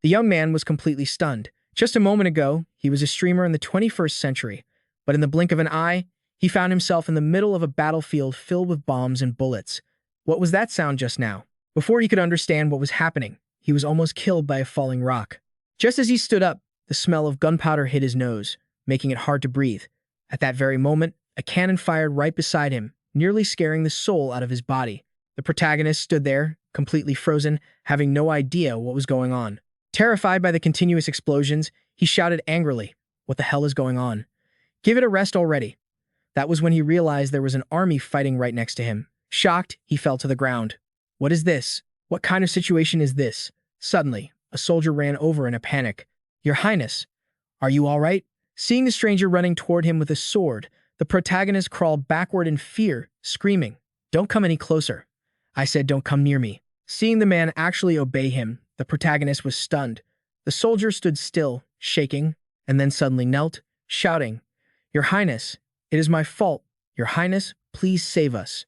The young man was completely stunned. Just a moment ago, he was a streamer in the 21st century, but in the blink of an eye, he found himself in the middle of a battlefield filled with bombs and bullets. What was that sound just now? Before he could understand what was happening, he was almost killed by a falling rock. Just as he stood up, the smell of gunpowder hit his nose, making it hard to breathe. At that very moment, a cannon fired right beside him, nearly scaring the soul out of his body. The protagonist stood there, completely frozen, having no idea what was going on. Terrified by the continuous explosions, he shouted angrily, "What the hell is going on? Give it a rest already." That was when he realized there was an army fighting right next to him. Shocked, he fell to the ground. What is this? What kind of situation is this? Suddenly, a soldier ran over in a panic. "Your Highness, are you all right?" Seeing the stranger running toward him with a sword, the protagonist crawled backward in fear, screaming, "Don't come any closer. I said don't come near me." Seeing the man actually obey him, the protagonist was stunned. The soldier stood still, shaking, and then suddenly knelt, shouting, "Your Highness, it is my fault. Your Highness, please save us."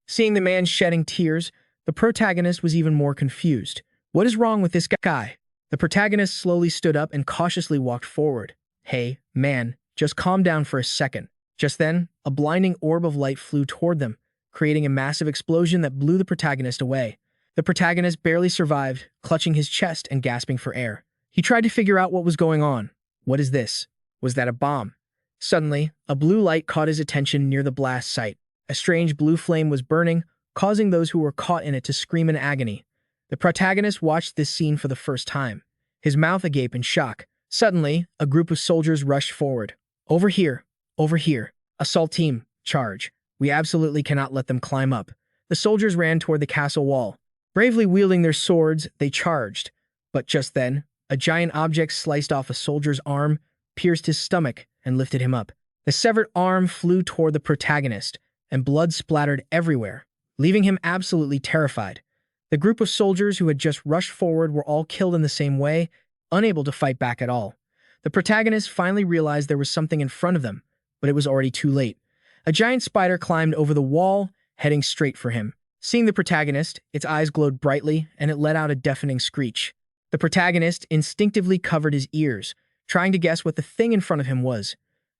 Seeing the man shedding tears, the protagonist was even more confused. What is wrong with this guy? The protagonist slowly stood up and cautiously walked forward. "Hey, man, just calm down for a second." Just then, a blinding orb of light flew toward them, creating a massive explosion that blew the protagonist away. The protagonist barely survived, clutching his chest and gasping for air. He tried to figure out what was going on. What is this? Was that a bomb? Suddenly, a blue light caught his attention near the blast site. A strange blue flame was burning, causing those who were caught in it to scream in agony. The protagonist watched this scene for the first time, his mouth agape in shock. Suddenly, a group of soldiers rushed forward. Over here. Over here. Assault team, charge. We absolutely cannot let them climb up." The soldiers ran toward the castle wall. Bravely wielding their swords, they charged. But just then, a giant object sliced off a soldier's arm, pierced his stomach, and lifted him up. The severed arm flew toward the protagonist, and blood splattered everywhere, leaving him absolutely terrified. The group of soldiers who had just rushed forward were all killed in the same way, unable to fight back at all. The protagonist finally realized there was something in front of them, but it was already too late. A giant spider climbed over the wall, heading straight for him. Seeing the protagonist, its eyes glowed brightly, and it let out a deafening screech. The protagonist instinctively covered his ears, trying to guess what the thing in front of him was.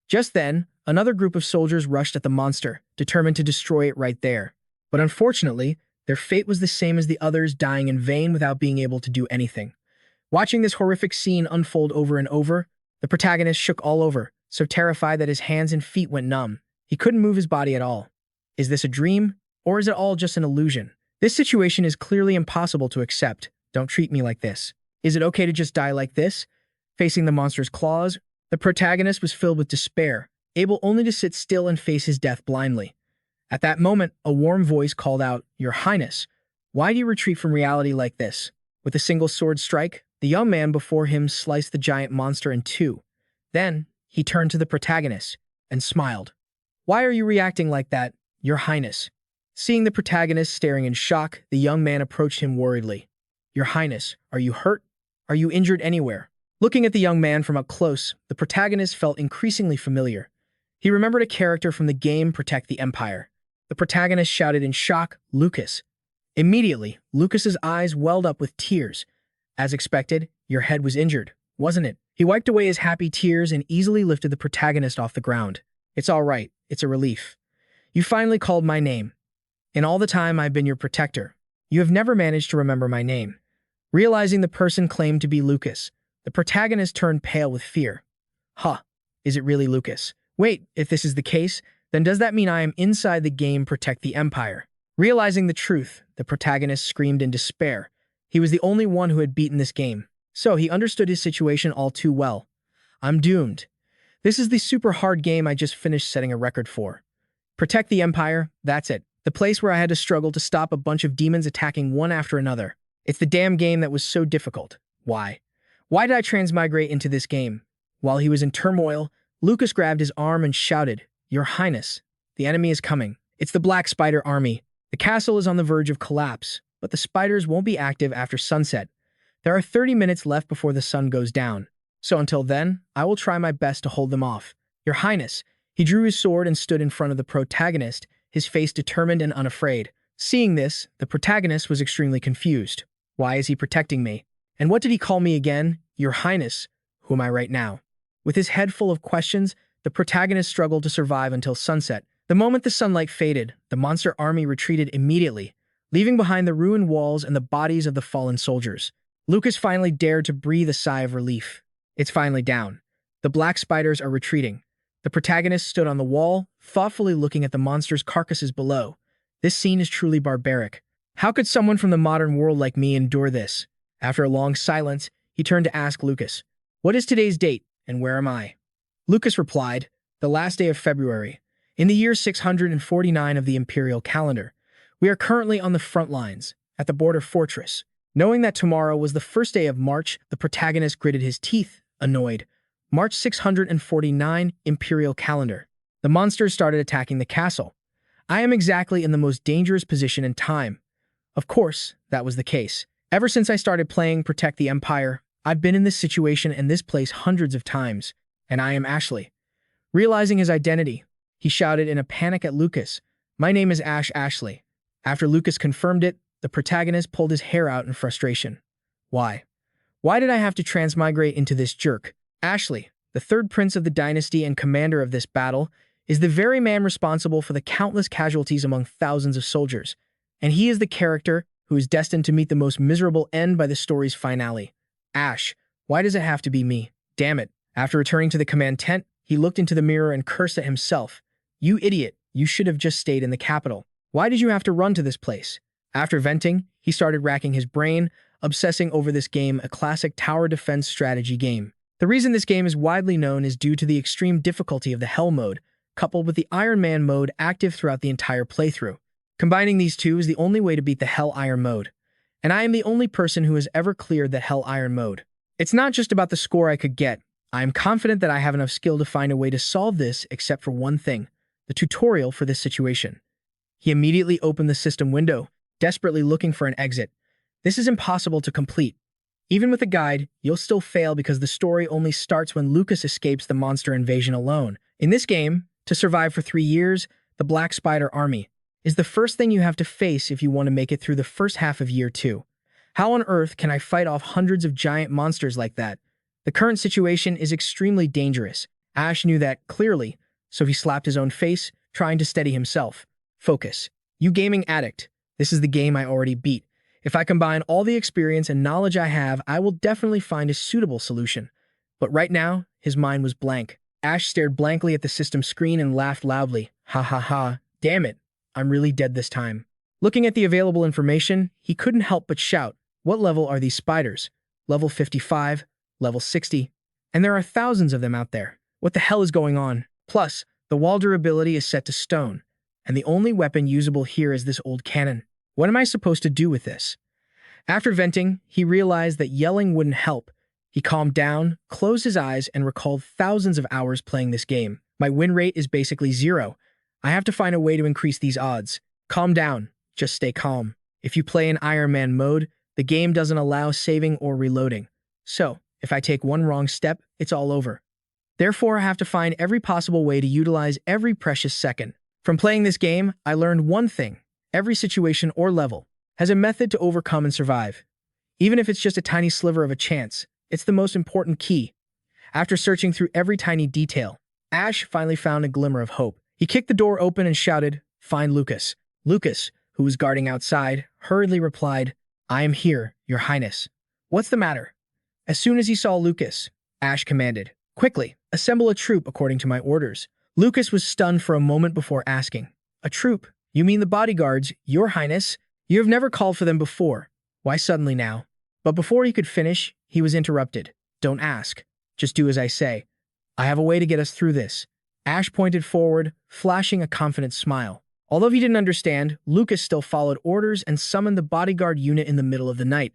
Just then, another group of soldiers rushed at the monster, determined to destroy it right there. But unfortunately, their fate was the same as the others, dying in vain without being able to do anything. Watching this horrific scene unfold over and over, the protagonist shook all over, so terrified that his hands and feet went numb. He couldn't move his body at all. Is this a dream, or is it all just an illusion? This situation is clearly impossible to accept. Don't treat me like this. Is it okay to just die like this? Facing the monster's claws, the protagonist was filled with despair, able only to sit still and face his death blindly. At that moment, a warm voice called out, "Your Highness, why do you retreat from reality like this?" With a single sword strike, the young man before him sliced the giant monster in two. Then, he turned to the protagonist and smiled. "Why are you reacting like that, Your Highness?" Seeing the protagonist staring in shock, the young man approached him worriedly. "Your Highness, are you hurt? Are you injured anywhere?" Looking at the young man from up close, the protagonist felt increasingly familiar. He remembered a character from the game Protect the Empire. The protagonist shouted in shock, "Lucas." Immediately, Lucas's eyes welled up with tears. As expected, your head was injured, wasn't it? He wiped away his happy tears and easily lifted the protagonist off the ground. "It's all right. It's a relief. You finally called my name. In all the time I've been your protector, you have never managed to remember my name." Realizing the person claimed to be Lucas, the protagonist turned pale with fear. Huh, is it really Lucas? Wait, if this is the case, then does that mean I am inside the game Protect the Empire? Realizing the truth, the protagonist screamed in despair. He was the only one who had beaten this game, so he understood his situation all too well. "I'm doomed. This is the super hard game I just finished setting a record for. Protect the Empire, that's it. The place where I had to struggle to stop a bunch of demons attacking one after another. It's the damn game that was so difficult. Why? Why did I transmigrate into this game?" While he was in turmoil, Lucas grabbed his arm and shouted, "Your Highness, the enemy is coming. It's the Black Spider Army. The castle is on the verge of collapse, but the spiders won't be active after sunset. There are 30 minutes left before the sun goes down. So until then, I will try my best to hold them off. Your Highness." He drew his sword and stood in front of the protagonist, his face determined and unafraid. Seeing this, the protagonist was extremely confused. Why is he protecting me? And what did he call me again? Your Highness. Who am I right now? With his head full of questions, the protagonist struggled to survive until sunset. The moment the sunlight faded, the monster army retreated immediately, leaving behind the ruined walls and the bodies of the fallen soldiers. Lucas finally dared to breathe a sigh of relief. It's finally down. The black spiders are retreating. The protagonist stood on the wall, thoughtfully looking at the monsters' carcasses below. This scene is truly barbaric. How could someone from the modern world like me endure this? After a long silence, he turned to ask Lucas, "What is today's date, and where am I?" Lucas replied, "The last day of February, in the year 649 of the imperial calendar. We are currently on the front lines, at the border fortress." Knowing that tomorrow was the first day of March, the protagonist gritted his teeth, annoyed. March 649, imperial calendar. The monsters started attacking the castle. I am exactly in the most dangerous position in time. Of course, that was the case. Ever since I started playing Protect the Empire, I've been in this situation and this place hundreds of times, and I am Ashley. Realizing his identity, he shouted in a panic at Lucas, "My name is Ash Ashley." After Lucas confirmed it, the protagonist pulled his hair out in frustration. Why? Why did I have to transmigrate into this jerk? Ashley, the third prince of the dynasty and commander of this battle, is the very man responsible for the countless casualties among thousands of soldiers, and he is the character who is destined to meet the most miserable end by the story's finale. Ash, why does it have to be me? Damn it. After returning to the command tent, he looked into the mirror and cursed at himself. You idiot, you should have just stayed in the capital. Why did you have to run to this place? After venting, he started racking his brain, obsessing over this game, a classic tower defense strategy game. The reason this game is widely known is due to the extreme difficulty of the Hell mode, coupled with the Iron Man mode active throughout the entire playthrough. Combining these two is the only way to beat the Hell Iron mode. And I am the only person who has ever cleared the Hell Iron mode. It's not just about the score I could get. I am confident that I have enough skill to find a way to solve this except for one thing, the tutorial for this situation. He immediately opened the system window, desperately looking for an exit. This is impossible to complete. Even with a guide, you'll still fail because the story only starts when Lucas escapes the monster invasion alone. In this game, to survive for 3 years, the Black Spider Army is the first thing you have to face if you want to make it through the first half of year 2. How on earth can I fight off hundreds of giant monsters like that? The current situation is extremely dangerous. Ash knew that clearly, so he slapped his own face, trying to steady himself. Focus. You gaming addict. This is the game I already beat. If I combine all the experience and knowledge I have, I will definitely find a suitable solution. But right now, his mind was blank. Ash stared blankly at the system screen and laughed loudly. Ha ha ha. Damn it. I'm really dead this time. Looking at the available information, he couldn't help but shout, "What level are these spiders? Level 55, level 60. And there are thousands of them out there. What the hell is going on? Plus, the wall durability is set to stone, and the only weapon usable here is this old cannon. What am I supposed to do with this?" After venting, he realized that yelling wouldn't help. He calmed down, closed his eyes, and recalled thousands of hours playing this game. My win rate is basically 0. I have to find a way to increase these odds. Calm down. Just stay calm. If you play in Iron Man mode, the game doesn't allow saving or reloading. So, if I take one wrong step, it's all over. Therefore, I have to find every possible way to utilize every precious second. From playing this game, I learned one thing. Every situation or level has a method to overcome and survive. Even if it's just a tiny sliver of a chance, it's the most important key. After searching through every tiny detail, Ash finally found a glimmer of hope. He kicked the door open and shouted, "Find Lucas." Lucas, who was guarding outside, hurriedly replied, "I am here, Your Highness." "What's the matter?" As soon as he saw Lucas, Ash commanded, "Quickly, assemble a troop according to my orders." Lucas was stunned for a moment before asking, "A troop? You mean the bodyguards, Your Highness? You have never called for them before. Why suddenly now?" But before he could finish, he was interrupted. "Don't ask. Just do as I say. I have a way to get us through this." Ash pointed forward, flashing a confident smile. Although he didn't understand, Lucas still followed orders and summoned the bodyguard unit in the middle of the night.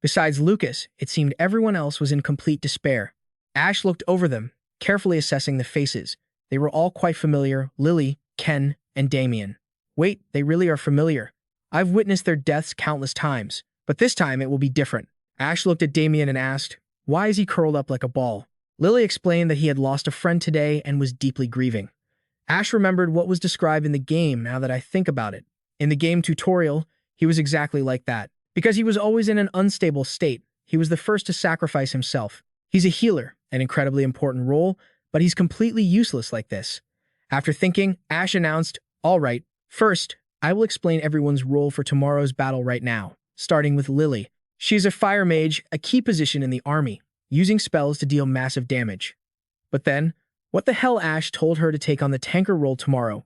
Besides Lucas, it seemed everyone else was in complete despair. Ash looked over them, carefully assessing the faces. They were all quite familiar: Lily, Ken, and Damien. Wait, they really are familiar. I've witnessed their deaths countless times, but this time it will be different. Ash looked at Damien and asked, "Why is he curled up like a ball?" Lily explained that he had lost a friend today and was deeply grieving. Ash remembered what was described in the game now that I think about it. In the game tutorial, he was exactly like that. Because he was always in an unstable state, he was the first to sacrifice himself. He's a healer, an incredibly important role, but he's completely useless like this. After thinking, Ash announced, "All right, first, I will explain everyone's role for tomorrow's battle right now, starting with Lily. She is a fire mage, a key position in the army, using spells to deal massive damage. But then, what the hell? Ash told her to take on the tanker role tomorrow,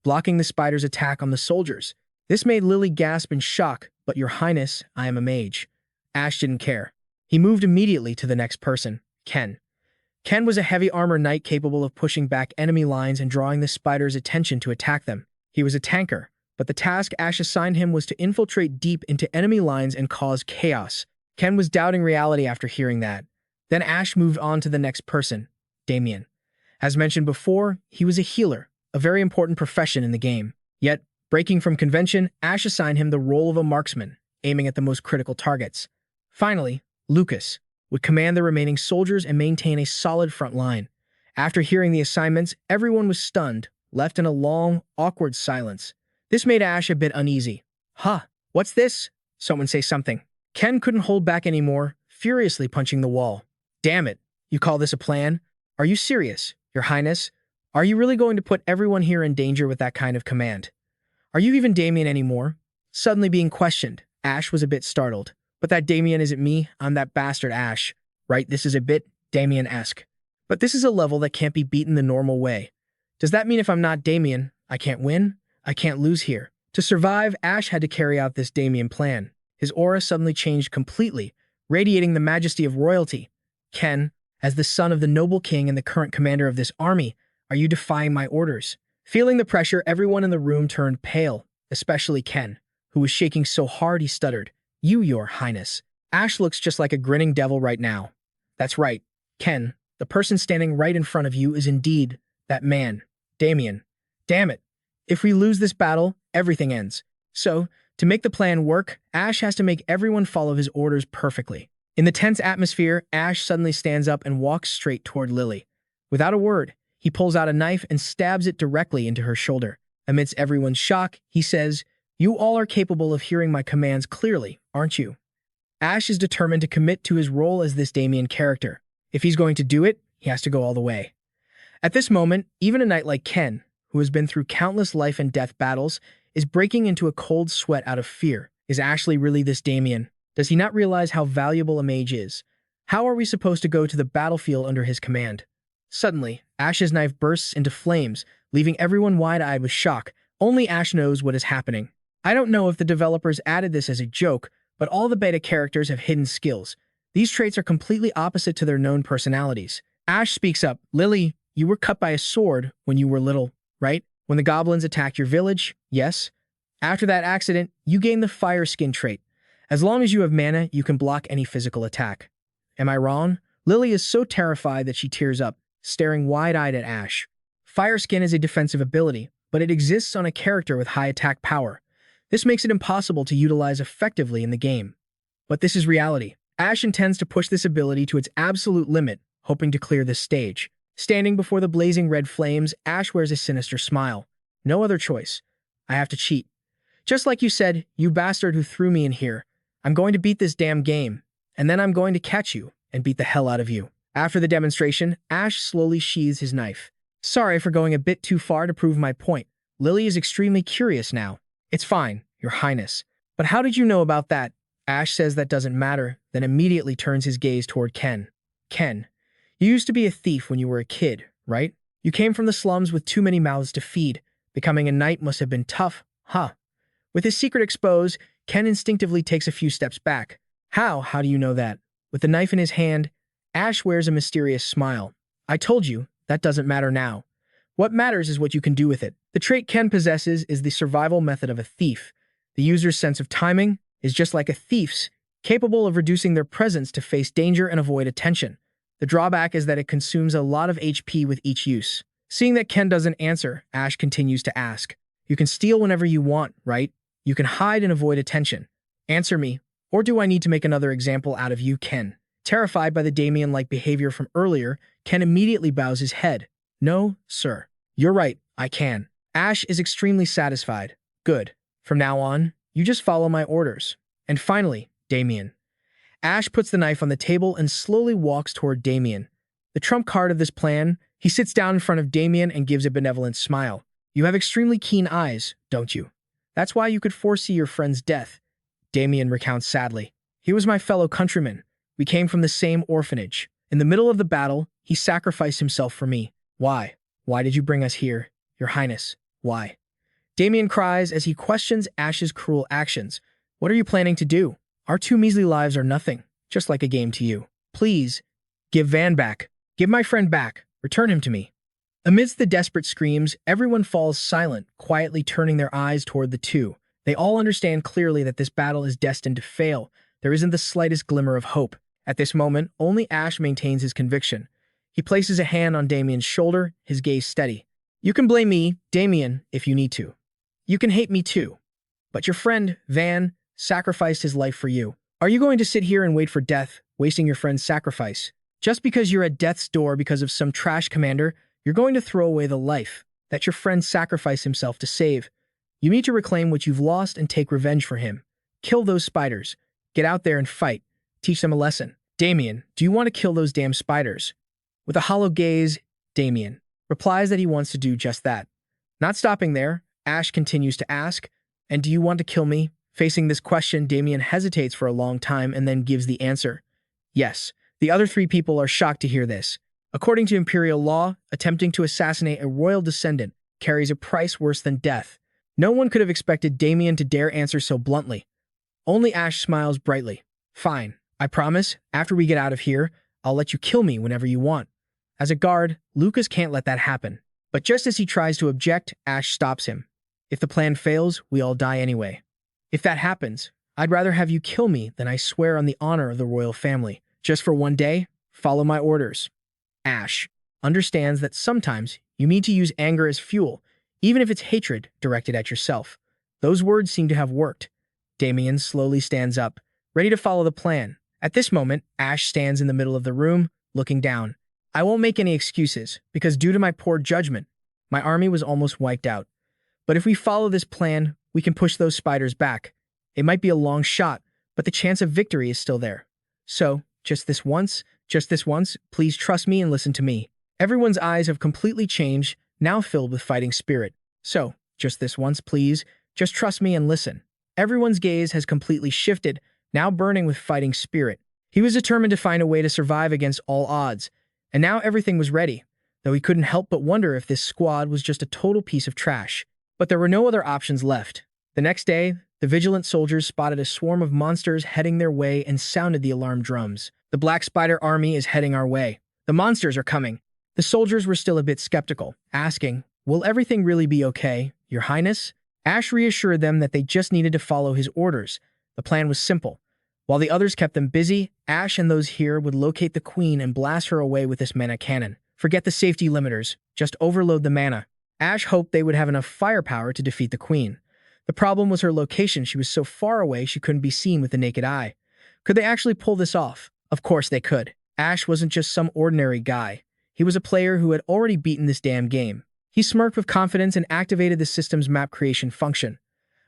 blocking the spider's attack on the soldiers. This made Lily gasp in shock, "But your highness, I am a mage." Ash didn't care. He moved immediately to the next person, Ken. Ken was a heavy armor knight capable of pushing back enemy lines and drawing the spider's attention to attack them. He was a tanker, but the task Ash assigned him was to infiltrate deep into enemy lines and cause chaos. Ken was doubting reality after hearing that. Then Ash moved on to the next person, Damien. As mentioned before, he was a healer, a very important profession in the game. Yet, breaking from convention, Ash assigned him the role of a marksman, aiming at the most critical targets. Finally, Lucas would command the remaining soldiers and maintain a solid front line. After hearing the assignments, everyone was stunned, left in a long, awkward silence. This made Ash a bit uneasy. "Huh, what's this?" Someone say something. Ken couldn't hold back anymore, furiously punching the wall. "Damn it, you call this a plan? Are you serious, Your Highness? Are you really going to put everyone here in danger with that kind of command? Are you even Damien anymore?" Suddenly being questioned, Ash was a bit startled. "But that Damien isn't me, I'm that bastard Ash. Right, this is a bit Damien-esque. But this is a level that can't be beaten the normal way. Does that mean if I'm not Damien, I can't win? I can't lose here?" To survive, Ash had to carry out this Damien plan. His aura suddenly changed completely, radiating the majesty of royalty. "Ken, as the son of the noble king and the current commander of this army, are you defying my orders?" Feeling the pressure, everyone in the room turned pale, especially Ken, who was shaking so hard he stuttered. Your Highness. Ash looks just like a grinning devil right now." "That's right, Ken. The person standing right in front of you is indeed that man, Damien. Damn it. If we lose this battle, everything ends. So, to make the plan work, Ash has to make everyone follow his orders perfectly." In the tense atmosphere, Ash suddenly stands up and walks straight toward Lily. Without a word, he pulls out a knife and stabs it directly into her shoulder. Amidst everyone's shock, he says, "You all are capable of hearing my commands clearly, aren't you?" Ash is determined to commit to his role as this Damien character. If he's going to do it, he has to go all the way. At this moment, even a knight like Ken, who has been through countless life and death battles, is breaking into a cold sweat out of fear. Is Ashley really this Damien? Does he not realize how valuable a mage is? How are we supposed to go to the battlefield under his command? Suddenly, Ash's knife bursts into flames, leaving everyone wide-eyed with shock. Only Ash knows what is happening. I don't know if the developers added this as a joke, but all the beta characters have hidden skills. These traits are completely opposite to their known personalities. Ash speaks up. "Lily, you were cut by a sword when you were little, right? When the goblins attacked your village, yes? After that accident, you gained the fire skin trait. As long as you have mana, you can block any physical attack. Am I wrong?" Lily is so terrified that she tears up, staring wide-eyed at Ash. Fire skin is a defensive ability, but it exists on a character with high attack power. This makes it impossible to utilize effectively in the game. But this is reality. Ash intends to push this ability to its absolute limit, hoping to clear this stage. Standing before the blazing red flames, Ash wears a sinister smile. "No other choice. I have to cheat. Just like you said, you bastard who threw me in here. I'm going to beat this damn game, and then I'm going to catch you and beat the hell out of you." After the demonstration, Ash slowly sheathes his knife. "Sorry for going a bit too far to prove my point. Lily is extremely curious now." "It's fine, Your Highness. But how did you know about that?" Ash says that doesn't matter, then immediately turns his gaze toward Ken. "Ken, you used to be a thief when you were a kid, right? You came from the slums with too many mouths to feed. Becoming a knight must have been tough, huh?" With his secret exposed, Ken instinctively takes a few steps back. How do you know that?" With the knife in his hand, Ash wears a mysterious smile. "I told you, that doesn't matter now. What matters is what you can do with it." The trait Ken possesses is the survival method of a thief. The user's sense of timing is just like a thief's, capable of reducing their presence to face danger and avoid attention. The drawback is that it consumes a lot of HP with each use. Seeing that Ken doesn't answer, Ash continues to ask, "You can steal whenever you want, right? You can hide and avoid attention. Answer me, or do I need to make another example out of you, Ken?" Terrified by the Damien-like behavior from earlier, Ken immediately bows his head. "No, sir. You're right, I can." Ash is extremely satisfied. "Good. From now on, you just follow my orders." And finally, Damien. Ash puts the knife on the table and slowly walks toward Damien. The trump card of this plan, he sits down in front of Damien and gives a benevolent smile. You have extremely keen eyes, don't you? That's why you could foresee your friend's death. Damien recounts sadly. He was my fellow countryman. We came from the same orphanage. In the middle of the battle, he sacrificed himself for me. Why? Why did you bring us here? Your Highness, why? Damien cries as he questions Ash's cruel actions. What are you planning to do? Our two measly lives are nothing, just like a game to you. Please, give Van back. Give my friend back. Return him to me. Amidst the desperate screams, everyone falls silent, quietly turning their eyes toward the two. They all understand clearly that this battle is destined to fail. There isn't the slightest glimmer of hope. At this moment, only Ash maintains his conviction. He places a hand on Damien's shoulder, his gaze steady. You can blame me, Damien, if you need to. You can hate me too. But your friend, Van, sacrificed his life for you. Are you going to sit here and wait for death, wasting your friend's sacrifice? Just because you're at death's door because of some trash commander, you're going to throw away the life that your friend sacrificed himself to save. You need to reclaim what you've lost and take revenge for him. Kill those spiders. Get out there and fight. Teach them a lesson. Damien, do you want to kill those damn spiders? With a hollow gaze, Damien replies that he wants to do just that. Not stopping there, Ash continues to ask, and do you want to kill me? Facing this question, Damien hesitates for a long time and then gives the answer. Yes. The other three people are shocked to hear this. According to imperial law, attempting to assassinate a royal descendant carries a price worse than death. No one could have expected Damien to dare answer so bluntly. Only Ash smiles brightly. Fine, I promise, after we get out of here, I'll let you kill me whenever you want. As a guard, Lucas can't let that happen. But just as he tries to object, Ash stops him. If the plan fails, we all die anyway. If that happens, I'd rather have you kill me than I swear on the honor of the royal family. Just for one day, follow my orders. Ash understands that sometimes you need to use anger as fuel, even if it's hatred directed at yourself. Those words seem to have worked. Damien slowly stands up, ready to follow the plan. At this moment, Ash stands in the middle of the room, looking down. I won't make any excuses, because due to my poor judgment, my army was almost wiped out. But if we follow this plan, we can push those spiders back. It might be a long shot, but the chance of victory is still there. So, just this once, please trust me and listen to me. Everyone's eyes have completely changed, now filled with fighting spirit. So, just this once, please, just trust me and listen. Everyone's gaze has completely shifted, now burning with fighting spirit. He was determined to find a way to survive against all odds, and now everything was ready, though he couldn't help but wonder if this squad was just a total piece of trash. But there were no other options left. The next day, the vigilant soldiers spotted a swarm of monsters heading their way and sounded the alarm drums. The Black Spider army is heading our way. The monsters are coming. The soldiers were still a bit skeptical, asking, will everything really be okay, Your Highness? Ash reassured them that they just needed to follow his orders. The plan was simple. While the others kept them busy, Ash and those here would locate the queen and blast her away with this mana cannon. Forget the safety limiters, just overload the mana. Ash hoped they would have enough firepower to defeat the queen. The problem was her location. She was so far away she couldn't be seen with the naked eye. Could they actually pull this off? Of course they could. Ash wasn't just some ordinary guy. He was a player who had already beaten this damn game. He smirked with confidence and activated the system's map creation function.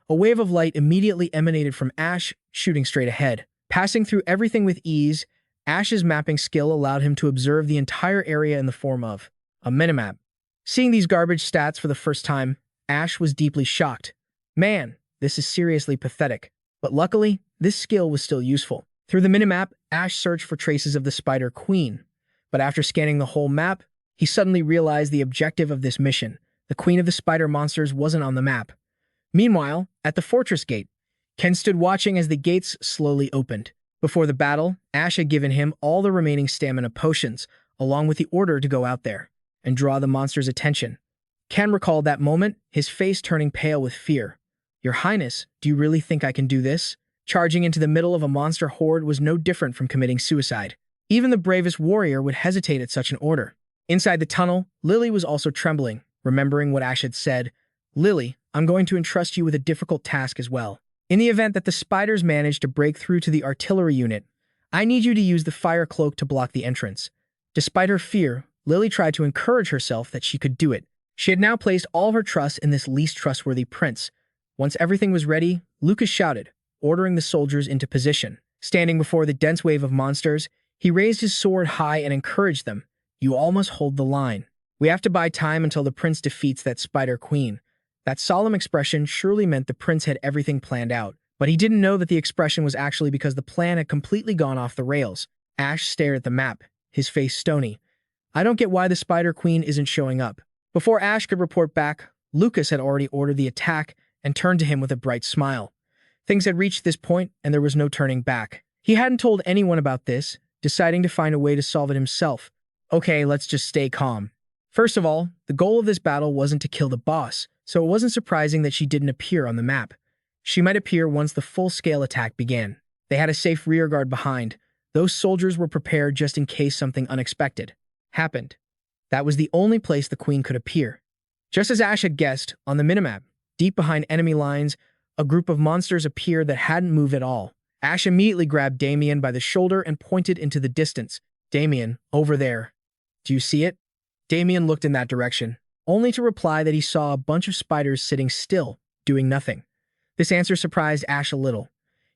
A wave of light immediately emanated from Ash, shooting straight ahead. Passing through everything with ease, Ash's mapping skill allowed him to observe the entire area in the form of a minimap. Seeing these garbage stats for the first time, Ash was deeply shocked. Man, this is seriously pathetic. But luckily, this skill was still useful. Through the minimap, Ash searched for traces of the Spider Queen. But after scanning the whole map, he suddenly realized the objective of this mission. The Queen of the Spider Monsters wasn't on the map. Meanwhile, at the fortress gate, Ken stood watching as the gates slowly opened. Before the battle, Ash had given him all the remaining stamina potions, along with the order to go out there and draw the monster's attention. Ken recalled that moment, his face turning pale with fear. Your Highness, do you really think I can do this? Charging into the middle of a monster horde was no different from committing suicide. Even the bravest warrior would hesitate at such an order. Inside the tunnel, Lily was also trembling, remembering what Ash had said. Lily, I'm going to entrust you with a difficult task as well. In the event that the spiders manage to break through to the artillery unit, I need you to use the fire cloak to block the entrance. Despite her fear, Lily tried to encourage herself that she could do it. She had now placed all her trust in this least trustworthy prince. Once everything was ready, Lucas shouted, ordering the soldiers into position. Standing before the dense wave of monsters, he raised his sword high and encouraged them. You all must hold the line. We have to buy time until the prince defeats that spider queen. That solemn expression surely meant the prince had everything planned out, but he didn't know that the expression was actually because the plan had completely gone off the rails. Ash stared at the map, his face stony. I don't get why the spider queen isn't showing up. Before Ash could report back, Lucas had already ordered the attack and turned to him with a bright smile. Things had reached this point and there was no turning back. He hadn't told anyone about this, deciding to find a way to solve it himself. Okay, let's just stay calm. First of all, the goal of this battle wasn't to kill the boss, so it wasn't surprising that she didn't appear on the map. She might appear once the full-scale attack began. They had a safe rearguard behind. Those soldiers were prepared just in case something unexpected happened. That was the only place the queen could appear. Just as Ash had guessed, on the minimap, deep behind enemy lines, a group of monsters appeared that hadn't moved at all. Ash immediately grabbed Damien by the shoulder and pointed into the distance. Damien, over there. Do you see it? Damien looked in that direction, only to reply that he saw a bunch of spiders sitting still, doing nothing. This answer surprised Ash a little.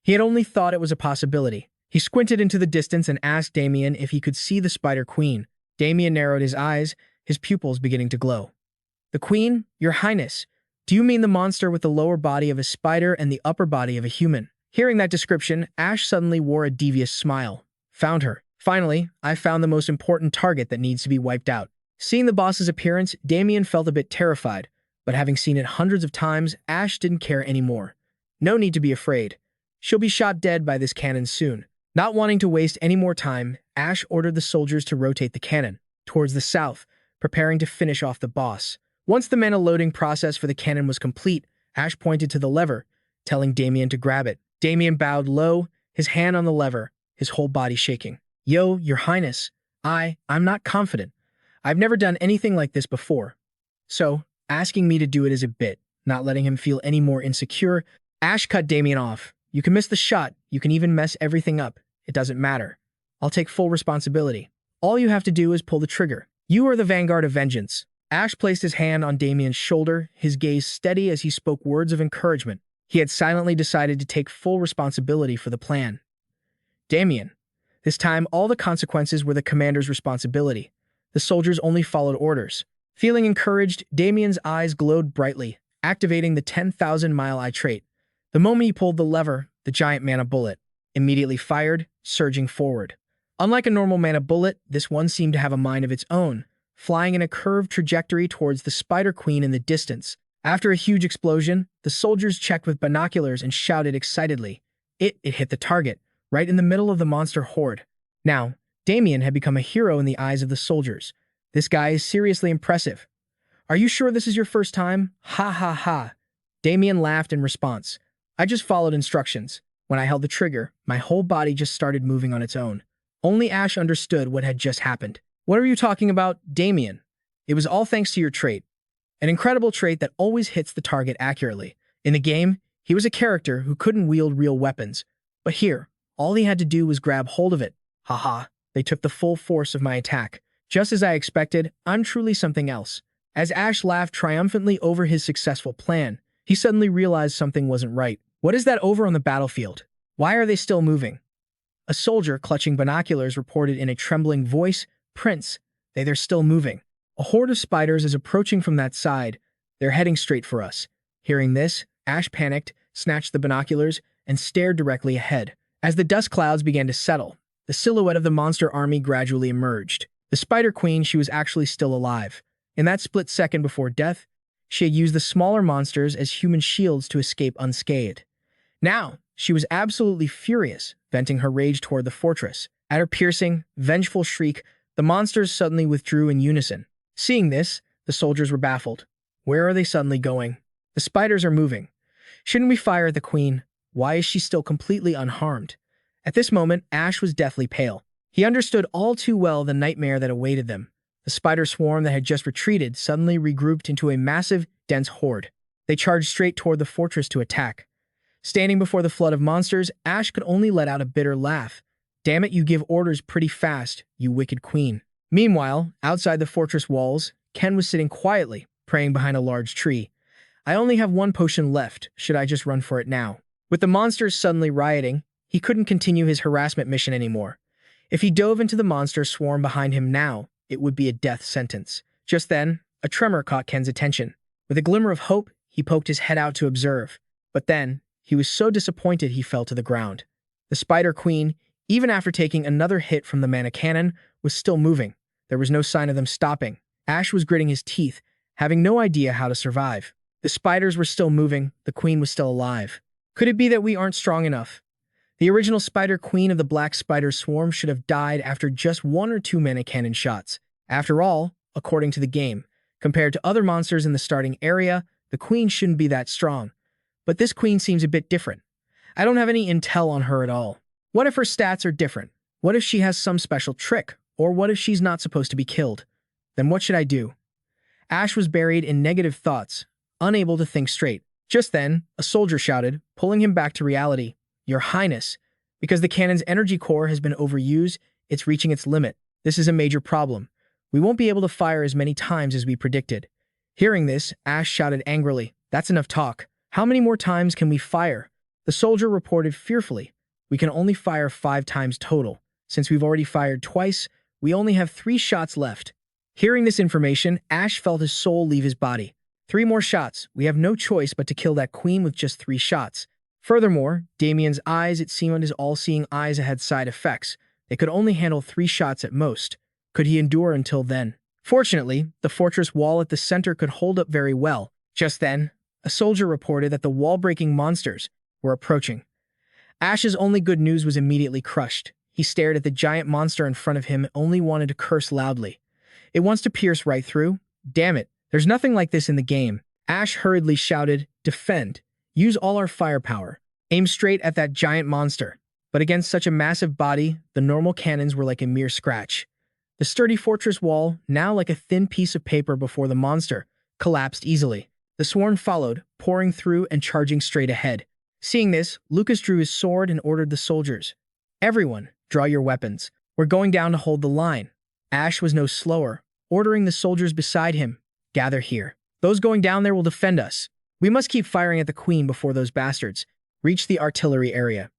He had only thought it was a possibility. He squinted into the distance and asked Damien if he could see the spider queen. Damien narrowed his eyes, his pupils beginning to glow. The queen, your highness. Do you mean the monster with the lower body of a spider and the upper body of a human? Hearing that description, Ash suddenly wore a devious smile. Found her. Finally, I found the most important target that needs to be wiped out. Seeing the boss's appearance, Damien felt a bit terrified, but having seen it hundreds of times, Ash didn't care anymore. No need to be afraid. She'll be shot dead by this cannon soon. Not wanting to waste any more time, Ash ordered the soldiers to rotate the cannon towards the south, preparing to finish off the boss. Once the mana loading process for the cannon was complete, Ash pointed to the lever, telling Damien to grab it. Damien bowed low, his hand on the lever, his whole body shaking. Yo, your highness, I'm not confident. I've never done anything like this before. So, asking me to do it is a bit, not letting him feel any more insecure. Ash cut Damien off. You can miss the shot, you can even mess everything up. It doesn't matter. I'll take full responsibility. All you have to do is pull the trigger. You are the vanguard of vengeance. Ash placed his hand on Damien's shoulder, his gaze steady as he spoke words of encouragement. He had silently decided to take full responsibility for the plan. Damien. This time, all the consequences were the commander's responsibility. The soldiers only followed orders. Feeling encouraged, Damien's eyes glowed brightly, activating the 10,000-mile eye trait. The moment he pulled the lever, the giant mana bullet immediately fired, surging forward. Unlike a normal mana bullet, this one seemed to have a mind of its own, flying in a curved trajectory towards the spider queen in the distance. After a huge explosion, the soldiers checked with binoculars and shouted excitedly. It hit the target, right in the middle of the monster horde. Now, Damien had become a hero in the eyes of the soldiers. This guy is seriously impressive. Are you sure this is your first time? Ha ha ha. Damien laughed in response. I just followed instructions. When I held the trigger, my whole body just started moving on its own. Only Ash understood what had just happened. What are you talking about, Damien? It was all thanks to your trait. An incredible trait that always hits the target accurately. In the game, he was a character who couldn't wield real weapons. But here, all he had to do was grab hold of it. Haha. They took the full force of my attack. Just as I expected, I'm truly something else. As Ash laughed triumphantly over his successful plan, he suddenly realized something wasn't right. What is that over on the battlefield? Why are they still moving? A soldier clutching binoculars reported in a trembling voice, Prince, they're still moving. A horde of spiders is approaching from that side. They're heading straight for us. Hearing this, Ash panicked, snatched the binoculars, and stared directly ahead. As the dust clouds began to settle, the silhouette of the monster army gradually emerged. The Spider Queen, she was actually still alive. In that split second before death, she had used the smaller monsters as human shields to escape unscathed. Now, she was absolutely furious, venting her rage toward the fortress. At her piercing, vengeful shriek, the monsters suddenly withdrew in unison. Seeing this, the soldiers were baffled. Where are they suddenly going? The spiders are moving. Shouldn't we fire at the queen? Why is she still completely unharmed? At this moment, Ash was deathly pale. He understood all too well the nightmare that awaited them. The spider swarm that had just retreated suddenly regrouped into a massive, dense horde. They charged straight toward the fortress to attack. Standing before the flood of monsters, Ash could only let out a bitter laugh. Damn it, you give orders pretty fast, you wicked queen. Meanwhile, outside the fortress walls, Ken was sitting quietly, praying behind a large tree. I only have one potion left. Should I just run for it now? With the monsters suddenly rioting, He couldn't continue his harassment mission anymore. If he dove into the monster swarm behind him now, it would be a death sentence. Just then, a tremor caught Ken's attention. With a glimmer of hope, he poked his head out to observe. But then, he was so disappointed he fell to the ground. The Spider Queen, even after taking another hit from the mana cannon, was still moving. There was no sign of them stopping. Ash was gritting his teeth, having no idea how to survive. The spiders were still moving, the queen was still alive. Could it be that we aren't strong enough? The original Spider Queen of the Black Spider Swarm should have died after just 1 or 2 mana cannon shots. After all, according to the game, compared to other monsters in the starting area, the queen shouldn't be that strong. But this queen seems a bit different. I don't have any intel on her at all. What if her stats are different? What if she has some special trick? Or what if she's not supposed to be killed? Then what should I do? Ash was buried in negative thoughts, unable to think straight. Just then, a soldier shouted, pulling him back to reality. Your Highness, because the cannon's energy core has been overused, it's reaching its limit. This is a major problem. We won't be able to fire as many times as we predicted. Hearing this, Ash shouted angrily, That's enough talk. How many more times can we fire? The soldier reported fearfully, We can only fire 5 times total. Since we've already fired twice, we only have 3 shots left. Hearing this information, Ash felt his soul leave his body. 3 more shots. We have no choice but to kill that queen with just 3 shots. Furthermore, Damien's eyes, it seemed his all-seeing eyes had side effects. They could only handle 3 shots at most. Could he endure until then? Fortunately, the fortress wall at the center could hold up very well. Just then, a soldier reported that the wall-breaking monsters were approaching. Ash's only good news was immediately crushed. He stared at the giant monster in front of him and only wanted to curse loudly. It wants to pierce right through? Damn it, there's nothing like this in the game. Ash hurriedly shouted, Defend. Use all our firepower. Aim straight at that giant monster. But against such a massive body, the normal cannons were like a mere scratch. The sturdy fortress wall, now like a thin piece of paper before the monster, collapsed easily. The swarm followed, pouring through and charging straight ahead. Seeing this, Lucas drew his sword and ordered the soldiers. Everyone, draw your weapons. We're going down to hold the line. Ash was no slower, ordering the soldiers beside him, Gather here. Those going down there will defend us. We must keep firing at the queen before those bastards reach the artillery area.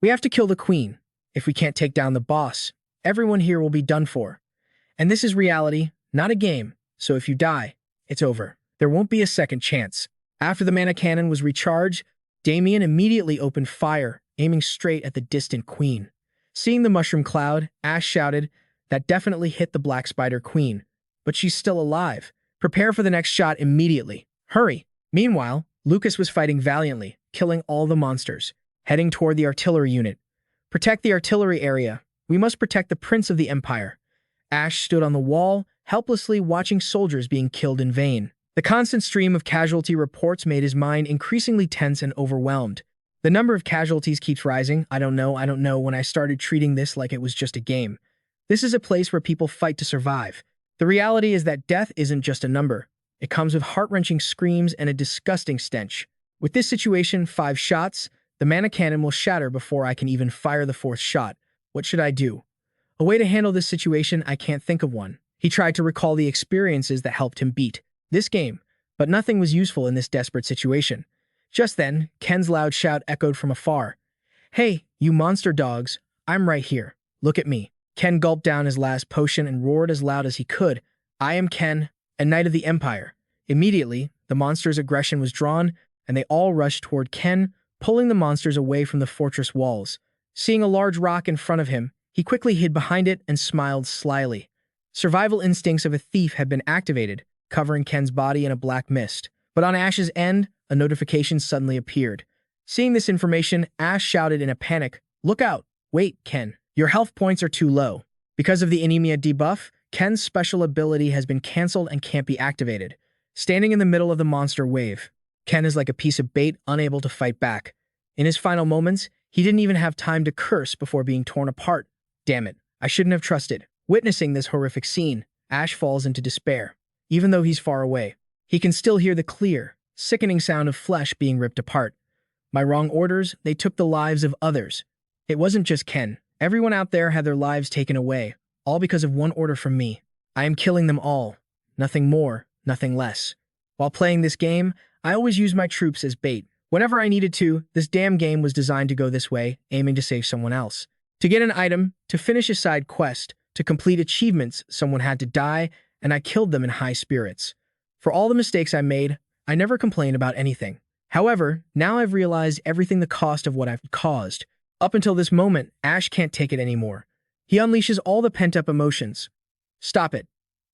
We have to kill the queen. If we can't take down the boss, everyone here will be done for. And this is reality, not a game, so if you die, it's over. There won't be a second chance. After the mana cannon was recharged, Damien immediately opened fire, aiming straight at the distant queen. Seeing the mushroom cloud, Ash shouted, That definitely hit the Black Spider Queen. But she's still alive. Prepare for the next shot immediately. Hurry! Meanwhile, Lucas was fighting valiantly, killing all the monsters, heading toward the artillery unit. Protect the artillery area. We must protect the Prince of the Empire. Ash stood on the wall, helplessly watching soldiers being killed in vain. The constant stream of casualty reports made his mind increasingly tense and overwhelmed. The number of casualties keeps rising. I don't know when I started treating this like it was just a game. This is a place where people fight to survive. The reality is that death isn't just a number. It comes with heart-wrenching screams and a disgusting stench. With this situation, 5 shots, the mana cannon will shatter before I can even fire the 4th shot. What should I do? A way to handle this situation, I can't think of one. He tried to recall the experiences that helped him beat this game, but nothing was useful in this desperate situation. Just then, Ken's loud shout echoed from afar. Hey, you monster dogs, I'm right here. Look at me. Ken gulped down his last potion and roared as loud as he could. I am Ken, a knight of the Empire. Immediately, the monster's aggression was drawn, and they all rushed toward Ken, pulling the monsters away from the fortress walls. Seeing a large rock in front of him, he quickly hid behind it and smiled slyly. Survival instincts of a thief had been activated, covering Ken's body in a black mist. But on Ash's end, a notification suddenly appeared. Seeing this information, Ash shouted in a panic, Look out! Wait, Ken. Your health points are too low. Because of the anemia debuff, Ken's special ability has been cancelled and can't be activated. Standing in the middle of the monster wave, Ken is like a piece of bait, unable to fight back. In his final moments, he didn't even have time to curse before being torn apart. Damn it, I shouldn't have trusted. Witnessing this horrific scene, Ash falls into despair. Even though he's far away, he can still hear the clear, sickening sound of flesh being ripped apart. My wrong orders, they took the lives of others. It wasn't just Ken. Everyone out there had their lives taken away, all because of one order from me. I am killing them all. Nothing more, nothing less. While playing this game, I always use my troops as bait. Whenever I needed to, this damn game was designed to go this way, aiming to save someone else. To get an item, to finish a side quest, to complete achievements, someone had to die, and I killed them in high spirits. For all the mistakes I made, I never complained about anything. However, now I've realized everything the cost of what I've caused. Up until this moment, Ash can't take it anymore. He unleashes all the pent-up emotions. Stop it.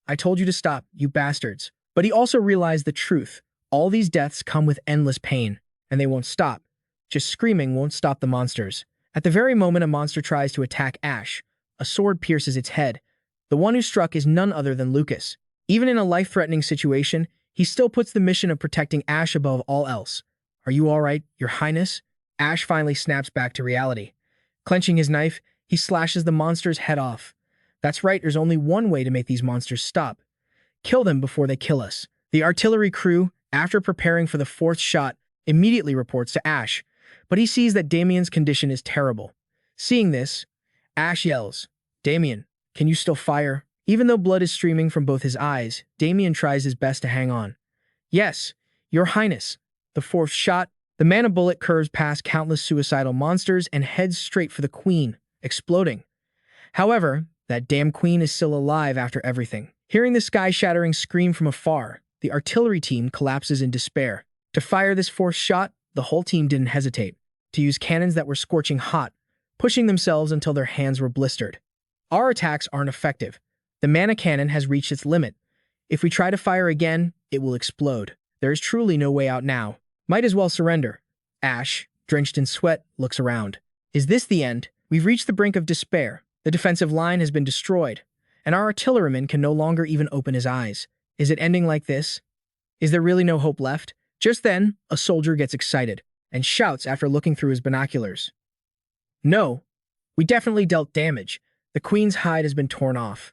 I told you to stop, you bastards. But he also realized the truth. All these deaths come with endless pain, and they won't stop. Just screaming won't stop the monsters. At the very moment a monster tries to attack Ash, a sword pierces its head. The one who struck is none other than Lucas. Even in a life-threatening situation, he still puts the mission of protecting Ash above all else. Are you all right, Your Highness? Ash finally snaps back to reality. Clenching his knife, he slashes the monster's head off. That's right, there's only one way to make these monsters stop. Kill them before they kill us. The artillery crew, after preparing for the fourth shot, immediately reports to Ash, but he sees that Damien's condition is terrible. Seeing this, Ash yells, Damien, can you still fire? Even though blood is streaming from both his eyes, Damien tries his best to hang on. Yes, Your Highness. The fourth shot, the mana bullet curves past countless suicidal monsters and heads straight for the queen, exploding. However, that damn queen is still alive after everything. Hearing the sky-shattering scream from afar, the artillery team collapses in despair. To fire this fourth shot, the whole team didn't hesitate. To use cannons that were scorching hot, pushing themselves until their hands were blistered. Our attacks aren't effective. The mana cannon has reached its limit. If we try to fire again, it will explode. There is truly no way out now. Might as well surrender. Ash, drenched in sweat, looks around. Is this the end? We've reached the brink of despair. The defensive line has been destroyed, and our artilleryman can no longer even open his eyes. Is it ending like this? Is there really no hope left? Just then, a soldier gets excited and shouts after looking through his binoculars. No, we definitely dealt damage. The queen's hide has been torn off.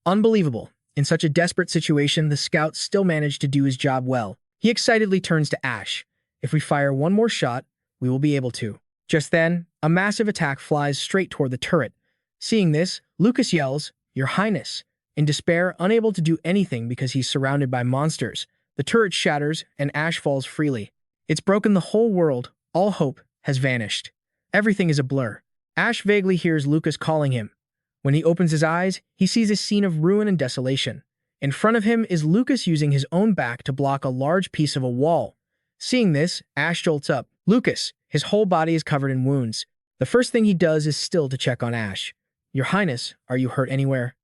Unbelievable. In such a desperate situation, the scout still managed to do his job well. He excitedly turns to Ash. If we fire one more shot, we will be able to. Just then, a massive attack flies straight toward the turret. Seeing this, Lucas yells, Your Highness. In despair, unable to do anything because he's surrounded by monsters, the turret shatters and Ash falls freely. It's broken the whole world. All hope has vanished. Everything is a blur. Ash vaguely hears Lucas calling him. When he opens his eyes, he sees a scene of ruin and desolation. In front of him is Lucas using his own back to block a large piece of a wall. Seeing this, Ash jolts up. Lucas, his whole body is covered in wounds. The first thing he does is still to check on Ash. Your Highness, are you hurt anywhere?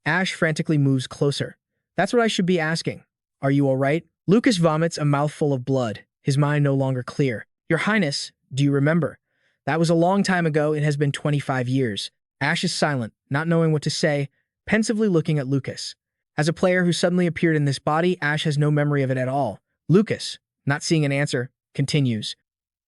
Ash frantically moves closer. That's what I should be asking. Are you all right? Lucas vomits a mouthful of blood, his mind no longer clear. Your Highness, do you remember? That was a long time ago. It has been 25 years. Ash is silent, not knowing what to say, pensively looking at Lucas. As a player who suddenly appeared in this body, Ash has no memory of it at all. Lucas, not seeing an answer, continues.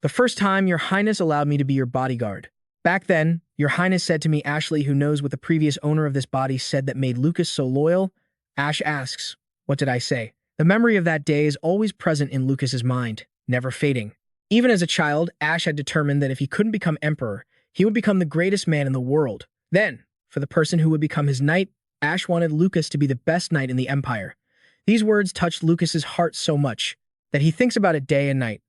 The first time Your Highness allowed me to be your bodyguard. Back then, Your Highness said to me, Ashley, who knows what the previous owner of this body said that made Lucas so loyal? Ash asks, what did I say? The memory of that day is always present in Lucas's mind, never fading. Even as a child, Ash had determined that if he couldn't become emperor, he would become the greatest man in the world. Then, for the person who would become his knight, Ash wanted Lucas to be the best knight in the empire. These words touched Lucas's heart so much that he thinks about it day and night.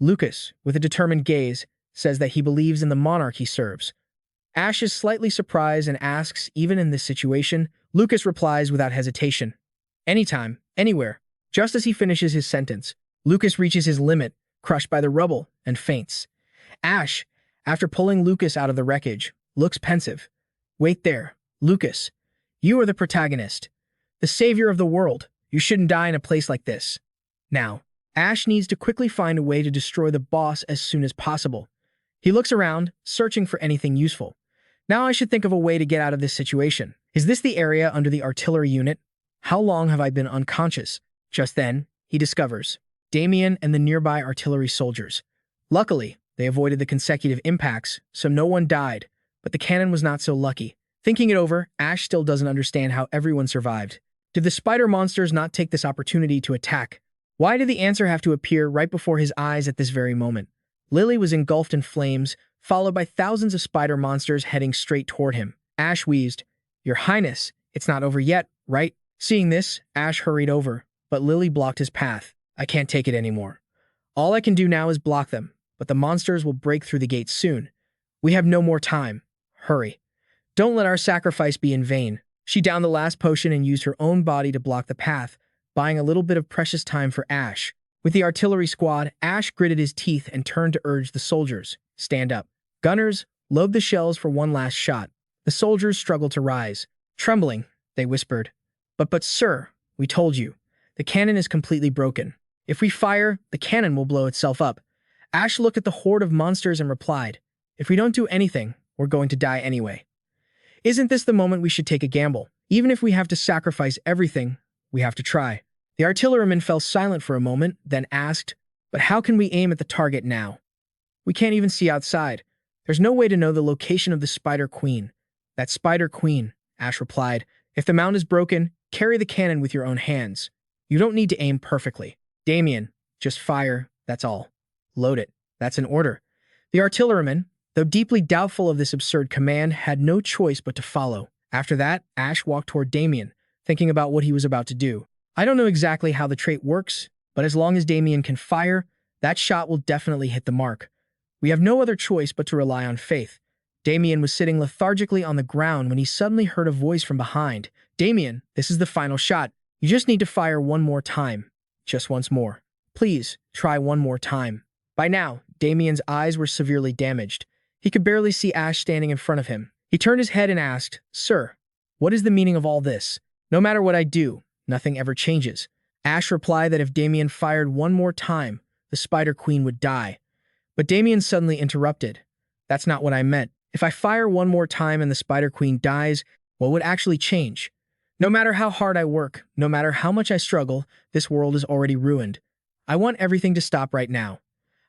Lucas, with a determined gaze, says that he believes in the monarch he serves. Ash is slightly surprised and asks, even in this situation, Lucas replies without hesitation. Anytime, anywhere. Just as he finishes his sentence, Lucas reaches his limit, crushed by the rubble, and faints. Ash, after pulling Lucas out of the wreckage, looks pensive. Wait there, Lucas. You are the protagonist, the savior of the world. You shouldn't die in a place like this. Now, Ash needs to quickly find a way to destroy the boss as soon as possible. He looks around, searching for anything useful. Now I should think of a way to get out of this situation. Is this the area under the artillery unit? How long have I been unconscious? Just then, he discovers Damien and the nearby artillery soldiers. Luckily, they avoided the consecutive impacts, so no one died, but the cannon was not so lucky. Thinking it over, Ash still doesn't understand how everyone survived. Did the spider monsters not take this opportunity to attack? Why did the answer have to appear right before his eyes at this very moment? Lily was engulfed in flames, followed by thousands of spider monsters heading straight toward him. Ash wheezed, Your Highness, it's not over yet, right? Seeing this, Ash hurried over, but Lily blocked his path. I can't take it anymore. All I can do now is block them, but the monsters will break through the gate soon. We have no more time. Hurry. Don't let our sacrifice be in vain. She downed the last potion and used her own body to block the path, buying a little bit of precious time for Ash. With the artillery squad, Ash gritted his teeth and turned to urge the soldiers, stand up. Gunners, load the shells for one last shot. The soldiers struggled to rise. Trembling, they whispered. But sir, we told you. The cannon is completely broken. If we fire, the cannon will blow itself up. Ash looked at the horde of monsters and replied, if we don't do anything, we're going to die anyway. Isn't this the moment we should take a gamble? Even if we have to sacrifice everything, we have to try. The artilleryman fell silent for a moment, then asked, but how can we aim at the target now? We can't even see outside. There's no way to know the location of the Spider Queen. That Spider Queen, Ash replied. If the mount is broken, carry the cannon with your own hands. You don't need to aim perfectly. Damien, just fire, that's all. Load it. That's an order. The artilleryman, though deeply doubtful of this absurd command, had no choice but to follow. After that, Ash walked toward Damien, thinking about what he was about to do. I don't know exactly how the trait works, but as long as Damien can fire, that shot will definitely hit the mark. We have no other choice but to rely on faith. Damien was sitting lethargically on the ground when he suddenly heard a voice from behind. Damien, this is the final shot. You just need to fire one more time. Just once more. Please, try one more time. By now, Damien's eyes were severely damaged. He could barely see Ash standing in front of him. He turned his head and asked, Sir, what is the meaning of all this? No matter what I do, nothing ever changes. Ash replied that if Damien fired one more time, the Spider Queen would die. But Damien suddenly interrupted. That's not what I meant. If I fire one more time and the Spider Queen dies, what would actually change? No matter how hard I work, no matter how much I struggle, this world is already ruined. I want everything to stop right now.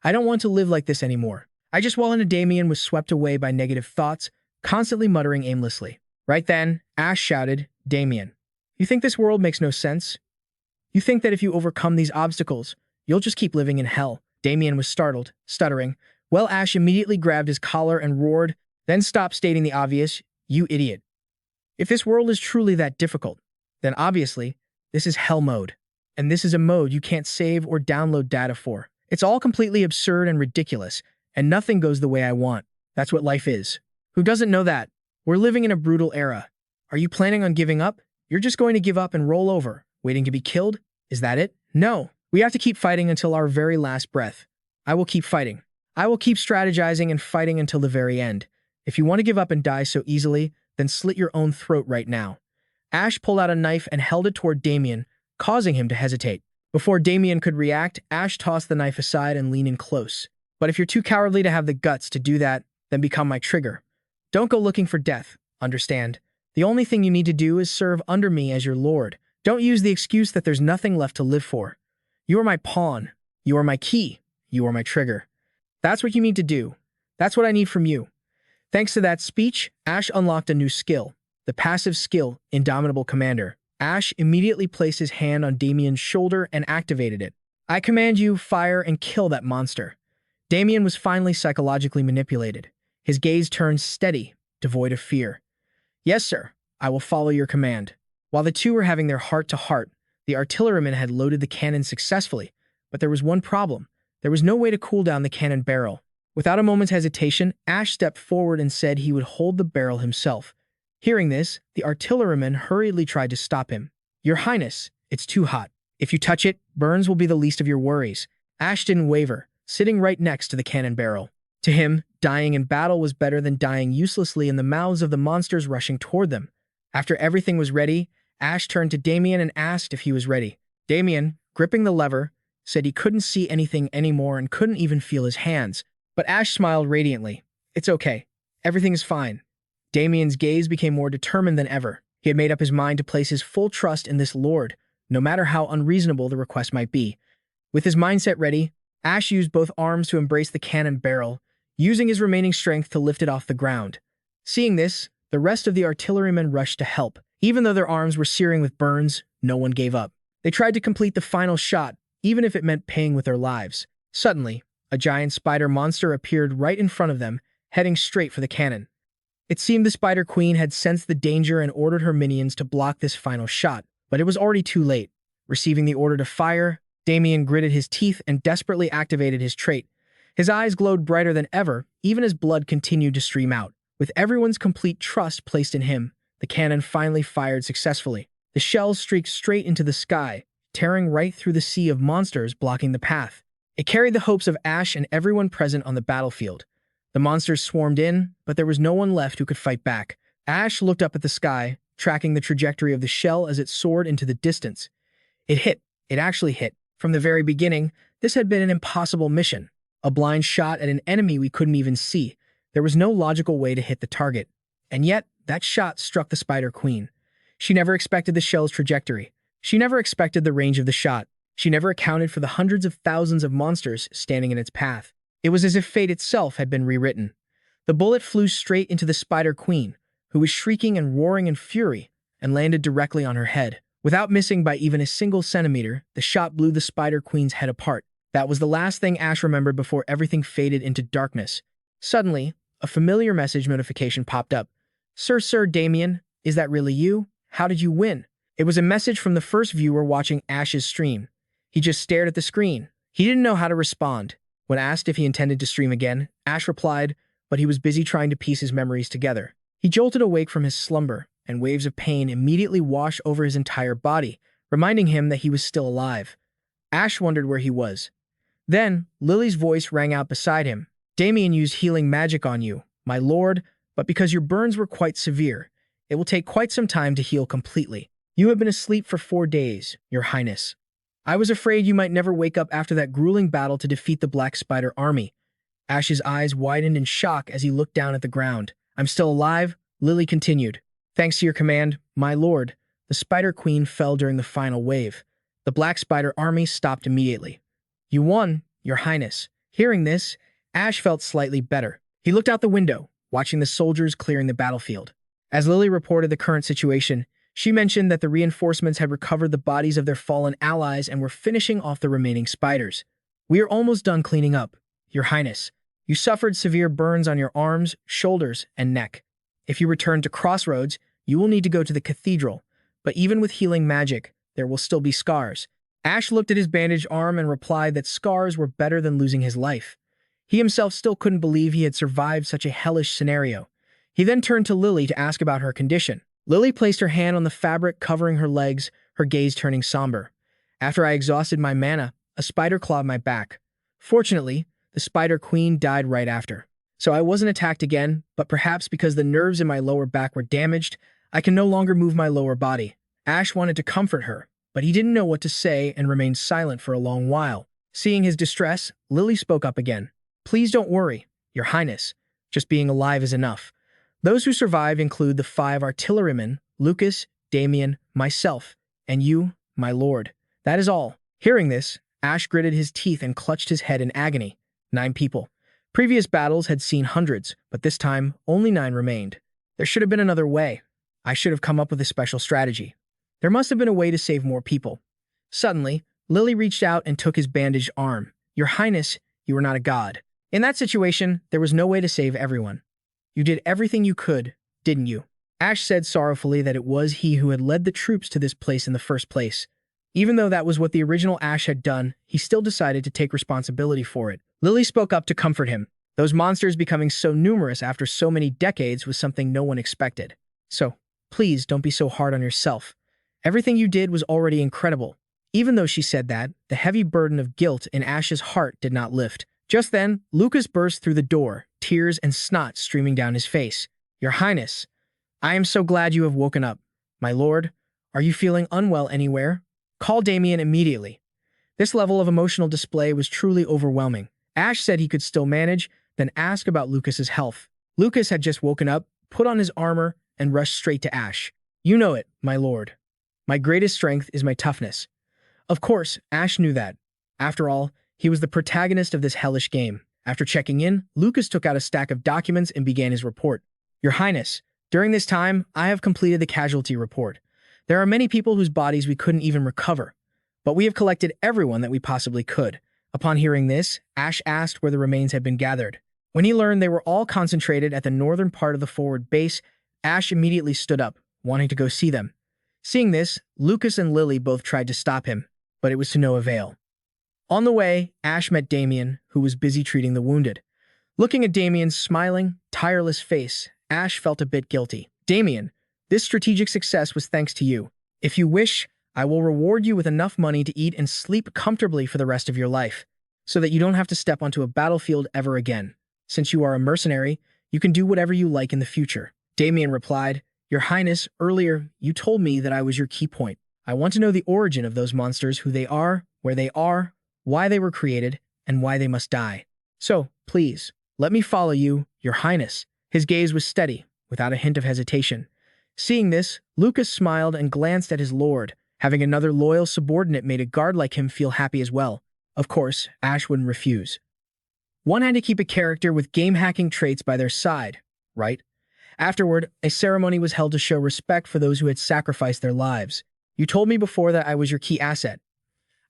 I don't want to live like this anymore. I just walked into Damien was swept away by negative thoughts, constantly muttering aimlessly. Right then, Ash shouted, Damien, you think this world makes no sense? You think that if you overcome these obstacles, you'll just keep living in hell? Damien was startled, stuttering. Well, Ash immediately grabbed his collar and roared, then stopped stating the obvious, you idiot. If this world is truly that difficult, then obviously, this is hell mode. And this is a mode you can't save or download data for. It's all completely absurd and ridiculous, and nothing goes the way I want. That's what life is. Who doesn't know that? We're living in a brutal era. Are you planning on giving up? You're just going to give up and roll over, waiting to be killed? Is that it? No. We have to keep fighting until our very last breath. I will keep fighting. I will keep strategizing and fighting until the very end. If you want to give up and die so easily, then slit your own throat right now. Ash pulled out a knife and held it toward Damien, causing him to hesitate. Before Damien could react, Ash tossed the knife aside and leaned in close. But if you're too cowardly to have the guts to do that, then become my trigger. Don't go looking for death, understand? The only thing you need to do is serve under me as your lord. Don't use the excuse that there's nothing left to live for. You are my pawn. You are my key. You are my trigger. That's what you need to do. That's what I need from you. Thanks to that speech, Ash unlocked a new skill, the passive skill, Indomitable Commander. Ash immediately placed his hand on Damien's shoulder and activated it. I command you, fire and kill that monster. Damien was finally psychologically manipulated. His gaze turned steady, devoid of fear. Yes, sir, I will follow your command. While the two were having their heart-to-heart, the artilleryman had loaded the cannon successfully, but there was one problem. There was no way to cool down the cannon barrel. Without a moment's hesitation, Ash stepped forward and said he would hold the barrel himself. Hearing this, the artilleryman hurriedly tried to stop him. Your Highness, it's too hot. If you touch it, burns will be the least of your worries. Ash didn't waver, sitting right next to the cannon barrel. To him, dying in battle was better than dying uselessly in the mouths of the monsters rushing toward them. After everything was ready, Ash turned to Damien and asked if he was ready. Damien, gripping the lever, said he couldn't see anything anymore and couldn't even feel his hands. But Ash smiled radiantly. It's okay. Everything is fine. Damien's gaze became more determined than ever. He had made up his mind to place his full trust in this lord, no matter how unreasonable the request might be. With his mindset ready, Ash used both arms to embrace the cannon barrel, using his remaining strength to lift it off the ground. Seeing this, the rest of the artillerymen rushed to help. Even though their arms were searing with burns, no one gave up. They tried to complete the final shot, even if it meant paying with their lives. Suddenly, a giant spider monster appeared right in front of them, heading straight for the cannon. It seemed the Spider Queen had sensed the danger and ordered her minions to block this final shot, but it was already too late. Receiving the order to fire, Damien gritted his teeth and desperately activated his trait. His eyes glowed brighter than ever, even as blood continued to stream out. With everyone's complete trust placed in him, the cannon finally fired successfully. The shells streaked straight into the sky, tearing right through the sea of monsters blocking the path. It carried the hopes of Ash and everyone present on the battlefield. The monsters swarmed in, but there was no one left who could fight back. Ash looked up at the sky, tracking the trajectory of the shell as it soared into the distance. It hit. It actually hit. From the very beginning, this had been an impossible mission. A blind shot at an enemy we couldn't even see. There was no logical way to hit the target. And yet, that shot struck the Spider Queen. She never expected the shell's trajectory. She never expected the range of the shot. She never accounted for the hundreds of thousands of monsters standing in its path. It was as if fate itself had been rewritten. The bullet flew straight into the Spider Queen, who was shrieking and roaring in fury, and landed directly on her head. Without missing by even a single centimeter, the shot blew the Spider Queen's head apart. That was the last thing Ash remembered before everything faded into darkness. Suddenly, a familiar message notification popped up. Sir Damien, is that really you? How did you win? It was a message from the first viewer watching Ash's stream. He just stared at the screen. He didn't know how to respond. When asked if he intended to stream again, Ash replied, but he was busy trying to piece his memories together. He jolted awake from his slumber, and waves of pain immediately washed over his entire body, reminding him that he was still alive. Ash wondered where he was. Then, Lily's voice rang out beside him. Damien used healing magic on you, my lord, but because your burns were quite severe, it will take quite some time to heal completely. You have been asleep for 4 days, your highness. I was afraid you might never wake up after that grueling battle to defeat the Black Spider army. Ash's eyes widened in shock as he looked down at the ground. I'm still alive, Lily continued. Thanks to your command, my lord, the Spider Queen fell during the final wave. The Black Spider army stopped immediately. You won, your highness. Hearing this, Ash felt slightly better. He looked out the window, watching the soldiers clearing the battlefield. As Lily reported the current situation, she mentioned that the reinforcements had recovered the bodies of their fallen allies and were finishing off the remaining spiders. We are almost done cleaning up, your highness. You suffered severe burns on your arms, shoulders, and neck. If you return to Crossroads, you will need to go to the cathedral, but even with healing magic, there will still be scars. Ash looked at his bandaged arm and replied that scars were better than losing his life. He himself still couldn't believe he had survived such a hellish scenario. He then turned to Lily to ask about her condition. Lily placed her hand on the fabric covering her legs, her gaze turning somber. After I exhausted my mana, a spider clawed my back. Fortunately, the Spider Queen died right after. So I wasn't attacked again, but perhaps because the nerves in my lower back were damaged, I can no longer move my lower body. Ash wanted to comfort her, but he didn't know what to say and remained silent for a long while. Seeing his distress, Lily spoke up again. Please don't worry, your highness. Just being alive is enough. Those who survive include the 5 artillerymen, Lucas, Damien, myself, and you, my lord. That is all. Hearing this, Ash gritted his teeth and clutched his head in agony. 9 people. Previous battles had seen hundreds, but this time, only 9 remained. There should have been another way. I should have come up with a special strategy. There must have been a way to save more people. Suddenly, Lily reached out and took his bandaged arm. Your highness, you are not a god. In that situation, there was no way to save everyone. You did everything you could, didn't you? Ash said sorrowfully that it was he who had led the troops to this place in the first place. Even though that was what the original Ash had done, he still decided to take responsibility for it. Lily spoke up to comfort him. Those monsters becoming so numerous after so many decades was something no one expected. So, please don't be so hard on yourself. Everything you did was already incredible. Even though she said that, the heavy burden of guilt in Ash's heart did not lift. Just then, Lucas burst through the door, tears and snot streaming down his face. Your highness, I am so glad you have woken up. My lord, are you feeling unwell anywhere? Call Damien immediately. This level of emotional display was truly overwhelming. Ash said he could still manage, then asked about Lucas's health. Lucas had just woken up, put on his armor, and rushed straight to Ash. You know it, my lord. My greatest strength is my toughness. Of course, Ash knew that. After all, he was the protagonist of this hellish game. After checking in, Lucas took out a stack of documents and began his report. Your highness, during this time, I have completed the casualty report. There are many people whose bodies we couldn't even recover, but we have collected everyone that we possibly could. Upon hearing this, Ash asked where the remains had been gathered. When he learned they were all concentrated at the northern part of the forward base, Ash immediately stood up, wanting to go see them. Seeing this, Lucas and Lily both tried to stop him, but it was to no avail. On the way, Ash met Damien, who was busy treating the wounded. Looking at Damien's smiling, tireless face, Ash felt a bit guilty. Damien, this strategic success was thanks to you. If you wish, I will reward you with enough money to eat and sleep comfortably for the rest of your life, so that you don't have to step onto a battlefield ever again. Since you are a mercenary, you can do whatever you like in the future. Damien replied, Your Highness, earlier you told me that I was your key point. I want to know the origin of those monsters, who they are, why they were created, and why they must die. So, please, let me follow you, Your Highness. His gaze was steady, without a hint of hesitation. Seeing this, Lucas smiled and glanced at his lord. Having another loyal subordinate made a guard like him feel happy as well. Of course, Ash wouldn't refuse. One had to keep a character with game-hacking traits by their side, right? Afterward, a ceremony was held to show respect for those who had sacrificed their lives. You told me before that I was your key asset.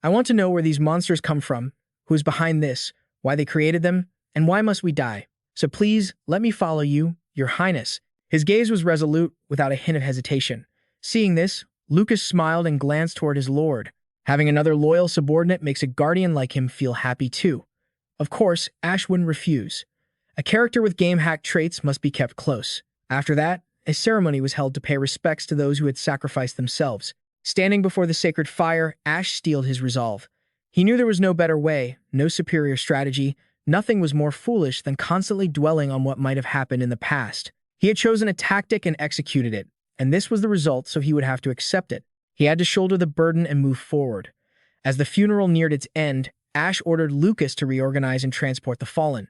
I want to know where these monsters come from, who is behind this, why they created them, and why must we die. So please, let me follow you, Your Highness. His gaze was resolute, without a hint of hesitation. Seeing this, Lucas smiled and glanced toward his lord. Having another loyal subordinate makes a guardian like him feel happy too. Of course, Ash wouldn't refuse. A character with game-hack traits must be kept close. After that, a ceremony was held to pay respects to those who had sacrificed themselves. Standing before the sacred fire, Ash steeled his resolve. He knew there was no better way, no superior strategy. Nothing was more foolish than constantly dwelling on what might have happened in the past. He had chosen a tactic and executed it, and this was the result, so he would have to accept it. He had to shoulder the burden and move forward. As the funeral neared its end, Ash ordered Lucas to reorganize and transport the fallen.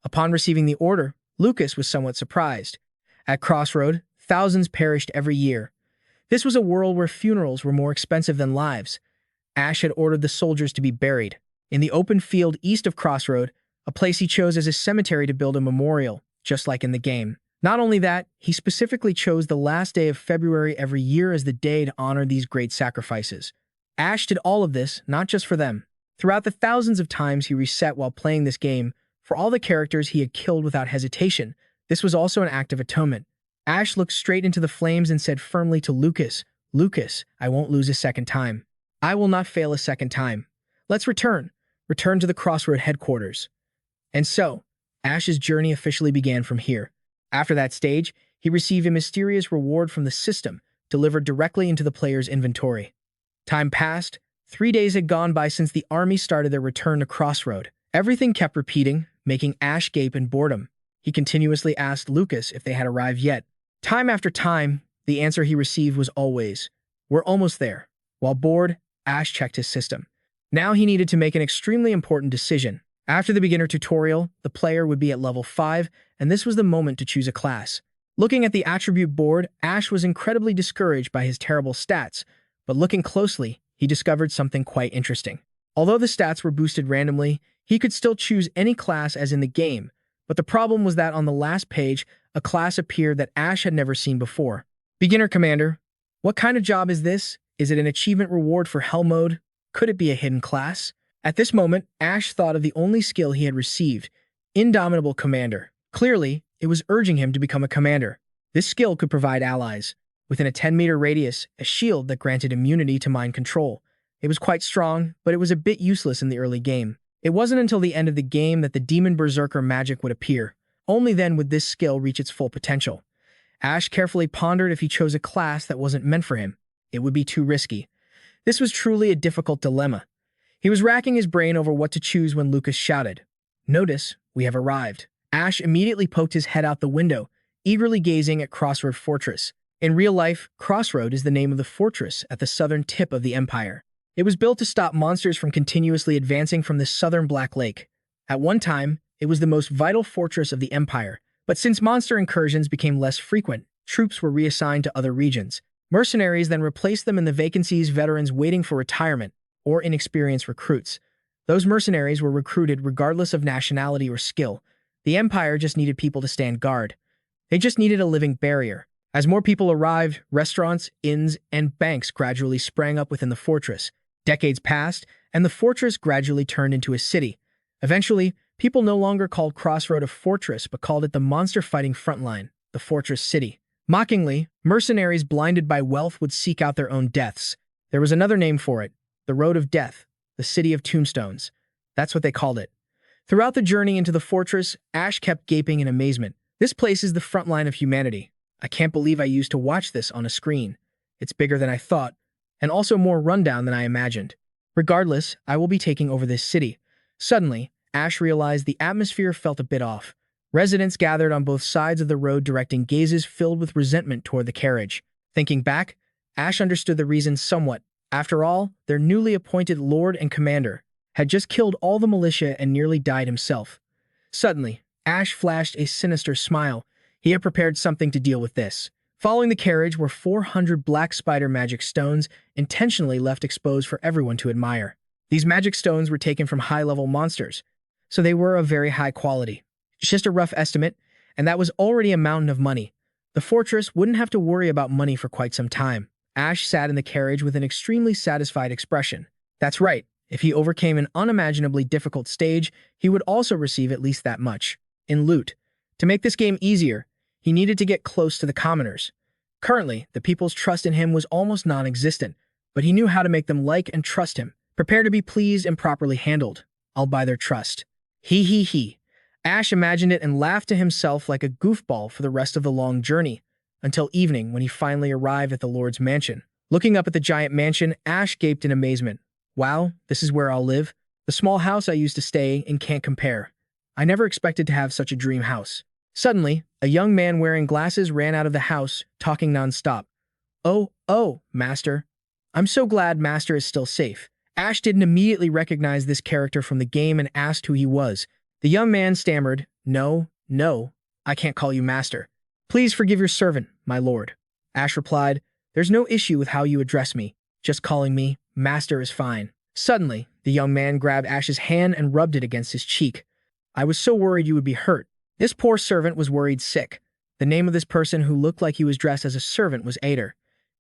Upon receiving the order, Lucas was somewhat surprised. At Crossroad, thousands perished every year. This was a world where funerals were more expensive than lives. Ash had ordered the soldiers to be buried in the open field east of Crossroad, a place he chose as a cemetery to build a memorial, just like in the game. Not only that, he specifically chose the last day of February every year as the day to honor these great sacrifices. Ash did all of this not just for them. Throughout the thousands of times he reset while playing this game, for all the characters he had killed without hesitation, this was also an act of atonement. Ash looked straight into the flames and said firmly to Lucas, Lucas, I won't lose a second time. I will not fail a second time. Let's return to the Crossroad headquarters. And so, Ash's journey officially began from here. After that stage, he received a mysterious reward from the system, delivered directly into the player's inventory. Time passed. 3 days had gone by since the army started their return to Crossroad. Everything kept repeating, making Ash gape in boredom. He continuously asked Lucas if they had arrived yet. Time after time, the answer he received was always, We're almost there. While bored, Ash checked his system. Now he needed to make an extremely important decision. After the beginner tutorial, the player would be at level 5, and this was the moment to choose a class. Looking at the attribute board, Ash was incredibly discouraged by his terrible stats, but looking closely, he discovered something quite interesting. Although the stats were boosted randomly, he could still choose any class as in the game, but the problem was that on the last page, a class appeared that Ash had never seen before. Beginner Commander. What kind of job is this? Is it an achievement reward for Hell Mode? Could it be a hidden class? At this moment, Ash thought of the only skill he had received, Indomitable Commander. Clearly, it was urging him to become a commander. This skill could provide allies, within a 10-meter radius, a shield that granted immunity to mind control. It was quite strong, but it was a bit useless in the early game. It wasn't until the end of the game that the Demon Berserker magic would appear. Only then would this skill reach its full potential. Ash carefully pondered if he chose a class that wasn't meant for him. It would be too risky. This was truly a difficult dilemma. He was racking his brain over what to choose when Lucas shouted, Notice, we have arrived. Ash immediately poked his head out the window, eagerly gazing at Crossroad Fortress. In real life, Crossroad is the name of the fortress at the southern tip of the Empire. It was built to stop monsters from continuously advancing from the southern Black Lake. At one time, it was the most vital fortress of the Empire, but since monster incursions became less frequent, troops were reassigned to other regions. Mercenaries then replaced them in the vacancies, veterans waiting for retirement, or inexperienced recruits. Those mercenaries were recruited regardless of nationality or skill. The Empire just needed people to stand guard. They just needed a living barrier. As more people arrived, restaurants, inns, and banks gradually sprang up within the fortress. Decades passed, and the fortress gradually turned into a city. Eventually, people no longer called Crossroad a fortress but called it the monster-fighting frontline, the Fortress City. Mockingly, mercenaries blinded by wealth would seek out their own deaths. There was another name for it, the Road of Death. the City of Tombstones. That's what they called it. Throughout the journey into the fortress, Ash kept gaping in amazement. This place is the front line of humanity. I can't believe I used to watch this on a screen. It's bigger than I thought, and also more rundown than I imagined. Regardless, I will be taking over this city. Suddenly, Ash realized the atmosphere felt a bit off. Residents gathered on both sides of the road, directing gazes filled with resentment toward the carriage. Thinking back, Ash understood the reason somewhat. After all, their newly appointed lord and commander had just killed all the militia and nearly died himself. Suddenly, Ash flashed a sinister smile. He had prepared something to deal with this. Following the carriage were 400 black spider magic stones, intentionally left exposed for everyone to admire. These magic stones were taken from high-level monsters, so they were of very high quality. Just a rough estimate, and that was already a mountain of money. The fortress wouldn't have to worry about money for quite some time. Ash sat in the carriage with an extremely satisfied expression. That's right, if he overcame an unimaginably difficult stage, he would also receive at least that much in loot. To make this game easier, he needed to get close to the commoners. Currently, the people's trust in him was almost non-existent, but he knew how to make them like and trust him. Prepare to be pleased and properly handled. I'll buy their trust. He. Ash imagined it and laughed to himself like a goofball for the rest of the long journey, until evening when he finally arrived at the Lord's mansion. Looking up at the giant mansion, Ash gaped in amazement. Wow, this is where I'll live. The small house I used to stay in can't compare. I never expected to have such a dream house. Suddenly, a young man wearing glasses ran out of the house, talking nonstop. Oh, Master. I'm so glad Master is still safe. Ash didn't immediately recognize this character from the game and asked who he was. The young man stammered, No, I can't call you Master. Please forgive your servant, my lord. Ash replied, There's no issue with how you address me. Just calling me Master is fine. Suddenly, the young man grabbed Ash's hand and rubbed it against his cheek. I was so worried you would be hurt. This poor servant was worried sick. The name of this person who looked like he was dressed as a servant was Ader.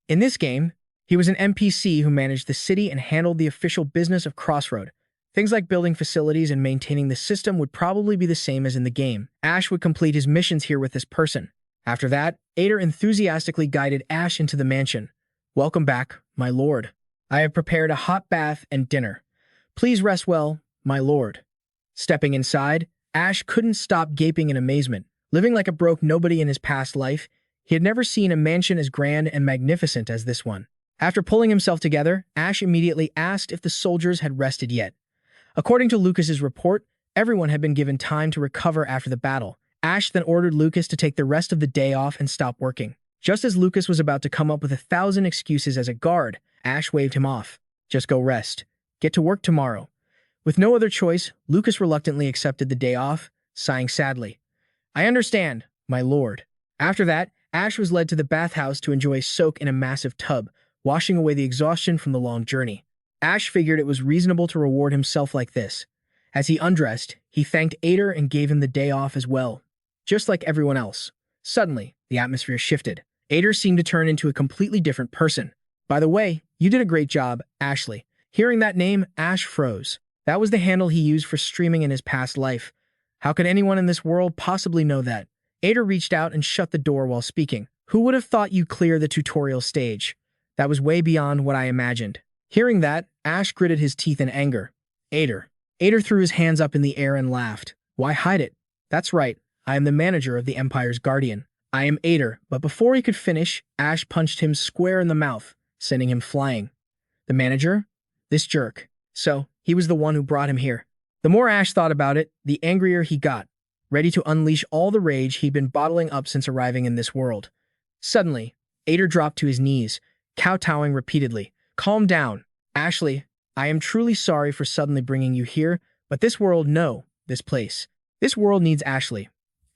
In this game, he was an NPC who managed the city and handled the official business of Crossroad. Things like building facilities and maintaining the system would probably be the same as in the game. Ash would complete his missions here with this person. After that, Ader enthusiastically guided Ash into the mansion. Welcome back, my lord. I have prepared a hot bath and dinner. Please rest well, my lord. Stepping inside, Ash couldn't stop gaping in amazement. Living like a broke nobody in his past life, he had never seen a mansion as grand and magnificent as this one. After pulling himself together, Ash immediately asked if the soldiers had rested yet. According to Lucas's report, everyone had been given time to recover after the battle. Ash then ordered Lucas to take the rest of the day off and stop working. Just as Lucas was about to come up with 1,000 excuses as a guard, Ash waved him off. Just go rest. Get to work tomorrow. With no other choice, Lucas reluctantly accepted the day off, sighing sadly. I understand, my lord. After that, Ash was led to the bathhouse to enjoy a soak in a massive tub, washing away the exhaustion from the long journey. Ash figured it was reasonable to reward himself like this. As he undressed, he thanked Ader and gave him the day off as well. Just like everyone else. Suddenly, the atmosphere shifted. Ader seemed to turn into a completely different person. By the way, you did a great job, Ashley. Hearing that name, Ash froze. That was the handle he used for streaming in his past life. How could anyone in this world possibly know that? Ader reached out and shut the door while speaking. Who would have thought you'd clear the tutorial stage? That was way beyond what I imagined. Hearing that, Ash gritted his teeth in anger. Ader. Ader threw his hands up in the air and laughed. Why hide it? That's right. I am the manager of the Empire's Guardian. I am Ader, but before he could finish, Ash punched him square in the mouth, sending him flying. The manager? This jerk. So, he was the one who brought him here. The more Ash thought about it, the angrier he got, ready to unleash all the rage he'd been bottling up since arriving in this world. Suddenly, Ader dropped to his knees, kowtowing repeatedly. Calm down, Ashley. I am truly sorry for suddenly bringing you here, but this world, no, this place. This world needs Ashley.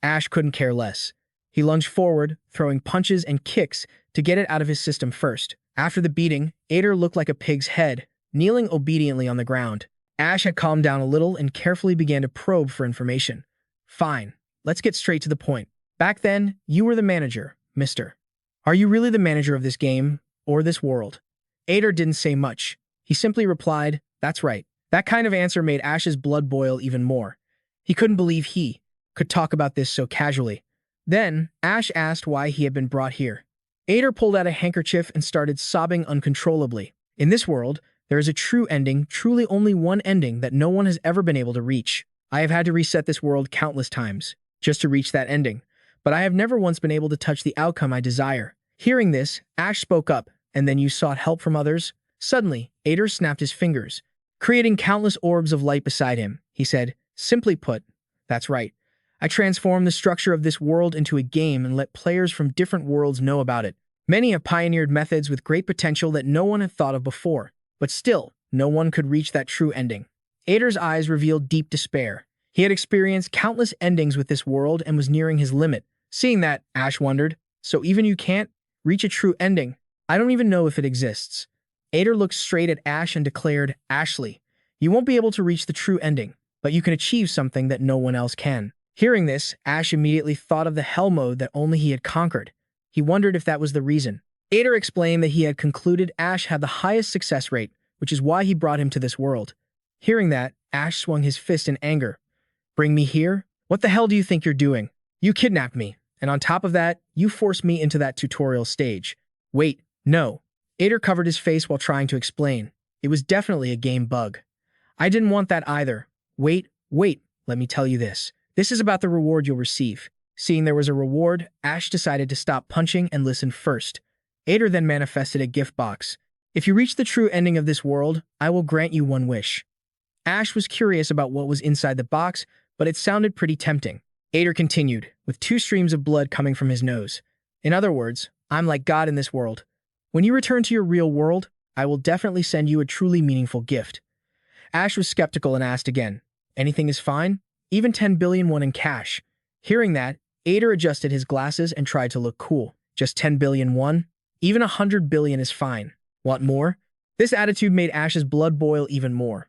Ash couldn't care less. He lunged forward, throwing punches and kicks to get it out of his system first. After the beating, Ader looked like a pig's head, kneeling obediently on the ground. Ash had calmed down a little and carefully began to probe for information. Fine, let's get straight to the point. Back then, you were the manager, mister. Are you really the manager of this game, or this world? Ader didn't say much. He simply replied, That's right. That kind of answer made Ash's blood boil even more. He couldn't believe he could talk about this so casually. Then, Ash asked why he had been brought here. Ader pulled out a handkerchief and started sobbing uncontrollably. In this world, There is a true ending, truly only one ending that no one has ever been able to reach. I have had to reset this world countless times just to reach that ending, but I have never once been able to touch the outcome I desire. Hearing this, Ash spoke up, and then you sought help from others? Suddenly, Ader snapped his fingers, creating countless orbs of light beside him. He said, simply put, that's right. I transformed the structure of this world into a game and let players from different worlds know about it. Many have pioneered methods with great potential that no one had thought of before, but still, no one could reach that true ending. Ader's eyes revealed deep despair. He had experienced countless endings with this world and was nearing his limit. Seeing that, Ash wondered, so even you can't reach a true ending? I don't even know if it exists. Ader looked straight at Ash and declared, Ashley, you won't be able to reach the true ending, but you can achieve something that no one else can. Hearing this, Ash immediately thought of the hell mode that only he had conquered. He wondered if that was the reason. Ader explained that he had concluded Ash had the highest success rate, which is why he brought him to this world. Hearing that, Ash swung his fist in anger. Bring me here? What the hell do you think you're doing? You kidnapped me, and on top of that, you forced me into that tutorial stage. Wait, no. Ader covered his face while trying to explain. It was definitely a game bug. I didn't want that either. Wait, let me tell you this. This is about the reward you'll receive. Seeing there was a reward, Ash decided to stop punching and listen first. Ader then manifested a gift box. If you reach the true ending of this world, I will grant you one wish. Ash was curious about what was inside the box, but it sounded pretty tempting. Ader continued, with 2 streams of blood coming from his nose. In other words, I'm like God in this world. When you return to your real world, I will definitely send you a truly meaningful gift. Ash was skeptical and asked again, anything is fine? Even 10 billion won in cash. Hearing that, Ader adjusted his glasses and tried to look cool. Just 10 billion won? Even 100 billion is fine. Want more? This attitude made Ash's blood boil even more.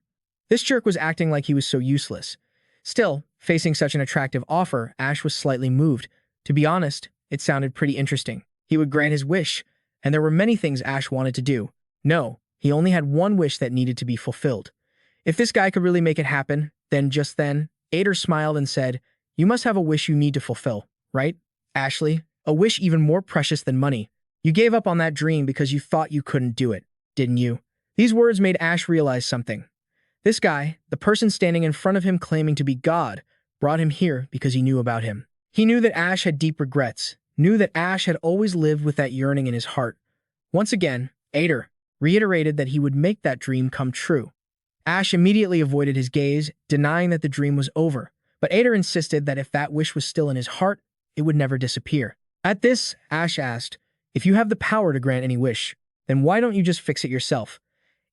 This jerk was acting like he was so useless. Still, facing such an attractive offer, Ash was slightly moved. To be honest, it sounded pretty interesting. He would grant his wish, and there were many things Ash wanted to do. No, he only had one wish that needed to be fulfilled. If this guy could really make it happen, then, Ader smiled and said, you must have a wish you need to fulfill, right? Ashley, a wish even more precious than money. You gave up on that dream because you thought you couldn't do it, didn't you? These words made Ash realize something. This guy, the person standing in front of him claiming to be God, brought him here because he knew about him. He knew that Ash had deep regrets, knew that Ash had always lived with that yearning in his heart. Once again, Ader reiterated that he would make that dream come true. Ash immediately avoided his gaze, denying that the dream was over, but Ader insisted that if that wish was still in his heart, it would never disappear. At this, Ash asked, if you have the power to grant any wish, then why don't you just fix it yourself?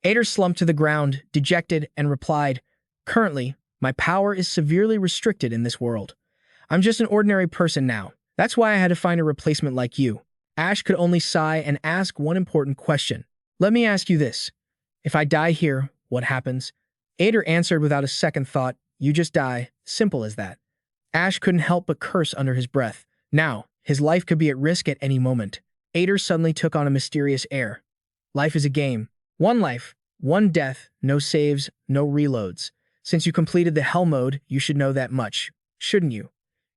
Ader slumped to the ground, dejected, and replied, currently, my power is severely restricted in this world. I'm just an ordinary person now. That's why I had to find a replacement like you. Ash could only sigh and ask one important question. Let me ask you this. If I die here, what happens? Ader answered without a second thought, you just die, simple as that. Ash couldn't help but curse under his breath. Now, his life could be at risk at any moment. Ader suddenly took on a mysterious air. Life is a game. One life, one death, no saves, no reloads. Since you completed the hell mode, you should know that much, shouldn't you?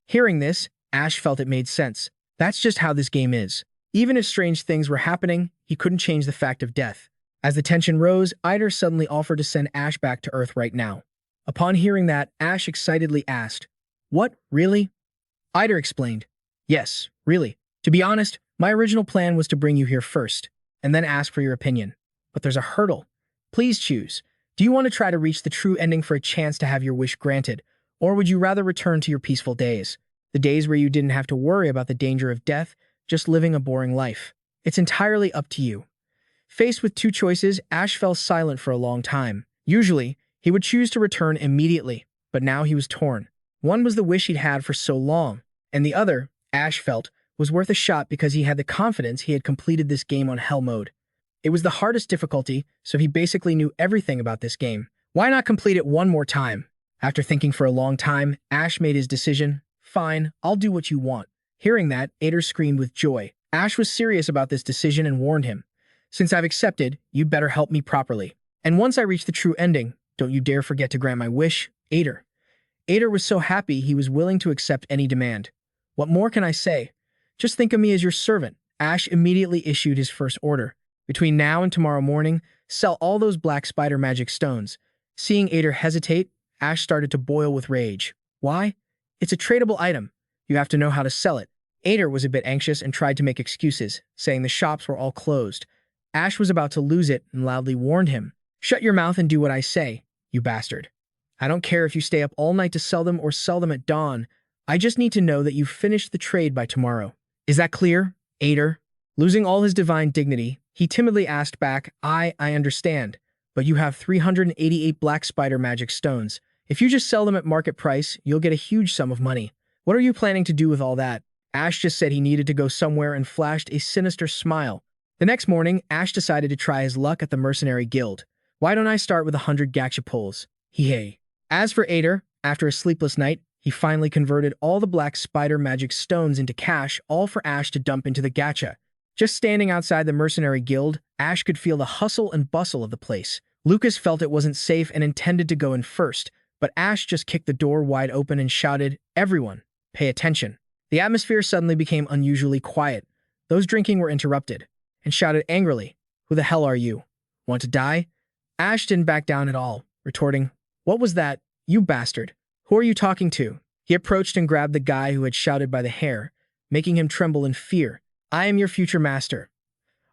Hearing this, Ash felt it made sense. That's just how this game is. Even if strange things were happening, he couldn't change the fact of death. As the tension rose, Ader suddenly offered to send Ash back to Earth right now. Upon hearing that, Ash excitedly asked, what, really? Ader explained, yes, really. To be honest, my original plan was to bring you here first, and then ask for your opinion. But there's a hurdle. Please choose. Do you want to try to reach the true ending for a chance to have your wish granted, or would you rather return to your peaceful days? The days where you didn't have to worry about the danger of death, just living a boring life. It's entirely up to you. Faced with 2 choices, Ash fell silent for a long time. Usually, he would choose to return immediately, but now he was torn. One was the wish he'd had for so long, and the other, Ash felt, was worth a shot because he had the confidence he had completed this game on Hell Mode. It was the hardest difficulty, so he basically knew everything about this game. Why not complete it one more time? After thinking for a long time, Ash made his decision. Fine, I'll do what you want. Hearing that, Ader screamed with joy. Ash was serious about this decision and warned him. Since I've accepted, you'd better help me properly. And once I reach the true ending, don't you dare forget to grant my wish, Ader. Ader was so happy he was willing to accept any demand. What more can I say? Just think of me as your servant. Ash immediately issued his first order. Between now and tomorrow morning, sell all those black spider magic stones. Seeing Ader hesitate, Ash started to boil with rage. Why? It's a tradable item. You have to know how to sell it. Ader was a bit anxious and tried to make excuses, saying the shops were all closed. Ash was about to lose it and loudly warned him. Shut your mouth and do what I say, you bastard. I don't care if you stay up all night to sell them or sell them at dawn. I just need to know that you've finished the trade by tomorrow. Is that clear, Ader? Losing all his divine dignity, he timidly asked back, I understand, but you have 388 black spider magic stones. If you just sell them at market price, you'll get a huge sum of money. What are you planning to do with all that? Ash just said he needed to go somewhere and flashed a sinister smile. The next morning, Ash decided to try his luck at the Mercenary Guild. Why don't I start with 100 gacha pulls? Hey. As for Ader, after a sleepless night, he finally converted all the black spider magic stones into cash, all for Ash to dump into the gacha. Just standing outside the Mercenary Guild, Ash could feel the hustle and bustle of the place. Lucas felt it wasn't safe and intended to go in first, but Ash just kicked the door wide open and shouted, "Everyone, pay attention." The atmosphere suddenly became unusually quiet. Those drinking were interrupted, and shouted angrily, "Who the hell are you? Want to die?" Ash didn't back down at all, retorting, "What was that, you bastard? Who are you talking to?" He approached and grabbed the guy who had shouted by the hair, making him tremble in fear. "I am your future master.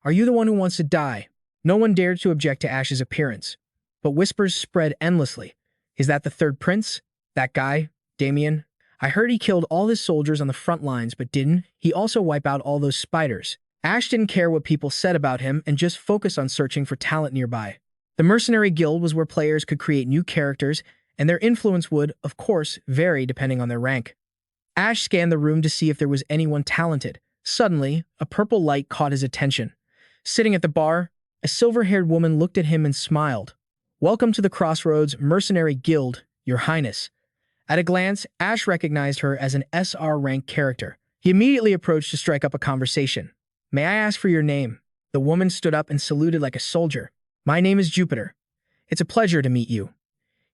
Are you the one who wants to die?" No one dared to object to Ash's appearance, but whispers spread endlessly. "Is that the third prince? That guy, Damien? I heard he killed all his soldiers on the front lines, but didn't he also wipe out all those spiders?" Ash didn't care what people said about him and just focused on searching for talent nearby. The Mercenary Guild was where players could create new characters, and their influence would, of course, vary depending on their rank. Ash scanned the room to see if there was anyone talented. Suddenly, a purple light caught his attention. Sitting at the bar, a silver-haired woman looked at him and smiled. "Welcome to the Crossroads Mercenary Guild, Your Highness." At a glance, Ash recognized her as an SR rank character. He immediately approached to strike up a conversation. "May I ask for your name?" The woman stood up and saluted like a soldier. "My name is Jupiter. It's a pleasure to meet you."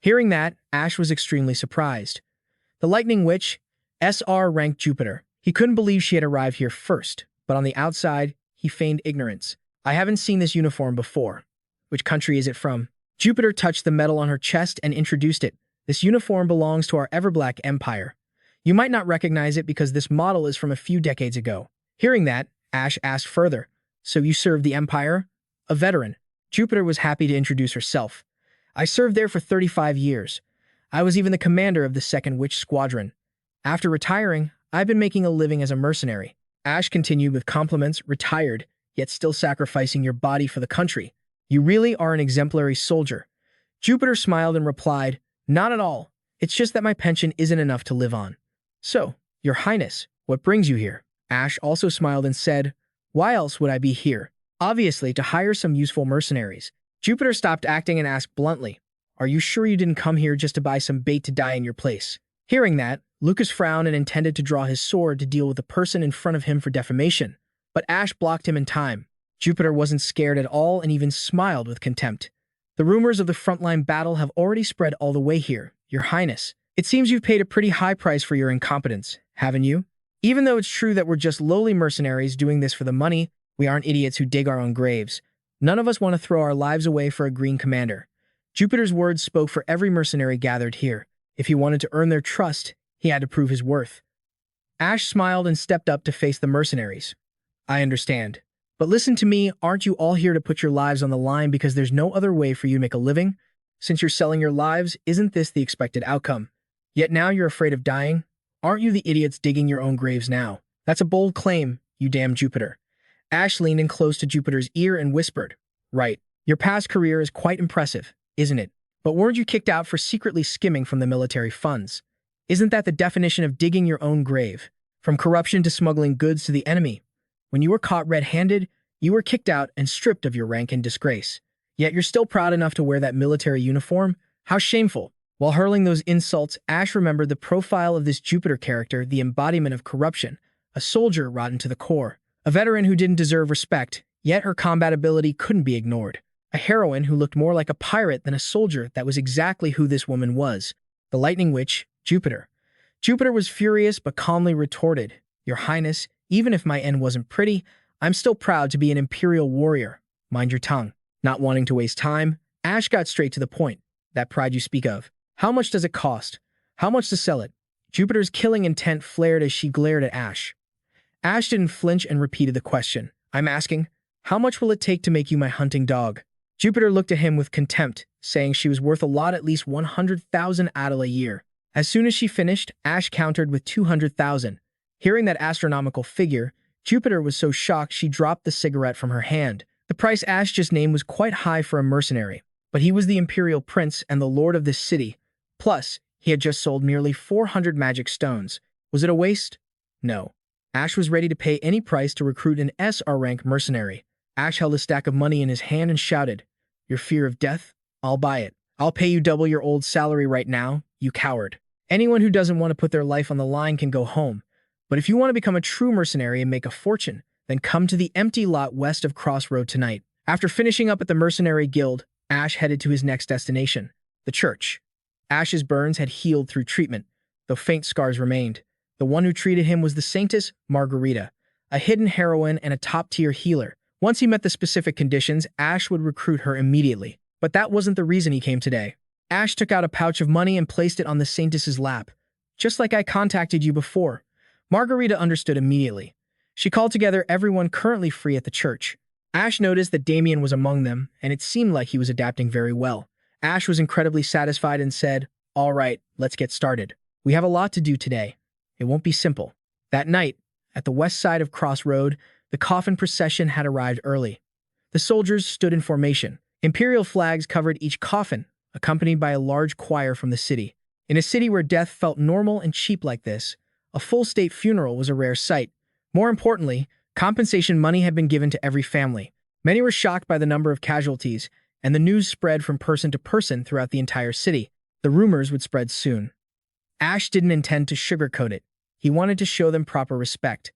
Hearing that, Ash was extremely surprised. The Lightning Witch, SR ranked Jupiter. He couldn't believe she had arrived here first, but on the outside, he feigned ignorance. "I haven't seen this uniform before. Which country is it from?" Jupiter touched the medal on her chest and introduced it. "This uniform belongs to our Everblack Empire. You might not recognize it because this model is from a few decades ago." Hearing that, Ash asked further, "So you served the Empire?" A veteran, Jupiter was happy to introduce herself. "I served there for 35 years. I was even the commander of the 2nd Witch Squadron. After retiring, I've been making a living as a mercenary." Ash continued with compliments, "Retired, yet still sacrificing your body for the country. You really are an exemplary soldier." Jupiter smiled and replied, "Not at all. It's just that my pension isn't enough to live on." "So, Your Highness, what brings you here?" Ash also smiled and said, "Why else would I be here? Obviously, to hire some useful mercenaries." Jupiter stopped acting and asked bluntly, "Are you sure you didn't come here just to buy some bait to die in your place?" Hearing that, Lucas frowned and intended to draw his sword to deal with the person in front of him for defamation, but Ash blocked him in time. Jupiter wasn't scared at all and even smiled with contempt. "The rumors of the frontline battle have already spread all the way here, Your Highness. It seems you've paid a pretty high price for your incompetence, haven't you? Even though it's true that we're just lowly mercenaries doing this for the money, we aren't idiots who dig our own graves. None of us want to throw our lives away for a green commander." Jupiter's words spoke for every mercenary gathered here. If he wanted to earn their trust, he had to prove his worth. Ash smiled and stepped up to face the mercenaries. "I understand. But listen to me, aren't you all here to put your lives on the line because there's no other way for you to make a living? Since you're selling your lives, isn't this the expected outcome? Yet now you're afraid of dying? Aren't you the idiots digging your own graves now? That's a bold claim, you damn Jupiter." Ash leaned in close to Jupiter's ear and whispered, "Right. Your past career is quite impressive, isn't it? But weren't you kicked out for secretly skimming from the military funds? Isn't that the definition of digging your own grave? From corruption to smuggling goods to the enemy. When you were caught red-handed, you were kicked out and stripped of your rank in disgrace. Yet you're still proud enough to wear that military uniform? How shameful." While hurling those insults, Ash remembered the profile of this Jupiter character, the embodiment of corruption, a soldier rotten to the core, a veteran who didn't deserve respect, yet her combat ability couldn't be ignored. A heroine who looked more like a pirate than a soldier. That was exactly who this woman was. The Lightning Witch, Jupiter. Jupiter was furious but calmly retorted, "Your Highness, even if my end wasn't pretty, I'm still proud to be an Imperial warrior. Mind your tongue. Not wanting to waste time, Ash got straight to the point. That pride you speak of. How much does it cost? How much to sell it? Jupiter's killing intent flared as she glared at Ash. Ash didn't flinch and repeated the question. I'm asking, how much will it take to make you my hunting dog? Jupiter looked at him with contempt, saying she was worth a lot, at least 100,000 adel a year. As soon as she finished, Ash countered with 200,000. Hearing that astronomical figure, Jupiter was so shocked she dropped the cigarette from her hand. The price Ash just named was quite high for a mercenary, but he was the imperial prince and the lord of this city. Plus, he had just sold nearly 400 magic stones. Was it a waste? No. Ash was ready to pay any price to recruit an SR rank mercenary. Ash held a stack of money in his hand and shouted, Your fear of death? I'll buy it. I'll pay you double your old salary right now, you coward. Anyone who doesn't want to put their life on the line can go home. But if you want to become a true mercenary and make a fortune, then come to the empty lot west of Crossroad tonight. After finishing up at the Mercenary Guild, Ash headed to his next destination, the church. Ash's burns had healed through treatment, though faint scars remained. The one who treated him was the Saintess Margarita, a hidden heroine and a top-tier healer. Once he met the specific conditions, Ash would recruit her immediately. But that wasn't the reason he came today. Ash took out a pouch of money and placed it on the Saintess's lap. Just like I contacted you before. Margarita understood immediately. She called together everyone currently free at the church. Ash noticed that Damien was among them, and it seemed like he was adapting very well. Ash was incredibly satisfied and said, All right, let's get started. We have a lot to do today. It won't be simple. That night, at the west side of Crossroad, the coffin procession had arrived early. The soldiers stood in formation. Imperial flags covered each coffin, accompanied by a large choir from the city. In a city where death felt normal and cheap like this, a full-state funeral was a rare sight. More importantly, compensation money had been given to every family. Many were shocked by the number of casualties, and the news spread from person to person throughout the entire city. The rumors would spread soon. Ash didn't intend to sugarcoat it. He wanted to show them proper respect.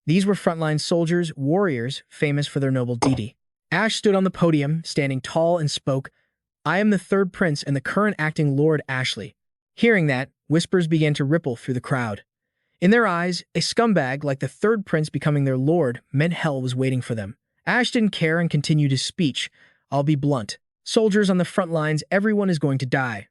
These were frontline soldiers, warriors, famous for their noble deed. Ash stood on the podium, standing tall, and spoke, I am the third prince and the current acting Lord Ashley. Hearing that, whispers began to ripple through the crowd. In their eyes, a scumbag like the third prince becoming their lord meant hell was waiting for them. Ash didn't care and continued his speech. I'll be blunt. Soldiers on the front lines, everyone is going to die.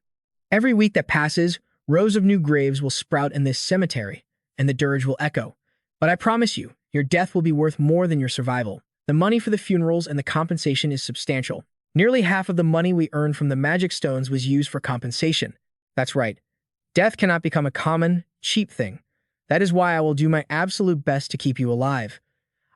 Every week that passes, rows of new graves will sprout in this cemetery, and the dirge will echo. But I promise you, your death will be worth more than your survival. The money for the funerals and the compensation is substantial. Nearly half of the money we earned from the magic stones was used for compensation. That's right. Death cannot become a common, cheap thing. That is why I will do my absolute best to keep you alive.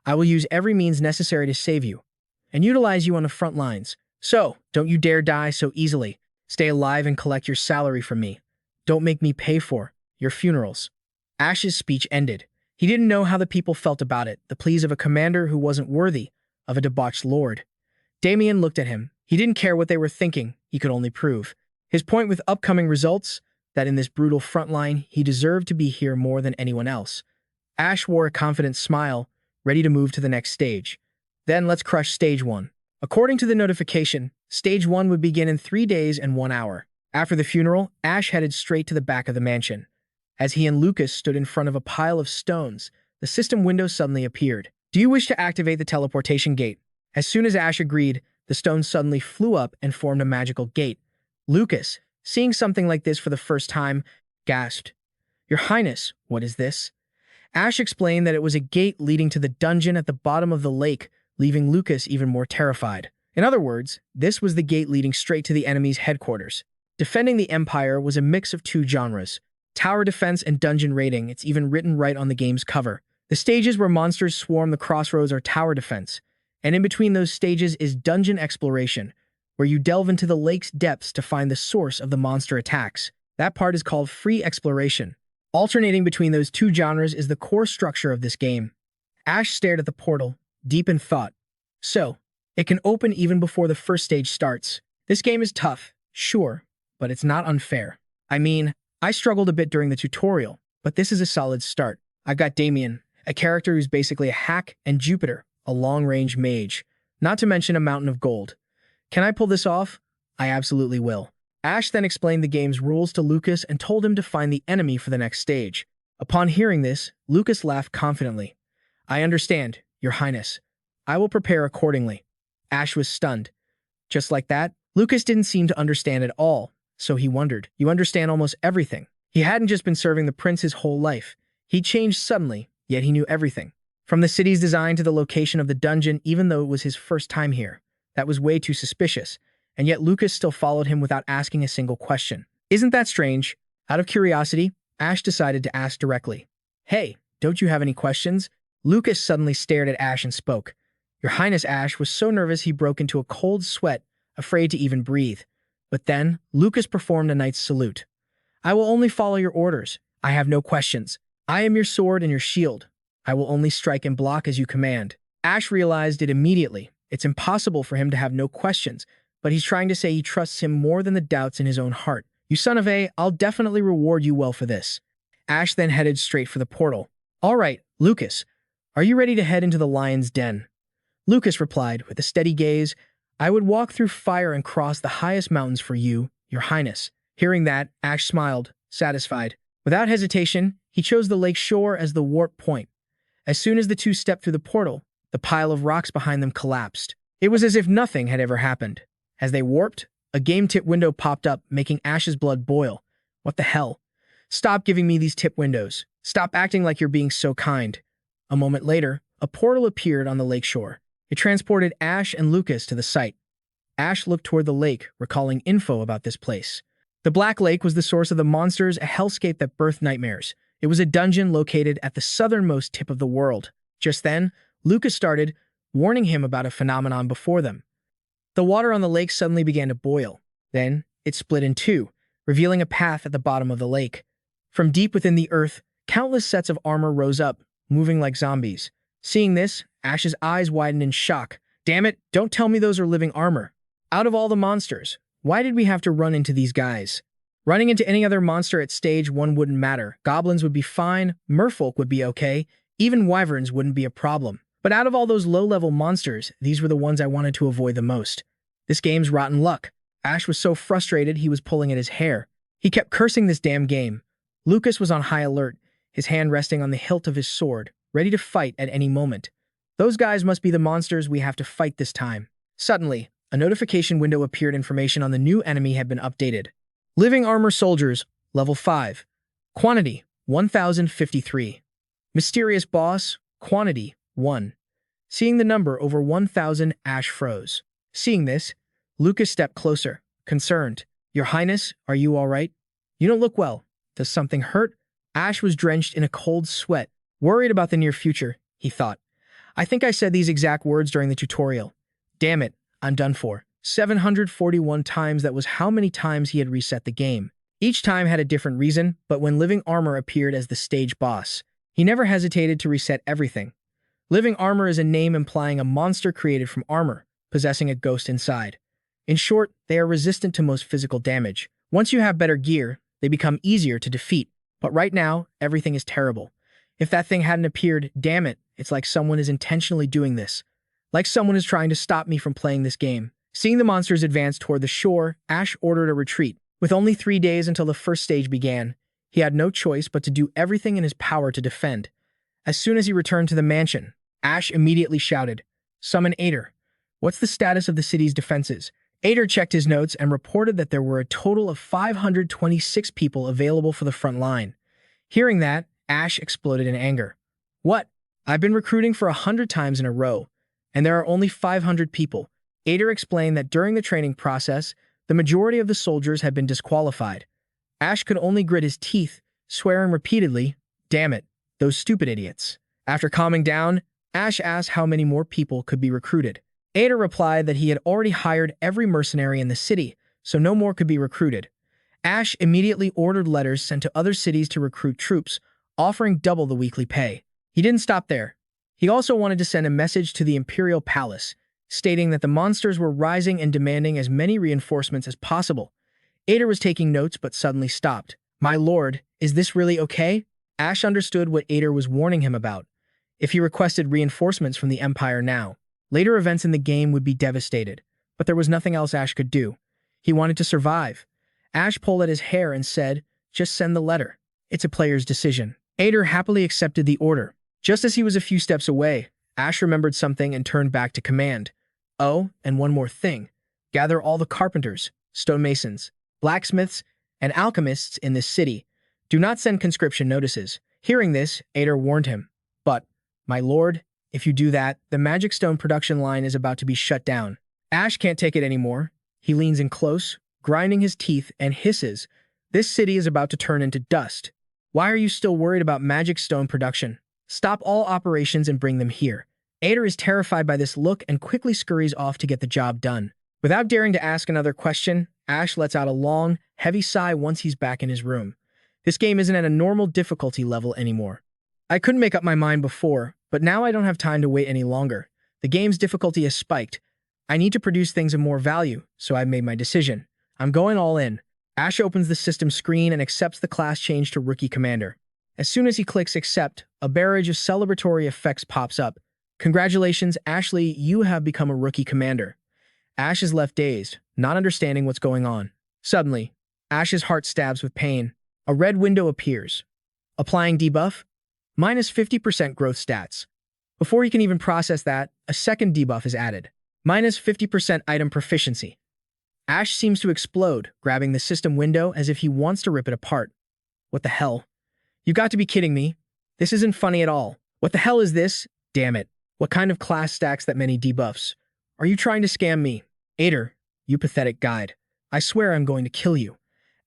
I will use every means necessary to save you, and utilize you on the front lines. So, don't you dare die so easily. Stay alive and collect your salary from me. Don't make me pay for your funerals. Ash's speech ended. He didn't know how the people felt about it, the pleas of a commander who wasn't worthy of a debauched lord. Damien looked at him. He didn't care what they were thinking, he could only prove. His point with upcoming results, that in this brutal frontline, he deserved to be here more than anyone else. Ash wore a confident smile, ready to move to the next stage. Then let's crush Stage 1. According to the notification, Stage 1 would begin in 3 days and 1 hour. After the funeral, Ash headed straight to the back of the mansion. As he and Lucas stood in front of a pile of stones, the system window suddenly appeared. Do you wish to activate the teleportation gate? As soon as Ash agreed, the stones suddenly flew up and formed a magical gate. Lucas, seeing something like this for the first time, gasped. Your Highness, what is this? Ash explained that it was a gate leading to the dungeon at the bottom of the lake, leaving Lucas even more terrified. In other words, this was the gate leading straight to the enemy's headquarters. Defending the Empire was a mix of two genres, tower defense and dungeon raiding. It's even written right on the game's cover. The stages where monsters swarm the crossroads are tower defense, and in between those stages is dungeon exploration, where you delve into the lake's depths to find the source of the monster attacks. That part is called free exploration. Alternating between those two genres is the core structure of this game. Ash stared at the portal, deep in thought. So, it can open even before the first stage starts. This game is tough, sure, but it's not unfair. I mean, I struggled a bit during the tutorial, but this is a solid start. I've got Damien, a character who's basically a hack, and Jupiter, a long-range mage, not to mention a mountain of gold. Can I pull this off? I absolutely will. Ash then explained the game's rules to Lucas and told him to find the enemy for the next stage. Upon hearing this, Lucas laughed confidently. I understand, Your Highness. I will prepare accordingly. Ash was stunned. Just like that, Lucas didn't seem to understand at all, so he wondered. You understand almost everything. He hadn't just been serving the prince his whole life. He changed suddenly, yet he knew everything. From the city's design to the location of the dungeon, even though it was his first time here. That was way too suspicious, and yet Lucas still followed him without asking a single question. Isn't that strange? Out of curiosity, Ash decided to ask directly. Hey, don't you have any questions? Lucas suddenly stared at Ash and spoke. Your Highness. Ash was so nervous he broke into a cold sweat, afraid to even breathe. But then, Lucas performed a knight's salute. I will only follow your orders. I have no questions. I am your sword and your shield. I will only strike and block as you command. Ash realized it immediately. It's impossible for him to have no questions, but he's trying to say he trusts him more than the doubts in his own heart. You son of a, I'll definitely reward you well for this. Ash then headed straight for the portal. All right, Lucas, are you ready to head into the lion's den? Lucas replied with a steady gaze, I would walk through fire and cross the highest mountains for you, your highness. Hearing that, Ash smiled, satisfied. Without hesitation, he chose the lake shore as the warp point. As soon as the two stepped through the portal, the pile of rocks behind them collapsed. It was as if nothing had ever happened. As they warped, a game tip window popped up, making Ash's blood boil. What the hell? Stop giving me these tip windows. Stop acting like you're being so kind. A moment later, a portal appeared on the lake shore. It transported Ash and Lucas to the site. Ash looked toward the lake, recalling info about this place. The Black Lake was the source of the monsters, a hellscape that birthed nightmares. It was a dungeon located at the southernmost tip of the world. Just then, Lucas started, warning him about a phenomenon before them. The water on the lake suddenly began to boil. Then, it split in two, revealing a path at the bottom of the lake. From deep within the earth, countless sets of armor rose up, moving like zombies. Seeing this, Ash's eyes widened in shock. Damn it, don't tell me those are living armor. Out of all the monsters, why did we have to run into these guys? Running into any other monster at stage 1 wouldn't matter. Goblins would be fine, merfolk would be okay, even wyverns wouldn't be a problem. But out of all those low-level monsters, these were the ones I wanted to avoid the most. This game's rotten luck. Ash was so frustrated he was pulling at his hair. He kept cursing this damn game. Lucas was on high alert, his hand resting on the hilt of his sword, ready to fight at any moment. Those guys must be the monsters we have to fight this time. Suddenly, a notification window appeared. Information on the new enemy had been updated. Living Armor Soldiers, Level 5. Quantity, 1053. Mysterious Boss, Quantity, 1. Seeing the number over 1000, Ash froze. Seeing this, Lucas stepped closer, concerned. Your Highness, are you all right? You don't look well. Does something hurt? Ash was drenched in a cold sweat, worried about the near future, he thought. I think I said these exact words during the tutorial. Damn it, I'm done for. 741 times, that was how many times he had reset the game. Each time had a different reason, but when Living Armor appeared as the stage boss, he never hesitated to reset everything. Living Armor is a name implying a monster created from armor, possessing a ghost inside. In short, they are resistant to most physical damage. Once you have better gear, they become easier to defeat. But right now, everything is terrible. If that thing hadn't appeared, damn it, it's like someone is intentionally doing this. Like someone is trying to stop me from playing this game. Seeing the monsters advance toward the shore, Ash ordered a retreat. With only 3 days until the first stage began, he had no choice but to do everything in his power to defend. As soon as he returned to the mansion, Ash immediately shouted, Summon Ader. What's the status of the city's defenses? Ader checked his notes and reported that there were a total of 526 people available for the front line. Hearing that, Ash exploded in anger. What? I've been recruiting for 100 times in a row, and there are only 500 people. Ader explained that during the training process, the majority of the soldiers had been disqualified. Ash could only grit his teeth, swearing repeatedly, Damn it, those stupid idiots. After calming down, Ash asked how many more people could be recruited. Ader replied that he had already hired every mercenary in the city, so no more could be recruited. Ash immediately ordered letters sent to other cities to recruit troops, offering double the weekly pay. He didn't stop there. He also wanted to send a message to the Imperial Palace, stating that the monsters were rising and demanding as many reinforcements as possible. Ader was taking notes but suddenly stopped. My lord, is this really okay? Ash understood what Ader was warning him about. If he requested reinforcements from the Empire now, later events in the game would be devastated. But there was nothing else Ash could do. He wanted to survive. Ash pulled at his hair and said, Just send the letter. It's a player's decision. Ader happily accepted the order. Just as he was a few steps away, Ash remembered something and turned back to command. Oh, and one more thing. Gather all the carpenters, stonemasons, blacksmiths, and alchemists in this city. Do not send conscription notices. Hearing this, Ader warned him. But, my lord, if you do that, the magic stone production line is about to be shut down. Ash can't take it anymore. He leans in close, grinding his teeth, and hisses. This city is about to turn into dust. Why are you still worried about magic stone production? Stop all operations and bring them here. Ader is terrified by this look and quickly scurries off to get the job done. Without daring to ask another question, Ash lets out a long, heavy sigh once he's back in his room. This game isn't at a normal difficulty level anymore. I couldn't make up my mind before, but now I don't have time to wait any longer. The game's difficulty has spiked. I need to produce things of more value, so I've made my decision. I'm going all in. Ash opens the system screen and accepts the class change to Rookie Commander. As soon as he clicks Accept, a barrage of celebratory effects pops up. Congratulations, Ashley, you have become a Rookie Commander. Ash is left dazed, not understanding what's going on. Suddenly, Ash's heart stabs with pain. A red window appears. Applying debuff? Minus 50% growth stats. Before he can even process that, a second debuff is added. Minus 50% item proficiency. Ash seems to explode, grabbing the system window as if he wants to rip it apart. What the hell? You've got to be kidding me. This isn't funny at all. What the hell is this? Damn it. What kind of class stacks that many debuffs? Are you trying to scam me? Ader, you pathetic guide. I swear I'm going to kill you.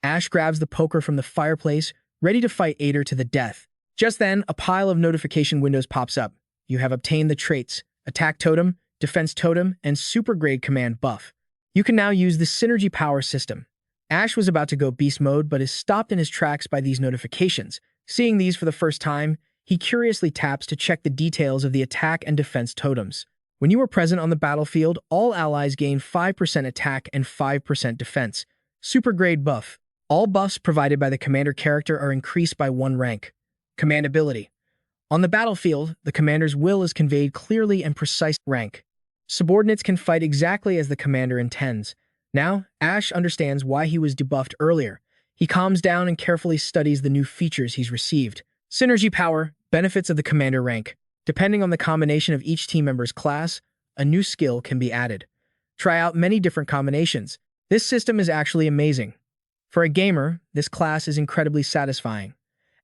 Ash grabs the poker from the fireplace, ready to fight Ader to the death. Just then, a pile of notification windows pops up. You have obtained the traits, Attack Totem, Defense Totem, and Super Grade Command buff. You can now use the Synergy Power system. Ash was about to go beast mode, but is stopped in his tracks by these notifications. Seeing these for the first time, he curiously taps to check the details of the attack and defense totems. When you are present on the battlefield, all allies gain 5% attack and 5% defense. Super Grade buff. All buffs provided by the commander character are increased by 1 rank. Command ability. On the battlefield, the commander's will is conveyed clearly and precise. Rank. Subordinates can fight exactly as the commander intends. Now, Ash understands why he was debuffed earlier. He calms down and carefully studies the new features he's received. Synergy Power. Benefits of the commander rank. Depending on the combination of each team member's class, a new skill can be added. Try out many different combinations. This system is actually amazing. For a gamer, this class is incredibly satisfying.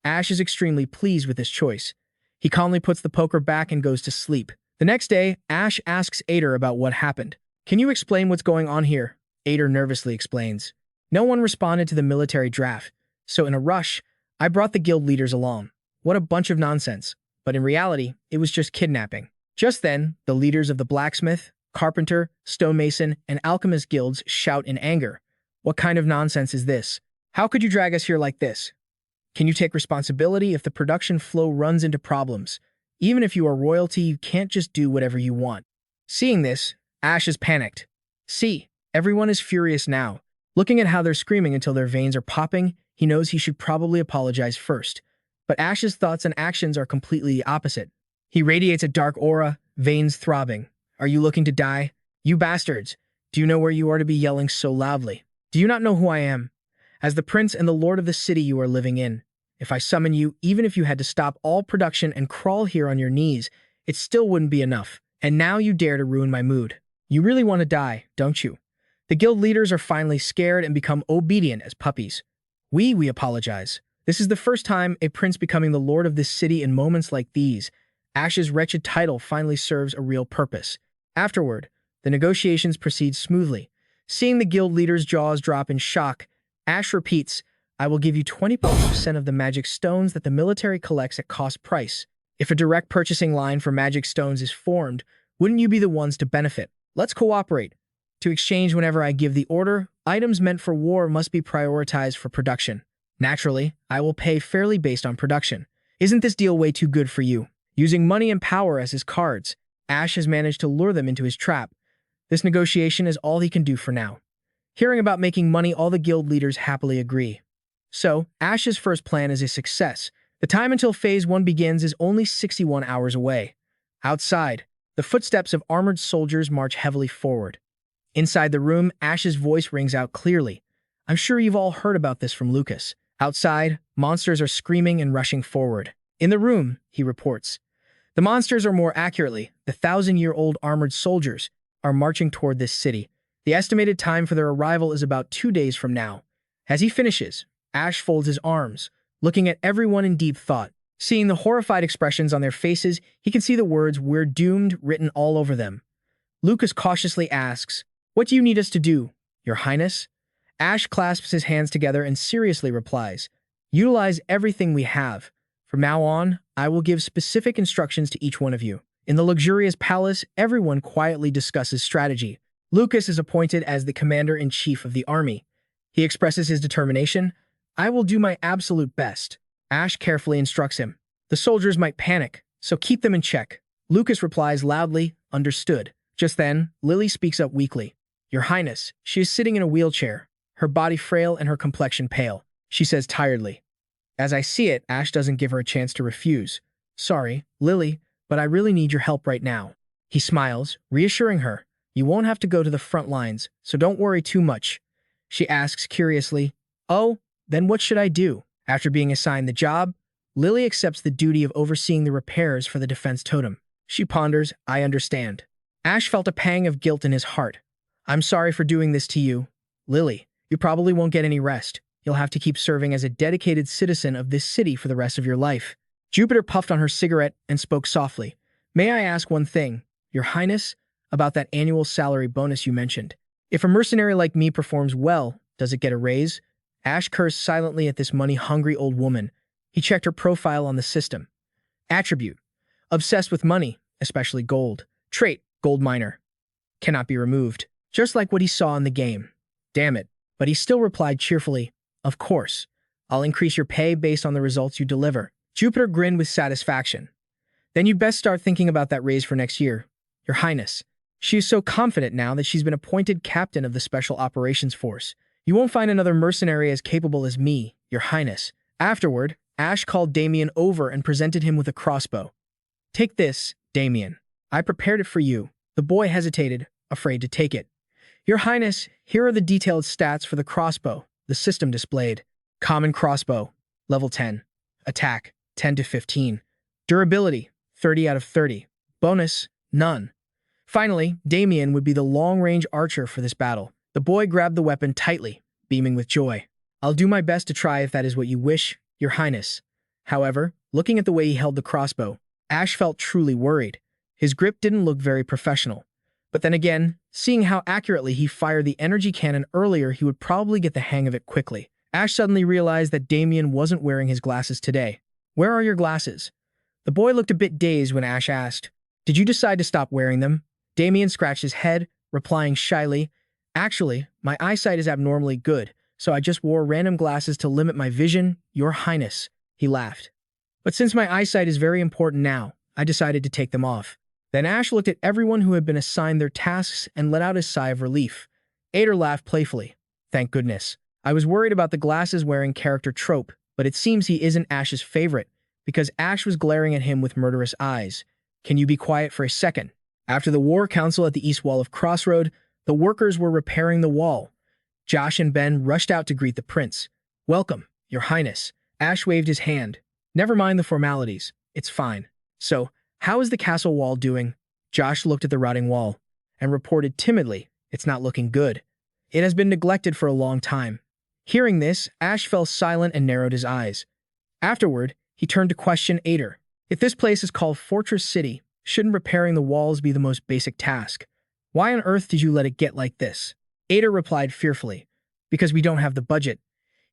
Ash is extremely pleased with this choice. He calmly puts the poker back and goes to sleep. The next day, Ash asks Ader about what happened. Can you explain what's going on here? Ader nervously explains. No one responded to the military draft, so in a rush, I brought the guild leaders along. What a bunch of nonsense. But in reality, it was just kidnapping. Just then, the leaders of the blacksmith, carpenter, stonemason, and alchemist guilds shout in anger. What kind of nonsense is this? How could you drag us here like this? Can you take responsibility if the production flow runs into problems? Even if you are royalty, you can't just do whatever you want. Seeing this, Ash is panicked. See, everyone is furious now. Looking at how they're screaming until their veins are popping, he knows he should probably apologize first. But Ash's thoughts and actions are completely opposite. He radiates a dark aura, veins throbbing. Are you looking to die? You bastards! Do you know where you are to be yelling so loudly? Do you not know who I am? As the prince and the lord of the city you are living in, if I summon you, even if you had to stop all production and crawl here on your knees, it still wouldn't be enough. And now you dare to ruin my mood. You really want to die, don't you? The guild leaders are finally scared and become obedient as puppies. We apologize. This is the first time a prince becoming the lord of this city. In moments like these, Ash's wretched title finally serves a real purpose. Afterward, the negotiations proceed smoothly. Seeing the guild leaders' jaws drop in shock, Ash repeats, I will give you 20% of the magic stones that the military collects at cost price. If a direct purchasing line for magic stones is formed, wouldn't you be the ones to benefit? Let's cooperate. To exchange whenever I give the order, items meant for war must be prioritized for production. Naturally, I will pay fairly based on production. Isn't this deal way too good for you? Using money and power as his cards, Ash has managed to lure them into his trap. This negotiation is all he can do for now. Hearing about making money, all the guild leaders happily agree. So, Ash's first plan is a success. The time until Phase 1 begins is only 61 hours away. Outside, the footsteps of armored soldiers march heavily forward. Inside the room, Ash's voice rings out clearly. I'm sure you've all heard about this from Lucas. Outside, monsters are screaming and rushing forward. In the room, he reports. The monsters are more accurately the 1,000-year-old armored soldiers, are marching toward this city. The estimated time for their arrival is about 2 days from now. As he finishes, Ash folds his arms, looking at everyone in deep thought. Seeing the horrified expressions on their faces, he can see the words "We're doomed" written all over them. Lucas cautiously asks, "What do you need us to do, Your Highness?" Ash clasps his hands together and seriously replies, "Utilize everything we have. From now on, I will give specific instructions to each one of you." In the luxurious palace, everyone quietly discusses strategy. Lucas is appointed as the commander-in-chief of the army. He expresses his determination. "I will do my absolute best." Ash carefully instructs him. "The soldiers might panic, so keep them in check." Lucas replies loudly, "Understood." Just then, Lily speaks up weakly. "Your Highness." She is sitting in a wheelchair, her body frail and her complexion pale. She says tiredly. As I see it, Ash doesn't give her a chance to refuse. "Sorry, Lily, but I really need your help right now." He smiles, reassuring her. "You won't have to go to the front lines, so don't worry too much." She asks curiously, "Oh, then what should I do?" After being assigned the job, Lily accepts the duty of overseeing the repairs for the defense totem. She ponders, "I understand." Ash felt a pang of guilt in his heart. "I'm sorry for doing this to you, Lily. You probably won't get any rest. You'll have to keep serving as a dedicated citizen of this city for the rest of your life." Jupiter puffed on her cigarette and spoke softly. "May I ask one thing, Your Highness, about that annual salary bonus you mentioned? If a mercenary like me performs well, does it get a raise?" Ash cursed silently at this money-hungry old woman. He checked her profile on the system. Attribute: obsessed with money, especially gold. Trait: gold miner. Cannot be removed. Just like what he saw in the game. Damn it. But he still replied cheerfully, "Of course. I'll increase your pay based on the results you deliver." Jupiter grinned with satisfaction. "Then you'd best start thinking about that raise for next year, Your Highness." She is so confident now that she's been appointed captain of the Special Operations Force. "You won't find another mercenary as capable as me, Your Highness." Afterward, Ash called Damien over and presented him with a crossbow. "Take this, Damien. I prepared it for you." The boy hesitated, afraid to take it. "Your Highness, here are the detailed stats for the crossbow," the system displayed. Common crossbow, level 10. Attack, 10 to 15. Durability, 30 out of 30. Bonus, none. Finally, Damien would be the long-range archer for this battle. The boy grabbed the weapon tightly, beaming with joy. "I'll do my best to try if that is what you wish, Your Highness." However, looking at the way he held the crossbow, Ash felt truly worried. His grip didn't look very professional. But then again, seeing how accurately he fired the energy cannon earlier, he would probably get the hang of it quickly. Ash suddenly realized that Damien wasn't wearing his glasses today. "Where are your glasses?" The boy looked a bit dazed when Ash asked, "Did you decide to stop wearing them?" Damien scratched his head, replying shyly, "Actually, my eyesight is abnormally good, so I just wore random glasses to limit my vision, Your Highness." He laughed. "But since my eyesight is very important now, I decided to take them off." Then Ash looked at everyone who had been assigned their tasks and let out a sigh of relief. Ader laughed playfully. "Thank goodness. I was worried about the glasses-wearing character trope, but it seems he isn't Ash's favorite, because Ash was glaring at him with murderous eyes. Can you be quiet for a second?" After the war council at the east wall of Crossroad, the workers were repairing the wall. Josh and Ben rushed out to greet the prince. "Welcome, Your Highness." Ash waved his hand. "Never mind the formalities. It's fine." "So, how is the castle wall doing?" Josh looked at the rotting wall and reported timidly, "It's not looking good. It has been neglected for a long time." Hearing this, Ash fell silent and narrowed his eyes. Afterward, he turned to question Ader. "If this place is called Fortress City, shouldn't repairing the walls be the most basic task? Why on earth did you let it get like this?" Ader replied fearfully, "Because we don't have the budget."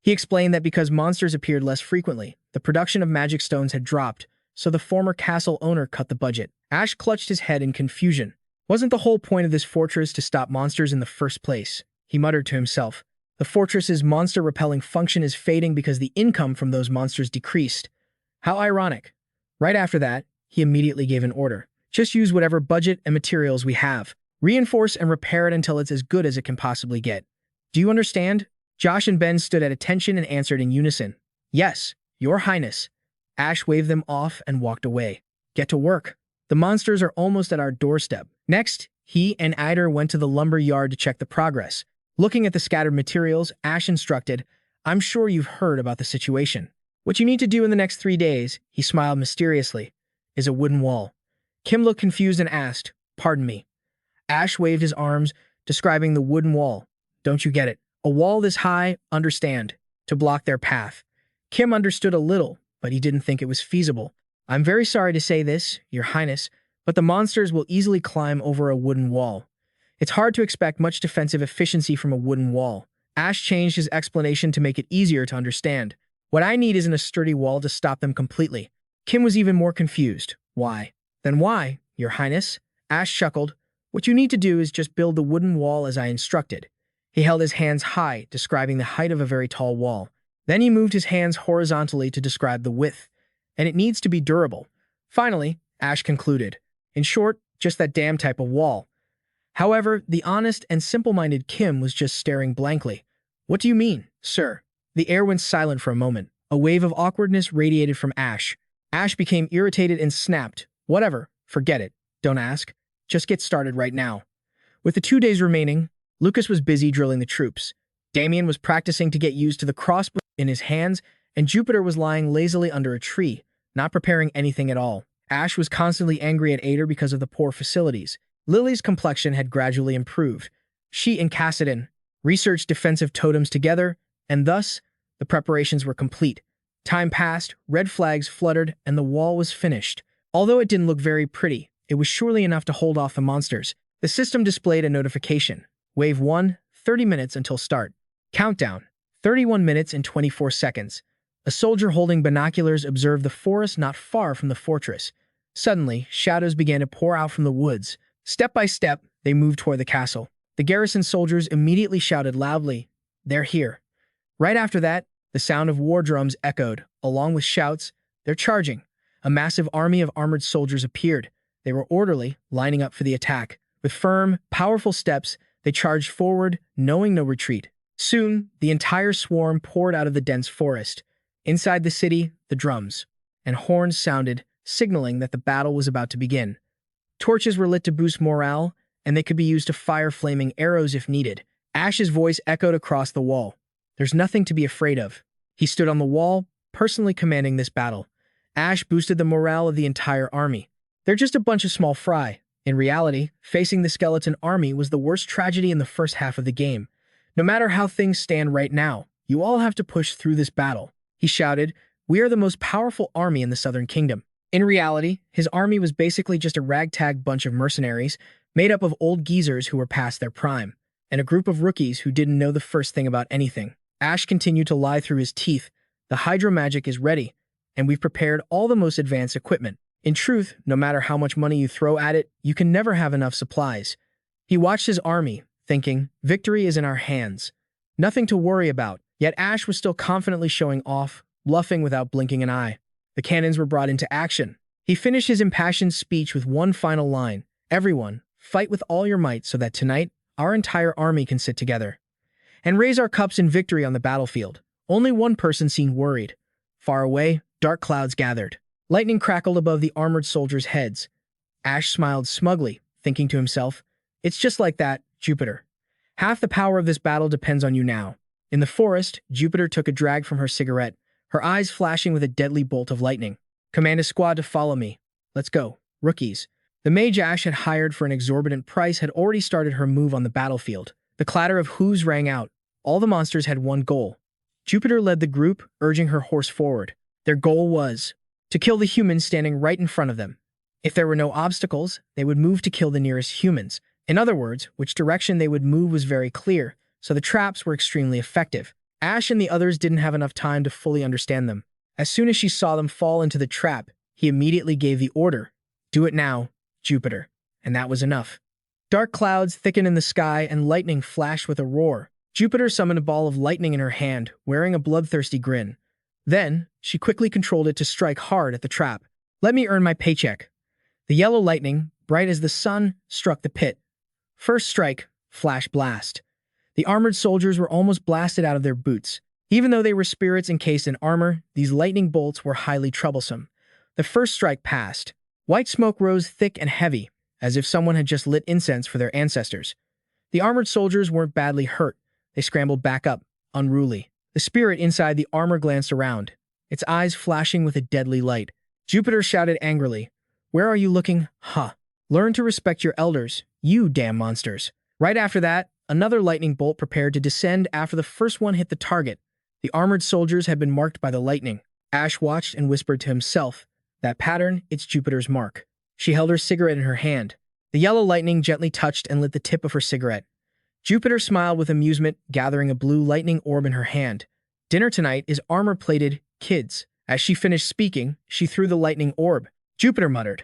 He explained that because monsters appeared less frequently, the production of magic stones had dropped, so the former castle owner cut the budget. Ash clutched his head in confusion. Wasn't the whole point of this fortress to stop monsters in the first place? He muttered to himself. The fortress's monster-repelling function is fading because the income from those monsters decreased. How ironic. Right after that, he immediately gave an order. "Just use whatever budget and materials we have. Reinforce and repair it until it's as good as it can possibly get. Do you understand?" Josh and Ben stood at attention and answered in unison. "Yes, Your Highness." Ash waved them off and walked away. "Get to work. The monsters are almost at our doorstep." Next, he and Eider went to the lumber yard to check the progress. Looking at the scattered materials, Ash instructed, "I'm sure you've heard about the situation. What you need to do in the next 3 days," he smiled mysteriously, "is a wooden wall." Kim looked confused and asked, "Pardon me." Ash waved his arms, describing the wooden wall. Don't you get it? A wall this high, understand, to block their path. Kim understood a little, but he didn't think it was feasible. I'm very sorry to say this, Your Highness, but the monsters will easily climb over a wooden wall. It's hard to expect much defensive efficiency from a wooden wall. Ash changed his explanation to make it easier to understand. What I need isn't a sturdy wall to stop them completely. Kim was even more confused. Why? Then why, Your Highness? Ash chuckled. What you need to do is just build the wooden wall as I instructed. He held his hands high, describing the height of a very tall wall. Then he moved his hands horizontally to describe the width. And it needs to be durable. Finally, Ash concluded. In short, just that damn type of wall. However, the honest and simple-minded Kim was just staring blankly. What do you mean, sir? The air went silent for a moment. A wave of awkwardness radiated from Ash. Ash became irritated and snapped. Whatever, forget it. Don't ask. Just get started right now. With the 2 days remaining, Lucas was busy drilling the troops. Damien was practicing to get used to the crossbow in his hands, and Jupiter was lying lazily under a tree, not preparing anything at all. Ash was constantly angry at Ader because of the poor facilities. Lily's complexion had gradually improved. She and Cassidon researched defensive totems together, and thus, the preparations were complete. Time passed, red flags fluttered, and the wall was finished. Although it didn't look very pretty, it was surely enough to hold off the monsters. The system displayed a notification. Wave 1, 30 minutes until start. Countdown, 31 minutes and 24 seconds. A soldier holding binoculars observed the forest not far from the fortress. Suddenly, shadows began to pour out from the woods. Step by step, they moved toward the castle. The garrison soldiers immediately shouted loudly, "They're here." Right after that, the sound of war drums echoed, along with shouts, "They're charging." A massive army of armored soldiers appeared. They were orderly, lining up for the attack. With firm, powerful steps, they charged forward, knowing no retreat. Soon, the entire swarm poured out of the dense forest. Inside the city, the drums and horns sounded, signaling that the battle was about to begin. Torches were lit to boost morale, and they could be used to fire flaming arrows if needed. Ash's voice echoed across the wall. There's nothing to be afraid of. He stood on the wall, personally commanding this battle. Ash boosted the morale of the entire army. They're just a bunch of small fry. In reality, facing the skeleton army was the worst tragedy in the first half of the game. No matter how things stand right now, you all have to push through this battle. He shouted, "We are the most powerful army in the Southern Kingdom." In reality, his army was basically just a ragtag bunch of mercenaries made up of old geezers who were past their prime, and a group of rookies who didn't know the first thing about anything. Ash continued to lie through his teeth. The Hydro magic is ready, and we've prepared all the most advanced equipment. In truth, no matter how much money you throw at it, you can never have enough supplies. He watched his army, thinking, victory is in our hands. Nothing to worry about, yet Ash was still confidently showing off, bluffing without blinking an eye. The cannons were brought into action. He finished his impassioned speech with one final line. Everyone, fight with all your might so that tonight, our entire army can sit together and raise our cups in victory on the battlefield. Only one person seemed worried. Far away, dark clouds gathered. Lightning crackled above the armored soldiers' heads. Ash smiled smugly, thinking to himself, it's just like that, Jupiter. Half the power of this battle depends on you now. In the forest, Jupiter took a drag from her cigarette, her eyes flashing with a deadly bolt of lightning. Command a squad to follow me. Let's go, rookies. The mage Ash had hired for an exorbitant price had already started her move on the battlefield. The clatter of hooves rang out. All the monsters had one goal. Jupiter led the group, urging her horse forward. Their goal was to kill the humans standing right in front of them. If there were no obstacles, they would move to kill the nearest humans. In other words, which direction they would move was very clear, so the traps were extremely effective. Ash and the others didn't have enough time to fully understand them. As soon as she saw them fall into the trap, he immediately gave the order, "Do it now, Jupiter." And that was enough. Dark clouds thickened in the sky and lightning flashed with a roar. Jupiter summoned a ball of lightning in her hand, wearing a bloodthirsty grin. Then, she quickly controlled it to strike hard at the trap. "Let me earn my paycheck." The yellow lightning, bright as the sun, struck the pit. First strike, flash blast. The armored soldiers were almost blasted out of their boots. Even though they were spirits encased in armor, these lightning bolts were highly troublesome. The first strike passed. White smoke rose thick and heavy, as if someone had just lit incense for their ancestors. The armored soldiers weren't badly hurt. They scrambled back up, unruly. The spirit inside the armor glanced around, its eyes flashing with a deadly light. Jupiter shouted angrily, "Where are you looking, huh?" Learn to respect your elders, you damn monsters. Right after that, another lightning bolt prepared to descend after the first one hit the target. The armored soldiers had been marked by the lightning. Ash watched and whispered to himself, "That pattern, it's Jupiter's mark." She held her cigarette in her hand. The yellow lightning gently touched and lit the tip of her cigarette. Jupiter smiled with amusement, gathering a blue lightning orb in her hand. "Dinner tonight is armor-plated, kids." As she finished speaking, she threw the lightning orb. Jupiter muttered,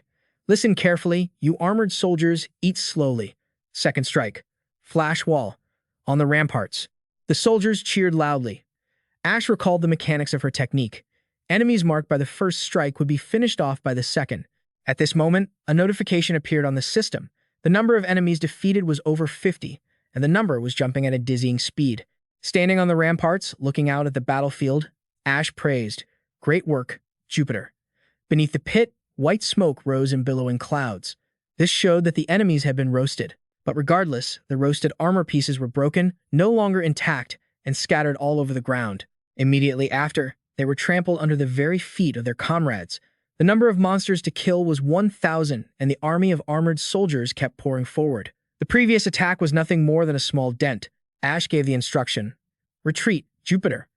"Listen carefully, you armored soldiers, eat slowly." Second strike. Flash wall. On the ramparts. The soldiers cheered loudly. Ash recalled the mechanics of her technique. Enemies marked by the first strike would be finished off by the second. At this moment, a notification appeared on the system. The number of enemies defeated was over 50, and the number was jumping at a dizzying speed. Standing on the ramparts, looking out at the battlefield, Ash praised, "Great work, Jupiter." Beneath the pit, white smoke rose in billowing clouds. This showed that the enemies had been roasted. But regardless, the roasted armor pieces were broken, no longer intact, and scattered all over the ground. Immediately after, they were trampled under the very feet of their comrades. The number of monsters to kill was 1,000, and the army of armored soldiers kept pouring forward. The previous attack was nothing more than a small dent. Ash gave the instruction, "Retreat, Jupiter."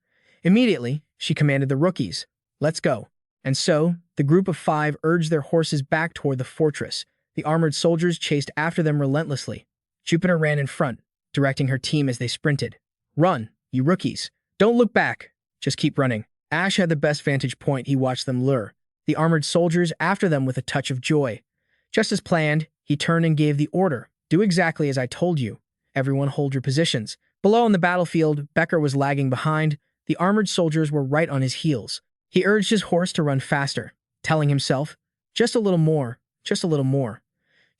Immediately, she commanded the rookies, "Let's go." And so, the group of 5 urged their horses back toward the fortress. The armored soldiers chased after them relentlessly. Jupiter ran in front, directing her team as they sprinted. "Run, you rookies. Don't look back. Just keep running." Ash had the best vantage point. He watched them lure. The armored soldiers after them with a touch of joy. Just as planned, he turned and gave the order, "Do exactly as I told you. Everyone hold your positions." Below on the battlefield, Becker was lagging behind. The armored soldiers were right on his heels. He urged his horse to run faster, telling himself, "Just a little more, just a little more."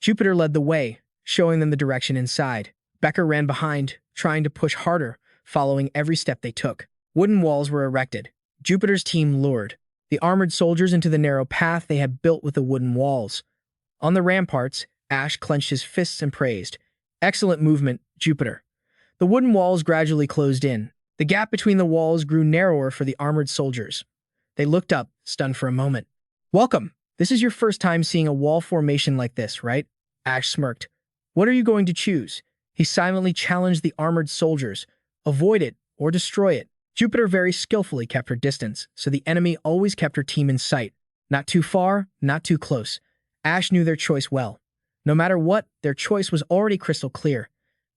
Jupiter led the way, showing them the direction inside. Becker ran behind, trying to push harder, following every step they took. Wooden walls were erected. Jupiter's team lured the armored soldiers into the narrow path they had built with the wooden walls. On the ramparts, Ash clenched his fists and praised, "Excellent movement, Jupiter." The wooden walls gradually closed in. The gap between the walls grew narrower for the armored soldiers. They looked up, stunned for a moment. "Welcome. This is your first time seeing a wall formation like this, right?" Ash smirked. "What are you going to choose?" He silently challenged the armored soldiers. Avoid it or destroy it. Jupiter very skillfully kept her distance, so the enemy always kept her team in sight. Not too far, not too close. Ash knew their choice well. No matter what, their choice was already crystal clear.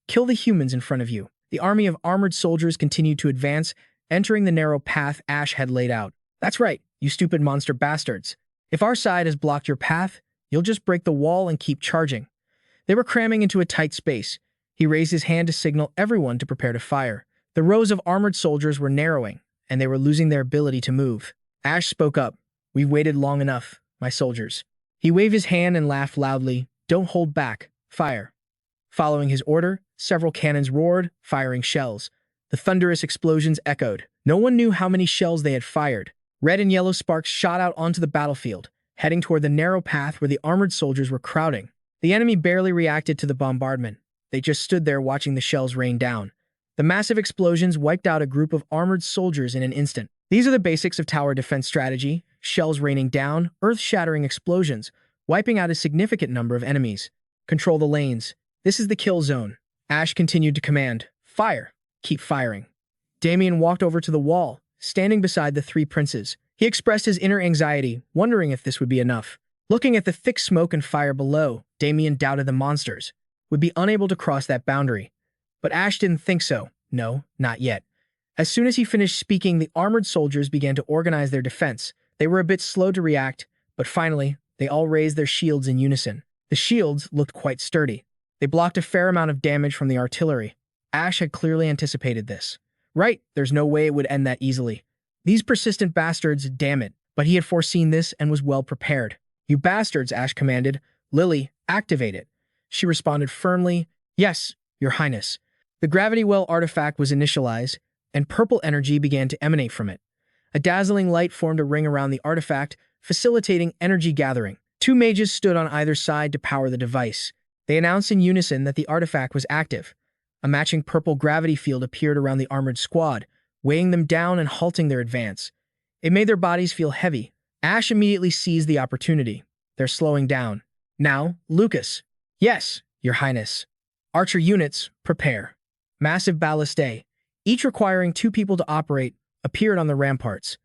Kill the humans in front of you. The army of armored soldiers continued to advance, entering the narrow path Ash had laid out. "That's right, you stupid monster bastards. If our side has blocked your path, you'll just break the wall and keep charging." They were cramming into a tight space. He raised his hand to signal everyone to prepare to fire. The rows of armored soldiers were narrowing, and they were losing their ability to move. Ash spoke up, "We've waited long enough, my soldiers." He waved his hand and laughed loudly, "Don't hold back, fire." Following his order, several cannons roared, firing shells. The thunderous explosions echoed. No one knew how many shells they had fired. Red and yellow sparks shot out onto the battlefield, heading toward the narrow path where the armored soldiers were crowding. The enemy barely reacted to the bombardment. They just stood there watching the shells rain down. The massive explosions wiped out a group of armored soldiers in an instant. These are the basics of tower defense strategy: shells raining down, earth-shattering explosions, wiping out a significant number of enemies. Control the lanes. This is the kill zone. Ash continued to command, "Fire! Keep firing." Damien walked over to the wall, standing beside the 3 princes. He expressed his inner anxiety, wondering if this would be enough. Looking at the thick smoke and fire below, Damien doubted the monsters would be unable to cross that boundary. But Ash didn't think so. No, not yet. As soon as he finished speaking, the armored soldiers began to organize their defense. They were a bit slow to react, but finally, they all raised their shields in unison. The shields looked quite sturdy. They blocked a fair amount of damage from the artillery. Ash had clearly anticipated this. Right, there's no way it would end that easily. These persistent bastards, damn it. But he had foreseen this and was well prepared. "You bastards," Ash commanded. "Lily, activate it." She responded firmly, "Yes, Your Highness." The gravity well artifact was initialized, and purple energy began to emanate from it. A dazzling light formed a ring around the artifact, facilitating energy gathering. 2 mages stood on either side to power the device. They announced in unison that the artifact was active. A matching purple gravity field appeared around the armored squad, weighing them down and halting their advance. It made their bodies feel heavy. Ash immediately seized the opportunity. "They're slowing down. Now, Lucas. Yes, Your Highness. Archer units, prepare. Massive ballistae, each requiring 2 people to operate, appeared on the ramparts.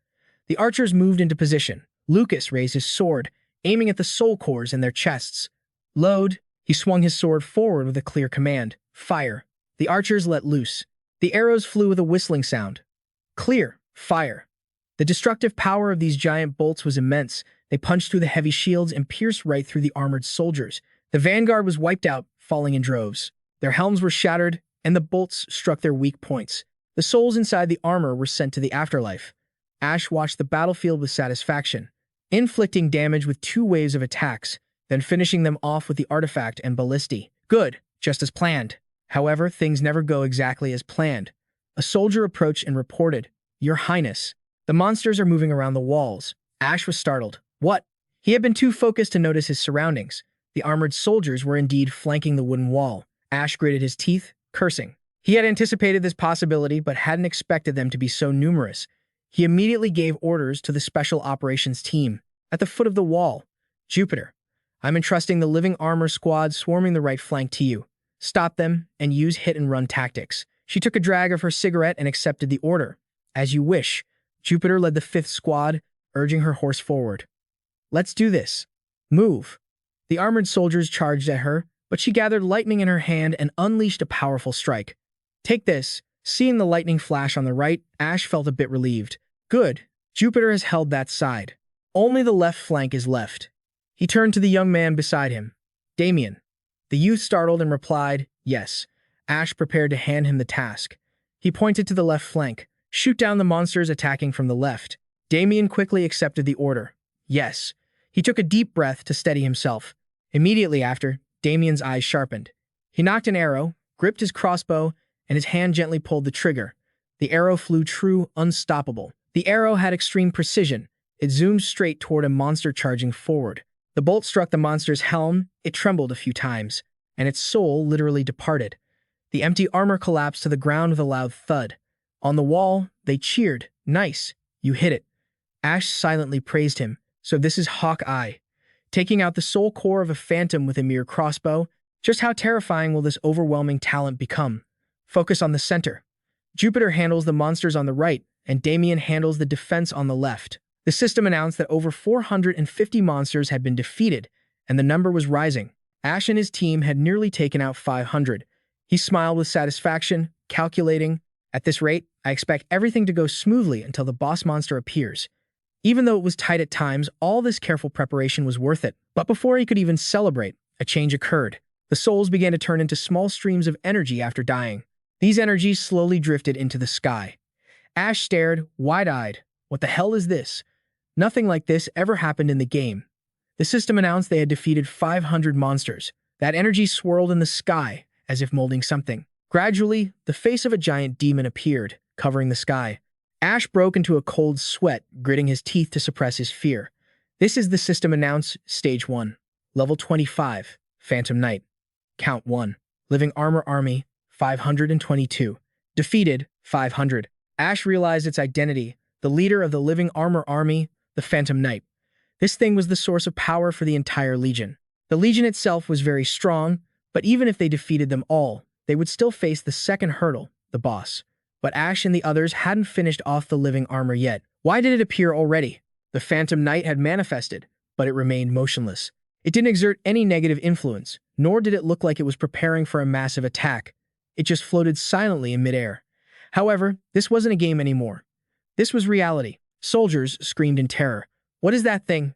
The archers moved into position. Lucas raised his sword, aiming at the soul cores in their chests. Load. He swung his sword forward with a clear command. Fire. The archers let loose. The arrows flew with a whistling sound. Clear. Fire. The destructive power of these giant bolts was immense. They punched through the heavy shields and pierced right through the armored soldiers. The vanguard was wiped out, falling in droves. Their helms were shattered, and the bolts struck their weak points. The souls inside the armor were sent to the afterlife. Ash watched the battlefield with satisfaction, inflicting damage with 2 waves of attacks, then finishing them off with the artifact and ballistae. Good, just as planned. However, things never go exactly as planned. A soldier approached and reported, "Your Highness, the monsters are moving around the walls." Ash was startled. What? He had been too focused to notice his surroundings. The armored soldiers were indeed flanking the wooden wall. Ash gritted his teeth, cursing. He had anticipated this possibility, but hadn't expected them to be so numerous. He immediately gave orders to the Special Operations team. At the foot of the wall, "Jupiter, I'm entrusting the living armor squad swarming the right flank to you. Stop them and use hit-and-run tactics." She took a drag of her cigarette and accepted the order. "As you wish." Jupiter led the 5th squad, urging her horse forward. "Let's do this. Move." The armored soldiers charged at her, but she gathered lightning in her hand and unleashed a powerful strike. "Take this." Seeing the lightning flash on the right, Ash felt a bit relieved. Good. Jupiter has held that side. Only the left flank is left. He turned to the young man beside him. "Damien." The youth startled and replied, "Yes." Ash prepared to hand him the task. He pointed to the left flank. "Shoot down the monsters attacking from the left." Damien quickly accepted the order. "Yes." He took a deep breath to steady himself. Immediately after, Damien's eyes sharpened. He knocked an arrow, gripped his crossbow, and his hand gently pulled the trigger. The arrow flew true, unstoppable. The arrow had extreme precision. It zoomed straight toward a monster charging forward. The bolt struck the monster's helm, it trembled a few times, and its soul literally departed. The empty armor collapsed to the ground with a loud thud. On the wall, they cheered. "Nice, you hit it." Ash silently praised him. "So this is Hawkeye. Taking out the soul core of a phantom with a mere crossbow. Just how terrifying will this overwhelming talent become?" "Focus on the center." Jupiter handles the monsters on the right, and Damien handles the defense on the left. The system announced that over 450 monsters had been defeated, and the number was rising. Ash and his team had nearly taken out 500. He smiled with satisfaction, calculating, "At this rate, I expect everything to go smoothly until the boss monster appears." Even though it was tight at times, all this careful preparation was worth it. But before he could even celebrate, a change occurred. The souls began to turn into small streams of energy after dying. These energies slowly drifted into the sky. Ash stared, wide-eyed. What the hell is this? Nothing like this ever happened in the game. The system announced they had defeated 500 monsters. That energy swirled in the sky, as if molding something. Gradually, the face of a giant demon appeared, covering the sky. Ash broke into a cold sweat, gritting his teeth to suppress his fear. This is the system announced, Stage 1. Level 25, Phantom Knight. Count 1. Living Armor Army, 522. Defeated, 500. Ash realized its identity, the leader of the Living Armor Army, the Phantom Knight. This thing was the source of power for the entire Legion. The Legion itself was very strong, but even if they defeated them all, they would still face the second hurdle, the boss. But Ash and the others hadn't finished off the living armor yet. Why did it appear already? The Phantom Knight had manifested, but it remained motionless. It didn't exert any negative influence, nor did it look like it was preparing for a massive attack. It just floated silently in midair. However, this wasn't a game anymore. This was reality. Soldiers screamed in terror. What is that thing?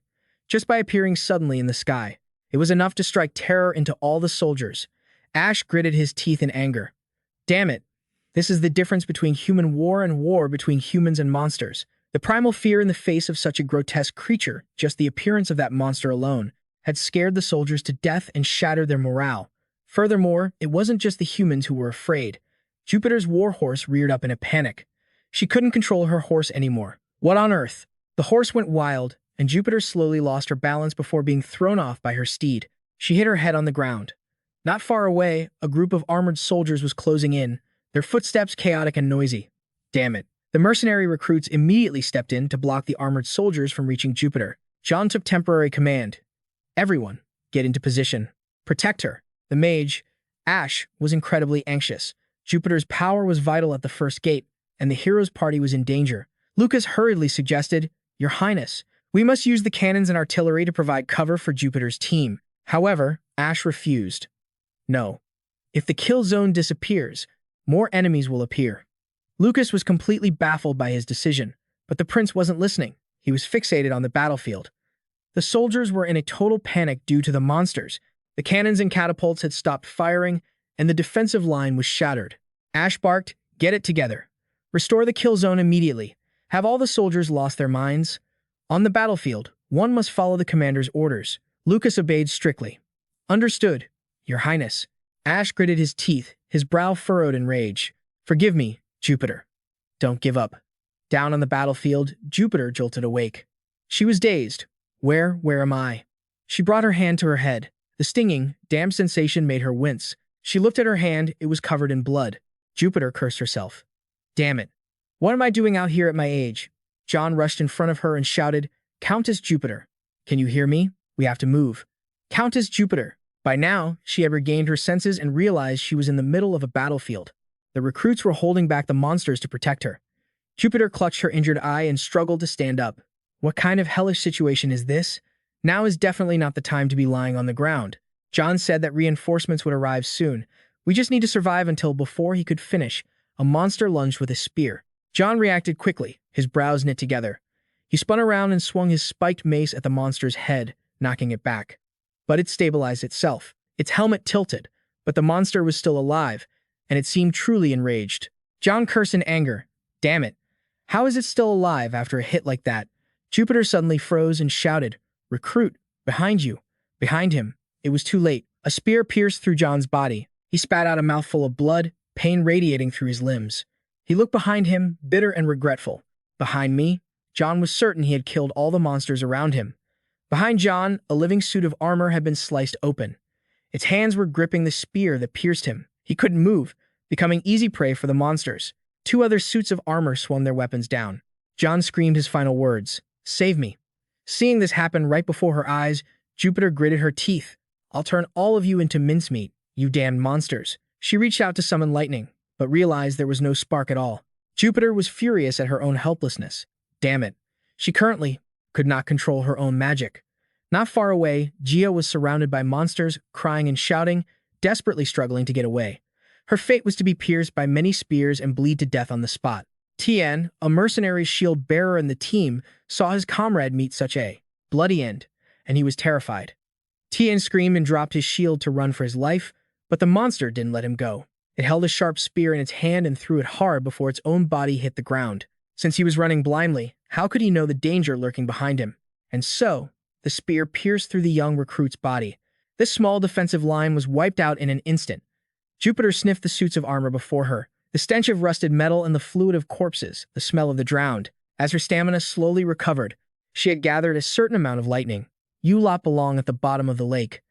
Just by appearing suddenly in the sky, it was enough to strike terror into all the soldiers. Ash gritted his teeth in anger. Damn it. This is the difference between human war and war between humans and monsters. The primal fear in the face of such a grotesque creature, just the appearance of that monster alone, had scared the soldiers to death and shattered their morale. Furthermore, it wasn't just the humans who were afraid. Jupiter's warhorse reared up in a panic. She couldn't control her horse anymore. What on earth? The horse went wild, and Jupiter slowly lost her balance before being thrown off by her steed. She hit her head on the ground. Not far away, a group of armored soldiers was closing in, their footsteps chaotic and noisy. Damn it. The mercenary recruits immediately stepped in to block the armored soldiers from reaching Jupiter. John took temporary command. Everyone, Get into position. Protect her. The mage, Ash, was incredibly anxious. Jupiter's power was vital at the first gate, and the hero's party was in danger. Lucas hurriedly suggested, "Your Highness, we must use the cannons and artillery to provide cover for Jupiter's team." However, Ash refused. "No. If the kill zone disappears, more enemies will appear." Lucas was completely baffled by his decision, but the prince wasn't listening. He was fixated on the battlefield. The soldiers were in a total panic due to the monsters. The cannons and catapults had stopped firing, and the defensive line was shattered. Ash barked, "Get it together. Restore the kill zone immediately. Have all the soldiers lost their minds?" On the battlefield, one must follow the commander's orders. Lucas obeyed strictly. "Understood, Your Highness." Ash gritted his teeth, his brow furrowed in rage. "Forgive me, Jupiter. Don't give up." Down on the battlefield, Jupiter jolted awake. She was dazed. Where am I?" She brought her hand to her head. The stinging, damp sensation made her wince. She looked at her hand, it was covered in blood. Jupiter cursed herself. "Damn it. What am I doing out here at my age?" John rushed in front of her and shouted, "Countess Jupiter, can you hear me? We have to move." Countess Jupiter. By now, she had regained her senses and realized she was in the middle of a battlefield. The recruits were holding back the monsters to protect her. Jupiter clutched her injured eye and struggled to stand up. What kind of hellish situation is this? Now is definitely not the time to be lying on the ground. John said that reinforcements would arrive soon. We just need to survive until before he could finish. A monster lunged with a spear. John reacted quickly, his brows knit together. He spun around and swung his spiked mace at the monster's head, knocking it back. But it stabilized itself. Its helmet tilted, but the monster was still alive, and it seemed truly enraged. John cursed in anger. "Damn it. How is it still alive after a hit like that?" Jupiter suddenly froze and shouted, "Recruit, behind you." Behind him. It was too late. A spear pierced through John's body. He spat out a mouthful of blood, pain radiating through his limbs. He looked behind him, bitter and regretful. Behind me? John was certain he had killed all the monsters around him. Behind John, a living suit of armor had been sliced open. Its hands were gripping the spear that pierced him. He couldn't move, becoming easy prey for the monsters. Two other suits of armor swung their weapons down. John screamed his final words, "Save me." Seeing this happen right before her eyes, Jupiter gritted her teeth. "I'll turn all of you into mincemeat, you damned monsters." She reached out to summon lightning, but realized there was no spark at all. Jupiter was furious at her own helplessness. Damn it. She currently could not control her own magic. Not far away, Gia was surrounded by monsters, crying and shouting, desperately struggling to get away. Her fate was to be pierced by many spears and bleed to death on the spot. Tien, a mercenary shield bearer in the team, saw his comrade meet such a bloody end, and he was terrified. Tien screamed and dropped his shield to run for his life, but the monster didn't let him go. It held a sharp spear in its hand and threw it hard before its own body hit the ground. Since he was running blindly, how could he know the danger lurking behind him? And so, the spear pierced through the young recruit's body. This small defensive line was wiped out in an instant. Jupiter sniffed the suits of armor before her, the stench of rusted metal and the fluid of corpses, the smell of the drowned. As her stamina slowly recovered, she had gathered a certain amount of lightning. "You lot belong at the bottom of the lake."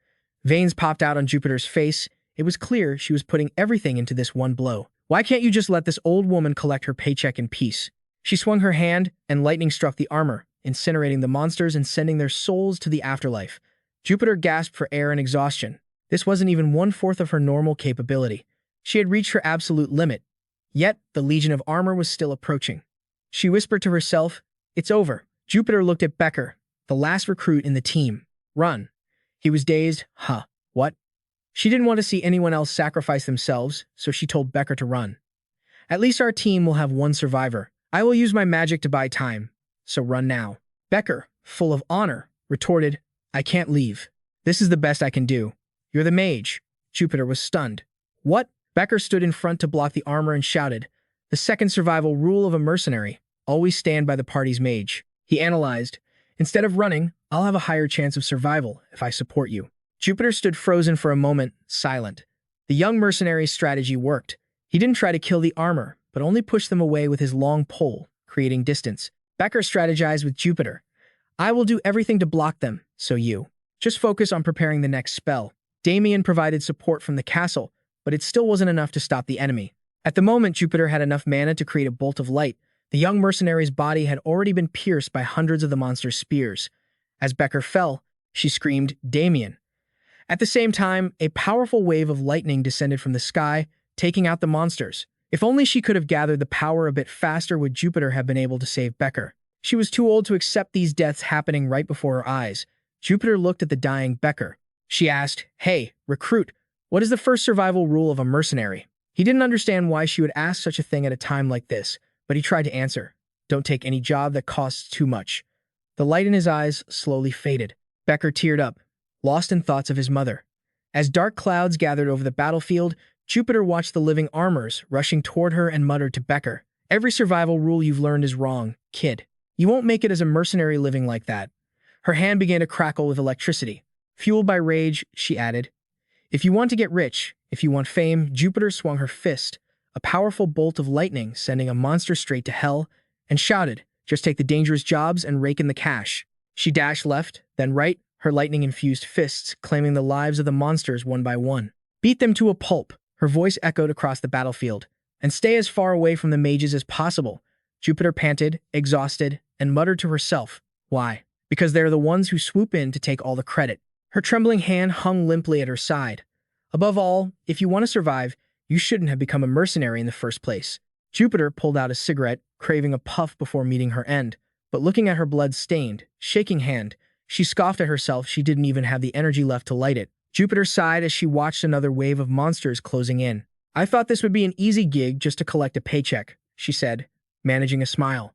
Veins popped out on Jupiter's face. It was clear she was putting everything into this one blow. "Why can't you just let this old woman collect her paycheck in peace?" She swung her hand, and lightning struck the armor, incinerating the monsters and sending their souls to the afterlife. Jupiter gasped for air in exhaustion. This wasn't even 1/4 of her normal capability. She had reached her absolute limit. Yet, the Legion of Armor was still approaching. She whispered to herself, "It's over." Jupiter looked at Becker, the last recruit in the team. "Run." He was dazed. Huh, what? She didn't want to see anyone else sacrifice themselves, so she told Becker to run. "At least our team will have one survivor. I will use my magic to buy time, so run now." Becker, full of honor, retorted, "I can't leave. This is the best I can do." "You're the mage." Jupiter was stunned. "What?" Becker stood in front to block the armor and shouted, "The second survival rule of a mercenary. Always stand by the party's mage." He analyzed, "Instead of running, I'll have a higher chance of survival if I support you." Jupiter stood frozen for a moment, silent. The young mercenary's strategy worked. He didn't try to kill the armor, but only pushed them away with his long pole, creating distance. Becker strategized with Jupiter. "I will do everything to block them, so you just focus on preparing the next spell." Damien provided support from the castle, but it still wasn't enough to stop the enemy. At the moment, Jupiter had enough mana to create a bolt of light. The young mercenary's body had already been pierced by hundreds of the monster's spears. As Becker fell, she screamed, "Damien, At the same time, a powerful wave of lightning descended from the sky, taking out the monsters. If only she could have gathered the power a bit faster, would Jupiter have been able to save Becker. She was too old to accept these deaths happening right before her eyes. Jupiter looked at the dying Becker. She asked, "Hey, recruit, what is the first survival rule of a mercenary?" He didn't understand why she would ask such a thing at a time like this, but he tried to answer. "Don't take any job that costs too much." The light in his eyes slowly faded. Becker teared up, lost in thoughts of his mother. As dark clouds gathered over the battlefield, Jupiter watched the living armors rushing toward her and muttered to Becker, "Every survival rule you've learned is wrong, kid. You won't make it as a mercenary living like that." Her hand began to crackle with electricity. Fueled by rage, she added, "If you want to get rich, if you want fame," Jupiter swung her fist, a powerful bolt of lightning sending a monster straight to hell, and shouted, "Just take the dangerous jobs and rake in the cash." She dashed left, then right, her lightning-infused fists claiming the lives of the monsters one by one. "Beat them to a pulp," her voice echoed across the battlefield, "and stay as far away from the mages as possible." Jupiter panted, exhausted, and muttered to herself, "Why? Because they're the ones who swoop in to take all the credit." Her trembling hand hung limply at her side. "Above all, if you want to survive, you shouldn't have become a mercenary in the first place." Jupiter pulled out a cigarette, craving a puff before meeting her end, but looking at her blood-stained, shaking hand, she scoffed at herself. She didn't even have the energy left to light it. Jupiter sighed as she watched another wave of monsters closing in. "I thought this would be an easy gig just to collect a paycheck," she said, managing a smile.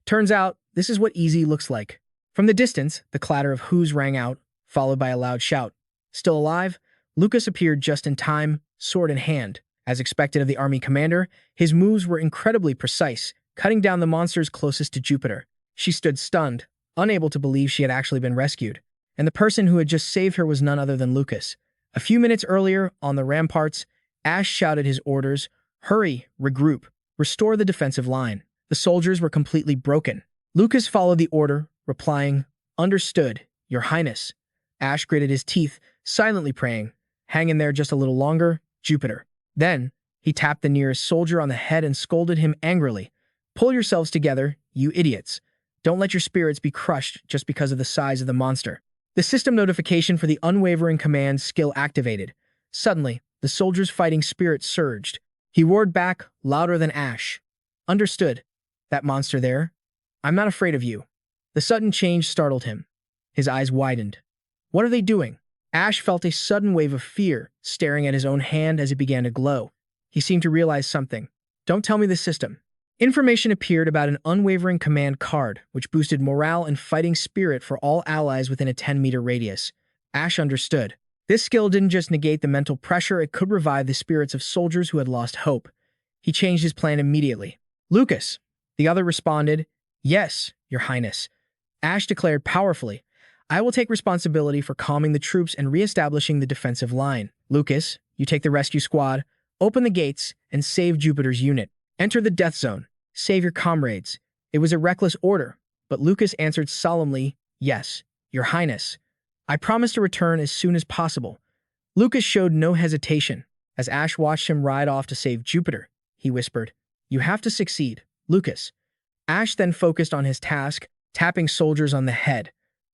"Turns out, this is what easy looks like." From the distance, the clatter of hooves rang out, followed by a loud shout. Still alive, Lucas appeared just in time, sword in hand. As expected of the army commander, his moves were incredibly precise, cutting down the monsters closest to Jupiter. She stood stunned, unable to believe she had actually been rescued. And the person who had just saved her was none other than Lucas. A few minutes earlier, on the ramparts, Ash shouted his orders, "Hurry, regroup, restore the defensive line." The soldiers were completely broken. Lucas followed the order, replying, "Understood, Your Highness." Ash gritted his teeth, silently praying, "Hang in there just a little longer, Jupiter." Then, he tapped the nearest soldier on the head and scolded him angrily. "Pull yourselves together, you idiots. Don't let your spirits be crushed just because of the size of the monster." The system notification for the unwavering command skill activated. Suddenly, the soldier's fighting spirit surged. He roared back, louder than Ash. "Understood. That monster there? I'm not afraid of you." The sudden change startled him. His eyes widened. "What are they doing?" Ash felt a sudden wave of fear, staring at his own hand as it began to glow. He seemed to realize something. "Don't tell me the system." Information appeared about an unwavering command card, which boosted morale and fighting spirit for all allies within a 10-meter radius. Ash understood. This skill didn't just negate the mental pressure, it could revive the spirits of soldiers who had lost hope. He changed his plan immediately. "Lucas," the other responded. "Yes, Your Highness." Ash declared powerfully, "I will take responsibility for calming the troops and re-establishing the defensive line. Lucas, you take the rescue squad, open the gates, and save Jupiter's unit. Enter the death zone. Save your comrades." It was a reckless order, but Lucas answered solemnly, "Yes, Your Highness. I promise to return as soon as possible." Lucas showed no hesitation. As Ash watched him ride off to save Jupiter, he whispered, "You have to succeed, Lucas." Ash then focused on his task, tapping soldiers on the head.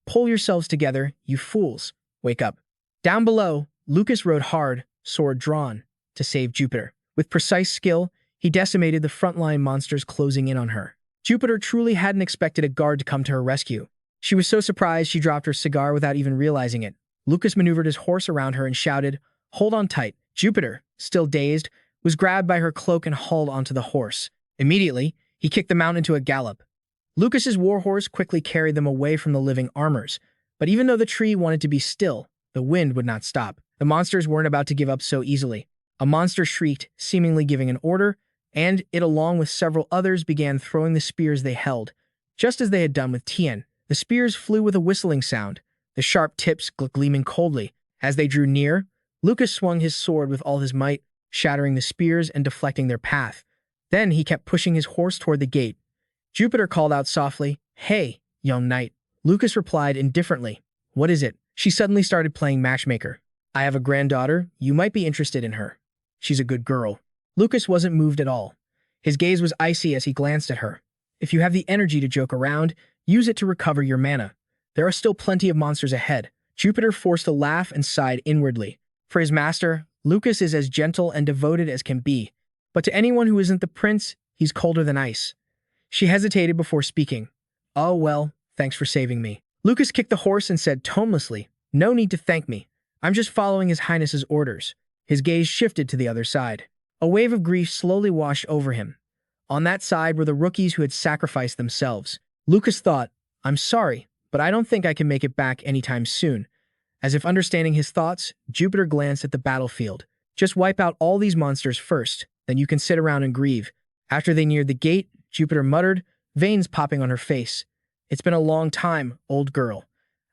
"Pull yourselves together, you fools. Wake up." Down below, Lucas rode hard, sword drawn, to save Jupiter. With precise skill, he decimated the frontline monsters closing in on her. Jupiter truly hadn't expected a guard to come to her rescue. She was so surprised she dropped her cigar without even realizing it. Lucas maneuvered his horse around her and shouted, "Hold on tight." Jupiter, still dazed, was grabbed by her cloak and hauled onto the horse. Immediately, he kicked the mount into a gallop. Lucas's warhorse quickly carried them away from the living armors, but even though the tree wanted to be still, the wind would not stop. The monsters weren't about to give up so easily. A monster shrieked, seemingly giving an order, and it, along with several others, began throwing the spears they held. Just as they had done with Tien, the spears flew with a whistling sound, the sharp tips gleaming coldly. As they drew near, Lucas swung his sword with all his might, shattering the spears and deflecting their path. Then he kept pushing his horse toward the gate. Jupiter called out softly, "Hey, young knight." Lucas replied indifferently, "What is it?" She suddenly started playing matchmaker. "I have a granddaughter. You might be interested in her. She's a good girl." Lucas wasn't moved at all. His gaze was icy as he glanced at her. "If you have the energy to joke around, use it to recover your mana. There are still plenty of monsters ahead. Jupiter forced a laugh and sighed inwardly. For his master, Lucas is as gentle and devoted as can be, but to anyone who isn't the prince, he's colder than ice. She hesitated before speaking. Oh, well, thanks for saving me. Lucas kicked the horse and said tonelessly, No need to thank me. I'm just following His Highness's orders. His gaze shifted to the other side. A wave of grief slowly washed over him. On that side were the rookies who had sacrificed themselves. Lucas thought, I'm sorry, but I don't think I can make it back anytime soon. As if understanding his thoughts, Jupiter glanced at the battlefield. Just wipe out all these monsters first, then you can sit around and grieve. After they neared the gate, Jupiter muttered, veins popping on her face. It's been a long time, old girl.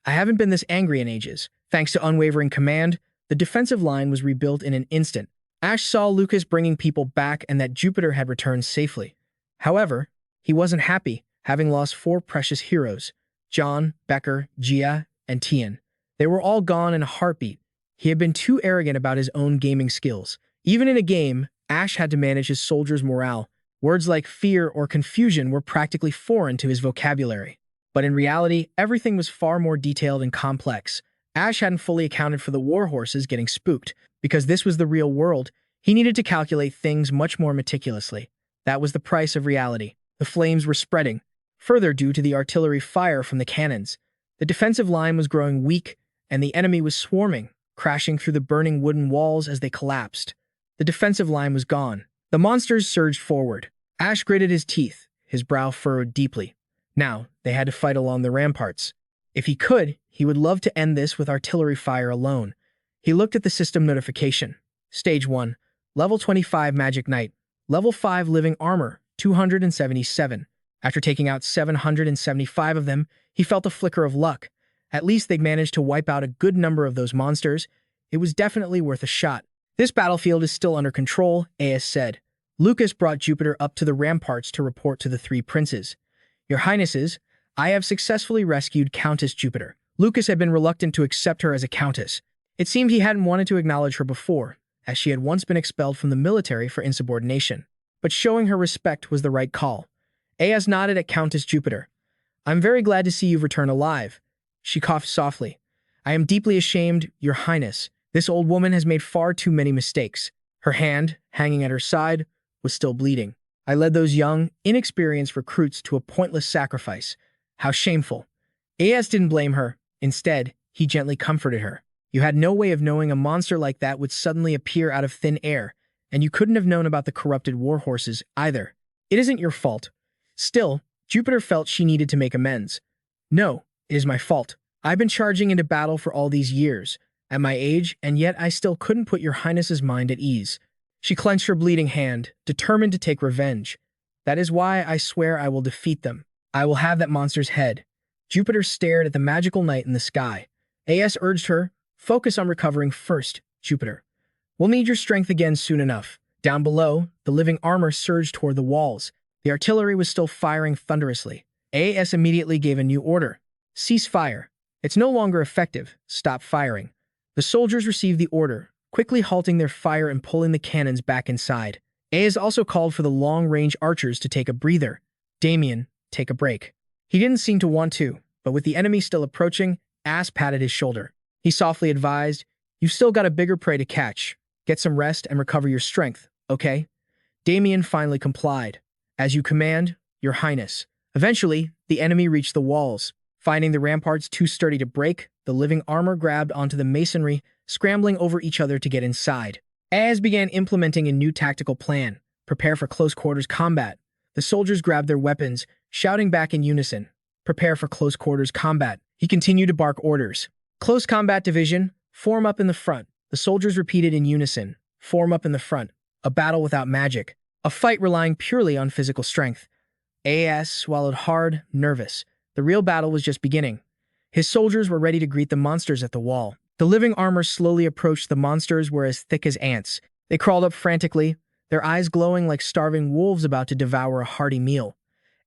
I haven't been this angry in ages. Thanks to unwavering command, the defensive line was rebuilt in an instant. Ash saw Lucas bringing people back and that Jupiter had returned safely. However, he wasn't happy, having lost 4 precious heroes, John, Becker, Gia, and Tian. They were all gone in a heartbeat. He had been too arrogant about his own gaming skills. Even in a game, Ash had to manage his soldiers' morale. Words like fear or confusion were practically foreign to his vocabulary. But in reality, everything was far more detailed and complex. Ash hadn't fully accounted for the war horses getting spooked. Because this was the real world, he needed to calculate things much more meticulously. That was the price of reality. The flames were spreading, further due to the artillery fire from the cannons. The defensive line was growing weak, and the enemy was swarming, crashing through the burning wooden walls as they collapsed. The defensive line was gone. The monsters surged forward. Ash gritted his teeth, his brow furrowed deeply. Now, they had to fight along the ramparts. If he could, he would love to end this with artillery fire alone. He looked at the system notification. Stage 1. Level 25 Magic Knight. Level 5 Living Armor, 277. After taking out 775 of them, he felt a flicker of luck. At least they'd managed to wipe out a good number of those monsters. It was definitely worth a shot. This battlefield is still under control, AS said. Lucas brought Jupiter up to the ramparts to report to the 3 princes. Your Highnesses, I have successfully rescued Countess Jupiter. Lucas had been reluctant to accept her as a countess. It seemed he hadn't wanted to acknowledge her before, as she had once been expelled from the military for insubordination. But showing her respect was the right call. AS nodded at Countess Jupiter. I'm very glad to see you've returned alive. She coughed softly. I am deeply ashamed, Your Highness. This old woman has made far too many mistakes. Her hand, hanging at her side, was still bleeding. I led those young, inexperienced recruits to a pointless sacrifice. How shameful. AS didn't blame her. Instead, he gently comforted her. You had no way of knowing a monster like that would suddenly appear out of thin air, and you couldn't have known about the corrupted war horses either. It isn't your fault. Still, Jupiter felt she needed to make amends. No, it is my fault. I've been charging into battle for all these years, at my age, and yet I still couldn't put Your Highness's mind at ease. She clenched her bleeding hand, determined to take revenge. That is why I swear I will defeat them. I will have that monster's head. Jupiter stared at the magical night in the sky. AS urged her, focus on recovering first, Jupiter. We'll need your strength again soon enough. Down below, the living armor surged toward the walls. The artillery was still firing thunderously. AS immediately gave a new order. Cease fire. It's no longer effective. Stop firing. The soldiers received the order, quickly halting their fire and pulling the cannons back inside. AS also called for the long-range archers to take a breather. Damien, take a break. He didn't seem to want to, but with the enemy still approaching, Ass patted his shoulder. He softly advised, You've still got a bigger prey to catch. Get some rest and recover your strength, okay? Damien finally complied. As you command, Your Highness. Eventually, the enemy reached the walls. Finding the ramparts too sturdy to break, the living armor grabbed onto the masonry, scrambling over each other to get inside. Az began implementing a new tactical plan. Prepare for close-quarters combat. The soldiers grabbed their weapons, shouting back in unison. Prepare for close-quarters combat. He continued to bark orders. Close combat division, form up in the front. The soldiers repeated in unison. Form up in the front. A battle without magic. A fight relying purely on physical strength. AS swallowed hard, nervous. The real battle was just beginning. His soldiers were ready to greet the monsters at the wall. The living armor slowly approached. The monsters were as thick as ants. They crawled up frantically, their eyes glowing like starving wolves about to devour a hearty meal.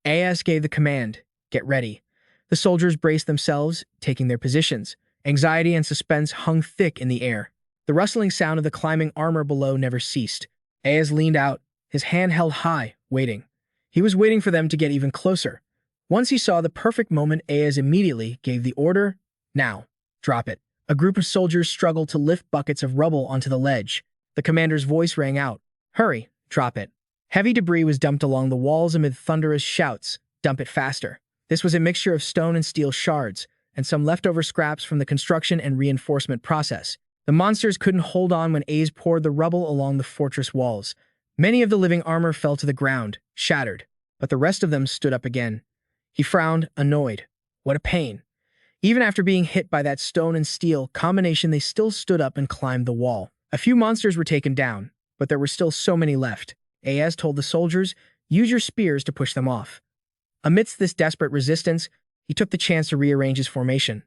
AS gave the command, get ready. The soldiers braced themselves, taking their positions. Anxiety and suspense hung thick in the air. The rustling sound of the climbing armor below never ceased. AS leaned out, his hand held high, waiting. He was waiting for them to get even closer. Once he saw the perfect moment, AS immediately gave the order, now, drop it. A group of soldiers struggled to lift buckets of rubble onto the ledge. The commander's voice rang out. "Hurry, drop it." Heavy debris was dumped along the walls amid thunderous shouts. "Dump it faster." This was a mixture of stone and steel shards, and some leftover scraps from the construction and reinforcement process. The monsters couldn't hold on when A's poured the rubble along the fortress walls. Many of the living armor fell to the ground, shattered, but the rest of them stood up again. He frowned, annoyed. What a pain. Even after being hit by that stone and steel combination, they still stood up and climbed the wall. A few monsters were taken down, but there were still so many left. Az told the soldiers, "Use your spears to push them off." Amidst this desperate resistance, he took the chance to rearrange his formation.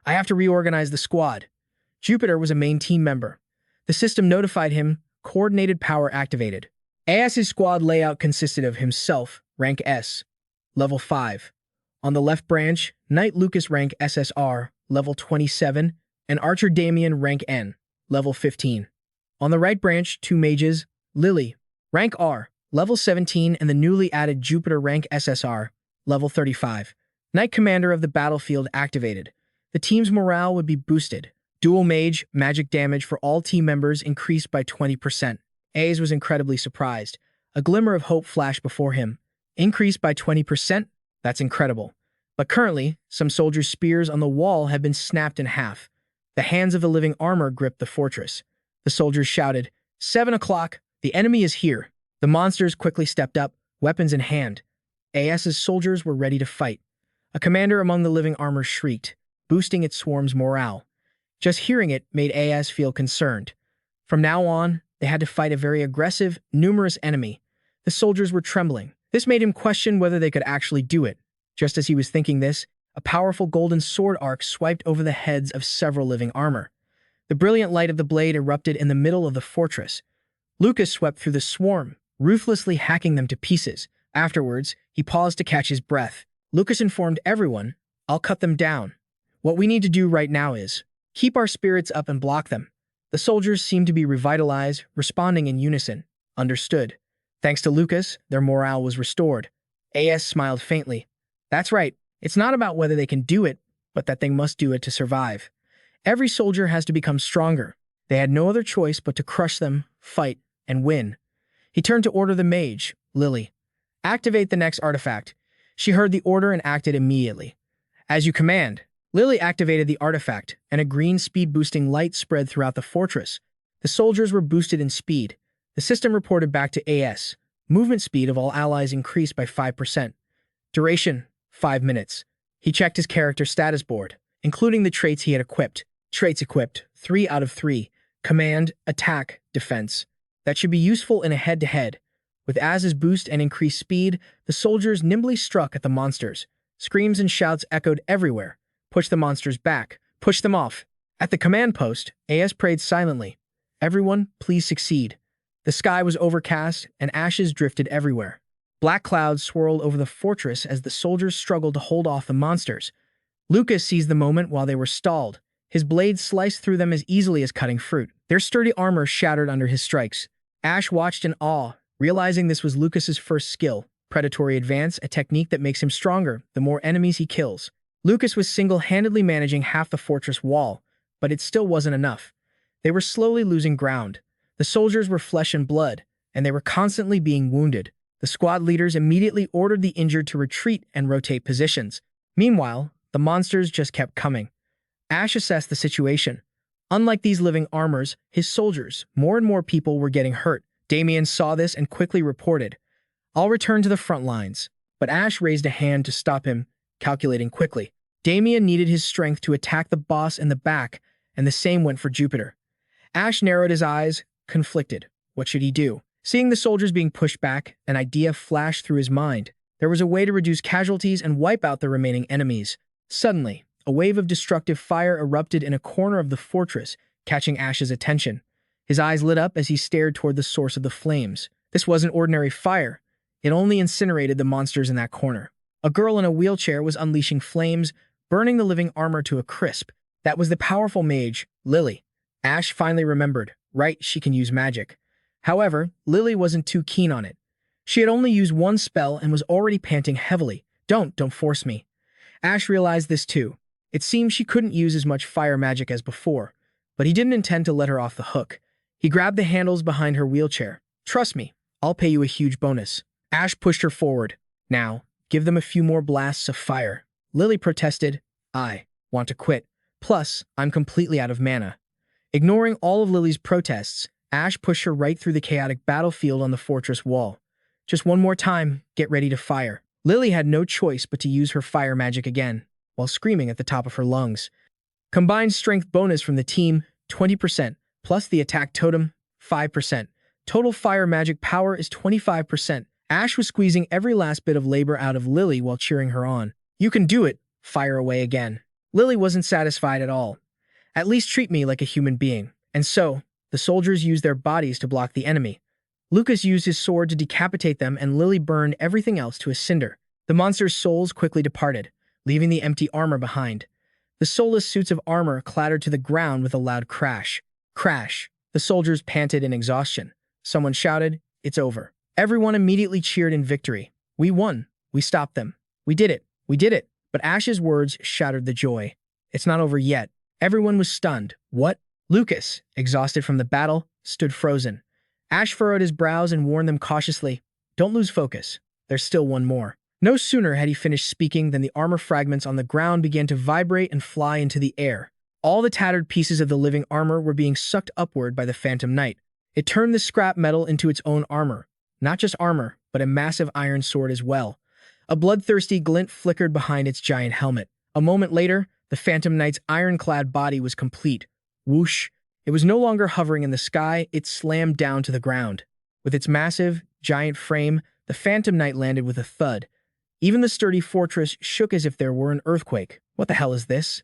"I have to reorganize the squad." Jupiter was a main team member. The system notified him, coordinated power activated. AS's squad layout consisted of himself, rank S, level 5. On the left branch, Knight Lucas rank SSR, level 27, and Archer Damien rank N, level 15. On the right branch, two mages, Lily, rank R, level 17, and the newly added Jupiter rank SSR, level 35. Knight Commander of the battlefield activated. The team's morale would be boosted. Dual mage, magic damage for all team members increased by 20%. A's was incredibly surprised. A glimmer of hope flashed before him. Increased by 20%? That's incredible. But currently, some soldiers' spears on the wall had been snapped in half. The hands of the living armor gripped the fortress. The soldiers shouted, 7 o'clock, the enemy is here. The monsters quickly stepped up, weapons in hand. AS's soldiers were ready to fight. A commander among the living armor shrieked, boosting its swarm's morale. Just hearing it made AS feel concerned. From now on, they had to fight a very aggressive, numerous enemy. The soldiers were trembling. This made him question whether they could actually do it. Just as he was thinking this, a powerful golden sword arc swiped over the heads of several living armor. The brilliant light of the blade erupted in the middle of the fortress. Lucas swept through the swarm, ruthlessly hacking them to pieces. Afterwards, he paused to catch his breath. Lucas informed everyone, "I'll cut them down. What we need to do right now is keep our spirits up and block them." The soldiers seemed to be revitalized, responding in unison. Understood. Thanks to Lucas, their morale was restored. AS smiled faintly. That's right. It's not about whether they can do it, but that they must do it to survive. Every soldier has to become stronger. They had no other choice but to crush them, fight, and win. He turned to order the mage, Lily. Activate the next artifact. She heard the order and acted immediately. As you command. Lily activated the artifact, and a green speed-boosting light spread throughout the fortress. The soldiers were boosted in speed. The system reported back to AS. Movement speed of all allies increased by 5%. Duration, 5 minutes. He checked his character status board, including the traits he had equipped. Traits equipped, 3 out of 3. Command, attack, defense. That should be useful in a head-to-head. With Az's boost and increased speed, the soldiers nimbly struck at the monsters. Screams and shouts echoed everywhere. Push the monsters back. Push them off. At the command post, AS prayed silently. Everyone, please succeed. The sky was overcast, and ashes drifted everywhere. Black clouds swirled over the fortress as the soldiers struggled to hold off the monsters. Lucas seized the moment while they were stalled. His blade sliced through them as easily as cutting fruit. Their sturdy armor shattered under his strikes. Ash watched in awe, realizing this was Lucas's first skill, predatory advance, a technique that makes him stronger the more enemies he kills. Lucas was single-handedly managing half the fortress wall, but it still wasn't enough. They were slowly losing ground. The soldiers were flesh and blood, and they were constantly being wounded. The squad leaders immediately ordered the injured to retreat and rotate positions. Meanwhile, the monsters just kept coming. Ash assessed the situation. Unlike these living armors, his soldiers, more and more people were getting hurt. Damien saw this and quickly reported, "I'll return to the front lines." But Ash raised a hand to stop him, calculating quickly. Damien needed his strength to attack the boss in the back, and the same went for Jupiter. Ash narrowed his eyes, conflicted. What should he do? Seeing the soldiers being pushed back, an idea flashed through his mind. There was a way to reduce casualties and wipe out the remaining enemies. Suddenly, a wave of destructive fire erupted in a corner of the fortress, catching Ash's attention. His eyes lit up as he stared toward the source of the flames. This wasn't ordinary fire. It only incinerated the monsters in that corner. A girl in a wheelchair was unleashing flames, burning the living armor to a crisp. That was the powerful mage, Lily. Ash finally remembered. Right, she can use magic. However, Lily wasn't too keen on it. She had only used one spell and was already panting heavily. Don't force me." Ash realized this too. It seemed she couldn't use as much fire magic as before, but he didn't intend to let her off the hook. He grabbed the handles behind her wheelchair. "Trust me, I'll pay you a huge bonus." Ash pushed her forward. "Now, give them a few more blasts of fire." Lily protested. "I want to quit. Plus, I'm completely out of mana." Ignoring all of Lily's protests, Ash pushed her right through the chaotic battlefield on the fortress wall. "Just one more time, get ready to fire." Lily had no choice but to use her fire magic again, while screaming at the top of her lungs. Combined strength bonus from the team, 20%, plus the attack totem, 5%. Total fire magic power is 25%. Ash was squeezing every last bit of labor out of Lily while cheering her on. "You can do it, fire away again." Lily wasn't satisfied at all. "At least treat me like a human being." And so, the soldiers used their bodies to block the enemy. Lucas used his sword to decapitate them, and Lily burned everything else to a cinder. The monsters' souls quickly departed, leaving the empty armor behind. The soulless suits of armor clattered to the ground with a loud crash. Crash. The soldiers panted in exhaustion. Someone shouted, "It's over." Everyone immediately cheered in victory. "We won. We stopped them. We did it. We did it." But Ash's words shattered the joy. "It's not over yet." Everyone was stunned. "What?" Lucas, exhausted from the battle, stood frozen. Ash furrowed his brows and warned them cautiously, "Don't lose focus. There's still one more." No sooner had he finished speaking than the armor fragments on the ground began to vibrate and fly into the air. All the tattered pieces of the living armor were being sucked upward by the Phantom Knight. It turned the scrap metal into its own armor. Not just armor, but a massive iron sword as well. A bloodthirsty glint flickered behind its giant helmet. A moment later, the Phantom Knight's ironclad body was complete. Whoosh! It was no longer hovering in the sky, it slammed down to the ground. With its massive, giant frame, the Phantom Knight landed with a thud. Even the sturdy fortress shook as if there were an earthquake. "What the hell is this?"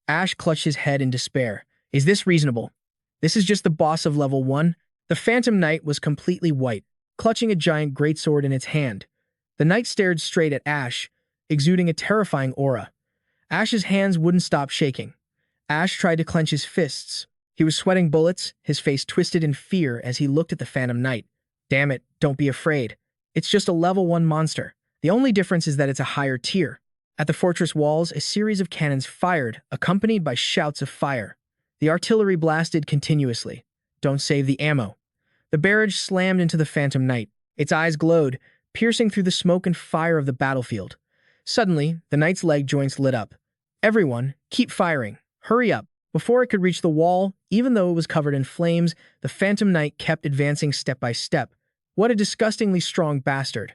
Ash clutched his head in despair. "Is this reasonable? This is just the boss of level 1? The Phantom Knight was completely white, clutching a giant greatsword in its hand. The knight stared straight at Ash, exuding a terrifying aura. Ash's hands wouldn't stop shaking. Ash tried to clench his fists. He was sweating bullets, his face twisted in fear as he looked at the Phantom Knight. "Damn it, don't be afraid. It's just a level 1 monster. The only difference is that it's a higher tier." At the fortress walls, a series of cannons fired, accompanied by shouts of fire. The artillery blasted continuously. "Don't save the ammo." The barrage slammed into the Phantom Knight. Its eyes glowed, piercing through the smoke and fire of the battlefield. Suddenly, the knight's leg joints lit up. "Everyone, keep firing. Hurry up." Before it could reach the wall, even though it was covered in flames, the Phantom Knight kept advancing step by step. What a disgustingly strong bastard.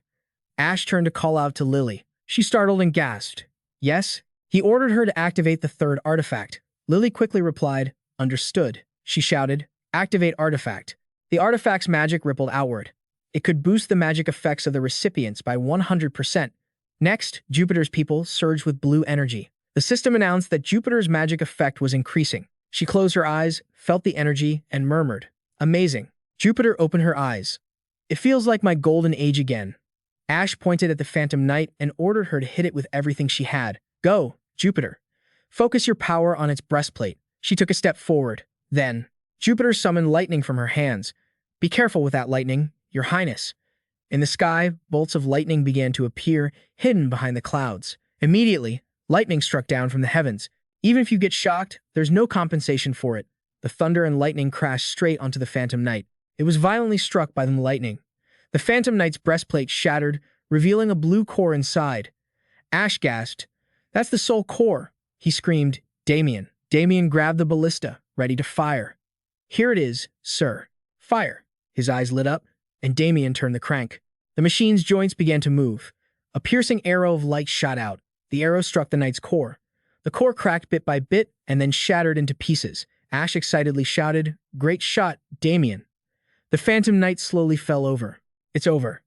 Ash turned to call out to Lily. She startled and gasped. "Yes?" He ordered her to activate the third artifact. Lily quickly replied, "Understood." She shouted, "Activate artifact." The artifact's magic rippled outward. It could boost the magic effects of the recipients by 100%. Next, Jupiter's people surged with blue energy. The system announced that Jupiter's magic effect was increasing. She closed her eyes, felt the energy, and murmured, "Amazing." Jupiter opened her eyes. "It feels like my golden age again." Ash pointed at the Phantom Knight and ordered her to hit it with everything she had. "Go, Jupiter. Focus your power on its breastplate." She took a step forward. Then, Jupiter summoned lightning from her hands. "Be careful with that lightning, Your Highness." In the sky, bolts of lightning began to appear, hidden behind the clouds. Immediately, lightning struck down from the heavens. Even if you get shocked, there's no compensation for it. The thunder and lightning crashed straight onto the Phantom Knight. It was violently struck by the lightning. The Phantom Knight's breastplate shattered, revealing a blue core inside. Ash gasped. "That's the soul core!" He screamed, "Damien." Damien grabbed the ballista, ready to fire. "Here it is, sir. Fire." His eyes lit up, and Damien turned the crank. The machine's joints began to move. A piercing arrow of light shot out. The arrow struck the knight's core. The core cracked bit by bit and then shattered into pieces. Ash excitedly shouted, "Great shot, Damien." The Phantom Knight slowly fell over. "It's over."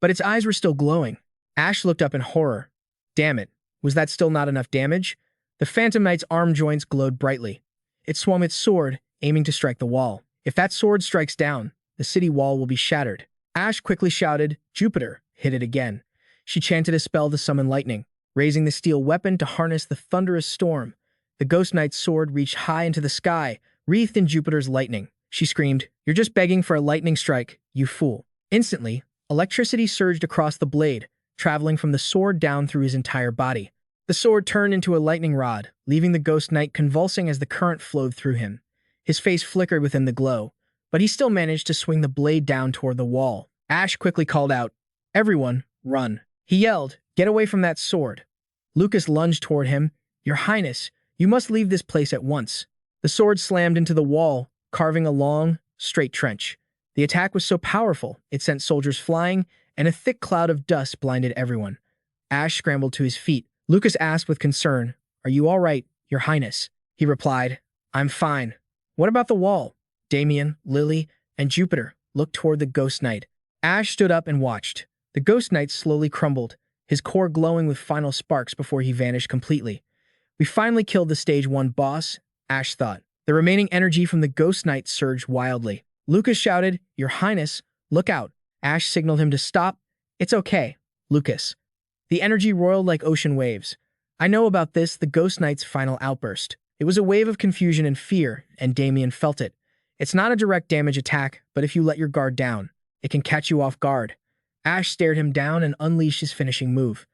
But its eyes were still glowing. Ash looked up in horror. Damn it, was that still not enough damage? The Phantom Knight's arm joints glowed brightly. It swung its sword, aiming to strike the wall. If that sword strikes down, the city wall will be shattered. Ash quickly shouted, "Jupiter, hit it again." She chanted a spell to summon lightning, raising the steel weapon to harness the thunderous storm. The Ghost Knight's sword reached high into the sky, wreathed in Jupiter's lightning. She screamed, "You're just begging for a lightning strike, you fool." Instantly, electricity surged across the blade, traveling from the sword down through his entire body. The sword turned into a lightning rod, leaving the ghost knight convulsing as the current flowed through him. His face flickered within the glow, but he still managed to swing the blade down toward the wall. Ash quickly called out, "Everyone, run." He yelled, "Get away from that sword." Lucas lunged toward him. "Your Highness, you must leave this place at once." The sword slammed into the wall, carving a long, straight trench. The attack was so powerful, it sent soldiers flying, and a thick cloud of dust blinded everyone. Ash scrambled to his feet. Lucas asked with concern, "Are you all right, Your Highness?" He replied, "I'm fine." "What about the wall?" Damien, Lily, and Jupiter looked toward the ghost knight. Ash stood up and watched. The ghost knight slowly crumbled, his core glowing with final sparks before he vanished completely. "We finally killed the Stage 1 boss," Ash thought. The remaining energy from the ghost knight surged wildly. Lucas shouted, "Your Highness, look out." Ash signaled him to stop. "It's okay, Lucas." The energy roiled like ocean waves. "I know about this," the ghost knight's final outburst. It was a wave of confusion and fear, and Damien felt it. It's not a direct damage attack, but if you let your guard down, it can catch you off guard. Ash stared him down and unleashed his finishing move.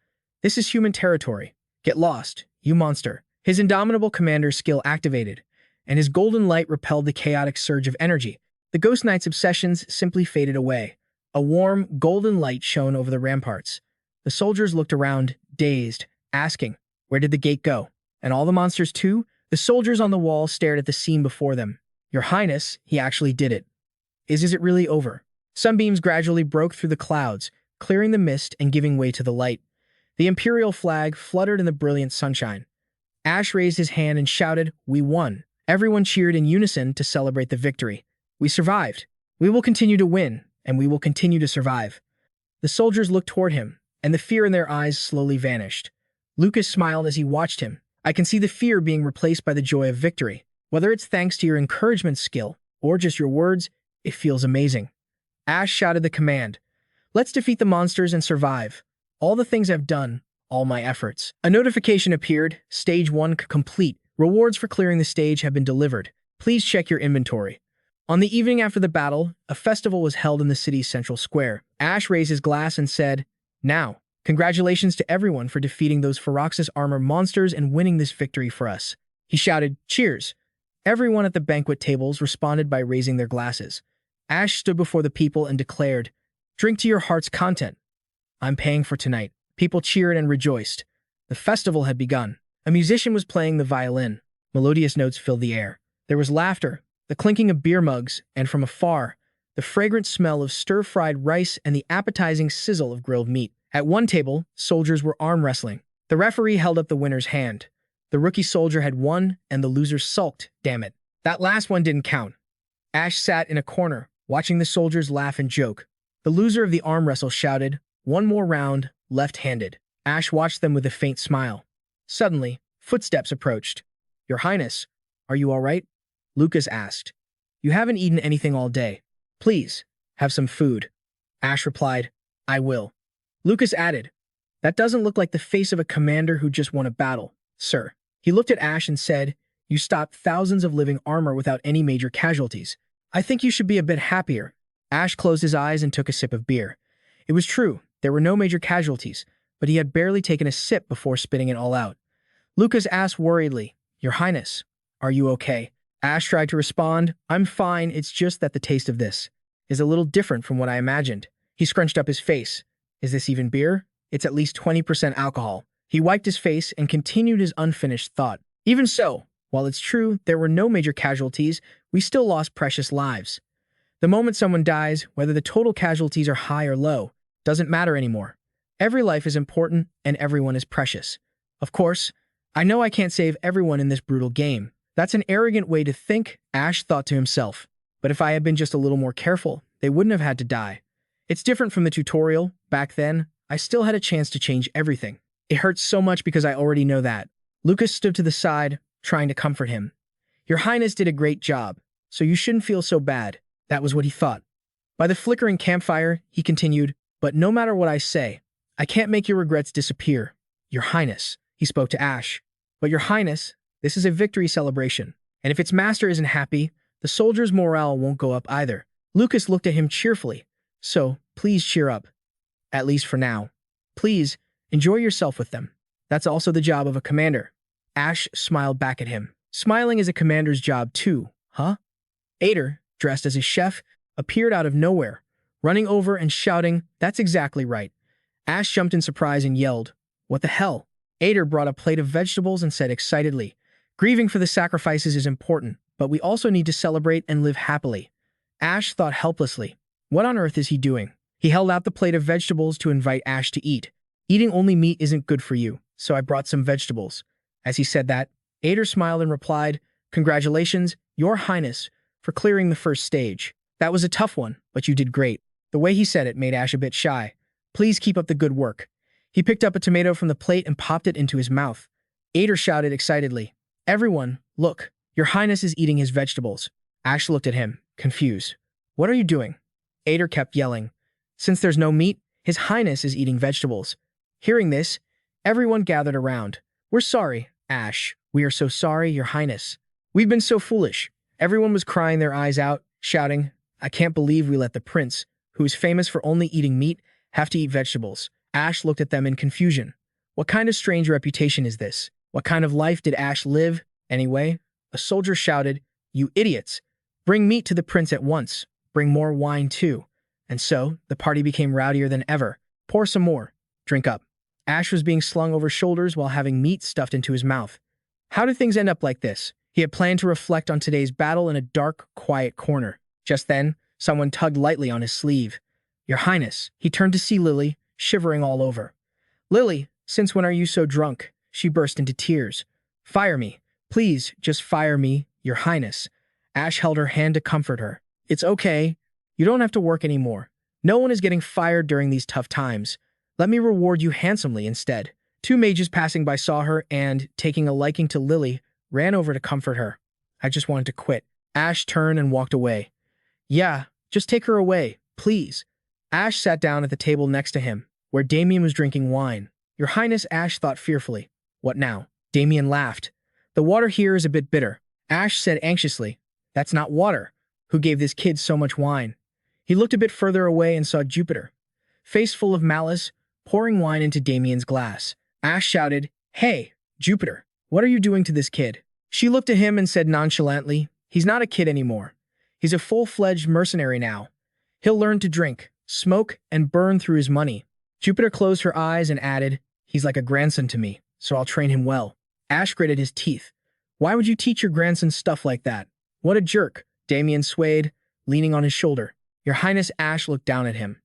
"This is human territory. Get lost, you monster." His indomitable commander's skill activated, and his golden light repelled the chaotic surge of energy. The ghost knight's obsessions simply faded away. A warm, golden light shone over the ramparts. The soldiers looked around, dazed, asking, "Where did the gate go?" And all the monsters too? The soldiers on the wall stared at the scene before them. "Your Highness, he actually did it. Is it really over?" Sunbeams gradually broke through the clouds, clearing the mist and giving way to the light. The Imperial flag fluttered in the brilliant sunshine. Ash raised his hand and shouted, "We won." Everyone cheered in unison to celebrate the victory. "We survived. We will continue to win, and we will continue to survive." The soldiers looked toward him, and the fear in their eyes slowly vanished. Lucas smiled as he watched him. "I can see the fear being replaced by the joy of victory. Whether it's thanks to your encouragement skill or just your words, it feels amazing." Ash shouted the command, "Let's defeat the monsters and survive. All the things I've done, all my efforts." A notification appeared, Stage 1 complete. Rewards for clearing the stage have been delivered. Please check your inventory. On the evening after the battle, a festival was held in the city's central square. Ash raised his glass and said, "Now, congratulations to everyone for defeating those Ferox's armor monsters and winning this victory for us." He shouted, "Cheers." Everyone at the banquet tables responded by raising their glasses. Ash stood before the people and declared, "Drink to your heart's content. I'm paying for tonight." People cheered and rejoiced. The festival had begun. A musician was playing the violin. Melodious notes filled the air. There was laughter, the clinking of beer mugs, and from afar, the fragrant smell of stir-fried rice and the appetizing sizzle of grilled meat. At one table, soldiers were arm wrestling. The referee held up the winner's hand. The rookie soldier had won, and the loser sulked. "Damn it. That last one didn't count." Ash sat in a corner, watching the soldiers laugh and joke. The loser of the arm wrestle shouted, "One more round, left-handed." Ash watched them with a faint smile. Suddenly, footsteps approached. "Your Highness, are you all right?" Lucas asked. "You haven't eaten anything all day. Please, have some food." Ash replied, "I will." Lucas added, "That doesn't look like the face of a commander who just won a battle, sir." He looked at Ash and said, "You stopped thousands of living armor without any major casualties. I think you should be a bit happier." Ash closed his eyes and took a sip of beer. It was true, there were no major casualties, but he had barely taken a sip before spitting it all out. Lucas asked worriedly, "Your Highness, are you okay?" Ash tried to respond, "I'm fine, it's just that the taste of this is a little different from what I imagined." He scrunched up his face. "Is this even beer? It's at least 20% alcohol." He wiped his face and continued his unfinished thought. "Even so, while it's true there were no major casualties, we still lost precious lives. The moment someone dies, whether the total casualties are high or low, doesn't matter anymore. Every life is important and everyone is precious. Of course, I know I can't save everyone in this brutal game. That's an arrogant way to think," Ash thought to himself. "But if I had been just a little more careful, they wouldn't have had to die. It's different from the tutorial. Back then, I still had a chance to change everything. It hurts so much because I already know that." Lucas stood to the side, trying to comfort him. "Your Highness did a great job, so you shouldn't feel so bad." That was what he thought. By the flickering campfire, he continued, "But no matter what I say, I can't make your regrets disappear. Your Highness," he spoke to Ash. "But Your Highness, this is a victory celebration, and if its master isn't happy, the soldiers' morale won't go up either." Lucas looked at him cheerfully. "So, please cheer up. At least for now. Please, enjoy yourself with them." That's also the job of a commander. Ash smiled back at him. Smiling is a commander's job too, huh? Ader, dressed as a chef, appeared out of nowhere, running over and shouting, "That's exactly right." Ash jumped in surprise and yelled, "What the hell?" Ader brought a plate of vegetables and said excitedly, "Grieving for the sacrifices is important, but we also need to celebrate and live happily." Ash thought helplessly, what on earth is he doing? He held out the plate of vegetables to invite Ash to eat. "Eating only meat isn't good for you, so I brought some vegetables." As he said that, Ader smiled and replied, "Congratulations, Your Highness, for clearing the first stage. That was a tough one, but you did great." The way he said it made Ash a bit shy. "Please keep up the good work." He picked up a tomato from the plate and popped it into his mouth. Ader shouted excitedly, "Everyone, look, Your Highness is eating his vegetables." Ash looked at him, confused. "What are you doing?" Ader kept yelling, "Since there's no meat, His Highness is eating vegetables." Hearing this, everyone gathered around. "We're sorry, Ash. We are so sorry, Your Highness. We've been so foolish." Everyone was crying their eyes out, shouting, "I can't believe we let the prince, who is famous for only eating meat, have to eat vegetables." Ash looked at them in confusion. What kind of strange reputation is this? What kind of life did Ash live, anyway? A soldier shouted, "You idiots! Bring meat to the prince at once. Bring more wine too." And so, the party became rowdier than ever. "Pour some more. Drink up." Ash was being slung over shoulders while having meat stuffed into his mouth. How did things end up like this? He had planned to reflect on today's battle in a dark, quiet corner. Just then, someone tugged lightly on his sleeve. "Your Highness." He turned to see Lily, shivering all over. "Lily, since when are you so drunk?" She burst into tears. "Fire me. Please, just fire me, Your Highness." Ash held her hand to comfort her. "It's okay. You don't have to work anymore. No one is getting fired during these tough times. Let me reward you handsomely instead." Two mages passing by saw her and, taking a liking to Lily, ran over to comfort her. "I just wanted to quit." Ash turned and walked away. "Yeah, just take her away, please." Ash sat down at the table next to him, where Damien was drinking wine. "Your Highness," Ash thought fearfully. "What now?" Damien laughed. "The water here is a bit bitter." Ash said anxiously, "That's not water. Who gave this kid so much wine?" He looked a bit further away and saw Jupiter, face full of malice, pouring wine into Damien's glass. Ash shouted, "Hey, Jupiter, what are you doing to this kid?" She looked at him and said nonchalantly, "He's not a kid anymore. He's a full-fledged mercenary now. He'll learn to drink, smoke, and burn through his money." Jupiter closed her eyes and added, "He's like a grandson to me, so I'll train him well." Ash gritted his teeth. "Why would you teach your grandson stuff like that? What a jerk." Damien swayed, leaning on his shoulder. "Your Highness." Ash looked down at him.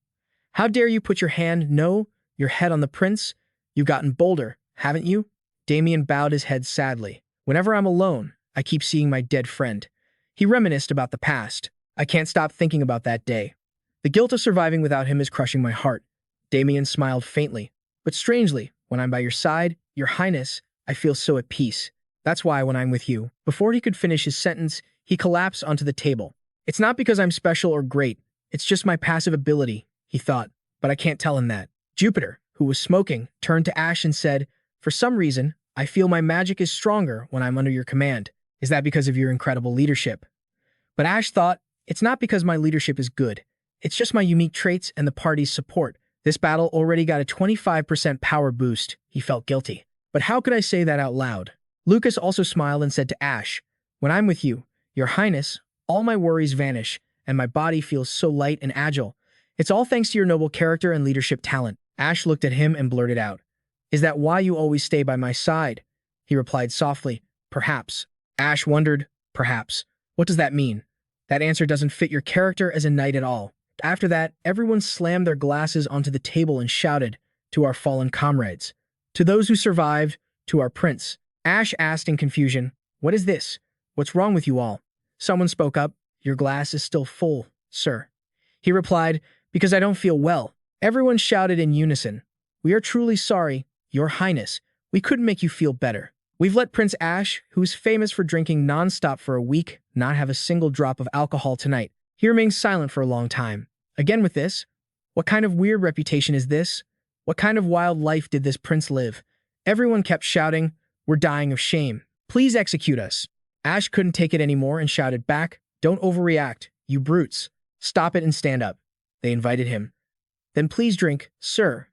"How dare you put your hand, no, your head on the prince? You've gotten bolder, haven't you?" Damien bowed his head sadly. "Whenever I'm alone, I keep seeing my dead friend." He reminisced about the past. "I can't stop thinking about that day. The guilt of surviving without him is crushing my heart." Damien smiled faintly. "But strangely, when I'm by your side, Your Highness, I feel so at peace. That's why when I'm with you." Before he could finish his sentence, he collapsed onto the table. "It's not because I'm special or great. It's just my passive ability," he thought, but I can't tell him that. Jupiter, who was smoking, turned to Ash and said, "For some reason, I feel my magic is stronger when I'm under your command. Is that because of your incredible leadership?" But Ash thought, "It's not because my leadership is good. It's just my unique traits and the party's support. This battle already got a 25% power boost." He felt guilty. But how could I say that out loud? Lucas also smiled and said to Ash, "When I'm with you, Your Highness, all my worries vanish, and my body feels so light and agile. It's all thanks to your noble character and leadership talent." Ash looked at him and blurted out, "Is that why you always stay by my side?" He replied softly, "Perhaps." Ash wondered, "Perhaps? What does that mean?" That answer doesn't fit your character as a knight at all. After that, everyone slammed their glasses onto the table and shouted, "To our fallen comrades. To those who survived, to our prince." Ash asked in confusion, "What is this? What's wrong with you all?" Someone spoke up, "Your glass is still full, sir." He replied, "Because I don't feel well." Everyone shouted in unison, "We are truly sorry, Your Highness. We couldn't make you feel better. We've let Prince Ash, who is famous for drinking non-stop for a week, not have a single drop of alcohol tonight. He remained silent for a long time. Again with this, what kind of weird reputation is this? What kind of wild life did this prince live?" Everyone kept shouting, "We're dying of shame. Please execute us." Ash couldn't take it anymore and shouted back, "Don't overreact, you brutes. Stop it and stand up." They invited him. "Then please drink, sir."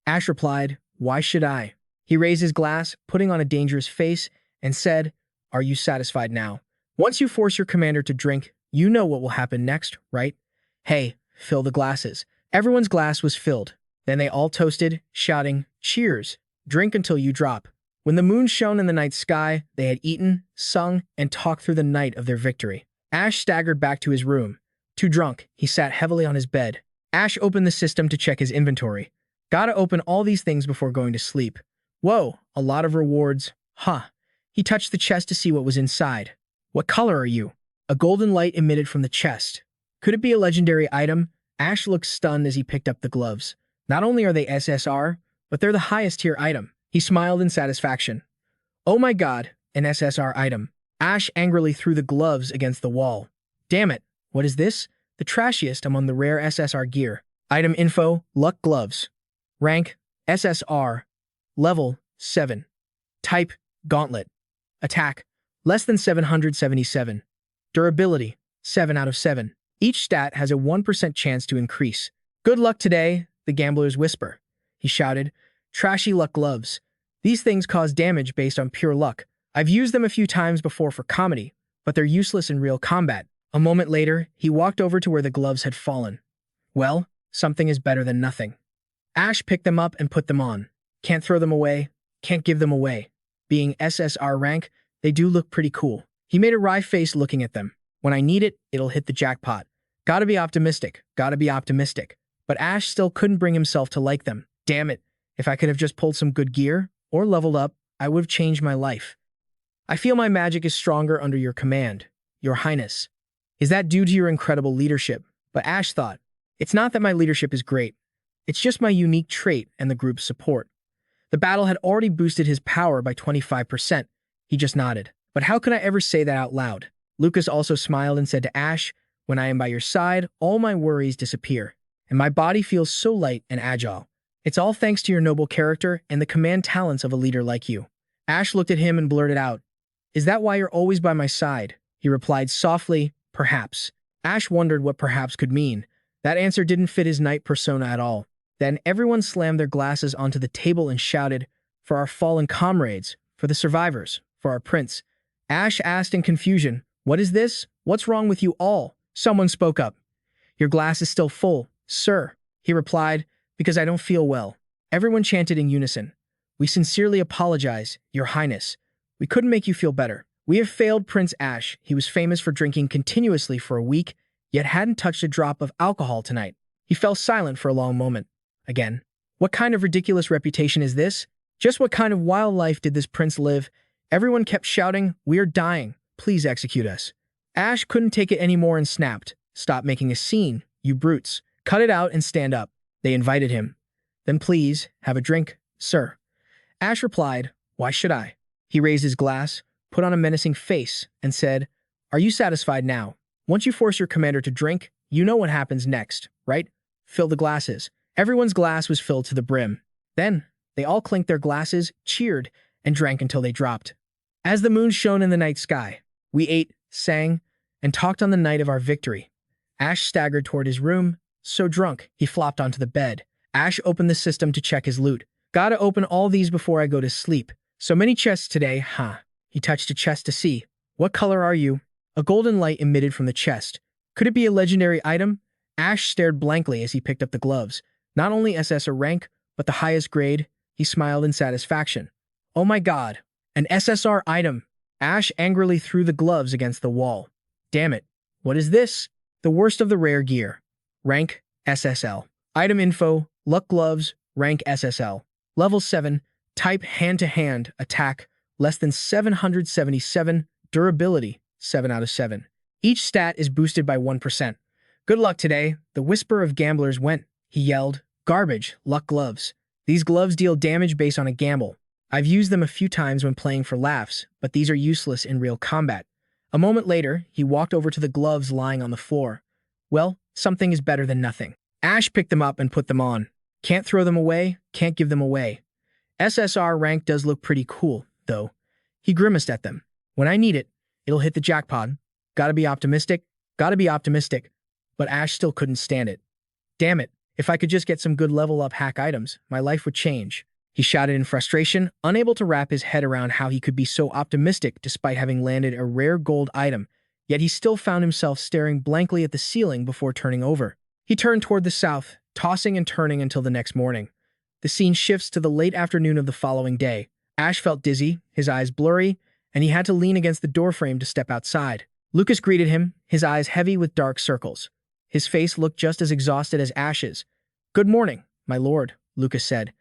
Ash replied, "Why should I?" He raised his glass, putting on a dangerous face, and said, "Are you satisfied now? Once you force your commander to drink, you know what will happen next, right? Hey, fill the glasses." Everyone's glass was filled. Then they all toasted, shouting, "Cheers! Drink until you drop." When the moon shone in the night sky, they had eaten, sung, and talked through the night of their victory. Ash staggered back to his room. Too drunk, he sat heavily on his bed. Ash opened the system to check his inventory. Gotta open all these things before going to sleep. Whoa, a lot of rewards. Huh. He touched the chest to see what was inside. "What color are you?" A golden light emitted from the chest. Could it be a legendary item? Ash looked stunned as he picked up the gloves. Not only are they SSR, but they're the highest tier item. He smiled in satisfaction. "Oh my god, an SSR item." Ash angrily threw the gloves against the wall. "Damn it, what is this?" The trashiest among the rare SSR gear. Item info, luck gloves. Rank, SSR. Level, 7. Type, gauntlet. Attack, less than 777. Durability, 7 out of 7. Each stat has a 1% chance to increase. "Good luck today," the gambler's whisper. He shouted, "Trashy luck gloves. These things cause damage based on pure luck. I've used them a few times before for comedy, but they're useless in real combat." A moment later, he walked over to where the gloves had fallen. "Well, something is better than nothing." Ash picked them up and put them on. Can't throw them away, can't give them away. Being SSR rank, they do look pretty cool. He made a wry face looking at them. "When I need it, it'll hit the jackpot. Gotta be optimistic, gotta be optimistic." But Ash still couldn't bring himself to like them. Damn it, if I could have just pulled some good gear, or leveled up, I would have changed my life. "I feel my magic is stronger under your command, Your Highness." Is that due to your incredible leadership? But Ash thought, it's not that my leadership is great. It's just my unique trait and the group's support. The battle had already boosted his power by 25%. He just nodded. But how could I ever say that out loud? Lucas also smiled and said to Ash, "When I am by your side, all my worries disappear, and my body feels so light and agile. It's all thanks to your noble character and the command talents of a leader like you." Ash looked at him and blurted out, "Is that why you're always by my side?" He replied softly, "Perhaps." Ash wondered what perhaps could mean. That answer didn't fit his knight persona at all. Then everyone slammed their glasses onto the table and shouted, "For our fallen comrades, for the survivors, for our prince." Ash asked in confusion, "What is this? What's wrong with you all?" Someone spoke up. "Your glass is still full, sir," he replied, "because I don't feel well." Everyone chanted in unison, "We sincerely apologize, Your Highness. We couldn't make you feel better. We have failed Prince Ash. He was famous for drinking continuously for a week, yet hadn't touched a drop of alcohol tonight." He fell silent for a long moment. Again, what kind of ridiculous reputation is this? Just what kind of wild life did this prince live? Everyone kept shouting, "We are dying. Please execute us." Ash couldn't take it anymore and snapped, "Stop making a scene, you brutes. Cut it out and stand up." They invited him. "Then please, have a drink, sir." Ash replied, "Why should I?" He raised his glass, put on a menacing face, and said, "Are you satisfied now? Once you force your commander to drink, you know what happens next, right? Fill the glasses." Everyone's glass was filled to the brim. Then, they all clinked their glasses, cheered, and drank until they dropped. As the moon shone in the night sky, we ate, sang, and talked on the night of our victory. Ash staggered toward his room. So drunk, he flopped onto the bed. Ash opened the system to check his loot. "Gotta open all these before I go to sleep. So many chests today, huh?" He touched a chest to see. "What color are you?" A golden light emitted from the chest. Could it be a legendary item? Ash stared blankly as he picked up the gloves. Not only SSR rank, but the highest grade. He smiled in satisfaction. "Oh my god, an SSR item." Ash angrily threw the gloves against the wall. "Damn it, what is this?" The worst of the rare gear. Rank, SSL. Item info, luck gloves, rank SSL. Level 7, type hand-to-hand, attack, less than 777, durability, 7 out of 7. Each stat is boosted by 1%. "Good luck today," the whisper of gamblers went. He yelled, "Garbage, luck gloves. These gloves deal damage based on a gamble. I've used them a few times when playing for laughs, but these are useless in real combat." A moment later, he walked over to the gloves lying on the floor. "Well, something is better than nothing." Ash picked them up and put them on. Can't throw them away, can't give them away. SSR rank does look pretty cool, though. He grimaced at them. "When I need it, it'll hit the jackpot. Gotta be optimistic, gotta be optimistic." But Ash still couldn't stand it. "Damn it, if I could just get some good level up hack items, my life would change." He shouted in frustration, unable to wrap his head around how he could be so optimistic despite having landed a rare gold item, yet he still found himself staring blankly at the ceiling before turning over. He turned toward the south, tossing and turning until the next morning. The scene shifts to the late afternoon of the following day. Ash felt dizzy, his eyes blurry, and he had to lean against the doorframe to step outside. Lucas greeted him, his eyes heavy with dark circles. His face looked just as exhausted as Ash's. "Good morning, my lord," Lucas said.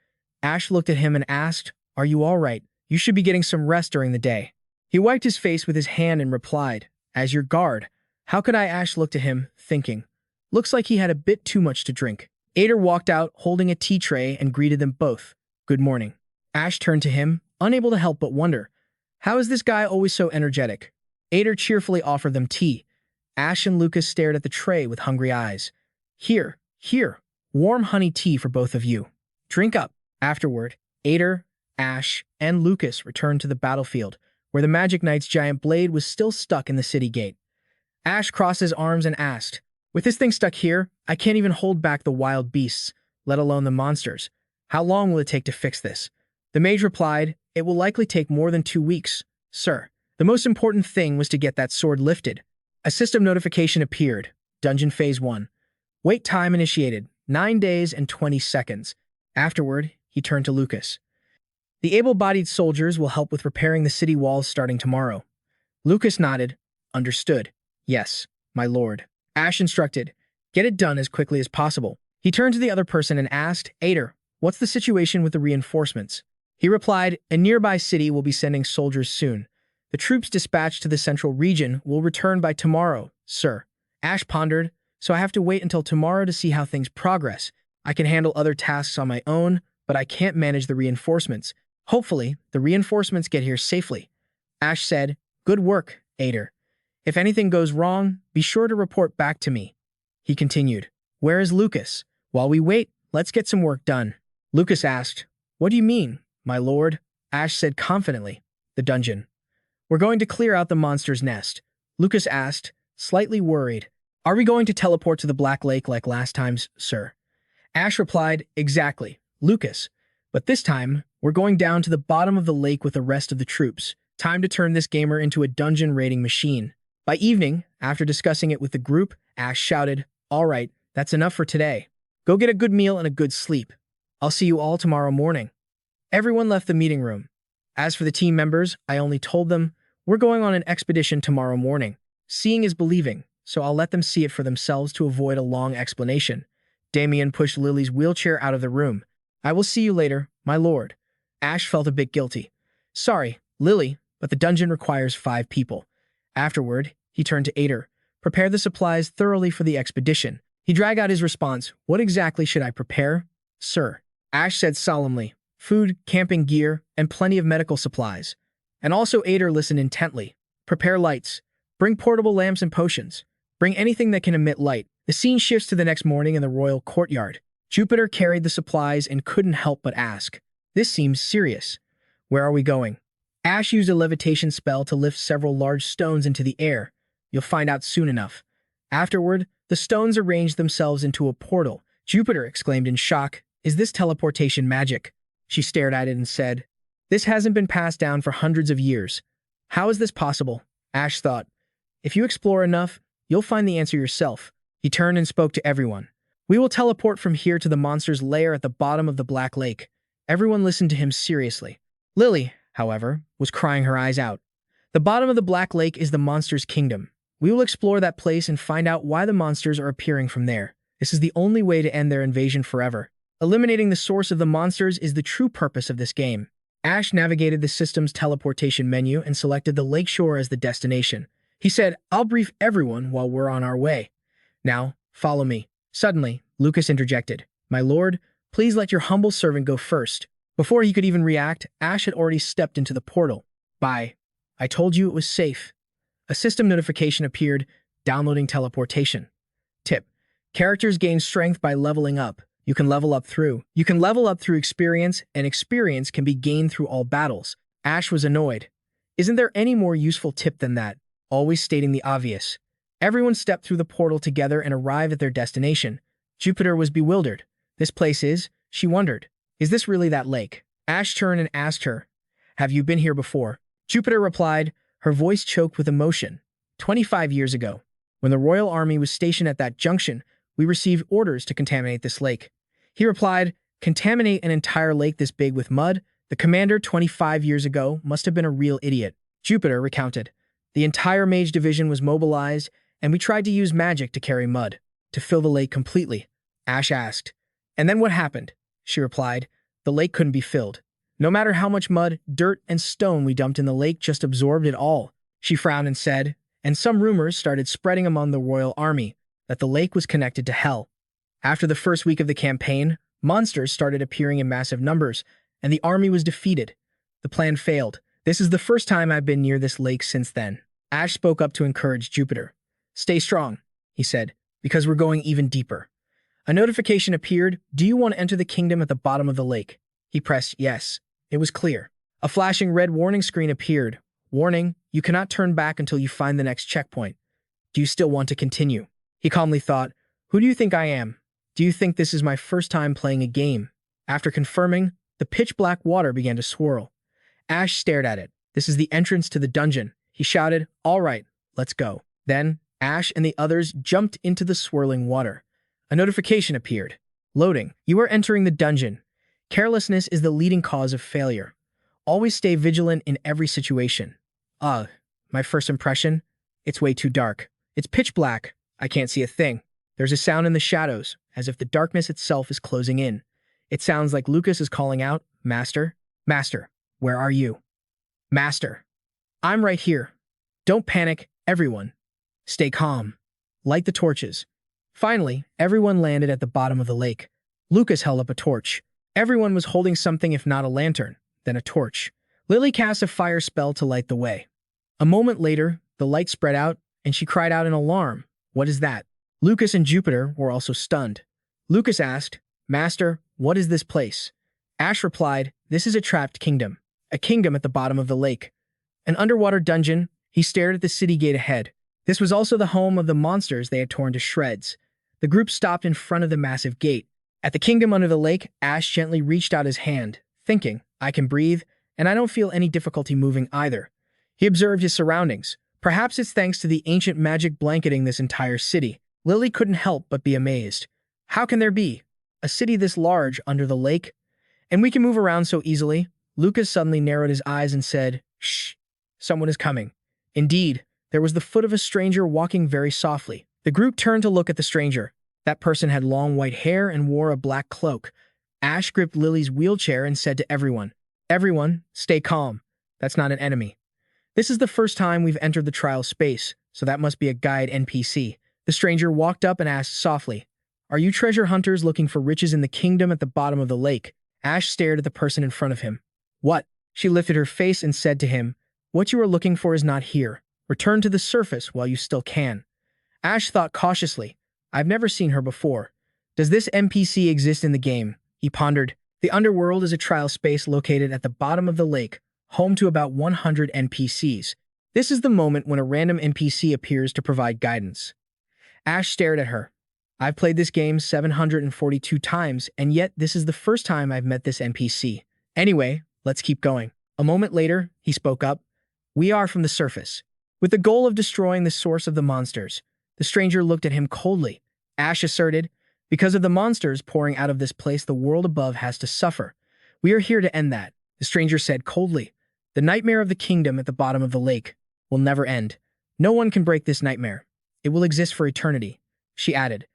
Ash looked at him and asked, "Are you all right? You should be getting some rest during the day." He wiped his face with his hand and replied, "As your guard." How could I? Ash looked at him, thinking. Looks like he had a bit too much to drink. Ader walked out, holding a tea tray, and greeted them both. "Good morning." Ash turned to him, unable to help but wonder, how is this guy always so energetic? Ader cheerfully offered them tea. Ash and Lucas stared at the tray with hungry eyes. Here, warm honey tea for both of you. Drink up." Afterward, Ader, Ash, and Lucas returned to the battlefield, where the Magic Knight's giant blade was still stuck in the city gate. Ash crossed his arms and asked, "With this thing stuck here, I can't even hold back the wild beasts, let alone the monsters. How long will it take to fix this?" The mage replied, "It will likely take more than 2 weeks, sir. The most important thing was to get that sword lifted." A system notification appeared. Dungeon Phase 1. Wait time initiated, 9 days and 20 seconds. Afterward, he turned to Lucas. "The able-bodied soldiers will help with repairing the city walls starting tomorrow." Lucas nodded. "Understood. Yes, my lord." Ash instructed, "Get it done as quickly as possible." He turned to the other person and asked, "Ader, what's the situation with the reinforcements?" He replied, "A nearby city will be sending soldiers soon. The troops dispatched to the central region will return by tomorrow, sir." Ash pondered, "So I have to wait until tomorrow to see how things progress. I can handle other tasks on my own, but I can't manage the reinforcements. Hopefully, the reinforcements get here safely." Ash said, "Good work, Ader. If anything goes wrong, be sure to report back to me." He continued, "Where is Lucas? While we wait, let's get some work done." Lucas asked, "What do you mean, my lord?" Ash said confidently, "The dungeon. We're going to clear out the monster's nest." Lucas asked, slightly worried, "Are we going to teleport to the Black Lake like last time, sir?" Ash replied, "Exactly, Lucas. But this time, we're going down to the bottom of the lake with the rest of the troops. Time to turn this gamer into a dungeon raiding machine." By evening, after discussing it with the group, Ash shouted, "All right, that's enough for today. Go get a good meal and a good sleep. I'll see you all tomorrow morning." Everyone left the meeting room. As for the team members, I only told them, "We're going on an expedition tomorrow morning. Seeing is believing, so I'll let them see it for themselves to avoid a long explanation." Damien pushed Lily's wheelchair out of the room. "I will see you later, my lord." Ash felt a bit guilty. "Sorry, Lily, but the dungeon requires 5 people." Afterward, he turned to Ader. "Prepare the supplies thoroughly for the expedition." He dragged out his response. "What exactly should I prepare, sir?" Ash said solemnly, "Food, camping gear, and plenty of medical supplies." And also Ader listened intently. "Prepare lights. Bring portable lamps and potions. Bring anything that can emit light." The scene shifts to the next morning in the royal courtyard. Jupiter carried the supplies and couldn't help but ask, "This seems serious. Where are we going?" Ash used a levitation spell to lift several large stones into the air. "You'll find out soon enough." Afterward, the stones arranged themselves into a portal. Jupiter exclaimed in shock, "Is this teleportation magic?" She stared at it and said, "This hasn't been passed down for hundreds of years. How is this possible?" Ash thought, "If you explore enough, you'll find the answer yourself." He turned and spoke to everyone. "We will teleport from here to the monster's lair at the bottom of the Black Lake." Everyone listened to him seriously. Lily, however, was crying her eyes out. "The bottom of the Black Lake is the monster's kingdom. We will explore that place and find out why the monsters are appearing from there. This is the only way to end their invasion forever. Eliminating the source of the monsters is the true purpose of this game." Ash navigated the system's teleportation menu and selected the lakeshore as the destination. He said, "I'll brief everyone while we're on our way. Now, follow me." Suddenly, Lucas interjected, "My lord, please let your humble servant go first." Before he could even react, Ash had already stepped into the portal. "Bye. I told you it was safe." A system notification appeared, downloading teleportation. Tip: characters gain strength by leveling up. You can level up through experience, and experience can be gained through all battles. Ash was annoyed. Isn't there any more useful tip than that? Always stating the obvious. Everyone stepped through the portal together and arrived at their destination. Jupiter was bewildered. "This place is," she wondered. "Is this really that lake?" Ash turned and asked her, "Have you been here before?" Jupiter replied, her voice choked with emotion. 25 years ago, when the royal army was stationed at that junction, we received orders to contaminate this lake. He replied, "Contaminate an entire lake this big with mud? The commander 25 years ago must have been a real idiot." Jupiter recounted. The entire mage division was mobilized, and we tried to use magic to carry mud, to fill the lake completely. Ash asked, "And then what happened?" She replied, "The lake couldn't be filled. No matter how much mud, dirt, and stone we dumped in the lake just absorbed it all." She frowned and said, "And some rumors started spreading among the royal army that the lake was connected to hell. After the first week of the campaign, monsters started appearing in massive numbers, and the army was defeated. The plan failed. This is the first time I've been near this lake since then." Ash spoke up to encourage Jupiter. "Stay strong," he said, "because we're going even deeper." A notification appeared. "Do you want to enter the kingdom at the bottom of the lake?" He pressed yes. It was clear. A flashing red warning screen appeared. "Warning, you cannot turn back until you find the next checkpoint. Do you still want to continue?" He calmly thought, "Who do you think I am? Do you think this is my first time playing a game?" After confirming, the pitch-black water began to swirl. Ash stared at it. "This is the entrance to the dungeon." He shouted, "All right, let's go." Then, Ash and the others jumped into the swirling water. A notification appeared. "Loading. You are entering the dungeon. Carelessness is the leading cause of failure. Always stay vigilant in every situation." Ugh, my first impression? It's way too dark. It's pitch black. I can't see a thing. There's a sound in the shadows, as if the darkness itself is closing in. It sounds like Lucas is calling out, "Master? Master, where are you? Master, I'm right here. Don't panic, everyone. Stay calm. Light the torches." Finally, everyone landed at the bottom of the lake. Lucas held up a torch. Everyone was holding something, if not a lantern, then a torch. Lily cast a fire spell to light the way. A moment later, the light spread out, and she cried out in alarm. "What is that?" Lucas and Jupiter were also stunned. Lucas asked, "Master, what is this place?" Ash replied, "This is a trapped kingdom. A kingdom at the bottom of the lake. An underwater dungeon." He stared at the city gate ahead. This was also the home of the monsters they had torn to shreds. The group stopped in front of the massive gate. At the kingdom under the lake, Ash gently reached out his hand, thinking, "I can breathe, and I don't feel any difficulty moving either." He observed his surroundings. Perhaps it's thanks to the ancient magic blanketing this entire city. Lily couldn't help but be amazed. How can there be a city this large under the lake? And we can move around so easily? Lucas suddenly narrowed his eyes and said, "Shh, someone is coming." Indeed, there was the foot of a stranger walking very softly. The group turned to look at the stranger. That person had long white hair and wore a black cloak. Ash gripped Lily's wheelchair and said to everyone, "Everyone, stay calm. That's not an enemy. This is the first time we've entered the trial space, so that must be a guide NPC." The stranger walked up and asked softly, "Are you treasure hunters looking for riches in the kingdom at the bottom of the lake?" Ash stared at the person in front of him. "What?" She lifted her face and said to him, "What you are looking for is not here. Return to the surface while you still can." Ash thought cautiously. I've never seen her before. Does this NPC exist in the game? He pondered. The underworld is a trial space located at the bottom of the lake, home to about 100 NPCs. This is the moment when a random NPC appears to provide guidance. Ash stared at her. I've played this game 742 times, and yet this is the first time I've met this NPC. Anyway, let's keep going. A moment later, he spoke up. We are from the surface, with the goal of destroying the source of the monsters. The stranger looked at him coldly. Ash asserted, because of the monsters pouring out of this place, the world above has to suffer. We are here to end that. The stranger said coldly. The nightmare of the kingdom at the bottom of the lake will never end. No one can break this nightmare. It will exist for eternity. She added,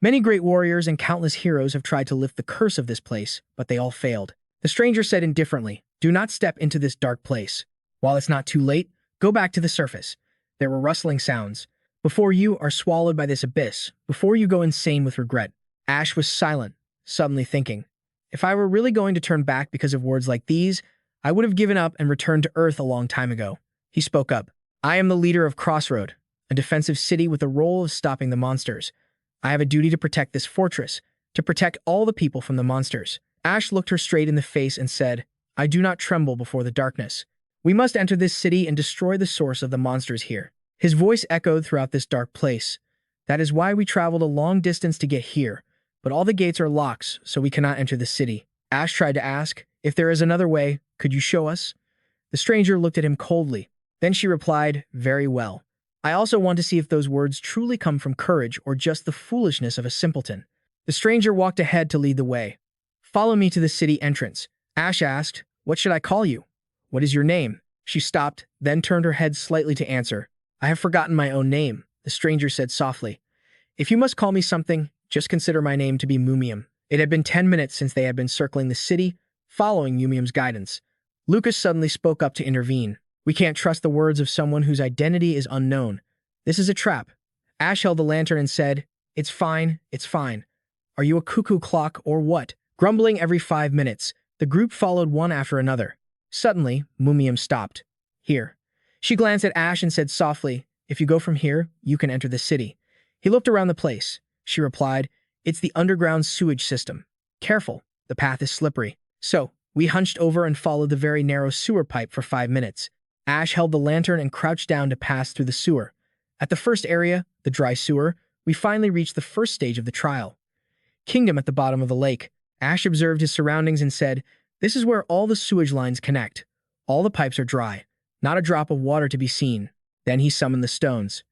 many great warriors and countless heroes have tried to lift the curse of this place, but they all failed. The stranger said indifferently, do not step into this dark place. While it's not too late, go back to the surface. There were rustling sounds. Before you are swallowed by this abyss, before you go insane with regret. Ash was silent, suddenly thinking, if I were really going to turn back because of words like these, I would have given up and returned to Earth a long time ago. He spoke up. I am the leader of Crossroad, a defensive city with the role of stopping the monsters. I have a duty to protect this fortress, to protect all the people from the monsters. Ash looked her straight in the face and said, I do not tremble before the darkness. We must enter this city and destroy the source of the monsters here. His voice echoed throughout this dark place. That is why we traveled a long distance to get here, but all the gates are locked, so we cannot enter the city. Ash tried to ask, If there is another way, could you show us? The stranger looked at him coldly. Then she replied, very well. I also want to see if those words truly come from courage or just the foolishness of a simpleton. The stranger walked ahead to lead the way. Follow me to the city entrance. Ash asked, what should I call you? What is your name? She stopped, then turned her head slightly to answer. I have forgotten my own name, the stranger said softly. If you must call me something, just consider my name to be Mumium. It had been 10 minutes since they had been circling the city, following Mumium's guidance. Lucas suddenly spoke up to intervene. We can't trust the words of someone whose identity is unknown. This is a trap. Ash held the lantern and said, it's fine, it's fine. Are you a cuckoo clock or what? Grumbling every 5 minutes, the group followed one after another. Suddenly, Mumium stopped. Here. She glanced at Ash and said softly, if you go from here, you can enter the city. He looked around the place. She replied, it's the underground sewage system. Careful, the path is slippery. So, we hunched over and followed the very narrow sewer pipe for 5 minutes. Ash held the lantern and crouched down to pass through the sewer. At the first area, the dry sewer, we finally reached the first stage of the trial. Kingdom at the bottom of the lake. Ash observed his surroundings and said, this is where all the sewage lines connect. All the pipes are dry. Not a drop of water to be seen. Then he summoned the stones.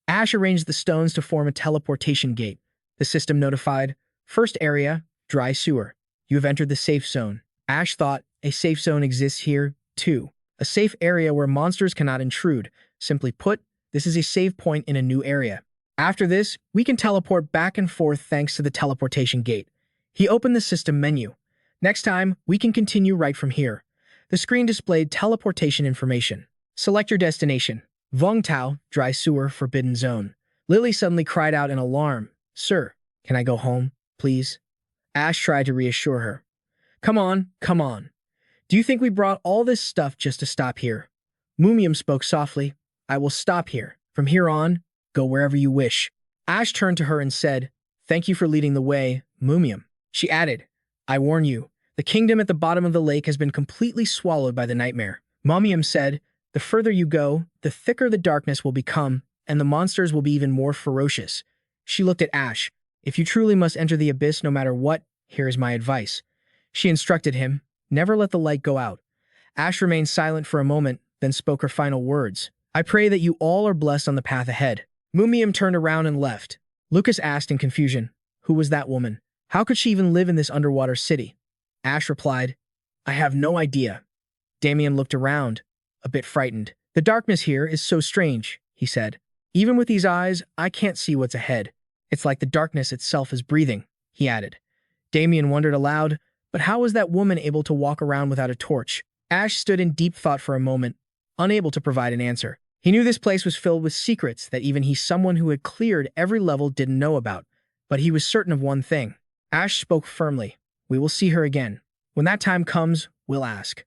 Ash arranged the stones to form a teleportation gate. The system notified, first area, dry sewer. You have entered the safe zone. Ash thought, a safe zone exists here, too. A safe area where monsters cannot intrude. Simply put, this is a save point in a new area. After this, we can teleport back and forth thanks to the teleportation gate. He opened the system menu. Next time, we can continue right from here. The screen displayed teleportation information. Select your destination. Vung Tao, dry sewer, forbidden zone. Lily suddenly cried out in alarm. Sir, can I go home, please? Ash tried to reassure her. Come on, come on. Do you think we brought all this stuff just to stop here? Mumium spoke softly. I will stop here. From here on, go wherever you wish. Ash turned to her and said, thank you for leading the way, Mumium. She added, I warn you, the kingdom at the bottom of the lake has been completely swallowed by the nightmare. Mumium said, the further you go, the thicker the darkness will become, and the monsters will be even more ferocious. She looked at Ash. If you truly must enter the abyss no matter what, here is my advice. She instructed him, never let the light go out. Ash remained silent for a moment, then spoke her final words. I pray that you all are blessed on the path ahead. Mumium turned around and left. Lucas asked in confusion, who was that woman? How could she even live in this underwater city? Ash replied, I have no idea. Damien looked around, a bit frightened. The darkness here is so strange, he said. Even with these eyes, I can't see what's ahead. It's like the darkness itself is breathing, he added. Damien wondered aloud, but how was that woman able to walk around without a torch? Ash stood in deep thought for a moment, unable to provide an answer. He knew this place was filled with secrets that even he, someone who had cleared every level, didn't know about. But he was certain of one thing. Ash spoke firmly. We will see her again. When that time comes, we'll ask.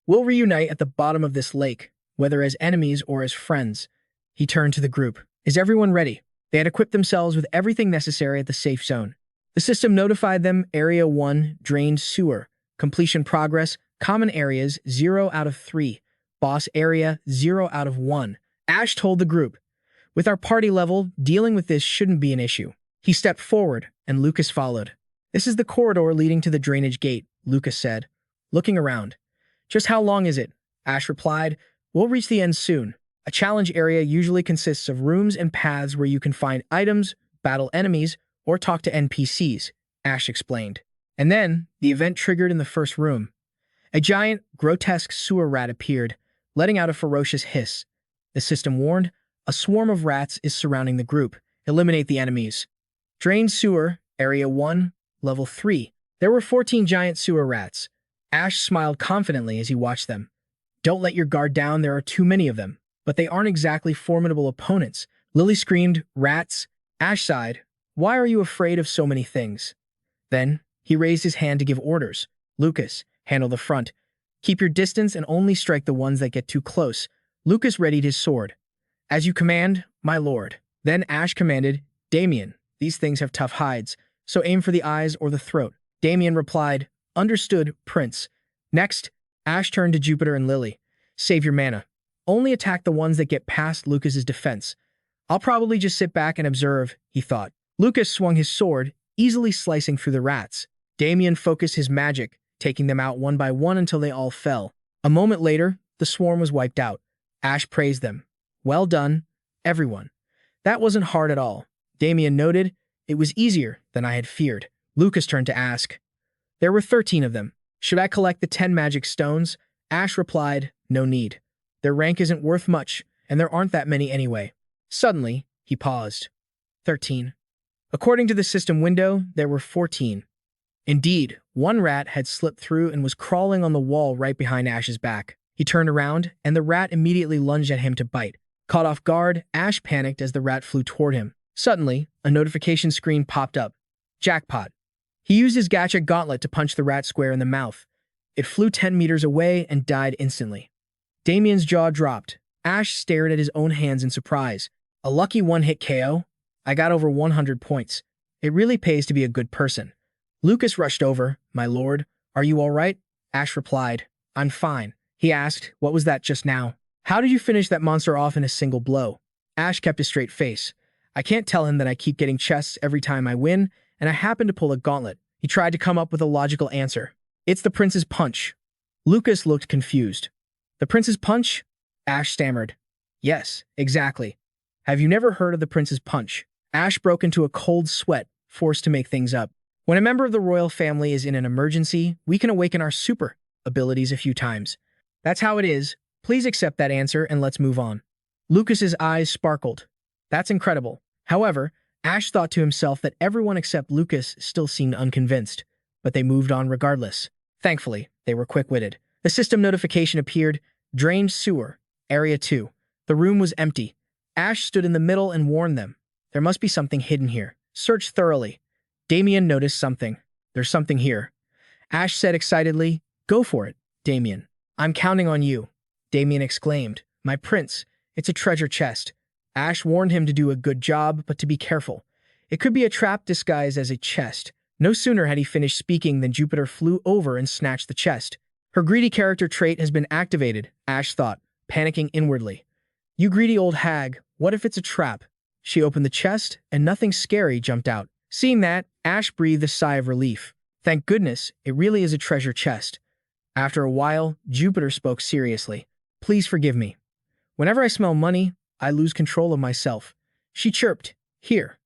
We'll reunite at the bottom of this lake, whether as enemies or as friends. He turned to the group. Is everyone ready? They had equipped themselves with everything necessary at the safe zone. The system notified them, Area 1, drained sewer. Completion progress, common areas, 0 out of 3. Boss area, 0 out of 1. Ash told the group, with our party level, dealing with this shouldn't be an issue. He stepped forward, and Lucas followed. This is the corridor leading to the drainage gate, Lucas said, looking around. Just how long is it? Ash replied, we'll reach the end soon. A challenge area usually consists of rooms and paths where you can find items, battle enemies, or talk to NPCs, Ash explained. And then, the event triggered in the first room. A giant, grotesque sewer rat appeared, letting out a ferocious hiss. The system warned, a swarm of rats is surrounding the group. Eliminate the enemies. Drained sewer, Area 1, Level 3. There were 14 giant sewer rats. Ash smiled confidently as he watched them. Don't let your guard down, there are too many of them. But they aren't exactly formidable opponents. Lily screamed, rats. Ash sighed, why are you afraid of so many things? Then, he raised his hand to give orders. Lucas, handle the front. Keep your distance and only strike the ones that get too close. Lucas readied his sword. As you command, my lord. Then Ash commanded, Damien, these things have tough hides, so aim for the eyes or the throat. Damien replied, understood, Prince. Next, Ash turned to Jupiter and Lily. Save your mana. Only attack the ones that get past Lucas's defense. I'll probably just sit back and observe, he thought. Lucas swung his sword, easily slicing through the rats. Damien focused his magic, taking them out one by one until they all fell. A moment later, the swarm was wiped out. Ash praised them. Well done, everyone. That wasn't hard at all. Damien noted. It was easier than I had feared. Lucas turned to ask. There were 13 of them. Should I collect the 10 magic stones? Ash replied, no need. Their rank isn't worth much, and there aren't that many anyway. Suddenly, he paused. 13. According to the system window, there were 14. Indeed, one rat had slipped through and was crawling on the wall right behind Ash's back. He turned around, and the rat immediately lunged at him to bite. Caught off guard, Ash panicked as the rat flew toward him. Suddenly, a notification screen popped up. Jackpot. He used his gacha gauntlet to punch the rat square in the mouth. It flew 10 meters away and died instantly. Damien's jaw dropped. Ash stared at his own hands in surprise. A lucky one-hit KO? I got over 100 points. It really pays to be a good person. Lucas rushed over. My lord, are you all right? Ash replied, I'm fine. He asked, what was that just now? How did you finish that monster off in a single blow? Ash kept a straight face. I can't tell him that I keep getting chests every time I win, and I happen to pull a gauntlet. He tried to come up with a logical answer. It's the prince's punch. Lucas looked confused. The prince's punch? Ash stammered. Yes, exactly. Have you never heard of the prince's punch? Ash broke into a cold sweat, forced to make things up. When a member of the royal family is in an emergency, we can awaken our super abilities a few times. That's how it is. Please accept that answer and let's move on. Lucas's eyes sparkled. That's incredible. However, Ash thought to himself that everyone except Lucas still seemed unconvinced, but they moved on regardless. Thankfully, they were quick-witted. The system notification appeared, Drained Sewer, Area 2. The room was empty. Ash stood in the middle and warned them. There must be something hidden here. Search thoroughly. Damien noticed something. There's something here. Ash said excitedly, Go for it, Damien. I'm counting on you. Damien exclaimed, My prince, it's a treasure chest. Ash warned him to do a good job, but to be careful. It could be a trap disguised as a chest. No sooner had he finished speaking than Jupiter flew over and snatched the chest. Her greedy character trait has been activated, Ash thought, panicking inwardly. You greedy old hag, what if it's a trap? She opened the chest, and nothing scary jumped out. Seeing that, Ash breathed a sigh of relief. Thank goodness, it really is a treasure chest. After a while, Jupiter spoke seriously. Please forgive me. Whenever I smell money, I lose control of myself. She chirped. Here.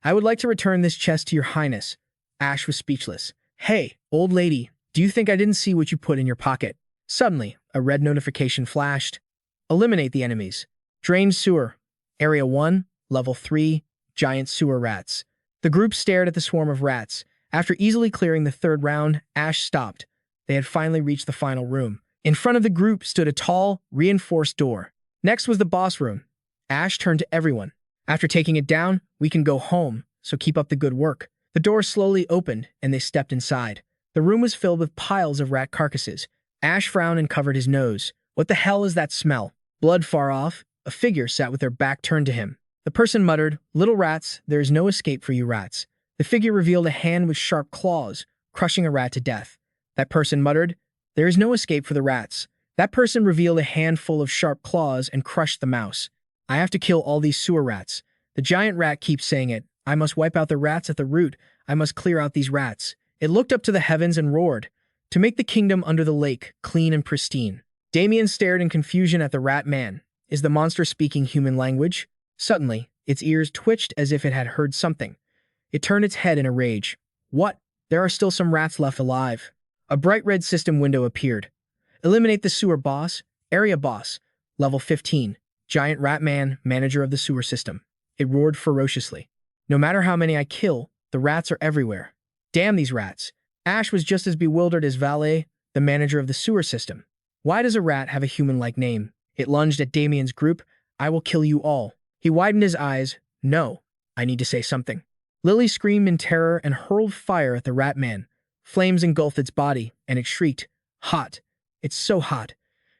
I would like to return this chest to your highness. Ash was speechless. Hey, old lady, do you think I didn't see what you put in your pocket? Suddenly, a red notification flashed. Eliminate the enemies. Drained Sewer. Area 1, Level 3, Giant Sewer Rats. The group stared at the swarm of rats. After easily clearing the third round, Ash stopped. They had finally reached the final room. In front of the group stood a tall, reinforced door. Next was the boss room. Ash turned to everyone. After taking it down, we can go home, so keep up the good work. The door slowly opened, and they stepped inside. The room was filled with piles of rat carcasses. Ash frowned and covered his nose. What the hell is that smell? Blood far off, a figure sat with their back turned to him. The person muttered, Little rats, there is no escape for you rats. The figure revealed a hand with sharp claws, crushing a rat to death. That person muttered, There is no escape for the rats. That person revealed a hand full of sharp claws and crushed the mouse. I have to kill all these sewer rats. The giant rat keeps saying it. I must wipe out the rats at the root. I must clear out these rats. It looked up to the heavens and roared, to make the kingdom under the lake clean and pristine. Damien stared in confusion at the rat man. Is the monster speaking human language? Suddenly, its ears twitched as if it had heard something. It turned its head in a rage. What? There are still some rats left alive. A bright red system window appeared. Eliminate the sewer boss, area boss, level 15, giant rat man, manager of the sewer system. It roared ferociously. No matter how many I kill, the rats are everywhere. Damn these rats. Ash was just as bewildered as Valet, the manager of the sewer system. Why does a rat have a human-like name? It lunged at Damien's group. I will kill you all. He widened his eyes. No, I need to say something. Lily screamed in terror and hurled fire at the rat man. Flames engulfed its body, and it shrieked. Hot. It's so hot.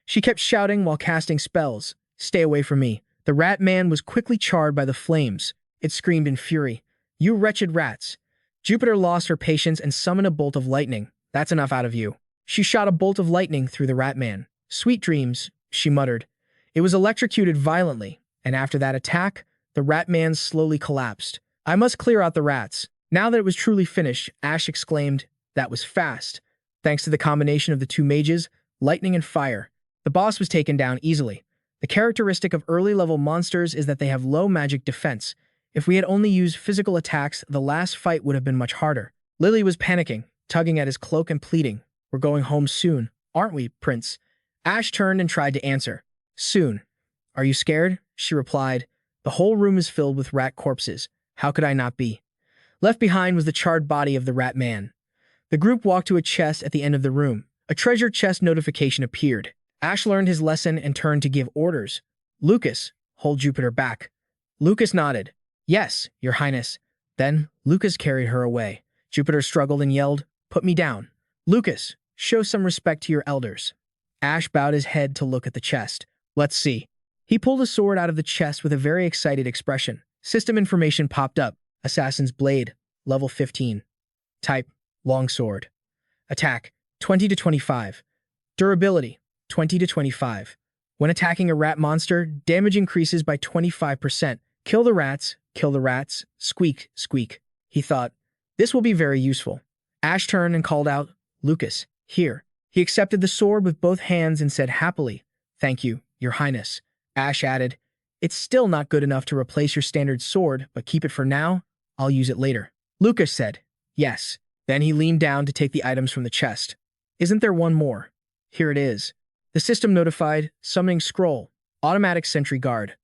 She kept shouting while casting spells. Stay away from me. The rat man was quickly charred by the flames. It screamed in fury. You wretched rats. Jupiter lost her patience and summoned a bolt of lightning. That's enough out of you. She shot a bolt of lightning through the rat man. Sweet dreams, she muttered. It was electrocuted violently, and after that attack, the rat man slowly collapsed. I must clear out the rats. Now that it was truly finished, Ash exclaimed, That was fast. Thanks to the combination of the two mages, lightning and fire, the boss was taken down easily. The characteristic of early-level monsters is that they have low magic defense. If we had only used physical attacks, the last fight would have been much harder. Lily was panicking, tugging at his cloak and pleading, "We're going home soon, aren't we, Prince?" Ash turned and tried to answer. "Soon. Are you scared?" she replied. "The whole room is filled with rat corpses. How could I not be?" Left behind was the charred body of the rat man. The group walked to a chest at the end of the room. A treasure chest notification appeared. Ash learned his lesson and turned to give orders. "Lucas, hold Jupiter back." Lucas nodded. "Yes, Your Highness." Then Lucas carried her away. Jupiter struggled and yelled, "Put me down." "Lucas, show some respect to your elders." Ash bowed his head to look at the chest. "Let's see." He pulled a sword out of the chest with a very excited expression. System information popped up. Assassin's Blade, level 15. Type, longsword. Attack, 20 to 25. Durability, 20 to 25. When attacking a rat monster, damage increases by 25%. Kill the rats, squeak, squeak. He thought, this will be very useful. Ash turned and called out, "Lucas, here." He accepted the sword with both hands and said happily, "Thank you, Your Highness." Ash added, "It's still not good enough to replace your standard sword, but keep it for now. I'll use it later." Lucas said, "Yes." Then he leaned down to take the items from the chest. "Isn't there one more?" "Here it is." The system notified, summoning scroll, automatic sentry guard.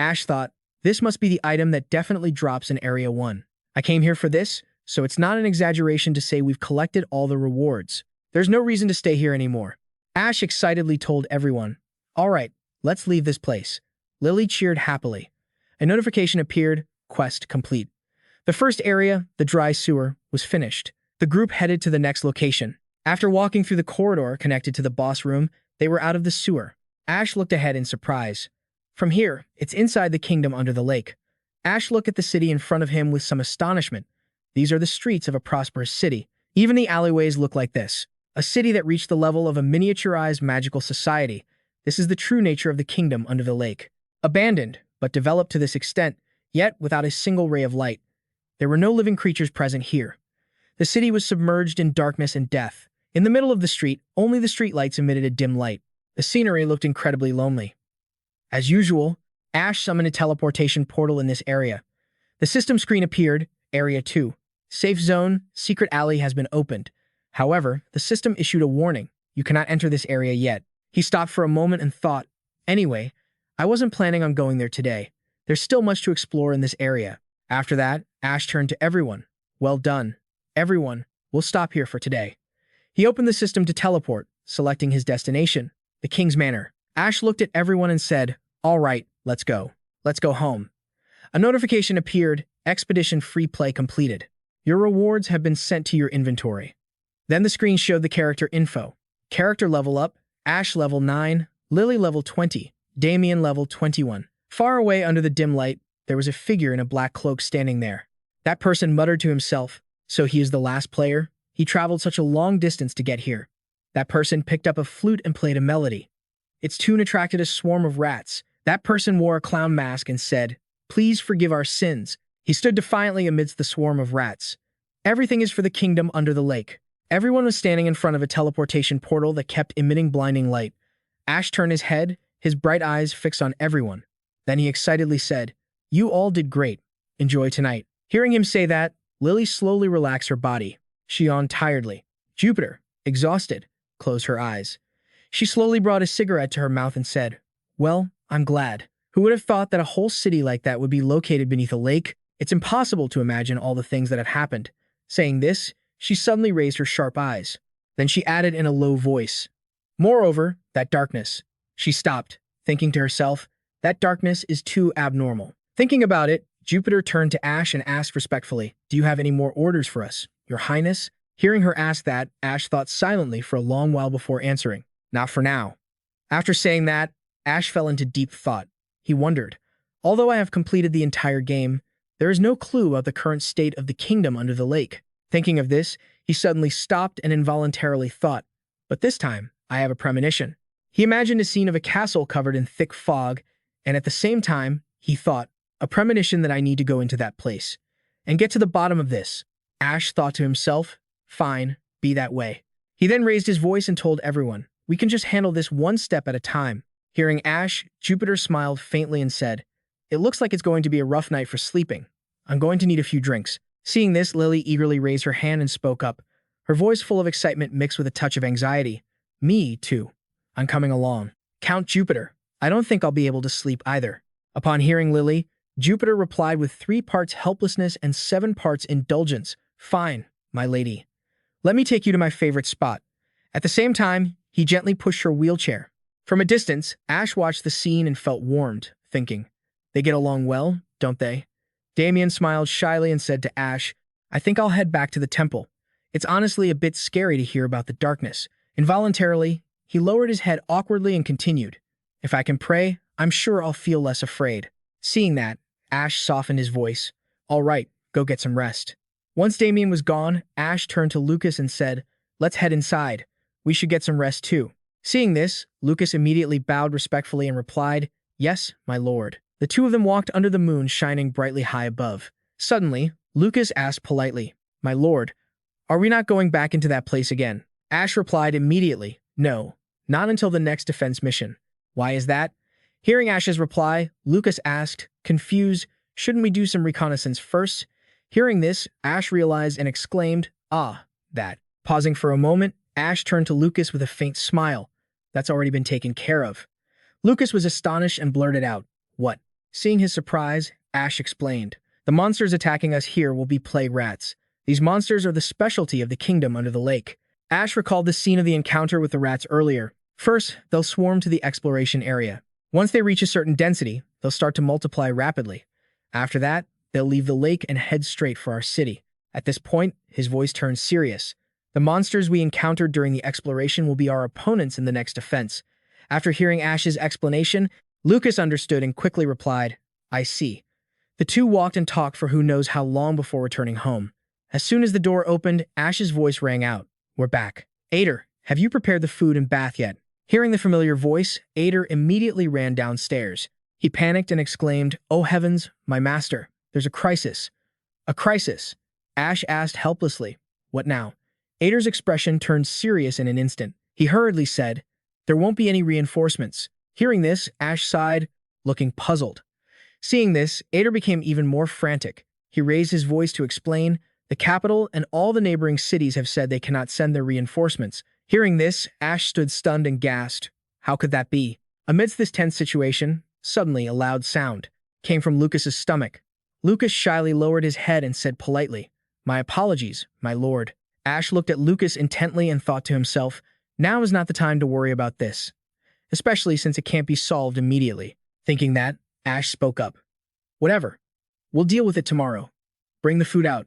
Ash thought, this must be the item that definitely drops in Area 1. I came here for this, so it's not an exaggeration to say we've collected all the rewards. There's no reason to stay here anymore. Ash excitedly told everyone, "All right, let's leave this place." Lily cheered happily. A notification appeared, quest complete. The first area, the dry sewer, was finished. The group headed to the next location. After walking through the corridor connected to the boss room, they were out of the sewer. Ash looked ahead in surprise. From here, it's inside the kingdom under the lake. Ash looked at the city in front of him with some astonishment. These are the streets of a prosperous city. Even the alleyways look like this. A city that reached the level of a miniaturized magical society. This is the true nature of the kingdom under the lake. Abandoned, but developed to this extent, yet without a single ray of light. There were no living creatures present here. The city was submerged in darkness and death. In the middle of the street, only the streetlights emitted a dim light. The scenery looked incredibly lonely. As usual, Ash summoned a teleportation portal in this area. The system screen appeared, Area 2. Safe zone, secret alley has been opened. However, the system issued a warning. You cannot enter this area yet. He stopped for a moment and thought, anyway, I wasn't planning on going there today. There's still much to explore in this area. After that, Ash turned to everyone. Well done. Everyone, we'll stop here for today. He opened the system to teleport, selecting his destination, the King's Manor. Ash looked at everyone and said, all right, let's go. Let's go home. A notification appeared, Expedition Free Play completed. Your rewards have been sent to your inventory. Then the screen showed the character info. Character level up, Ash level 9, Lily level 20, Damien level 21. Far away under the dim light, there was a figure in a black cloak standing there. That person muttered to himself, so he is the last player? He traveled such a long distance to get here. That person picked up a flute and played a melody. Its tune attracted a swarm of rats. That person wore a clown mask and said, please forgive our sins. He stood defiantly amidst the swarm of rats. Everything is for the kingdom under the lake. Everyone was standing in front of a teleportation portal that kept emitting blinding light. Ash turned his head, his bright eyes fixed on everyone. Then he excitedly said, you all did great. Enjoy tonight. Hearing him say that, Lily slowly relaxed her body. She yawned tiredly. Jupiter, exhausted, closed her eyes. She slowly brought a cigarette to her mouth and said, well, I'm glad. Who would have thought that a whole city like that would be located beneath a lake? It's impossible to imagine all the things that have happened. Saying this, she suddenly raised her sharp eyes. Then she added in a low voice, moreover, that darkness. She stopped, thinking to herself, that darkness is too abnormal. Thinking about it, Jupiter turned to Ash and asked respectfully, do you have any more orders for us, Your Highness? Hearing her ask that, Ash thought silently for a long while before answering, not for now. After saying that, Ash fell into deep thought. He wondered, although I have completed the entire game, there is no clue about the current state of the kingdom under the lake. Thinking of this, he suddenly stopped and involuntarily thought, but this time, I have a premonition. He imagined a scene of a castle covered in thick fog, and at the same time, he thought, a premonition that I need to go into that place and get to the bottom of this. Ash thought to himself, fine, be that way. He then raised his voice and told everyone, "We can just handle this one step at a time." Hearing Ash, Jupiter smiled faintly and said, "It looks like it's going to be a rough night for sleeping. I'm going to need a few drinks." Seeing this, Lily eagerly raised her hand and spoke up, her voice full of excitement mixed with a touch of anxiety. "Me, too. I'm coming along. Count Jupiter. I don't think I'll be able to sleep either." Upon hearing Lily, Jupiter replied with 3 parts helplessness and 7 parts indulgence. "Fine, my lady. Let me take you to my favorite spot." At the same time, he gently pushed her wheelchair. From a distance, Ash watched the scene and felt warmed, thinking, "They get along well, don't they?" Damien smiled shyly and said to Ash, "I think I'll head back to the temple. It's honestly a bit scary to hear about the darkness." Involuntarily, he lowered his head awkwardly and continued, "If I can pray, I'm sure I'll feel less afraid." Seeing that, Ash softened his voice. "All right, go get some rest." Once Damien was gone, Ash turned to Lucas and said, "Let's head inside. We should get some rest too." Seeing this, Lucas immediately bowed respectfully and replied, "Yes, my lord." The two of them walked under the moon shining brightly high above. Suddenly, Lucas asked politely, "My lord, are we not going back into that place again?" Ash replied immediately, "No, not until the next defense mission." "Why is that?" Hearing Ash's reply, Lucas asked, confused, "Shouldn't we do some reconnaissance first?" Hearing this, Ash realized and exclaimed, "Ah, that." Pausing for a moment, Ash turned to Lucas with a faint smile. "That's already been taken care of." Lucas was astonished and blurted out, "What?" Seeing his surprise, Ash explained, "The monsters attacking us here will be plague rats. These monsters are the specialty of the kingdom under the lake." Ash recalled the scene of the encounter with the rats earlier. First, they'll swarm to the exploration area. Once they reach a certain density, they'll start to multiply rapidly. After that, they'll leave the lake and head straight for our city. At this point, his voice turned serious. "The monsters we encountered during the exploration will be our opponents in the next defense." After hearing Ash's explanation, Lucas understood and quickly replied, "I see." The two walked and talked for who knows how long before returning home. As soon as the door opened, Ash's voice rang out, "We're back. Ader, have you prepared the food and bath yet?" Hearing the familiar voice, Ader immediately ran downstairs. He panicked and exclaimed, "Oh heavens, my master, there's a crisis." "A crisis?" Ash asked helplessly. "What now?" Ader's expression turned serious in an instant. He hurriedly said, "There won't be any reinforcements." Hearing this, Ash sighed, looking puzzled. Seeing this, Ader became even more frantic. He raised his voice to explain, "The capital and all the neighboring cities have said they cannot send their reinforcements." Hearing this, Ash stood stunned and gasped. How could that be? Amidst this tense situation, suddenly a loud sound came from Lucas's stomach. Lucas shyly lowered his head and said politely, "My apologies, my lord." Ash looked at Lucas intently and thought to himself, now is not the time to worry about this, especially since it can't be solved immediately. Thinking that, Ash spoke up. "Whatever. We'll deal with it tomorrow. Bring the food out."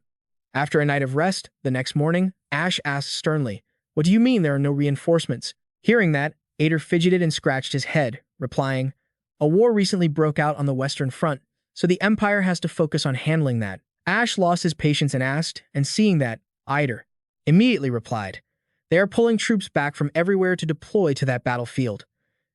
After a night of rest, the next morning, Ash asked sternly, "What do you mean there are no reinforcements?" Hearing that, Ader fidgeted and scratched his head, replying, "A war recently broke out on the Western Front, so the Empire has to focus on handling that." Ash lost his patience and asked, and seeing that, Ader immediately replied, "They are pulling troops back from everywhere to deploy to that battlefield.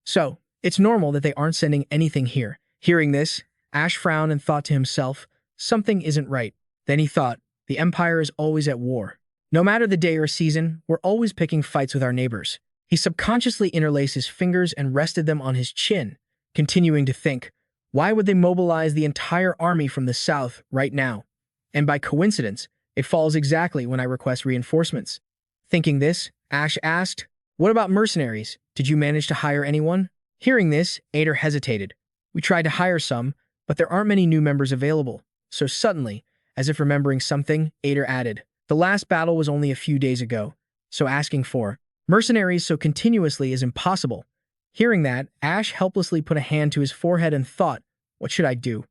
So, it's normal that they aren't sending anything here." Hearing this, Ash frowned and thought to himself, something isn't right. Then he thought, the Empire is always at war. No matter the day or season, we're always picking fights with our neighbors. He subconsciously interlaced his fingers and rested them on his chin, continuing to think, why would they mobilize the entire army from the south right now? And by coincidence, it falls exactly when I request reinforcements. Thinking this, Ash asked, "What about mercenaries? Did you manage to hire anyone?" Hearing this, Ader hesitated. "We tried to hire some, but there aren't many new members available." So suddenly, as if remembering something, Ader added, "The last battle was only a few days ago, so asking for mercenaries so continuously is impossible." Hearing that, Ash helplessly put a hand to his forehead and thought, what should I do?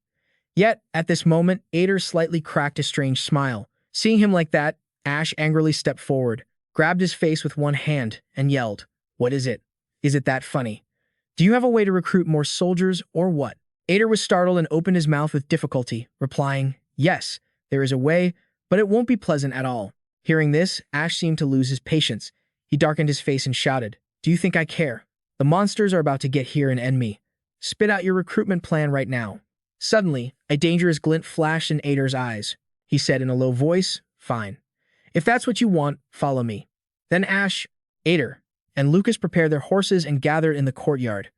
Yet, at this moment, Ader slightly cracked a strange smile. Seeing him like that, Ash angrily stepped forward, grabbed his face with one hand, and yelled, "What is it? Is it that funny? Do you have a way to recruit more soldiers, or what?" Ader was startled and opened his mouth with difficulty, replying, "Yes, there is a way, but it won't be pleasant at all." Hearing this, Ash seemed to lose his patience. He darkened his face and shouted, "Do you think I care? The monsters are about to get here and end me. Spit out your recruitment plan right now." Suddenly, a dangerous glint flashed in Ader's eyes. He said in a low voice, "Fine. If that's what you want, follow me." Then Ash, Ader and Lucas prepared their horses and gathered in the courtyard.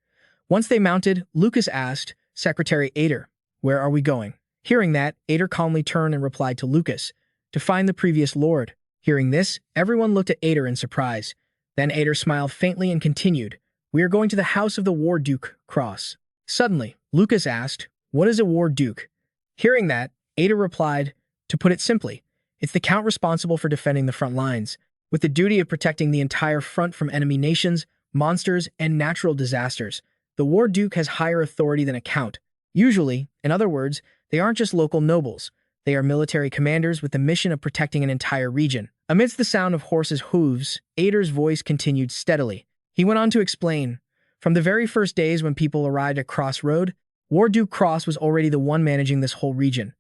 Once they mounted, Lucas asked Secretary Ader, "Where are we going?" Hearing that, Ader calmly turned and replied to Lucas, "To find the previous lord." Hearing this, everyone looked at Ader in surprise. Then Ader smiled faintly and continued, "We are going to the house of the War Duke Cross." Suddenly, Lucas asked, "What is a War Duke?" Hearing that, Ader replied, "To put it simply, it's the count responsible for defending the front lines, with the duty of protecting the entire front from enemy nations, monsters, and natural disasters. The War Duke has higher authority than a count. Usually, in other words, they aren't just local nobles. They are military commanders with the mission of protecting an entire region." Amidst the sound of horses' hooves, Ader's voice continued steadily. He went on to explain, "From the very first days when people arrived at Crossroad, War Duke Cross was already the one managing this whole region."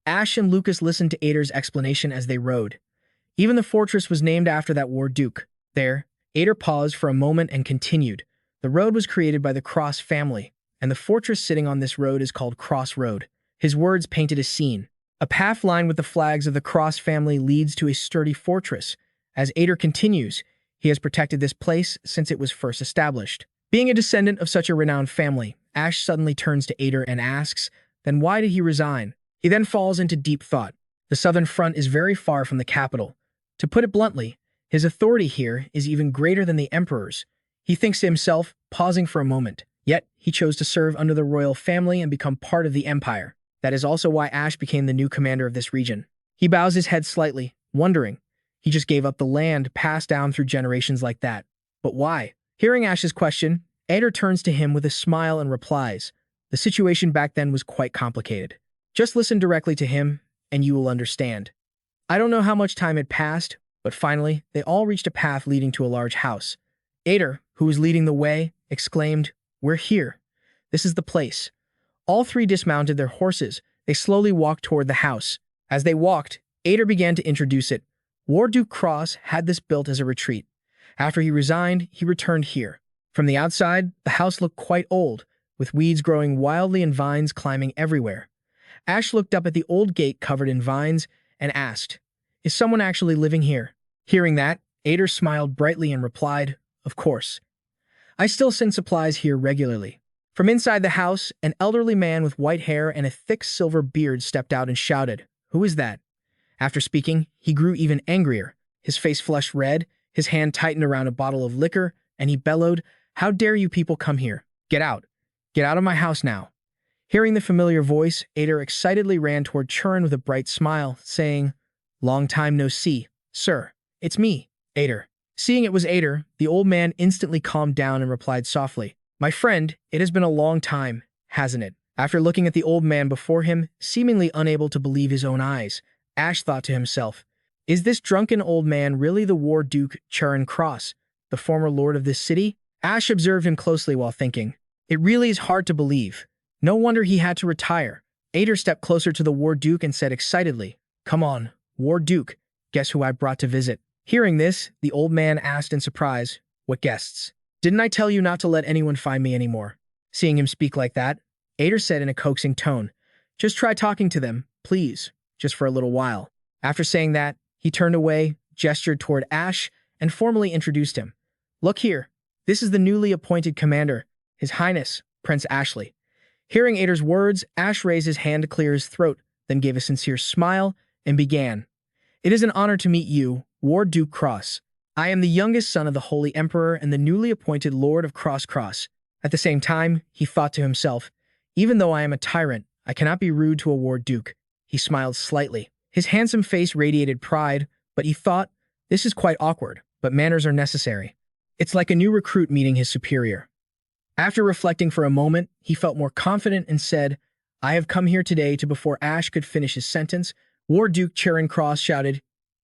Ash and Lucas listened to Ader's explanation as they rode. Even the fortress was named after that War Duke. There, Ader paused for a moment and continued. "The road was created by the Cross family, and the fortress sitting on this road is called Cross Road." His words painted a scene. A path lined with the flags of the Cross family leads to a sturdy fortress. As Ader continues, he has protected this place since it was first established. Being a descendant of such a renowned family, Ash suddenly turns to Ader and asks, "Then why did he resign?" He then falls into deep thought. The southern front is very far from the capital. To put it bluntly, his authority here is even greater than the emperor's. He thinks to himself, pausing for a moment. Yet, he chose to serve under the royal family and become part of the empire. That is also why Ash became the new commander of this region. He bows his head slightly, wondering. He just gave up the land passed down through generations like that. But why? Hearing Ash's question, Ader turns to him with a smile and replies, "The situation back then was quite complicated. Just listen directly to him, and you will understand." I don't know how much time had passed, but finally, they all reached a path leading to a large house. Ader, who was leading the way, exclaimed, "We're here. This is the place." All three dismounted their horses. They slowly walked toward the house. As they walked, Ader began to introduce it. War Duke Cross had this built as a retreat. After he resigned, he returned here. From the outside, the house looked quite old, with weeds growing wildly and vines climbing everywhere. Ash looked up at the old gate covered in vines and asked, "Is someone actually living here?" Hearing that, Ader smiled brightly and replied, "Of course. I still send supplies here regularly." From inside the house, an elderly man with white hair and a thick silver beard stepped out and shouted, "Who is that?" After speaking, he grew even angrier. His face flushed red, his hand tightened around a bottle of liquor, and he bellowed, "How dare you people come here? Get out. Get out of my house now." Hearing the familiar voice, Ader excitedly ran toward Churin with a bright smile, saying, "Long time no see, sir. It's me, Ader." Seeing it was Ader, the old man instantly calmed down and replied softly, "My friend, it has been a long time, hasn't it?" After looking at the old man before him, seemingly unable to believe his own eyes, Ash thought to himself, "Is this drunken old man really the War Duke Charon Cross, the former lord of this city?" Ash observed him closely while thinking, "It really is hard to believe. No wonder he had to retire." Ader stepped closer to the War Duke and said excitedly, "Come on, War Duke, guess who I brought to visit?" Hearing this, the old man asked in surprise, "What guests? Didn't I tell you not to let anyone find me anymore?" Seeing him speak like that, Ader said in a coaxing tone, "Just try talking to them, please, just for a little while." After saying that, he turned away, gestured toward Ash, and formally introduced him. "Look here, this is the newly appointed commander, His Highness, Prince Ashley." Hearing Ader's words, Ash raised his hand to clear his throat, then gave a sincere smile and began, "It is an honor to meet you, War Duke Cross. I am the youngest son of the Holy Emperor and the newly appointed Lord of Cross. At the same time, he thought to himself, even though I am a tyrant, I cannot be rude to a War Duke." He smiled slightly. His handsome face radiated pride, but he thought, this is quite awkward, but manners are necessary. It's like a new recruit meeting his superior. After reflecting for a moment, he felt more confident and said, "I have come here today to." Before Ash could finish his sentence, War Duke Charon Cross shouted,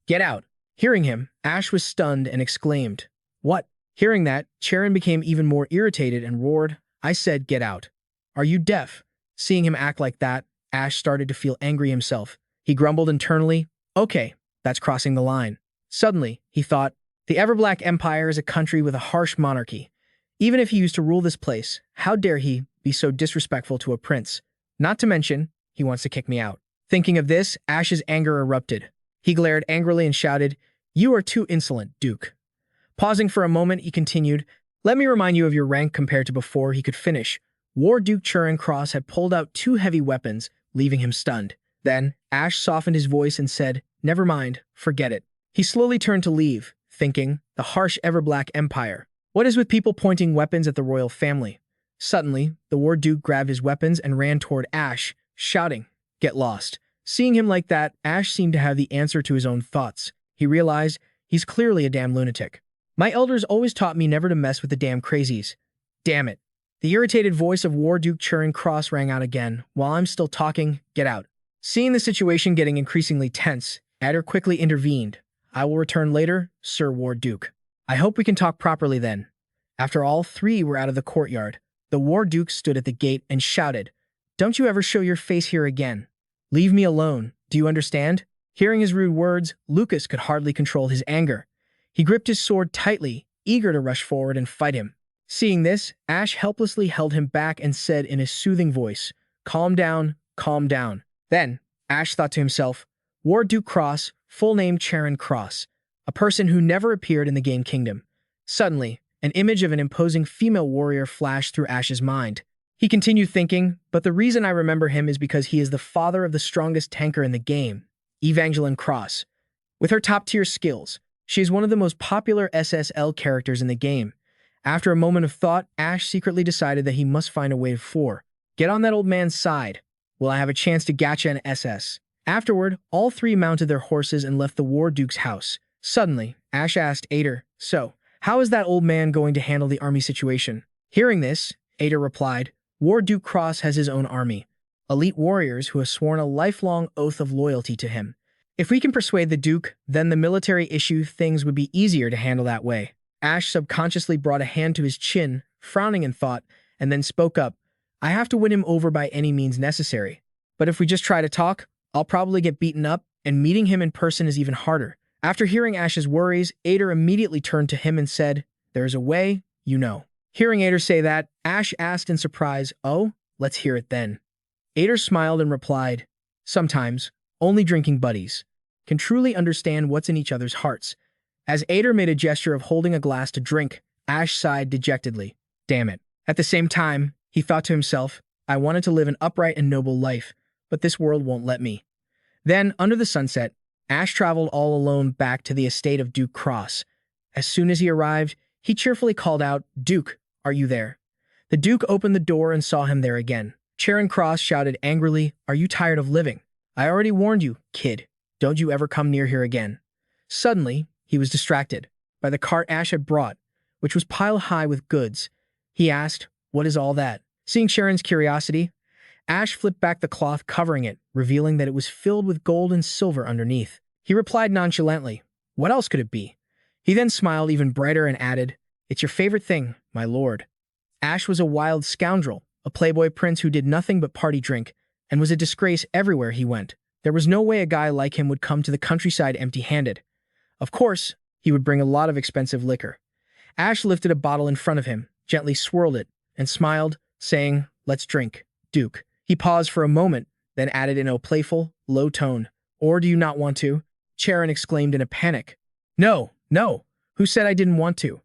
"Get out." Hearing him, Ash was stunned and exclaimed, "What?" Hearing that, Charon became even more irritated and roared, "I said get out. Are you deaf?" Seeing him act like that, Ash started to feel angry himself. He grumbled internally, "Okay, that's crossing the line." Suddenly, he thought, the Everblack Empire is a country with a harsh monarchy. Even if he used to rule this place, how dare he be so disrespectful to a prince? Not to mention, he wants to kick me out. Thinking of this, Ash's anger erupted. He glared angrily and shouted, "You are too insolent, Duke." Pausing for a moment, he continued, "Let me remind you of your rank compared to before he could finish." War Duke Charon Cross had pulled out two heavy weapons, leaving him stunned. Then, Ash softened his voice and said, "Never mind, forget it." He slowly turned to leave, thinking, the harsh Everblack Empire. What is with people pointing weapons at the royal family? Suddenly, the War Duke grabbed his weapons and ran toward Ash, shouting, "Get lost." Seeing him like that, Ash seemed to have the answer to his own thoughts. He realized, he's clearly a damn lunatic. My elders always taught me never to mess with the damn crazies. Damn it. The irritated voice of War Duke Charon Cross rang out again. While I'm still talking, get out. Seeing the situation getting increasingly tense, Adder quickly intervened. I will return later, Sir War Duke. I hope we can talk properly then. After all three were out of the courtyard, the War Duke stood at the gate and shouted, "Don't you ever show your face here again. Leave me alone, do you understand?" Hearing his rude words, Lucas could hardly control his anger. He gripped his sword tightly, eager to rush forward and fight him. Seeing this, Ash helplessly held him back and said in a soothing voice, calm down, calm down." Then, Ash thought to himself, War Duke Cross, full name Charon Cross, a person who never appeared in the game kingdom. Suddenly, an image of an imposing female warrior flashed through Ash's mind. He continued thinking, but the reason I remember him is because he is the father of the strongest tanker in the game, Evangeline Cross. With her top-tier skills, she is one of the most popular SSL characters in the game. After a moment of thought, Ash secretly decided that he must find a way to get on that old man's side. Will I have a chance to gotcha an SS? Afterward, all three mounted their horses and left the War Duke's house. Suddenly, Ash asked Ader, "So, how is that old man going to handle the army situation?" Hearing this, Ader replied, "War Duke Cross has his own army, elite warriors who have sworn a lifelong oath of loyalty to him. If we can persuade the Duke, then the military issue things would be easier to handle that way." Ash subconsciously brought a hand to his chin, frowning in thought, and then spoke up, "I have to win him over by any means necessary. But if we just try to talk, I'll probably get beaten up, and meeting him in person is even harder." After hearing Ash's worries, Ader immediately turned to him and said, "There is a way, you know." Hearing Ader say that, Ash asked in surprise, "Oh, let's hear it then." Ader smiled and replied, "Sometimes, only drinking buddies can truly understand what's in each other's hearts." As Ader made a gesture of holding a glass to drink, Ash sighed dejectedly. Damn it. At the same time, he thought to himself, I wanted to live an upright and noble life, but this world won't let me. Then, under the sunset, Ash traveled all alone back to the estate of Duke Cross. As soon as he arrived, he cheerfully called out, "Duke, are you there?" The Duke opened the door and saw him there again. Charon Cross shouted angrily, "Are you tired of living? I already warned you, kid. Don't you ever come near here again." Suddenly, he was distracted by the cart Ash had brought, which was piled high with goods. He asked, "What is all that?" Seeing Charon's curiosity, Ash flipped back the cloth covering it, revealing that it was filled with gold and silver underneath. He replied nonchalantly, "What else could it be?" He then smiled even brighter and added, "It's your favorite thing, my lord." Ash was a wild scoundrel, a playboy prince who did nothing but party drink, and was a disgrace everywhere he went. There was no way a guy like him would come to the countryside empty-handed. Of course, he would bring a lot of expensive liquor. Ash lifted a bottle in front of him, gently swirled it, and smiled, saying, "Let's drink, Duke." He paused for a moment, then added in a playful, low tone, "Or do you not want to?" Charon exclaimed in a panic. "No, no. Who said I didn't want to?"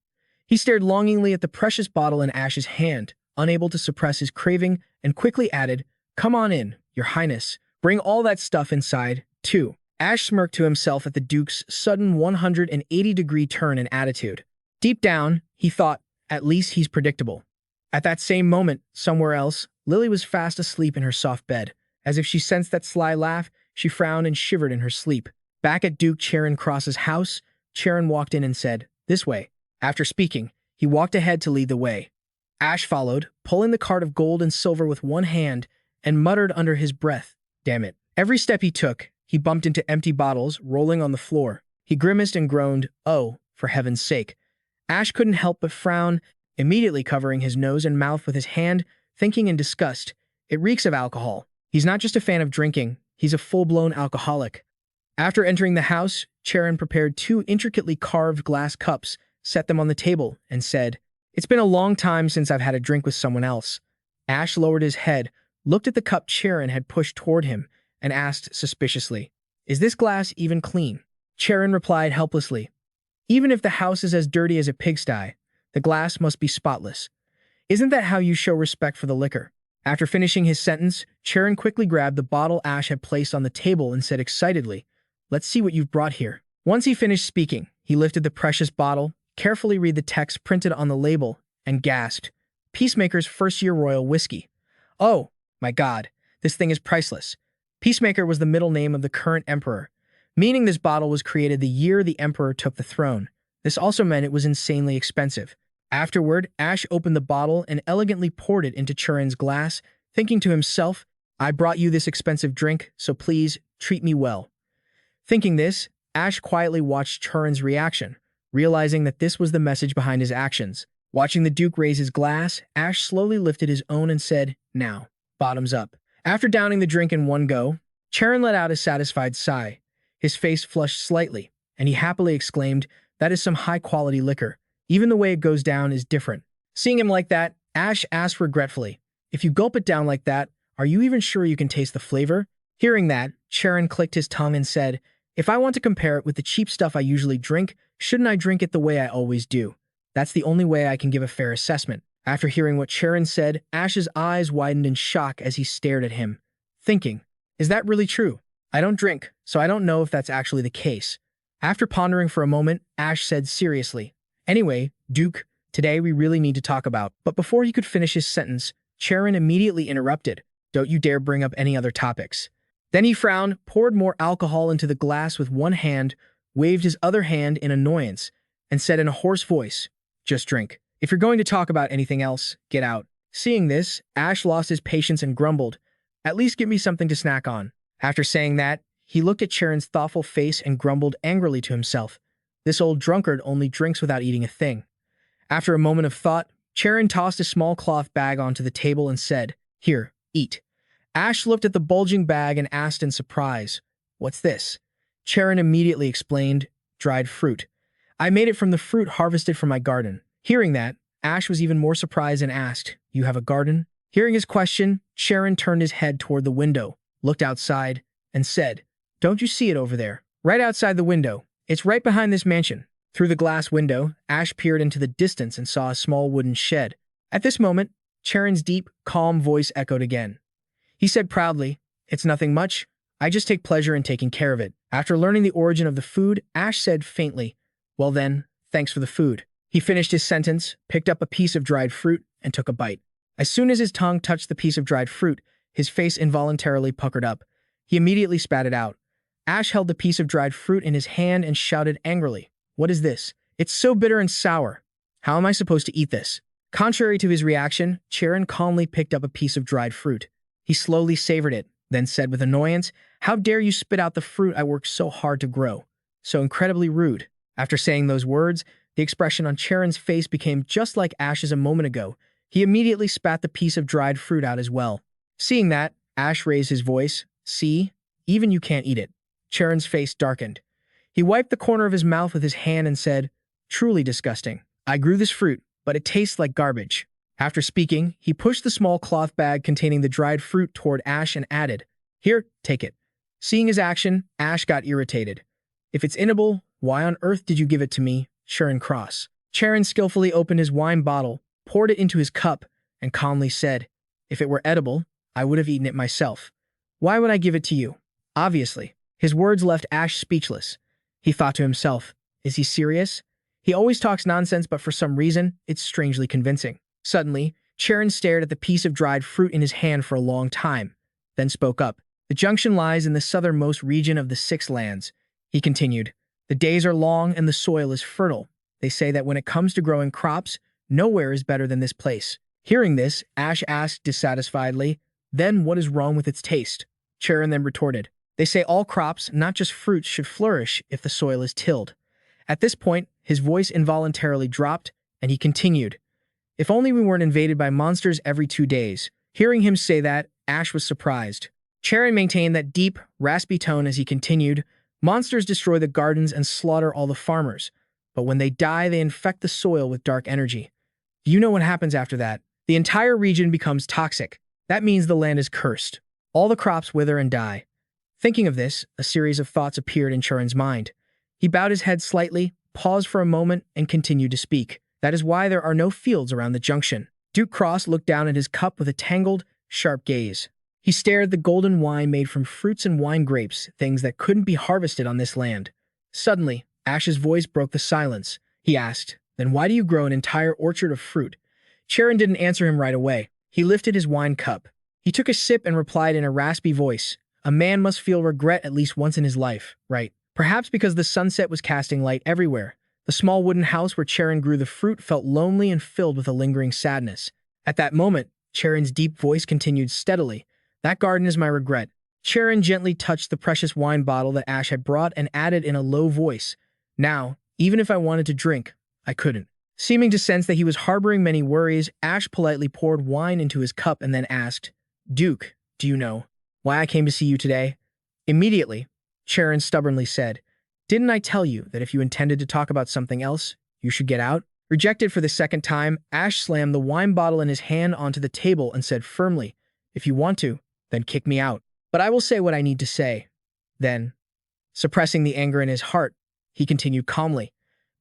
He stared longingly at the precious bottle in Ash's hand, unable to suppress his craving, and quickly added, "Come on in, your highness. Bring all that stuff inside, too." Ash smirked to himself at the Duke's sudden 180-degree turn in attitude. Deep down, he thought, at least he's predictable. At that same moment, somewhere else, Lily was fast asleep in her soft bed. As if she sensed that sly laugh, she frowned and shivered in her sleep. Back at Duke Charon Cross's house, Charon walked in and said, "This way." After speaking, he walked ahead to lead the way. Ash followed, pulling the cart of gold and silver with one hand, and muttered under his breath, "Damn it." Every step he took, he bumped into empty bottles rolling on the floor. He grimaced and groaned, "Oh, for heaven's sake." Ash couldn't help but frown, immediately covering his nose and mouth with his hand, thinking in disgust, "It reeks of alcohol. He's not just a fan of drinking, he's a full-blown alcoholic." After entering the house, Charon prepared two intricately carved glass cups, set them on the table, and said, "It's been a long time since I've had a drink with someone else." Ash lowered his head, looked at the cup Charon had pushed toward him, and asked suspiciously, "Is this glass even clean?" Charon replied helplessly, Even if the house is as dirty as a pigsty, the glass must be spotless. Isn't that how you show respect for the liquor? After finishing his sentence, Charon quickly grabbed the bottle Ash had placed on the table and said excitedly, "Let's see what you've brought here." Once he finished speaking, he lifted the precious bottle, carefully read the text printed on the label, and gasped, "Peacemaker's first-year royal whiskey. Oh, my God, this thing is priceless." Peacemaker was the middle name of the current emperor, meaning this bottle was created the year the emperor took the throne. This also meant it was insanely expensive. Afterward, Ash opened the bottle and elegantly poured it into Charon's glass, thinking to himself, "I brought you this expensive drink, so please treat me well." Thinking this, Ash quietly watched Charon's reaction, realizing that this was the message behind his actions. Watching the Duke raise his glass, Ash slowly lifted his own and said, "Now, bottoms up." After downing the drink in one go, Charon let out a satisfied sigh. His face flushed slightly, and he happily exclaimed, "That is some high-quality liquor. Even the way it goes down is different." Seeing him like that, Ash asked regretfully, "If you gulp it down like that, are you even sure you can taste the flavor?" Hearing that, Charon clicked his tongue and said, "If I want to compare it with the cheap stuff I usually drink, shouldn't I drink it the way I always do? That's the only way I can give a fair assessment." After hearing what Charon said, Ash's eyes widened in shock as he stared at him, thinking, "Is that really true? I don't drink, so I don't know if that's actually the case." After pondering for a moment, Ash said seriously, "Anyway, Duke, today we really need to talk about." But before he could finish his sentence, Charon immediately interrupted, "Don't you dare bring up any other topics." Then he frowned, poured more alcohol into the glass with one hand, waved his other hand in annoyance, and said in a hoarse voice, "Just drink. If you're going to talk about anything else, get out." Seeing this, Ash lost his patience and grumbled, "At least give me something to snack on." After saying that, he looked at Charon's thoughtful face and grumbled angrily to himself, "This old drunkard only drinks without eating a thing." After a moment of thought, Charon tossed a small cloth bag onto the table and said, "Here, eat." Ash looked at the bulging bag and asked in surprise, "What's this?" Charon immediately explained, "Dried fruit. I made it from the fruit harvested from my garden." Hearing that, Ash was even more surprised and asked, "You have a garden?" Hearing his question, Charon turned his head toward the window, looked outside, and said, "Don't you see it over there? Right outside the window. It's right behind this mansion." Through the glass window, Ash peered into the distance and saw a small wooden shed. At this moment, Charon's deep, calm voice echoed again. He said proudly, "It's nothing much. I just take pleasure in taking care of it." After learning the origin of the food, Ash said faintly, "Well then, thanks for the food." He finished his sentence, picked up a piece of dried fruit, and took a bite. As soon as his tongue touched the piece of dried fruit, his face involuntarily puckered up. He immediately spat it out. Ash held the piece of dried fruit in his hand and shouted angrily, "What is this? It's so bitter and sour. How am I supposed to eat this?" Contrary to his reaction, Charon calmly picked up a piece of dried fruit. He slowly savored it, then said with annoyance, "How dare you spit out the fruit I worked so hard to grow? So incredibly rude." After saying those words, the expression on Charon's face became just like Ash's a moment ago. He immediately spat the piece of dried fruit out as well. Seeing that, Ash raised his voice, "See? Even you can't eat it." Charon's face darkened. He wiped the corner of his mouth with his hand and said, "Truly disgusting. I grew this fruit, but it tastes like garbage." After speaking, he pushed the small cloth bag containing the dried fruit toward Ash and added, "Here, take it." Seeing his action, Ash got irritated. "If it's inedible, why on earth did you give it to me, Charon Cross?" Charon skillfully opened his wine bottle, poured it into his cup, and calmly said, "If it were edible, I would have eaten it myself. Why would I give it to you?" Obviously, his words left Ash speechless. He thought to himself, "Is he serious? He always talks nonsense, but for some reason, it's strangely convincing." Suddenly, Charon stared at the piece of dried fruit in his hand for a long time, then spoke up. "The junction lies in the southernmost region of the Six Lands," he continued. "The days are long and the soil is fertile. They say that when it comes to growing crops, nowhere is better than this place." Hearing this, Ash asked dissatisfiedly, "Then what is wrong with its taste?" Charon then retorted, "They say all crops, not just fruits, should flourish if the soil is tilled." At this point, his voice involuntarily dropped, and he continued, "If only we weren't invaded by monsters every 2 days." Hearing him say that, Ash was surprised. Charon maintained that deep, raspy tone as he continued, "Monsters destroy the gardens and slaughter all the farmers, but when they die, they infect the soil with dark energy. Do you know what happens after that? The entire region becomes toxic. That means the land is cursed. All the crops wither and die." Thinking of this, a series of thoughts appeared in Charon's mind. He bowed his head slightly, paused for a moment, and continued to speak. That is why there are no fields around the junction. Duke Cross looked down at his cup with a tangled, sharp gaze. He stared at the golden wine made from fruits and wine grapes, things that couldn't be harvested on this land. Suddenly, Ash's voice broke the silence. He asked, "Then why do you grow an entire orchard of fruit?" Charon didn't answer him right away. He lifted his wine cup. He took a sip and replied in a raspy voice, "A man must feel regret at least once in his life, right?" Perhaps because the sunset was casting light everywhere. The small wooden house where Charon grew the fruit felt lonely and filled with a lingering sadness. At that moment, Charon's deep voice continued steadily, "That garden is my regret." Charon gently touched the precious wine bottle that Ash had brought and added in a low voice, "Now, even if I wanted to drink, I couldn't." Seeming to sense that he was harboring many worries, Ash politely poured wine into his cup and then asked, "Duke, do you know why I came to see you today?" Immediately, Charon stubbornly said, "Didn't I tell you that if you intended to talk about something else, you should get out?" Rejected for the second time, Ash slammed the wine bottle in his hand onto the table and said firmly, "If you want to, then kick me out. But I will say what I need to say." Then, suppressing the anger in his heart, he continued calmly,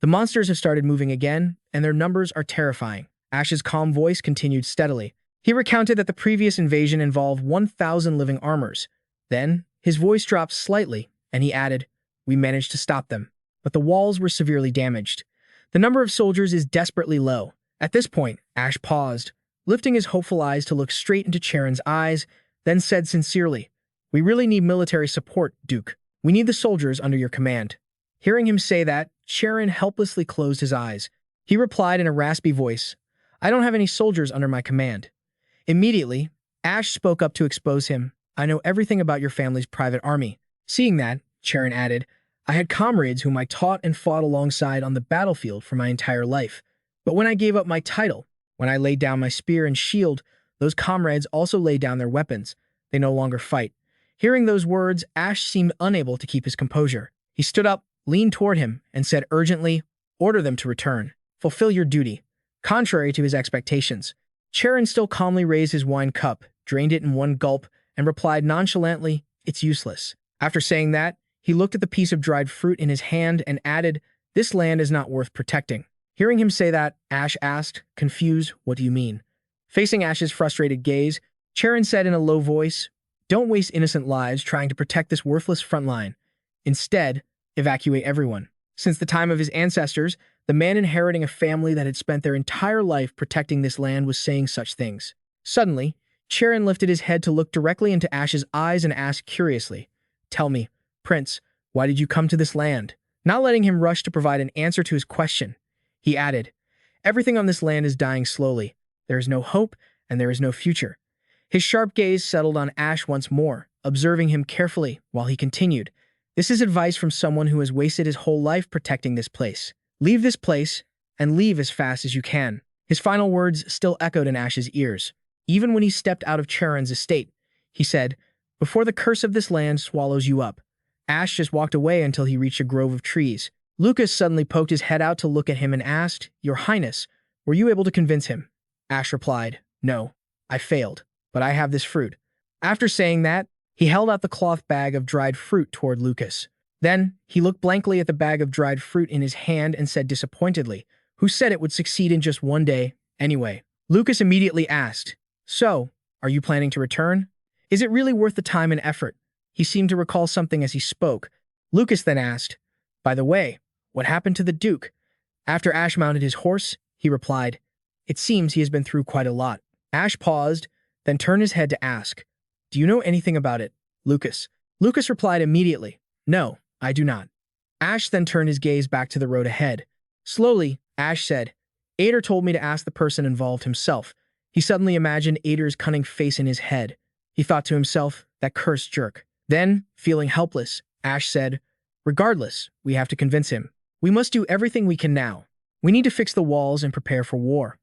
"The monsters have started moving again, and their numbers are terrifying." Ash's calm voice continued steadily. He recounted that the previous invasion involved 1,000 living armors. Then, his voice dropped slightly, and he added, "We managed to stop them, but the walls were severely damaged. The number of soldiers is desperately low." At this point, Ash paused, lifting his hopeful eyes to look straight into Charon's eyes, then said sincerely, "We really need military support, Duke. We need the soldiers under your command." Hearing him say that, Charon helplessly closed his eyes. He replied in a raspy voice, "I don't have any soldiers under my command." Immediately, Ash spoke up to expose him. "I know everything about your family's private army." Seeing that, Charon added, "I had comrades whom I taught and fought alongside on the battlefield for my entire life. But when I gave up my title, when I laid down my spear and shield, those comrades also laid down their weapons. They no longer fight." Hearing those words, Ash seemed unable to keep his composure. He stood up, leaned toward him, and said urgently, "Order them to return. Fulfill your duty." Contrary to his expectations, Charon still calmly raised his wine cup, drained it in one gulp, and replied nonchalantly, "It's useless." After saying that, he looked at the piece of dried fruit in his hand and added, "This land is not worth protecting." Hearing him say that, Ash asked, confused, "What do you mean?" Facing Ash's frustrated gaze, Charon said in a low voice, "Don't waste innocent lives trying to protect this worthless front line. Instead, evacuate everyone." Since the time of his ancestors, the man inheriting a family that had spent their entire life protecting this land was saying such things. Suddenly, Charon lifted his head to look directly into Ash's eyes and asked curiously, "Tell me, Prince, why did you come to this land?" Not letting him rush to provide an answer to his question, he added, "Everything on this land is dying slowly. There is no hope, and there is no future." His sharp gaze settled on Ash once more, observing him carefully while he continued, "This is advice from someone who has wasted his whole life protecting this place. Leave this place, and leave as fast as you can." His final words still echoed in Ash's ears. Even when he stepped out of Charon's estate, he said, "Before the curse of this land swallows you up." Ash just walked away until he reached a grove of trees. Lucas suddenly poked his head out to look at him and asked, "Your Highness, were you able to convince him?" Ash replied, "No, I failed, but I have this fruit." After saying that, he held out the cloth bag of dried fruit toward Lucas. Then, he looked blankly at the bag of dried fruit in his hand and said disappointedly, "Who said it would succeed in just one day, anyway?" Lucas immediately asked, "So, are you planning to return? Is it really worth the time and effort?" He seemed to recall something as he spoke. Lucas then asked, "By the way, what happened to the Duke?" After Ash mounted his horse, he replied, "It seems he has been through quite a lot." Ash paused, then turned his head to ask, "Do you know anything about it, Lucas?" Lucas replied immediately, "No, I do not." Ash then turned his gaze back to the road ahead. Slowly, Ash said, "Ader told me to ask the person involved himself." He suddenly imagined Ader's cunning face in his head. He thought to himself, that cursed jerk. Then, feeling helpless, Ash said, "Regardless, we have to convince him. We must do everything we can now. We need to fix the walls and prepare for war.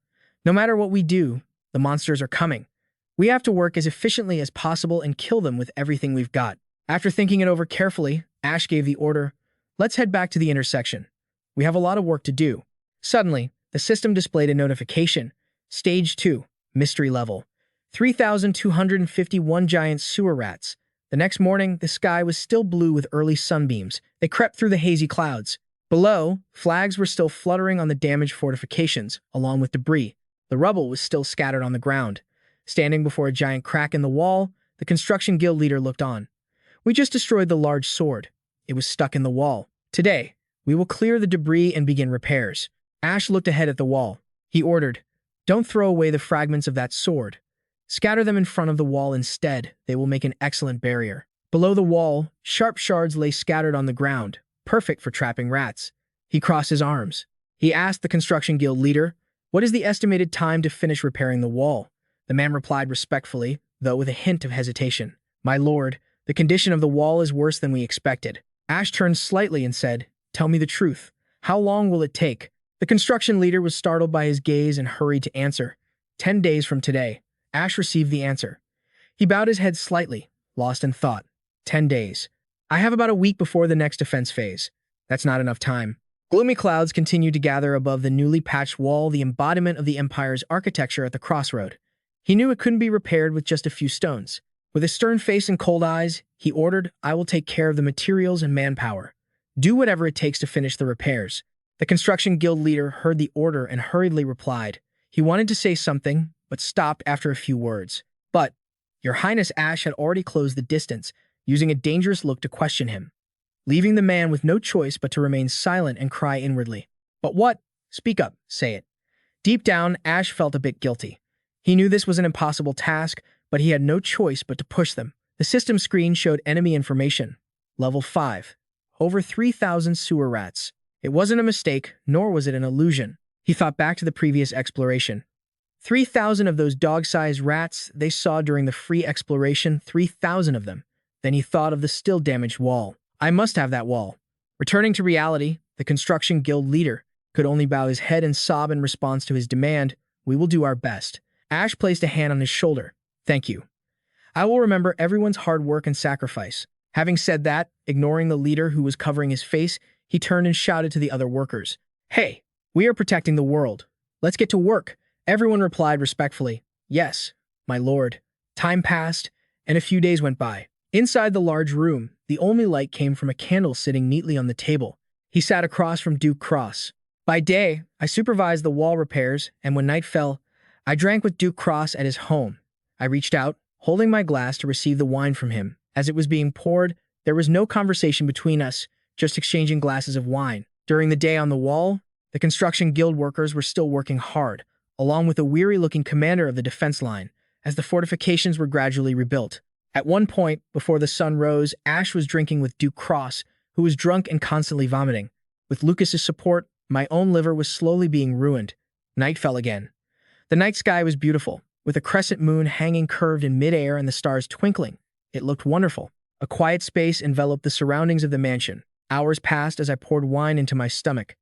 No matter what we do, the monsters are coming. We have to work as efficiently as possible and kill them with everything we've got." After thinking it over carefully, Ash gave the order, "Let's head back to the intersection. We have a lot of work to do." Suddenly, the system displayed a notification. Stage 2, Mystery Level. 3,251 giant sewer rats. The next morning, the sky was still blue with early sunbeams. They crept through the hazy clouds. Below, flags were still fluttering on the damaged fortifications, along with debris. The rubble was still scattered on the ground. Standing before a giant crack in the wall, the construction guild leader looked on. We just destroyed the large sword. It was stuck in the wall. Today, we will clear the debris and begin repairs. Ash looked ahead at the wall. He ordered, "Don't throw away the fragments of that sword. Scatter them in front of the wall instead. They will make an excellent barrier." Below the wall, sharp shards lay scattered on the ground, perfect for trapping rats. He crossed his arms. He asked the construction guild leader, "What is the estimated time to finish repairing the wall?" The man replied respectfully, though with a hint of hesitation, "My lord, the condition of the wall is worse than we expected." Ash turned slightly and said, "Tell me the truth. How long will it take?" The construction leader was startled by his gaze and hurried to answer. 10 days from today." Ash received the answer. He bowed his head slightly, lost in thought. 10 days. I have about a week before the next defense phase. That's not enough time. Gloomy clouds continued to gather above the newly patched wall, the embodiment of the Empire's architecture at the crossroad. He knew it couldn't be repaired with just a few stones. With a stern face and cold eyes, he ordered, "I will take care of the materials and manpower. Do whatever it takes to finish the repairs." The construction guild leader heard the order and hurriedly replied. He wanted to say something, but stopped after a few words. "But, Your Highness." Ash had already closed the distance, using a dangerous look to question him, leaving the man with no choice but to remain silent and cry inwardly. "But what? Speak up, say it." Deep down, Ash felt a bit guilty. He knew this was an impossible task, but he had no choice but to push them. The system screen showed enemy information. Level 5. Over 3,000 sewer rats. It wasn't a mistake, nor was it an illusion. He thought back to the previous exploration. 3,000 of those dog-sized rats they saw during the free exploration, 3,000 of them. Then he thought of the still damaged wall. I must have that wall. Returning to reality, the construction guild leader could only bow his head and sob in response to his demand, "We will do our best." Ash placed a hand on his shoulder. "Thank you. I will remember everyone's hard work and sacrifice." Having said that, ignoring the leader who was covering his face, he turned and shouted to the other workers, "Hey, we are protecting the world. Let's get to work." Everyone replied respectfully, "Yes, my lord." Time passed, and a few days went by. Inside the large room, the only light came from a candle sitting neatly on the table. He sat across from Duke Cross. By day, I supervised the wall repairs, and when night fell, I drank with Duke Cross at his home. I reached out, holding my glass to receive the wine from him. As it was being poured, there was no conversation between us, just exchanging glasses of wine. During the day on the wall, the construction guild workers were still working hard, along with a weary-looking commander of the defense line, as the fortifications were gradually rebuilt. At one point, before the sun rose, Ash was drinking with Duke Cross, who was drunk and constantly vomiting. With Lucas's support, my own liver was slowly being ruined. Night fell again. The night sky was beautiful, with a crescent moon hanging curved in midair and the stars twinkling. It looked wonderful. A quiet space enveloped the surroundings of the mansion. Hours passed as I poured wine into my stomach.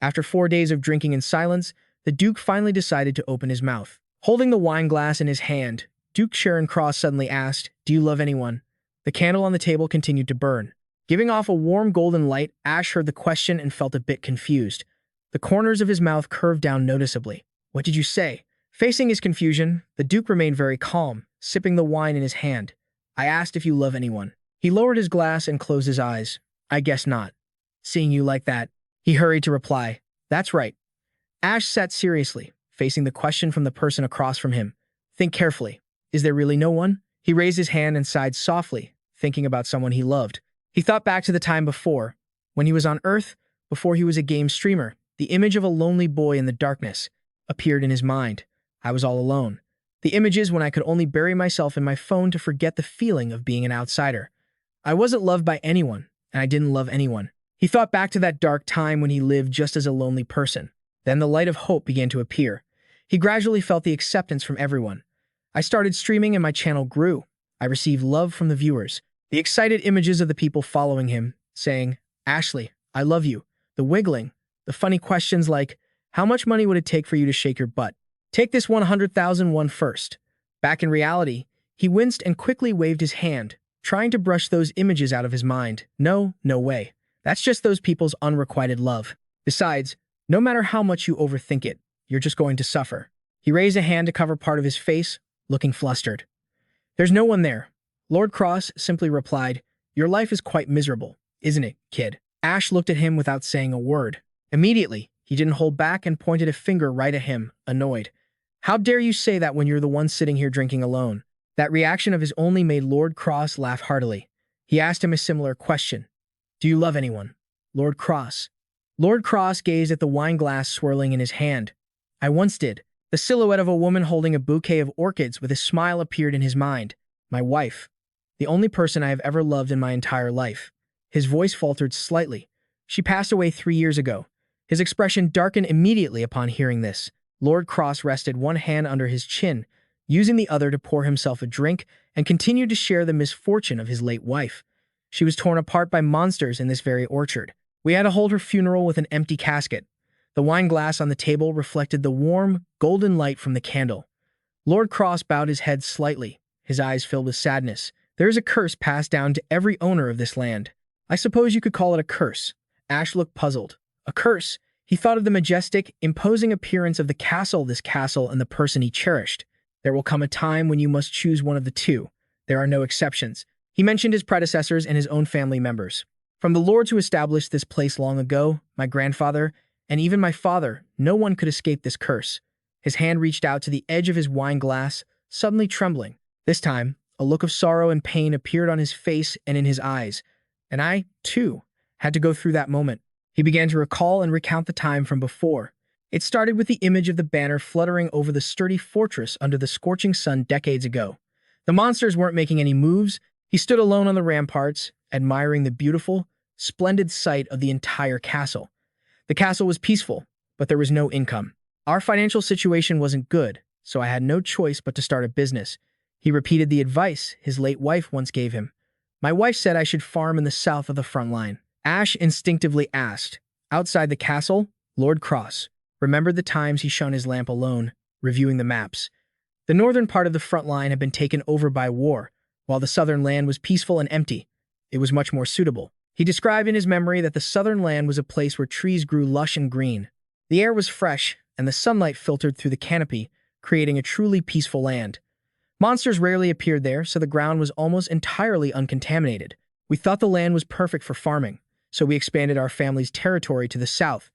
After 4 days of drinking in silence, the Duke finally decided to open his mouth. Holding the wine glass in his hand, Duke Sharon Cross suddenly asked, "Do you love anyone?" The candle on the table continued to burn. Giving off a warm golden light, Ash heard the question and felt a bit confused. The corners of his mouth curved down noticeably. "What did you say?" Facing his confusion, the Duke remained very calm, sipping the wine in his hand. "I asked if you love anyone." He lowered his glass and closed his eyes. "I guess not. Seeing you like that." He hurried to reply, "That's right." Ash sat seriously, facing the question from the person across from him. "Think carefully. Is there really no one?" He raised his hand and sighed softly, thinking about someone he loved. He thought back to the time before, when he was on Earth, before he was a game streamer. The image of a lonely boy in the darkness appeared in his mind. I was all alone. The images when I could only bury myself in my phone to forget the feeling of being an outsider. I wasn't loved by anyone, and I didn't love anyone. He thought back to that dark time when he lived just as a lonely person. Then the light of hope began to appear. He gradually felt the acceptance from everyone. I started streaming and my channel grew. I received love from the viewers. The excited images of the people following him, saying, "Ashley, I love you." The wiggling, the funny questions like, "How much money would it take for you to shake your butt? Take this 100,000 won first." Back in reality, he winced and quickly waved his hand, trying to brush those images out of his mind. No way. That's just those people's unrequited love. Besides, no matter how much you overthink it, you're just going to suffer. He raised a hand to cover part of his face, looking flustered. "There's no one there." Lord Cross simply replied, "Your life is quite miserable, isn't it, kid?" Ash looked at him without saying a word. Immediately, he didn't hold back and pointed a finger right at him, annoyed. How dare you say that when you're the one sitting here drinking alone? That reaction of his only made Lord Cross laugh heartily. He asked him a similar question. Do you love anyone? Lord Cross. Lord Cross gazed at the wine glass swirling in his hand. I once did. The silhouette of a woman holding a bouquet of orchids with a smile appeared in his mind. My wife. The only person I have ever loved in my entire life. His voice faltered slightly. She passed away 3 years ago. His expression darkened immediately upon hearing this. Lord Cross rested one hand under his chin, using the other to pour himself a drink, and continued to share the misfortune of his late wife. She was torn apart by monsters in this very orchard. We had to hold her funeral with an empty casket. The wine glass on the table reflected the warm, golden light from the candle. Lord Cross bowed his head slightly, his eyes filled with sadness. There is a curse passed down to every owner of this land. I suppose you could call it a curse. Ash looked puzzled. A curse? He thought of the majestic, imposing appearance of this castle, and the person he cherished. There will come a time when you must choose one of the two. There are no exceptions. He mentioned his predecessors and his own family members. From the lords who established this place long ago, my grandfather, and even my father, no one could escape this curse. His hand reached out to the edge of his wine glass, suddenly trembling. This time, a look of sorrow and pain appeared on his face and in his eyes. And I, too, had to go through that moment. He began to recall and recount the time from before. It started with the image of the banner fluttering over the sturdy fortress under the scorching sun decades ago. The monsters weren't making any moves. He stood alone on the ramparts, admiring the beautiful, splendid sight of the entire castle. The castle was peaceful, but there was no income. Our financial situation wasn't good, so I had no choice but to start a business. He repeated the advice his late wife once gave him. My wife said I should farm in the south of the front line. Ash instinctively asked. Outside the castle, Lord Cross remembered the times he shone his lamp alone, reviewing the maps. The northern part of the front line had been taken over by war, while the southern land was peaceful and empty. It was much more suitable. He described in his memory that the southern land was a place where trees grew lush and green. The air was fresh, and the sunlight filtered through the canopy, creating a truly peaceful land. Monsters rarely appeared there, so the ground was almost entirely uncontaminated. We thought the land was perfect for farming, so we expanded our family's territory to the south.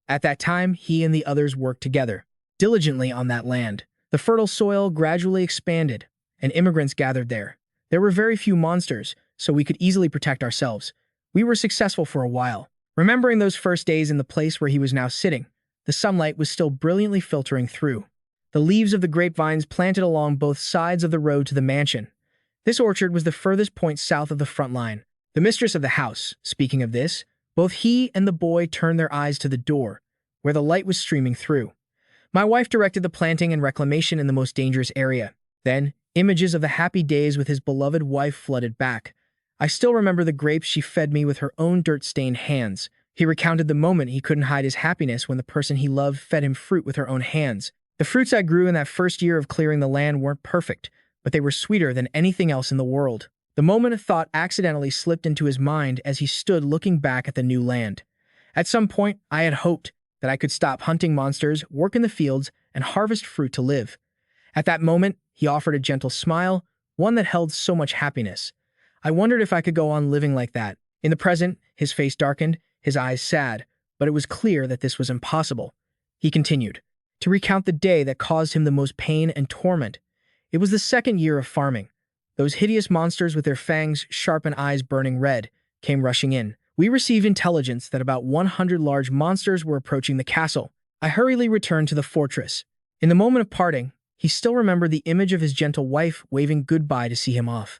At that time, he and the others worked together, diligently on that land. The fertile soil gradually expanded, and immigrants gathered there. There were very few monsters, so we could easily protect ourselves. We were successful for a while. Remembering those first days in the place where he was now sitting, the sunlight was still brilliantly filtering through. The leaves of the grapevines planted along both sides of the road to the mansion. This orchard was the furthest point south of the front line. The mistress of the house, speaking of this, both he and the boy turned their eyes to the door, where the light was streaming through. My wife directed the planting and reclamation in the most dangerous area. Then, images of the happy days with his beloved wife flooded back. I still remember the grapes she fed me with her own dirt-stained hands. He recounted the moment he couldn't hide his happiness when the person he loved fed him fruit with her own hands. The fruits I grew in that first year of clearing the land weren't perfect, but they were sweeter than anything else in the world. The moment of thought accidentally slipped into his mind as he stood looking back at the new land. At some point, I had hoped that I could stop hunting monsters, work in the fields, and harvest fruit to live. At that moment, he offered a gentle smile, one that held so much happiness. I wondered if I could go on living like that. In the present, his face darkened, his eyes sad, but it was clear that this was impossible. He continued to recount the day that caused him the most pain and torment. It was the second year of farming. Those hideous monsters with their fangs, sharp and eyes burning red, came rushing in. We received intelligence that about 100 large monsters were approaching the castle. I hurriedly returned to the fortress. In the moment of parting, he still remembered the image of his gentle wife waving goodbye to see him off.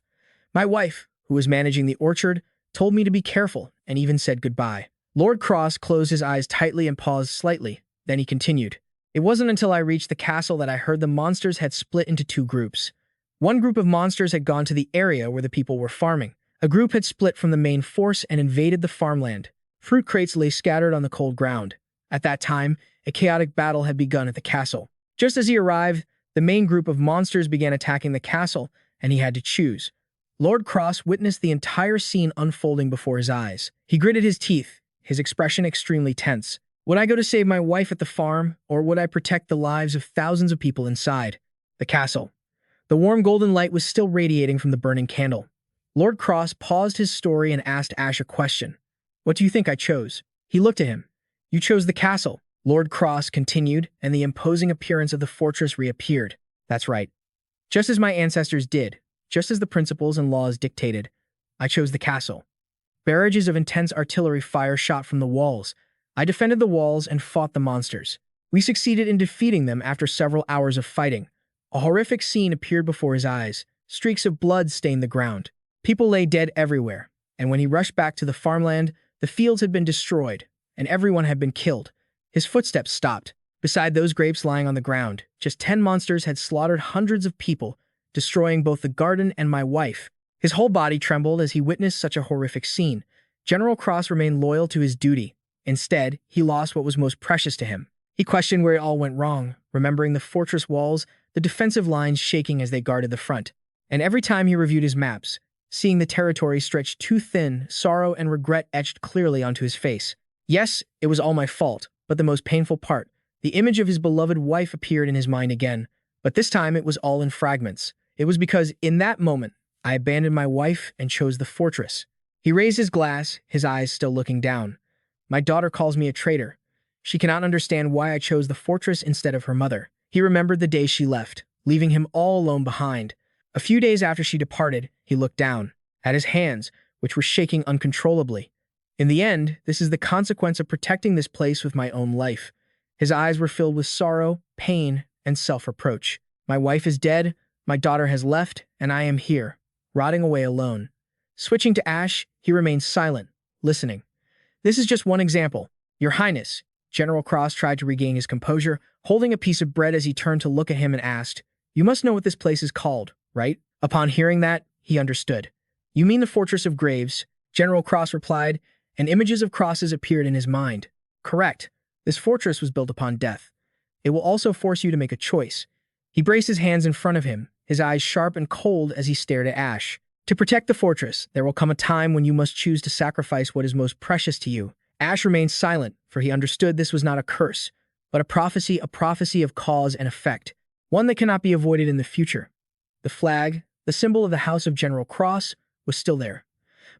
My wife, who was managing the orchard, told me to be careful and even said goodbye. Lord Cross closed his eyes tightly and paused slightly. Then he continued. It wasn't until I reached the castle that I heard the monsters had split into two groups. One group of monsters had gone to the area where the people were farming. A group had split from the main force and invaded the farmland. Fruit crates lay scattered on the cold ground. At that time, a chaotic battle had begun at the castle. Just as he arrived, the main group of monsters began attacking the castle, and he had to choose. Lord Cross witnessed the entire scene unfolding before his eyes. He gritted his teeth, his expression extremely tense. Would I go to save my wife at the farm, or would I protect the lives of thousands of people inside the castle? The warm golden light was still radiating from the burning candle. Lord Cross paused his story and asked Ash a question. What do you think I chose? He looked at him. You chose the castle, Lord Cross continued, and the imposing appearance of the fortress reappeared. That's right. Just as my ancestors did, just as the principles and laws dictated, I chose the castle. Barrages of intense artillery fire shot from the walls. I defended the walls and fought the monsters. We succeeded in defeating them after several hours of fighting. A horrific scene appeared before his eyes. Streaks of blood stained the ground. People lay dead everywhere, and when he rushed back to the farmland, the fields had been destroyed, and everyone had been killed. His footsteps stopped. Beside those grapes lying on the ground, just 10 monsters had slaughtered hundreds of people, destroying both the garden and my wife. His whole body trembled as he witnessed such a horrific scene. General Cross remained loyal to his duty. Instead, he lost what was most precious to him. He questioned where it all went wrong, remembering the fortress walls, the defensive lines shaking as they guarded the front. And every time he reviewed his maps, seeing the territory stretched too thin, sorrow and regret etched clearly onto his face. Yes, it was all my fault, but the most painful part, the image of his beloved wife appeared in his mind again. But this time it was all in fragments. It was because, in that moment, I abandoned my wife and chose the fortress. He raised his glass, his eyes still looking down. My daughter calls me a traitor. She cannot understand why I chose the fortress instead of her mother. He remembered the day she left, leaving him all alone behind. A few days after she departed, he looked down at his hands, which were shaking uncontrollably. In the end, this is the consequence of protecting this place with my own life. His eyes were filled with sorrow, pain, and self-reproach. My wife is dead, my daughter has left, and I am here, rotting away alone. Switching to Ash, he remained silent, listening. This is just one example. Your Highness, General Cross tried to regain his composure, holding a piece of bread as he turned to look at him and asked, You must know what this place is called, right? Upon hearing that, he understood. You mean the Fortress of Graves, General Cross replied, and images of crosses appeared in his mind. Correct. This fortress was built upon death. It will also force you to make a choice. He braced his hands in front of him, his eyes sharp and cold as he stared at Ash. To protect the fortress, there will come a time when you must choose to sacrifice what is most precious to you. Ash remained silent, for he understood this was not a curse, but a prophecy of cause and effect, one that cannot be avoided in the future. The flag, the symbol of the House of General Cross, was still there.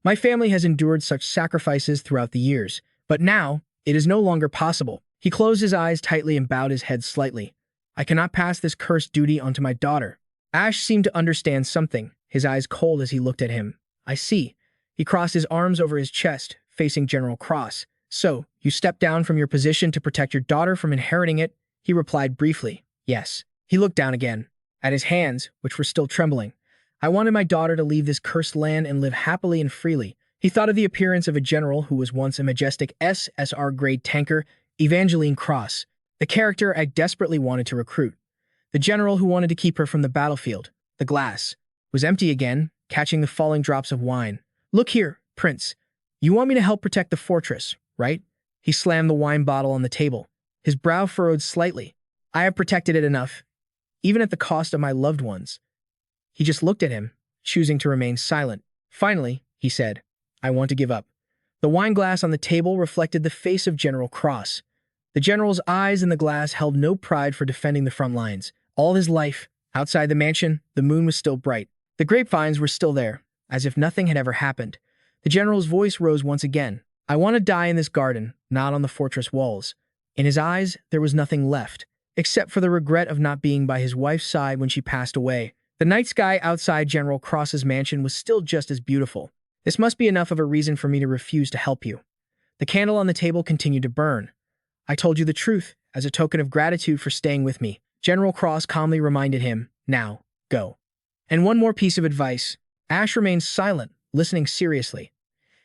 My family has endured such sacrifices throughout the years, but now it is no longer possible. He closed his eyes tightly and bowed his head slightly. I cannot pass this cursed duty onto my daughter. Ash seemed to understand something, his eyes cold as he looked at him. I see. He crossed his arms over his chest, facing General Cross. So, you stepped down from your position to protect your daughter from inheriting it? He replied briefly, yes. He looked down again, at his hands, which were still trembling. I wanted my daughter to leave this cursed land and live happily and freely. He thought of the appearance of a general who was once a majestic SSR-grade tanker, Evangeline Cross, the character I desperately wanted to recruit. The general who wanted to keep her from the battlefield. The glass was empty again, catching the falling drops of wine. Look here, Prince. You want me to help protect the fortress, right? He slammed the wine bottle on the table. His brow furrowed slightly. I have protected it enough, even at the cost of my loved ones. He just looked at him, choosing to remain silent. Finally, he said, I want to give up. The wine glass on the table reflected the face of General Cross. The general's eyes in the glass held no pride for defending the front lines. All his life, outside the mansion, the moon was still bright. The grapevines were still there, as if nothing had ever happened. The general's voice rose once again. I want to die in this garden, not on the fortress walls. In his eyes, there was nothing left, except for the regret of not being by his wife's side when she passed away. The night sky outside General Cross's mansion was still just as beautiful. This must be enough of a reason for me to refuse to help you. The candle on the table continued to burn. I told you the truth, as a token of gratitude for staying with me. General Cross calmly reminded him, now, go. And one more piece of advice. Ash remained silent, listening seriously.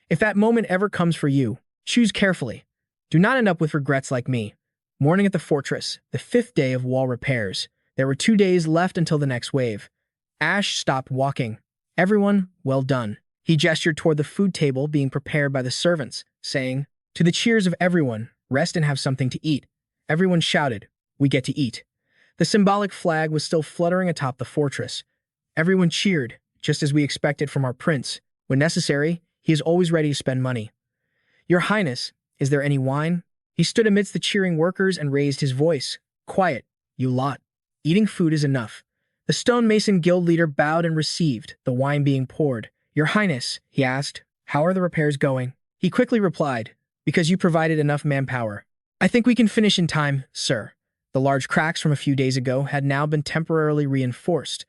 If that moment ever comes for you, choose carefully. Do not end up with regrets like me. Morning at the fortress, the 5th day of wall repairs. There were 2 days left until the next wave. Ash stopped walking. Everyone, well done. He gestured toward the food table being prepared by the servants, saying, to the cheers of everyone, rest and have something to eat. Everyone shouted, we get to eat. The symbolic flag was still fluttering atop the fortress. Everyone cheered, just as we expected from our prince. When necessary, he is always ready to spend money. Your Highness, is there any wine? He stood amidst the cheering workers and raised his voice. Quiet, you lot. Eating food is enough. The stonemason guild leader bowed and received, the wine being poured. Your Highness, he asked, how are the repairs going? He quickly replied, because you provided enough manpower. I think we can finish in time, sir. The large cracks from a few days ago had now been temporarily reinforced.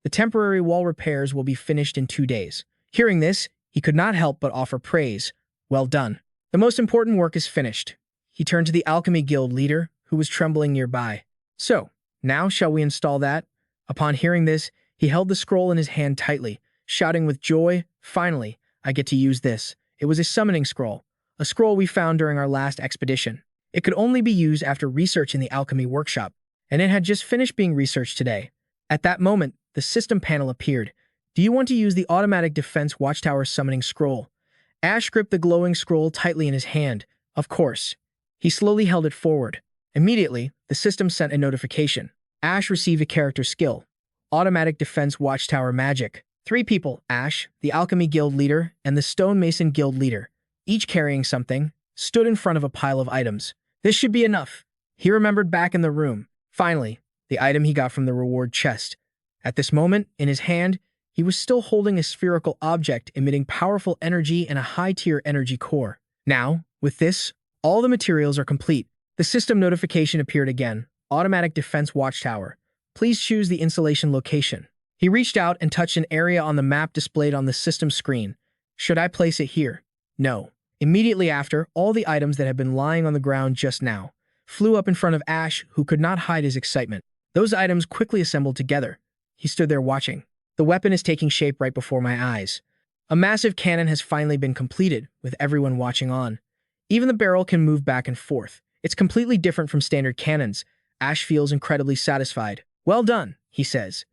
The temporary wall repairs will be finished in 2 days. Hearing this, he could not help but offer praise. Well done. The most important work is finished. He turned to the Alchemy Guild leader, who was trembling nearby. So, now shall we install that? Upon hearing this, he held the scroll in his hand tightly, shouting with joy, finally, I get to use this. It was a summoning scroll, a scroll we found during our last expedition. It could only be used after research in the alchemy workshop, and it had just finished being researched today. At that moment, the system panel appeared. Do you want to use the automatic defense watchtower summoning scroll? Ash gripped the glowing scroll tightly in his hand. Of course. He slowly held it forward. Immediately, the system sent a notification. Ash received a character skill. Automatic defense watchtower magic. 3 people, Ash, the Alchemy Guild leader, and the Stonemason Guild leader, each carrying something, stood in front of a pile of items. This should be enough. He remembered back in the room. Finally, the item he got from the reward chest. At this moment, in his hand, he was still holding a spherical object emitting powerful energy and a high-tier energy core. Now, with this, all the materials are complete. The system notification appeared again. Automatic Defense Watchtower. Please choose the installation location. He reached out and touched an area on the map displayed on the system screen. Should I place it here? No. Immediately after, all the items that had been lying on the ground just now flew up in front of Ash, who could not hide his excitement. Those items quickly assembled together. He stood there watching. The weapon is taking shape right before my eyes. A massive cannon has finally been completed, with everyone watching on. Even the barrel can move back and forth. It's completely different from standard cannons. Ash feels incredibly satisfied. Well done, he says.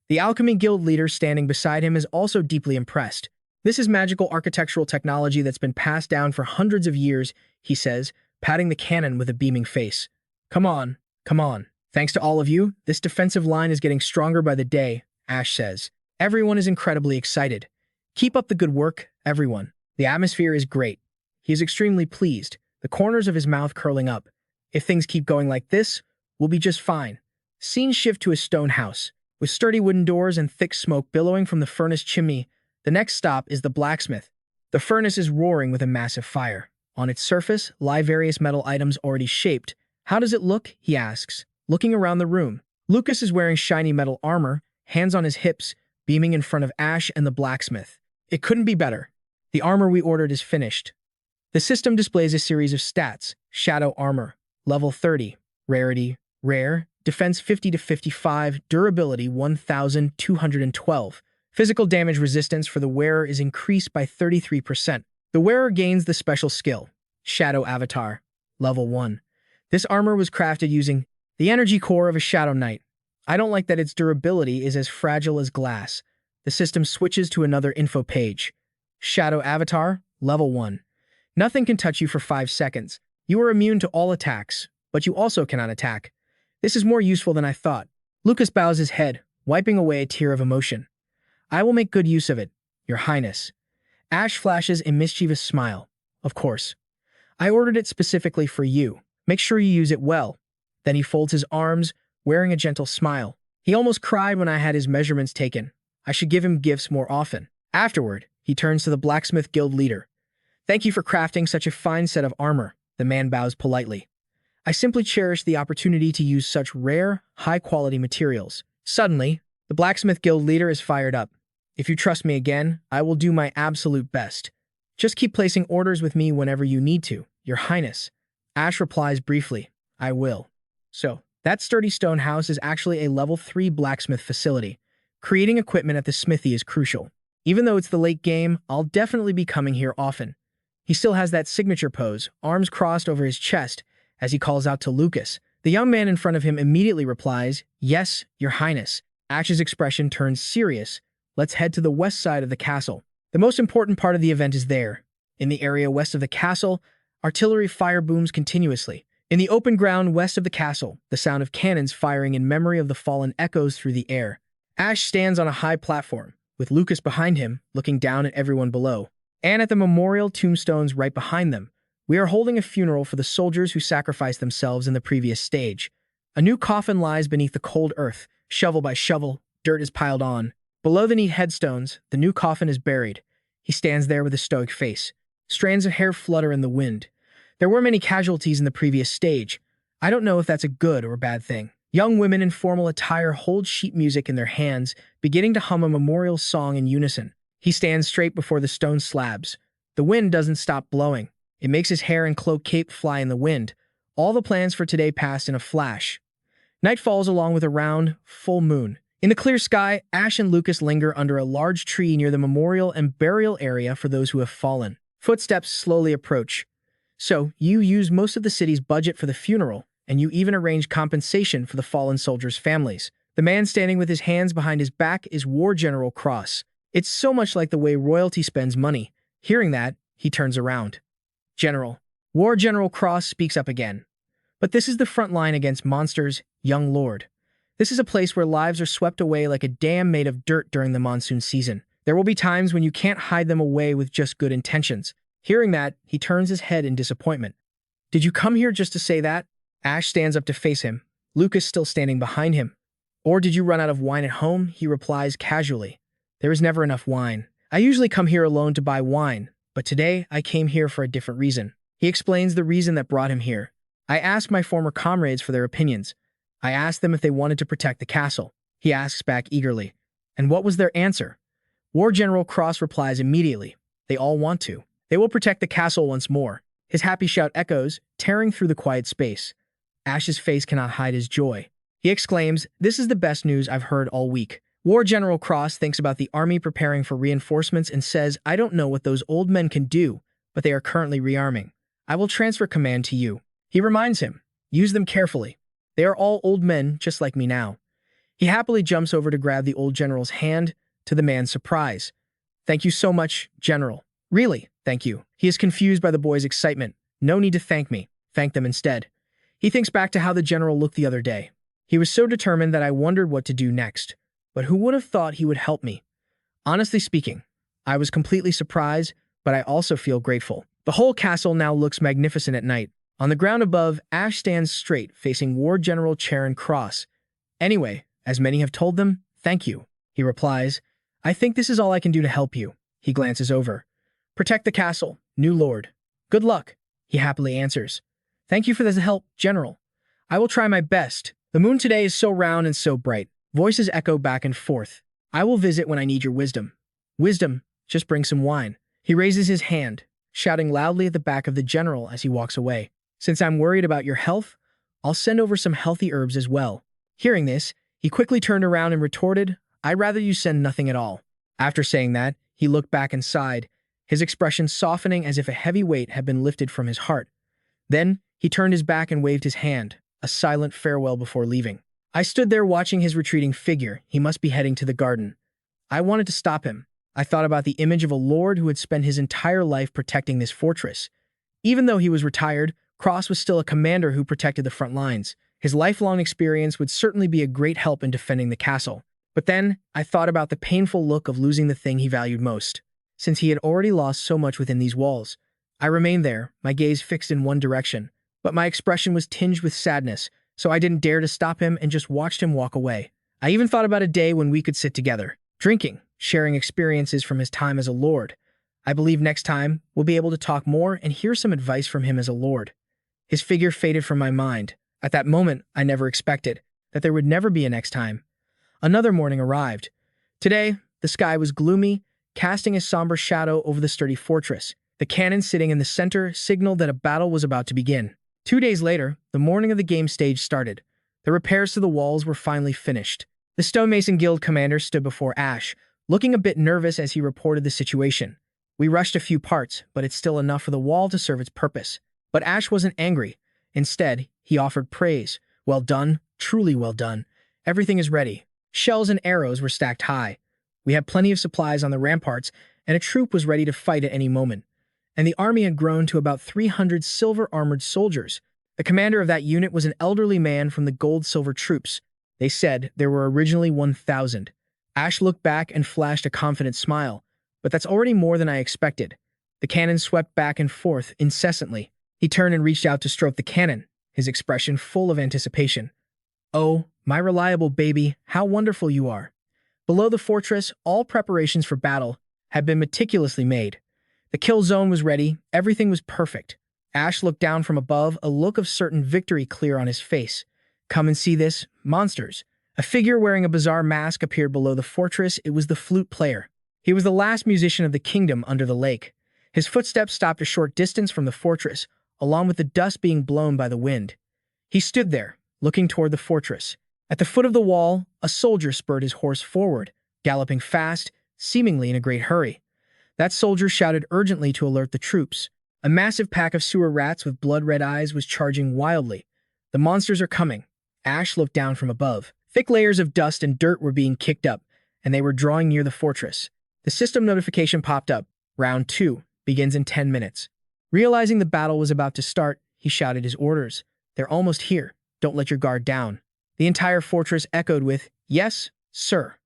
The Alchemy Guild leader standing beside him is also deeply impressed. This is magical architectural technology that's been passed down for hundreds of years, he says, patting the cannon with a beaming face. Come on, come on. Thanks to all of you, this defensive line is getting stronger by the day, Ash says. Everyone is incredibly excited. Keep up the good work, everyone. The atmosphere is great. He is extremely pleased, the corners of his mouth curling up. If things keep going like this, we'll be just fine. Scene shift to a stone house. With sturdy wooden doors and thick smoke billowing from the furnace chimney, the next stop is the blacksmith. The furnace is roaring with a massive fire. On its surface lie various metal items already shaped. How does it look? He asks, looking around the room. Lucas is wearing shiny metal armor, hands on his hips, beaming in front of Ash and the blacksmith. It couldn't be better. The armor we ordered is finished. The system displays a series of stats. Shadow armor, level 30. Rarity, rare. Defense 50 to 55. Durability 1212. Physical damage resistance for the wearer is increased by 33%. The wearer gains the special skill, Shadow Avatar, level 1. This armor was crafted using the energy core of a Shadow Knight. I don't like that its durability is as fragile as glass. The system switches to another info page. Shadow Avatar, level 1. Nothing can touch you for 5 seconds. You are immune to all attacks, but you also cannot attack. This is more useful than I thought. Lucas bows his head, wiping away a tear of emotion. I will make good use of it, Your Highness. Ash flashes a mischievous smile. Of course. I ordered it specifically for you. Make sure you use it well. Then he folds his arms, wearing a gentle smile. He almost cried when I had his measurements taken. I should give him gifts more often. Afterward, he turns to the Blacksmith Guild leader. Thank you for crafting such a fine set of armor. The man bows politely. I simply cherish the opportunity to use such rare, high-quality materials. Suddenly, the Blacksmith Guild leader is fired up. If you trust me again, I will do my absolute best. Just keep placing orders with me whenever you need to, Your Highness. Ash replies briefly, I will. So, that sturdy stone house is actually a level 3 blacksmith facility. Creating equipment at the smithy is crucial. Even though it's the late game, I'll definitely be coming here often. He still has that signature pose, arms crossed over his chest, as he calls out to Lucas. The young man in front of him immediately replies, Yes, Your Highness. Ash's expression turns serious. Let's head to the west side of the castle. The most important part of the event is there. In the area west of the castle, artillery fire booms continuously. In the open ground west of the castle, the sound of cannons firing in memory of the fallen echoes through the air. Ash stands on a high platform, with Lucas behind him, looking down at everyone below. And at the memorial tombstones right behind them, we are holding a funeral for the soldiers who sacrificed themselves in the previous stage. A new coffin lies beneath the cold earth. Shovel by shovel, dirt is piled on. Below the neat headstones, the new coffin is buried. He stands there with a stoic face. Strands of hair flutter in the wind. There were many casualties in the previous stage. I don't know if that's a good or a bad thing. Young women in formal attire hold sheet music in their hands, beginning to hum a memorial song in unison. He stands straight before the stone slabs. The wind doesn't stop blowing. It makes his hair and cloak cape fly in the wind. All the plans for today passed in a flash. Night falls along with a round, full moon. In the clear sky, Ash and Lucas linger under a large tree near the memorial and burial area for those who have fallen. Footsteps slowly approach. So, you use most of the city's budget for the funeral, and you even arrange compensation for the fallen soldiers' families. The man standing with his hands behind his back is War General Cross. It's so much like the way royalty spends money. Hearing that, he turns around. General. War General Cross speaks up again. But this is the front line against monsters, young lord. This is a place where lives are swept away like a dam made of dirt during the monsoon season. There will be times when you can't hide them away with just good intentions. Hearing that, he turns his head in disappointment. Did you come here just to say that? Ash stands up to face him, Lucas still standing behind him. Or did you run out of wine at home? He replies casually. There is never enough wine. I usually come here alone to buy wine, but today I came here for a different reason. He explains the reason that brought him here. I asked my former comrades for their opinions. I asked them if they wanted to protect the castle. He asks back eagerly. And what was their answer? War General Cross replies immediately. They all want to. They will protect the castle once more. His happy shout echoes, tearing through the quiet space. Ash's face cannot hide his joy. He exclaims, "This is the best news I've heard all week." War General Cross thinks about the army preparing for reinforcements and says, I don't know what those old men can do, but they are currently rearming. I will transfer command to you. He reminds him, use them carefully. They are all old men, just like me now. He happily jumps over to grab the old general's hand, to the man's surprise. Thank you so much, General. Really, thank you. He is confused by the boy's excitement. No need to thank me. Thank them instead. He thinks back to how the general looked the other day. He was so determined that I wondered what to do next. But who would have thought he would help me? Honestly speaking, I was completely surprised, but I also feel grateful. The whole castle now looks magnificent at night. On the ground above, Ash stands straight, facing War General Charon Cross. Anyway, as many have told them, thank you. He replies, I think this is all I can do to help you. He glances over. Protect the castle, new lord. Good luck, he happily answers. Thank you for the help, General. I will try my best. The moon today is so round and so bright. Voices echo back and forth. I will visit when I need your wisdom. Wisdom, just bring some wine. He raises his hand, shouting loudly at the back of the general as he walks away. Since I'm worried about your health, I'll send over some healthy herbs as well. Hearing this, he quickly turned around and retorted, I'd rather you send nothing at all. After saying that, he looked back and sighed, his expression softening as if a heavy weight had been lifted from his heart. Then, he turned his back and waved his hand, a silent farewell before leaving. I stood there watching his retreating figure. He must be heading to the garden. I wanted to stop him. I thought about the image of a lord who had spent his entire life protecting this fortress. Even though he was retired, Cross was still a commander who protected the front lines. His lifelong experience would certainly be a great help in defending the castle. But then, I thought about the painful look of losing the thing he valued most. Since he had already lost so much within these walls, I remained there, my gaze fixed in one direction. But my expression was tinged with sadness, so I didn't dare to stop him and just watched him walk away. I even thought about a day when we could sit together, drinking, sharing experiences from his time as a lord. I believe next time, we'll be able to talk more and hear some advice from him as a lord. His figure faded from my mind. At that moment, I never expected that there would never be a next time. Another morning arrived. Today, the sky was gloomy, casting a somber shadow over the sturdy fortress. The cannon sitting in the center signaled that a battle was about to begin. 2 days later, the morning of the game stage started. The repairs to the walls were finally finished. The Stonemason Guild commander stood before Ash, looking a bit nervous as he reported the situation. We rushed a few parts, but it's still enough for the wall to serve its purpose. But Ash wasn't angry. Instead, he offered praise. Well done, truly well done. Everything is ready. Shells and arrows were stacked high. We had plenty of supplies on the ramparts, and a troop was ready to fight at any moment. And the army had grown to about 300 silver-armored soldiers. The commander of that unit was an elderly man from the gold-silver troops. They said there were originally 1,000. Ash looked back and flashed a confident smile. But that's already more than I expected. The cannon swept back and forth incessantly. He turned and reached out to stroke the cannon, his expression full of anticipation. Oh, my reliable baby, how wonderful you are. Below the fortress, all preparations for battle had been meticulously made. The kill zone was ready. Everything was perfect. Ash looked down from above, a look of certain victory clear on his face. Come and see this, monsters. A figure wearing a bizarre mask appeared below the fortress. It was the flute player. He was the last musician of the kingdom under the lake. His footsteps stopped a short distance from the fortress, along with the dust being blown by the wind. He stood there, looking toward the fortress. At the foot of the wall, a soldier spurred his horse forward, galloping fast, seemingly in a great hurry. That soldier shouted urgently to alert the troops. A massive pack of sewer rats with blood-red eyes was charging wildly. The monsters are coming. Ash looked down from above. Thick layers of dust and dirt were being kicked up, and they were drawing near the fortress. The system notification popped up. Round 2 begins in 10 minutes. Realizing the battle was about to start, he shouted his orders. They're almost here. Don't let your guard down. The entire fortress echoed with, "Yes, sir."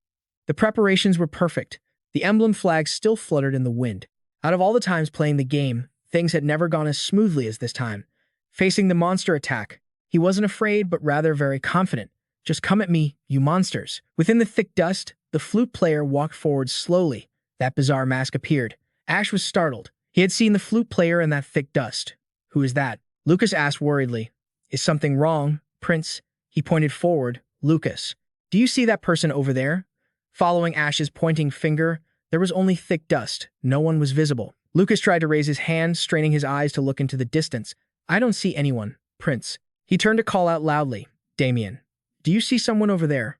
The preparations were perfect. The emblem flag still fluttered in the wind. Out of all the times playing the game, things had never gone as smoothly as this time. Facing the monster attack, he wasn't afraid, but rather very confident. "Just come at me, you monsters." Within the thick dust, the flute player walked forward slowly. That bizarre mask appeared. Ash was startled. He had seen the flute player in that thick dust. "Who is that?" Lucas asked worriedly. "Is something wrong, Prince?" He pointed forward. "Lucas, do you see that person over there?" Following Ash's pointing finger, there was only thick dust. No one was visible. Lucas tried to raise his hand, straining his eyes to look into the distance. "I don't see anyone, Prince." He turned to call out loudly, "Damien, do you see someone over there?"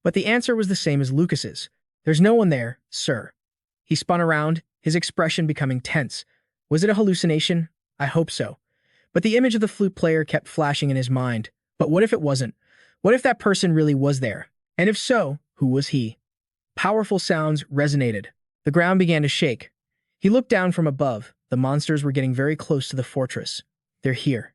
But the answer was the same as Lucas's. "There's no one there, sir." He spun around, his expression becoming tense. Was it a hallucination? I hope so. But the image of the flute player kept flashing in his mind. But what if it wasn't? What if that person really was there? And if so, who was he? Powerful sounds resonated. The ground began to shake. He looked down from above. The monsters were getting very close to the fortress. "They're here."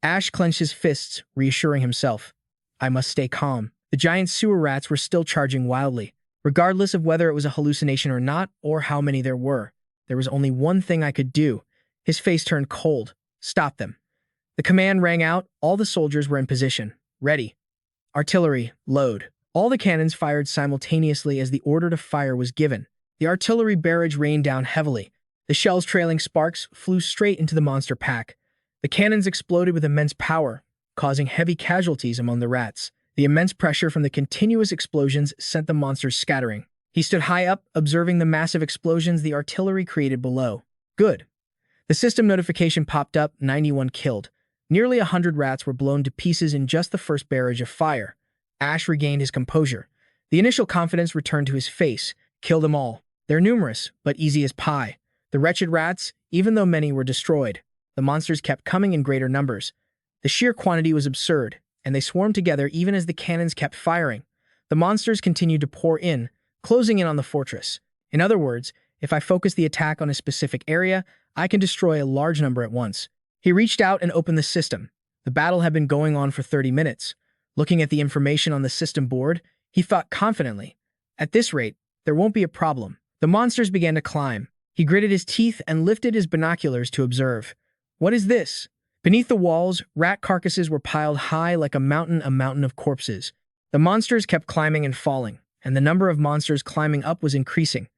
Ash clenched his fists, reassuring himself. "I must stay calm." The giant sewer rats were still charging wildly. Regardless of whether it was a hallucination or not, or how many there were, there was only one thing I could do. His face turned cold. "Stop them." The command rang out. All the soldiers were in position. Ready. Artillery, load. All the cannons fired simultaneously as the order to fire was given. The artillery barrage rained down heavily. The shells trailing sparks flew straight into the monster pack. The cannons exploded with immense power, causing heavy casualties among the rats. The immense pressure from the continuous explosions sent the monsters scattering. He stood high up, observing the massive explosions the artillery created below. Good. The system notification popped up, 91 killed. Nearly 100 rats were blown to pieces in just the first barrage of fire. Ash regained his composure. The initial confidence returned to his face. Kill them all. They're numerous, but easy as pie. The wretched rats, even though many were destroyed. The monsters kept coming in greater numbers. The sheer quantity was absurd, and they swarmed together even as the cannons kept firing. The monsters continued to pour in, closing in on the fortress. In other words, if I focus the attack on a specific area, I can destroy a large number at once. He reached out and opened the system. The battle had been going on for 30 minutes. Looking at the information on the system board, he thought confidently, "At this rate, there won't be a problem." The monsters began to climb. He gritted his teeth and lifted his binoculars to observe. What is this? Beneath the walls, rat carcasses were piled high like a mountain of corpses. The monsters kept climbing and falling, and the number of monsters climbing up was increasing.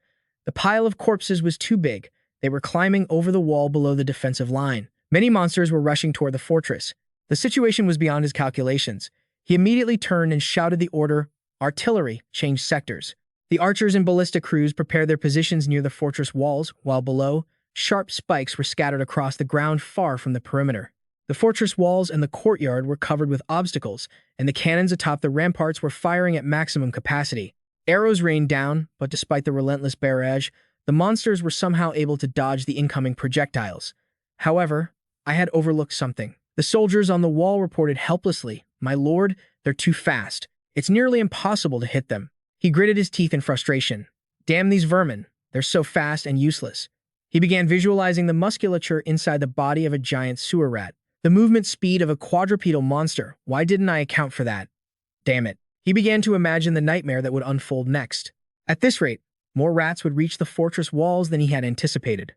The pile of corpses was too big. They were climbing over the wall below the defensive line. Many monsters were rushing toward the fortress. The situation was beyond his calculations. He immediately turned and shouted the order, "Artillery, change sectors." The archers and ballista crews prepared their positions near the fortress walls, while below, sharp spikes were scattered across the ground far from the perimeter. The fortress walls and the courtyard were covered with obstacles, and the cannons atop the ramparts were firing at maximum capacity. Arrows rained down, but despite the relentless barrage, the monsters were somehow able to dodge the incoming projectiles. However, I had overlooked something. The soldiers on the wall reported helplessly, "My lord, they're too fast. It's nearly impossible to hit them." He gritted his teeth in frustration. "Damn these vermin. They're so fast and useless." He began visualizing the musculature inside the body of a giant sewer rat. The movement speed of a quadrupedal monster. Why didn't I account for that? Damn it. He began to imagine the nightmare that would unfold next. At this rate, more rats would reach the fortress walls than he had anticipated.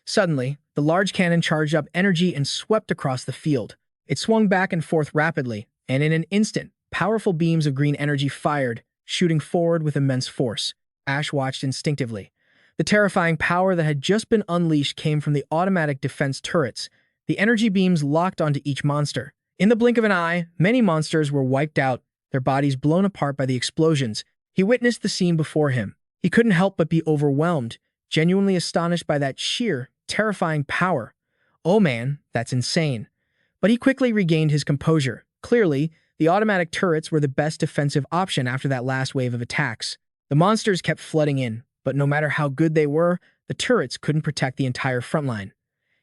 Suddenly, the large cannon charged up energy and swept across the field. It swung back and forth rapidly, and in an instant, powerful beams of green energy fired, shooting forward with immense force. Ash watched instinctively. The terrifying power that had just been unleashed came from the automatic defense turrets. The energy beams locked onto each monster. In the blink of an eye, many monsters were wiped out, their bodies blown apart by the explosions. He witnessed the scene before him. He couldn't help but be overwhelmed, genuinely astonished by that sheer, terrifying power. Oh man, that's insane. But he quickly regained his composure. Clearly, the automatic turrets were the best defensive option after that last wave of attacks. The monsters kept flooding in, but no matter how good they were, the turrets couldn't protect the entire front line.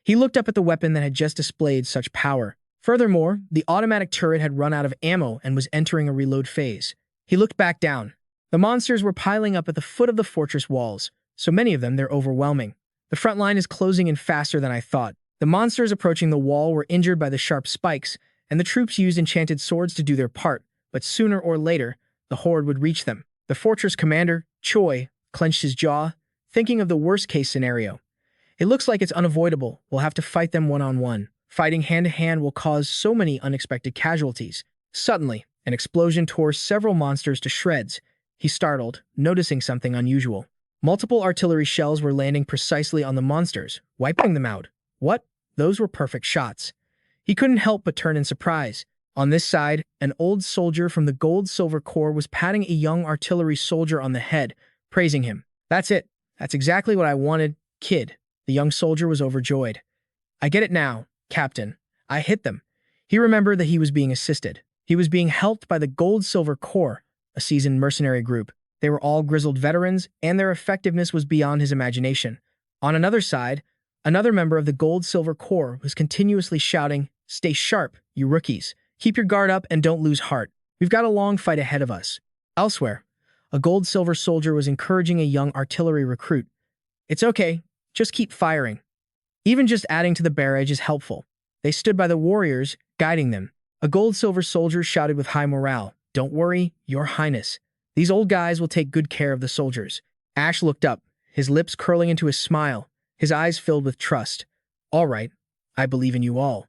He looked up at the weapon that had just displayed such power. Furthermore, the automatic turret had run out of ammo and was entering a reload phase. He looked back down. The monsters were piling up at the foot of the fortress walls, so many of them they're overwhelming. The front line is closing in faster than I thought. The monsters approaching the wall were injured by the sharp spikes, and the troops used enchanted swords to do their part, but sooner or later, the horde would reach them. The fortress commander, Choi, clenched his jaw, thinking of the worst-case scenario. It looks like it's unavoidable. We'll have to fight them one-on-one. Fighting hand-to-hand will cause so many unexpected casualties. Suddenly, an explosion tore several monsters to shreds. He startled, noticing something unusual. Multiple artillery shells were landing precisely on the monsters, wiping them out. What? Those were perfect shots. He couldn't help but turn in surprise. On this side, an old soldier from the Gold-Silver Corps was patting a young artillery soldier on the head, praising him. That's it. That's exactly what I wanted, kid. The young soldier was overjoyed. I get it now, Captain. I hit them. He remembered that he was being assisted. He was being helped by the Gold-Silver Corps, a seasoned mercenary group. They were all grizzled veterans, and their effectiveness was beyond his imagination. On another side, another member of the Gold-Silver Corps was continuously shouting, "Stay sharp, you rookies. Keep your guard up and don't lose heart. We've got a long fight ahead of us." Elsewhere, a Gold-Silver soldier was encouraging a young artillery recruit. "It's okay. Just keep firing. Even just adding to the barrage is helpful." They stood by the warriors, guiding them. A Gold-Silver soldier shouted with high morale, "Don't worry, Your Highness. These old guys will take good care of the soldiers." Ash looked up, his lips curling into a smile, his eyes filled with trust. "All right, I believe in you all."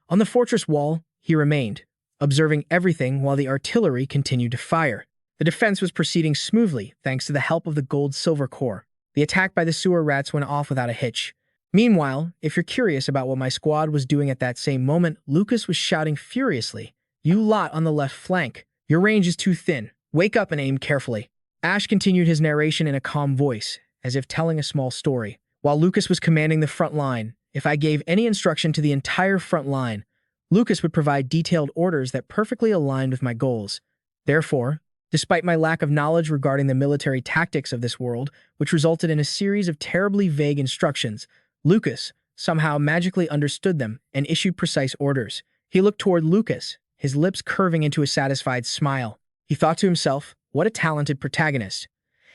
On the fortress wall, he remained, observing everything while the artillery continued to fire. The defense was proceeding smoothly thanks to the help of the Gold-Silver Corps. The attack by the sewer rats went off without a hitch. Meanwhile, if you're curious about what my squad was doing at that same moment, Lucas was shouting furiously, "You lot on the left flank. Your range is too thin. Wake up and aim carefully." Ash continued his narration in a calm voice, as if telling a small story. While Lucas was commanding the front line, if I gave any instruction to the entire front line, Lucas would provide detailed orders that perfectly aligned with my goals. Therefore, despite my lack of knowledge regarding the military tactics of this world, which resulted in a series of terribly vague instructions, Lucas somehow magically understood them and issued precise orders. He looked toward Lucas, his lips curving into a satisfied smile. He thought to himself, what a talented protagonist.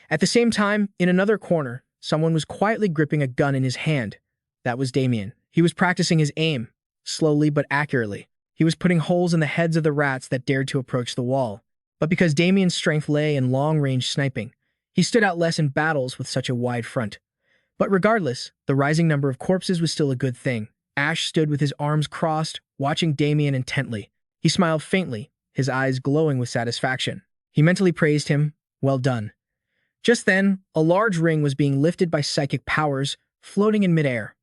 At the same time, in another corner, someone was quietly gripping a gun in his hand. That was Damien. He was practicing his aim, slowly but accurately. He was putting holes in the heads of the rats that dared to approach the wall. But because Damien's strength lay in long-range sniping, he stood out less in battles with such a wide front. But regardless, the rising number of corpses was still a good thing. Ash stood with his arms crossed, watching Damien intently. He smiled faintly, his eyes glowing with satisfaction. He mentally praised him. Well done. Just then, a large ring was being lifted by psychic powers, floating in midair.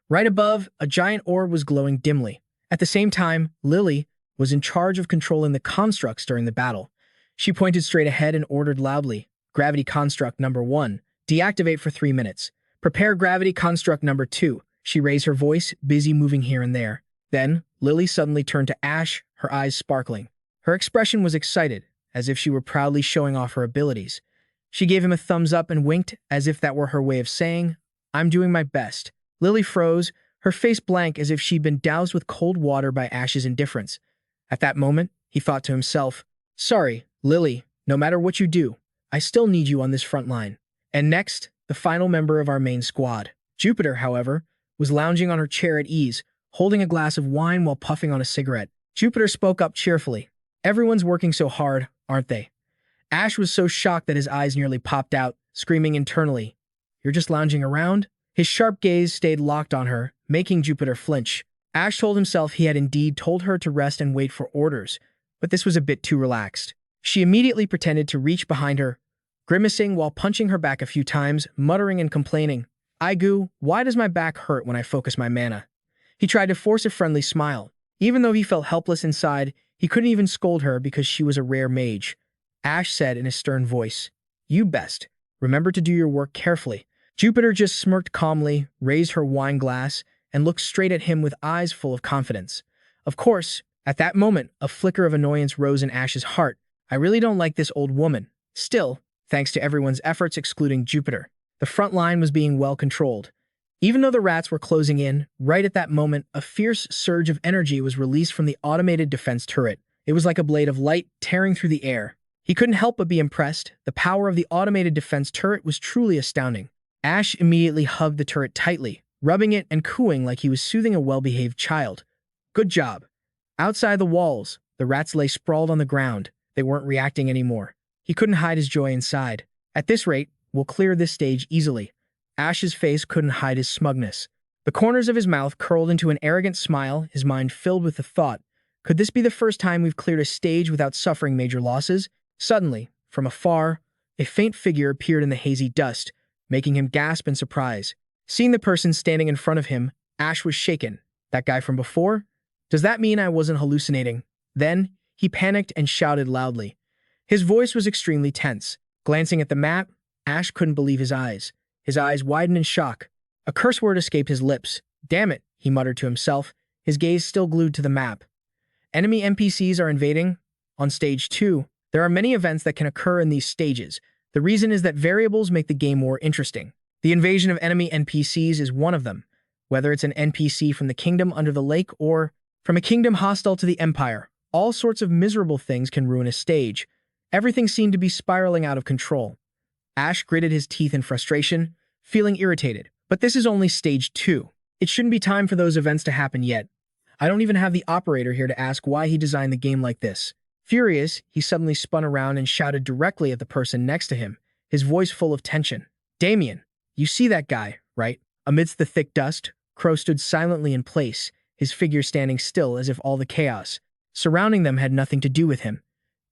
Right above, a giant orb was glowing dimly. At the same time, Lily was in charge of controlling the constructs during the battle. She pointed straight ahead and ordered loudly, "Gravity Construct Number 1, deactivate for 3 minutes. Prepare Gravity Construct Number 2. She raised her voice, busy moving here and there. Then, Lily suddenly turned to Ash, her eyes sparkling. Her expression was excited, as if she were proudly showing off her abilities. She gave him a thumbs up and winked, as if that were her way of saying, "I'm doing my best." Lily froze, her face blank as if she'd been doused with cold water by Ash's indifference. At that moment, he thought to himself, "Sorry, Lily, no matter what you do, I still need you on this front line." And next, the final member of our main squad. Jupiter, however, was lounging on her chair at ease, holding a glass of wine while puffing on a cigarette. Jupiter spoke up cheerfully. "Everyone's working so hard, aren't they?" Ash was so shocked that his eyes nearly popped out, screaming internally, "You're just lounging around?" His sharp gaze stayed locked on her, making Jupiter flinch. Ash told himself he had indeed told her to rest and wait for orders, but this was a bit too relaxed. She immediately pretended to reach behind her. grimacing while punching her back a few times, muttering and complaining. Aigu, why does my back hurt when I focus my mana? He tried to force a friendly smile. Even though he felt helpless inside, he couldn't even scold her because she was a rare mage. Ash said in a stern voice, "You best. Remember to do your work carefully." Jupiter just smirked calmly, raised her wine glass, and looked straight at him with eyes full of confidence. Of course, at that moment, a flicker of annoyance rose in Ash's heart. I really don't like this old woman. Still, thanks to everyone's efforts excluding Jupiter, the front line was being well controlled. Even though the rats were closing in, right at that moment, a fierce surge of energy was released from the automated defense turret. It was like a blade of light tearing through the air. He couldn't help but be impressed. The power of the automated defense turret was truly astounding. Ash immediately hugged the turret tightly, rubbing it and cooing like he was soothing a well-behaved child. Good job. Outside the walls, the rats lay sprawled on the ground. They weren't reacting anymore. He couldn't hide his joy inside. At this rate, we'll clear this stage easily. Ash's face couldn't hide his smugness. The corners of his mouth curled into an arrogant smile, his mind filled with the thought, could this be the first time we've cleared a stage without suffering major losses? Suddenly, from afar, a faint figure appeared in the hazy dust, making him gasp in surprise. Seeing the person standing in front of him, Ash was shaken. That guy from before? Does that mean I wasn't hallucinating? Then, he panicked and shouted loudly. His voice was extremely tense. Glancing at the map, Ash couldn't believe his eyes. His eyes widened in shock. A curse word escaped his lips. Damn it, he muttered to himself, his gaze still glued to the map. Enemy NPCs are invading. On stage 2, there are many events that can occur in these stages. The reason is that variables make the game more interesting. The invasion of enemy NPCs is one of them, whether it's an NPC from the kingdom under the lake or from a kingdom hostile to the empire. All sorts of miserable things can ruin a stage. Everything seemed to be spiraling out of control. Ash gritted his teeth in frustration, feeling irritated. But this is only stage 2. It shouldn't be time for those events to happen yet. I don't even have the operator here to ask why he designed the game like this. Furious, he suddenly spun around and shouted directly at the person next to him, his voice full of tension. Damien, you see that guy, right? Amidst the thick dust, Crow stood silently in place, his figure standing still as if all the chaos surrounding them had nothing to do with him.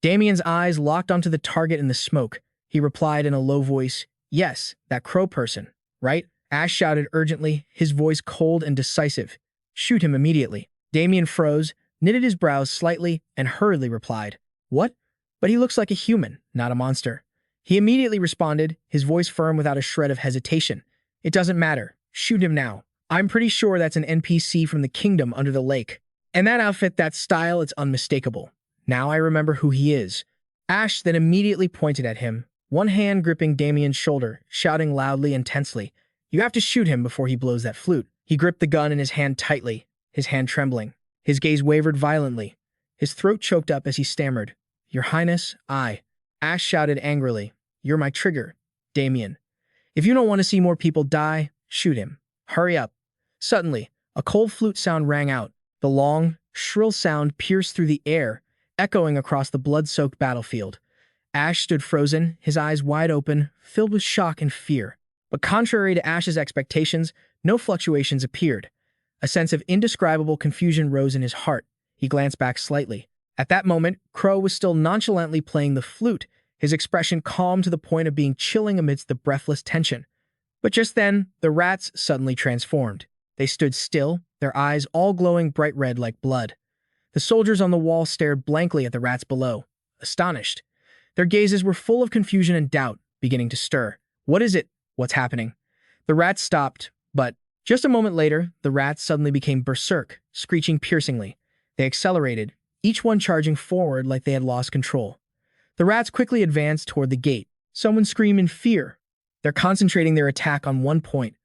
Damien's eyes locked onto the target in the smoke. He replied in a low voice, "Yes, that Crow person, right?" Ash shouted urgently, his voice cold and decisive. "Shoot him immediately." Damien froze, knitted his brows slightly, and hurriedly replied, "What? But he looks like a human, not a monster." He immediately responded, his voice firm without a shred of hesitation. "It doesn't matter. Shoot him now. I'm pretty sure that's an NPC from the kingdom under the lake. And that outfit, that style, it's unmistakable. Now I remember who he is." Ash then immediately pointed at him, one hand gripping Damien's shoulder, shouting loudly and tensely, "You have to shoot him before he blows that flute." He gripped the gun in his hand tightly, his hand trembling. His gaze wavered violently. His throat choked up as he stammered, "Your Highness, I." Ash shouted angrily, "You're my trigger, Damien. If you don't want to see more people die, shoot him. Hurry up." Suddenly, a cold flute sound rang out. The long, shrill sound pierced through the air, echoing across the blood-soaked battlefield. Ash stood frozen, his eyes wide open, filled with shock and fear. But contrary to Ash's expectations, no fluctuations appeared. A sense of indescribable confusion rose in his heart. He glanced back slightly. At that moment, Crow was still nonchalantly playing the flute, his expression calm to the point of being chilling amidst the breathless tension. But just then, the rats suddenly transformed. They stood still, their eyes all glowing bright red like blood. The soldiers on the wall stared blankly at the rats below, astonished. Their gazes were full of confusion and doubt, beginning to stir. "What is it? What's happening?" The rats stopped, but just a moment later, the rats suddenly became berserk, screeching piercingly. They accelerated, each one charging forward like they had lost control. The rats quickly advanced toward the gate. Someone screamed in fear. They're concentrating their attack on one point.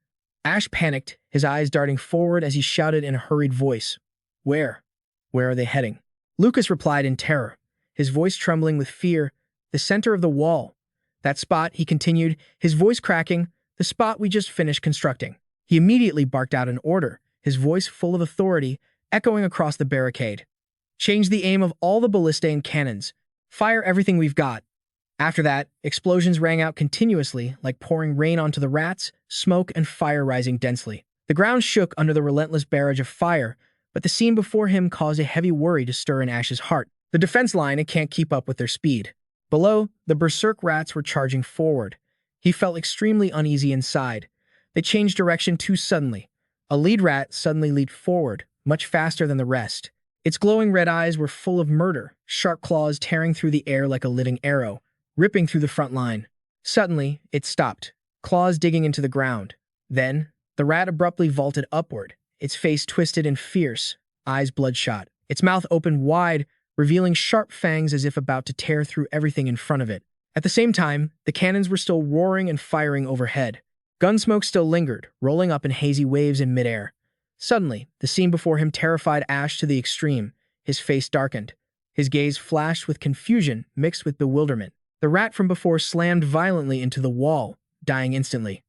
Ash panicked, his eyes darting forward as he shouted in a hurried voice, "Where? Where are they heading?" Lucas replied in terror, his voice trembling with fear. "The center of the wall. That spot," he continued, his voice cracking, "the spot we just finished constructing." He immediately barked out an order, his voice full of authority, echoing across the barricade. "Change the aim of all the ballistae and cannons. Fire everything we've got." After that, explosions rang out continuously, like pouring rain onto the rats, smoke and fire rising densely. The ground shook under the relentless barrage of fire, but the scene before him caused a heavy worry to stir in Ash's heart. The defense line, it can't keep up with their speed. Below, the berserk rats were charging forward. He felt extremely uneasy inside. They changed direction too suddenly. A lead rat suddenly leaped forward, much faster than the rest. Its glowing red eyes were full of murder, sharp claws tearing through the air like a living arrow, ripping through the front line. Suddenly, it stopped, claws digging into the ground. Then, the rat abruptly vaulted upward, its face twisted and fierce, eyes bloodshot. Its mouth opened wide, revealing sharp fangs as if about to tear through everything in front of it. At the same time, the cannons were still roaring and firing overhead. Gunsmoke still lingered, rolling up in hazy waves in midair. Suddenly, the scene before him terrified Ash to the extreme. His face darkened. His gaze flashed with confusion mixed with bewilderment. The rat from before slammed violently into the wall, dying instantly.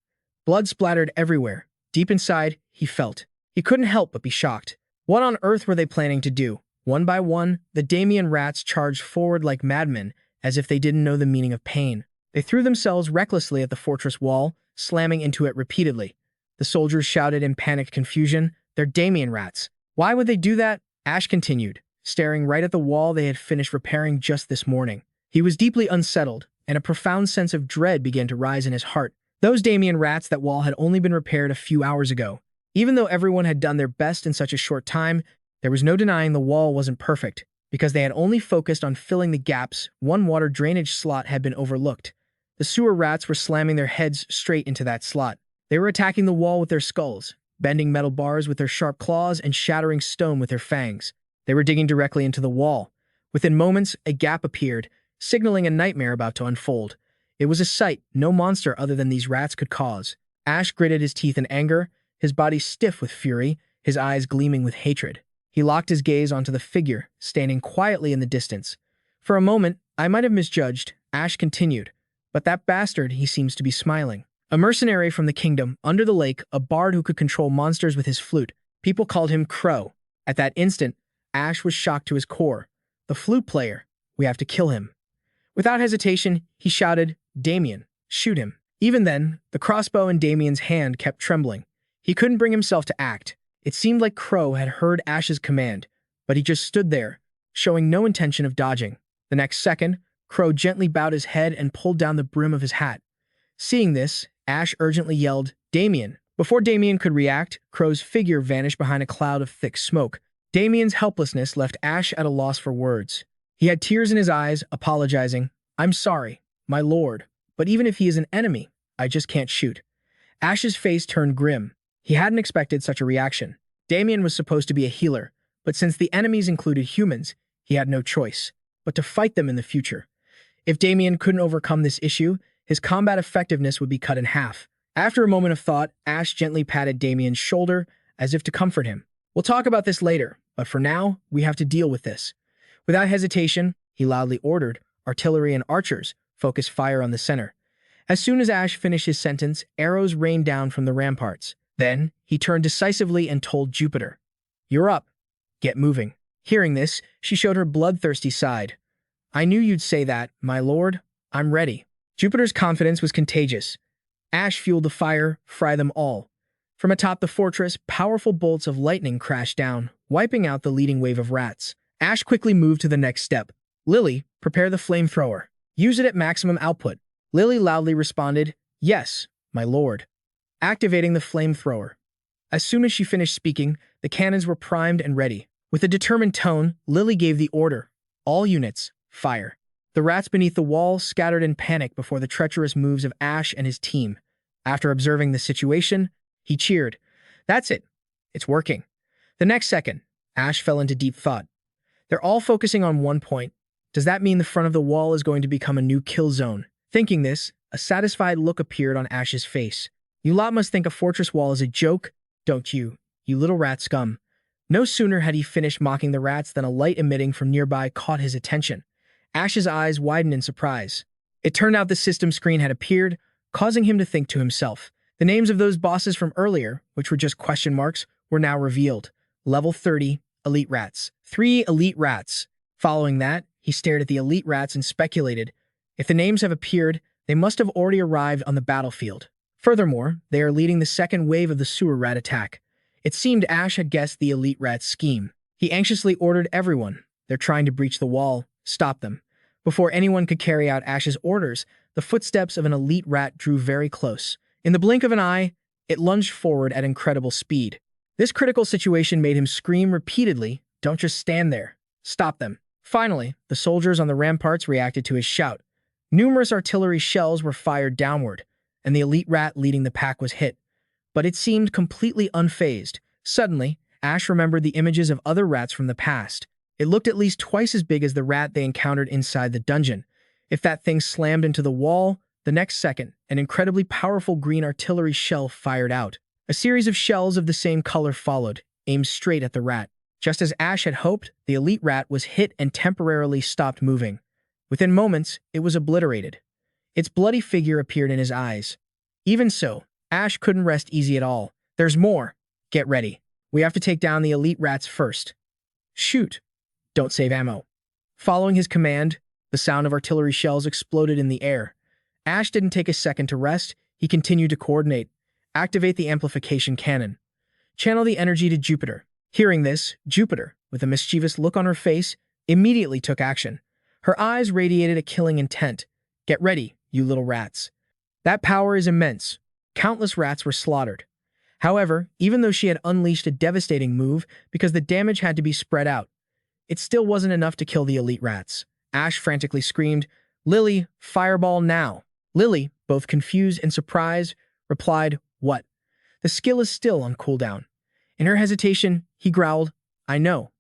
Blood splattered everywhere. Deep inside, he felt. He couldn't help but be shocked. What on earth were they planning to do? One by one, the Damien rats charged forward like madmen, as if they didn't know the meaning of pain. They threw themselves recklessly at the fortress wall, slamming into it repeatedly. The soldiers shouted in panicked confusion, "They're Damien rats." Why would they do that? Ash continued, staring right at the wall they had finished repairing just this morning. He was deeply unsettled, and a profound sense of dread began to rise in his heart. Those Damien rats, that wall had only been repaired a few hours ago. Even though everyone had done their best in such a short time, there was no denying the wall wasn't perfect. Because they had only focused on filling the gaps, one water drainage slot had been overlooked. The sewer rats were slamming their heads straight into that slot. They were attacking the wall with their skulls, bending metal bars with their sharp claws, and shattering stone with their fangs. They were digging directly into the wall. Within moments, a gap appeared, signaling a nightmare about to unfold. It was a sight no monster other than these rats could cause. Ash gritted his teeth in anger, his body stiff with fury, his eyes gleaming with hatred. He locked his gaze onto the figure, standing quietly in the distance. For a moment, I might have misjudged, Ash continued, but that bastard, he seems to be smiling. A mercenary from the kingdom, under the lake, a bard who could control monsters with his flute. People called him Crow. At that instant, Ash was shocked to his core. The flute player. We have to kill him. Without hesitation, he shouted, "Damien, shoot him." Even then, the crossbow in Damien's hand kept trembling. He couldn't bring himself to act. It seemed like Crow had heard Ash's command, but he just stood there, showing no intention of dodging. The next second, Crow gently bowed his head and pulled down the brim of his hat. Seeing this, Ash urgently yelled, "Damien." Before Damien could react, Crow's figure vanished behind a cloud of thick smoke. Damien's helplessness left Ash at a loss for words. He had tears in his eyes, apologizing, "I'm sorry, my lord, but even if he is an enemy, I just can't shoot." Ash's face turned grim. He hadn't expected such a reaction. Damien was supposed to be a healer, but since the enemies included humans, he had no choice but to fight them in the future. If Damien couldn't overcome this issue, his combat effectiveness would be cut in half. After a moment of thought, Ash gently patted Damien's shoulder as if to comfort him. "We'll talk about this later, but for now, we have to deal with this." Without hesitation, he loudly ordered, "Artillery and archers, focus fire on the center." As soon as Ash finished his sentence, arrows rained down from the ramparts. Then, he turned decisively and told Jupiter, "You're up. Get moving." Hearing this, she showed her bloodthirsty side. "I knew you'd say that, my lord. I'm ready." Jupiter's confidence was contagious. Ash fueled the fire, fry them all. From atop the fortress, powerful bolts of lightning crashed down, wiping out the leading wave of rats. Ash quickly moved to the next step. "Lily, prepare the flamethrower. Use it at maximum output." Lily loudly responded, "Yes, my lord." Activating the flamethrower. As soon as she finished speaking, the cannons were primed and ready. With a determined tone, Lily gave the order, "All units, fire." The rats beneath the wall scattered in panic before the treacherous moves of Ash and his team. After observing the situation, he cheered, "That's it. It's working." The next second, Ash fell into deep thought. They're all focusing on one point. Does that mean the front of the wall is going to become a new kill zone? Thinking this, a satisfied look appeared on Ash's face. "You lot must think a fortress wall is a joke, don't you, you little rat scum." No sooner had he finished mocking the rats than a light emitting from nearby caught his attention. Ash's eyes widened in surprise. It turned out the system screen had appeared, causing him to think to himself. The names of those bosses from earlier, which were just question marks, were now revealed. Level 30, Elite Rats. 3 Elite Rats. Following that, he stared at the Elite Rats and speculated, if the names have appeared, they must have already arrived on the battlefield. Furthermore, they are leading the second wave of the sewer rat attack. It seemed Ash had guessed the Elite Rat's scheme. He anxiously ordered everyone. They're trying to breach the wall. Stop them. Before anyone could carry out Ash's orders, the footsteps of an elite rat drew very close. In the blink of an eye, it lunged forward at incredible speed. This critical situation made him scream repeatedly, "Don't just stand there. Stop them." Finally, the soldiers on the ramparts reacted to his shout. Numerous artillery shells were fired downward, and the elite rat leading the pack was hit. But it seemed completely unfazed. Suddenly, Ash remembered the images of other rats from the past. It looked at least twice as big as the rat they encountered inside the dungeon. If that thing slammed into the wall, the next second, an incredibly powerful green artillery shell fired out. A series of shells of the same color followed, aimed straight at the rat. Just as Ash had hoped, the elite rat was hit and temporarily stopped moving. Within moments, it was obliterated. Its bloody figure appeared in his eyes. Even so, Ash couldn't rest easy at all. "There's more. Get ready. We have to take down the elite rats first. Shoot. Don't save ammo." Following his command, the sound of artillery shells exploded in the air. Ash didn't take a second to rest. He continued to coordinate. Activate the amplification cannon. Channel the energy to Jupiter. Hearing this, Jupiter, with a mischievous look on her face, immediately took action. Her eyes radiated a killing intent. "Get ready, you little rats." That power is immense. Countless rats were slaughtered. However, even though she had unleashed a devastating move because the damage had to be spread out, it still wasn't enough to kill the elite rats. Ash frantically screamed, "Lily, fireball now." Lily, both confused and surprised, replied, "What? The skill is still on cooldown." In her hesitation, he growled, "I know."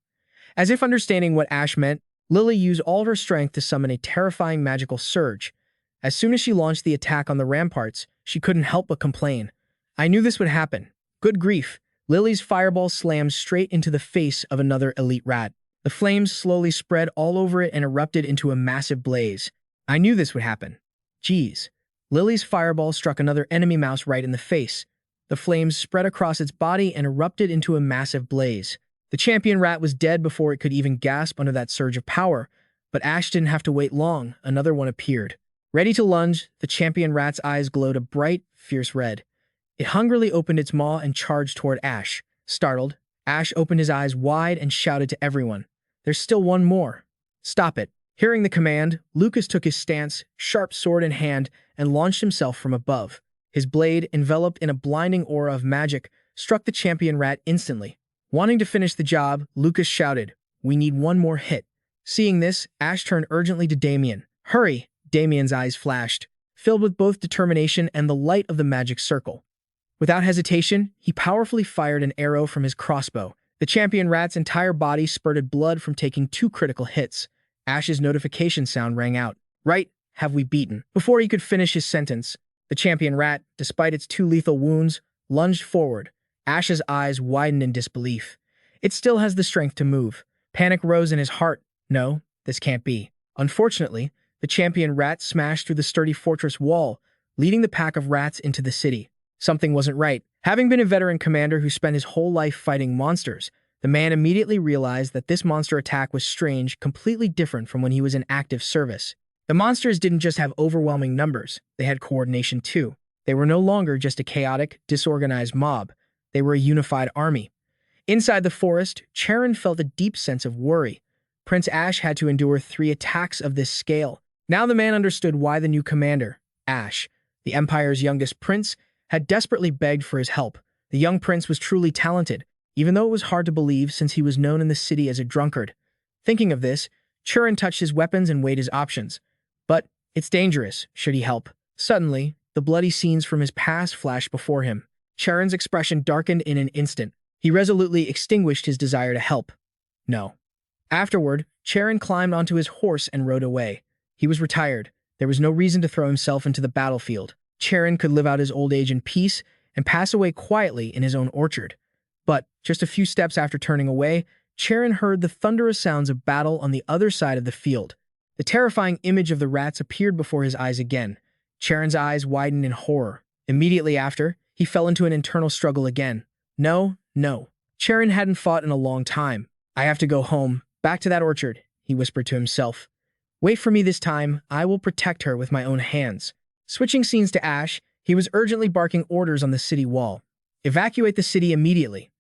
As if understanding what Ash meant, Lily used all of her strength to summon a terrifying magical surge. As soon as she launched the attack on the ramparts, she couldn't help but complain. "I knew this would happen. Good grief." Lily's fireball slammed straight into the face of another elite rat. The flames slowly spread all over it and erupted into a massive blaze. "I knew this would happen." Geez. Lily's fireball struck another enemy mouse right in the face. The flames spread across its body and erupted into a massive blaze. The champion rat was dead before it could even gasp under that surge of power, but Ash didn't have to wait long. Another one appeared. Ready to lunge, the champion rat's eyes glowed a bright, fierce red. It hungrily opened its maw and charged toward Ash. Startled, Ash opened his eyes wide and shouted to everyone, "There's still one more. Stop it." Hearing the command, Lucas took his stance, sharp sword in hand, and launched himself from above. His blade, enveloped in a blinding aura of magic, struck the champion rat instantly. Wanting to finish the job, Lucas shouted, "We need one more hit." Seeing this, Ash turned urgently to Damien. "Hurry!" Damien's eyes flashed, filled with both determination and the light of the magic circle. Without hesitation, he powerfully fired an arrow from his crossbow. The champion rat's entire body spurted blood from taking 2 critical hits. Ash's notification sound rang out. "Right, have we beaten?" Before he could finish his sentence, the champion rat, despite its 2 lethal wounds, lunged forward. Ash's eyes widened in disbelief. It still has the strength to move. Panic rose in his heart. No, this can't be. Unfortunately, the champion rat smashed through the sturdy fortress wall, leading the pack of rats into the city. Something wasn't right. Having been a veteran commander who spent his whole life fighting monsters, the man immediately realized that this monster attack was strange, completely different from when he was in active service. The monsters didn't just have overwhelming numbers, they had coordination too. They were no longer just a chaotic, disorganized mob. They were a unified army. Inside the forest, Charon felt a deep sense of worry. Prince Ash had to endure 3 attacks of this scale. Now the man understood why the new commander, Ash, the Empire's youngest prince, had desperately begged for his help. The young prince was truly talented, even though it was hard to believe since he was known in the city as a drunkard. Thinking of this, Charon touched his weapons and weighed his options. But it's dangerous, should he help? Suddenly, the bloody scenes from his past flashed before him. Charon's expression darkened in an instant. He resolutely extinguished his desire to help. No. Afterward, Charon climbed onto his horse and rode away. He was retired. There was no reason to throw himself into the battlefield. Charon could live out his old age in peace and pass away quietly in his own orchard. But just a few steps after turning away, Charon heard the thunderous sounds of battle on the other side of the field. The terrifying image of the rats appeared before his eyes again. Charon's eyes widened in horror. Immediately after, he fell into an internal struggle again. No. Charon hadn't fought in a long time. "I have to go home, back to that orchard," he whispered to himself. "Wait for me this time. I will protect her with my own hands." Switching scenes to Ash, he was urgently barking orders on the city wall. "Evacuate the city immediately."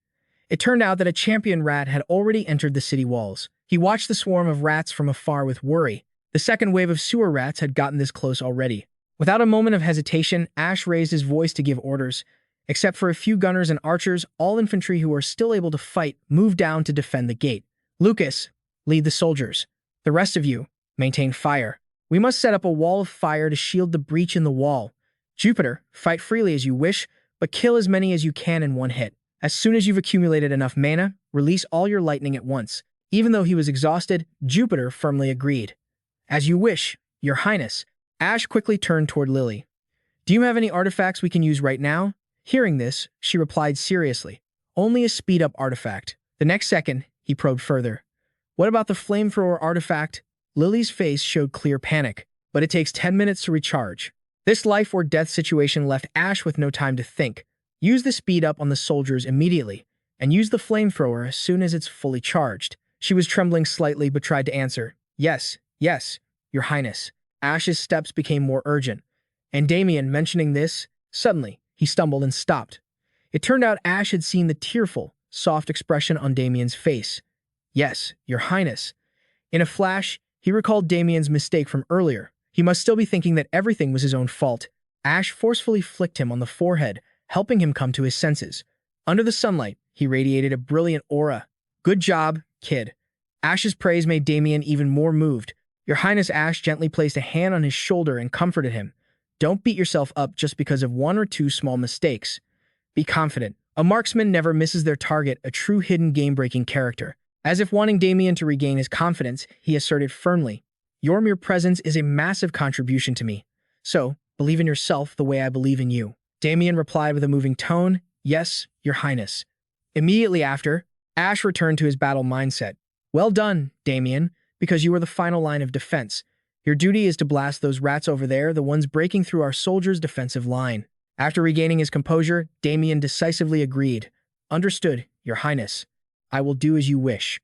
It turned out that a champion rat had already entered the city walls. He watched the swarm of rats from afar with worry. The second wave of sewer rats had gotten this close already. Without a moment of hesitation, Ash raised his voice to give orders. Except for a few gunners and archers, all infantry who are still able to fight moved down to defend the gate. Lucas, lead the soldiers. The rest of you, maintain fire. We must set up a wall of fire to shield the breach in the wall. Jupiter, fight freely as you wish, but kill as many as you can in one hit. As soon as you've accumulated enough mana, release all your lightning at once. Even though he was exhausted, Jupiter firmly agreed. As you wish, Your Highness. Ash quickly turned toward Lily. Do you have any artifacts we can use right now? Hearing this, she replied seriously. Only a speed-up artifact. The next second, he probed further. What about the flamethrower artifact? Lily's face showed clear panic, but it takes 10 minutes to recharge. This life or death situation left Ash with no time to think. Use the speed-up on the soldiers immediately, and use the flamethrower as soon as it's fully charged. She was trembling slightly but tried to answer. Yes, Your Highness. Ash's steps became more urgent, and Damien, mentioning this, suddenly, he stumbled and stopped. It turned out Ash had seen the tearful, soft expression on Damien's face. Yes, Your Highness. In a flash, he recalled Damien's mistake from earlier. He must still be thinking that everything was his own fault. Ash forcefully flicked him on the forehead, helping him come to his senses. Under the sunlight, he radiated a brilliant aura. Good job, kid. Ash's praise made Damien even more moved. Your Highness. Ash gently placed a hand on his shoulder and comforted him. Don't beat yourself up just because of one or two small mistakes. Be confident. A marksman never misses their target, a true hidden game-breaking character. As if wanting Damien to regain his confidence, he asserted firmly, Your mere presence is a massive contribution to me. So, believe in yourself the way I believe in you. Damien replied with a moving tone, Yes, Your Highness. Immediately after, Ash returned to his battle mindset. Well done, Damien, because you are the final line of defense. Your duty is to blast those rats over there, the ones breaking through our soldiers' defensive line. After regaining his composure, Damien decisively agreed. Understood, Your Highness. I will do as you wish.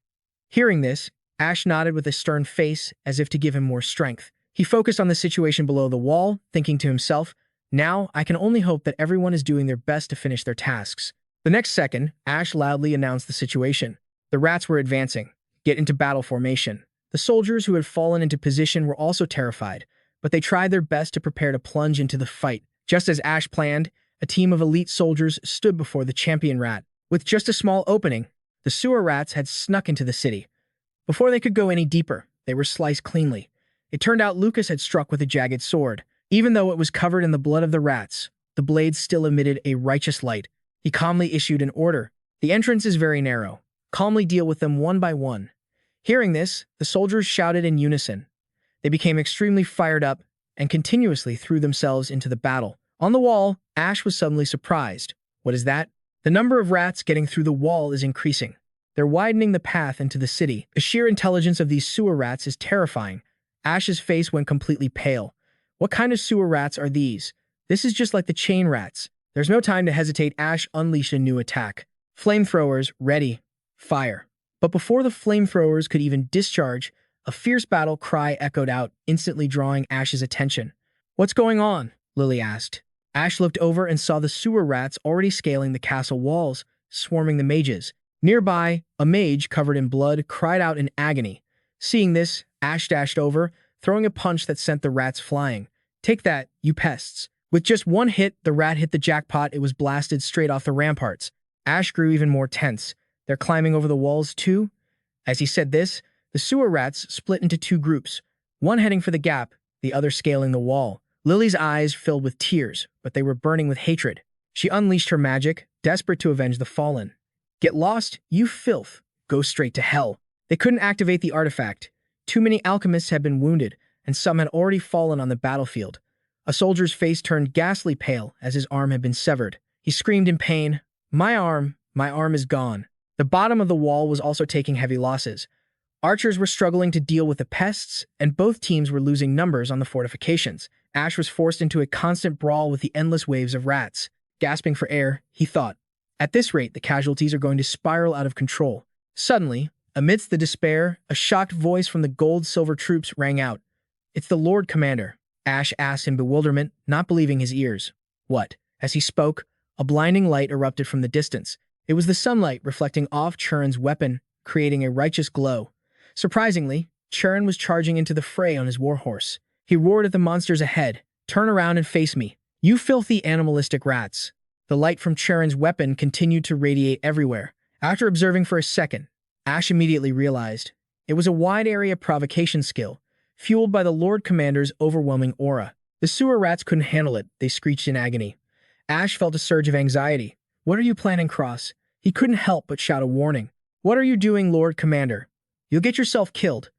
Hearing this, Ash nodded with a stern face as if to give him more strength. He focused on the situation below the wall, thinking to himself, Now I can only hope that everyone is doing their best to finish their tasks. The next second, Ash loudly announced the situation. The rats were advancing. Get into battle formation. The soldiers who had fallen into position were also terrified, but they tried their best to prepare to plunge into the fight. Just as Ash planned, a team of elite soldiers stood before the champion rat. With just a small opening, the sewer rats had snuck into the city. Before they could go any deeper, they were sliced cleanly. It turned out Lucas had struck with a jagged sword. Even though it was covered in the blood of the rats, the blade still emitted a righteous light. He calmly issued an order. The entrance is very narrow. Calmly deal with them one by one. Hearing this, the soldiers shouted in unison. They became extremely fired up and continuously threw themselves into the battle. On the wall, Ash was suddenly surprised. What is that? The number of rats getting through the wall is increasing. They're widening the path into the city. The sheer intelligence of these sewer rats is terrifying. Ash's face went completely pale. What kind of sewer rats are these? This is just like the chain rats. There's no time to hesitate. Ash unleashed a new attack. Flamethrowers, ready. Fire. But before the flamethrowers could even discharge, a fierce battle cry echoed out, instantly drawing Ash's attention. What's going on? Lily asked. Ash looked over and saw the sewer rats already scaling the castle walls, swarming the mages. Nearby, a mage covered in blood cried out in agony. Seeing this, Ash dashed over, throwing a punch that sent the rats flying. Take that, you pests. With just one hit, the rat hit the jackpot. It was blasted straight off the ramparts. Ash grew even more tense. They're climbing over the walls too? As he said this, the sewer rats split into two groups, one heading for the gap, the other scaling the wall. Lily's eyes filled with tears, but they were burning with hatred. She unleashed her magic, desperate to avenge the fallen. Get lost, you filth. Go straight to hell. They couldn't activate the artifact. Too many alchemists had been wounded, and some had already fallen on the battlefield. A soldier's face turned ghastly pale as his arm had been severed. He screamed in pain, my arm is gone. The bottom of the wall was also taking heavy losses. Archers were struggling to deal with the pests, and both teams were losing numbers on the fortifications. Ash was forced into a constant brawl with the endless waves of rats. Gasping for air, he thought, at this rate, the casualties are going to spiral out of control. Suddenly, amidst the despair, a shocked voice from the gold-silver troops rang out. It's the Lord Commander. Ash asked in bewilderment, not believing his ears. What? As he spoke, a blinding light erupted from the distance. It was the sunlight reflecting off Churin's weapon, creating a righteous glow. Surprisingly, Charon was charging into the fray on his warhorse. He roared at the monsters ahead. "Turn around and face me, you filthy animalistic rats." The light from Charon's weapon continued to radiate everywhere. After observing for a second, Ash immediately realized it was a wide-area provocation skill, fueled by the Lord Commander's overwhelming aura. The sewer rats couldn't handle it, they screeched in agony. Ash felt a surge of anxiety. "What are you planning, Cross?" He couldn't help but shout a warning. "What are you doing, Lord Commander? You'll get yourself killed."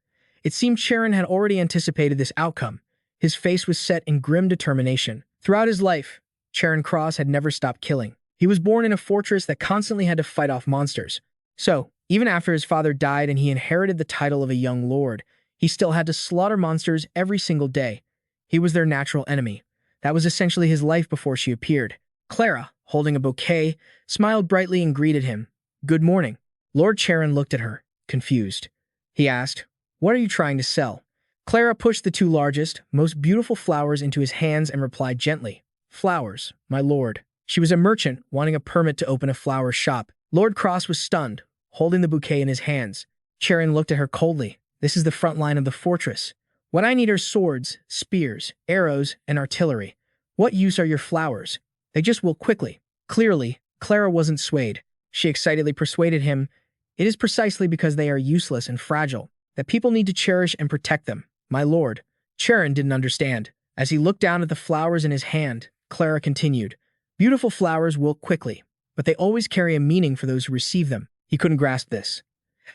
It seemed Charon had already anticipated this outcome. His face was set in grim determination. Throughout his life, Charon Cross had never stopped killing. He was born in a fortress that constantly had to fight off monsters. So, even after his father died and he inherited the title of a young lord, he still had to slaughter monsters every single day. He was their natural enemy. That was essentially his life before she appeared. Clara, holding a bouquet, smiled brightly and greeted him. "Good morning." Lord Charon looked at her, confused. He asked, "What are you trying to sell?" Clara pushed the two largest, most beautiful flowers into his hands and replied gently, "Flowers, my lord." She was a merchant wanting a permit to open a flower shop. Lord Cross was stunned, holding the bouquet in his hands. Charon looked at her coldly. "This is the front line of the fortress. What I need are swords, spears, arrows, and artillery. What use are your flowers? They just wilt quickly." Clearly, Clara wasn't swayed. She excitedly persuaded him, "It is precisely because they are useless and fragile that people need to cherish and protect them, my lord." Charon didn't understand. As he looked down at the flowers in his hand, Clara continued, "Beautiful flowers wilt quickly, but they always carry a meaning for those who receive them." He couldn't grasp this.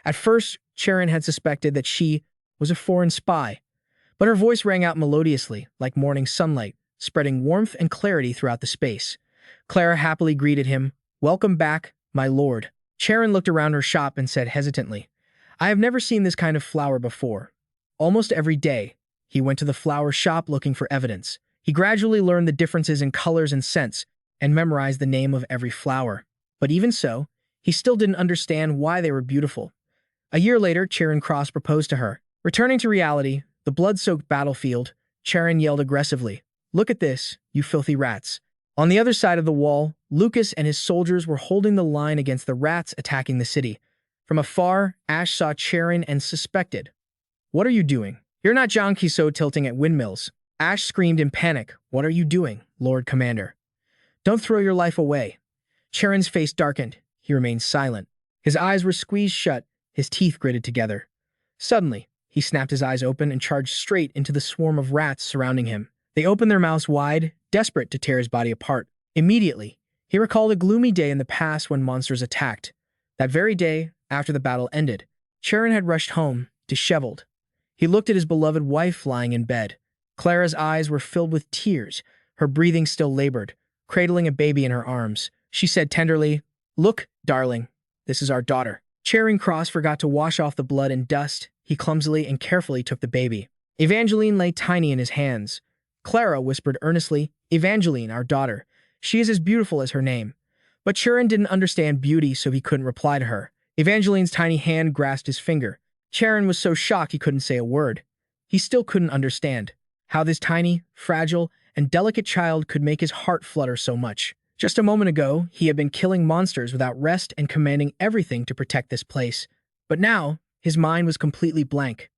At first, Charon had suspected that she was a foreign spy, but her voice rang out melodiously, like morning sunlight, spreading warmth and clarity throughout the space. Clara happily greeted him, "Welcome back, my lord." Charon looked around her shop and said hesitantly, "I have never seen this kind of flower before." Almost every day, he went to the flower shop looking for evidence. He gradually learned the differences in colors and scents, and memorized the name of every flower. But even so, he still didn't understand why they were beautiful. A year later, Charon Cross proposed to her. Returning to reality, the blood-soaked battlefield, Charon yelled aggressively, "Look at this, you filthy rats." On the other side of the wall, Lucas and his soldiers were holding the line against the rats attacking the city. From afar, Ash saw Charon and suspected. "What are you doing? You're not John Quixote tilting at windmills." Ash screamed in panic, "What are you doing, Lord Commander? Don't throw your life away." Charon's face darkened. He remained silent. His eyes were squeezed shut, his teeth gritted together. Suddenly, he snapped his eyes open and charged straight into the swarm of rats surrounding him. They opened their mouths wide, desperate to tear his body apart. Immediately, he recalled a gloomy day in the past when monsters attacked. That very day, after the battle ended, Charon had rushed home, disheveled. He looked at his beloved wife lying in bed. Clara's eyes were filled with tears, her breathing still labored, cradling a baby in her arms. She said tenderly, "Look, darling, this is our daughter." Charing Cross forgot to wash off the blood and dust. He clumsily and carefully took the baby. Evangeline lay tiny in his hands. Clara whispered earnestly, "Evangeline, our daughter. She is as beautiful as her name." But Charon didn't understand beauty, so he couldn't reply to her. Evangeline's tiny hand grasped his finger. Charon was so shocked he couldn't say a word. He still couldn't understand how this tiny, fragile, and delicate child could make his heart flutter so much. Just a moment ago, he had been killing monsters without rest and commanding everything to protect this place. But now, his mind was completely blank.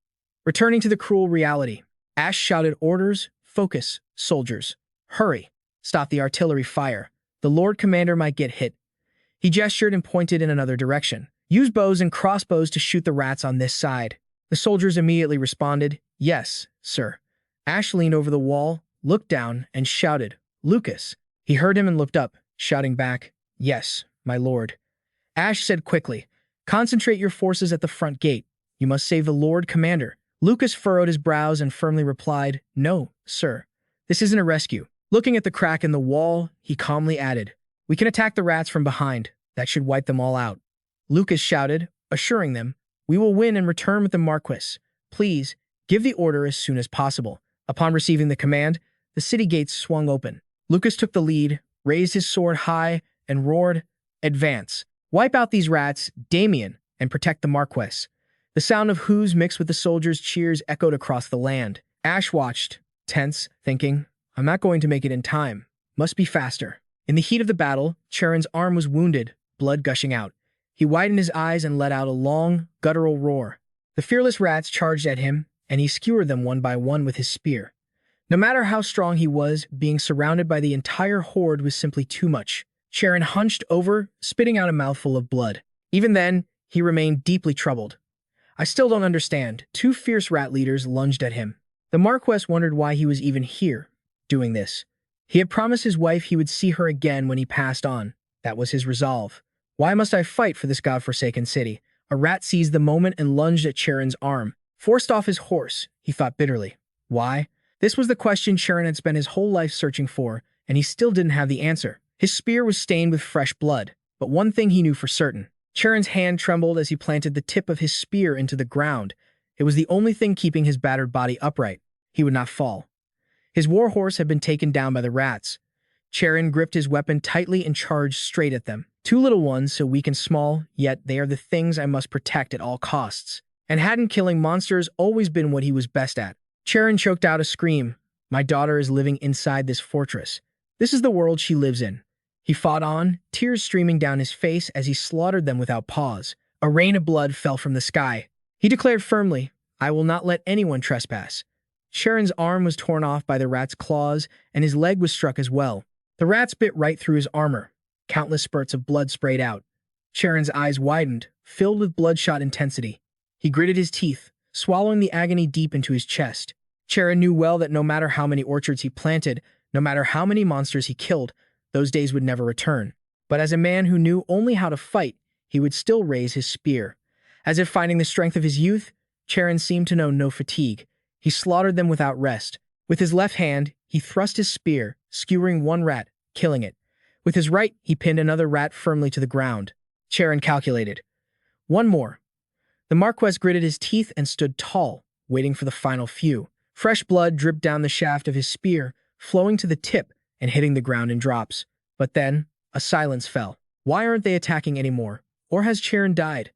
Returning to the cruel reality, Ash shouted orders, "Focus, soldiers. Hurry. Stop the artillery fire. The Lord Commander might get hit." He gestured and pointed in another direction. "Use bows and crossbows to shoot the rats on this side." The soldiers immediately responded, "Yes, sir." Ash leaned over the wall, looked down, and shouted, "Lucas." He heard him and looked up, shouting back, "Yes, my lord." Ash said quickly, "Concentrate your forces at the front gate. You must save the Lord Commander." Lucas furrowed his brows and firmly replied, "No, sir. This isn't a rescue." Looking at the crack in the wall, he calmly added, "We can attack the rats from behind. That should wipe them all out." Lucas shouted, assuring them, "We will win and return with the Marquis. Please, give the order as soon as possible." Upon receiving the command, the city gates swung open. Lucas took the lead, raised his sword high, and roared, "Advance! Wipe out these rats, Damien, and protect the Marquis." The sound of hooves mixed with the soldiers' cheers echoed across the land. Ash watched, tense, thinking, "I'm not going to make it in time. Must be faster." In the heat of the battle, Charon's arm was wounded, blood gushing out. He widened his eyes and let out a long, guttural roar. The fearless rats charged at him, and he skewered them one by one with his spear. No matter how strong he was, being surrounded by the entire horde was simply too much. Charon hunched over, spitting out a mouthful of blood. Even then, he remained deeply troubled. I still don't understand. Two fierce rat leaders lunged at him. The Marquess wondered why he was even here, doing this. He had promised his wife he would see her again when he passed on. That was his resolve. Why must I fight for this godforsaken city? A rat seized the moment and lunged at Charon's arm. Forced off his horse, he thought bitterly. Why? This was the question Charon had spent his whole life searching for, and he still didn't have the answer. His spear was stained with fresh blood, but one thing he knew for certain. Charon's hand trembled as he planted the tip of his spear into the ground. It was the only thing keeping his battered body upright. He would not fall. His war horse had been taken down by the rats. Charon gripped his weapon tightly and charged straight at them. Two little ones, so weak and small, yet they are the things I must protect at all costs. And hadn't killing monsters always been what he was best at? Charon choked out a scream. My daughter is living inside this fortress. This is the world she lives in. He fought on, tears streaming down his face as he slaughtered them without pause. A rain of blood fell from the sky. He declared firmly, I will not let anyone trespass. Charon's arm was torn off by the rat's claws, and his leg was struck as well. The rats bit right through his armor. Countless spurts of blood sprayed out. Charon's eyes widened, filled with bloodshot intensity. He gritted his teeth, swallowing the agony deep into his chest. Charon knew well that no matter how many orchards he planted, no matter how many monsters he killed, those days would never return. But as a man who knew only how to fight, he would still raise his spear. As if finding the strength of his youth, Charon seemed to know no fatigue. He slaughtered them without rest. With his left hand, he thrust his spear, skewering one rat, killing it. With his right, he pinned another rat firmly to the ground. Charon calculated. One more. The Marquess gritted his teeth and stood tall, waiting for the final few. Fresh blood dripped down the shaft of his spear, flowing to the tip and hitting the ground in drops. But then, a silence fell. Why aren't they attacking anymore? Or has Charon died?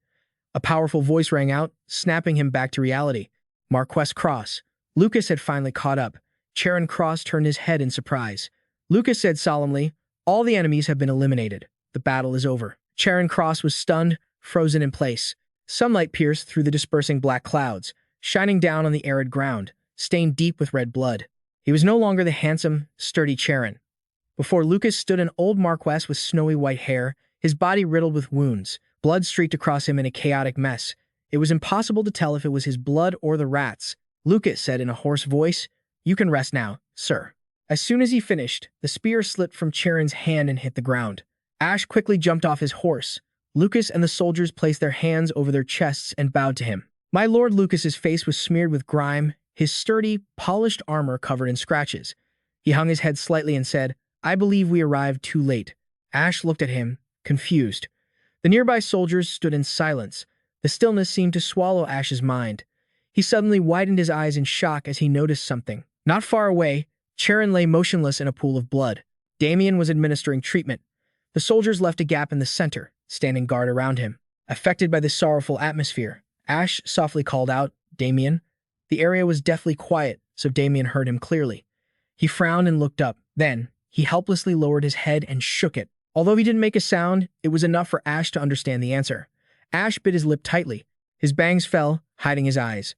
A powerful voice rang out, snapping him back to reality. Marquess Cross. Lucas had finally caught up. Charon Cross turned his head in surprise. Lucas said solemnly, all the enemies have been eliminated. The battle is over. Charon Cross was stunned, frozen in place. Sunlight pierced through the dispersing black clouds, shining down on the arid ground, stained deep with red blood. He was no longer the handsome, sturdy Charon. Before Lucas stood an old Marquess with snowy white hair, his body riddled with wounds. Blood streaked across him in a chaotic mess. It was impossible to tell if it was his blood or the rats. Lucas said in a hoarse voice, You can rest now, sir. As soon as he finished, the spear slipped from Charon's hand and hit the ground. Ash quickly jumped off his horse. Lucas and the soldiers placed their hands over their chests and bowed to him. My lord Lucas's face was smeared with grime, his sturdy, polished armor covered in scratches. He hung his head slightly and said, I believe we arrived too late. Ash looked at him, confused. The nearby soldiers stood in silence. The stillness seemed to swallow Ash's mind. He suddenly widened his eyes in shock as he noticed something. Not far away, Charon lay motionless in a pool of blood. Damien was administering treatment. The soldiers left a gap in the center, standing guard around him. Affected by the sorrowful atmosphere, Ash softly called out, Damien. The area was deathly quiet, so Damien heard him clearly. He frowned and looked up. Then, he helplessly lowered his head and shook it. Although he didn't make a sound, it was enough for Ash to understand the answer. Ash bit his lip tightly. His bangs fell, hiding his eyes.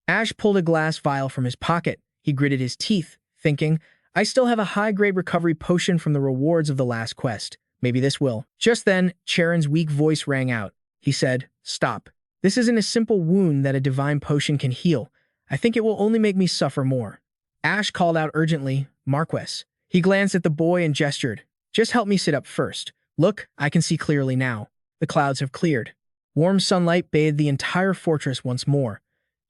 Ash pulled a glass vial from his pocket. He gritted his teeth, thinking, I still have a high-grade recovery potion from the rewards of the last quest. Maybe this will. Just then, Charon's weak voice rang out. He said, Stop. This isn't a simple wound that a divine potion can heal. I think it will only make me suffer more. Ash called out urgently, Marquess. He glanced at the boy and gestured. Just help me sit up first. Look, I can see clearly now. The clouds have cleared. Warm sunlight bathed the entire fortress once more.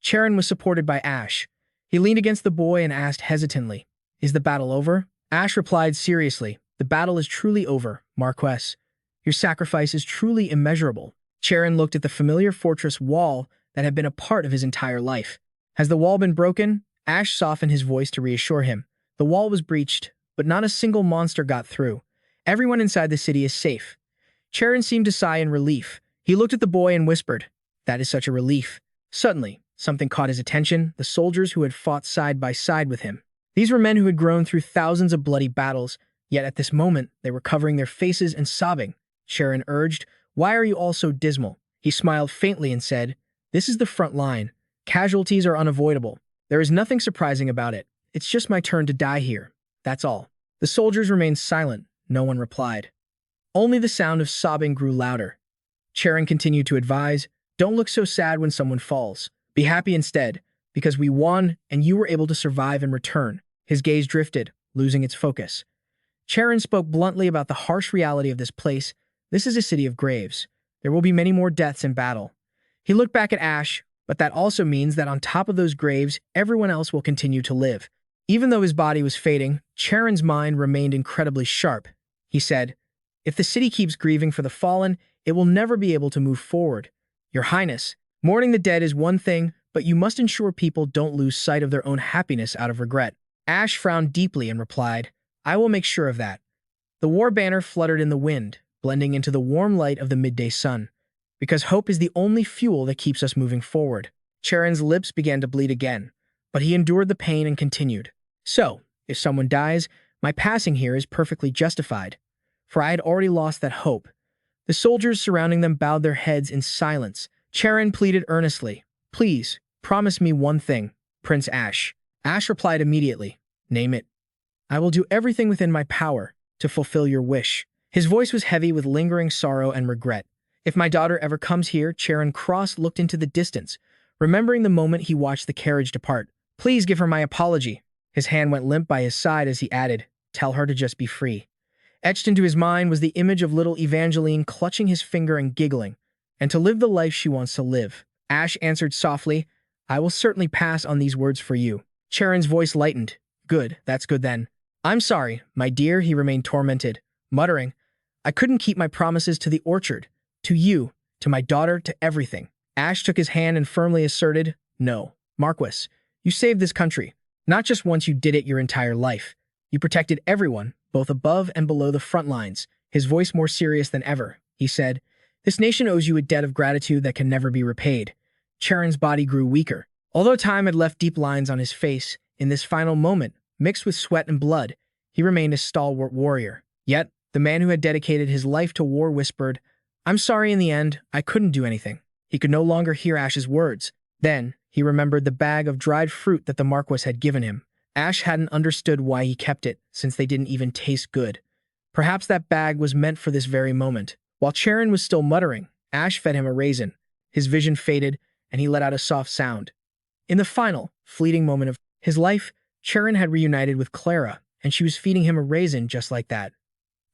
Charon was supported by Ash. He leaned against the boy and asked hesitantly, Is the battle over? Ash replied seriously, The battle is truly over, Marquess. Your sacrifice is truly immeasurable. Charon looked at the familiar fortress wall that had been a part of his entire life. Has the wall been broken? Ash softened his voice to reassure him. The wall was breached, but not a single monster got through. Everyone inside the city is safe. Charon seemed to sigh in relief. He looked at the boy and whispered, That is such a relief. Suddenly, something caught his attention, the soldiers who had fought side by side with him. These were men who had grown through thousands of bloody battles, yet at this moment they were covering their faces and sobbing. Charon urged, Why are you all so dismal? He smiled faintly and said, This is the front line. Casualties are unavoidable. There is nothing surprising about it. It's just my turn to die here. That's all. The soldiers remained silent. No one replied. Only the sound of sobbing grew louder. Charon continued to advise, "Don't look so sad when someone falls. Be happy instead, because we won and you were able to survive and return." His gaze drifted, losing its focus. Charon spoke bluntly about the harsh reality of this place. This is a city of graves. There will be many more deaths in battle. He looked back at Ash, but that also means that on top of those graves, everyone else will continue to live. Even though his body was fading, Charon's mind remained incredibly sharp. He said, "If the city keeps grieving for the fallen, it will never be able to move forward. Your Highness, mourning the dead is one thing, but you must ensure people don't lose sight of their own happiness out of regret." Ash frowned deeply and replied, "I will make sure of that." The war banner fluttered in the wind, blending into the warm light of the midday sun. Because hope is the only fuel that keeps us moving forward. Charon's lips began to bleed again, but he endured the pain and continued. "So, if someone dies, my passing here is perfectly justified, for I had already lost that hope." The soldiers surrounding them bowed their heads in silence. Charon pleaded earnestly, "Please, promise me one thing, Prince Ash." Ash replied immediately, "Name it." "I will do everything within my power to fulfill your wish." His voice was heavy with lingering sorrow and regret. "If my daughter ever comes here," Charon looked into the distance, remembering the moment he watched the carriage depart. "Please give her my apology." His hand went limp by his side as he added, "Tell her to just be free." Etched into his mind was the image of little Evangeline clutching his finger and giggling, and to live the life she wants to live. Ash answered softly, "I will certainly pass on these words for you." Charon's voice lightened. "Good, that's good then." "I'm sorry, my dear," he remained tormented, muttering, "I couldn't keep my promises to the orchard, to you, to my daughter, to everything." Ash took his hand and firmly asserted, "No, Marquis, you saved this country. Not just once, you did it your entire life. You protected everyone, both above and below the front lines." His voice more serious than ever, he said, "This nation owes you a debt of gratitude that can never be repaid." Charon's body grew weaker. Although time had left deep lines on his face, in this final moment, mixed with sweat and blood, he remained a stalwart warrior. Yet, the man who had dedicated his life to war whispered, "I'm sorry in the end, I couldn't do anything." He could no longer hear Ash's words. Then, he remembered the bag of dried fruit that the Marquis had given him. Ash hadn't understood why he kept it, since they didn't even taste good. Perhaps that bag was meant for this very moment. While Charon was still muttering, Ash fed him a raisin. His vision faded, and he let out a soft sound. In the final, fleeting moment of his life, Charon had reunited with Clara, and she was feeding him a raisin just like that.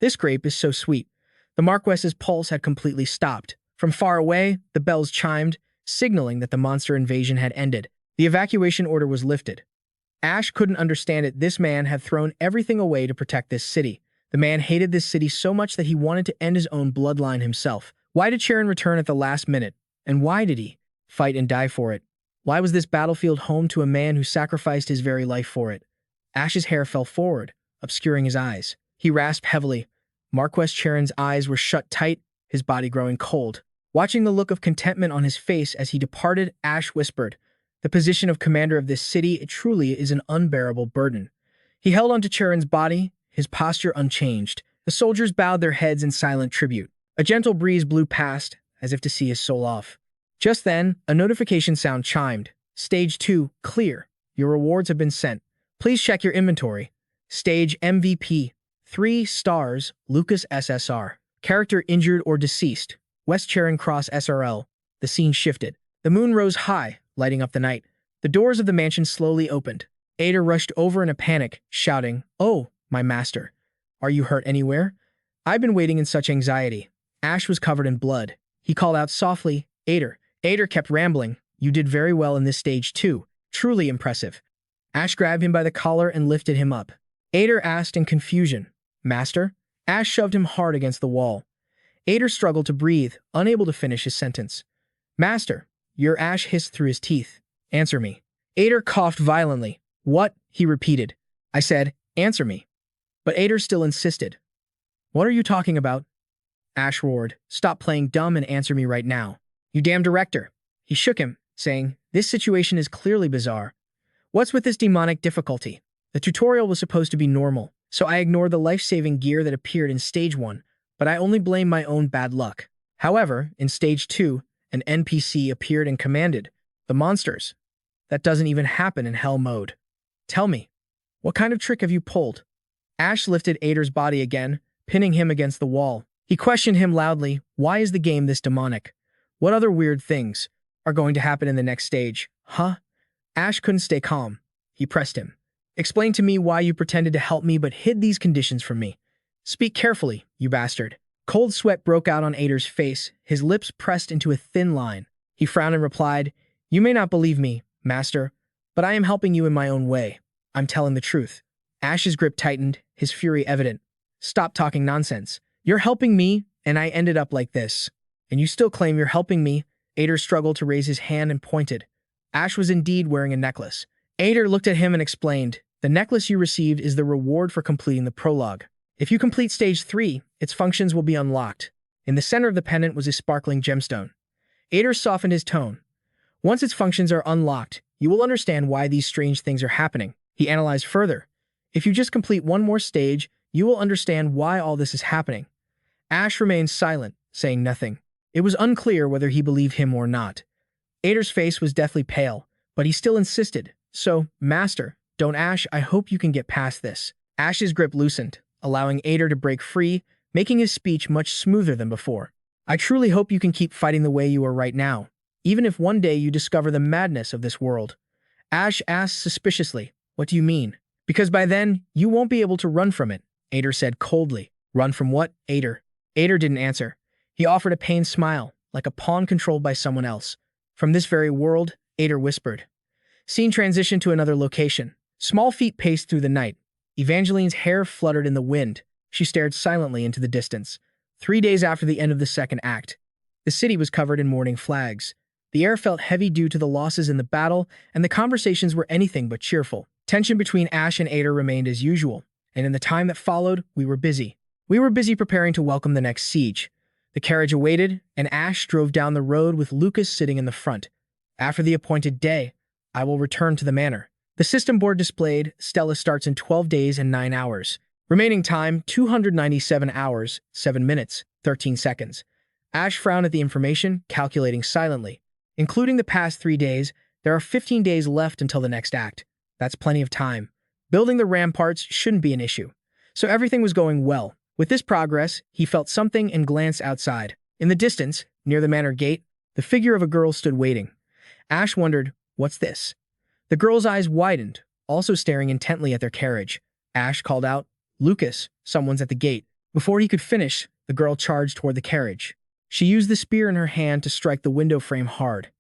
"This grape is so sweet." The Marquess's pulse had completely stopped. From far away, the bells chimed, signaling that the monster invasion had ended. The evacuation order was lifted. Ash couldn't understand it. This man had thrown everything away to protect this city. The man hated this city so much that he wanted to end his own bloodline himself. Why did Charon return at the last minute? And why did he fight and die for it? Why was this battlefield home to a man who sacrificed his very life for it? Ash's hair fell forward, obscuring his eyes. He rasped heavily. Marquis Charon's eyes were shut tight, his body growing cold. Watching the look of contentment on his face as he departed, Ash whispered, "The position of commander of this city, it truly is an unbearable burden." He held onto Charon's body, his posture unchanged. The soldiers bowed their heads in silent tribute. A gentle breeze blew past, as if to see his soul off. Just then, a notification sound chimed. "Stage 2, clear. Your rewards have been sent. Please check your inventory." Stage MVP, 3 stars, Lucas SSR. Character injured or deceased. West Charing Cross SRL. The scene shifted. The moon rose high, lighting up the night. The doors of the mansion slowly opened. Ada rushed over in a panic, shouting, "Oh, my master. Are you hurt anywhere? I've been waiting in such anxiety." Ash was covered in blood. He called out softly, "Ada." Ada kept rambling, "You did very well in this stage too. Truly impressive." Ash grabbed him by the collar and lifted him up. Ada asked in confusion, "Master?" Ash shoved him hard against the wall. Ada struggled to breathe, unable to finish his sentence. "Master," your Ash hissed through his teeth. "Answer me." Ada coughed violently. "What?" he repeated. "I said, answer me." But Ada still insisted. "What are you talking about?" Ash roared, "Stop playing dumb and answer me right now. You damn director." He shook him, saying, "This situation is clearly bizarre. What's with this demonic difficulty? The tutorial was supposed to be normal, so I ignored the life-saving gear that appeared in Stage 1, but I only blame my own bad luck. However, in Stage 2, An NPC appeared and commanded, "The monsters." That doesn't even happen in hell mode. Tell me, what kind of trick have you pulled? Ash lifted Ader's body again, pinning him against the wall. He questioned him loudly, why is the game this demonic? What other weird things are going to happen in the next stage? Huh? Ash couldn't stay calm. He pressed him. Explain to me why you pretended to help me but hid these conditions from me. Speak carefully, you bastard. Cold sweat broke out on Ader's face, his lips pressed into a thin line. He frowned and replied, "You may not believe me, master, but I am helping you in my own way. I'm telling the truth." Ash's grip tightened, his fury evident. "Stop talking nonsense. You're helping me, and I ended up like this. And you still claim you're helping me?" Ader struggled to raise his hand and pointed. Ash was indeed wearing a necklace. Ader looked at him and explained, "The necklace you received is the reward for completing the prologue. If you complete Stage 3, its functions will be unlocked." In the center of the pendant was a sparkling gemstone. Ader softened his tone. "Once its functions are unlocked, you will understand why these strange things are happening." He analyzed further. "If you just complete one more stage, you will understand why all this is happening." Ash remained silent, saying nothing. It was unclear whether he believed him or not. Ader's face was deathly pale, but he still insisted. "So, Master, don't Ash, I hope you can get past this." Ash's grip loosened, allowing Ader to break free, making his speech much smoother than before. "I truly hope you can keep fighting the way you are right now, even if one day you discover the madness of this world." Ash asked suspiciously, "What do you mean?" "Because by then, you won't be able to run from it," Ader said coldly. "Run from what, Ader?" Ader didn't answer. He offered a pained smile, like a pawn controlled by someone else. "From this very world," Ader whispered. Scene transitioned to another location. Small feet paced through the night. Evangeline's hair fluttered in the wind. She stared silently into the distance. 3 days after the end of the second act, the city was covered in mourning flags. The air felt heavy due to the losses in the battle, and the conversations were anything but cheerful. Tension between Ash and Ader remained as usual, and in the time that followed, we were busy. We were busy preparing to welcome the next siege. The carriage awaited, and Ash drove down the road with Lucas sitting in the front. After the appointed day, I will return to the manor. The system board displayed, Stella starts in 12 days and 9 hours. Remaining time, 297 hours, 7 minutes, 13 seconds. Ash frowned at the information, calculating silently. Including the past 3 days, there are 15 days left until the next act. That's plenty of time. Building the ramparts shouldn't be an issue. So everything was going well. With this progress, he felt something and glanced outside. In the distance, near the manor gate, the figure of a girl stood waiting. Ash wondered, what's this? The girl's eyes widened, also staring intently at their carriage. Ash called out, "Lucas, someone's at the gate." Before he could finish, the girl charged toward the carriage. She used the spear in her hand to strike the window frame hard.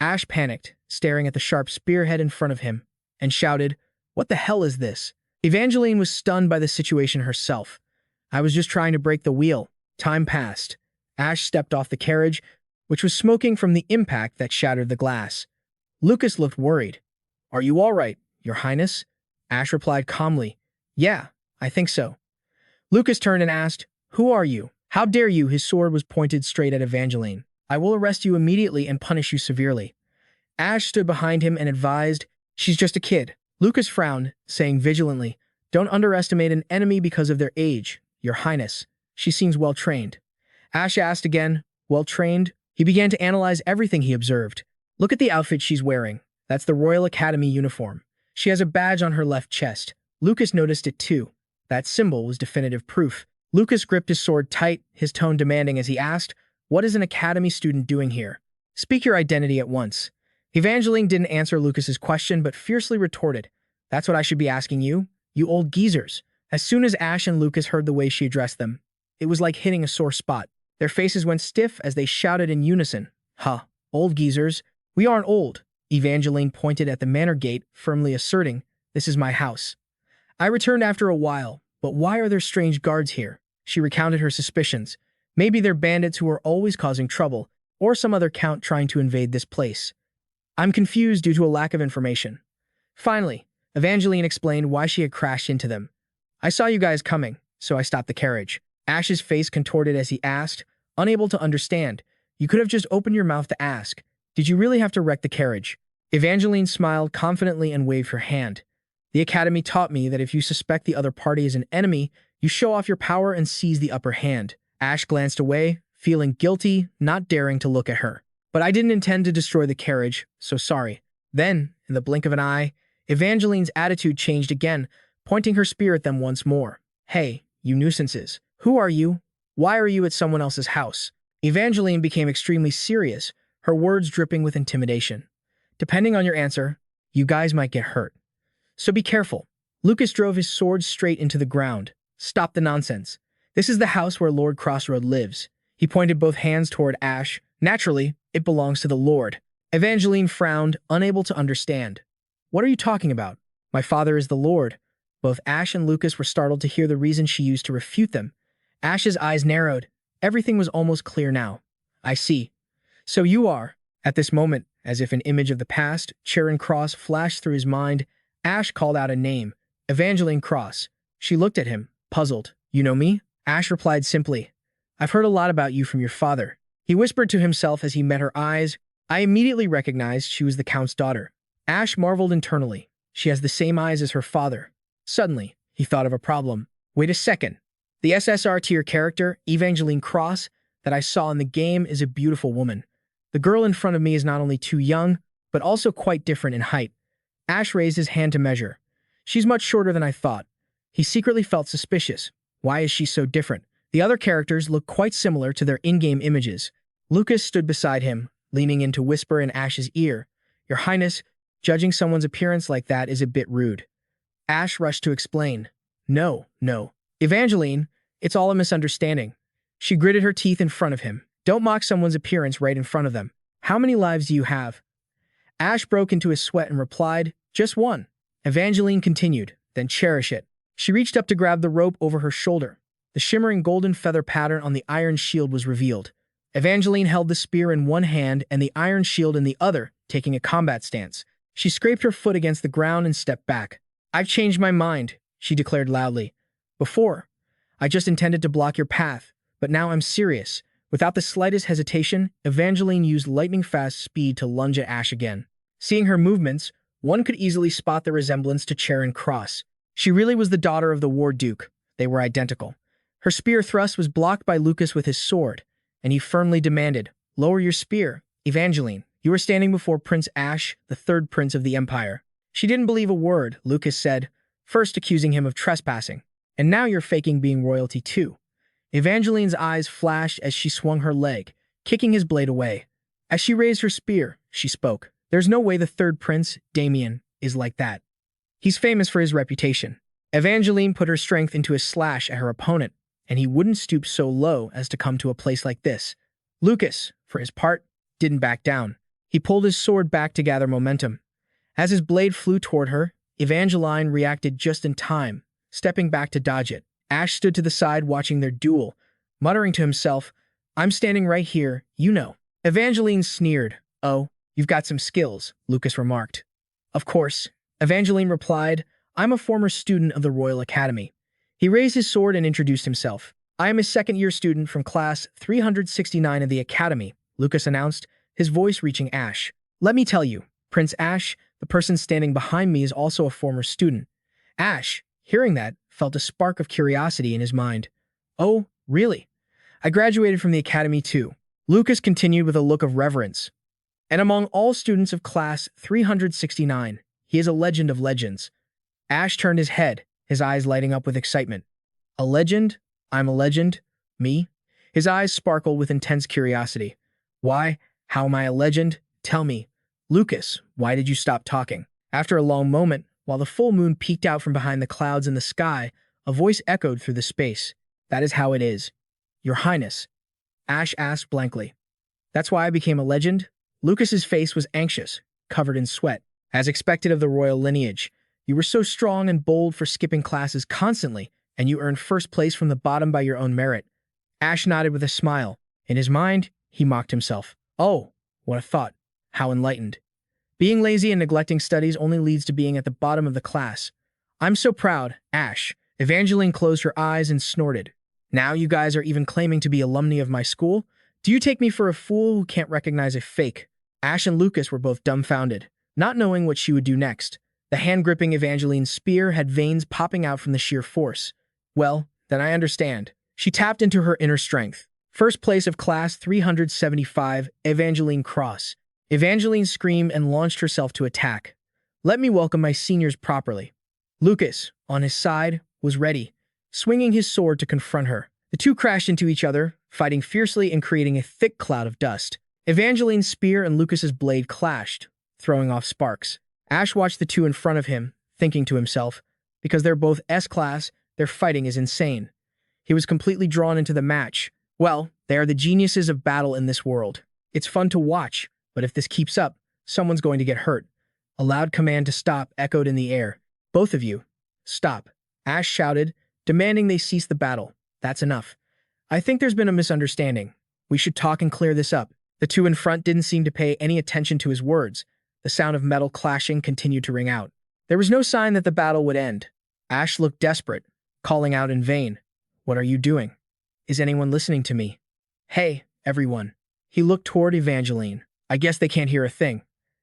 Ash panicked, staring at the sharp spearhead in front of him, and shouted, "What the hell is this?" Evangeline was stunned by the situation herself. "I was just trying to break the wheel." Time passed. Ash stepped off the carriage, which was smoking from the impact that shattered the glass. Lucas looked worried. "Are you all right, Your Highness?" Ash replied calmly, "Yeah, I think so." Lucas turned and asked, "Who are you? How dare you?" His sword was pointed straight at Evangeline. "I will arrest you immediately and punish you severely." Ash stood behind him and advised, "She's just a kid." Lucas frowned, saying vigilantly, "Don't underestimate an enemy because of their age, Your Highness. She seems well-trained." Ash asked again, "Well-trained?" He began to analyze everything he observed. "Look at the outfit she's wearing. That's the Royal Academy uniform. She has a badge on her left chest." Lucas noticed it too. That symbol was definitive proof. Lucas gripped his sword tight, his tone demanding as he asked, "What is an Academy student doing here? Speak your identity at once." Evangeline didn't answer Lucas's question, but fiercely retorted, "That's what I should be asking you, you old geezers." As soon as Ash and Lucas heard the way she addressed them, it was like hitting a sore spot. Their faces went stiff as they shouted in unison, "Huh, old geezers. We aren't old." Evangeline pointed at the manor gate, firmly asserting, "This is my house. I returned after a while, but why are there strange guards here?" She recounted her suspicions. Maybe they're bandits who are always causing trouble, or some other count trying to invade this place. I'm confused due to a lack of information. Finally, Evangeline explained why she had crashed into them. "I saw you guys coming, so I stopped the carriage." Ash's face contorted as he asked, unable to understand, "You could have just opened your mouth to ask. Did you really have to wreck the carriage?" Evangeline smiled confidently and waved her hand. "The Academy taught me that if you suspect the other party is an enemy, you show off your power and seize the upper hand." Ash glanced away, feeling guilty, not daring to look at her. But I didn't intend to destroy the carriage, so sorry. Then, in the blink of an eye, Evangeline's attitude changed again, pointing her spear at them once more. Hey, you nuisances. Who are you? Why are you at someone else's house? Evangeline became extremely serious, her words dripping with intimidation. Depending on your answer, you guys might get hurt. So be careful. Lucas drove his sword straight into the ground. Stop the nonsense. This is the house where Lord Crossroad lives. He pointed both hands toward Ash. Naturally, it belongs to the Lord. Evangeline frowned, unable to understand. What are you talking about? My father is the Lord. Both Ash and Lucas were startled to hear the reason she used to refute them. Ash's eyes narrowed. Everything was almost clear now. I see. So you are. At this moment, as if an image of the past, Charon Cross flashed through his mind. Ash called out a name. Evangeline Cross. She looked at him, puzzled. You know me? Ash replied simply. I've heard a lot about you from your father. He whispered to himself as he met her eyes. I immediately recognized she was the Count's daughter. Ash marveled internally. She has the same eyes as her father. Suddenly, he thought of a problem. Wait a second. The SSR tier character, Evangeline Cross, that I saw in the game is a beautiful woman. The girl in front of me is not only too young, but also quite different in height. Ash raised his hand to measure. She's much shorter than I thought. He secretly felt suspicious. Why is she so different? The other characters look quite similar to their in-game images. Lucas stood beside him, leaning in to whisper in Ash's ear. Your Highness, judging someone's appearance like that is a bit rude. Ash rushed to explain. No. Evangeline, it's all a misunderstanding. She gritted her teeth in front of him. Don't mock someone's appearance right in front of them. How many lives do you have? Ash broke into a sweat and replied, just one. Evangeline continued, then cherish it. She reached up to grab the rope over her shoulder. The shimmering golden feather pattern on the iron shield was revealed. Evangeline held the spear in one hand and the iron shield in the other, taking a combat stance. She scraped her foot against the ground and stepped back. I've changed my mind, she declared loudly. Before, I just intended to block your path, but now I'm serious. Without the slightest hesitation, Evangeline used lightning-fast speed to lunge at Ash again. Seeing her movements, one could easily spot the resemblance to Charon Cross. She really was the daughter of the War Duke. They were identical. Her spear thrust was blocked by Lucas with his sword, and he firmly demanded, lower your spear, Evangeline. You are standing before Prince Ash, the third prince of the Empire. She didn't believe a word, Lucas said, first accusing him of trespassing. And now you're faking being royalty too. Evangeline's eyes flashed as she swung her leg, kicking his blade away. As she raised her spear, she spoke. There's no way the third prince, Damien, is like that. He's famous for his reputation. Evangeline put her strength into a slash at her opponent, and he wouldn't stoop so low as to come to a place like this. Lucas, for his part, didn't back down. He pulled his sword back to gather momentum. As his blade flew toward her, Evangeline reacted just in time, stepping back to dodge it. Ash stood to the side watching their duel, muttering to himself, I'm standing right here, you know. Evangeline sneered. Oh, you've got some skills, Lucas remarked. Of course, Evangeline replied, I'm a former student of the Royal Academy. He raised his sword and introduced himself. I am a second-year student from class 369 of the Academy, Lucas announced, his voice reaching Ash. Let me tell you, Prince Ash, the person standing behind me is also a former student. Ash, hearing that, felt a spark of curiosity in his mind. Oh, really? I graduated from the Academy too. Lucas continued with a look of reverence. And among all students of class 369, he is a legend of legends. Ash turned his head, his eyes lighting up with excitement. A legend? I'm a legend? Me? His eyes sparkled with intense curiosity. Why? How am I a legend? Tell me. Lucas, why did you stop talking? After a long moment, while the full moon peeked out from behind the clouds in the sky, a voice echoed through the space. That is how it is. Your Highness. Ash asked blankly. That's why I became a legend? Lucas's face was anxious, covered in sweat. As expected of the royal lineage, you were so strong and bold for skipping classes constantly, and you earned first place from the bottom by your own merit. Ash nodded with a smile. In his mind, he mocked himself. Oh, what a thought. How enlightened. Being lazy and neglecting studies only leads to being at the bottom of the class. I'm so proud, Ash. Evangeline closed her eyes and snorted. Now you guys are even claiming to be alumni of my school? Do you take me for a fool who can't recognize a fake? Ash and Lucas were both dumbfounded, not knowing what she would do next. The hand gripping Evangeline's spear had veins popping out from the sheer force. Well, then I understand. She tapped into her inner strength. First place of class 375, Evangeline Cross. Evangeline screamed and launched herself to attack. Let me welcome my seniors properly. Lucas, on his side, was ready, swinging his sword to confront her. The two crashed into each other, fighting fiercely and creating a thick cloud of dust. Evangeline's spear and Lucas's blade clashed, throwing off sparks. Ash watched the two in front of him, thinking to himself, because they're both S-class, their fighting is insane. He was completely drawn into the match. Well, they are the geniuses of battle in this world. It's fun to watch, but if this keeps up, someone's going to get hurt. A loud command to stop echoed in the air. Both of you, stop. Ash shouted, demanding they cease the battle. That's enough. I think there's been a misunderstanding. We should talk and clear this up. The two in front didn't seem to pay any attention to his words. The sound of metal clashing continued to ring out. There was no sign that the battle would end. Ash looked desperate, calling out in vain. What are you doing? Is anyone listening to me? Hey, everyone. He looked toward Evangeline. I guess they can't hear a thing.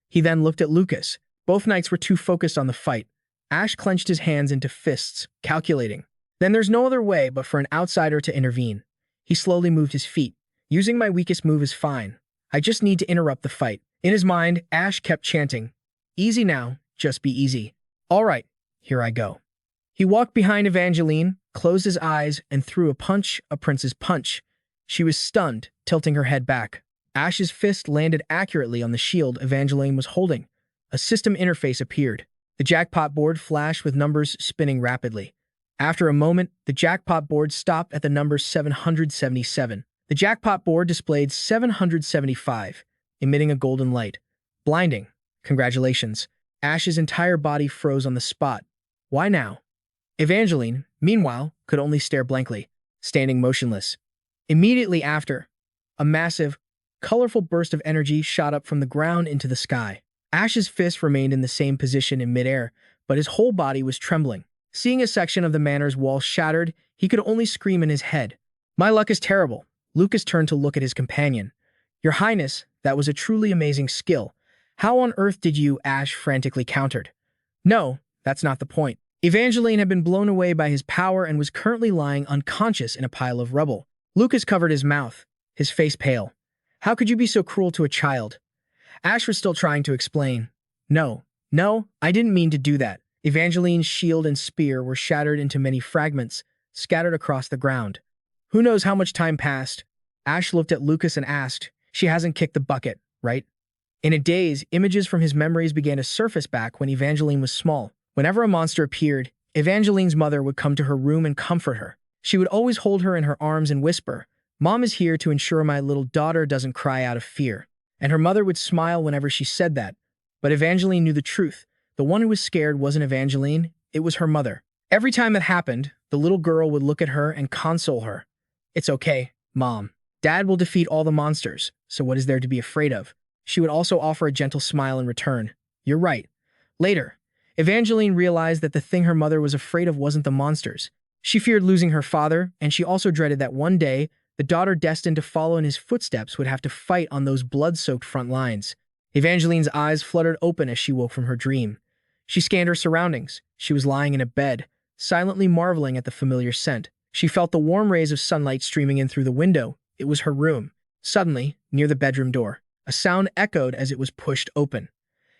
He then looked at Lucas. Both knights were too focused on the fight. Ash clenched his hands into fists, calculating. Then there's no other way but for an outsider to intervene. He slowly moved his feet. Using my weakest move is fine. I just need to interrupt the fight. In his mind, Ash kept chanting, easy now, just be easy. All right, here I go. He walked behind Evangeline, closed his eyes, and threw a prince's punch. She was stunned, tilting her head back. Ash's fist landed accurately on the shield Evangeline was holding. A system interface appeared. The jackpot board flashed with numbers spinning rapidly. After a moment, the jackpot board stopped at the number 777. The jackpot board displayed 775, emitting a golden light. Blinding. Congratulations. Ash's entire body froze on the spot. Why now? Evangeline, meanwhile, could only stare blankly, standing motionless. Immediately after, a massive, colorful burst of energy shot up from the ground into the sky. Ash's fist remained in the same position in midair, but his whole body was trembling. Seeing a section of the manor's wall shattered, he could only scream in his head. My luck is terrible. Lucas turned to look at his companion. Your Highness, that was a truly amazing skill. How on earth did you? Ash frantically countered. No, that's not the point. Evangeline had been blown away by his power and was currently lying unconscious in a pile of rubble. Lucas covered his mouth, his face pale. How could you be so cruel to a child? Ash was still trying to explain. No, I didn't mean to do that. Evangeline's shield and spear were shattered into many fragments, scattered across the ground. Who knows how much time passed? Ash looked at Lucas and asked, she hasn't kicked the bucket, right? In a daze, images from his memories began to surface back when Evangeline was small. Whenever a monster appeared, Evangeline's mother would come to her room and comfort her. She would always hold her in her arms and whisper, Mom is here to ensure my little daughter doesn't cry out of fear. And her mother would smile whenever she said that. But Evangeline knew the truth. The one who was scared wasn't Evangeline, it was her mother. Every time that happened, the little girl would look at her and console her. It's okay, Mom. Dad will defeat all the monsters, so what is there to be afraid of? She would also offer a gentle smile in return. You're right. Later, Evangeline realized that the thing her mother was afraid of wasn't the monsters. She feared losing her father, and she also dreaded that one day, the daughter destined to follow in his footsteps would have to fight on those blood-soaked front lines. Evangeline's eyes fluttered open as she woke from her dream. She scanned her surroundings. She was lying in a bed, silently marveling at the familiar scent. She felt the warm rays of sunlight streaming in through the window. It was her room. Suddenly, near the bedroom door, a sound echoed as it was pushed open.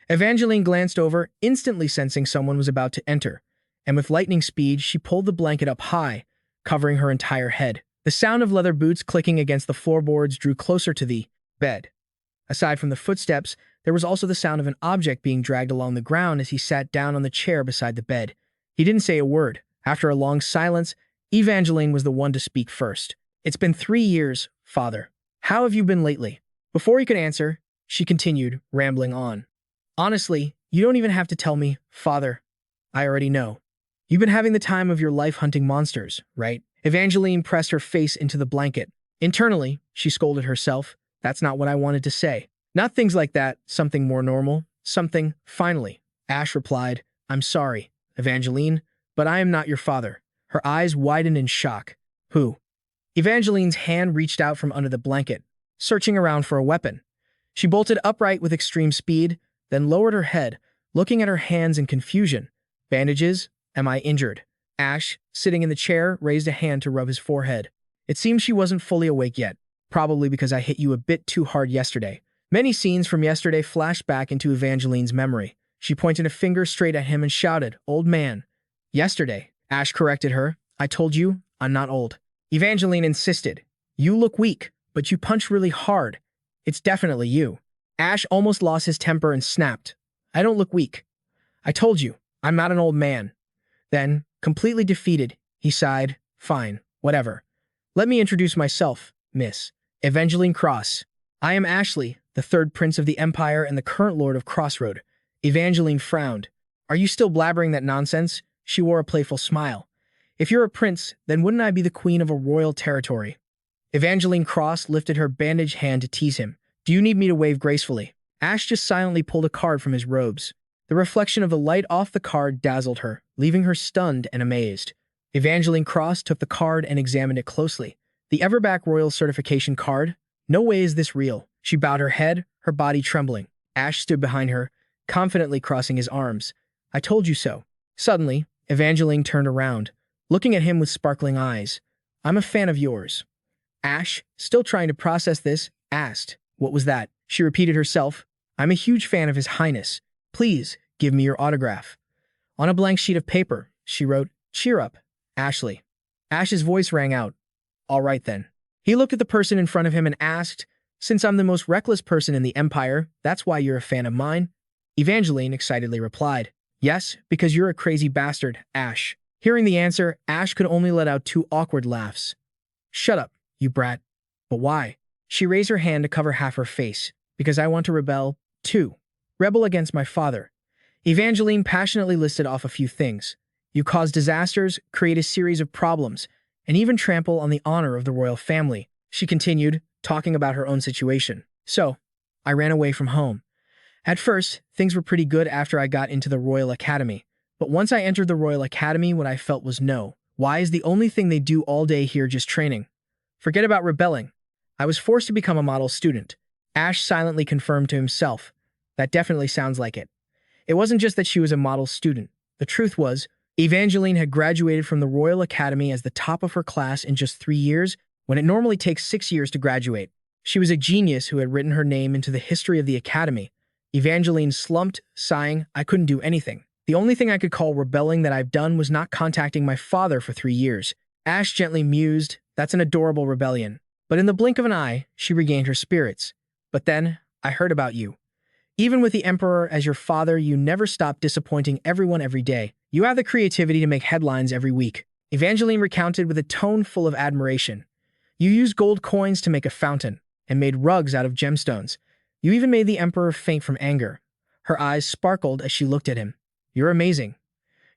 Evangeline glanced over, instantly sensing someone was about to enter, and with lightning speed, she pulled the blanket up high, covering her entire head. The sound of leather boots clicking against the floorboards drew closer to the bed. Aside from the footsteps, there was also the sound of an object being dragged along the ground as he sat down on the chair beside the bed. He didn't say a word. After a long silence, Evangeline was the one to speak first. It's been 3 years, Father. How have you been lately? Before he could answer, she continued, rambling on. Honestly, you don't even have to tell me, Father. I already know. You've been having the time of your life hunting monsters, right? Evangeline pressed her face into the blanket. Internally, she scolded herself. That's not what I wanted to say. Not things like that, something more normal. Something, finally. Ash replied, I'm sorry, Evangeline, but I am not your father. Her eyes widened in shock. Who? Evangeline's hand reached out from under the blanket, searching around for a weapon. She bolted upright with extreme speed, then lowered her head, looking at her hands in confusion. Bandages? Am I injured? Ash, sitting in the chair, raised a hand to rub his forehead. It seems she wasn't fully awake yet, probably because I hit you a bit too hard yesterday. Many scenes from yesterday flashed back into Evangeline's memory. She pointed a finger straight at him and shouted, "Old man." Yesterday, Ash corrected her. "I told you, I'm not old." Evangeline insisted. "You look weak, but you punch really hard. It's definitely you." Ash almost lost his temper and snapped. "I don't look weak. I told you, I'm not an old man." Then, completely defeated, he sighed, "Fine, whatever. Let me introduce myself, Miss Evangeline Cross. I am Ashley, the third prince of the Empire and the current lord of Crossroad." Evangeline frowned. "Are you still blabbering that nonsense?" She wore a playful smile. "If you're a prince, then wouldn't I be the queen of a royal territory?" Evangeline Cross lifted her bandaged hand to tease him. "Do you need me to wave gracefully?" Ash just silently pulled a card from his robes. The reflection of the light off the card dazzled her, leaving her stunned and amazed. Evangeline Cross took the card and examined it closely. "The Everback Royal Certification card? No way is this real." She bowed her head, her body trembling. Ash stood behind her, confidently crossing his arms. "I told you so." Suddenly, Evangeline turned around, looking at him with sparkling eyes. "I'm a fan of yours." Ash, still trying to process this, asked, "What was that?" She repeated herself. "I'm a huge fan of His Highness. Please, give me your autograph." On a blank sheet of paper, she wrote, "Cheer up, Ashley." Ash's voice rang out. "All right then." He looked at the person in front of him and asked, "Since I'm the most reckless person in the Empire, that's why you're a fan of mine?" Evangeline excitedly replied, "Yes, because you're a crazy bastard, Ash." Hearing the answer, Ash could only let out two awkward laughs. "Shut up, you brat." "But why?" She raised her hand to cover half her face. "Because I want to rebel, too. Rebel against my father." Evangeline passionately listed off a few things. "You cause disasters, create a series of problems, and even trample on the honor of the royal family." She continued, talking about her own situation. "So, I ran away from home. At first, things were pretty good after I got into the Royal Academy. But once I entered the Royal Academy, what I felt was no. Why is the only thing they do all day here just training? Forget about rebelling. I was forced to become a model student." Ash silently confirmed to himself. That definitely sounds like it. It wasn't just that she was a model student. The truth was, Evangeline had graduated from the Royal Academy as the top of her class in just 3 years, when it normally takes 6 years to graduate. She was a genius who had written her name into the history of the Academy. Evangeline slumped, sighing, "I couldn't do anything. The only thing I could call rebelling that I've done was not contacting my father for 3 years." Ash gently mused, "That's an adorable rebellion." But in the blink of an eye, she regained her spirits. "But then, I heard about you. Even with the Emperor as your father, you never stop disappointing everyone every day. You have the creativity to make headlines every week." Evangeline recounted with a tone full of admiration. "You used gold coins to make a fountain, and made rugs out of gemstones. You even made the Emperor faint from anger." Her eyes sparkled as she looked at him. "You're amazing.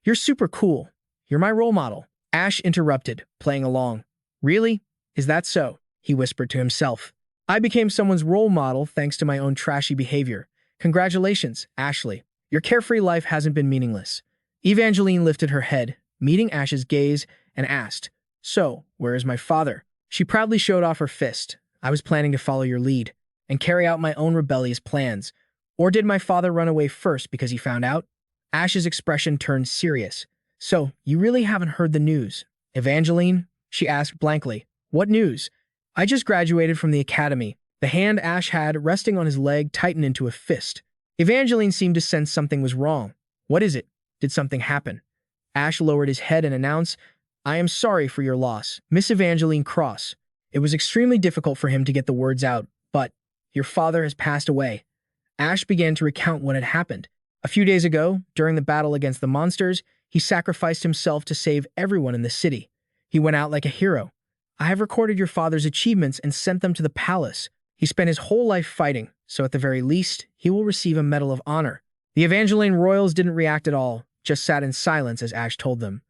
You're super cool. You're my role model." Ash interrupted, playing along. "Really? Is that so?" he whispered to himself. "I became someone's role model thanks to my own trashy behavior. Congratulations, Ashley. Your carefree life hasn't been meaningless." Evangeline lifted her head, meeting Ash's gaze, and asked, "So, where is my father?" She proudly showed off her fist. "I was planning to follow your lead and carry out my own rebellious plans. Or did my father run away first because he found out?" Ash's expression turned serious. "So, you really haven't heard the news, Evangeline?" she asked blankly. "What news?" "I just graduated from the academy." The hand Ash had resting on his leg tightened into a fist. Evangeline seemed to sense something was wrong. "What is it? Did something happen?" Ash lowered his head and announced, "I am sorry for your loss, Miss Evangeline Cross." It was extremely difficult for him to get the words out, but, "Your father has passed away." Ash began to recount what had happened. A few days ago, during the battle against the monsters, he sacrificed himself to save everyone in the city. He went out like a hero. "I have recorded your father's achievements and sent them to the palace. He spent his whole life fighting, so at the very least, he will receive a Medal of Honor." The Evangeline royals didn't react at all, just sat in silence as Ash told them.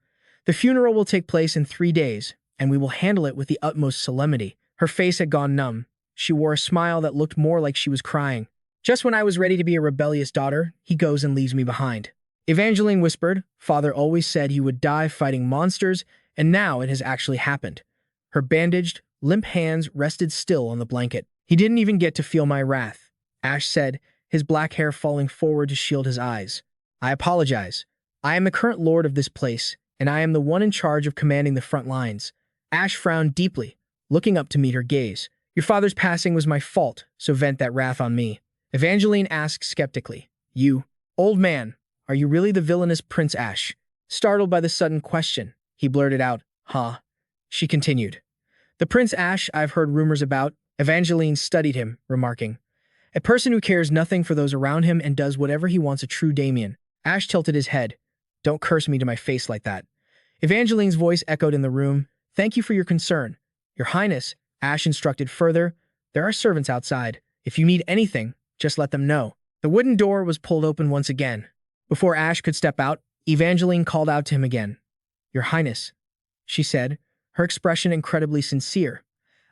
"The funeral will take place in 3 days, and we will handle it with the utmost solemnity." Her face had gone numb. She wore a smile that looked more like she was crying. "Just when I was ready to be a rebellious daughter, he goes and leaves me behind." Evangeline whispered, "Father always said he would die fighting monsters, and now it has actually happened." Her bandaged, limp hands rested still on the blanket. "He didn't even get to feel my wrath," Ash said, his black hair falling forward to shield his eyes. "I apologize. I am the current lord of this place, and I am the one in charge of commanding the front lines." Ash frowned deeply. looking up to meet her gaze. Your father's passing was my fault, so vent that wrath on me. Evangeline asked skeptically. You, old man, are you really the villainous Prince Ash? Startled by the sudden question, he blurted out, Huh? She continued. The Prince Ash I've heard rumors about. Evangeline studied him, remarking, a person who cares nothing for those around him and does whatever he wants, a true Damien. Ash tilted his head. Don't curse me to my face like that. Evangeline's voice echoed in the room. Thank you for your concern. Your Highness, Ash instructed further, there are servants outside. If you need anything, just let them know. The wooden door was pulled open once again. Before Ash could step out, Evangeline called out to him again. Your Highness, she said, her expression incredibly sincere.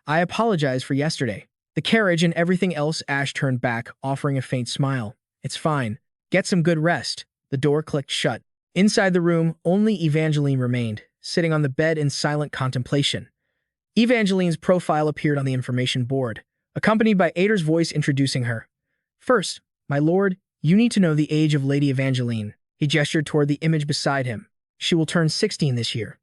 I apologize for yesterday. The carriage and everything else. Ash turned back, offering a faint smile. It's fine. Get some good rest. The door clicked shut. Inside the room, only Evangeline remained, sitting on the bed in silent contemplation. Evangeline's profile appeared on the information board, accompanied by Ader's voice introducing her. First, my lord, you need to know the age of Lady Evangeline. He gestured toward the image beside him. She will turn 16 this year.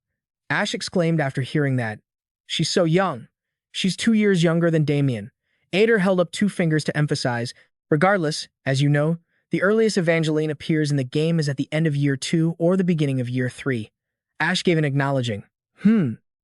Ash exclaimed after hearing that. She's so young. She's 2 years younger than Damien. Ader held up 2 fingers to emphasize. Regardless, as you know, the earliest Evangeline appears in the game is at the end of year 2 or the beginning of year 3. Ash gave an acknowledging.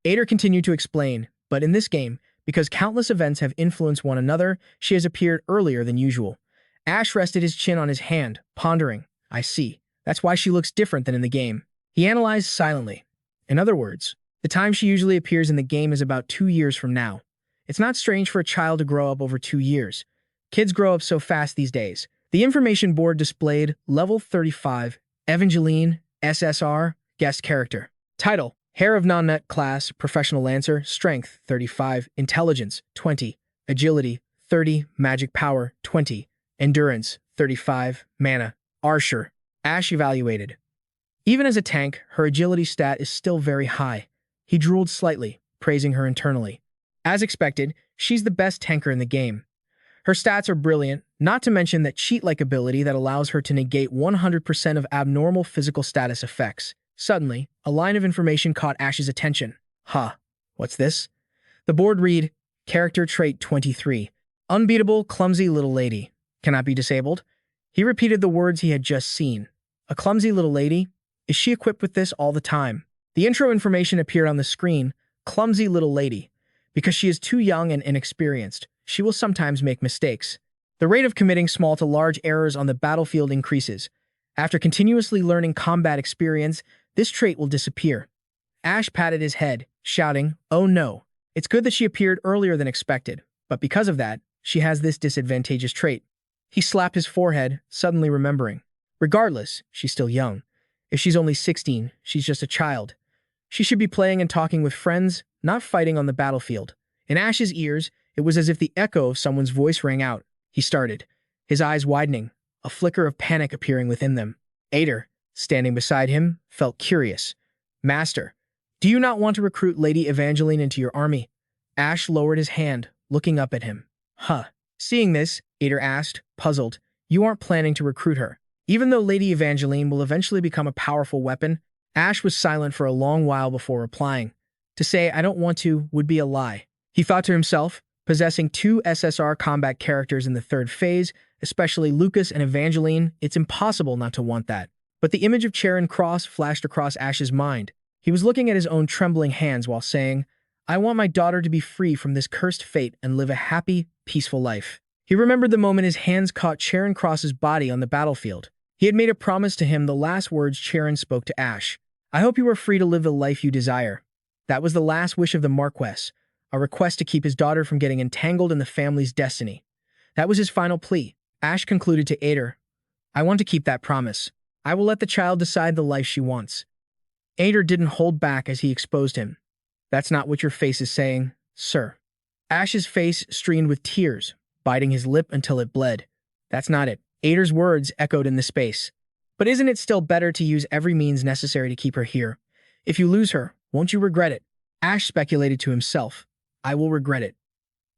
Ader continued to explain, but in this game, because countless events have influenced one another, she has appeared earlier than usual. Ash rested his chin on his hand, pondering. I see. That's why she looks different than in the game. He analyzed silently. In other words, the time she usually appears in the game is about 2 years from now. It's not strange for a child to grow up over 2 years. Kids grow up so fast these days. The information board displayed Level 35, Evangeline, SSR, Guest Character. Title, Hair of Non-Net Class, Professional Lancer, Strength, 35, Intelligence, 20, Agility, 30, Magic Power, 20, Endurance, 35, Mana, Archer. Ash evaluated. Even as a tank, her agility stat is still very high. He drooled slightly, praising her internally. As expected, she's the best tanker in the game. Her stats are brilliant, not to mention that cheat-like ability that allows her to negate 100% of abnormal physical status effects. Suddenly, a line of information caught Ash's attention. What's this? The board read, Character Trait 23. Unbeatable, clumsy little lady. Cannot be disabled. He repeated the words he had just seen. A clumsy little lady? Is she equipped with this all the time? The intro information appeared on the screen. Clumsy little lady. Because she is too young and inexperienced, she will sometimes make mistakes. The rate of committing small to large errors on the battlefield increases. After continuously learning combat experience, this trait will disappear. Ash patted his head, shouting, Oh no. It's good that she appeared earlier than expected, but because of that, she has this disadvantageous trait. He slapped his forehead, suddenly remembering. Regardless, she's still young. If she's only 16, she's just a child. She should be playing and talking with friends, not fighting on the battlefield. In Ash's ears, it was as if the echo of someone's voice rang out. He started, his eyes widening, a flicker of panic appearing within them. Ader, standing beside him, felt curious. Master, do you not want to recruit Lady Evangeline into your army? Ash lowered his hand, looking up at him. Seeing this, Ader asked, puzzled, you aren't planning to recruit her. Even though Lady Evangeline will eventually become a powerful weapon, Ash was silent for a long while before replying. To say I don't want to would be a lie. He thought to himself, possessing 2 SSR combat characters in the 3rd phase, especially Lucas and Evangeline, it's impossible not to want that. But the image of Charon Cross flashed across Ash's mind. He was looking at his own trembling hands while saying, I want my daughter to be free from this cursed fate and live a happy, peaceful life. He remembered the moment his hands caught Charon Cross's body on the battlefield. He had made a promise to him, the last words Charon spoke to Ash. I hope you are free to live the life you desire. That was the last wish of the Marquess, a request to keep his daughter from getting entangled in the family's destiny. That was his final plea. Ash concluded to Ader, I want to keep that promise. I will let the child decide the life she wants. Ader didn't hold back as he exposed him. That's not what your face is saying, sir. Ash's face streamed with tears, biting his lip until it bled. That's not it. Ader's words echoed in the space. But isn't it still better to use every means necessary to keep her here? If you lose her, won't you regret it? Ash speculated to himself. I will regret it.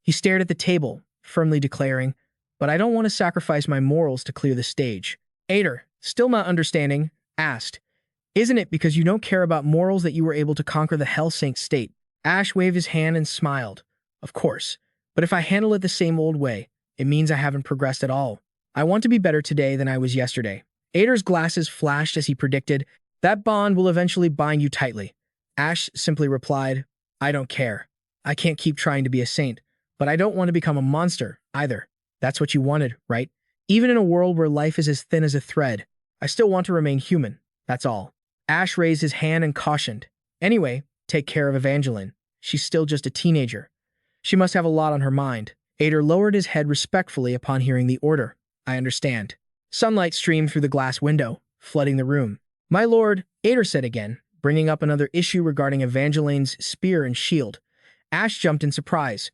He stared at the table, firmly declaring, but I don't want to sacrifice my morals to clear the stage. Ader, still not understanding, asked, Isn't it because you don't care about morals that you were able to conquer the Hell Saint state? Ash waved his hand and smiled. Of course. But if I handle it the same old way, it means I haven't progressed at all. I want to be better today than I was yesterday. Ader's glasses flashed as he predicted, that bond will eventually bind you tightly. Ash simply replied, I don't care. I can't keep trying to be a saint, but I don't want to become a monster, either. That's what you wanted, right? Even in a world where life is as thin as a thread, I still want to remain human. That's all. Ash raised his hand and cautioned. Anyway, take care of Evangeline. She's still just a teenager. She must have a lot on her mind. Ader lowered his head respectfully upon hearing the order. I understand. Sunlight streamed through the glass window, flooding the room. My lord, Ader said again, bringing up another issue regarding Evangeline's spear and shield. Ash jumped in surprise.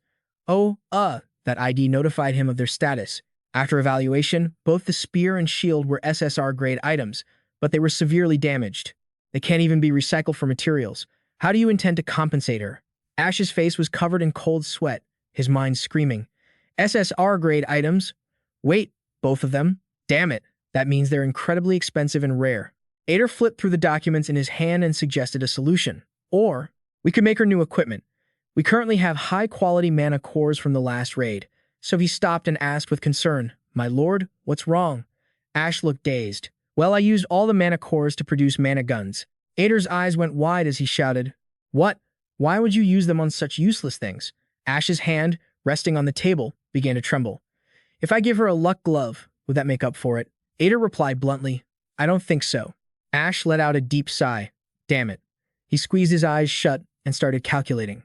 Oh, that ID notified him of their status. After evaluation, both the spear and shield were SSR-grade items, but they were severely damaged. They can't even be recycled for materials. How do you intend to compensate her? Ash's face was covered in cold sweat, his mind screaming. SSR-grade items? Wait, both of them? Damn it, that means they're incredibly expensive and rare. Ader flipped through the documents in his hand and suggested a solution. Or, we could make her new equipment. We currently have high-quality mana cores from the last raid. So he stopped and asked with concern, My lord, what's wrong? Ash looked dazed. Well, I used all the mana cores to produce mana guns. Ader's eyes went wide as he shouted, What? Why would you use them on such useless things? Ash's hand, resting on the table, began to tremble. If I give her a luck glove, would that make up for it? Ader replied bluntly, I don't think so. Ash let out a deep sigh. Damn it. He squeezed his eyes shut and started calculating.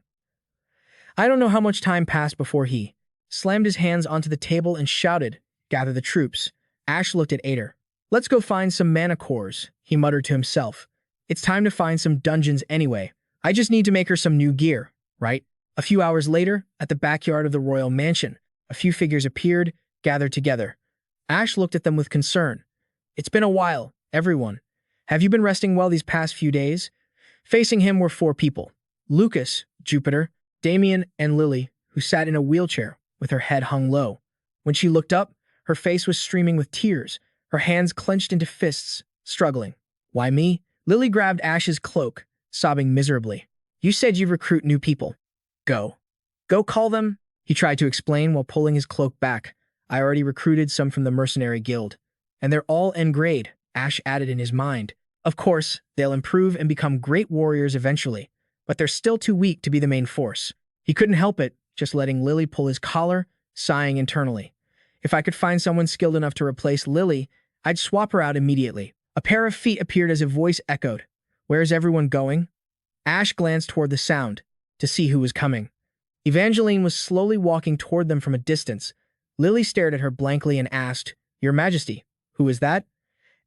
I don't know how much time passed before he slammed his hands onto the table and shouted, Gather the troops. Ash looked at Ader. Let's go find some mana cores, he muttered to himself. It's time to find some dungeons anyway. I just need to make her some new gear, right? A few hours later, at the backyard of the royal mansion, a few figures appeared, gathered together. Ash looked at them with concern. It's been a while, everyone. Have you been resting well these past few days? Facing him were 4 people. Lucas, Jupiter, Damien, and Lily, who sat in a wheelchair, with her head hung low. When she looked up, her face was streaming with tears, her hands clenched into fists, struggling. Why me? Lily grabbed Ash's cloak, sobbing miserably. You said you'd recruit new people. Go. Go call them? He tried to explain while pulling his cloak back. I already recruited some from the mercenary guild. And they're all N grade, Ash added in his mind. Of course, they'll improve and become great warriors eventually, but they're still too weak to be the main force. He couldn't help it, just letting Lily pull his collar, sighing internally. If I could find someone skilled enough to replace Lily, I'd swap her out immediately. A pair of feet appeared as a voice echoed. Where's everyone going? Ash glanced toward the sound, to see who was coming. Evangeline was slowly walking toward them from a distance. Lily stared at her blankly and asked, Your Majesty, who is that?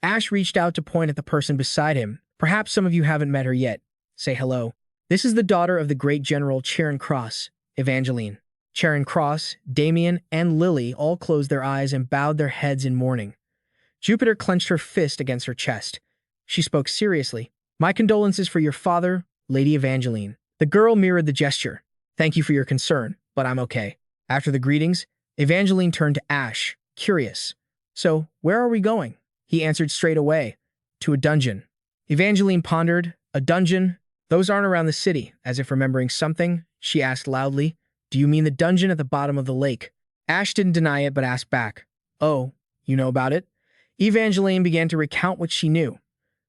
Ash reached out to point at the person beside him. Perhaps some of you haven't met her yet. Say hello. This is the daughter of the great General Charon Cross, Evangeline. Charon Cross, Damien, and Lily all closed their eyes and bowed their heads in mourning. Jupiter clenched her fist against her chest. She spoke seriously. My condolences for your father, Lady Evangeline. The girl mirrored the gesture. Thank you for your concern, but I'm okay. After the greetings, Evangeline turned to Ash, curious. So, where are we going? He answered straight away. To a dungeon. Evangeline pondered. A dungeon? Those aren't around the city. As if remembering something, she asked loudly, Do you mean the dungeon at the bottom of the lake? Ash didn't deny it but asked back. Oh, you know about it? Evangeline began to recount what she knew.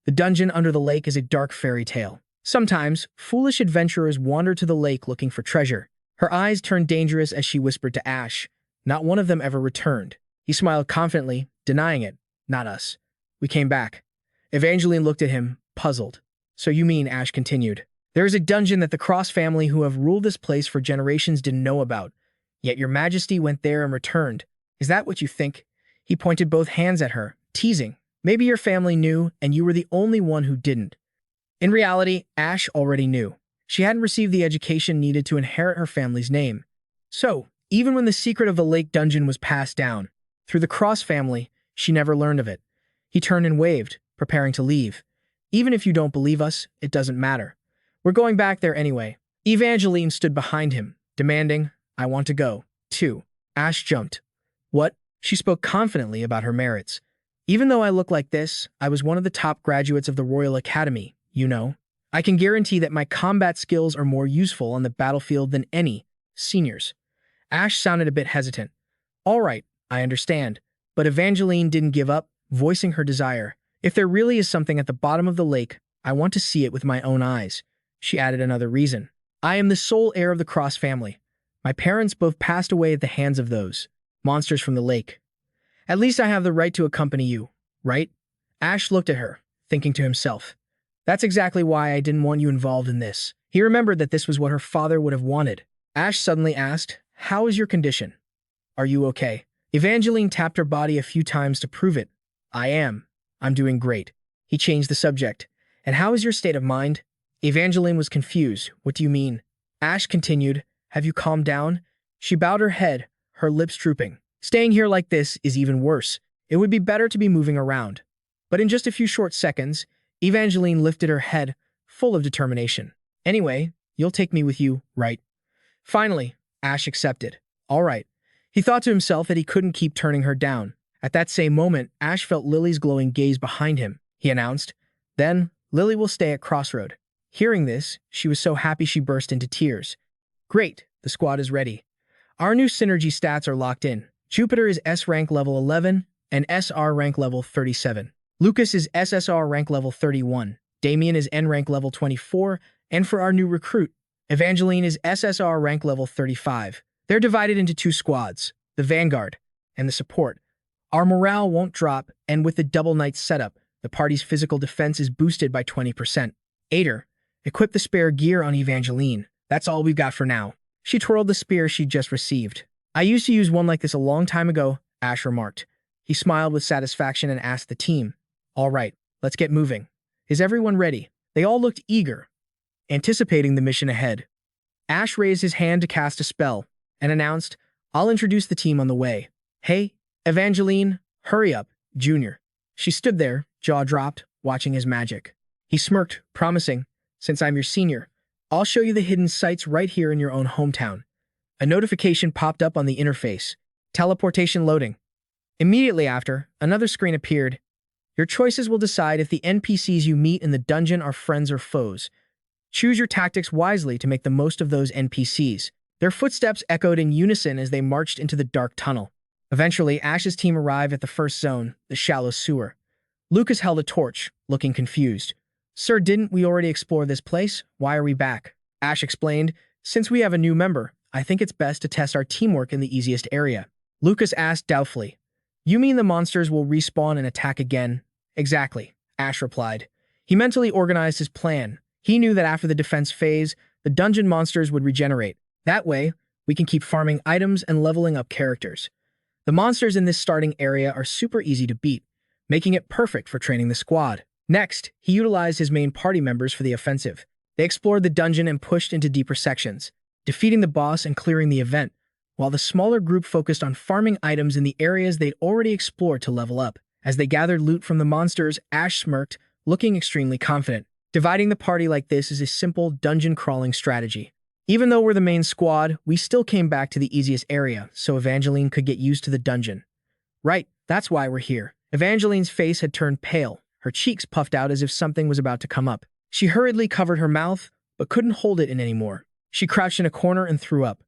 The dungeon under the lake is a dark fairy tale. Sometimes, foolish adventurers wander to the lake looking for treasure. Her eyes turned dangerous as she whispered to Ash. Not one of them ever returned. He smiled confidently, denying it. Not us. We came back. Evangeline looked at him, puzzled. So you mean, Ash continued, there is a dungeon that the Cross family who have ruled this place for generations didn't know about. Yet your Majesty went there and returned. Is that what you think? He pointed both hands at her, teasing. Maybe your family knew, and you were the only one who didn't. In reality, Ash already knew. She hadn't received the education needed to inherit her family's name. So, even when the secret of the lake dungeon was passed down, through the Cross family, she never learned of it. He turned and waved, preparing to leave. Even if you don't believe us, it doesn't matter. We're going back there anyway. Evangeline stood behind him, demanding, I want to go, too. Ash jumped. What? She spoke confidently about her merits. Even though I look like this, I was one of the top graduates of the Royal Academy, you know. I can guarantee that my combat skills are more useful on the battlefield than any seniors. Ash sounded a bit hesitant. All right, I understand. But Evangeline didn't give up, voicing her desire. If there really is something at the bottom of the lake, I want to see it with my own eyes. She added another reason. I am the sole heir of the Cross family. My parents both passed away at the hands of those monsters from the lake. At least I have the right to accompany you, right? Ash looked at her, thinking to himself. That's exactly why I didn't want you involved in this. He remembered that this was what her father would have wanted. Ash suddenly asked, How is your condition? Are you okay? Evangeline tapped her body a few times to prove it. I am. I'm doing great. He changed the subject. And how is your state of mind? Evangeline was confused. What do you mean? Ash continued. Have you calmed down? She bowed her head, her lips drooping. Staying here like this is even worse. It would be better to be moving around. But in just a few short seconds, Evangeline lifted her head, full of determination. Anyway, you'll take me with you, right? Finally, Ash accepted. All right. He thought to himself that he couldn't keep turning her down. At that same moment, Ash felt Lily's glowing gaze behind him. He announced, Then, Lily will stay at Crossroad. Hearing this, she was so happy she burst into tears. Great, the squad is ready. Our new synergy stats are locked in. Jupiter is S rank level 11 and SR rank level 37. Lucas is SSR rank level 31. Damien is N rank level 24. And for our new recruit, Evangeline is SSR rank level 35. They're divided into two squads, the Vanguard and the Support. Our morale won't drop, and with the Double Knight setup, the party's physical defense is boosted by 20%. Ader, equip the spare gear on Evangeline. That's all we've got for now. She twirled the spear she'd just received. I used to use one like this a long time ago, Ash remarked. He smiled with satisfaction and asked the team, All right, let's get moving. Is everyone ready? They all looked eager, anticipating the mission ahead. Ash raised his hand to cast a spell and announced, I'll introduce the team on the way. Hey, Evangeline, hurry up, Junior. She stood there, jaw dropped, watching his magic. He smirked, promising, Since I'm your senior, I'll show you the hidden sites right here in your own hometown. A notification popped up on the interface. Teleportation loading. Immediately after, another screen appeared. Your choices will decide if the NPCs you meet in the dungeon are friends or foes. Choose your tactics wisely to make the most of those NPCs. Their footsteps echoed in unison as they marched into the dark tunnel. Eventually, Ash's team arrived at the first zone, the shallow sewer. Lucas held a torch, looking confused. Sir, didn't we already explore this place? Why are we back? Ash explained, Since we have a new member, I think it's best to test our teamwork in the easiest area. Lucas asked doubtfully, You mean the monsters will respawn and attack again? Exactly, Ash replied. He mentally organized his plan. He knew that after the defense phase, the dungeon monsters would regenerate. That way, we can keep farming items and leveling up characters. The monsters in this starting area are super easy to beat, making it perfect for training the squad. Next, he utilized his main party members for the offensive. They explored the dungeon and pushed into deeper sections, defeating the boss and clearing the event, while the smaller group focused on farming items in the areas they'd already explored to level up. As they gathered loot from the monsters, Ash smirked, looking extremely confident. Dividing the party like this is a simple dungeon-crawling strategy. Even though we're the main squad, we still came back to the easiest area, so Evangeline could get used to the dungeon. Right, that's why we're here. Evangeline's face had turned pale, her cheeks puffed out as if something was about to come up. She hurriedly covered her mouth, but couldn't hold it in anymore. She crouched in a corner and threw up.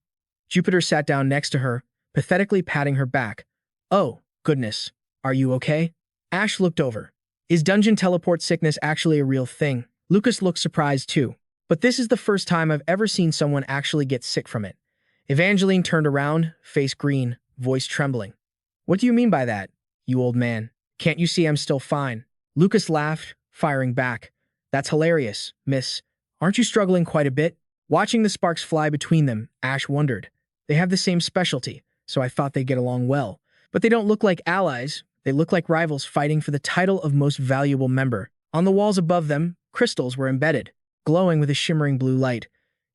Jupiter sat down next to her, pathetically patting her back. Oh, goodness. Are you okay? Ash looked over. Is dungeon teleport sickness actually a real thing? Lucas looked surprised too. But this is the first time I've ever seen someone actually get sick from it. Evangeline turned around, face green, voice trembling. What do you mean by that, you old man? Can't you see I'm still fine? Lucas laughed, firing back. That's hilarious, miss. Aren't you struggling quite a bit? Watching the sparks fly between them, Ash wondered. They have the same specialty, so I thought they'd get along well. But they don't look like allies. They look like rivals fighting for the title of most valuable member. On the walls above them, crystals were embedded, glowing with a shimmering blue light.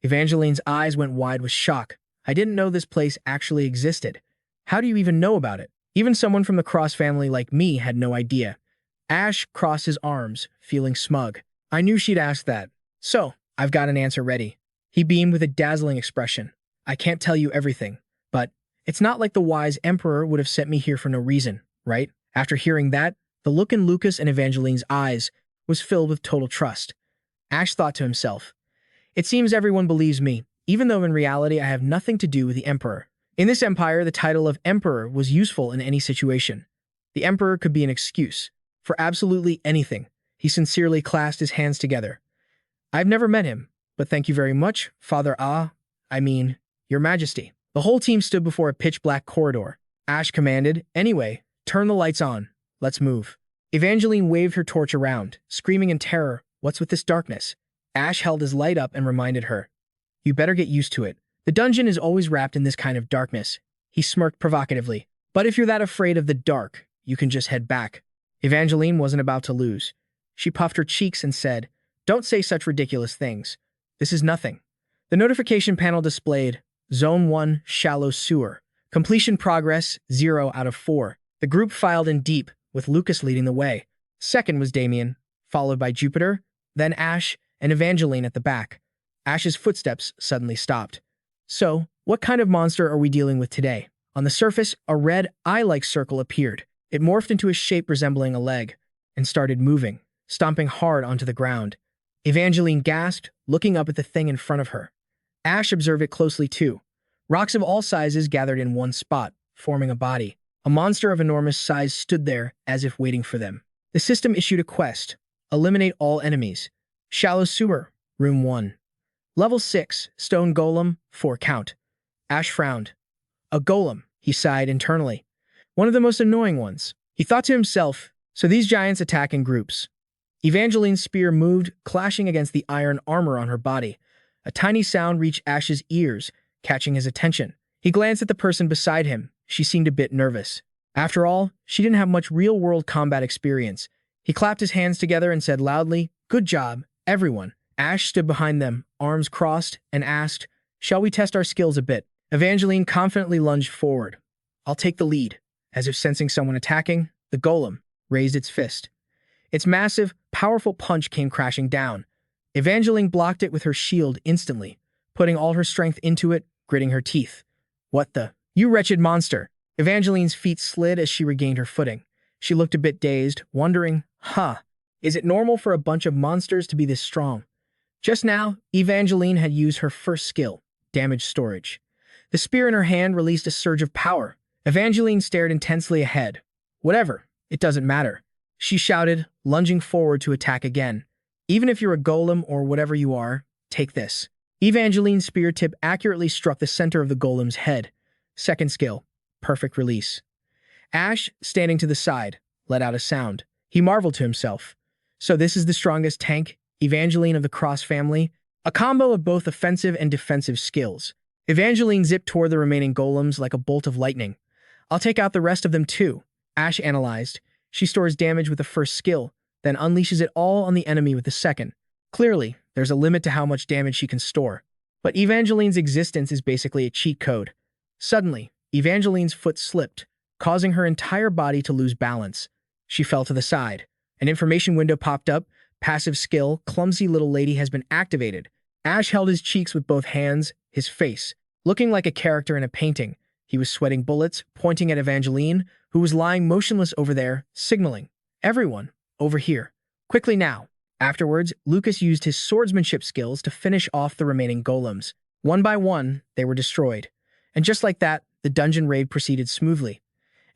Evangeline's eyes went wide with shock. I didn't know this place actually existed. How do you even know about it? Even someone from the Cross family like me had no idea. Ash crossed his arms, feeling smug. I knew she'd ask that. So, I've got an answer ready. He beamed with a dazzling expression. I can't tell you everything, but it's not like the wise emperor would have sent me here for no reason, right? After hearing that, the look in Lucas and Evangeline's eyes was filled with total trust. Ash thought to himself. It seems everyone believes me, even though in reality I have nothing to do with the Emperor. In this empire, the title of Emperor was useful in any situation. The Emperor could be an excuse for absolutely anything. He sincerely clasped his hands together. I've never met him, but thank you very much, Father Your Majesty. The whole team stood before a pitch-black corridor. Ash commanded, anyway, turn the lights on. Let's move. Evangeline waved her torch around, screaming in terror, what's with this darkness? Ash held his light up and reminded her. You better get used to it. The dungeon is always wrapped in this kind of darkness. He smirked provocatively. But if you're that afraid of the dark, you can just head back. Evangeline wasn't about to lose. She puffed her cheeks and said, don't say such ridiculous things. This is nothing. The notification panel displayed, Zone 1, Shallow Sewer. Completion progress, 0 out of 4. The group filed in deep, with Lucas leading the way. Second was Damien, followed by Jupiter, then Ash, and Evangeline at the back. Ash's footsteps suddenly stopped. So, what kind of monster are we dealing with today? On the surface, a red eye-like circle appeared. It morphed into a shape resembling a leg, and started moving, stomping hard onto the ground. Evangeline gasped, looking up at the thing in front of her. Ash observed it closely too. Rocks of all sizes gathered in one spot, forming a body. A monster of enormous size stood there, as if waiting for them. The system issued a quest. Eliminate all enemies. Shallow Sewer, Room 1. Level 6, Stone Golem, 4 count. Ash frowned. A golem, he sighed internally. One of the most annoying ones. He thought to himself, so these giants attack in groups. Evangeline's spear moved, clashing against the iron armor on her body. A tiny sound reached Ash's ears, catching his attention. He glanced at the person beside him. She seemed a bit nervous. After all, she didn't have much real-world combat experience. He clapped his hands together and said loudly, good job, everyone. Ash stood behind them, arms crossed, and asked, shall we test our skills a bit? Evangeline confidently lunged forward. I'll take the lead. As if sensing someone attacking, the golem raised its fist. Its massive, powerful punch came crashing down. Evangeline blocked it with her shield instantly, putting all her strength into it, gritting her teeth. What the? You wretched monster! Evangeline's feet slid as she regained her footing. She looked a bit dazed, wondering, is it normal for a bunch of monsters to be this strong? Just now, Evangeline had used her first skill, damage storage. The spear in her hand released a surge of power. Evangeline stared intensely ahead. Whatever, it doesn't matter. She shouted, lunging forward to attack again. Even if you're a golem or whatever you are, take this. Evangeline's spear tip accurately struck the center of the golem's head. Second skill, perfect release. Ash, standing to the side, let out a sound. He marveled to himself. So this is the strongest tank, Evangeline of the Cross family? A combo of both offensive and defensive skills. Evangeline zipped toward the remaining golems like a bolt of lightning. I'll take out the rest of them too, Ash analyzed. She stores damage with the first skill, then unleashes it all on the enemy with the second. Clearly, there's a limit to how much damage she can store. But Evangeline's existence is basically a cheat code. Suddenly, Evangeline's foot slipped, causing her entire body to lose balance. She fell to the side. An information window popped up. Passive skill, Clumsy Little Lady has been activated. Ash held his cheeks with both hands, his face, looking like a character in a painting. He was sweating bullets, pointing at Evangeline, who was lying motionless over there, signaling. Everyone, over here. Quickly now. Afterwards, Lucas used his swordsmanship skills to finish off the remaining golems. One by one, they were destroyed. And just like that, the dungeon raid proceeded smoothly.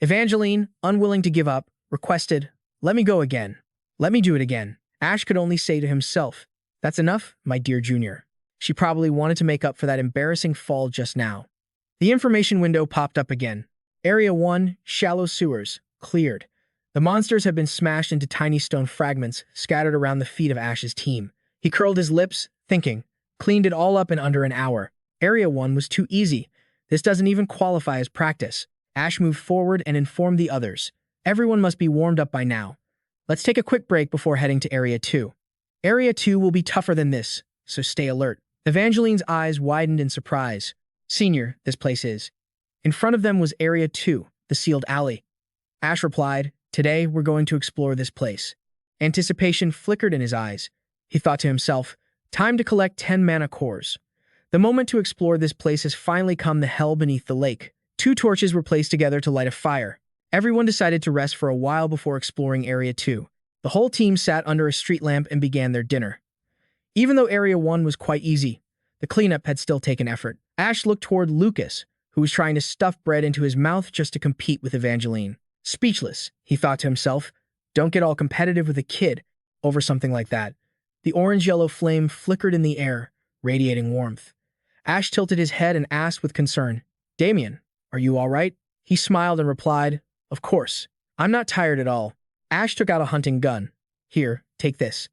Evangeline, unwilling to give up, requested, let me go again. Let me do it again. Ash could only say to himself, that's enough, my dear junior. She probably wanted to make up for that embarrassing fall just now. The information window popped up again. Area 1, Shallow Sewers, cleared. The monsters had been smashed into tiny stone fragments scattered around the feet of Ash's team. He curled his lips, thinking, cleaned it all up in under an hour. Area 1 was too easy. This doesn't even qualify as practice. Ash moved forward and informed the others. Everyone must be warmed up by now. Let's take a quick break before heading to Area 2. Area 2 will be tougher than this, so stay alert. Evangeline's eyes widened in surprise. Senior, this place is. In front of them was Area 2, the sealed alley. Ash replied, today we're going to explore this place. Anticipation flickered in his eyes. He thought to himself, time to collect 10 mana cores. The moment to explore this place has finally come. The hell beneath the lake. 2 torches were placed together to light a fire. Everyone decided to rest for a while before exploring Area 2. The whole team sat under a street lamp and began their dinner. Even though Area 1 was quite easy, the cleanup had still taken effort. Ash looked toward Lucas, who was trying to stuff bread into his mouth just to compete with Evangeline. Speechless, he thought to himself, don't get all competitive with a kid over something like that. The orange-yellow flame flickered in the air, radiating warmth. Ash tilted his head and asked with concern, Damien, are you all right? He smiled and replied, of course. I'm not tired at all. Ash took out a hunting gun. Here, take this.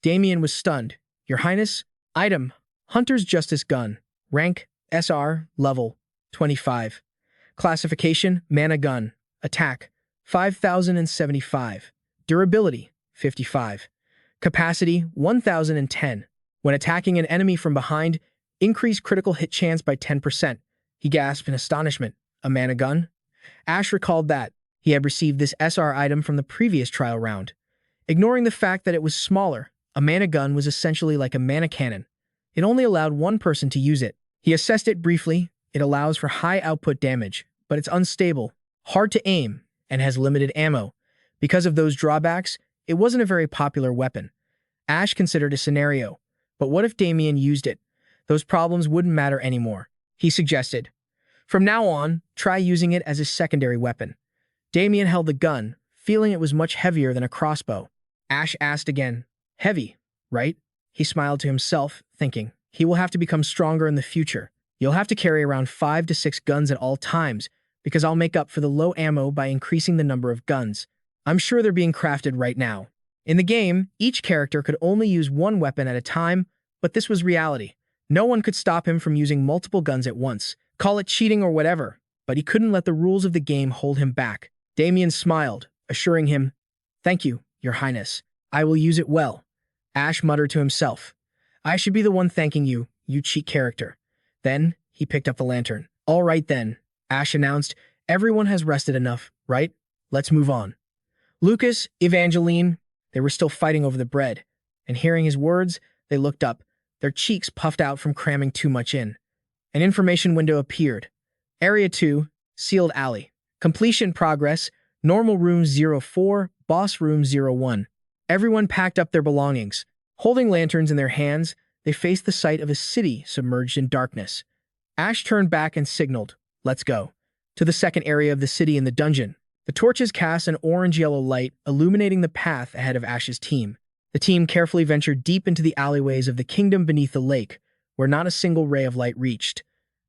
Damien was stunned. Your Highness? Item, Hunter's Justice Gun. Rank, SR, level, 25. Classification, Mana Gun. Attack, 5,075. Durability, 55. Capacity, 1,010. When attacking an enemy from behind, increase critical hit chance by 10%. He gasped in astonishment. A mana gun? Ash recalled that he had received this SR item from the previous trial round. Ignoring the fact that it was smaller, a mana gun was essentially like a mana cannon. It only allowed one person to use it. He assessed it briefly. It allows for high output damage, but it's unstable, hard to aim, and has limited ammo. Because of those drawbacks, it wasn't a very popular weapon. Ash considered a scenario, but what if Damien used it? Those problems wouldn't matter anymore. He suggested, from now on, try using it as a secondary weapon. Damien held the gun, feeling it was much heavier than a crossbow. Ash asked again, heavy, right? He smiled to himself, thinking, he will have to become stronger in the future. You'll have to carry around 5 to 6 guns at all times, because I'll make up for the low ammo by increasing the number of guns. I'm sure they're being crafted right now. In the game, each character could only use one weapon at a time, but this was reality. No one could stop him from using multiple guns at once. Call it cheating or whatever, but he couldn't let the rules of the game hold him back. Damien smiled, assuring him, thank you, Your Highness. I will use it well. Ash muttered to himself, I should be the one thanking you, you cheat character. Then, he picked up the lantern. All right then, Ash announced, everyone has rested enough, right? Let's move on. Lucas, Evangeline, they were still fighting over the bread, and hearing his words, they looked up, their cheeks puffed out from cramming too much in. An information window appeared. Area 2, Sealed Alley. Completion progress, Normal Room 04, Boss Room 01. Everyone packed up their belongings. Holding lanterns in their hands, they faced the sight of a city submerged in darkness. Ash turned back and signaled, let's go, to the second area of the city in the dungeon. The torches cast an orange-yellow light, illuminating the path ahead of Ash's team. The team carefully ventured deep into the alleyways of the kingdom beneath the lake, where not a single ray of light reached.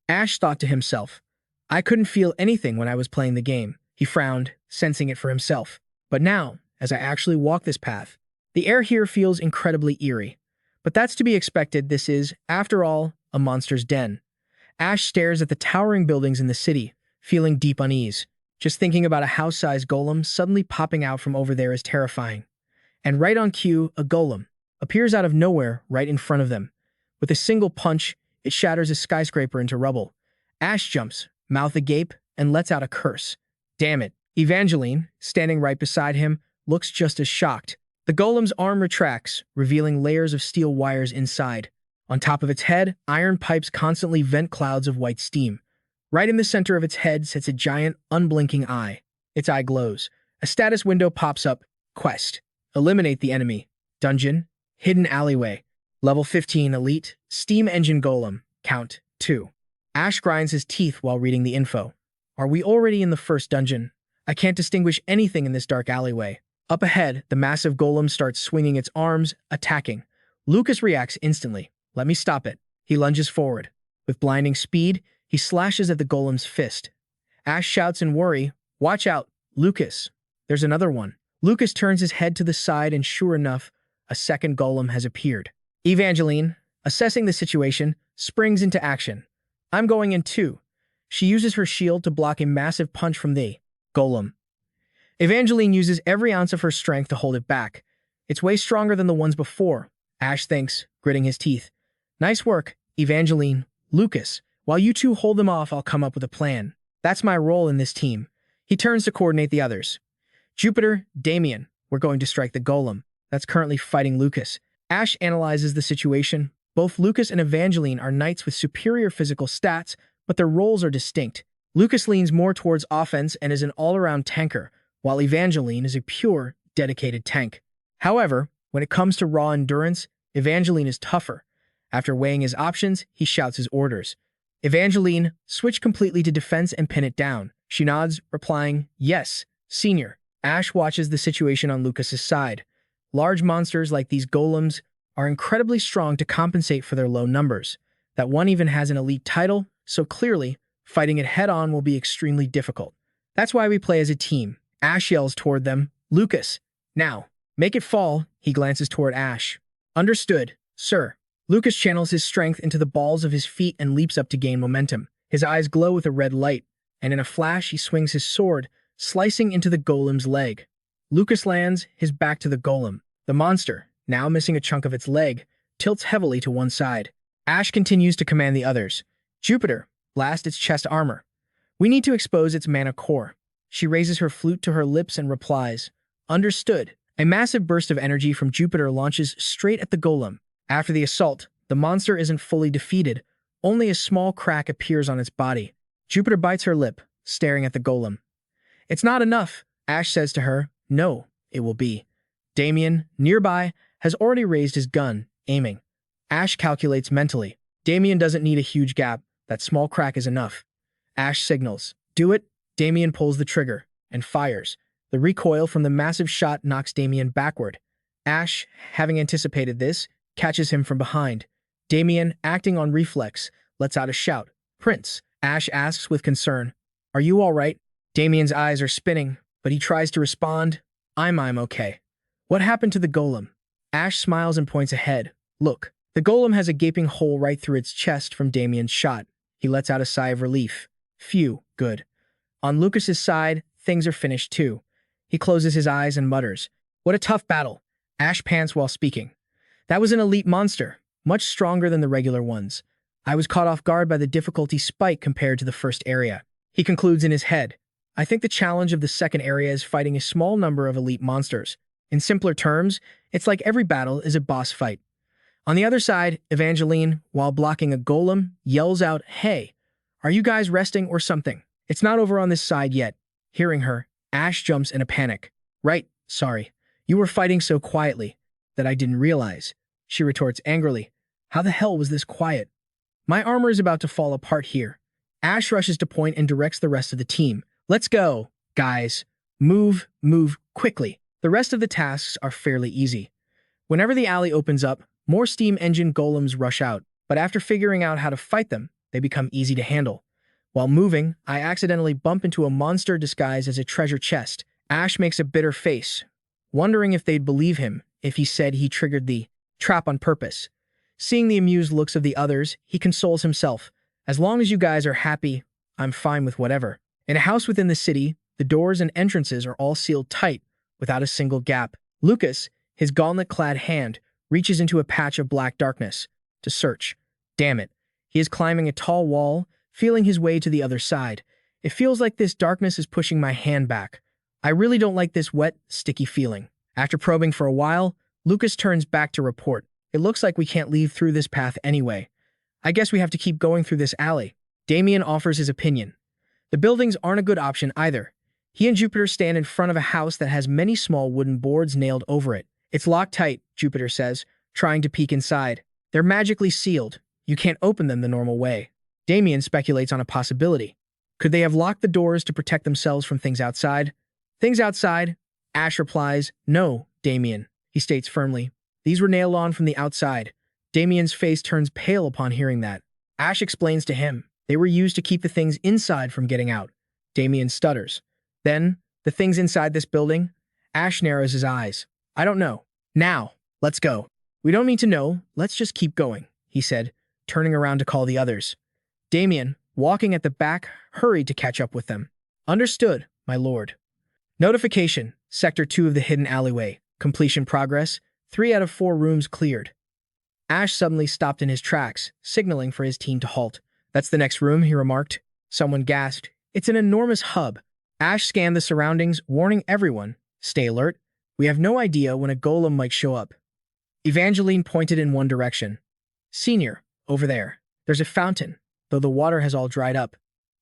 Ash thought to himself, I couldn't feel anything when I was playing the game. He frowned, sensing it for himself. But now, as I actually walk this path, the air here feels incredibly eerie. But that's to be expected. This is, after all, a monster's den. Ash stares at the towering buildings in the city, feeling deep unease. Just thinking about a house-sized golem suddenly popping out from over there is terrifying. And right on cue, a golem appears out of nowhere right in front of them. With a single punch, it shatters a skyscraper into rubble. Ash jumps, mouth agape, and lets out a curse. Damn it. Evangeline, standing right beside him, looks just as shocked. The golem's arm retracts, revealing layers of steel wires inside. On top of its head, iron pipes constantly vent clouds of white steam. Right in the center of its head sits a giant, unblinking eye. Its eye glows. A status window pops up. Quest. Eliminate the enemy. Dungeon. Hidden alleyway. Level 15 Elite. Steam engine golem. Count 2. Ash grinds his teeth while reading the info. Are we already in the first dungeon? I can't distinguish anything in this dark alleyway. Up ahead, the massive golem starts swinging its arms, attacking. Lucas reacts instantly. Let me stop it. He lunges forward. With blinding speed, he slashes at the golem's fist. Ash shouts in worry, watch out, Lucas. There's another one. Lucas turns his head to the side and sure enough, a second golem has appeared. Evangeline, assessing the situation, springs into action. I'm going in too. She uses her shield to block a massive punch from the golem. Evangeline uses every ounce of her strength to hold it back. It's way stronger than the ones before, Ash thinks, gritting his teeth. Nice work, Evangeline. Lucas, while you two hold them off, I'll come up with a plan. That's my role in this team. He turns to coordinate the others. Jupiter, Damien, we're going to strike the golem that's currently fighting Lucas. Ash analyzes the situation. Both Lucas and Evangeline are knights with superior physical stats, but their roles are distinct. Lucas leans more towards offense and is an all-around tanker, while Evangeline is a pure, dedicated tank. However, when it comes to raw endurance, Evangeline is tougher. After weighing his options, he shouts his orders. Evangeline, switch completely to defense and pin it down. She nods, replying, yes, senior. Ash watches the situation on Lucas's side. Large monsters like these golems are incredibly strong to compensate for their low numbers. That one even has an elite title, so clearly, fighting it head-on will be extremely difficult. That's why we play as a team. Ash yells toward them, Lucas, now, make it fall. He glances toward Ash. Understood, sir. Lucas channels his strength into the balls of his feet and leaps up to gain momentum. His eyes glow with a red light, and in a flash he swings his sword, slicing into the golem's leg. Lucas lands, his back to the golem. The monster, now missing a chunk of its leg, tilts heavily to one side. Ash continues to command the others. Jupiter, blast its chest armor. We need to expose its mana core. She raises her flute to her lips and replies, understood. A massive burst of energy from Jupiter launches straight at the golem. After the assault, the monster isn't fully defeated. Only a small crack appears on its body. Jupiter bites her lip, staring at the golem. It's not enough, Ash says to her. No, it will be. Damien, nearby, has already raised his gun, aiming. Ash calculates mentally. Damien doesn't need a huge gap. That small crack is enough. Ash signals. Do it. Damien pulls the trigger and fires. The recoil from the massive shot knocks Damien backward. Ash, having anticipated this, catches him from behind. Damien, acting on reflex, lets out a shout. Prince, Ash asks with concern. Are you all right? Damien's eyes are spinning, but he tries to respond. I'm okay. What happened to the golem? Ash smiles and points ahead. Look, the golem has a gaping hole right through its chest from Damien's shot. He lets out a sigh of relief. Phew, good. On Lucas's side, things are finished too. He closes his eyes and mutters, what a tough battle. Ash pants while speaking. That was an elite monster, much stronger than the regular ones. I was caught off guard by the difficulty spike compared to the first area. He concludes in his head. I think the challenge of the second area is fighting a small number of elite monsters. In simpler terms, it's like every battle is a boss fight. On the other side, Evangeline, while blocking a golem, yells out, hey, are you guys resting or something? It's not over on this side yet. Hearing her, Ash jumps in a panic. Right, sorry. You were fighting so quietly that I didn't realize. She retorts angrily. How the hell was this quiet? My armor is about to fall apart here. Ash rushes to point and directs the rest of the team. Let's go, guys. Move, quickly. The rest of the tasks are fairly easy. Whenever the alley opens up, more steam engine golems rush out, but after figuring out how to fight them, they become easy to handle. While moving, I accidentally bump into a monster disguised as a treasure chest. Ash makes a bitter face, wondering if they'd believe him if he said he triggered the trap on purpose. Seeing the amused looks of the others, he consoles himself. As long as you guys are happy, I'm fine with whatever. In a house within the city, the doors and entrances are all sealed tight, without a single gap. Lucas, his gauntlet-clad hand, reaches into a patch of black darkness to search. Damn it. He is climbing a tall wall, feeling his way to the other side. It feels like this darkness is pushing my hand back. I really don't like this wet, sticky feeling. After probing for a while, Lucas turns back to report. It looks like we can't leave through this path anyway. I guess we have to keep going through this alley. Damien offers his opinion. The buildings aren't a good option either. He and Jupiter stand in front of a house that has many small wooden boards nailed over it. It's locked tight, Jupiter says, trying to peek inside. They're magically sealed. You can't open them the normal way. Damien speculates on a possibility. Could they have locked the doors to protect themselves from things outside? Things outside? Ash replies, no, Damien. He states firmly. These were nailed on from the outside. Damien's face turns pale upon hearing that. Ash explains to him. They were used to keep the things inside from getting out. Damien stutters. Then, the things inside this building? Ash narrows his eyes. I don't know. Now, let's go. We don't need to know. Let's just keep going, he said, turning around to call the others. Damien, walking at the back, hurried to catch up with them. Understood, my lord. Notification. Sector 2 of the hidden alleyway. Completion progress. 3 out of 4 rooms cleared. Ash suddenly stopped in his tracks, signaling for his team to halt. That's the next room, he remarked. Someone gasped. It's an enormous hub. Ash scanned the surroundings, warning everyone, stay alert. We have no idea when a golem might show up. Evangeline pointed in one direction. Senior, over there. There's a fountain, though the water has all dried up.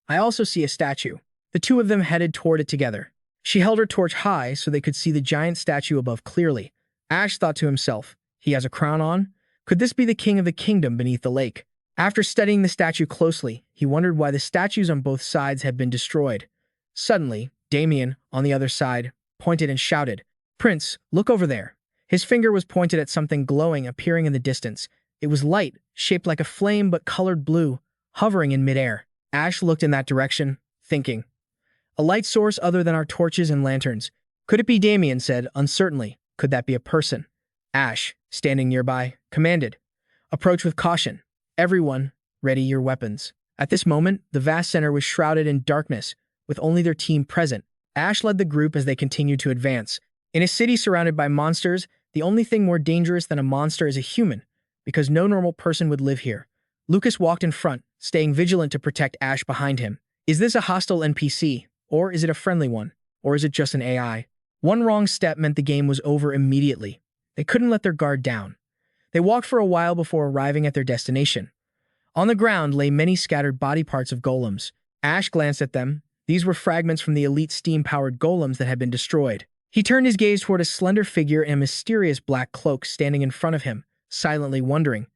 I also see a statue. The two of them headed toward it together. She held her torch high so they could see the giant statue above clearly. Ash thought to himself, he has a crown on? Could this be the king of the kingdom beneath the lake? After studying the statue closely, he wondered why the statues on both sides had been destroyed. Suddenly, Damien, on the other side, pointed and shouted, "Prince, look over there." His finger was pointed at something glowing appearing in the distance. It was light, shaped like a flame but colored blue, hovering in midair. Ash looked in that direction, thinking, "A light source other than our torches and lanterns. Could it be?" Damien said, uncertainly. "Could that be a person?" Ash, standing nearby, commanded, "Approach with caution. Everyone, ready your weapons." At this moment, the vast center was shrouded in darkness, with only their team present. Ash led the group as they continued to advance. In a city surrounded by monsters, the only thing more dangerous than a monster is a human, because no normal person would live here. Lucas walked in front, staying vigilant to protect Ash behind him. Is this a hostile NPC, or is it a friendly one, or is it just an AI? One wrong step meant the game was over immediately. They couldn't let their guard down. They walked for a while before arriving at their destination. On the ground lay many scattered body parts of golems. Ash glanced at them. These were fragments from the elite steam-powered golems that had been destroyed. He turned his gaze toward a slender figure in a mysterious black cloak standing in front of him, silently wondering,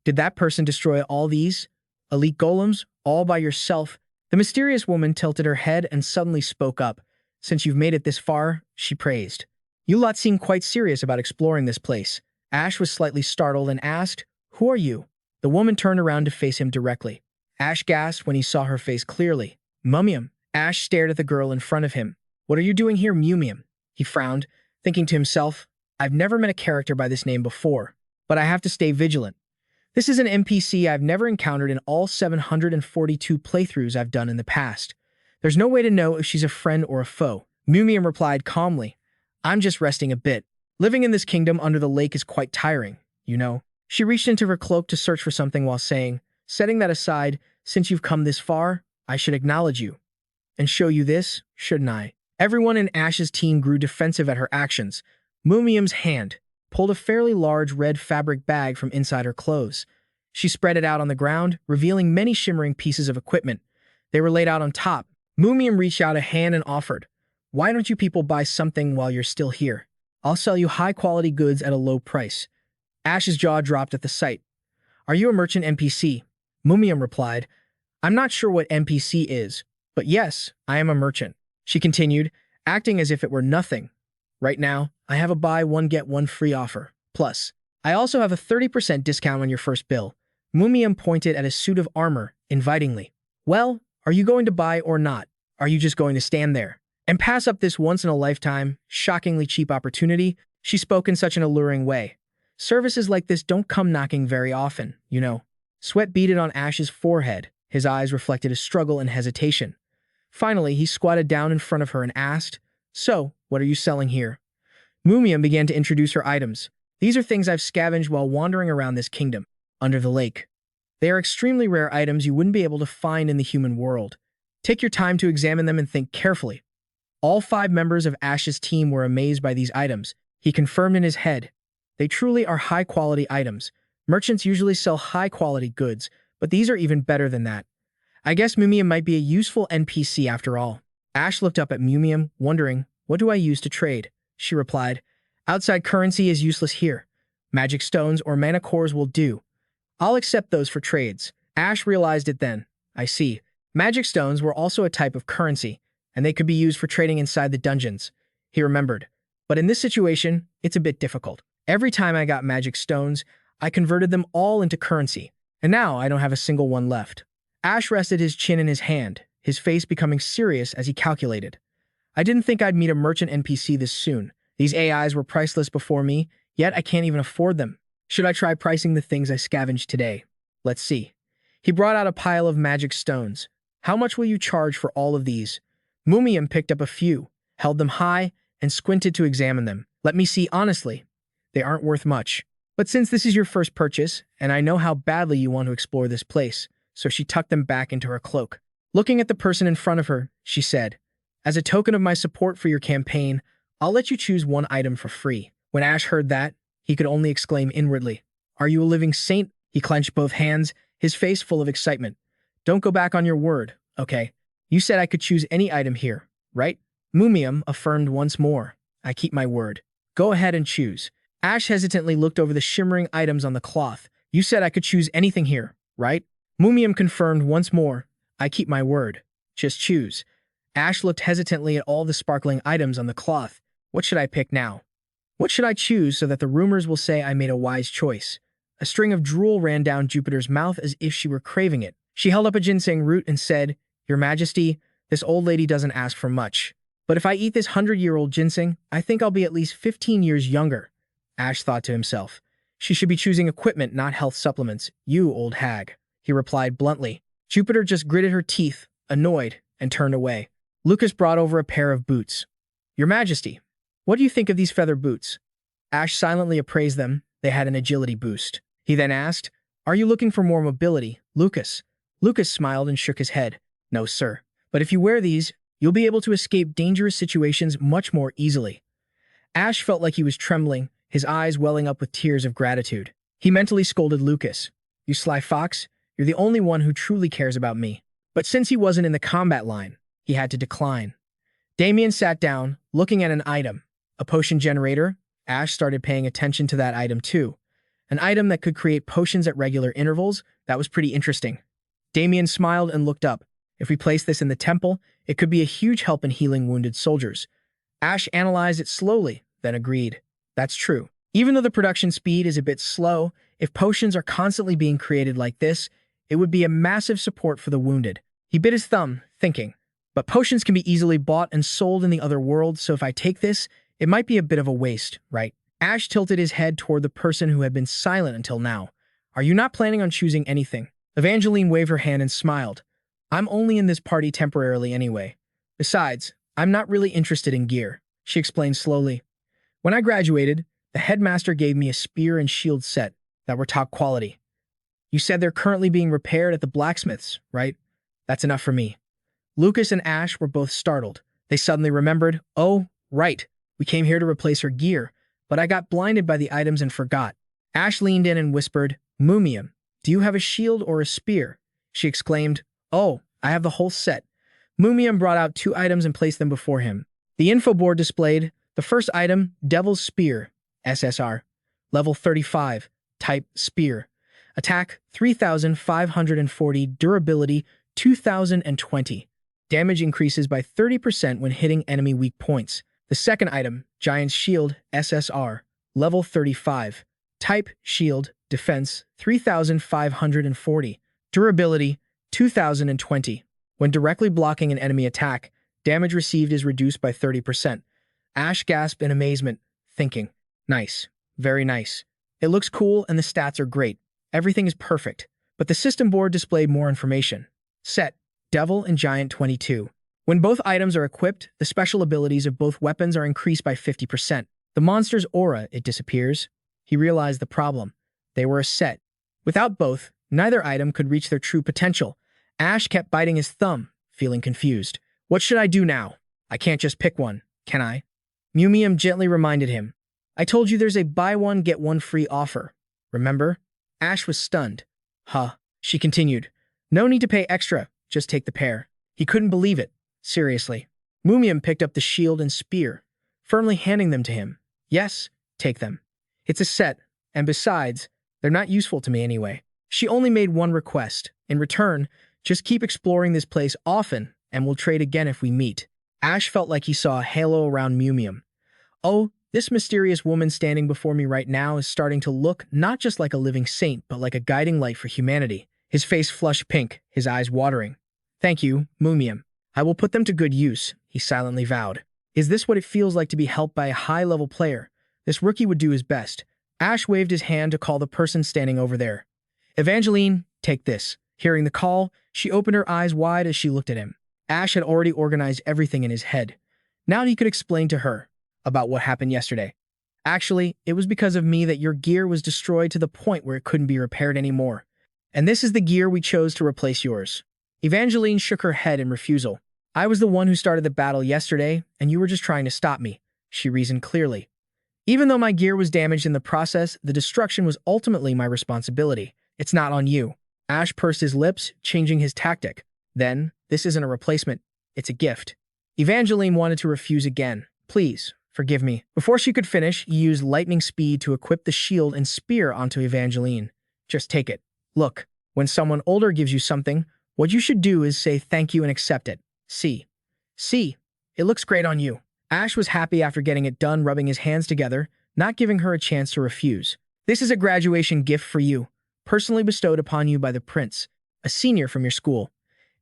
did that person destroy all these elite golems, all by yourself? The mysterious woman tilted her head and suddenly spoke up. "Since you've made it this far," she praised, "you lot seem quite serious about exploring this place." Ash was slightly startled and asked, "Who are you?" The woman turned around to face him directly. Ash gasped when he saw her face clearly. "Mumium." Ash stared at the girl in front of him. "What are you doing here, Mumium?" He frowned, thinking to himself, "I've never met a character by this name before, but I have to stay vigilant. This is an NPC I've never encountered in all 742 playthroughs I've done in the past. There's no way to know if she's a friend or a foe." Mumium replied calmly, "I'm just resting a bit. Living in this kingdom under the lake is quite tiring, you know." She reached into her cloak to search for something while saying, "Setting that aside, since you've come this far, I should acknowledge you. And show you this, shouldn't I?" Everyone in Ash's team grew defensive at her actions. Mumium's hand pulled a fairly large red fabric bag from inside her clothes. She spread it out on the ground, revealing many shimmering pieces of equipment. They were laid out on top. Mumium reached out a hand and offered, "Why don't you people buy something while you're still here? I'll sell you high-quality goods at a low price." Ash's jaw dropped at the sight. "Are you a merchant NPC?" Mumium replied, "I'm not sure what NPC is, but yes, I am a merchant." She continued, acting as if it were nothing. "Right now, I have a buy one get one free offer. Plus, I also have a 30% discount on your first bill." Mumium pointed at a suit of armor, invitingly. "Well, are you going to buy or not? Are you just going to stand there and pass up this once-in-a-lifetime, shockingly cheap opportunity?" She spoke in such an alluring way. "Services like this don't come knocking very often, you know." Sweat beaded on Ash's forehead. His eyes reflected a struggle and hesitation. Finally, he squatted down in front of her and asked, "So, what are you selling here?" Mumium began to introduce her items. "These are things I've scavenged while wandering around this kingdom, under the lake. They are extremely rare items you wouldn't be able to find in the human world. Take your time to examine them and think carefully." All 5 members of Ash's team were amazed by these items. He confirmed in his head, "They truly are high-quality items. Merchants usually sell high-quality goods, but these are even better than that. I guess Mumium might be a useful NPC after all." Ash looked up at Mumium, wondering, "What do I use to trade?" She replied, "Outside currency is useless here. Magic stones or mana cores will do. I'll accept those for trades." Ash realized it then. "I see. Magic stones were also a type of currency, and they could be used for trading inside the dungeons." He remembered. "But in this situation, it's a bit difficult. Every time I got magic stones, I converted them all into currency, and now I don't have a single one left." Ash rested his chin in his hand, his face becoming serious as he calculated. "I didn't think I'd meet a merchant NPC this soon. These AIs were priceless before me, yet I can't even afford them. Should I try pricing the things I scavenged today? Let's see." He brought out a pile of magic stones. "How much will you charge for all of these?" Mumium picked up a few, held them high, and squinted to examine them. "Let me see honestly. They aren't worth much. But since this is your first purchase, and I know how badly you want to explore this place," so she tucked them back into her cloak. Looking at the person in front of her, she said, "As a token of my support for your campaign, I'll let you choose one item for free." When Ash heard that, he could only exclaim inwardly, "Are you a living saint?" He clenched both hands, his face full of excitement. "Don't go back on your word, okay? You said I could choose any item here, right?" Mumium affirmed once more, "I keep my word. Go ahead and choose." Ash hesitantly looked over the shimmering items on the cloth. You said I could choose anything here, right? Mumium confirmed once more. I keep my word. Just choose. Ash looked hesitantly at all the sparkling items on the cloth. What should I pick now? What should I choose so that the rumors will say I made a wise choice? A string of drool ran down Jupiter's mouth as if she were craving it. She held up a ginseng root and said, Your Majesty, this old lady doesn't ask for much. But if I eat this 100-year-old ginseng, I think I'll be at least 15 years younger. Ash thought to himself. She should be choosing equipment, not health supplements. You, old hag, he replied bluntly. Jupiter just gritted her teeth, annoyed, and turned away. Lucas brought over a pair of boots. Your Majesty, what do you think of these feather boots? Ash silently appraised them. They had an agility boost. He then asked, Are you looking for more mobility, Lucas? Lucas smiled and shook his head. No, sir. But if you wear these, you'll be able to escape dangerous situations much more easily. Ash felt like he was trembling, his eyes welling up with tears of gratitude. He mentally scolded Lucas. You sly fox, you're the only one who truly cares about me. But since he wasn't in the combat line, he had to decline. Damien sat down, looking at an item. A potion generator. Ash started paying attention to that item too. An item that could create potions at regular intervals. That was pretty interesting. Damien smiled and looked up. If we place this in the temple, it could be a huge help in healing wounded soldiers. Ash analyzed it slowly, then agreed. That's true. Even though the production speed is a bit slow, if potions are constantly being created like this, it would be a massive support for the wounded. He bit his thumb, thinking, but potions can be easily bought and sold in the other world, so if I take this, it might be a bit of a waste, right? Ash tilted his head toward the person who had been silent until now. Are you not planning on choosing anything? Evangeline waved her hand and smiled. I'm only in this party temporarily anyway. Besides, I'm not really interested in gear, she explained slowly. When I graduated, the headmaster gave me a spear and shield set that were top quality. You said they're currently being repaired at the blacksmith's, right? That's enough for me. Lucas and Ash were both startled. They suddenly remembered, oh, right, we came here to replace her gear, but I got blinded by the items and forgot. Ash leaned in and whispered, Mumium, do you have a shield or a spear? She exclaimed, Oh, I have the whole set. Mumium brought out 2 items and placed them before him. The info board displayed the first item, Devil's Spear, SSR, level 35, type Spear. Attack 3,540, durability 2,020. Damage increases by 30% when hitting enemy weak points. The second item, Giant's Shield, SSR, level 35, type Shield, defense 3,540, durability 2,020. When directly blocking an enemy attack, damage received is reduced by 30%. Ash gasped in amazement, thinking, Nice, very nice. It looks cool and the stats are great. Everything is perfect. But the system board displayed more information. Set, Devil and Giant 22. When both items are equipped, the special abilities of both weapons are increased by 50%. The monster's aura, it disappears. He realized the problem. They were a set. Without both, neither item could reach their true potential. Ash kept biting his thumb, feeling confused. What should I do now? I can't just pick one, can I? Mumium gently reminded him. I told you there's a buy one, get one free offer. Remember? Ash was stunned. Huh, she continued. No need to pay extra, just take the pair. He couldn't believe it. Seriously. Mumium picked up the shield and spear, firmly handing them to him. Yes, take them. It's a set, and besides, they're not useful to me anyway. She only made one request. In return, just keep exploring this place often, and we'll trade again if we meet. Ash felt like he saw a halo around Mumium. Oh, this mysterious woman standing before me right now is starting to look not just like a living saint, but like a guiding light for humanity. His face flushed pink, his eyes watering. Thank you, Mumium. I will put them to good use, he silently vowed. Is this what it feels like to be helped by a high-level player? This rookie would do his best. Ash waved his hand to call the person standing over there. Evangeline, take this. Hearing the call, she opened her eyes wide as she looked at him. Ash had already organized everything in his head. Now he could explain to her about what happened yesterday. Actually, it was because of me that your gear was destroyed to the point where it couldn't be repaired anymore. And this is the gear we chose to replace yours. Evangeline shook her head in refusal. I was the one who started the battle yesterday, and you were just trying to stop me, she reasoned clearly. Even though my gear was damaged in the process, the destruction was ultimately my responsibility. It's not on you. Ash pursed his lips, changing his tactic. Then, this isn't a replacement. It's a gift. Evangeline wanted to refuse again. Please, Forgive me. Before she could finish, he used lightning speed to equip the shield and spear onto Evangeline. Just take it. Look, when someone older gives you something, what you should do is say thank you and accept it. See. See. It looks great on you. Ash was happy after getting it done, rubbing his hands together, not giving her a chance to refuse. This is a graduation gift for you, personally bestowed upon you by the prince, a senior from your school.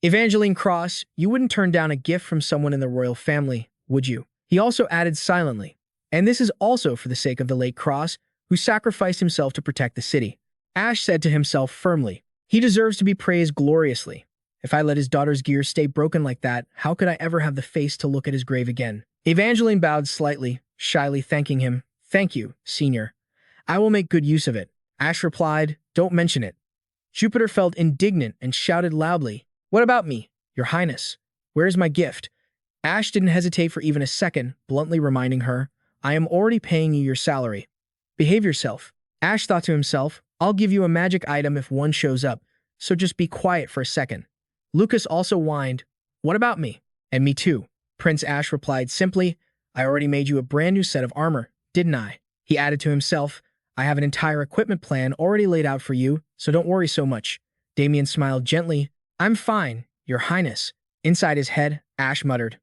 Evangeline Cross, you wouldn't turn down a gift from someone in the royal family, would you? He also added silently, and this is also for the sake of the late Cross, who sacrificed himself to protect the city. Ash said to himself firmly, he deserves to be praised gloriously. If I let his daughter's gears stay broken like that, how could I ever have the face to look at his grave again? Evangeline bowed slightly, shyly thanking him. Thank you, senior. I will make good use of it. Ash replied, don't mention it. Jupiter felt indignant and shouted loudly, what about me, your highness? Where is my gift? Ash didn't hesitate for even a second, bluntly reminding her, I am already paying you your salary. Behave yourself. Ash thought to himself, I'll give you a magic item if one shows up, so just be quiet for a second. Lucas also whined, what about me? And me too. Prince Ash replied simply, I already made you a brand new set of armor, didn't I? He added to himself, I have an entire equipment plan already laid out for you, so don't worry so much. Damien smiled gently, I'm fine, your highness. Inside his head, Ash muttered,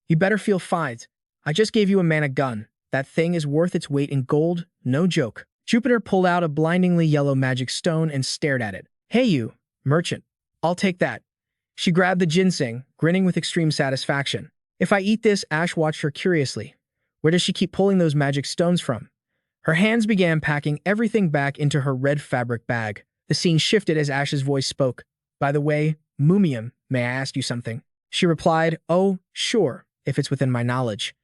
you better feel fine. I just gave you a mana gun. That thing is worth its weight in gold, no joke. Jupiter pulled out a blindingly yellow magic stone and stared at it. Hey you, merchant. I'll take that. She grabbed the ginseng, grinning with extreme satisfaction. If I eat this, Ash watched her curiously. Where does she keep pulling those magic stones from? Her hands began packing everything back into her red fabric bag. The scene shifted as Ash's voice spoke. By the way, Mumium, may I ask you something? She replied, oh, sure, if it's within my knowledge.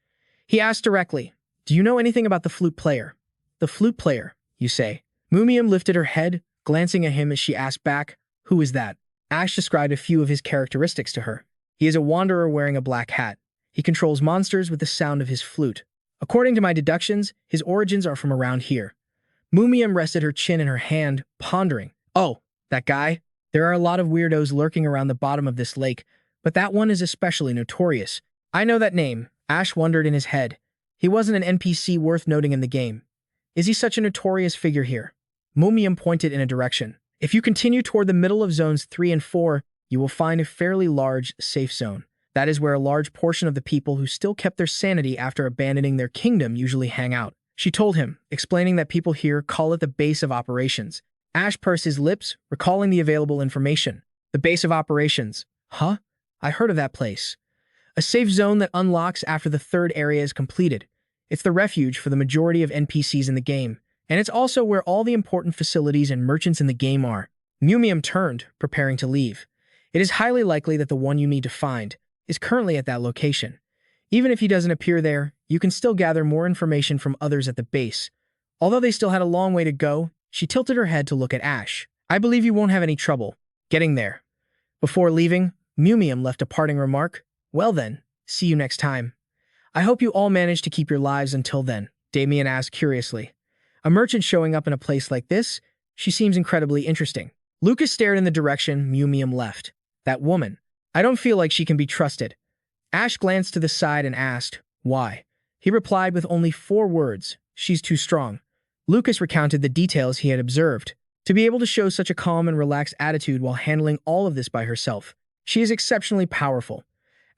He asked directly, do you know anything about the flute player? The flute player, you say. Mumium lifted her head, glancing at him as she asked back, who is that? Ash described a few of his characteristics to her. He is a wanderer wearing a black hat. He controls monsters with the sound of his flute. According to my deductions, his origins are from around here. Mumium rested her chin in her hand, pondering. Oh, that guy? There are a lot of weirdos lurking around the bottom of this lake, but that one is especially notorious. I know that name, Ash wondered in his head. He wasn't an NPC worth noting in the game. Is he such a notorious figure here? Mumium pointed in a direction. If you continue toward the middle of zones 3 and 4, you will find a fairly large safe zone. That is where a large portion of the people who still kept their sanity after abandoning their kingdom usually hang out. She told him, explaining that people here call it the base of operations. Ash pursed his lips, recalling the available information. The base of operations. Huh? I heard of that place. A safe zone that unlocks after the third area is completed. It's the refuge for the majority of NPCs in the game, and it's also where all the important facilities and merchants in the game are. Mumium turned, preparing to leave. It is highly likely that the one you need to find is currently at that location. Even if he doesn't appear there, you can still gather more information from others at the base. Although they still had a long way to go, she tilted her head to look at Ash. I believe you won't have any trouble getting there. Before leaving, Mumium left a parting remark. Well then, see you next time. I hope you all manage to keep your lives until then, Damien asked curiously. A merchant showing up in a place like this? She seems incredibly interesting. Lucas stared in the direction Mumium left. That woman. I don't feel like she can be trusted. Ash glanced to the side and asked, why? He replied with only 4 words, she's too strong. Lucas recounted the details he had observed. To be able to show such a calm and relaxed attitude while handling all of this by herself. She is exceptionally powerful.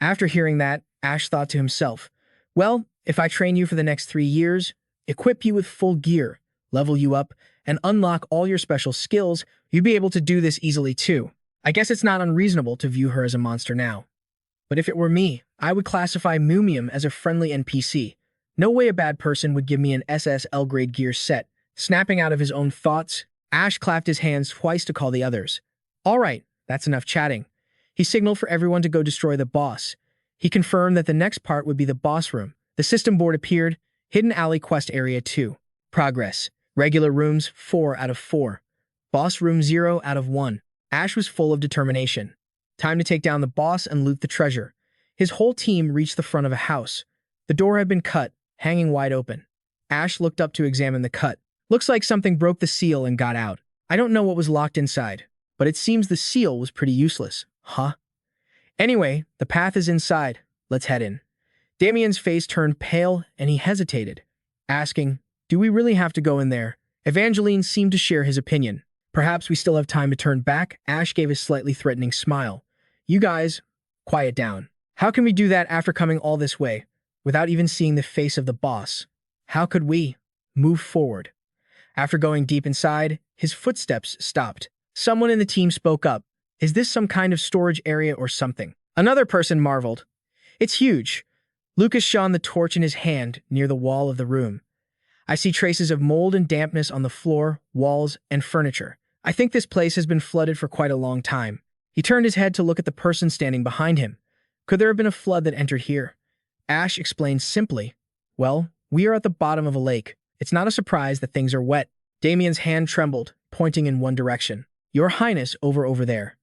After hearing that, Ash thought to himself, well, if I train you for the next 3 years, equip you with full gear, level you up, and unlock all your special skills, you'd be able to do this easily too. I guess it's not unreasonable to view her as a monster now. But if it were me, I would classify Mumium as a friendly NPC. No way a bad person would give me an SSL grade gear set. Snapping out of his own thoughts, Ash clapped his hands twice to call the others. All right, that's enough chatting. He signaled for everyone to go destroy the boss. He confirmed that the next part would be the boss room. The system board appeared, Hidden Alley Quest Area 2. Progress. Regular rooms, 4 out of 4. Boss room 0 out of 1. Ash was full of determination. Time to take down the boss and loot the treasure. His whole team reached the front of a house. The door had been cut, hanging wide open. Ash looked up to examine the cut. Looks like something broke the seal and got out. I don't know what was locked inside, but it seems the seal was pretty useless. Huh? Anyway, the path is inside. Let's head in. Damien's face turned pale and he hesitated, asking, "Do we really have to go in there?" Evangeline seemed to share his opinion. "Perhaps we still have time to turn back." Ash gave a slightly threatening smile. "You guys, quiet down. How can we do that after coming all this way, without even seeing the face of the boss? How could we move forward?" After going deep inside, his footsteps stopped. Someone in the team spoke up. "Is this some kind of storage area or something?" Another person marveled. "It's huge." Lucas shone the torch in his hand near the wall of the room. "I see traces of mold and dampness on the floor, walls, and furniture. I think this place has been flooded for quite a long time." He turned his head to look at the person standing behind him. "Could there have been a flood that entered here?" Ash explained simply, "Well, we are at the bottom of a lake. It's not a surprise that things are wet." Damien's hand trembled, pointing in one direction. "Your Highness, over there."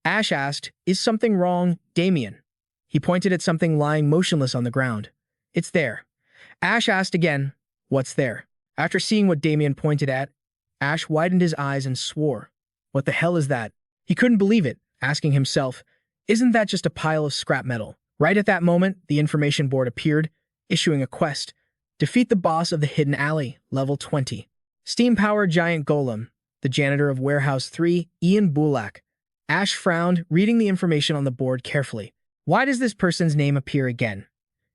Ash asked, "Is something wrong, Damien?" He pointed at something lying motionless on the ground. "It's there." Ash asked again, "What's there?" After seeing what Damien pointed at, Ash widened his eyes and swore. "What the hell is that?" He couldn't believe it, asking himself, "Isn't that just a pile of scrap metal?" Right at that moment, the information board appeared, issuing a quest. Defeat the boss of the Hidden Alley, level 20. Steam-powered giant golem, the janitor of Warehouse 3, Ian Bulak. Ash frowned, reading the information on the board carefully. Why does this person's name appear again?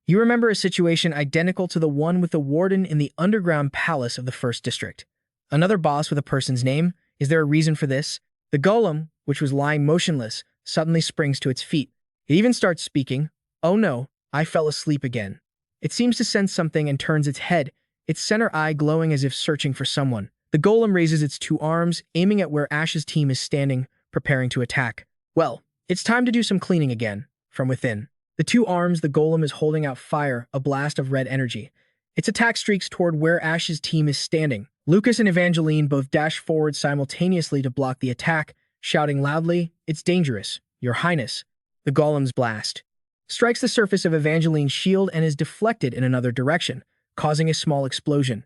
You remember a situation identical to the one with the warden in the underground palace of the first district. Another boss with a person's name? Is there a reason for this? The golem, which was lying motionless, suddenly springs to its feet. It even starts speaking. "Oh no, I fell asleep again." It seems to sense something and turns its head, its center eye glowing as if searching for someone. The golem raises its two arms, aiming at where Ash's team is standing, preparing to attack. Well, it's time to do some cleaning again. From within the two arms, the golem is holding out fire, a blast of red energy. Its attack streaks toward where Ash's team is standing. Lucas and Evangeline both dash forward simultaneously to block the attack, shouting loudly, "It's dangerous, Your Highness." The golem's blast strikes the surface of Evangeline's shield and is deflected in another direction, causing a small explosion.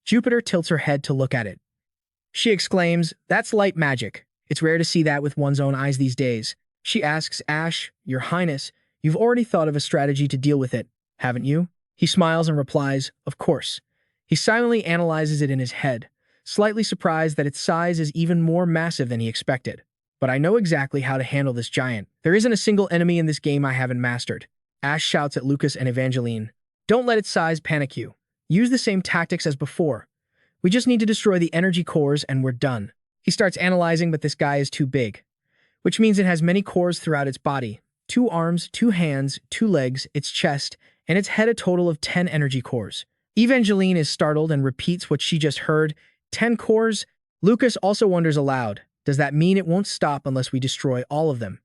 Jupiter tilts her head to look at it. She exclaims, "That's light magic. It's rare to see that with one's own eyes these days." She asks Ash, "Your Highness, you've already thought of a strategy to deal with it, haven't you?" He smiles and replies, "Of course." He silently analyzes it in his head, slightly surprised that its size is even more massive than he expected. "But I know exactly how to handle this giant. There isn't a single enemy in this game I haven't mastered." Ash shouts at Lucas and Evangeline, "Don't let its size panic you. Use the same tactics as before. We just need to destroy the energy cores and we're done." He starts analyzing, but this guy is too big, which means it has many cores throughout its body. 2 arms, 2 hands, 2 legs, its chest, and its head, a total of 10 energy cores. Evangeline is startled and repeats what she just heard. 10 cores? Lucas also wonders aloud, does that mean it won't stop unless we destroy all of them?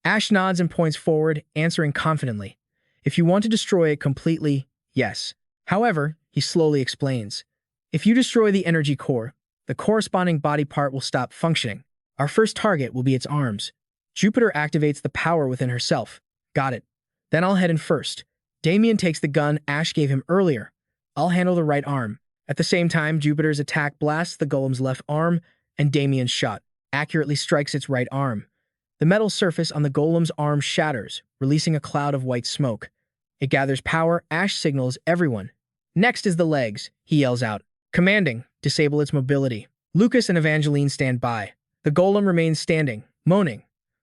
Ash nods and points forward, answering confidently, "If you want to destroy it completely, yes. However," he slowly explains, "if you destroy the energy core, the corresponding body part will stop functioning. Our first target will be its arms." Jupiter activates the power within herself. "Got it. Then I'll head in first." Damien takes the gun Ash gave him earlier. "I'll handle the right arm." At the same time, Jupiter's attack blasts the golem's left arm, and Damien's shot accurately strikes its right arm. The metal surface on the golem's arm shatters, releasing a cloud of white smoke. It gathers power. Ash signals everyone. "Next is the legs," he yells out, commanding, "Disable its mobility." Lucas and Evangeline stand by. The golem remains standing, moaning.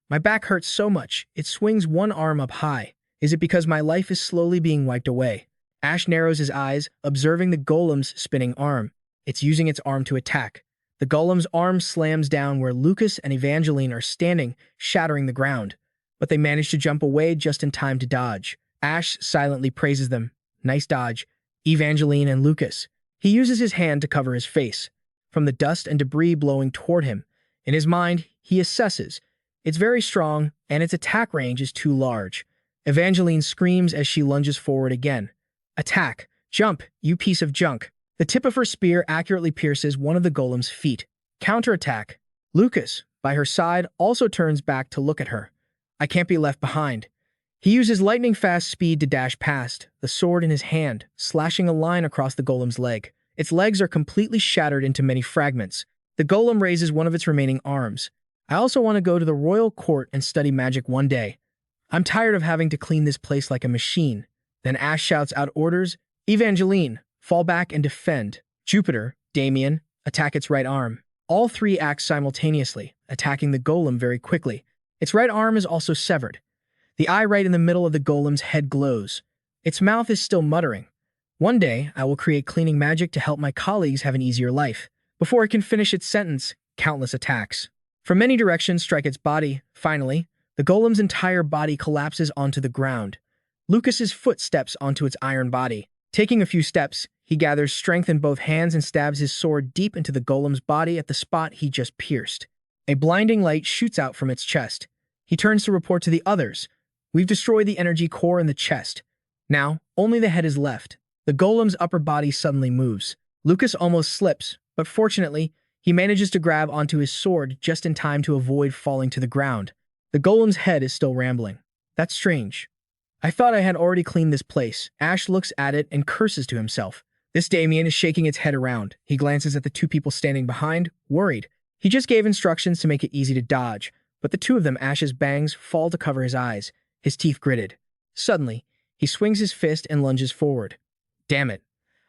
"My back hurts so much, it swings one arm up high. Is it because my life is slowly being wiped away?" Ash narrows his eyes, observing the golem's spinning arm. It's using its arm to attack. The golem's arm slams down where Lucas and Evangeline are standing, shattering the ground. But they manage to jump away just in time to dodge. Ash silently praises them. "Nice dodge, Evangeline and Lucas." He uses his hand to cover his face, from the dust and debris blowing toward him. In his mind, he assesses. It's very strong, and its attack range is too large. Evangeline screams as she lunges forward again. "Attack! Jump, you piece of junk!" The tip of her spear accurately pierces one of the golem's feet. Counterattack! Lucas, by her side, also turns back to look at her. "I can't be left behind." He uses lightning-fast speed to dash past, the sword in his hand, slashing a line across the golem's leg. Its legs are completely shattered into many fragments. The golem raises one of its remaining arms. "I also want to go to the royal court and study magic one day. I'm tired of having to clean this place like a machine." Then Ash shouts out orders, Evangeline, fall back and defend. Jupiter, Damien, attack its right arm. All three act simultaneously, attacking the golem very quickly. Its right arm is also severed. The eye right in the middle of the golem's head glows. Its mouth is still muttering. One day, I will create cleaning magic to help my colleagues have an easier life. Before it can finish its sentence, countless attacks from many directions strike its body. Finally, the golem's entire body collapses onto the ground. Lucas's foot steps onto its iron body. Taking a few steps, he gathers strength in both hands and stabs his sword deep into the golem's body at the spot he just pierced. A blinding light shoots out from its chest. He turns to report to the others. We've destroyed the energy core in the chest. Now, only the head is left. The golem's upper body suddenly moves. Lucas almost slips, but fortunately, he manages to grab onto his sword just in time to avoid falling to the ground. The golem's head is still rambling. That's strange. I thought I had already cleaned this place. Ash looks at it and curses to himself. This Damien is shaking its head around. He glances at the two people standing behind, worried. He just gave instructions to make it easy to dodge, but the two of them, Ash's bangs, fall to cover his eyes, his teeth gritted. Suddenly, he swings his fist and lunges forward. Damn it.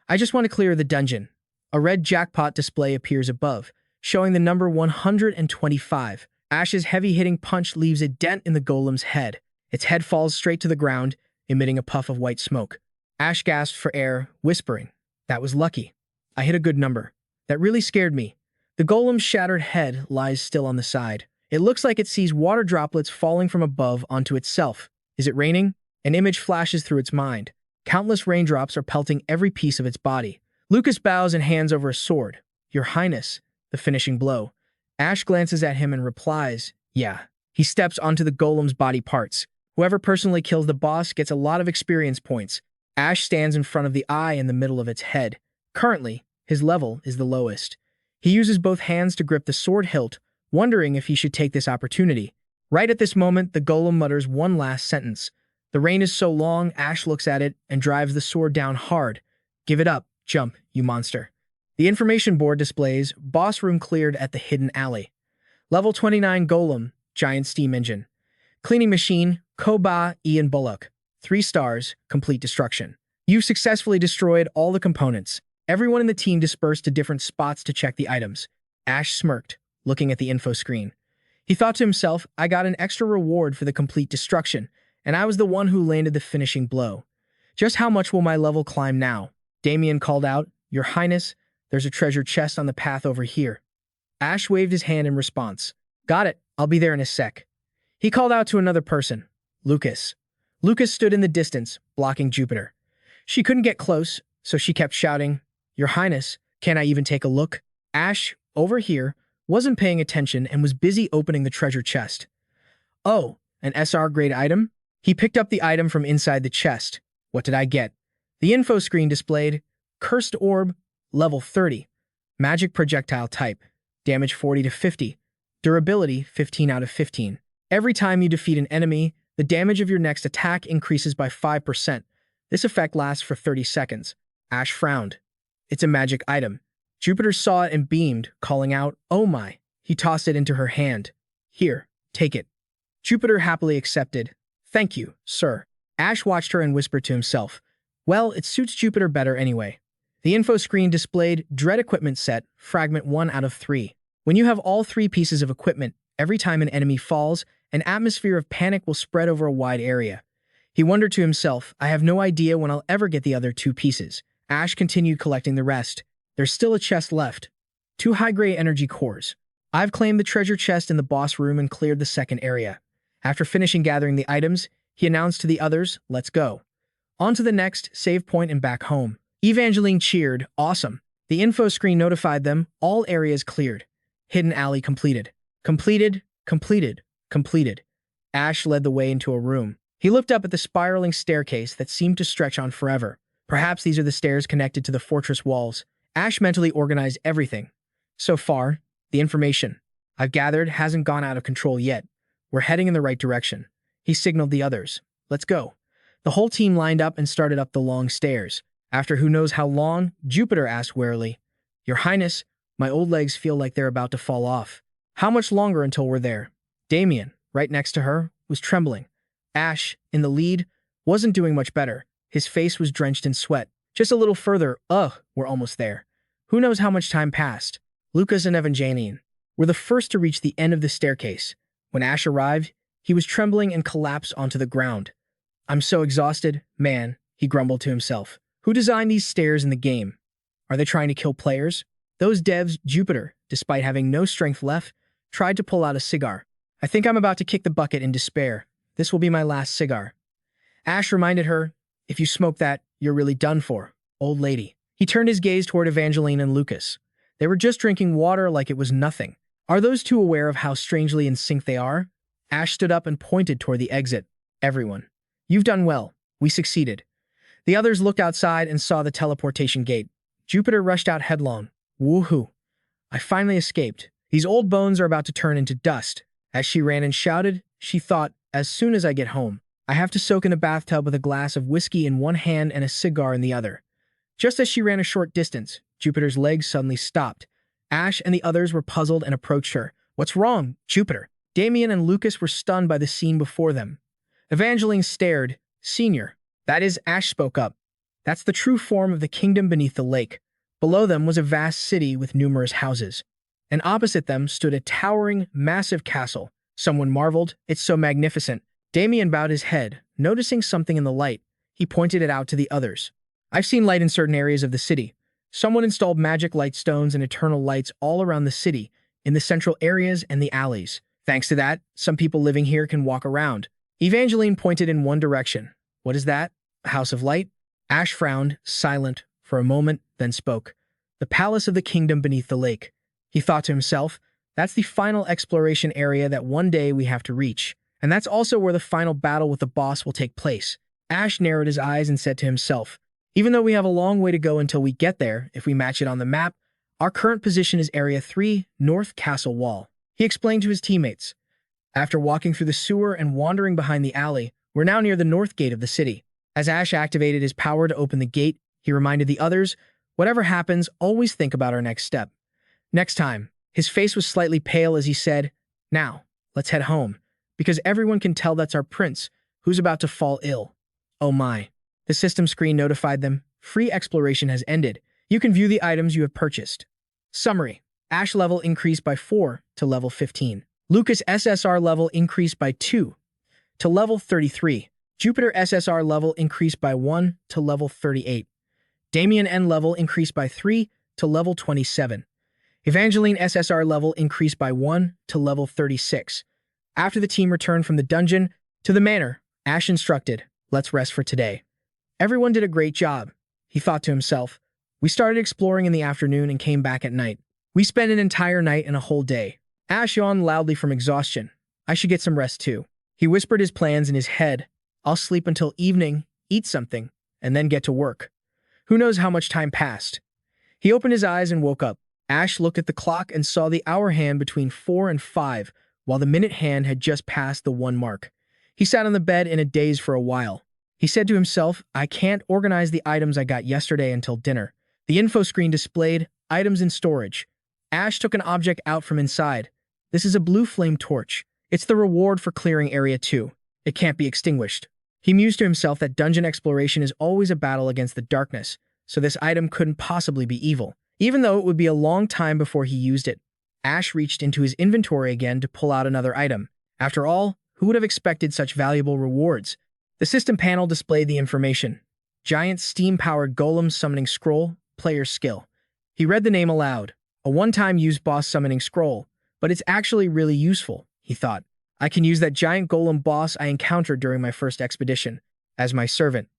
I just want to clear the dungeon. A red jackpot display appears above, showing the number 125. Ash's heavy-hitting punch leaves a dent in the golem's head. Its head falls straight to the ground, emitting a puff of white smoke. Ash gasped for air, whispering, "That was lucky. I hit a good number. That really scared me." The golem's shattered head lies still on the side. It looks like it sees water droplets falling from above onto itself. Is it raining? An image flashes through its mind. Countless raindrops are pelting every piece of its body. Lucas bows and hands over a sword. "Your Highness," the finishing blow. Ash glances at him and replies, "Yeah." He steps onto the golem's body parts. Whoever personally kills the boss gets a lot of experience points. Ash stands in front of the eye in the middle of its head. Currently, his level is the lowest. He uses both hands to grip the sword hilt, wondering if he should take this opportunity. Right at this moment, the golem mutters one last sentence. The rain is so long, Ash looks at it and drives the sword down hard. "Give it up. Jump, you monster." The information board displays, boss room cleared at the hidden alley. Level 29 golem, giant steam engine. Cleaning machine, Koba, Ian Bullock. 3 stars, complete destruction. You've successfully destroyed all the components. Everyone in the team dispersed to different spots to check the items. Ash smirked, looking at the info screen. He thought to himself, I got an extra reward for the complete destruction, and I was the one who landed the finishing blow. Just how much will my level climb now? Damien called out, "Your Highness, there's a treasure chest on the path over here." Ash waved his hand in response. "Got it, I'll be there in a sec." He called out to another person, Lucas. Lucas stood in the distance, blocking Jupiter. She couldn't get close, so she kept shouting, "Your Highness, can I even take a look?" Ash, over here, wasn't paying attention and was busy opening the treasure chest. "Oh, an SR-grade item?" He picked up the item from inside the chest. What did I get? The info screen displayed, Cursed Orb, level 30, Magic Projectile Type, damage 40 to 50, durability 15 out of 15. Every time you defeat an enemy, the damage of your next attack increases by 5%. This effect lasts for 30 seconds. Ash frowned. It's a magic item. Jupiter saw it and beamed, calling out, "Oh my." He tossed it into her hand. "Here, take it." Jupiter happily accepted. "Thank you, sir." Ash watched her and whispered to himself, "Well, it suits Jupiter better anyway." The info screen displayed Dread Equipment Set, Fragment 1 out of 3. When you have all 3 pieces of equipment, every time an enemy falls, an atmosphere of panic will spread over a wide area. He wondered to himself, I have no idea when I'll ever get the other 2 pieces. Ash continued collecting the rest. There's still a chest left. 2 high-grade energy cores. I've claimed the treasure chest in the boss room and cleared the second area. After finishing gathering the items, he announced to the others, "Let's go." On to the next save point and back home. Evangeline cheered, "Awesome." The info screen notified them, all areas cleared. Hidden alley completed. Completed, completed, completed. Ash led the way into a room. He looked up at the spiraling staircase that seemed to stretch on forever. Perhaps these are the stairs connected to the fortress walls. Ash mentally organized everything. So far, the information I've gathered hasn't gone out of control yet. We're heading in the right direction. He signaled the others. "Let's go." The whole team lined up and started up the long stairs. After who knows how long, Jupiter asked warily, "Your Highness, my old legs feel like they're about to fall off. How much longer until we're there?" Damien, right next to her, was trembling. Ash, in the lead, wasn't doing much better. His face was drenched in sweat. Just a little further. Ugh, we're almost there. Who knows how much time passed? Lucas and Evangeline were the first to reach the end of the staircase. When Ash arrived, he was trembling and collapsed onto the ground. I'm so exhausted, man, he grumbled to himself. Who designed these stairs in the game? Are they trying to kill players? Those devs, Jupiter, despite having no strength left, tried to pull out a cigar. I think I'm about to kick the bucket in despair. This will be my last cigar. Ash reminded her, if you smoke that, you're really done for, old lady. He turned his gaze toward Evangeline and Lucas. They were just drinking water like it was nothing. Are those two aware of how strangely in sync they are? Ash stood up and pointed toward the exit. Everyone. You've done well. We succeeded. The others looked outside and saw the teleportation gate. Jupiter rushed out headlong. Woohoo. I finally escaped. These old bones are about to turn into dust. As she ran and shouted, she thought, as soon as I get home, I have to soak in a bathtub with a glass of whiskey in one hand and a cigar in the other. Just as she ran a short distance, Jupiter's legs suddenly stopped. Ash and the others were puzzled and approached her. What's wrong, Jupiter? Damien and Lucas were stunned by the scene before them. Evangeline stared. Senior. That is, Ash spoke up. That's the true form of the kingdom beneath the lake. Below them was a vast city with numerous houses. And opposite them stood a towering, massive castle. Someone marveled, it's so magnificent. Damien bowed his head, noticing something in the light. He pointed it out to the others. I've seen light in certain areas of the city. Someone installed magic light stones and eternal lights all around the city, in the central areas and the alleys. Thanks to that, some people living here can walk around. Evangeline pointed in one direction. What is that? A house of light? Ash frowned, silent, for a moment, then spoke. The palace of the kingdom beneath the lake. He thought to himself, that's the final exploration area that one day we have to reach. And that's also where the final battle with the boss will take place. Ash narrowed his eyes and said to himself, even though we have a long way to go until we get there, if we match it on the map, our current position is Area 3, North Castle Wall. He explained to his teammates. After walking through the sewer and wandering behind the alley, we're now near the north gate of the city. As Ash activated his power to open the gate, he reminded the others, whatever happens, always think about our next step. Next time, his face was slightly pale as he said, now, let's head home, because everyone can tell that's our prince, who's about to fall ill. Oh my. The system screen notified them, free exploration has ended. You can view the items you have purchased. Summary. Ash level increased by 4 to level 15. Lucas SSR level increased by 2 to level 33. Jupiter SSR level increased by 1 to level 38. Damien N level increased by 3 to level 27. Evangeline SSR level increased by 1 to level 36. After the team returned from the dungeon to the manor, Ash instructed, let's rest for today. Everyone did a great job, he thought to himself. We started exploring in the afternoon and came back at night. We spent an entire night and a whole day. Ash yawned loudly from exhaustion. I should get some rest too. He whispered his plans in his head. I'll sleep until evening, eat something, and then get to work. Who knows how much time passed? He opened his eyes and woke up. Ash looked at the clock and saw the hour hand between 4 and 5, while the minute hand had just passed the 1 mark. He sat on the bed in a daze for a while. He said to himself, I can't organize the items I got yesterday until dinner. The info screen displayed, items in storage. Ash took an object out from inside. This is a blue flame torch. It's the reward for clearing Area 2. It can't be extinguished. He mused to himself that dungeon exploration is always a battle against the darkness, so this item couldn't possibly be evil, even though it would be a long time before he used it. Ash reached into his inventory again to pull out another item. After all, who would have expected such valuable rewards? The system panel displayed the information. Giant steam-powered golem summoning scroll, player skill. He read the name aloud. A one-time use boss summoning scroll, but it's actually really useful, he thought. I can use that giant golem boss I encountered during my first expedition as my servant.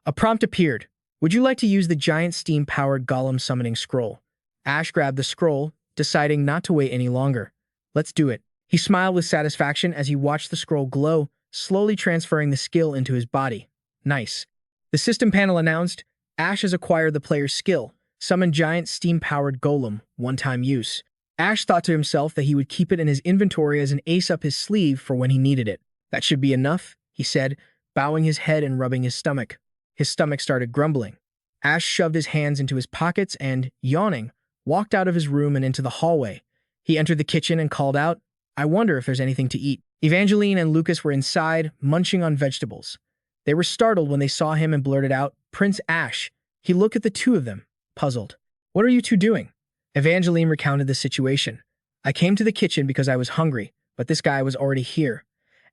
A prompt appeared. Would you like to use the giant steam-powered golem summoning scroll? Ash grabbed the scroll, deciding not to wait any longer. Let's do it. He smiled with satisfaction as he watched the scroll glow, slowly transferring the skill into his body. Nice. The system panel announced, Ash has acquired the player's skill, summon giant steam-powered golem, one-time use. Ash thought to himself that he would keep it in his inventory as an ace up his sleeve for when he needed it. That should be enough, he said, bowing his head and rubbing his stomach. His stomach started grumbling. Ash shoved his hands into his pockets and, yawning, walked out of his room and into the hallway. He entered the kitchen and called out, I wonder if there's anything to eat. Evangeline and Lucas were inside, munching on vegetables. They were startled when they saw him and blurted out, "Prince Ash." He looked at the two of them, puzzled. "What are you two doing?" Evangeline recounted the situation. "I came to the kitchen because I was hungry, but this guy was already here."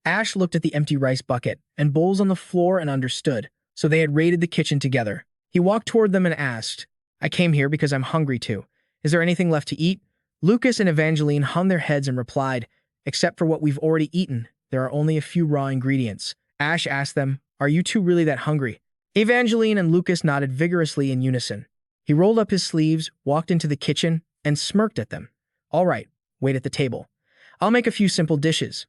Ash looked at the empty rice bucket and bowls on the floor and understood, so they had raided the kitchen together. He walked toward them and asked, "I came here because I'm hungry too. Is there anything left to eat?" Lucas and Evangeline hung their heads and replied, "Except for what we've already eaten, there are only a few raw ingredients." Ash asked them, "Are you two really that hungry?" Evangeline and Lucas nodded vigorously in unison. He rolled up his sleeves, walked into the kitchen, and smirked at them. "All right, wait at the table. I'll make a few simple dishes."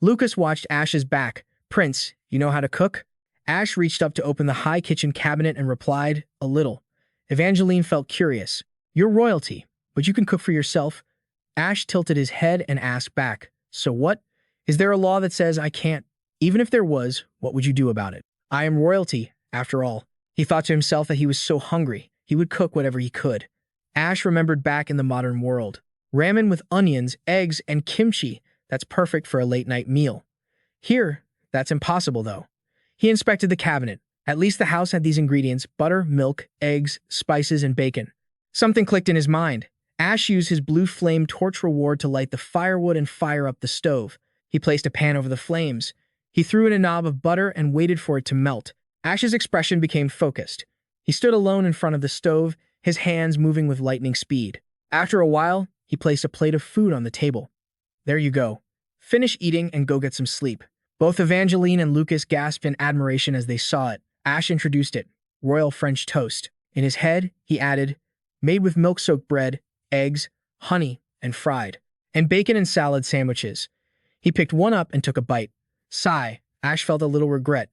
Lucas watched Ash's back. "Prince, you know how to cook?" Ash reached up to open the high kitchen cabinet and replied, "A little." Evangeline felt curious. "You're royalty, but you can cook for yourself." Ash tilted his head and asked back, "So what? Is there a law that says I can't? Even if there was, what would you do about it? I am royalty, after all." He thought to himself that he was so hungry, he would cook whatever he could. Ash remembered back in the modern world. Ramen with onions, eggs, and kimchi, that's perfect for a late-night meal. Here, that's impossible, though. He inspected the cabinet. At least the house had these ingredients: butter, milk, eggs, spices, and bacon. Something clicked in his mind. Ash used his blue flame torch reward to light the firewood and fire up the stove. He placed a pan over the flames. He threw in a knob of butter and waited for it to melt. Ash's expression became focused. He stood alone in front of the stove, his hands moving with lightning speed. After a while, he placed a plate of food on the table. "There you go. Finish eating and go get some sleep." Both Evangeline and Lucas gasped in admiration as they saw it. Ash introduced it: royal French toast. In his head, he added, "Made with milk-soaked bread, eggs, honey, and fried, and bacon and salad sandwiches." He picked one up and took a bite. Sigh, Ash felt a little regret.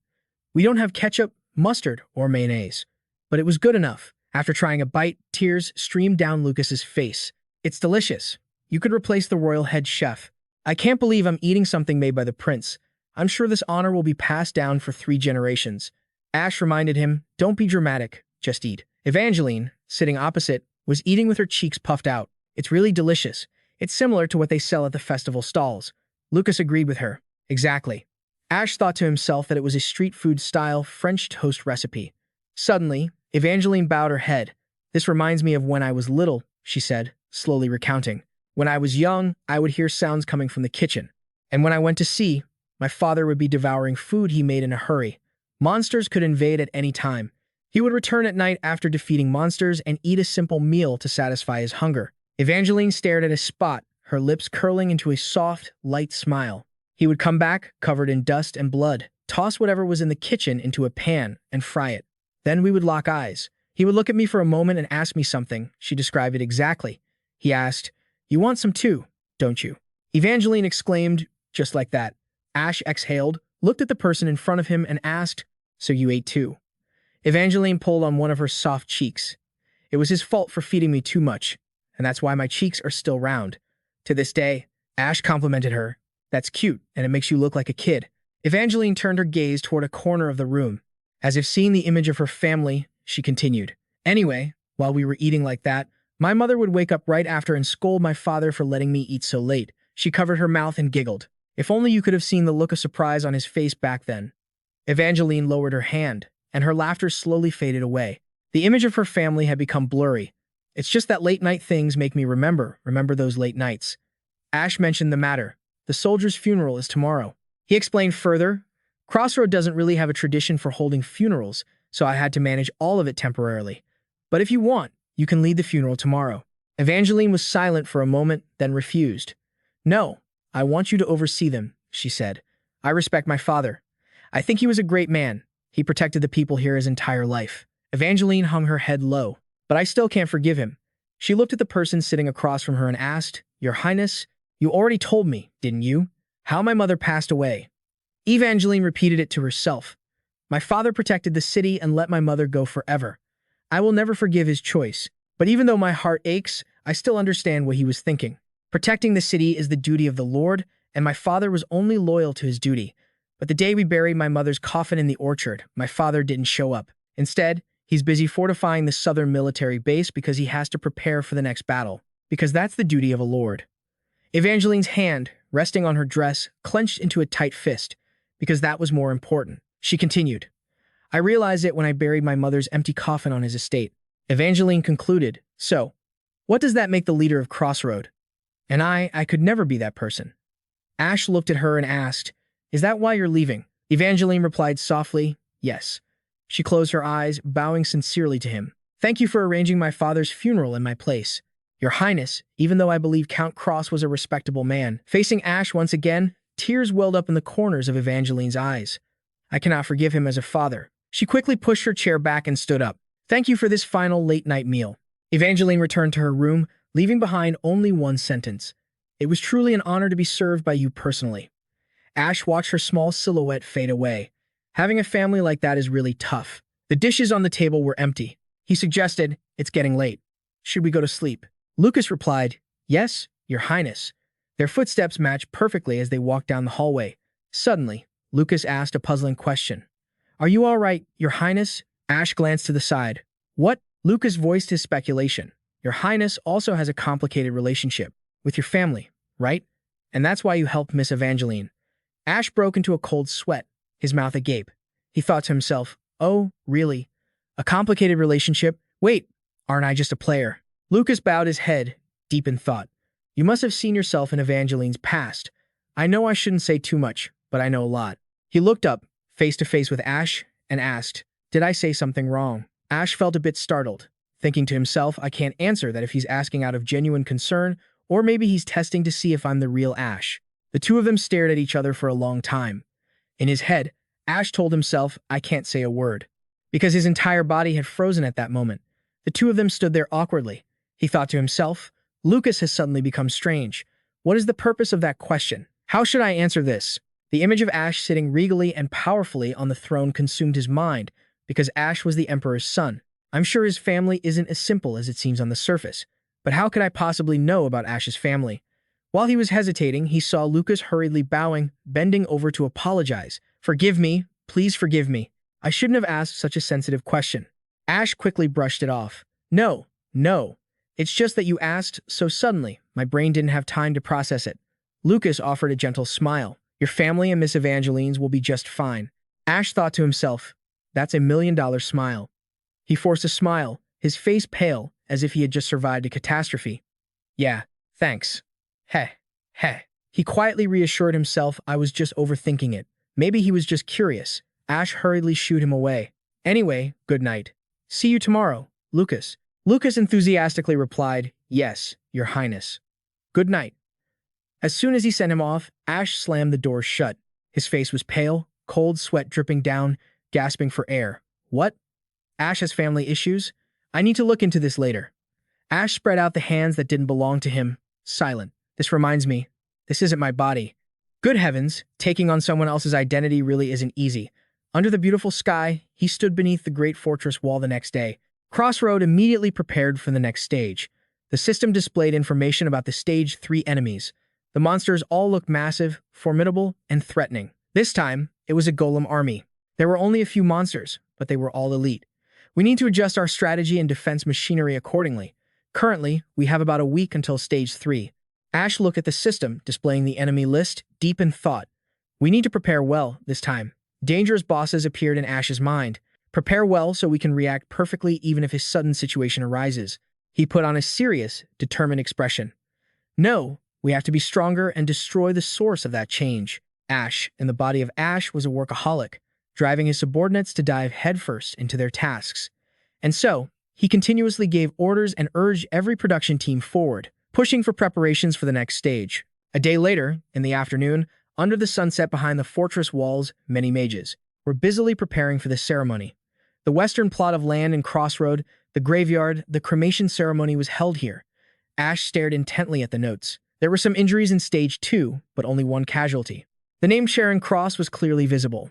"We don't have ketchup, mustard, or mayonnaise." But it was good enough. After trying a bite, tears streamed down Lucas's face. "It's delicious. You could replace the royal head chef. I can't believe I'm eating something made by the prince. I'm sure this honor will be passed down for 3 generations. Ash reminded him, "Don't be dramatic, just eat." Evangeline, sitting opposite, was eating with her cheeks puffed out. "It's really delicious. It's similar to what they sell at the festival stalls." Lucas agreed with her. "Exactly." Ash thought to himself that it was a street food-style French toast recipe. Suddenly, Evangeline bowed her head. "This reminds me of when I was little," she said, slowly recounting. "When I was young, I would hear sounds coming from the kitchen. And when I went to sea, my father would be devouring food he made in a hurry. Monsters could invade at any time. He would return at night after defeating monsters and eat a simple meal to satisfy his hunger." Evangeline stared at a spot, her lips curling into a soft, light smile. "He would come back, covered in dust and blood, toss whatever was in the kitchen into a pan, and fry it. Then we would lock eyes. He would look at me for a moment and ask me something." She described it exactly. He asked, "You want some too, don't you?" Evangeline exclaimed, "Just like that." Ash exhaled, looked at the person in front of him, and asked, "So you ate too?" Evangeline pulled on one of her soft cheeks. "It was his fault for feeding me too much, and that's why my cheeks are still round. To this day." Ash complimented her. "That's cute, and it makes you look like a kid." Evangeline turned her gaze toward a corner of the room. As if seeing the image of her family, she continued, "Anyway, while we were eating like that, my mother would wake up right after and scold my father for letting me eat so late." She covered her mouth and giggled. If only you could have seen the look of surprise on his face back then. Evangeline lowered her hand, and her laughter slowly faded away. The image of her family had become blurry. "It's just that late-night things make me remember those late nights." Ash mentioned the matter. "The soldier's funeral is tomorrow." He explained further, "Crossroad doesn't really have a tradition for holding funerals, so I had to manage all of it temporarily. But if you want, you can lead the funeral tomorrow." Evangeline was silent for a moment, then refused. "No, I want you to oversee them," she said. "I respect my father. I think he was a great man. He protected the people here his entire life." Evangeline hung her head low. "But I still can't forgive him." She looked at the person sitting across from her and asked, "Your Highness, you already told me, didn't you, how my mother passed away?" Evangeline repeated it to herself. "My father protected the city and let my mother go forever. I will never forgive his choice. But even though my heart aches, I still understand what he was thinking. Protecting the city is the duty of the Lord, and my father was only loyal to his duty. But the day we buried my mother's coffin in the orchard, my father didn't show up. Instead, he's busy fortifying the southern military base because he has to prepare for the next battle. Because that's the duty of a lord." Evangeline's hand, resting on her dress, clenched into a tight fist. Because that was more important. She continued, I realized it when I buried my mother's empty coffin on his estate. Evangeline concluded, so, what does that make the leader of Crossroad? And I could never be that person. Ash looked at her and asked, is that why you're leaving? Evangeline replied softly, yes. She closed her eyes, bowing sincerely to him. Thank you for arranging my father's funeral in my place. Your Highness, even though I believe Count Cross was a respectable man. Facing Ash once again, tears welled up in the corners of Evangeline's eyes. I cannot forgive him as a father. She quickly pushed her chair back and stood up. Thank you for this final late-night meal. Evangeline returned to her room, leaving behind only one sentence. It was truly an honor to be served by you personally. Ash watched her small silhouette fade away. Having a family like that is really tough. The dishes on the table were empty. He suggested, it's getting late. Should we go to sleep? Lucas replied, yes, Your Highness. Their footsteps matched perfectly as they walked down the hallway. Suddenly, Lucas asked a puzzling question. Are you all right, Your Highness? Ash glanced to the side. What? Lucas voiced his speculation. Your Highness also has a complicated relationship with your family, right? And that's why you helped Miss Evangeline. Ash broke into a cold sweat, his mouth agape. He thought to himself, oh, really? A complicated relationship? Wait, aren't I just a player? Lucas bowed his head, deep in thought. You must have seen yourself in Evangeline's past. I know I shouldn't say too much, but I know a lot. He looked up, face to face with Ash, and asked, did I say something wrong? Ash felt a bit startled, thinking to himself, I can't answer that if he's asking out of genuine concern, or maybe he's testing to see if I'm the real Ash. The two of them stared at each other for a long time. In his head, Ash told himself, I can't say a word, because his entire body had frozen at that moment. The two of them stood there awkwardly. He thought to himself, Lucas has suddenly become strange. What is the purpose of that question? How should I answer this? The image of Ash sitting regally and powerfully on the throne consumed his mind, because Ash was the Emperor's son. I'm sure his family isn't as simple as it seems on the surface, but how could I possibly know about Ash's family? While he was hesitating, he saw Lucas hurriedly bowing, bending over to apologize. Forgive me, please forgive me. I shouldn't have asked such a sensitive question. Ash quickly brushed it off. No. It's just that you asked so suddenly. My brain didn't have time to process it. Lucas offered a gentle smile. Your family and Miss Evangeline's will be just fine. Ash thought to himself, that's $1 million smile. He forced a smile, his face pale, as if he had just survived a catastrophe. Yeah, thanks. Heh. He quietly reassured himself I was just overthinking it. Maybe he was just curious. Ash hurriedly shooed him away. Anyway, good night. See you tomorrow, Lucas. Lucas enthusiastically replied, yes, Your Highness. Good night. As soon as he sent him off, Ash slammed the door shut. His face was pale, cold sweat dripping down, gasping for air. What? Ash has family issues? I need to look into this later. Ash spread out the hands that didn't belong to him, silent. This reminds me, this isn't my body. Good heavens, taking on someone else's identity really isn't easy. Under the beautiful sky, he stood beneath the great fortress wall the next day. Crossroad immediately prepared for the next stage. The system displayed information about the Stage 3 enemies. The monsters all looked massive, formidable, and threatening. This time, it was a golem army. There were only a few monsters, but they were all elite. We need to adjust our strategy and defense machinery accordingly. Currently, we have about a week until Stage 3. Ash looked at the system, displaying the enemy list, deep in thought. We need to prepare well this time. Dangerous bosses appeared in Ash's mind. Prepare well so we can react perfectly even if a sudden situation arises. He put on a serious, determined expression. No, we have to be stronger and destroy the source of that change. Ash, in the body of Ash, was a workaholic, driving his subordinates to dive headfirst into their tasks. And so, he continuously gave orders and urged every production team forward, pushing for preparations for the next stage. A day later, in the afternoon, under the sunset behind the fortress walls, many mages were busily preparing for the ceremony. The western plot of land in Crossroad, the graveyard, the cremation ceremony was held here. Ash stared intently at the notes. There were some injuries in Stage 2, but only one casualty. The name Charing Cross was clearly visible.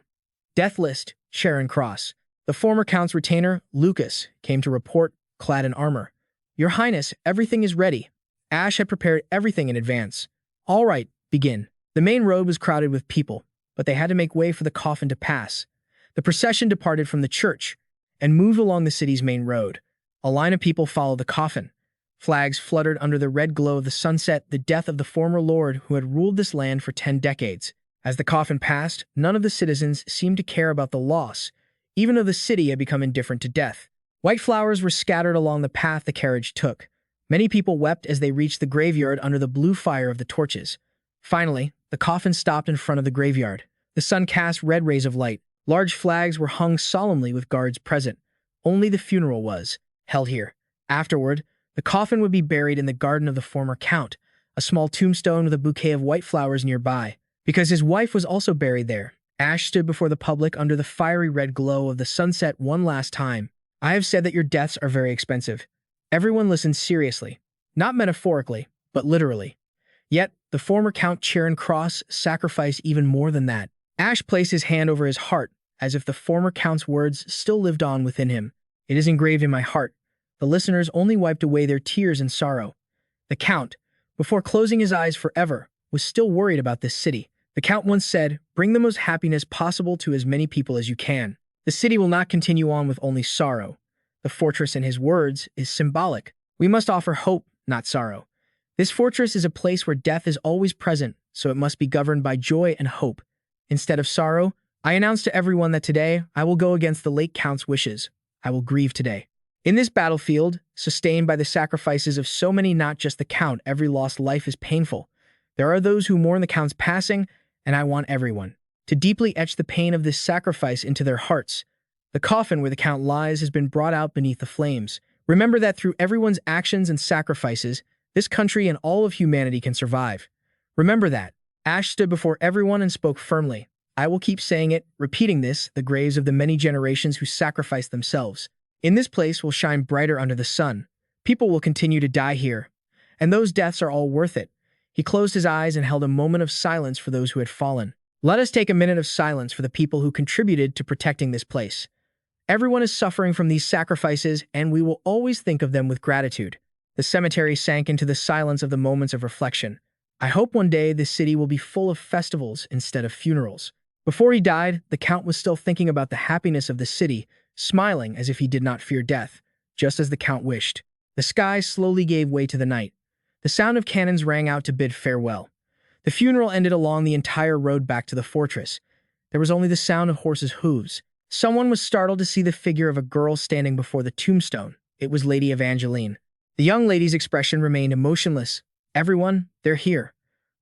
Death list, Charing Cross. The former Count's retainer, Lucas, came to report, clad in armor. Your Highness, everything is ready. Ash had prepared everything in advance. All right, begin. The main road was crowded with people, but they had to make way for the coffin to pass. The procession departed from the church and moved along the city's main road. A line of people followed the coffin. Flags fluttered under the red glow of the sunset, the death of the former lord who had ruled this land for 10 decades. As the coffin passed, none of the citizens seemed to care about the loss, even though the city had become indifferent to death. White flowers were scattered along the path the carriage took. Many people wept as they reached the graveyard under the blue fire of the torches. Finally, the coffin stopped in front of the graveyard. The sun cast red rays of light. Large flags were hung solemnly with guards present. Only the funeral was held here. Afterward, the coffin would be buried in the garden of the former count, a small tombstone with a bouquet of white flowers nearby. Because his wife was also buried there, Ash stood before the public under the fiery red glow of the sunset one last time. I have said that your deaths are very expensive. Everyone listened seriously, not metaphorically, but literally. Yet, the former Count Charon Cross sacrificed even more than that. Ash placed his hand over his heart, as if the former Count's words still lived on within him. It is engraved in my heart. The listeners only wiped away their tears in sorrow. The Count, before closing his eyes forever, was still worried about this city. The Count once said, "Bring the most happiness possible to as many people as you can. The city will not continue on with only sorrow." The fortress, in his words, is symbolic. We must offer hope, not sorrow. This fortress is a place where death is always present, so it must be governed by joy and hope. Instead of sorrow, I announce to everyone that today I will go against the late Count's wishes. I will grieve today. In this battlefield, sustained by the sacrifices of so many, not just the Count, every lost life is painful. There are those who mourn the Count's passing, and I want everyone to deeply etch the pain of this sacrifice into their hearts. The coffin where the Count lies has been brought out beneath the flames. Remember that through everyone's actions and sacrifices, this country and all of humanity can survive. Remember that. Ash stood before everyone and spoke firmly. I will keep saying it, repeating this, the graves of the many generations who sacrificed themselves. In this place will shine brighter under the sun. People will continue to die here, and those deaths are all worth it. He closed his eyes and held a moment of silence for those who had fallen. Let us take a minute of silence for the people who contributed to protecting this place. Everyone is suffering from these sacrifices, and we will always think of them with gratitude. The cemetery sank into the silence of the moments of reflection. I hope one day this city will be full of festivals instead of funerals. Before he died, the Count was still thinking about the happiness of the city, smiling as if he did not fear death, just as the Count wished. The sky slowly gave way to the night. The sound of cannons rang out to bid farewell. The funeral ended along the entire road back to the fortress. There was only the sound of horses' hooves. Someone was startled to see the figure of a girl standing before the tombstone. It was Lady Evangeline. The young lady's expression remained emotionless. Everyone, they're here.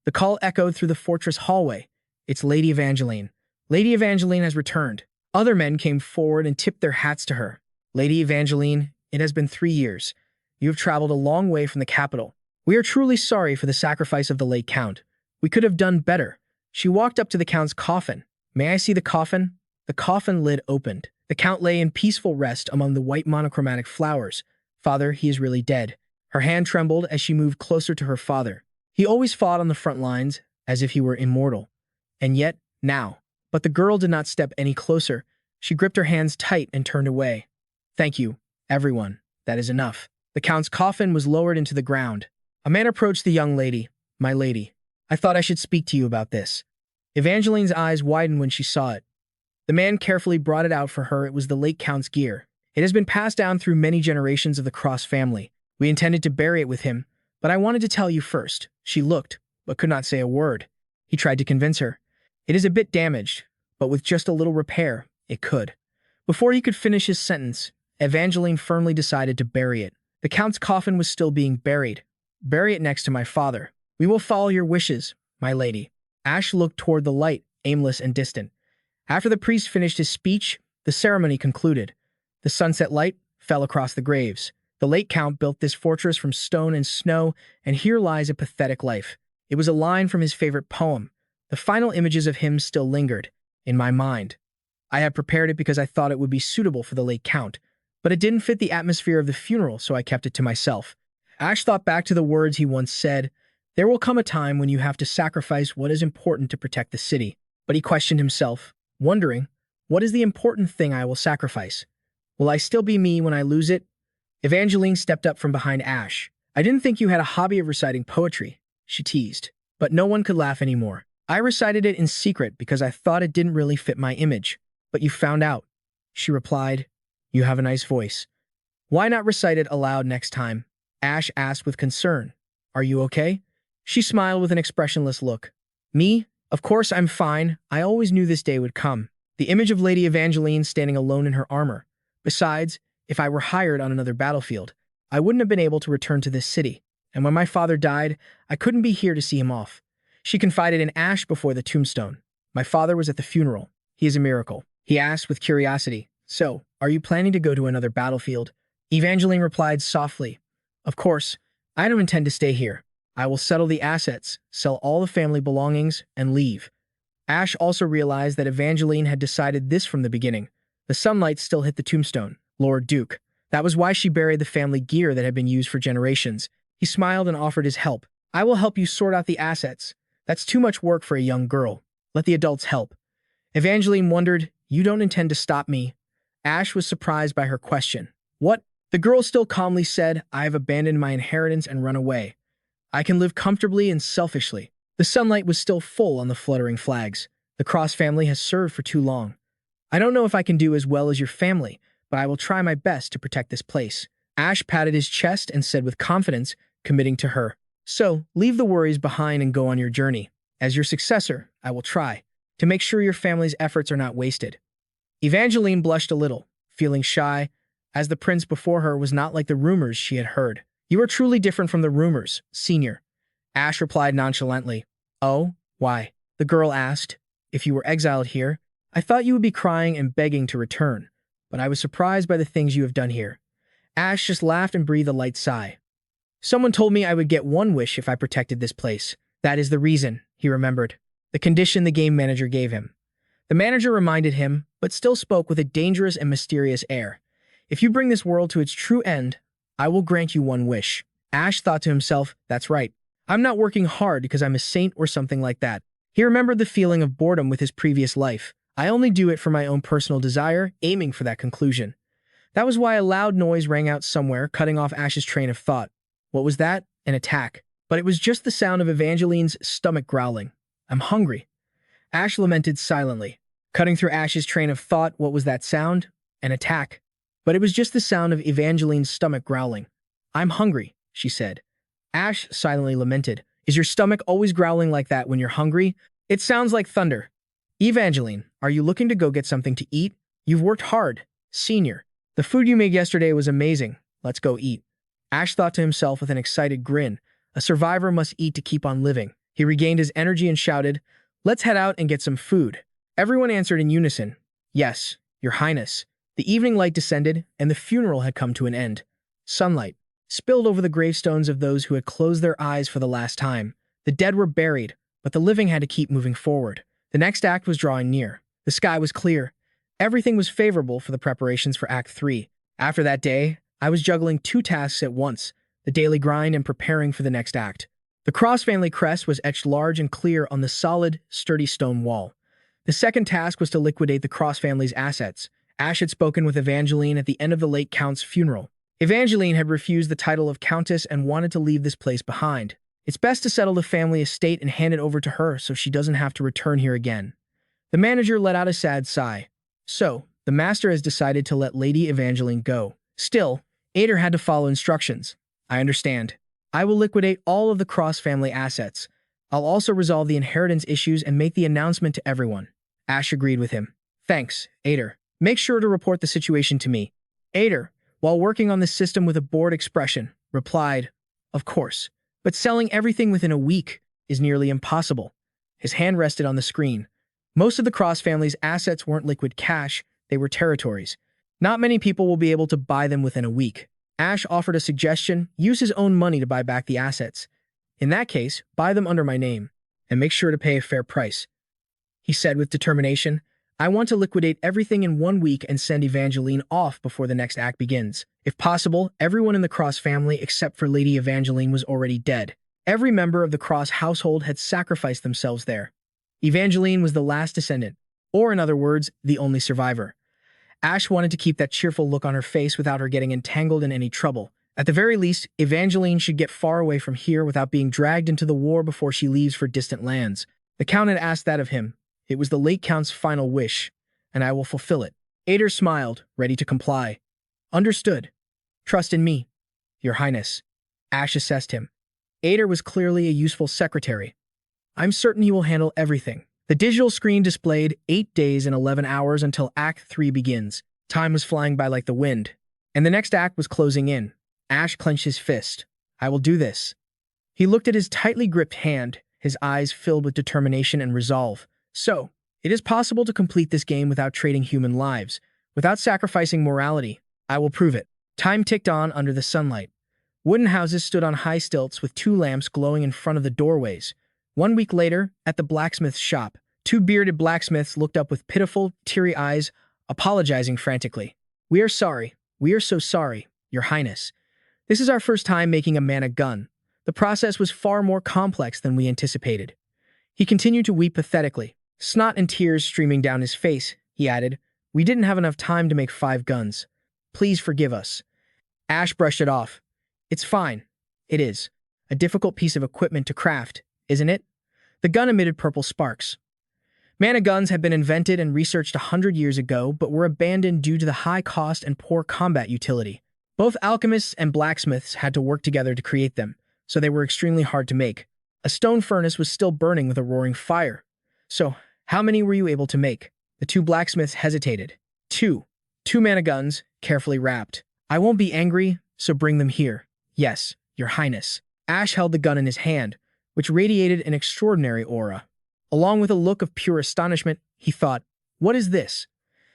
The call echoed through the fortress hallway. It's Lady Evangeline. Lady Evangeline has returned. Other men came forward and tipped their hats to her. Lady Evangeline, it has been 3 years. You have traveled a long way from the capital. We are truly sorry for the sacrifice of the late Count. We could have done better. She walked up to the Count's coffin. May I see the coffin? The coffin lid opened. The Count lay in peaceful rest among the white monochromatic flowers. Father, he is really dead. Her hand trembled as she moved closer to her father. He always fought on the front lines, as if he were immortal. And yet, now. But the girl did not step any closer. She gripped her hands tight and turned away. Thank you, everyone. That is enough. The Count's coffin was lowered into the ground. A man approached the young lady. My lady, I thought I should speak to you about this. Evangeline's eyes widened when she saw it. The man carefully brought it out for her. It was the late Count's gear. It has been passed down through many generations of the Cross family. We intended to bury it with him, but I wanted to tell you first. She looked, but could not say a word. He tried to convince her. It is a bit damaged, but with just a little repair, it could. Before he could finish his sentence, Evangeline firmly decided to bury it. The Count's coffin was still being buried. Bury it next to my father. We will follow your wishes, my lady. Ash looked toward the light, aimless and distant. After the priest finished his speech, the ceremony concluded. The sunset light fell across the graves. The late Count built this fortress from stone and snow, and here lies a pathetic life. It was a line from his favorite poem. The final images of him still lingered in my mind. I had prepared it because I thought it would be suitable for the late Count, but it didn't fit the atmosphere of the funeral, so I kept it to myself. Ash thought back to the words he once said, "There will come a time when you have to sacrifice what is important to protect the city." But he questioned himself, wondering, what is the important thing I will sacrifice? Will I still be me when I lose it? Evangeline stepped up from behind Ash. I didn't think you had a hobby of reciting poetry, she teased. But no one could laugh anymore. I recited it in secret because I thought it didn't really fit my image. But you found out. She replied, You have a nice voice. Why not recite it aloud next time? Ash asked with concern. Are you okay? She smiled with an expressionless look. Me? Of course, I'm fine. I always knew this day would come. The image of Lady Evangeline standing alone in her armor. Besides, if I were hired on another battlefield, I wouldn't have been able to return to this city. And when my father died, I couldn't be here to see him off. She confided in Ash before the tombstone. My father was at the funeral. He is a miracle. He asked with curiosity, "So, are you planning to go to another battlefield?" Evangeline replied softly, "Of course, I don't intend to stay here. I will settle the assets, sell all the family belongings, and leave." Ash also realized that Evangeline had decided this from the beginning. The sunlight still hit the tombstone, Lord Duke. That was why she buried the family gear that had been used for generations. He smiled and offered his help. "I will help you sort out the assets. That's too much work for a young girl. Let the adults help." Evangeline wondered, "You don't intend to stop me?" Ash was surprised by her question. "What?" The girl still calmly said, "I have abandoned my inheritance and run away. I can live comfortably and selfishly." The sunlight was still full on the fluttering flags. "The Cross family has served for too long. I don't know if I can do as well as your family, but I will try my best to protect this place." Ash patted his chest and said with confidence, committing to her, "So, leave the worries behind and go on your journey. As your successor, I will try to make sure your family's efforts are not wasted." Evangeline blushed a little, feeling shy, as the prince before her was not like the rumors she had heard. "You are truly different from the rumors, senior," Ash replied nonchalantly. "Oh, why?" the girl asked. "If you were exiled here, I thought you would be crying and begging to return, but I was surprised by the things you have done here." Ash just laughed and breathed a light sigh. "Someone told me I would get one wish if I protected this place. That is the reason," he remembered. The condition the game manager gave him. The manager reminded him, but still spoke with a dangerous and mysterious air. "If you bring this world to its true end, I will grant you one wish." Ash thought to himself, "That's right. I'm not working hard because I'm a saint or something like that." He remembered the feeling of boredom with his previous life. "I only do it for my own personal desire," aiming for that conclusion. That was why a loud noise rang out somewhere, cutting off Ash's train of thought. What was that? An attack. But it was just the sound of Evangeline's stomach growling. "I'm hungry." Ash lamented silently. Cutting through Ash's train of thought, what was that sound? An attack. But it was just the sound of Evangeline's stomach growling. "I'm hungry," she said. Ash silently lamented. "Is your stomach always growling like that when you're hungry? It sounds like thunder." "Evangeline, are you looking to go get something to eat? You've worked hard, senior. The food you made yesterday was amazing. Let's go eat." Ash thought to himself with an excited grin. A survivor must eat to keep on living. He regained his energy and shouted, "Let's head out and get some food." Everyone answered in unison, "Yes, Your Highness." The evening light descended, and the funeral had come to an end. Sunlight spilled over the gravestones of those who had closed their eyes for the last time. The dead were buried, but the living had to keep moving forward. The next act was drawing near. The sky was clear. Everything was favorable for the preparations for Act 3. After that day, I was juggling two tasks at once, the daily grind and preparing for the next act. The Cross family crest was etched large and clear on the solid, sturdy stone wall. The second task was to liquidate the Cross family's assets. Ash had spoken with Evangeline at the end of the late Count's funeral. Evangeline had refused the title of Countess and wanted to leave this place behind. It's best to settle the family estate and hand it over to her so she doesn't have to return here again. The manager let out a sad sigh. "So, the master has decided to let Lady Evangeline go. Still, Ader had to follow instructions. I understand. I will liquidate all of the Cross family assets. I'll also resolve the inheritance issues and make the announcement to everyone." Ash agreed with him. "Thanks, Ader. Make sure to report the situation to me." Ader, while working on the system with a bored expression, replied, "Of course, but selling everything within a week is nearly impossible." His hand rested on the screen. Most of the Cross family's assets weren't liquid cash, they were territories. Not many people will be able to buy them within a week. Ash offered a suggestion: use his own money to buy back the assets. "In that case, buy them under my name, and make sure to pay a fair price," he said with determination. "I want to liquidate everything in 1 week and send Evangeline off before the next act begins. If possible, everyone in the Cross family except for Lady Evangeline was already dead. Every member of the Cross household had sacrificed themselves there. Evangeline was the last descendant, or in other words, the only survivor. Ash wanted to keep that cheerful look on her face without her getting entangled in any trouble. At the very least, Evangeline should get far away from here without being dragged into the war before she leaves for distant lands. The Count had asked that of him. It was the late Count's final wish, and I will fulfill it." Ader smiled, ready to comply. "Understood. Trust in me, Your Highness." Ash assessed him. Ader was clearly a useful secretary. I'm certain he will handle everything. The digital screen displayed 8 days and 11 hours until Act 3 begins. Time was flying by like the wind. And the next act was closing in. Ash clenched his fist. I will do this. He looked at his tightly gripped hand, his eyes filled with determination and resolve. So, it is possible to complete this game without trading human lives, without sacrificing morality. I will prove it. Time ticked on under the sunlight. Wooden houses stood on high stilts with 2 lamps glowing in front of the doorways. 1 week later, at the blacksmith's shop, 2 bearded blacksmiths looked up with pitiful, teary eyes, apologizing frantically. We are sorry. We are so sorry, Your Highness. This is our first time making a mana gun. The process was far more complex than we anticipated. He continued to weep pathetically, snot and tears streaming down his face. He added, we didn't have enough time to make 5 guns. Please forgive us. Ash brushed it off. It's fine. It is. A difficult piece of equipment to craft, isn't it? The gun emitted purple sparks. Mana guns had been invented and researched 100 years ago, but were abandoned due to the high cost and poor combat utility. Both alchemists and blacksmiths had to work together to create them, so they were extremely hard to make. A stone furnace was still burning with a roaring fire. So, how many were you able to make? The 2 blacksmiths hesitated. 2. 2 mana guns, carefully wrapped. I won't be angry, so bring them here. Yes, Your Highness. Ash held the gun in his hand, which radiated an extraordinary aura. Along with a look of pure astonishment, he thought, what is this?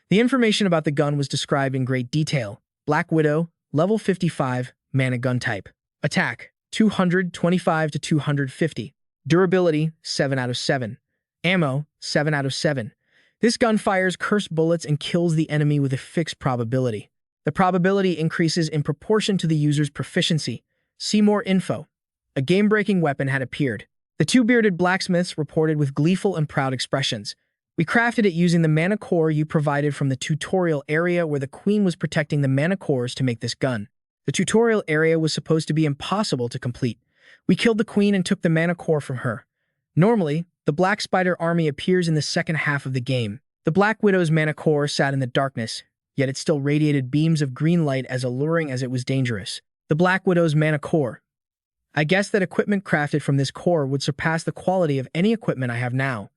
The information about the gun was described in great detail. Black Widow, level 55, mana gun type. Attack, 225 to 250. Durability, 7 out of 7. Ammo, 7 out of 7. This gun fires cursed bullets and kills the enemy with a fixed probability. The probability increases in proportion to the user's proficiency. See more info. A game-breaking weapon had appeared. The 2 bearded blacksmiths reported with gleeful and proud expressions. We crafted it using the mana core you provided from the tutorial area where the queen was protecting the mana cores to make this gun. The tutorial area was supposed to be impossible to complete. We killed the queen and took the mana core from her. Normally, the Black Spider army appears in the second half of the game. The Black Widow's mana core sat in the darkness, yet it still radiated beams of green light as alluring as it was dangerous. The Black Widow's mana core. I guess that equipment crafted from this core would surpass the quality of any equipment I have now.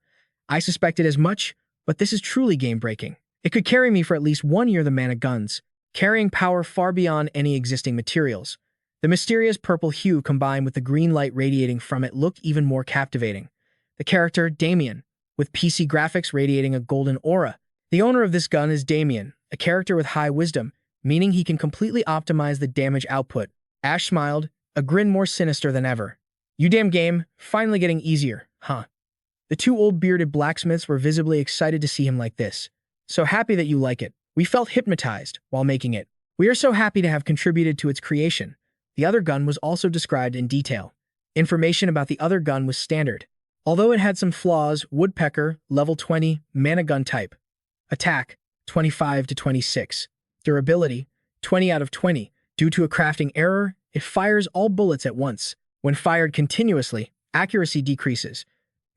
I suspected as much, but this is truly game-breaking. It could carry me for at least 1 year the mana guns, carrying power far beyond any existing materials. The mysterious purple hue combined with the green light radiating from it looked even more captivating. The character, Damien, with PC graphics radiating a golden aura. The owner of this gun is Damien, a character with high wisdom, meaning he can completely optimize the damage output. Ash smiled, a grin more sinister than ever. You damn game, finally getting easier, huh? The 2 old bearded blacksmiths were visibly excited to see him like this. So happy that you like it. We felt hypnotized while making it. We are so happy to have contributed to its creation. The other gun was also described in detail. Information about the other gun was standard. Although it had some flaws, woodpecker, level 20, mana gun type. Attack, 25 to 26. Durability, 20 out of 20. Due to a crafting error, it fires all bullets at once. When fired continuously, accuracy decreases.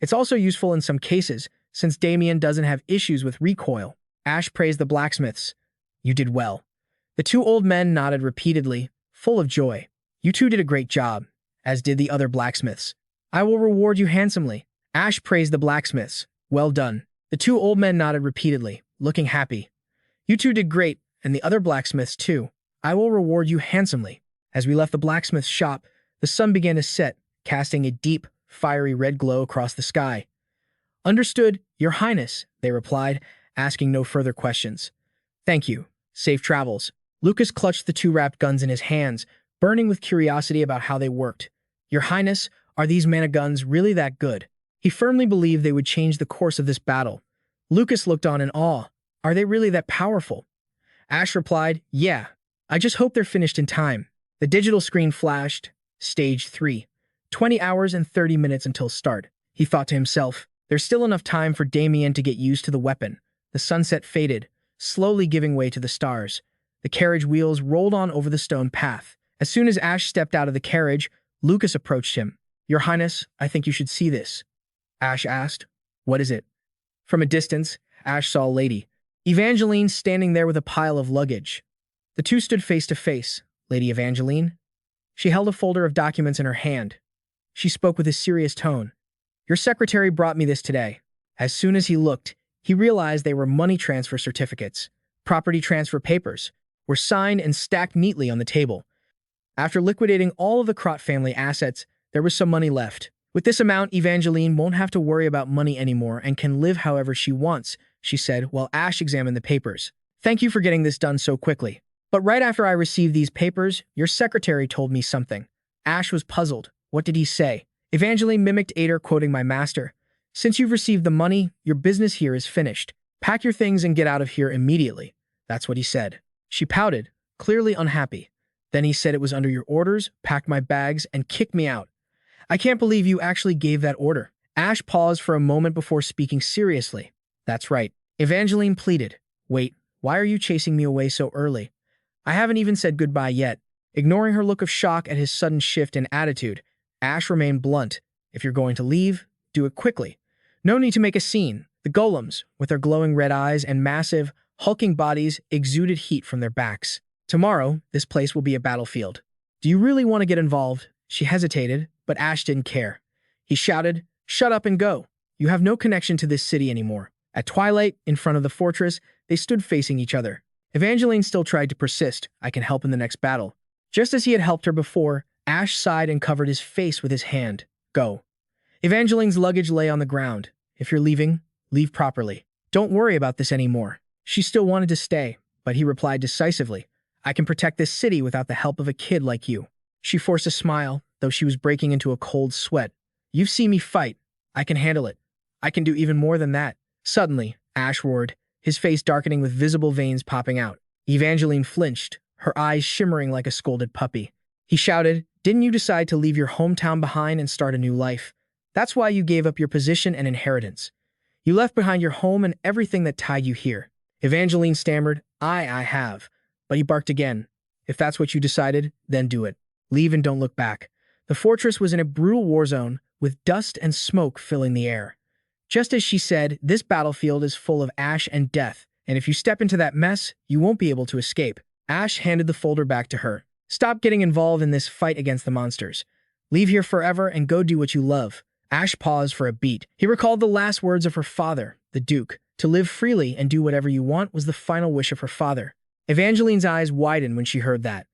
It's also useful in some cases, since Damien doesn't have issues with recoil. Ash praised the blacksmiths. You did well. The 2 old men nodded repeatedly, full of joy. You 2 did a great job, as did the other blacksmiths. I will reward you handsomely. Ash praised the blacksmiths. Well done. The 2 old men nodded repeatedly, looking happy. You 2 did great, and the other blacksmiths too. I will reward you handsomely. As we left the blacksmith's shop, the sun began to set, casting a deep, fiery red glow across the sky. Understood, Your Highness, they replied, asking no further questions. Thank you. Safe travels. Lucas clutched the 2 wrapped guns in his hands, burning with curiosity about how they worked. Your Highness, are these mana guns really that good? He firmly believed they would change the course of this battle. Lucas looked on in awe. Are they really that powerful? Ash replied, yeah. I just hope they're finished in time. The digital screen flashed. Stage 3. 20 hours and 30 minutes until start. He thought to himself, there's still enough time for Damien to get used to the weapon. The sunset faded, slowly giving way to the stars. The carriage wheels rolled on over the stone path. As soon as Ash stepped out of the carriage, Lucas approached him. Your Highness, I think you should see this. Ash asked, what is it? From a distance, Ash saw a lady, Evangeline, standing there with a pile of luggage. The 2 stood face to face. Lady Evangeline? She held a folder of documents in her hand. She spoke with a serious tone. Your secretary brought me this today. As soon as he looked, he realized they were money transfer certificates. Property transfer papers were signed and stacked neatly on the table. After liquidating all of the Crott family assets, there was some money left. With this amount, Evangeline won't have to worry about money anymore and can live however she wants, she said while Ash examined the papers. Thank you for getting this done so quickly. But right after I received these papers, your secretary told me something. Ash was puzzled. What did he say? Evangeline mimicked Ader quoting my master. Since you've received the money, your business here is finished. Pack your things and get out of here immediately. That's what he said. She pouted, clearly unhappy. Then he said it was under your orders, packed my bags, and kicked me out. I can't believe you actually gave that order. Ash paused for a moment before speaking seriously. That's right. Evangeline pleaded. Wait, why are you chasing me away so early? I haven't even said goodbye yet. Ignoring her look of shock at his sudden shift in attitude, Ash remained blunt. If you're going to leave, do it quickly. No need to make a scene. The golems, with their glowing red eyes and massive, hulking bodies, exuded heat from their backs. Tomorrow, this place will be a battlefield. Do you really want to get involved? She hesitated, but Ash didn't care. He shouted, Shut up and go. You have no connection to this city anymore. At twilight, in front of the fortress, they stood facing each other. Evangeline still tried to persist. I can help in the next battle. Just as he had helped her before, Ash sighed and covered his face with his hand. Go. Evangeline's luggage lay on the ground. If you're leaving, leave properly. Don't worry about this anymore. She still wanted to stay, but he replied decisively. I can protect this city without the help of a kid like you. She forced a smile, though she was breaking into a cold sweat. You've seen me fight. I can handle it. I can do even more than that. Suddenly, Ash roared, his face darkening with visible veins popping out. Evangeline flinched, her eyes shimmering like a scolded puppy. He shouted, Didn't you decide to leave your hometown behind and start a new life? That's why you gave up your position and inheritance. You left behind your home and everything that tied you here. Evangeline stammered, I have. But he barked again. If that's what you decided, then do it. Leave and don't look back. The fortress was in a brutal war zone, with dust and smoke filling the air. Just as she said, this battlefield is full of ash and death, and if you step into that mess, you won't be able to escape. Ash handed the folder back to her. Stop getting involved in this fight against the monsters. Leave here forever and go do what you love. Ash paused for a beat. He recalled the last words of her father, the Duke. To live freely and do whatever you want was the final wish of her father. Evangeline's eyes widened when she heard that.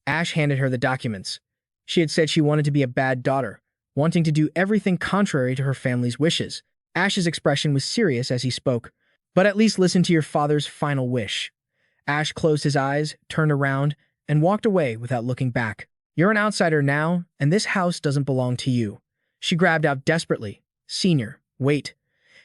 Ash handed her the documents. She had said she wanted to be a bad daughter, wanting to do everything contrary to her family's wishes. Ash's expression was serious as he spoke. But at least listen to your father's final wish. Ash closed his eyes, turned around, and walked away without looking back. You're an outsider now, and this house doesn't belong to you. She grabbed out desperately. Senior, wait.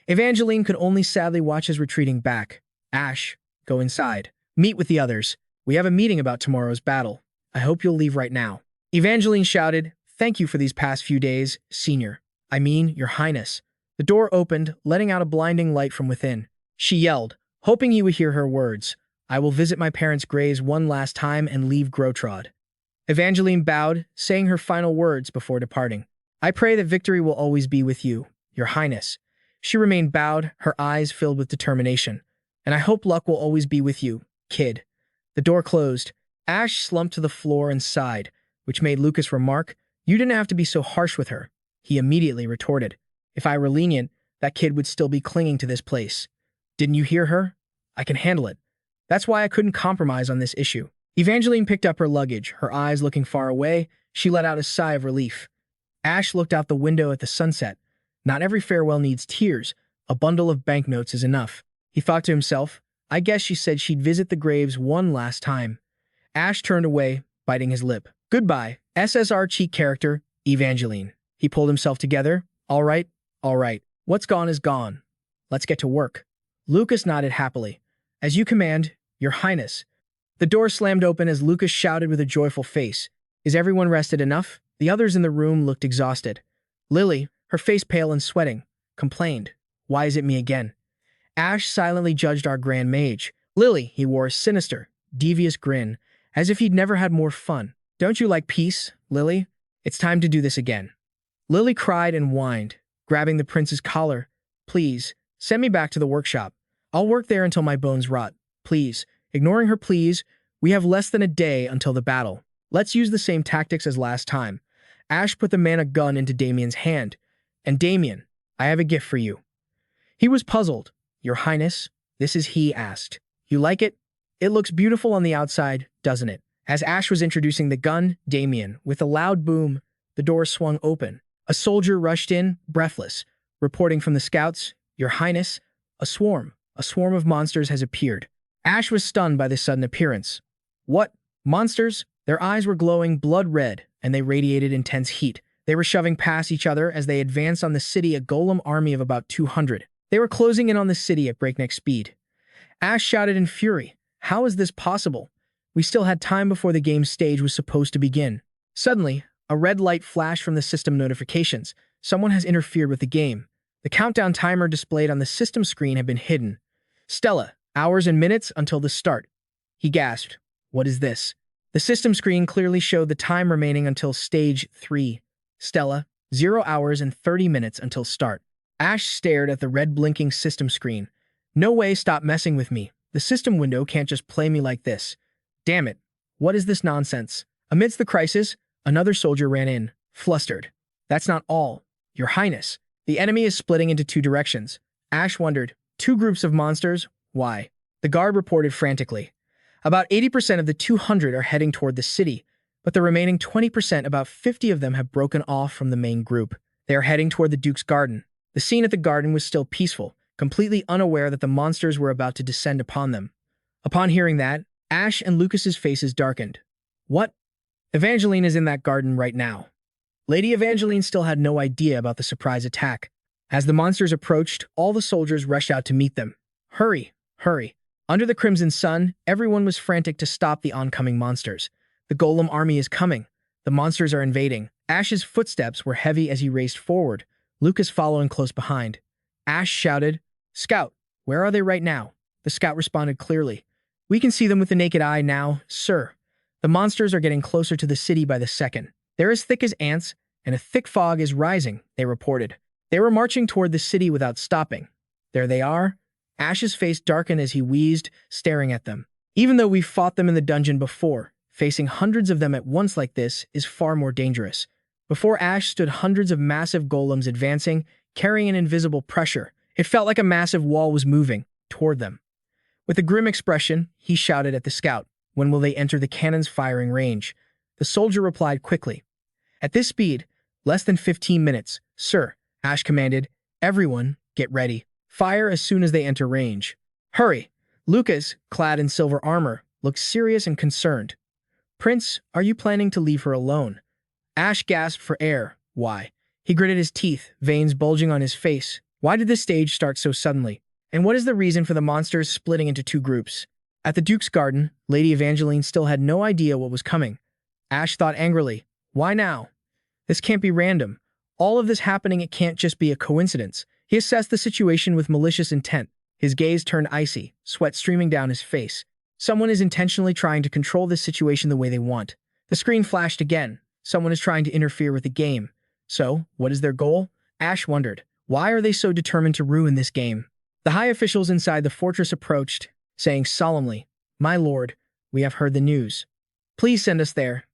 Evangeline could only sadly watch his retreating back. Ash, go inside. Meet with the others. We have a meeting about tomorrow's battle. I hope you'll leave right now. Evangeline shouted, Thank you for these past few days, Senior. I mean, Your Highness. The door opened, letting out a blinding light from within. She yelled, hoping he would hear her words. I will visit my parents' graves one last time and leave Grotrod. Evangeline bowed, saying her final words before departing. I pray that victory will always be with you, Your Highness. She remained bowed, her eyes filled with determination. And I hope luck will always be with you, kid. The door closed. Ash slumped to the floor and sighed, which made Lucas remark, You didn't have to be so harsh with her. He immediately retorted, If I were lenient, that kid would still be clinging to this place. Didn't you hear her? I can handle it. That's why I couldn't compromise on this issue. Evangeline picked up her luggage, her eyes looking far away. She let out a sigh of relief. Ash looked out the window at the sunset. Not every farewell needs tears. A bundle of banknotes is enough. He thought to himself, I guess she said she'd visit the graves one last time. Ash turned away, biting his lip. Goodbye, SSR cheat character, Evangeline. He pulled himself together. All right. What's gone is gone. Let's get to work. Lucas nodded happily. As you command, Your Highness. The door slammed open as Lucas shouted with a joyful face. Is everyone rested enough? The others in the room looked exhausted. Lily, her face pale and sweating, complained. Why is it me again? Ash silently judged our grand mage. Lily, he wore a sinister, devious grin, as if he'd never had more fun. Don't you like peace, Lily? It's time to do this again. Lily cried and whined, grabbing the prince's collar. Please, send me back to the workshop. I'll work there until my bones rot. Please. Ignoring her pleas, we have less than a day until the battle. Let's use the same tactics as last time. Ash put the mana gun into Damien's hand. And Damien, I have a gift for you. He was puzzled. Your Highness, this is he asked. You like it? It looks beautiful on the outside, doesn't it? As Ash was introducing the gun, Damien, with a loud boom, the door swung open. A soldier rushed in, breathless, reporting from the scouts, Your Highness, a swarm of monsters has appeared. Ash was stunned by this sudden appearance. What? Monsters? Their eyes were glowing blood red, and they radiated intense heat. They were shoving past each other as they advanced on the city, a golem army of about 200. They were closing in on the city at breakneck speed. Ash shouted in fury, How is this possible? We still had time before the game stage was supposed to begin. Suddenly, a red light flashed from the system notifications. Someone has interfered with the game. The countdown timer displayed on the system screen had been hidden. Stella, hours and minutes until the start. He gasped. What is this? The system screen clearly showed the time remaining until stage 3. Stella, 0 hours and 30 minutes until start. Ash stared at the red blinking system screen. No way, stop messing with me. The system window can't just play me like this. Damn it. What is this nonsense? Amidst the crisis, another soldier ran in, flustered. That's not all. Your Highness. The enemy is splitting into 2 directions. Ash wondered, 2 groups of monsters? Why? The guard reported frantically. About 80% of the 200 are heading toward the city, but the remaining 20%, about 50 of them, have broken off from the main group. They are heading toward the Duke's garden. The scene at the garden was still peaceful, completely unaware that the monsters were about to descend upon them. Upon hearing that, Ash and Lucas's faces darkened. What? Evangeline is in that garden right now. Lady Evangeline still had no idea about the surprise attack. As the monsters approached, all the soldiers rushed out to meet them. Hurry, hurry. Under the crimson sun, everyone was frantic to stop the oncoming monsters. The golem army is coming. The monsters are invading. Ash's footsteps were heavy as he raced forward, Lucas following close behind. Ash shouted, Scout, where are they right now? The scout responded clearly. We can see them with the naked eye now, sir. The monsters are getting closer to the city by the second. They're as thick as ants, and a thick fog is rising, they reported. They were marching toward the city without stopping. There they are. Ash's face darkened as he wheezed, staring at them. Even though we've fought them in the dungeon before, facing hundreds of them at once like this is far more dangerous. Before Ash stood hundreds of massive golems advancing, carrying an invisible pressure. It felt like a massive wall was moving toward them. With a grim expression, he shouted at the scout, When will they enter the cannon's firing range? The soldier replied quickly. At this speed, less than 15 minutes, sir, Ash commanded. Everyone, get ready. Fire as soon as they enter range. Hurry! Lucas, clad in silver armor, looked serious and concerned. Prince, are you planning to leave her alone? Ash gasped for air. Why? He gritted his teeth, veins bulging on his face. Why did this stage start so suddenly? And what is the reason for the monsters splitting into 2 groups? At the Duke's garden, Lady Evangeline still had no idea what was coming. Ash thought angrily, why now? This can't be random. All of this happening, it can't just be a coincidence. He assessed the situation with malicious intent. His gaze turned icy, sweat streaming down his face. Someone is intentionally trying to control this situation the way they want. The screen flashed again. Someone is trying to interfere with the game. So, what is their goal? Ash wondered. Why are they so determined to ruin this game? The high officials inside the fortress approached, saying solemnly, My lord, we have heard the news. Please send us there.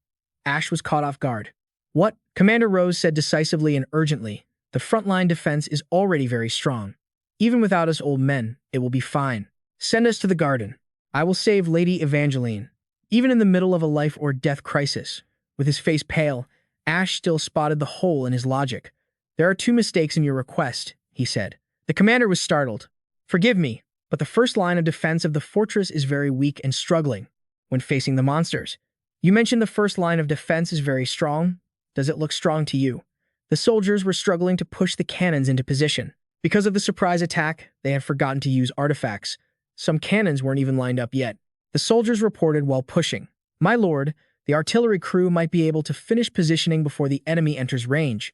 Ash was caught off guard. What? Commander Rose said decisively and urgently. The frontline defense is already very strong. Even without us old men, it will be fine. Send us to the garden. I will save Lady Evangeline. Even in the middle of a life or death crisis, with his face pale, Ash still spotted the hole in his logic. There are 2 mistakes in your request, he said. The commander was startled. Forgive me, but the first line of defense of the fortress is very weak and struggling when facing the monsters. You mentioned the first line of defense is very strong. Does it look strong to you? The soldiers were struggling to push the cannons into position. Because of the surprise attack, they had forgotten to use artifacts. Some cannons weren't even lined up yet. The soldiers reported while pushing. My lord, the artillery crew might be able to finish positioning before the enemy enters range.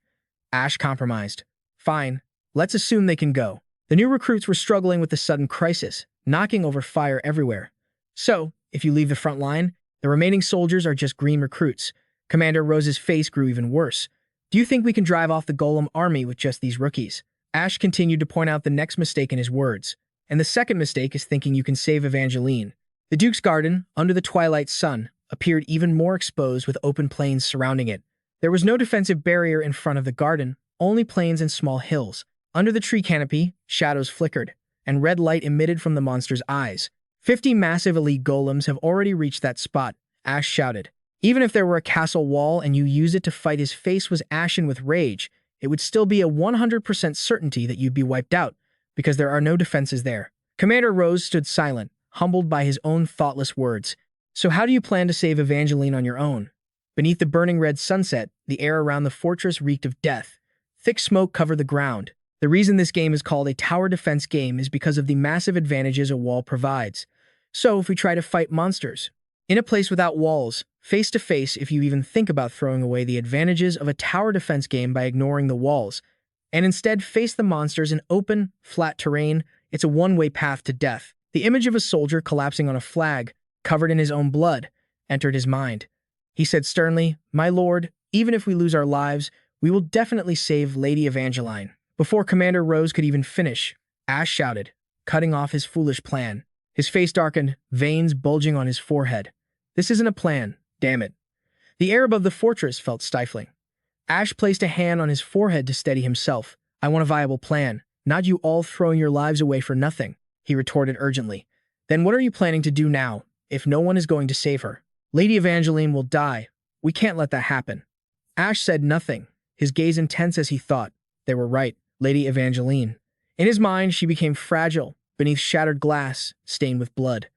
Ash compromised. Fine, let's assume they can go. The new recruits were struggling with the sudden crisis, knocking over fire everywhere. So, if you leave the front line, the remaining soldiers are just green recruits. Commander Rose's face grew even worse. Do you think we can drive off the golem army with just these rookies? Ash continued to point out the next mistake in his words. And the second mistake is thinking you can save Evangeline. The Duke's garden, under the twilight sun, appeared even more exposed with open plains surrounding it. There was no defensive barrier in front of the garden, only plains and small hills. Under the tree canopy, shadows flickered, and red light emitted from the monster's eyes. 50 massive elite golems have already reached that spot, Ash shouted. Even if there were a castle wall and you used it to fight, his face was ashen with rage. It would still be a 100% certainty that you'd be wiped out, because there are no defenses there. Commander Rose stood silent, humbled by his own thoughtless words. So how do you plan to save Evangeline on your own? Beneath the burning red sunset, the air around the fortress reeked of death. Thick smoke covered the ground. The reason this game is called a tower defense game is because of the massive advantages a wall provides. So if we try to fight monsters in a place without walls, face to face, if you even think about throwing away the advantages of a tower defense game by ignoring the walls, and instead face the monsters in open, flat terrain, it's a one-way path to death. The image of a soldier collapsing on a flag, covered in his own blood, entered his mind. He said sternly, "My lord, even if we lose our lives, we will definitely save Lady Evangeline." Before Commander Rose could even finish, Ash shouted, cutting off his foolish plan. His face darkened, veins bulging on his forehead. This isn't a plan, damn it. The air above the fortress felt stifling. Ash placed a hand on his forehead to steady himself. "I want a viable plan, not you all throwing your lives away for nothing," he retorted urgently. "Then what are you planning to do now, if no one is going to save her? Lady Evangeline will die. We can't let that happen." Ash said nothing, his gaze intense as he thought. They were right, Lady Evangeline. In his mind, she became fragile, beneath shattered glass, stained with blood.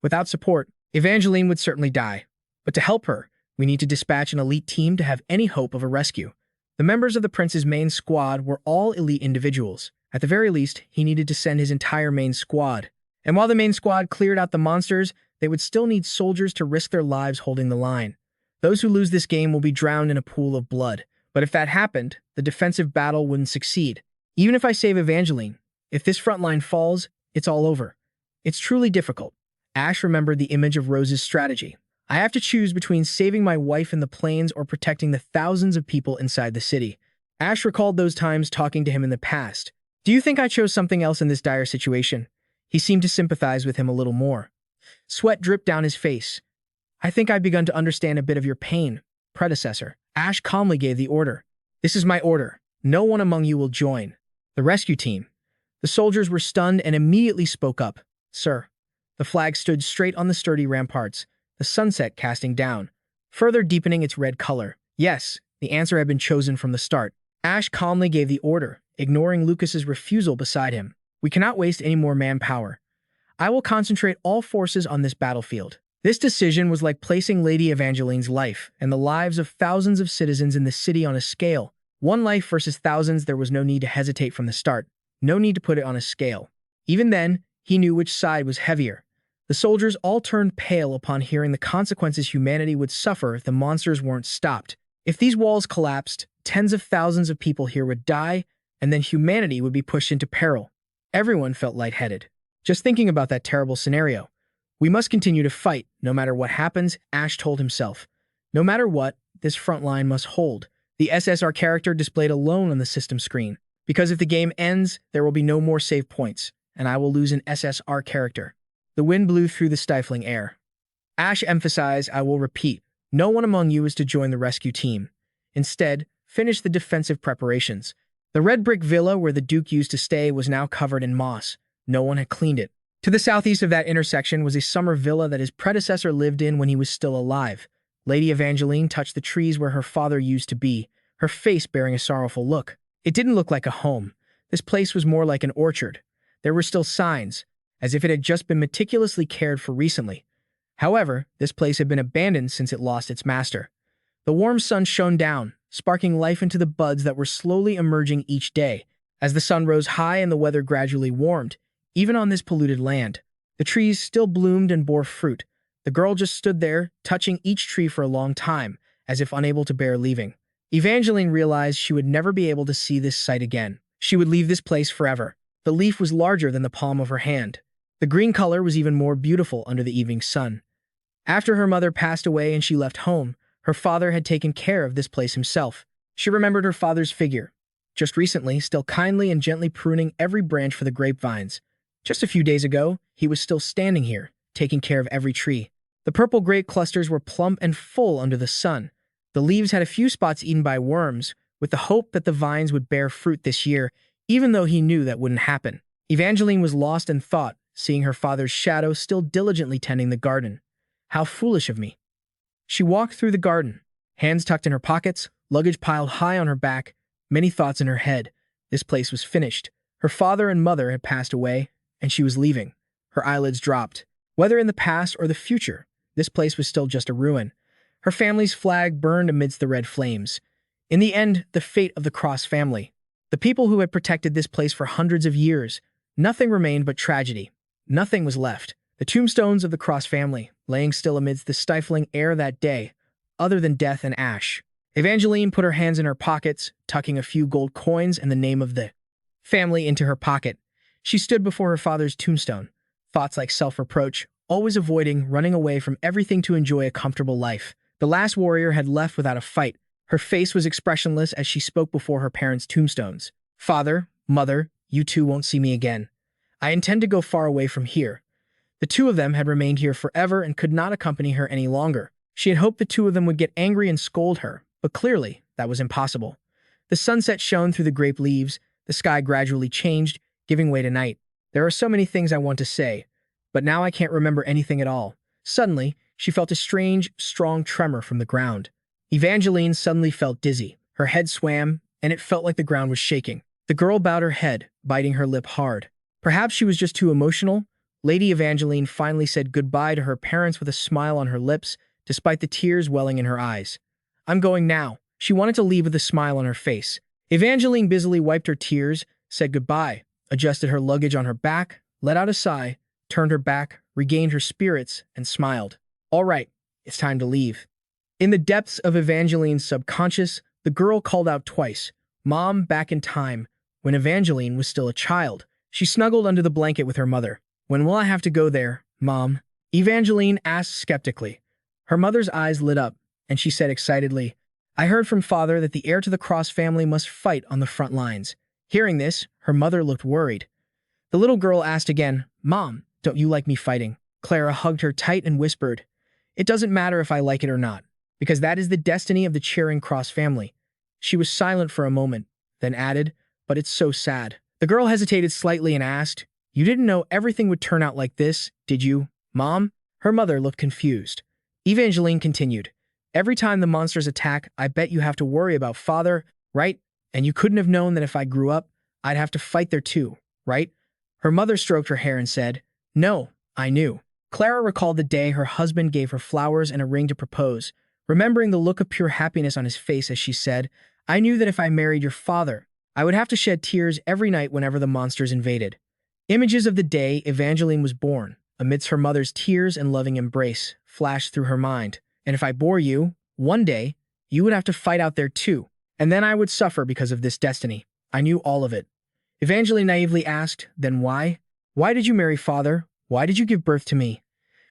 Without support, Evangeline would certainly die. But to help her, we need to dispatch an elite team to have any hope of a rescue. The members of the prince's main squad were all elite individuals. At the very least, he needed to send his entire main squad. And while the main squad cleared out the monsters, they would still need soldiers to risk their lives holding the line. Those who lose this game will be drowned in a pool of blood. But if that happened, the defensive battle wouldn't succeed. Even if I save Evangeline, if this front line falls, it's all over. It's truly difficult. Ash remembered the image of Rose's strategy. I have to choose between saving my wife in the plains or protecting the thousands of people inside the city. Ash recalled those times talking to him in the past. Do you think I chose something else in this dire situation? He seemed to sympathize with him a little more. Sweat dripped down his face. I think I've begun to understand a bit of your pain, predecessor. Ash calmly gave the order. This is my order. No one among you will join. The rescue team. The soldiers were stunned and immediately spoke up. Sir. The flag stood straight on the sturdy ramparts, the sunset casting down, further deepening its red color. Yes, the answer had been chosen from the start. Ash calmly gave the order, ignoring Lucas's refusal beside him. We cannot waste any more manpower. I will concentrate all forces on this battlefield. This decision was like placing Lady Evangeline's life and the lives of thousands of citizens in the city on a scale. One life versus thousands, there was no need to hesitate from the start. No need to put it on a scale. Even then, he knew which side was heavier. The soldiers all turned pale upon hearing the consequences humanity would suffer if the monsters weren't stopped. If these walls collapsed, tens of thousands of people here would die, and then humanity would be pushed into peril. Everyone felt lightheaded. Just thinking about that terrible scenario. We must continue to fight, no matter what happens, Ash told himself. No matter what, this front line must hold. The SSR character displayed alone on the system screen. Because if the game ends, there will be no more save points, and I will lose an SSR character. The wind blew through the stifling air. Ash emphasized, I will repeat, no one among you is to join the rescue team. Instead, finish the defensive preparations. The red brick villa where the Duke used to stay was now covered in moss. No one had cleaned it. To the southeast of that intersection was a summer villa that his predecessor lived in when he was still alive. Lady Evangeline touched the trees where her father used to be, her face bearing a sorrowful look. It didn't look like a home. This place was more like an orchard. There were still signs, as if it had just been meticulously cared for recently. However, this place had been abandoned since it lost its master. The warm sun shone down, sparking life into the buds that were slowly emerging each day. As the sun rose high and the weather gradually warmed, even on this polluted land, the trees still bloomed and bore fruit. The girl just stood there, touching each tree for a long time, as if unable to bear leaving. Evangeline realized she would never be able to see this sight again. She would leave this place forever. The leaf was larger than the palm of her hand. The green color was even more beautiful under the evening sun. After her mother passed away and she left home, her father had taken care of this place himself. She remembered her father's figure, just recently still kindly and gently pruning every branch for the grapevines. Just a few days ago, he was still standing here, taking care of every tree. The purple grape clusters were plump and full under the sun. The leaves had a few spots eaten by worms, with the hope that the vines would bear fruit this year, even though he knew that wouldn't happen. Evangeline was lost in thought, seeing her father's shadow still diligently tending the garden. How foolish of me. She walked through the garden, hands tucked in her pockets, luggage piled high on her back, many thoughts in her head. This place was finished. Her father and mother had passed away, and she was leaving. Her eyelids dropped. Whether in the past or the future, this place was still just a ruin. Her family's flag burned amidst the red flames. In the end, the fate of the Cross family. The people who had protected this place for hundreds of years. Nothing remained but tragedy. Nothing was left. The tombstones of the Cross family, laying still amidst the stifling air that day, other than death and ash. Evangeline put her hands in her pockets, tucking a few gold coins and the name of the family into her pocket. She stood before her father's tombstone, thoughts like self-reproach, always avoiding, running away from everything to enjoy a comfortable life. The last warrior had left without a fight. Her face was expressionless as she spoke before her parents' tombstones. Father, mother, you two won't see me again. I intend to go far away from here. The two of them had remained here forever and could not accompany her any longer. She had hoped the two of them would get angry and scold her, but clearly that was impossible. The sunset shone through the grape leaves, the sky gradually changed, giving way to night. There are so many things I want to say, but now I can't remember anything at all. Suddenly, she felt a strange, strong tremor from the ground. Evangeline suddenly felt dizzy. Her head swam, and it felt like the ground was shaking. The girl bowed her head, biting her lip hard. Perhaps she was just too emotional. Lady Evangeline finally said goodbye to her parents with a smile on her lips, despite the tears welling in her eyes. I'm going now. She wanted to leave with a smile on her face. Evangeline busily wiped her tears, said goodbye, adjusted her luggage on her back, let out a sigh, turned her back, regained her spirits, and smiled. All right, it's time to leave. In the depths of Evangeline's subconscious, the girl called out twice, Mom, back in time, when Evangeline was still a child. She snuggled under the blanket with her mother. When will I have to go there, Mom? Evangeline asked skeptically. Her mother's eyes lit up, and she said excitedly, I heard from Father that the heir to the Cross family must fight on the front lines. Hearing this, her mother looked worried. The little girl asked again, Mom, don't you like me fighting? Clara hugged her tight and whispered, It doesn't matter if I like it or not, because that is the destiny of the Charing Cross family. She was silent for a moment, then added, But it's so sad. The girl hesitated slightly and asked, You didn't know everything would turn out like this, did you, Mom? Her mother looked confused. Evangeline continued, Every time the monsters attack, I bet you have to worry about Father, right? And you couldn't have known that if I grew up, I'd have to fight there too, right? Her mother stroked her hair and said, No, I knew. Clara recalled the day her husband gave her flowers and a ring to propose, remembering the look of pure happiness on his face as she said, I knew that if I married your father, I would have to shed tears every night whenever the monsters invaded. Images of the day Evangeline was born, amidst her mother's tears and loving embrace, flashed through her mind. And if I bore you, one day, you would have to fight out there too, and then I would suffer because of this destiny. I knew all of it. Evangeline naively asked, Then why? Why did you marry Father? Why did you give birth to me?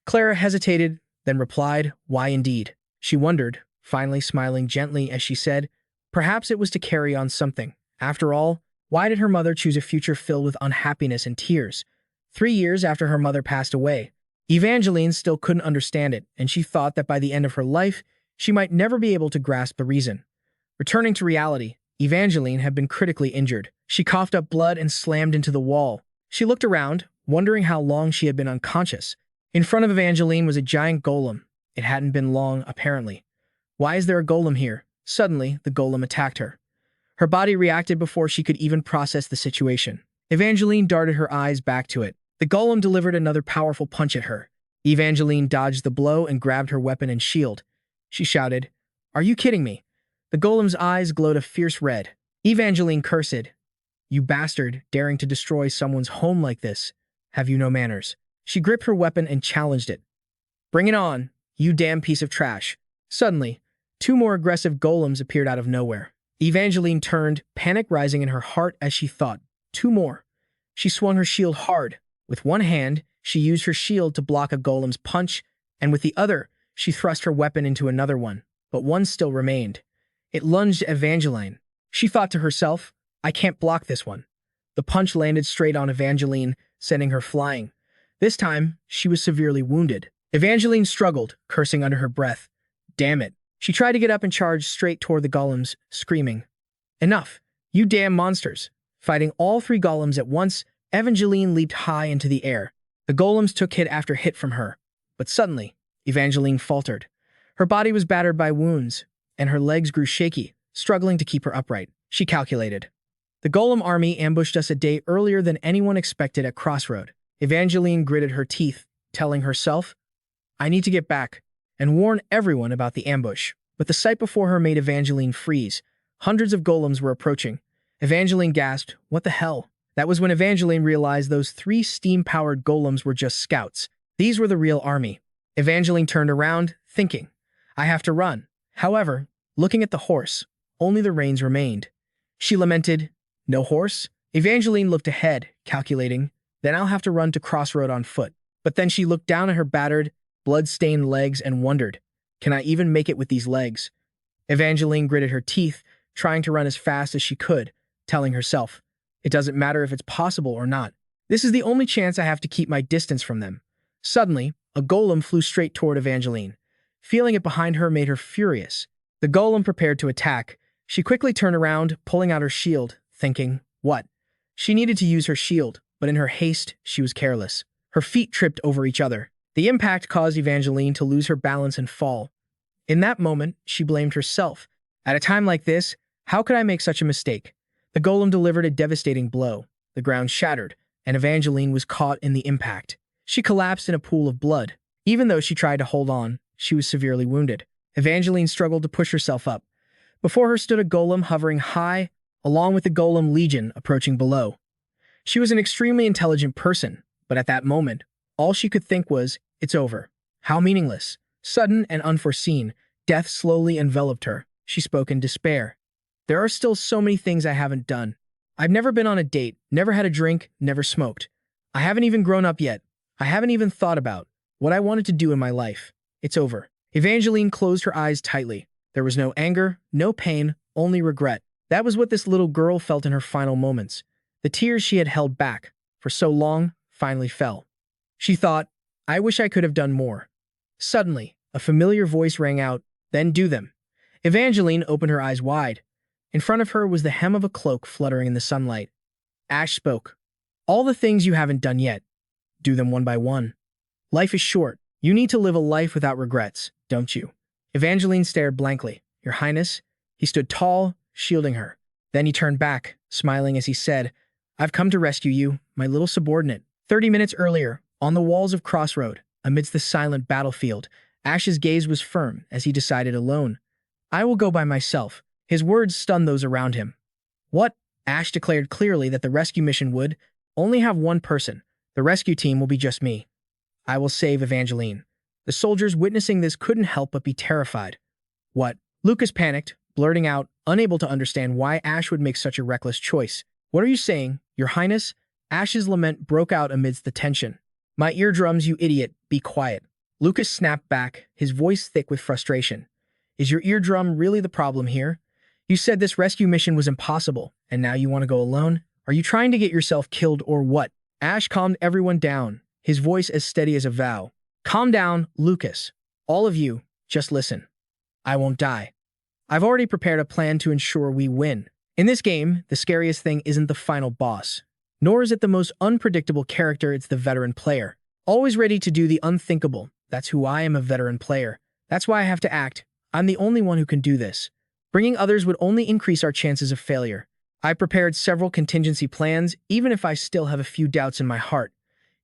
Clara hesitated, then replied, Why indeed? She wondered, finally smiling gently as she said, Perhaps it was to carry on something. After all, why did her mother choose a future filled with unhappiness and tears? 3 years after her mother passed away, Evangeline still couldn't understand it, and she thought that by the end of her life, she might never be able to grasp the reason. Returning to reality, Evangeline had been critically injured. She coughed up blood and slammed into the wall. She looked around, wondering how long she had been unconscious. In front of Evangeline was a giant golem. It hadn't been long, apparently. Why is there a golem here? Suddenly, the golem attacked her. Her body reacted before she could even process the situation. Evangeline darted her eyes back to it. The golem delivered another powerful punch at her. Evangeline dodged the blow and grabbed her weapon and shield. She shouted, Are you kidding me? The golem's eyes glowed a fierce red. Evangeline cursed, You bastard, daring to destroy someone's home like this. Have you no manners? She gripped her weapon and challenged it. Bring it on, you damn piece of trash. Suddenly, 2 more aggressive golems appeared out of nowhere. Evangeline turned, panic rising in her heart as she thought, 2 more. She swung her shield hard. With one hand, she used her shield to block a golem's punch, and with the other, she thrust her weapon into another one, but one still remained. It lunged at Evangeline. She thought to herself, I can't block this one. The punch landed straight on Evangeline, sending her flying. This time, she was severely wounded. Evangeline struggled, cursing under her breath. Damn it. She tried to get up and charged straight toward the golems, screaming, Enough! You damn monsters! Fighting all three golems at once, Evangeline leaped high into the air. The golems took hit after hit from her. But suddenly, Evangeline faltered. Her body was battered by wounds, and her legs grew shaky, struggling to keep her upright. She calculated. The golem army ambushed us a day earlier than anyone expected at Crossroad. Evangeline gritted her teeth, telling herself, I need to get back and warn everyone about the ambush. But the sight before her made Evangeline freeze. Hundreds of golems were approaching. Evangeline gasped, what the hell? That was when Evangeline realized those three steam-powered golems were just scouts. These were the real army. Evangeline turned around, thinking, I have to run. However, looking at the horse, only the reins remained. She lamented, no horse? Evangeline looked ahead, calculating, then I'll have to run to Crossroad on foot. But then she looked down at her battered, blood-stained legs and wondered, can I even make it with these legs? Evangeline gritted her teeth, trying to run as fast as she could, telling herself, it doesn't matter if it's possible or not. This is the only chance I have to keep my distance from them. Suddenly, a golem flew straight toward Evangeline. Feeling it behind her made her furious. The golem prepared to attack. She quickly turned around, pulling out her shield, thinking, what? She needed to use her shield, but in her haste, she was careless. Her feet tripped over each other. The impact caused Evangeline to lose her balance and fall. In that moment, she blamed herself. At a time like this, how could I make such a mistake? The golem delivered a devastating blow. The ground shattered, and Evangeline was caught in the impact. She collapsed in a pool of blood. Even though she tried to hold on, she was severely wounded. Evangeline struggled to push herself up. Before her stood a golem hovering high, along with the golem legion approaching below. She was an extremely intelligent person, but at that moment, all she could think was, it's over. How meaningless. Sudden and unforeseen, death slowly enveloped her. She spoke in despair. There are still so many things I haven't done. I've never been on a date, never had a drink, never smoked. I haven't even grown up yet. I haven't even thought about what I wanted to do in my life. It's over. Evangeline closed her eyes tightly. There was no anger, no pain, only regret. That was what this little girl felt in her final moments. The tears she had held back for so long finally fell. She thought, I wish I could have done more. Suddenly, a familiar voice rang out, then do them. Evangeline opened her eyes wide. In front of her was the hem of a cloak fluttering in the sunlight. Ash spoke. All the things you haven't done yet. Do them one by one. Life is short. You need to live a life without regrets, don't you? Evangeline stared blankly. Your Highness? He stood tall, shielding her. Then he turned back, smiling as he said, I've come to rescue you, my little subordinate. 30 minutes earlier, on the walls of Crossroad, amidst the silent battlefield, Ash's gaze was firm as he decided alone. I will go by myself. His words stunned those around him. What? Ash declared clearly that the rescue mission would only have one person. The rescue team will be just me. I will save Evangeline. The soldiers witnessing this couldn't help but be terrified. What? Lucas panicked, blurting out, unable to understand why Ash would make such a reckless choice. What are you saying, Your Highness? Ash's lament broke out amidst the tension. My eardrums, you idiot, be quiet. Lucas snapped back, his voice thick with frustration. Is your eardrum really the problem here? You said this rescue mission was impossible, and now you want to go alone? Are you trying to get yourself killed or what? Ash calmed everyone down, his voice as steady as a vow. Calm down, Lucas. All of you, just listen. I won't die. I've already prepared a plan to ensure we win. In this game, the scariest thing isn't the final boss, nor is it the most unpredictable character, it's the veteran player. Always ready to do the unthinkable. That's who I am, a veteran player. That's why I have to act. I'm the only one who can do this. Bringing others would only increase our chances of failure. I prepared several contingency plans, even if I still have a few doubts in my heart.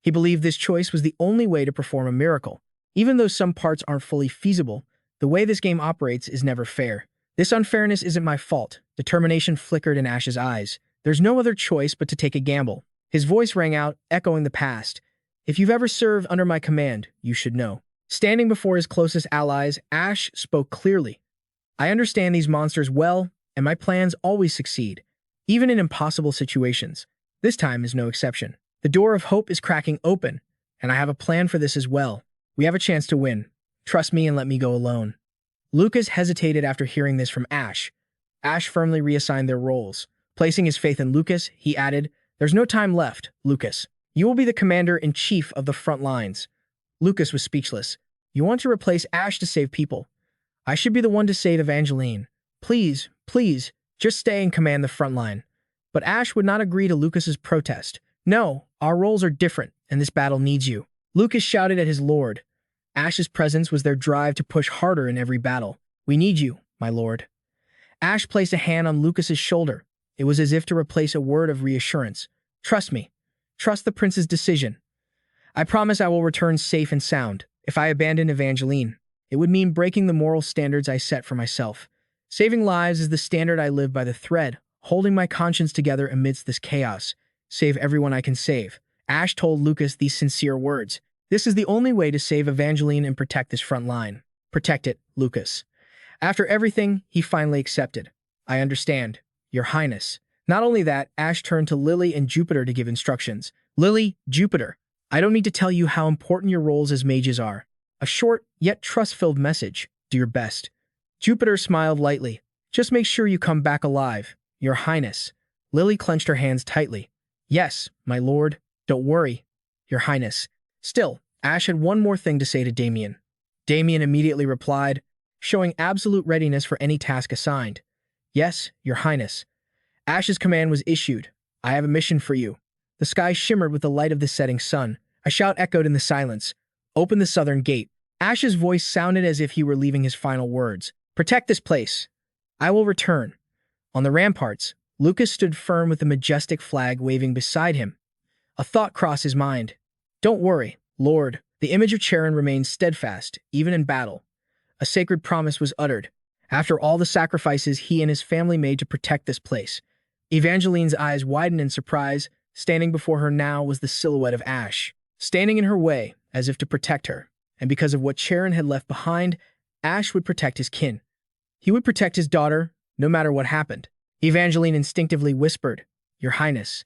He believed this choice was the only way to perform a miracle. Even though some parts aren't fully feasible, the way this game operates is never fair. This unfairness isn't my fault. Determination flickered in Ash's eyes. There's no other choice but to take a gamble. His voice rang out, echoing the past. If you've ever served under my command, you should know. Standing before his closest allies, Ash spoke clearly. I understand these monsters well, and my plans always succeed, even in impossible situations. This time is no exception. The door of hope is cracking open, and I have a plan for this as well. We have a chance to win. Trust me and let me go alone. Lucas hesitated after hearing this from Ash. Ash firmly reassigned their roles. Placing his faith in Lucas, he added, There's no time left, Lucas. You will be the commander-in-chief of the front lines. Lucas was speechless. You want to replace Ash to save people. I should be the one to save Evangeline. Please, please, Just stay and command the front line. But Ash would not agree to Lucas's protest. No, our roles are different, and this battle needs you. Lucas shouted at his lord. Ash's presence was their drive to push harder in every battle. We need you, my lord. Ash placed a hand on Lucas's shoulder. It was as if to replace a word of reassurance. Trust me. Trust the prince's decision. I promise I will return safe and sound. If I abandon Evangeline, it would mean breaking the moral standards I set for myself. Saving lives is the standard I live by the thread, holding my conscience together amidst this chaos. Save everyone I can save. Ash told Lucas these sincere words. This is the only way to save Evangeline and protect this front line. Protect it, Lucas. After everything, he finally accepted. I understand, Your Highness. Not only that, Ash turned to Lily and Jupiter to give instructions. Lily, Jupiter, I don't need to tell you how important your roles as mages are. A short, yet trust-filled message. Do your best. Jupiter smiled lightly. Just make sure you come back alive, Your Highness. Lily clenched her hands tightly. Yes, my lord. Don't worry, Your Highness. Still, Ash had one more thing to say to Damien. Damien immediately replied, showing absolute readiness for any task assigned. Yes, Your Highness. Ash's command was issued. I have a mission for you. The sky shimmered with the light of the setting sun. A shout echoed in the silence. Open the southern gate. Ash's voice sounded as if he were leaving his final words. Protect this place. I will return. On the ramparts, Lucas stood firm with the majestic flag waving beside him. A thought crossed his mind. Don't worry, Lord. The image of Charon remains steadfast, even in battle. A sacred promise was uttered. After all the sacrifices he and his family made to protect this place. Evangeline's eyes widened in surprise. Standing before her now was the silhouette of Ash, standing in her way as if to protect her. And because of what Charon had left behind, Ash would protect his kin. He would protect his daughter, no matter what happened. Evangeline instinctively whispered, Your Highness.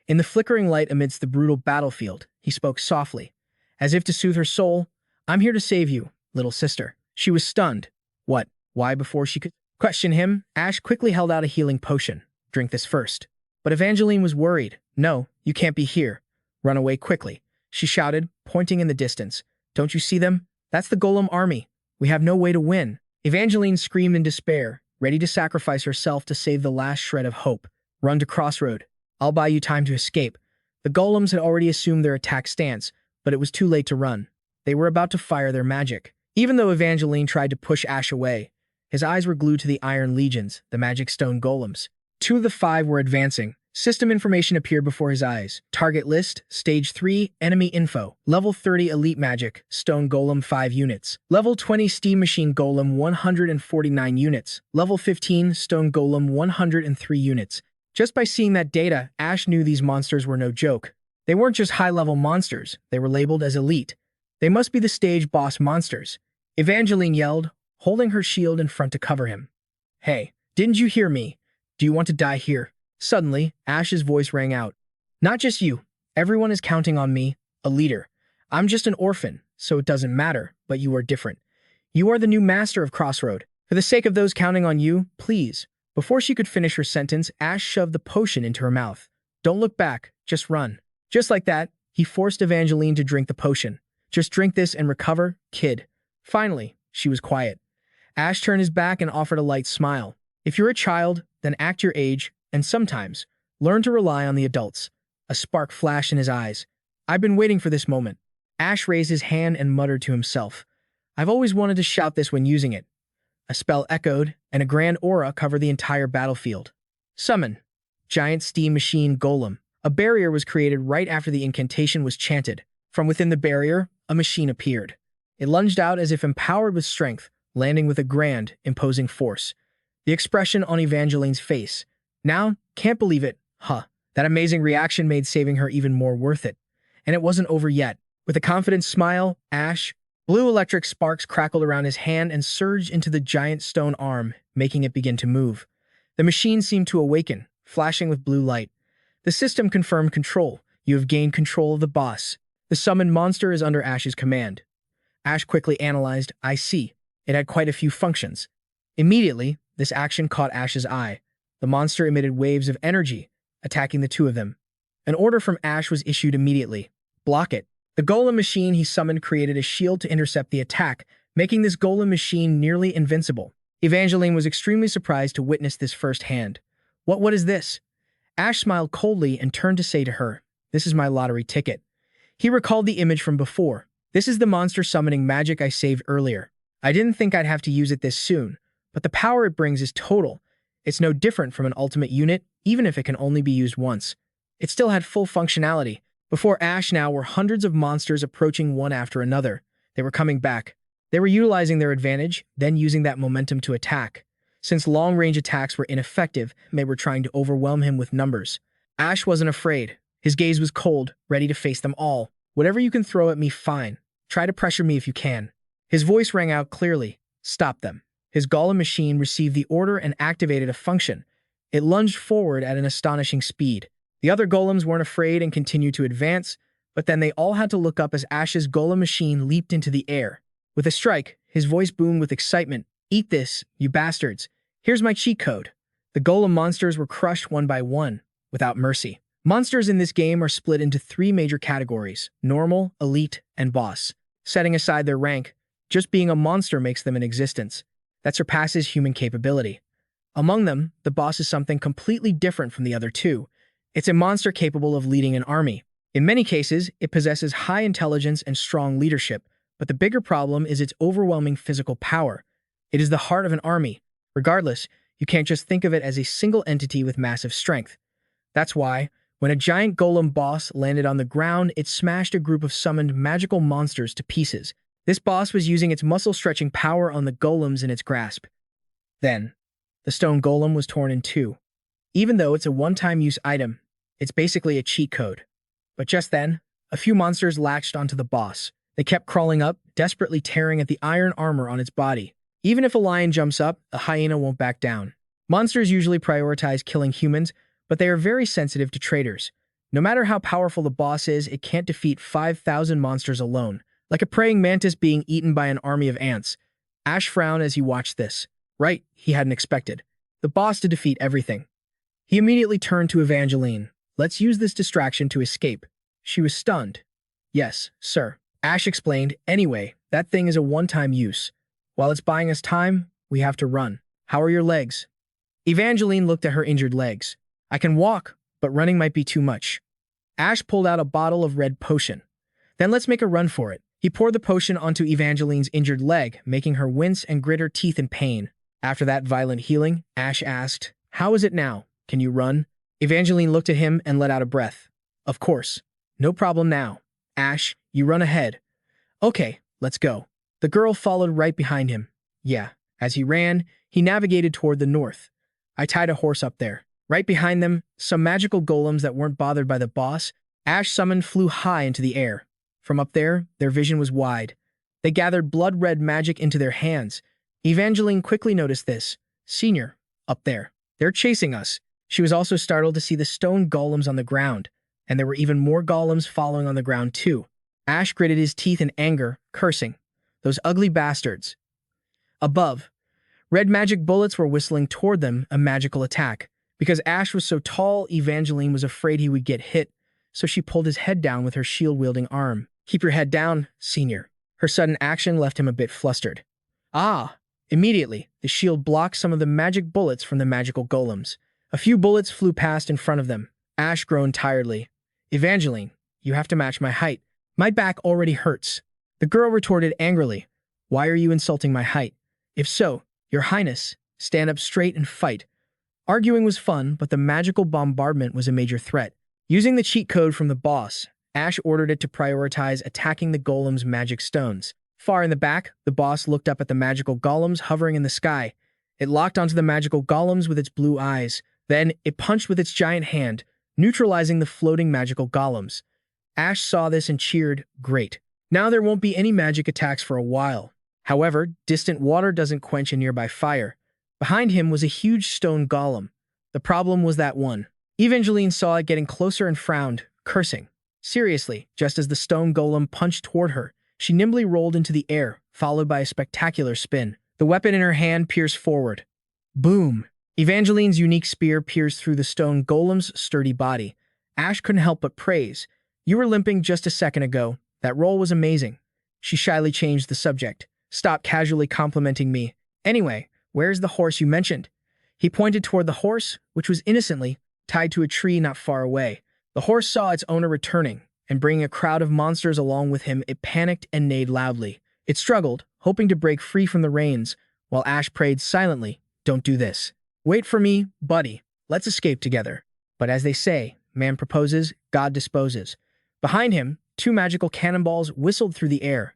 In the flickering light amidst the brutal battlefield, he spoke softly, as if to soothe her soul. I'm here to save you, little sister. She was stunned. What? Why? Before she could question him, Ash quickly held out a healing potion. Drink this first. But Evangeline was worried. No, you can't be here. Run away quickly, she shouted, pointing in the distance. Don't you see them? That's the Golem army. We have no way to win. Evangeline screamed in despair, ready to sacrifice herself to save the last shred of hope. Run to Crossroad. I'll buy you time to escape. The Golems had already assumed their attack stance, but it was too late to run. They were about to fire their magic. Even though Evangeline tried to push Ash away, his eyes were glued to the Iron Legions, the magic stone golems. 2 of the 5 were advancing. System information appeared before his eyes. Target list, Stage 3, Enemy Info. Level 30 Elite Magic, Stone Golem 5 units. Level 20 Steam Machine Golem 149 units. Level 15 Stone Golem 103 units. Just by seeing that data, Ash knew these monsters were no joke. They weren't just high-level monsters, they were labeled as elite. They must be the stage boss monsters. Evangeline yelled, holding her shield in front to cover him. Hey, didn't you hear me? Do you want to die here? Suddenly, Ash's voice rang out. Not just you. Everyone is counting on me, a leader. I'm just an orphan, so it doesn't matter, but you are different. You are the new master of Crossroad. For the sake of those counting on you, please. Before she could finish her sentence, Ash shoved the potion into her mouth. Don't look back, just run. Just like that, he forced Evangeline to drink the potion. Just drink this and recover, kid. Finally, she was quiet. Ash turned his back and offered a light smile. If you're a child, then act your age, and sometimes, learn to rely on the adults. A spark flashed in his eyes. I've been waiting for this moment. Ash raised his hand and muttered to himself. I've always wanted to shout this when using it. A spell echoed, and a grand aura covered the entire battlefield. Summon. Giant Steam Machine Golem. A barrier was created right after the incantation was chanted. From within the barrier, a machine appeared. It lunged out as if empowered with strength, landing with a grand, imposing force. The expression on Evangeline's face. Now, can't believe it, huh? That amazing reaction made saving her even more worth it. And it wasn't over yet. With a confident smile, Ash, blue electric sparks crackled around his hand and surged into the giant stone arm, making it begin to move. The machine seemed to awaken, flashing with blue light. The system confirmed control. You have gained control of the boss. The summoned monster is under Ash's command. Ash quickly analyzed. I see. It had quite a few functions. Immediately, this action caught Ash's eye. The monster emitted waves of energy, attacking the 2 of them. An order from Ash was issued immediately. Block it. The golem machine he summoned created a shield to intercept the attack, making this golem machine nearly invincible. Evangeline was extremely surprised to witness this firsthand. What is this? Ash smiled coldly and turned to say to her, "This is my lottery ticket." He recalled the image from before. "This is the monster summoning magic I saved earlier. I didn't think I'd have to use it this soon, but the power it brings is total. It's no different from an ultimate unit, even if it can only be used once." It still had full functionality. Before Ash now were hundreds of monsters approaching one after another. They were coming back. They were utilizing their advantage, then using that momentum to attack. Since long-range attacks were ineffective, they were trying to overwhelm him with numbers. Ash wasn't afraid. His gaze was cold, ready to face them all. "Whatever you can throw at me, fine. Try to pressure me if you can." His voice rang out clearly. "Stop them." His golem machine received the order and activated a function. It lunged forward at an astonishing speed. The other golems weren't afraid and continued to advance, but then they all had to look up as Ash's golem machine leaped into the air. With a strike, his voice boomed with excitement. "Eat this, you bastards. Here's my cheat code." The golem monsters were crushed one by one, without mercy. Monsters in this game are split into three major categories: normal, elite, and boss. Setting aside their rank, just being a monster makes them in existence. That surpasses human capability. Among them, the boss is something completely different from the other two. It's a monster capable of leading an army. In many cases, it possesses high intelligence and strong leadership, but the bigger problem is its overwhelming physical power. It is the heart of an army. Regardless, you can't just think of it as a single entity with massive strength. That's why, when a giant golem boss landed on the ground, it smashed a group of summoned magical monsters to pieces. This boss was using its muscle-stretching power on the golems in its grasp. Then, the stone golem was torn in two. Even though it's a one-time use item, it's basically a cheat code. But just then, a few monsters latched onto the boss. They kept crawling up, desperately tearing at the iron armor on its body. Even if a lion jumps up, a hyena won't back down. Monsters usually prioritize killing humans, but they are very sensitive to traitors. No matter how powerful the boss is, it can't defeat 5,000 monsters alone. Like a praying mantis being eaten by an army of ants. Ash frowned as he watched this. Right, he hadn't expected the boss to defeat everything. He immediately turned to Evangeline. "Let's use this distraction to escape." She was stunned. "Yes, sir." Ash explained, "Anyway, that thing is a one-time use. While it's buying us time, we have to run. How are your legs?" Evangeline looked at her injured legs. "I can walk, but running might be too much." Ash pulled out a bottle of red potion. "Then let's make a run for it." He poured the potion onto Evangeline's injured leg, making her wince and grit her teeth in pain. After that violent healing, Ash asked, "How is it now? Can you run?" Evangeline looked at him and let out a breath. "Of course. No problem now. Ash, you run ahead." "Okay, let's go." The girl followed right behind him. Yeah, as he ran, he navigated toward the north. "I tied a horse up there." Right behind them, some magical golems that weren't bothered by the boss, Ash summoned flew high into the air. From up there, their vision was wide. They gathered blood-red magic into their hands. Evangeline quickly noticed this. "Senior, up there. They're chasing us." She was also startled to see the stone golems on the ground, and there were even more golems following on the ground too. Ash gritted his teeth in anger, cursing. Those ugly bastards. Above, red magic bullets were whistling toward them, a magical attack. Because Ash was so tall, Evangeline was afraid he would get hit, so she pulled his head down with her shield-wielding arm. "Keep your head down, Senior." Her sudden action left him a bit flustered. Ah! Immediately, the shield blocked some of the magic bullets from the magical golems. A few bullets flew past in front of them. Ash groaned tiredly. "Evangeline, you have to match my height. My back already hurts." The girl retorted angrily. "Why are you insulting my height? If so, Your Highness, stand up straight and fight." Arguing was fun, but the magical bombardment was a major threat. Using the cheat code from the boss, Ash ordered it to prioritize attacking the golem's magic stones. Far in the back, the boss looked up at the magical golems hovering in the sky. It locked onto the magical golems with its blue eyes. Then, it punched with its giant hand, neutralizing the floating magical golems. Ash saw this and cheered, "Great. Now there won't be any magic attacks for a while." However, distant water doesn't quench a nearby fire. Behind him was a huge stone golem. The problem was that one. Evangeline saw it getting closer and frowned, cursing. Seriously, just as the stone golem punched toward her, she nimbly rolled into the air, followed by a spectacular spin. The weapon in her hand pierced forward. Boom! Evangeline's unique spear pierced through the stone golem's sturdy body. Ash couldn't help but praise. "You were limping just a second ago. That roll was amazing." She shyly changed the subject. "Stop casually complimenting me. Anyway, Where's the horse you mentioned? He pointed toward the horse, which was innocently tied to a tree not far away. The horse saw its owner returning, and bringing a crowd of monsters along with him, it panicked and neighed loudly. It struggled, hoping to break free from the reins, while Ash prayed silently, "Don't do this. Wait for me, buddy. Let's escape together." But as they say, man proposes, God disposes. Behind him, two magical cannonballs whistled through the air.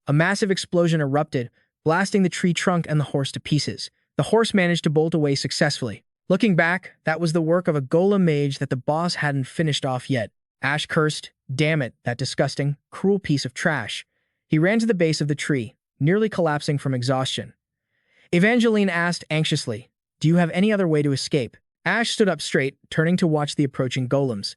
A massive explosion erupted, blasting the tree trunk and the horse to pieces. The horse managed to bolt away successfully. Looking back, that was the work of a golem mage that the boss hadn't finished off yet. Ash cursed, "Damn it, that disgusting, cruel piece of trash." He ran to the base of the tree, nearly collapsing from exhaustion. Evangeline asked anxiously, "Do you have any other way to escape?" Ash stood up straight, turning to watch the approaching golems.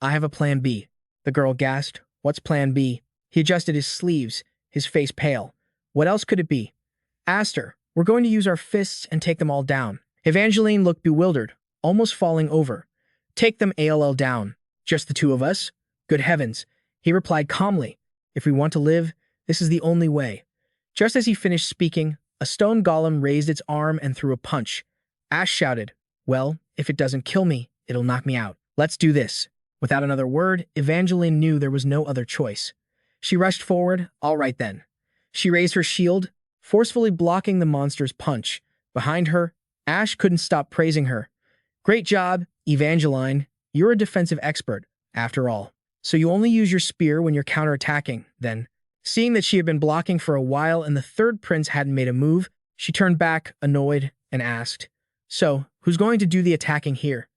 "I have a plan B." The girl gasped, "What's plan B?" He adjusted his sleeves, his face pale. "What else could it be?" "Aster, we're going to use our fists and take them all down." Evangeline looked bewildered, almost falling over. "Take them all down. Just the two of us?" "Good heavens," he replied calmly. "If we want to live, this is the only way." Just as he finished speaking, a stone golem raised its arm and threw a punch. Ash shouted, "Well, if it doesn't kill me, it'll knock me out. Let's do this." Without another word, Evangeline knew there was no other choice. She rushed forward. "All right then." She raised her shield, forcefully blocking the monster's punch. Behind her, Ash couldn't stop praising her. "Great job, Evangeline. You're a defensive expert, after all. So you only use your spear when you're counterattacking, then." Seeing that she had been blocking for a while and the third prince hadn't made a move, she turned back, annoyed, and asked, "So, who's going to do the attacking here?"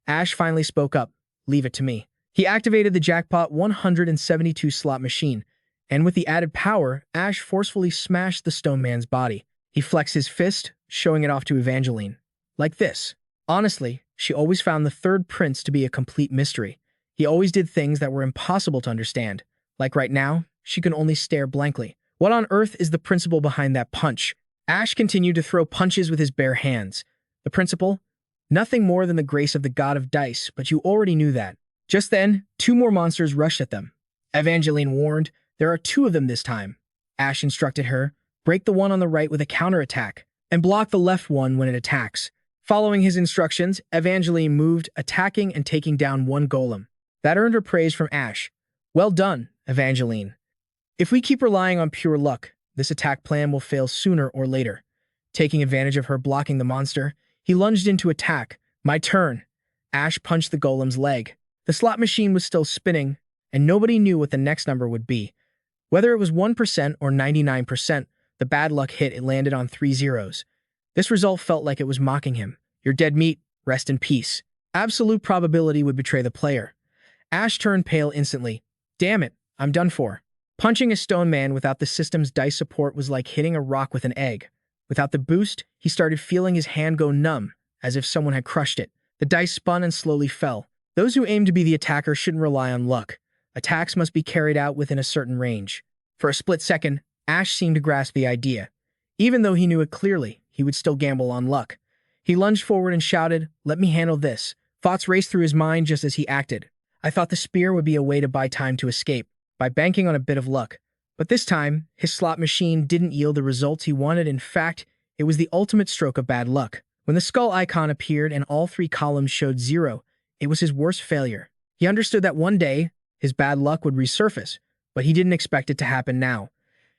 Ash finally spoke up, "Leave it to me." He activated the jackpot 172 slot machine, and with the added power, Ash forcefully smashed the stone man's body. He flexed his fist, showing it off to Evangeline. Like this. Honestly, she always found the third prince to be a complete mystery. He always did things that were impossible to understand. Like right now, she can only stare blankly. What on earth is the principle behind that punch? Ash continued to throw punches with his bare hands. The principle? Nothing more than the grace of the god of dice, but you already knew that. Just then, two more monsters rushed at them. Evangeline warned, "There are two of them this time." Ash instructed her, "Break the one on the right with a counterattack, and block the left one when it attacks." Following his instructions, Evangeline moved, attacking and taking down one golem. That earned her praise from Ash. "Well done, Evangeline. If we keep relying on pure luck, this attack plan will fail sooner or later." Taking advantage of her blocking the monster, he lunged into attack. "My turn." Ash punched the golem's leg. The slot machine was still spinning, and nobody knew what the next number would be. Whether it was 1% or 99%, the bad luck hit it landed on 3 zeros. This result felt like it was mocking him. "You're dead meat, rest in peace." Absolute probability would betray the player. Ash turned pale instantly. "Damn it, I'm done for." Punching a stone man without the system's dice support was like hitting a rock with an egg. Without the boost, he started feeling his hand go numb, as if someone had crushed it. The dice spun and slowly fell. Those who aim to be the attacker shouldn't rely on luck. Attacks must be carried out within a certain range. For a split second, Ash seemed to grasp the idea. Even though he knew it clearly, he would still gamble on luck. He lunged forward and shouted, "Let me handle this." Thoughts raced through his mind just as he acted. "I thought the spear would be a way to buy time to escape, by banking on a bit of luck. But this time, his slot machine didn't yield the results he wanted. In fact, it was the ultimate stroke of bad luck. When the skull icon appeared and all 3 columns showed 0, it was his worst failure. He understood that one day, his bad luck would resurface, but he didn't expect it to happen now.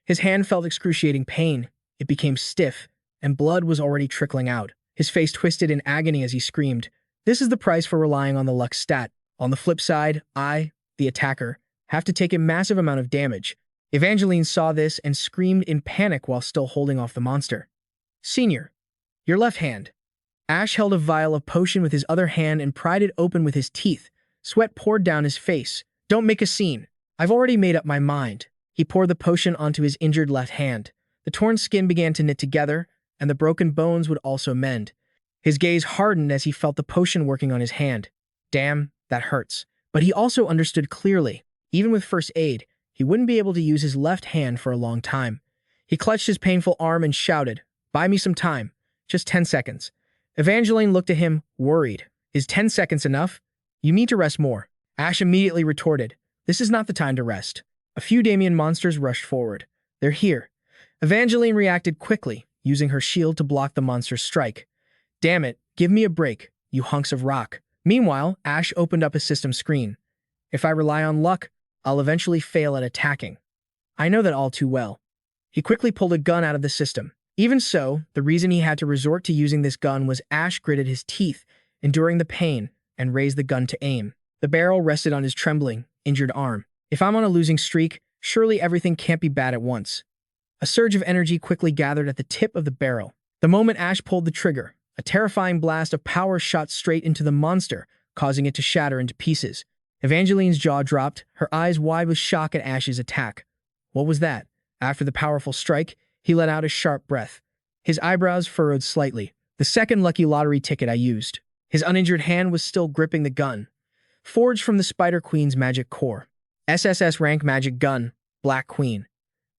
His hand felt excruciating pain. It became stiff, and blood was already trickling out. His face twisted in agony as he screamed. This is the price for relying on the luck stat. On the flip side, I, the attacker, have to take a massive amount of damage. Evangeline saw this and screamed in panic while still holding off the monster. "Senior, your left hand." Ash held a vial of potion with his other hand and pried it open with his teeth. Sweat poured down his face. "Don't make a scene. I've already made up my mind." He poured the potion onto his injured left hand. The torn skin began to knit together, and the broken bones would also mend. His gaze hardened as he felt the potion working on his hand. Damn, that hurts. But he also understood clearly. Even with first aid, he wouldn't be able to use his left hand for a long time. He clutched his painful arm and shouted, "Buy me some time. Just 10 seconds." Evangeline looked at him, worried. "Is 10 seconds enough? You need to rest more." Ash immediately retorted, "This is not the time to rest." A few Damien monsters rushed forward. "They're here." Evangeline reacted quickly, using her shield to block the monster's strike. Damn it, give me a break, you hunks of rock. Meanwhile, Ash opened up his system screen. If I rely on luck, I'll eventually fail at attacking. I know that all too well. He quickly pulled a gun out of the system. Even so, the reason he had to resort to using this gun was Ash gritted his teeth, enduring the pain, and raised the gun to aim. The barrel rested on his trembling, injured arm. If I'm on a losing streak, surely everything can't be bad at once. A surge of energy quickly gathered at the tip of the barrel. The moment Ash pulled the trigger, a terrifying blast of power shot straight into the monster, causing it to shatter into pieces. Evangeline's jaw dropped, her eyes wide with shock at Ash's attack. What was that? After the powerful strike, he let out a sharp breath. His eyebrows furrowed slightly. The second lucky lottery ticket I used. His uninjured hand was still gripping the gun. Forged from the Spider Queen's magic core. SSS rank magic gun, Black Queen.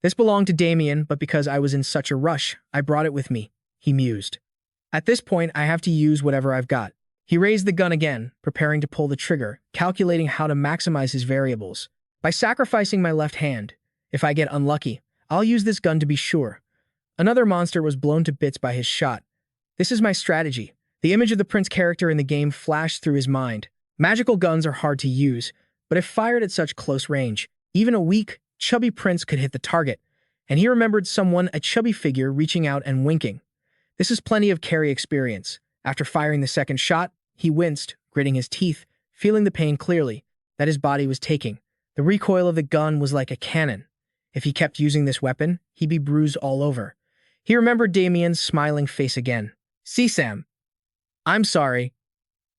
This belonged to Damien, but because I was in such a rush, I brought it with me, he mused. At this point, I have to use whatever I've got. He raised the gun again, preparing to pull the trigger, calculating how to maximize his variables. By sacrificing my left hand, if I get unlucky, I'll use this gun to be sure. Another monster was blown to bits by his shot. This is my strategy. The image of the prince character in the game flashed through his mind. Magical guns are hard to use, but if fired at such close range, even a weak, chubby prince could hit the target. And he remembered a chubby figure reaching out and winking. This is plenty of carry experience. After firing the second shot, he winced, gritting his teeth, feeling the pain clearly that his body was taking. The recoil of the gun was like a cannon. If he kept using this weapon, he'd be bruised all over. He remembered Damien's smiling face again. "See, Sam. I'm sorry.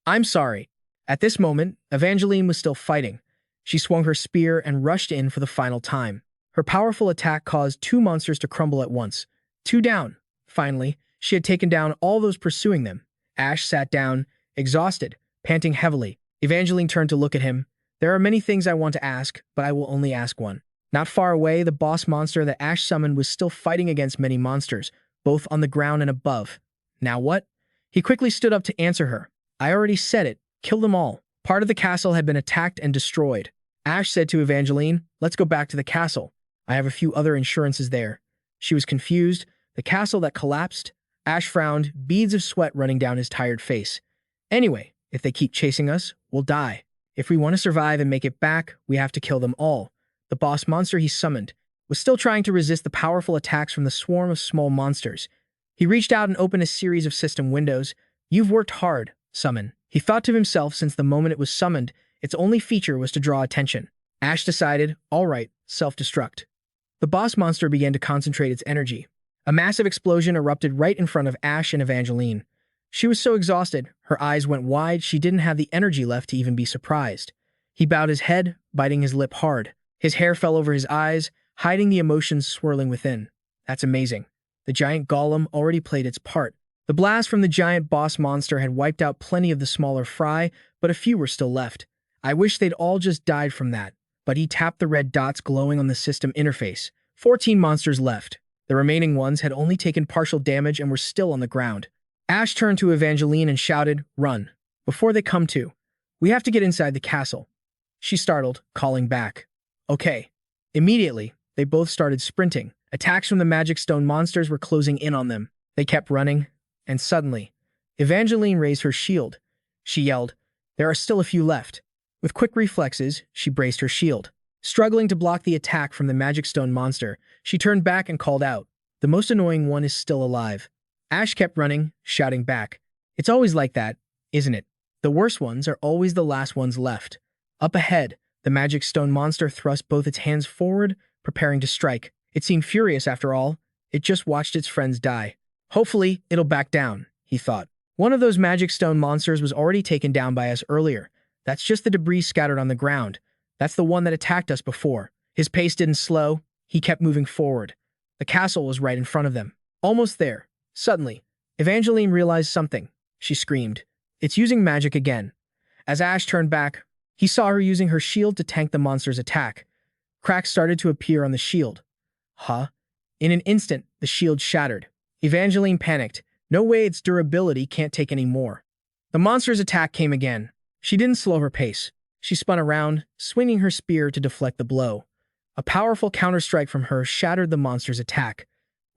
I'm sorry." At this moment, Evangeline was still fighting. She swung her spear and rushed in for the final time. Her powerful attack caused two monsters to crumble at once. Two down. Finally, she had taken down all those pursuing them. Ash sat down, exhausted, panting heavily. Evangeline turned to look at him. "There are many things I want to ask, but I will only ask one." Not far away, the boss monster that Ash summoned was still fighting against many monsters, both on the ground and above. Now what? He quickly stood up to answer her. "I already said it. Kill them all." Part of the castle had been attacked and destroyed. Ash said to Evangeline, "Let's go back to the castle. I have a few other insurances there." She was confused. The castle that collapsed? Ash frowned, beads of sweat running down his tired face. "Anyway, if they keep chasing us, we'll die. If we want to survive and make it back, we have to kill them all." The boss monster he summoned was still trying to resist the powerful attacks from the swarm of small monsters. He reached out and opened a series of system windows. "You've worked hard, summon." He thought to himself, since the moment it was summoned, its only feature was to draw attention. Ash decided, all right, self-destruct. The boss monster began to concentrate its energy. A massive explosion erupted right in front of Ash and Evangeline. She was so exhausted, her eyes went wide, she didn't have the energy left to even be surprised. He bowed his head, biting his lip hard. His hair fell over his eyes, hiding the emotions swirling within. That's amazing. The giant golem already played its part. The blast from the giant boss monster had wiped out plenty of the smaller fry, but a few were still left. I wish they'd all just died from that. But he tapped the red dots glowing on the system interface. 14 monsters left. The remaining ones had only taken partial damage and were still on the ground. Ash turned to Evangeline and shouted, "Run. Before they come to. We have to get inside the castle." She startled, calling back. "Okay." Immediately, they both started sprinting. Attacks from the magic stone monsters were closing in on them. They kept running, and suddenly, Evangeline raised her shield. She yelled, "There are still a few left." With quick reflexes, she braced her shield. Struggling to block the attack from the magic stone monster, she turned back and called out, "The most annoying one is still alive." Ash kept running, shouting back, "It's always like that, isn't it? The worst ones are always the last ones left." Up ahead, the magic stone monster thrust both its hands forward, preparing to strike. It seemed furious after all. It just watched its friends die. Hopefully, it'll back down, he thought. One of those magic stone monsters was already taken down by us earlier. That's just the debris scattered on the ground. That's the one that attacked us before. His pace didn't slow. He kept moving forward. The castle was right in front of them. Almost there. Suddenly, Evangeline realized something. She screamed. "It's using magic again." As Ash turned back, he saw her using her shield to tank the monster's attack. Cracks started to appear on the shield. Huh? In an instant, the shield shattered. Evangeline panicked. No way, its durability can't take any more. The monster's attack came again. She didn't slow her pace. She spun around, swinging her spear to deflect the blow. A powerful counterstrike from her shattered the monster's attack.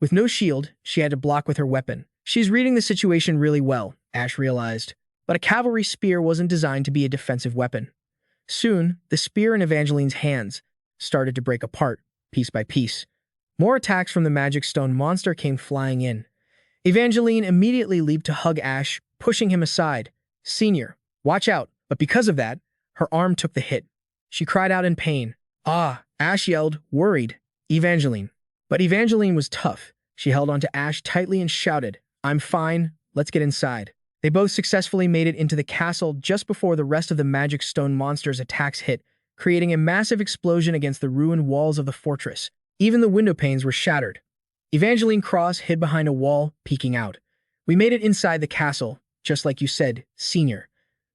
With no shield, she had to block with her weapon. She's reading the situation really well, Ash realized. But a cavalry spear wasn't designed to be a defensive weapon. Soon, the spear in Evangeline's hands started to break apart, piece by piece. More attacks from the magic stone monster came flying in. Evangeline immediately leaped to hug Ash, pushing him aside. "Senior, watch out." But because of that, her arm took the hit. She cried out in pain. "Ah!" Ash yelled, worried. "Evangeline." But Evangeline was tough. She held onto Ash tightly and shouted, "I'm fine. Let's get inside." They both successfully made it into the castle just before the rest of the magic stone monster's attacks hit, creating a massive explosion against the ruined walls of the fortress. Even the window panes were shattered. Evangeline Cross hid behind a wall, peeking out. "We made it inside the castle, just like you said, Senior."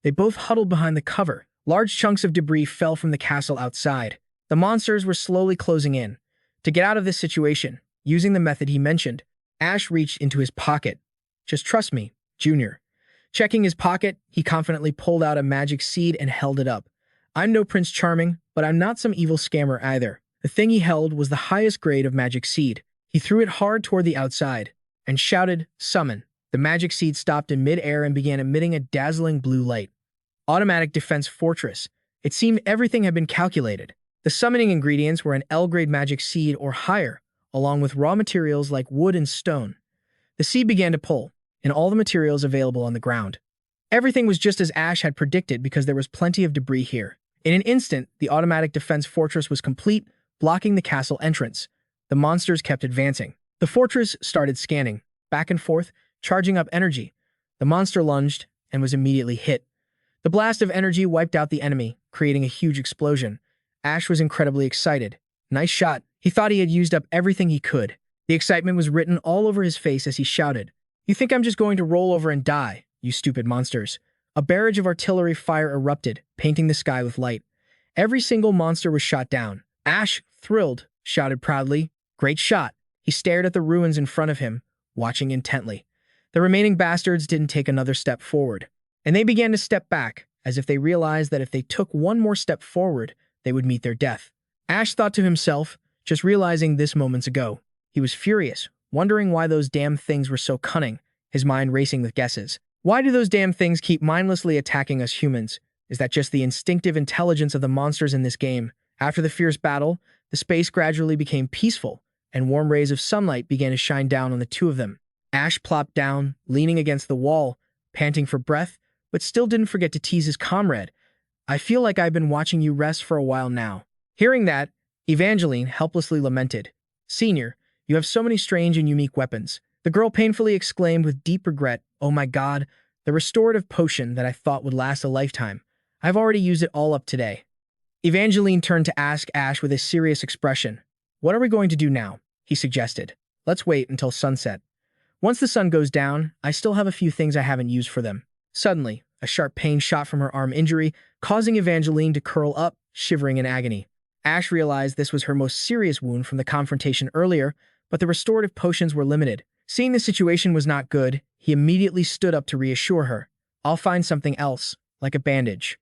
They both huddled behind the cover. Large chunks of debris fell from the castle outside. The monsters were slowly closing in. To get out of this situation, using the method he mentioned, Ash reached into his pocket. "Just trust me, Junior." Checking his pocket, he confidently pulled out a magic seed and held it up. "I'm no Prince Charming, but I'm not some evil scammer either." The thing he held was the highest grade of magic seed. He threw it hard toward the outside and shouted, "Summon." The magic seed stopped in mid-air and began emitting a dazzling blue light. Automatic defense fortress. It seemed everything had been calculated. The summoning ingredients were an L-grade magic seed or higher, along with raw materials like wood and stone. The seed began to pull, and all the materials available on the ground. Everything was just as Ash had predicted because there was plenty of debris here. In an instant, the automatic defense fortress was complete, blocking the castle entrance. The monsters kept advancing. The fortress started scanning, back and forth, charging up energy. The monster lunged and was immediately hit. The blast of energy wiped out the enemy, creating a huge explosion. Ash was incredibly excited. "Nice shot." He thought he had used up everything he could. The excitement was written all over his face as he shouted, "You think I'm just going to roll over and die, you stupid monsters." A barrage of artillery fire erupted, painting the sky with light. Every single monster was shot down. Ash, thrilled, shouted proudly, "Great shot." He stared at the ruins in front of him, watching intently. The remaining bastards didn't take another step forward, and they began to step back, as if they realized that if they took one more step forward, they would meet their death. Ash thought to himself, just realizing this moments ago. He was furious, wondering why those damn things were so cunning, his mind racing with guesses. Why do those damn things keep mindlessly attacking us humans? Is that just the instinctive intelligence of the monsters in this game? After the fierce battle, the space gradually became peaceful, and warm rays of sunlight began to shine down on the two of them. Ash plopped down, leaning against the wall, panting for breath, but still didn't forget to tease his comrade. "I feel like I've been watching you rest for a while now." Hearing that, Evangeline helplessly lamented, "Senior, you have so many strange and unique weapons." The girl painfully exclaimed with deep regret, "Oh my god, the restorative potion that I thought would last a lifetime. I've already used it all up today." Evangeline turned to ask Ash with a serious expression. "What are we going to do now?" he suggested. "Let's wait until sunset. Once the sun goes down, I still have a few things I haven't used for them." Suddenly, a sharp pain shot from her arm injury, causing Evangeline to curl up, shivering in agony. Ash realized this was her most serious wound from the confrontation earlier, but the restorative potions were limited. Seeing the situation was not good, he immediately stood up to reassure her. "I'll find something else, like a bandage.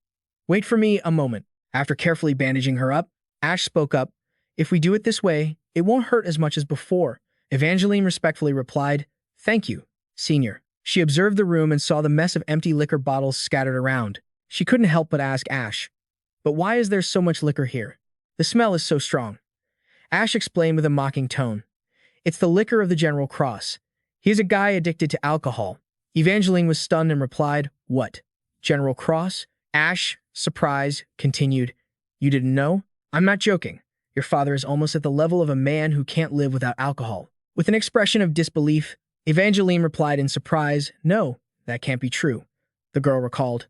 Wait for me a moment." After carefully bandaging her up, Ash spoke up, "If we do it this way, it won't hurt as much as before." Evangeline respectfully replied, "Thank you, Senior." She observed the room and saw the mess of empty liquor bottles scattered around. She couldn't help but ask Ash, "But why is there so much liquor here? The smell is so strong." Ash explained with a mocking tone, "It's the liquor of the General Cross. He's a guy addicted to alcohol." Evangeline was stunned and replied, "What? General Cross?" Ash, surprised, continued, "You didn't know? I'm not joking. Your father is almost at the level of a man who can't live without alcohol." With an expression of disbelief, Evangeline replied in surprise, "No, that can't be true." The girl recalled,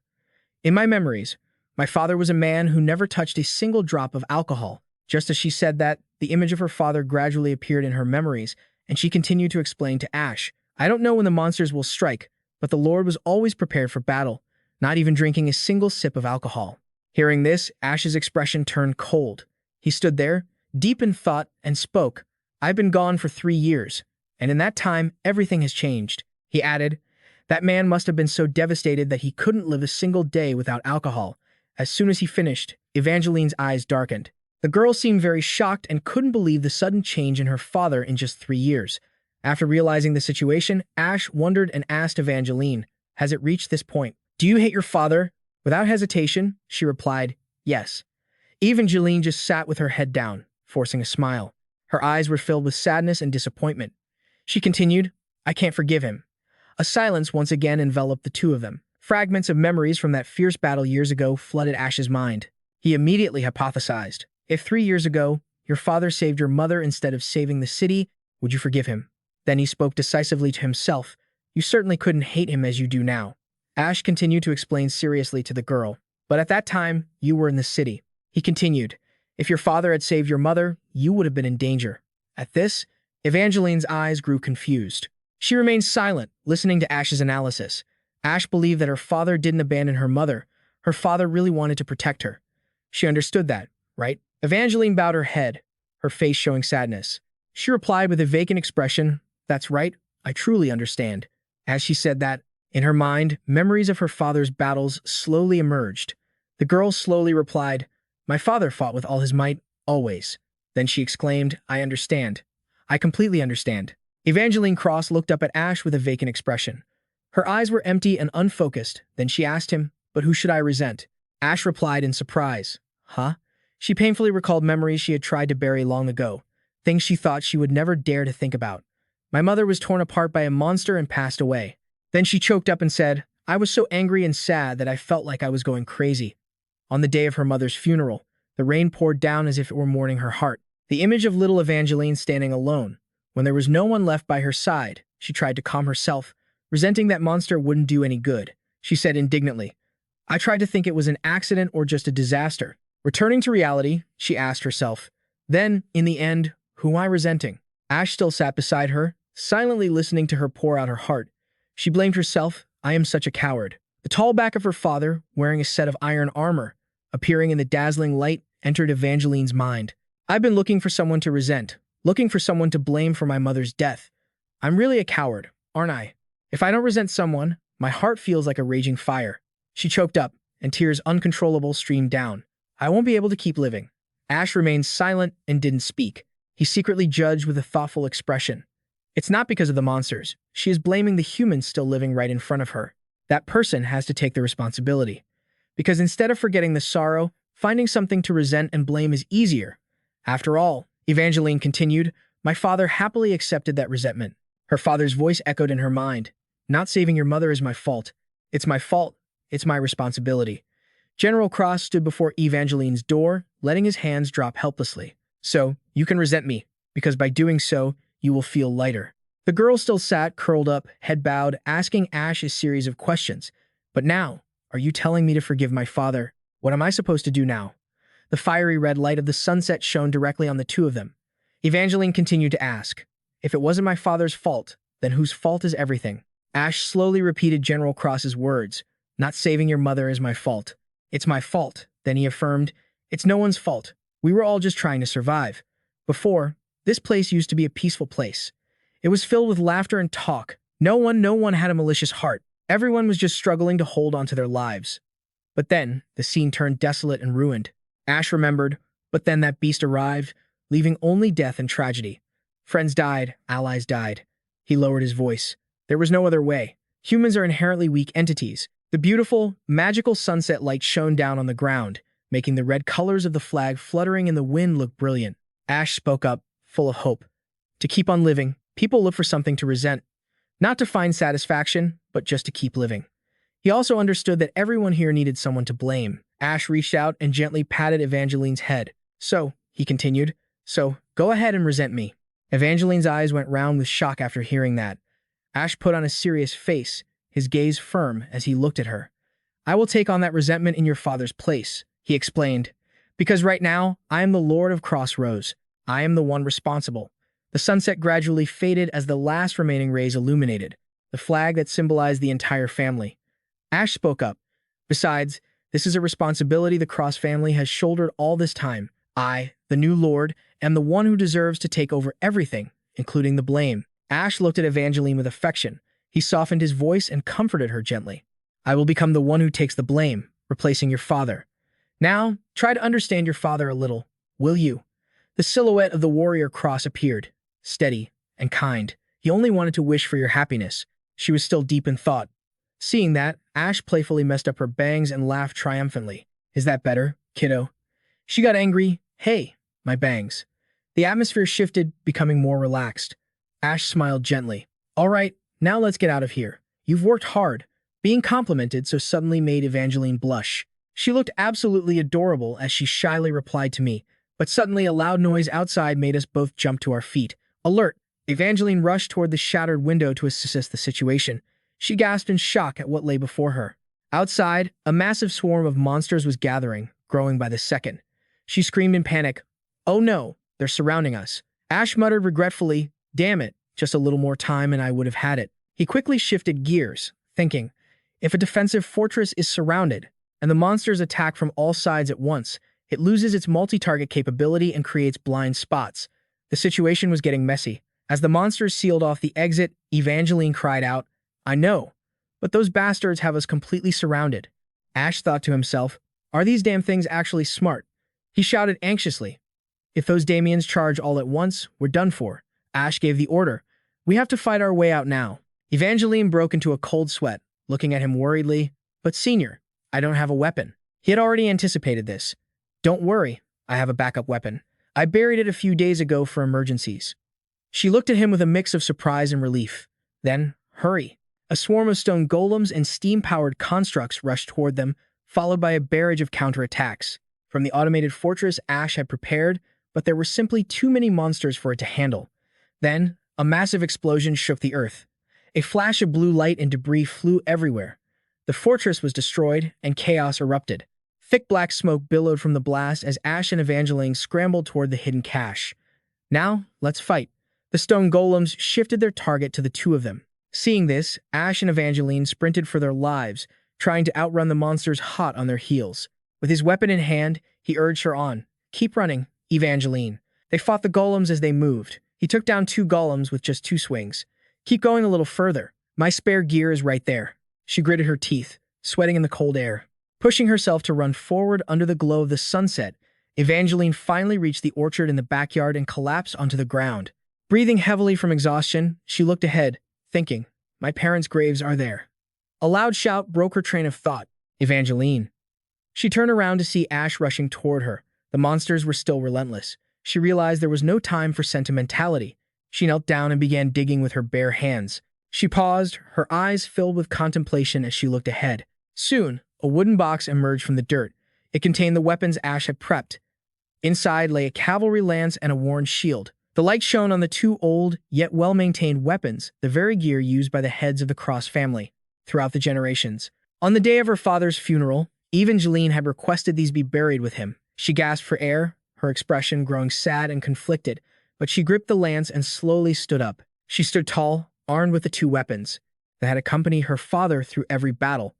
"In my memories, my father was a man who never touched a single drop of alcohol." Just as she said that, the image of her father gradually appeared in her memories, and she continued to explain to Ash, "I don't know when the monsters will strike, but the Lord was always prepared for battle, not even drinking a single sip of alcohol." Hearing this, Ash's expression turned cold. He stood there, deep in thought, and spoke, "I've been gone for 3 years, and in that time, everything has changed." He added, "That man must have been so devastated that he couldn't live a single day without alcohol." As soon as he finished, Evangeline's eyes darkened. The girl seemed very shocked and couldn't believe the sudden change in her father in just 3 years. After realizing the situation, Ash wondered and asked Evangeline, has it reached this point? Do you hate your father? Without hesitation, she replied, yes. Evangeline just sat with her head down, forcing a smile. Her eyes were filled with sadness and disappointment. She continued, I can't forgive him. A silence once again enveloped the two of them. Fragments of memories from that fierce battle years ago flooded Ash's mind. He immediately hypothesized, if 3 years ago, your father saved your mother instead of saving the city, would you forgive him? Then he spoke decisively to himself. You certainly couldn't hate him as you do now. Ash continued to explain seriously to the girl. But at that time, you were in the city. He continued, if your father had saved your mother, you would have been in danger. At this, Evangeline's eyes grew confused. She remained silent, listening to Ash's analysis. Ash believed that her father didn't abandon her mother. Her father really wanted to protect her. She understood that, right? Evangeline bowed her head, her face showing sadness. She replied with a vacant expression, that's right, I truly understand. As she said that, in her mind, memories of her father's battles slowly emerged. The girl slowly replied, my father fought with all his might, always. Then she exclaimed, I understand. I completely understand. Evangeline Cross looked up at Ash with a vacant expression. Her eyes were empty and unfocused. Then she asked him, but who should I resent? Ash replied in surprise. Huh? She painfully recalled memories she had tried to bury long ago, things she thought she would never dare to think about. My mother was torn apart by a monster and passed away. Then she choked up and said, I was so angry and sad that I felt like I was going crazy. On the day of her mother's funeral, the rain poured down as if it were mourning her heart. The image of little Evangeline standing alone. When there was no one left by her side, she tried to calm herself, resenting that monster wouldn't do any good. She said indignantly, I tried to think it was an accident or just a disaster. Returning to reality, she asked herself, then, in the end, who am I resenting? Ash still sat beside her, silently listening to her pour out her heart. She blamed herself, I am such a coward. The tall back of her father, wearing a set of iron armor, appearing in the dazzling light, entered Evangeline's mind. I've been looking for someone to resent, looking for someone to blame for my mother's death. I'm really a coward, aren't I? If I don't resent someone, my heart feels like a raging fire. She choked up, and tears uncontrollable streamed down. I won't be able to keep living. Ash remained silent and didn't speak. He secretly judged with a thoughtful expression. It's not because of the monsters. She is blaming the humans still living right in front of her. That person has to take the responsibility. Because instead of forgetting the sorrow, finding something to resent and blame is easier. After all, Evangeline continued, my father happily accepted that resentment. Her father's voice echoed in her mind. Not saving your mother is my fault. It's my fault. It's my responsibility. General Cross stood before Evangeline's door, letting his hands drop helplessly. So, you can resent me, because by doing so, you will feel lighter. The girl still sat, curled up, head bowed, asking Ash a series of questions. But now, are you telling me to forgive my father? What am I supposed to do now? The fiery red light of the sunset shone directly on the two of them. Evangeline continued to ask, if it wasn't my father's fault, then whose fault is everything? Ash slowly repeated General Cross's words, not saving your mother is my fault. It's my fault. Then he affirmed, it's no one's fault. We were all just trying to survive. Before, this place used to be a peaceful place. It was filled with laughter and talk. No one had a malicious heart. Everyone was just struggling to hold on to their lives. But then, the scene turned desolate and ruined. Ash remembered, but then that beast arrived, leaving only death and tragedy. Friends died, allies died. He lowered his voice. There was no other way. Humans are inherently weak entities. The beautiful, magical sunset light shone down on the ground, making the red colors of the flag fluttering in the wind look brilliant. Ash spoke up, full of hope. To keep on living, people look for something to resent. Not to find satisfaction, but just to keep living. He also understood that everyone here needed someone to blame. Ash reached out and gently patted Evangeline's head. So, he continued, so, go ahead and resent me. Evangeline's eyes went round with shock after hearing that. Ash put on a serious face, his gaze firm as he looked at her. I will take on that resentment in your father's place, he explained. Because right now, I am the Lord of Crossroads. I am the one responsible. The sunset gradually faded as the last remaining rays illuminated, the flag that symbolized the entire family. Ash spoke up. Besides, this is a responsibility the Cross family has shouldered all this time. I, the new Lord, am the one who deserves to take over everything, including the blame. Ash looked at Evangeline with affection. He softened his voice and comforted her gently. I will become the one who takes the blame, replacing your father. Now, try to understand your father a little, will you? The silhouette of the warrior cross appeared, steady and kind. He only wanted to wish for your happiness. She was still deep in thought. Seeing that, Ash playfully messed up her bangs and laughed triumphantly. Is that better, kiddo? She got angry. Hey, my bangs. The atmosphere shifted, becoming more relaxed. Ash smiled gently. All right, now let's get out of here. You've worked hard. Being complimented so suddenly made Evangeline blush. She looked absolutely adorable as she shyly replied to me, but suddenly a loud noise outside made us both jump to our feet. Alert! Evangeline rushed toward the shattered window to assess the situation. She gasped in shock at what lay before her. Outside, a massive swarm of monsters was gathering, growing by the second. She screamed in panic. Oh no, they're surrounding us. Ash muttered regretfully, damn it, just a little more time and I would have had it. He quickly shifted gears, thinking, if a defensive fortress is surrounded, and the monsters attack from all sides at once, it loses its multi-target capability and creates blind spots. The situation was getting messy. As the monsters sealed off the exit, Evangeline cried out, I know, but those bastards have us completely surrounded. Ash thought to himself, are these damn things actually smart? He shouted anxiously, if those Damians charge all at once, we're done for. Ash gave the order, we have to fight our way out now. Evangeline broke into a cold sweat, looking at him worriedly, but Senior, I don't have a weapon. He had already anticipated this. Don't worry, I have a backup weapon. I buried it a few days ago for emergencies. She looked at him with a mix of surprise and relief. Then, hurry. A swarm of stone golems and steam-powered constructs rushed toward them, followed by a barrage of counterattacks. From the automated fortress Ash had prepared, but there were simply too many monsters for it to handle. Then, a massive explosion shook the earth. A flash of blue light and debris flew everywhere. The fortress was destroyed, and chaos erupted. Thick black smoke billowed from the blast as Ash and Evangeline scrambled toward the hidden cache. Now, let's fight. The stone golems shifted their target to the two of them. Seeing this, Ash and Evangeline sprinted for their lives, trying to outrun the monsters hot on their heels. With his weapon in hand, he urged her on. Keep running, Evangeline. They fought the golems as they moved. He took down 2 golems with just 2 swings. Keep going a little further. My spare gear is right there. She gritted her teeth, sweating in the cold air. Pushing herself to run forward under the glow of the sunset, Evangeline finally reached the orchard in the backyard and collapsed onto the ground. Breathing heavily from exhaustion, she looked ahead, thinking, my parents' graves are there. A loud shout broke her train of thought. Evangeline. She turned around to see Ash rushing toward her. The monsters were still relentless. She realized there was no time for sentimentality. She knelt down and began digging with her bare hands. She paused, her eyes filled with contemplation as she looked ahead. Soon, a wooden box emerged from the dirt. It contained the weapons Ash had prepped. Inside lay a cavalry lance and a worn shield. The light shone on the 2 old, yet well-maintained weapons, the very gear used by the heads of the Cross family throughout the generations. On the day of her father's funeral, Evangeline had requested these be buried with him. She gasped for air, her expression growing sad and conflicted, but she gripped the lance and slowly stood up. She stood tall, armed with the 2 weapons that had accompanied her father through every battle.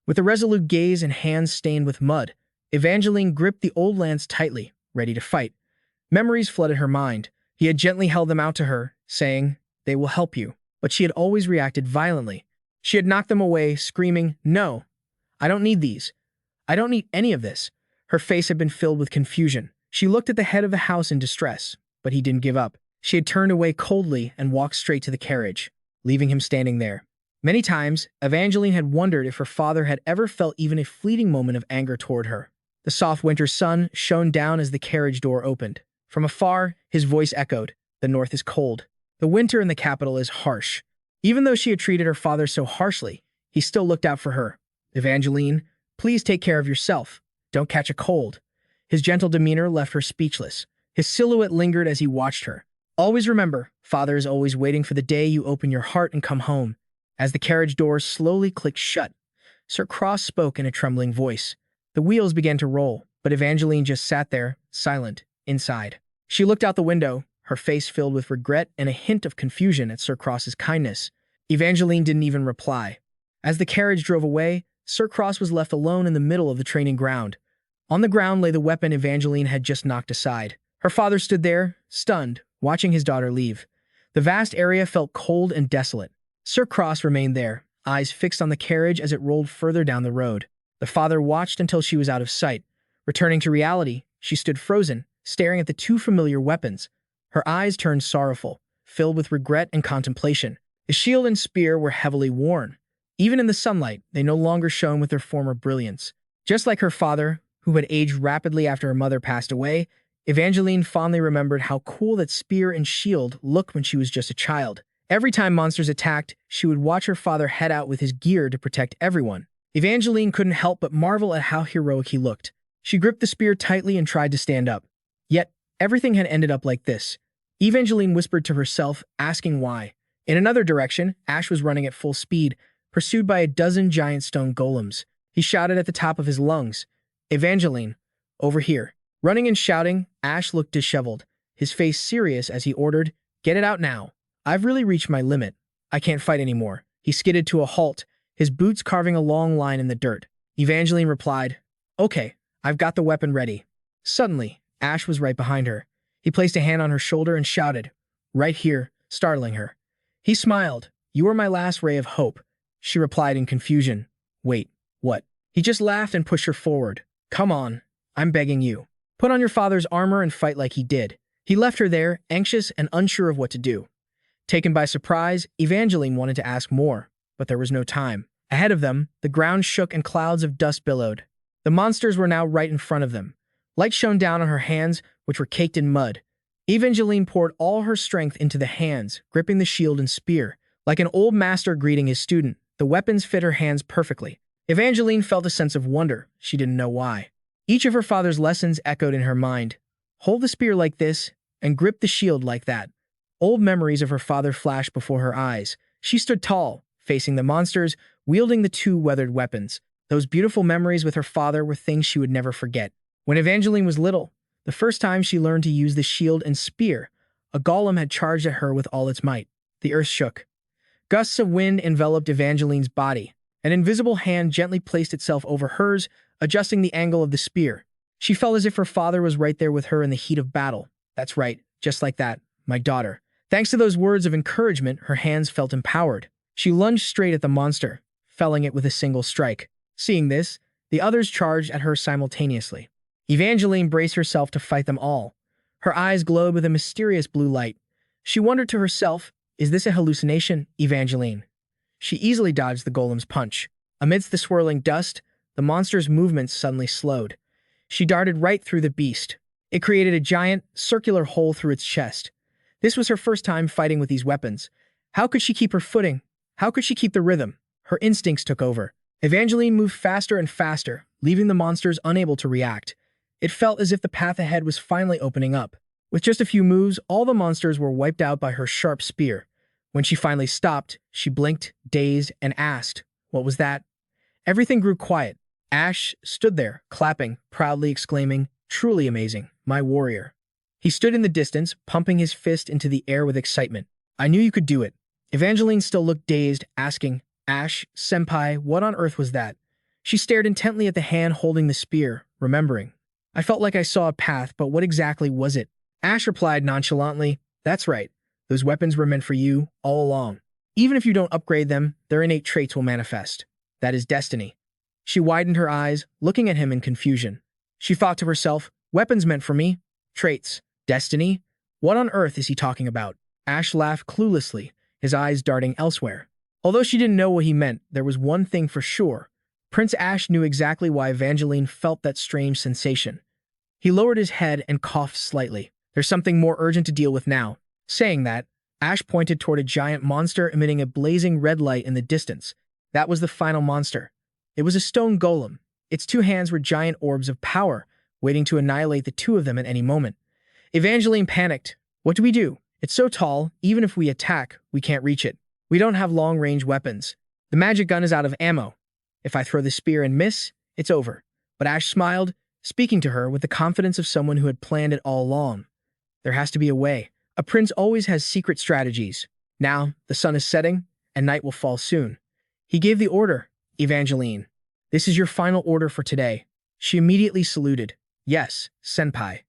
With a resolute gaze and hands stained with mud, Evangeline gripped the old lance tightly, ready to fight. Memories flooded her mind. He had gently held them out to her, saying, they will help you. But she had always reacted violently. She had knocked them away, screaming, no, I don't need these. I don't need any of this. Her face had been filled with confusion. She looked at the head of the house in distress, but he didn't give up. She had turned away coldly and walked straight to the carriage, leaving him standing there. Many times, Evangeline had wondered if her father had ever felt even a fleeting moment of anger toward her. The soft winter sun shone down as the carriage door opened. From afar, his voice echoed, the north is cold. The winter in the capital is harsh. Even though she had treated her father so harshly, he still looked out for her. Evangeline, please take care of yourself. Don't catch a cold. His gentle demeanor left her speechless. His silhouette lingered as he watched her. Always remember, Father is always waiting for the day you open your heart and come home. As the carriage doors slowly clicked shut, Sir Cross spoke in a trembling voice. The wheels began to roll, but Evangeline just sat there, silent, inside. She looked out the window, her face filled with regret and a hint of confusion at Sir Cross's kindness. Evangeline didn't even reply. As the carriage drove away, Sir Cross was left alone in the middle of the training ground. On the ground lay the weapon Evangeline had just knocked aside. Her father stood there, stunned, watching his daughter leave. The vast area felt cold and desolate. Sir Cross remained there, eyes fixed on the carriage as it rolled further down the road. The father watched until she was out of sight. Returning to reality, she stood frozen, staring at the 2 familiar weapons. Her eyes turned sorrowful, filled with regret and contemplation. The shield and spear were heavily worn. Even in the sunlight, they no longer shone with their former brilliance. Just like her father, who had aged rapidly after her mother passed away, Evangeline fondly remembered how cool that spear and shield looked when she was just a child. Every time monsters attacked, she would watch her father head out with his gear to protect everyone. Evangeline couldn't help but marvel at how heroic he looked. She gripped the spear tightly and tried to stand up. Yet, everything had ended up like this. Evangeline whispered to herself, asking why. In another direction, Ash was running at full speed, pursued by a dozen giant stone golems. He shouted at the top of his lungs, "Evangeline, over here." Running and shouting, Ash looked disheveled, his face serious as he ordered, "Get it out now. I've really reached my limit. I can't fight anymore." He skidded to a halt, his boots carving a long line in the dirt. Evangeline replied, "Okay, I've got the weapon ready." Suddenly, Ash was right behind her. He placed a hand on her shoulder and shouted, "Right here," startling her. He smiled. "You are my last ray of hope." She replied in confusion, "Wait, what?" He just laughed and pushed her forward. "Come on, I'm begging you. Put on your father's armor and fight like he did." He left her there, anxious and unsure of what to do. Taken by surprise, Evangeline wanted to ask more, but there was no time. Ahead of them, the ground shook and clouds of dust billowed. The monsters were now right in front of them. Light shone down on her hands, which were caked in mud. Evangeline poured all her strength into the hands, gripping the shield and spear. Like an old master greeting his student, the weapons fit her hands perfectly. Evangeline felt a sense of wonder. She didn't know why. Each of her father's lessons echoed in her mind. Hold the spear like this, and grip the shield like that. Old memories of her father flashed before her eyes. She stood tall, facing the monsters, wielding the two weathered weapons. Those beautiful memories with her father were things she would never forget. When Evangeline was little, the first time she learned to use the shield and spear, a golem had charged at her with all its might. The earth shook. Gusts of wind enveloped Evangeline's body. An invisible hand gently placed itself over hers, adjusting the angle of the spear. She felt as if her father was right there with her in the heat of battle. "That's right, just like that, my daughter." Thanks to those words of encouragement, her hands felt empowered. She lunged straight at the monster, felling it with a single strike. Seeing this, the others charged at her simultaneously. Evangeline braced herself to fight them all. Her eyes glowed with a mysterious blue light. She wondered to herself, "Is this a hallucination, Evangeline?" She easily dodged the golem's punch. Amidst the swirling dust, the monster's movements suddenly slowed. She darted right through the beast. It created a giant, circular hole through its chest. This was her first time fighting with these weapons. How could she keep her footing? How could she keep the rhythm? Her instincts took over. Evangeline moved faster and faster, leaving the monsters unable to react. It felt as if the path ahead was finally opening up. With just a few moves, all the monsters were wiped out by her sharp spear. When she finally stopped, she blinked, dazed, and asked, "What was that?" Everything grew quiet. Ash stood there, clapping, proudly exclaiming, "Truly amazing, my warrior." He stood in the distance, pumping his fist into the air with excitement. "I knew you could do it." Evangeline still looked dazed, asking, "Ash, senpai, what on earth was that?" She stared intently at the hand holding the spear, remembering. "I felt like I saw a path, but what exactly was it?" Ash replied nonchalantly, "That's right. Those weapons were meant for you all along. Even if you don't upgrade them, their innate traits will manifest. That is destiny." She widened her eyes, looking at him in confusion. She thought to herself, "Weapons meant for me? Traits? Destiny? What on earth is he talking about?" Ash laughed cluelessly, his eyes darting elsewhere. Although she didn't know what he meant, there was one thing for sure. Prince Ash knew exactly why Evangeline felt that strange sensation. He lowered his head and coughed slightly. "There's something more urgent to deal with now." Saying that, Ash pointed toward a giant monster emitting a blazing red light in the distance. That was the final monster. It was a stone golem. Its two hands were giant orbs of power, waiting to annihilate the two of them at any moment. Evangeline panicked. "What do we do? It's so tall, even if we attack, we can't reach it. We don't have long-range weapons. The magic gun is out of ammo. If I throw the spear and miss, it's over." But Ash smiled, speaking to her with the confidence of someone who had planned it all along. "There has to be a way. A prince always has secret strategies. Now, the sun is setting, and night will fall soon." He gave the order, "Evangeline, this is your final order for today." She immediately saluted. "Yes, senpai."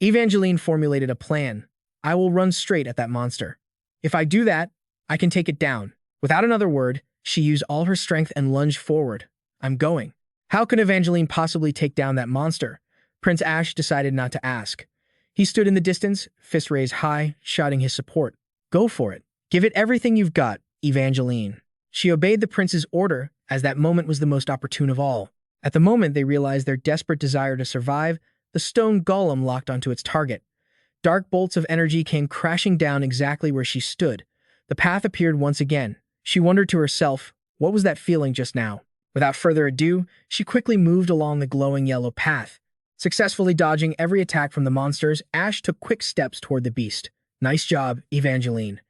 Evangeline formulated a plan. "I will run straight at that monster. If I do that, I can take it down." Without another word, she used all her strength and lunged forward. "I'm going." How could Evangeline possibly take down that monster? Prince Ash decided not to ask. He stood in the distance, fist raised high, shouting his support. Go for it. Give it everything you've got, Evangeline. She obeyed the prince's order, as that moment was the most opportune of all. At the moment they realized their desperate desire to survive, the stone golem locked onto its target. Dark bolts of energy came crashing down exactly where she stood. The path appeared once again. She wondered to herself, what was that feeling just now? Without further ado, she quickly moved along the glowing yellow path. Successfully dodging every attack from the monsters, Ash took quick steps toward the beast. Nice job, Evangeline.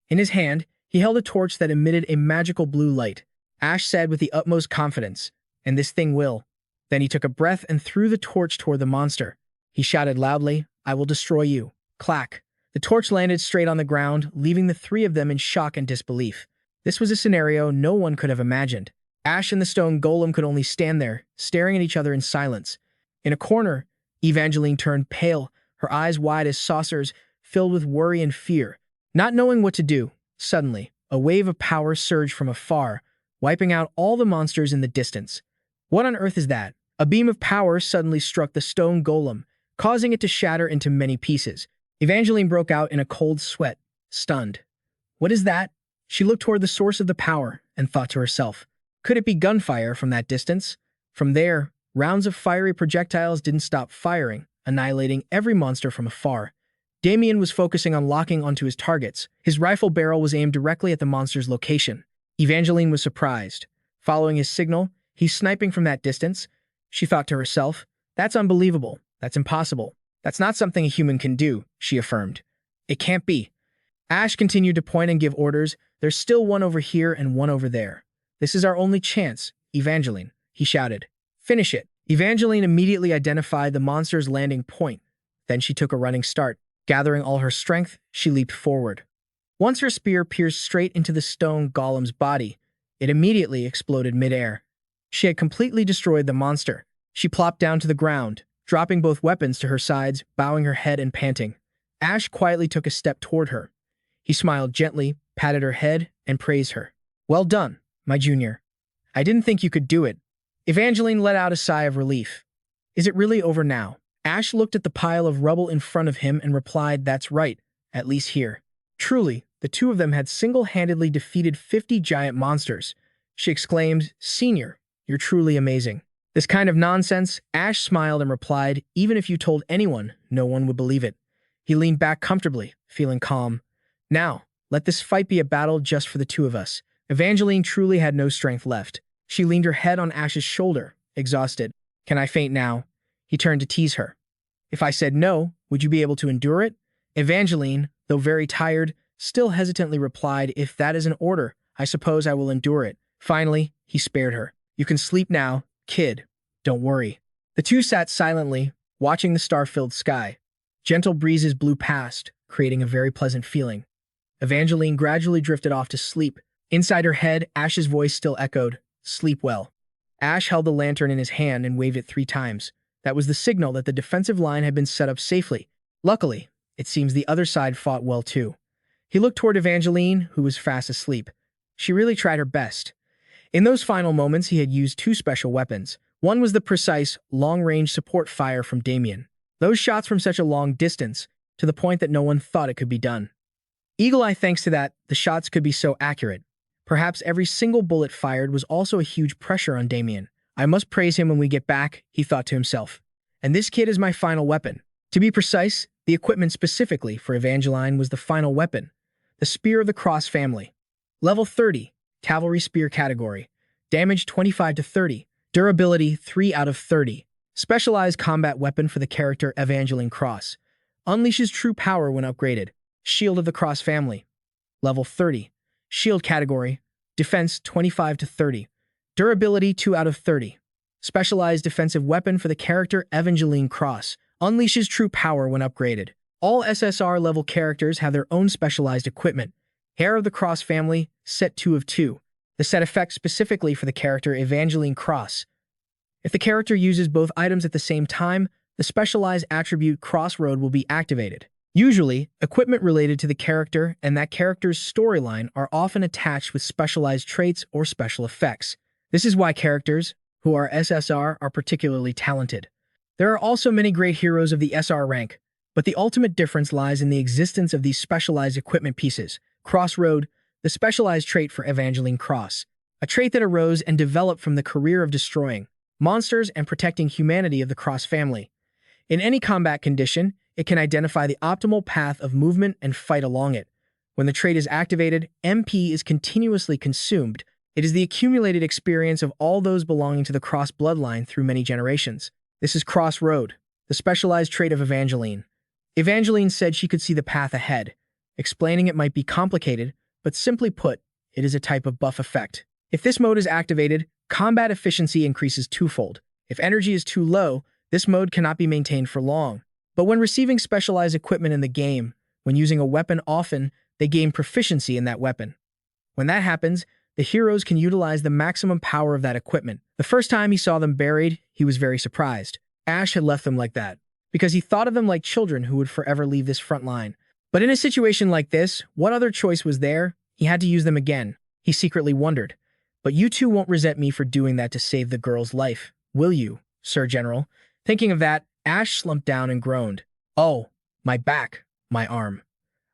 In his hand, he held a torch that emitted a magical blue light. Ash said with the utmost confidence, and this thing will. Then he took a breath and threw the torch toward the monster. He shouted loudly, I will destroy you. Clack. The torch landed straight on the ground, leaving the three of them in shock and disbelief. This was a scenario no one could have imagined. Ash and the stone golem could only stand there, staring at each other in silence. In a corner, Evangeline turned pale, her eyes wide as saucers, filled with worry and fear. Not knowing what to do, suddenly, a wave of power surged from afar, wiping out all the monsters in the distance. What on earth is that? A beam of power suddenly struck the stone golem, causing it to shatter into many pieces. Evangeline broke out in a cold sweat, stunned. What is that? She looked toward the source of the power and thought to herself, could it be gunfire from that distance? From there, rounds of fiery projectiles didn't stop firing, annihilating every monster from afar. Damien was focusing on locking onto his targets. His rifle barrel was aimed directly at the monster's location. Evangeline was surprised. Following his signal, he's sniping from that distance. She thought to herself, that's unbelievable. That's impossible. That's not something a human can do, she affirmed. It can't be. Ash continued to point and give orders. There's still one over here and one over there. This is our only chance, Evangeline, he shouted. Finish it. Evangeline immediately identified the monster's landing point. Then she took a running start. Gathering all her strength, she leaped forward. Once her spear pierced straight into the stone golem's body, it immediately exploded midair. She had completely destroyed the monster. She plopped down to the ground, dropping both weapons to her sides, bowing her head and panting. Ash quietly took a step toward her. He smiled gently, patted her head, and praised her. Well done, my junior. I didn't think you could do it. Evangeline let out a sigh of relief. Is it really over now? Ash looked at the pile of rubble in front of him and replied, that's right, at least here. Truly, the two of them had single-handedly defeated 50 giant monsters. She exclaimed, Senior, you're truly amazing. This kind of nonsense, Ash smiled and replied, even if you told anyone, no one would believe it. He leaned back comfortably, feeling calm. Now, let this fight be a battle just for the two of us. Evangeline truly had no strength left. She leaned her head on Ash's shoulder, exhausted. Can I faint now? He turned to tease her. If I said no, would you be able to endure it? Evangeline, though very tired, still hesitantly replied, if that is an order, I suppose I will endure it. Finally, he spared her. You can sleep now, kid. Don't worry. The two sat silently, watching the star-filled sky. Gentle breezes blew past, creating a very pleasant feeling. Evangeline gradually drifted off to sleep. Inside her head, Ash's voice still echoed, sleep well. Ash held the lantern in his hand and waved it 3 times. That was the signal that the defensive line had been set up safely. Luckily, it seems the other side fought well too. He looked toward Evangeline, who was fast asleep. She really tried her best. In those final moments, he had used 2 special weapons. One was the precise, long-range support fire from Damien. Those shots from such a long distance, to the point that no one thought it could be done. Eagle-Eye, thanks to that, the shots could be so accurate. Perhaps every single bullet fired was also a huge pressure on Damien. I must praise him when we get back, he thought to himself. And this kid is my final weapon. To be precise, the equipment specifically for Evangeline was the final weapon, the Spear of the Cross family. Level 30, Cavalry Spear category. Damage 25 to 30. Durability 3 out of 30. Specialized combat weapon for the character Evangeline Cross. Unleashes true power when upgraded. Shield of the Cross family. Level 30. Shield category. Defense 25 to 30. Durability 2 out of 30. Specialized defensive weapon for the character Evangeline Cross. Unleashes true power when upgraded. All SSR level characters have their own specialized equipment. Hair of the Cross family, set 2 of 2. The set effect specifically for the character Evangeline Cross. If the character uses both items at the same time, the specialized attribute Crossroad will be activated. Usually, equipment related to the character and that character's storyline are often attached with specialized traits or special effects. This is why characters who are SSR are particularly talented. There are also many great heroes of the SR rank, But the ultimate difference lies in the existence of these specialized equipment pieces. Crossroad, the specialized trait for Evangeline Cross, a trait that arose and developed from the career of destroying monsters and protecting humanity of the Cross family. In any combat condition, it can identify the optimal path of movement and fight along it. When the trait is activated, MP is continuously consumed. It is the accumulated experience of all those belonging to the Cross bloodline through many generations. This is Crossroad, the specialized trait of Evangeline. Evangeline said she could see the path ahead, explaining it might be complicated, but simply put, it is a type of buff effect. If this mode is activated, combat efficiency increases twofold. If energy is too low, this mode cannot be maintained for long. But when receiving specialized equipment in the game, when using a weapon often, they gain proficiency in that weapon. When that happens, the heroes can utilize the maximum power of that equipment. The first time he saw them buried, he was very surprised. Ash had left them like that, because he thought of them like children who would forever leave this front line. But in a situation like this, what other choice was there? He had to use them again. He secretly wondered. But you two won't resent me for doing that to save the girl's life, will you, Sir General? Thinking of that, Ash slumped down and groaned. Oh, my back, my arm.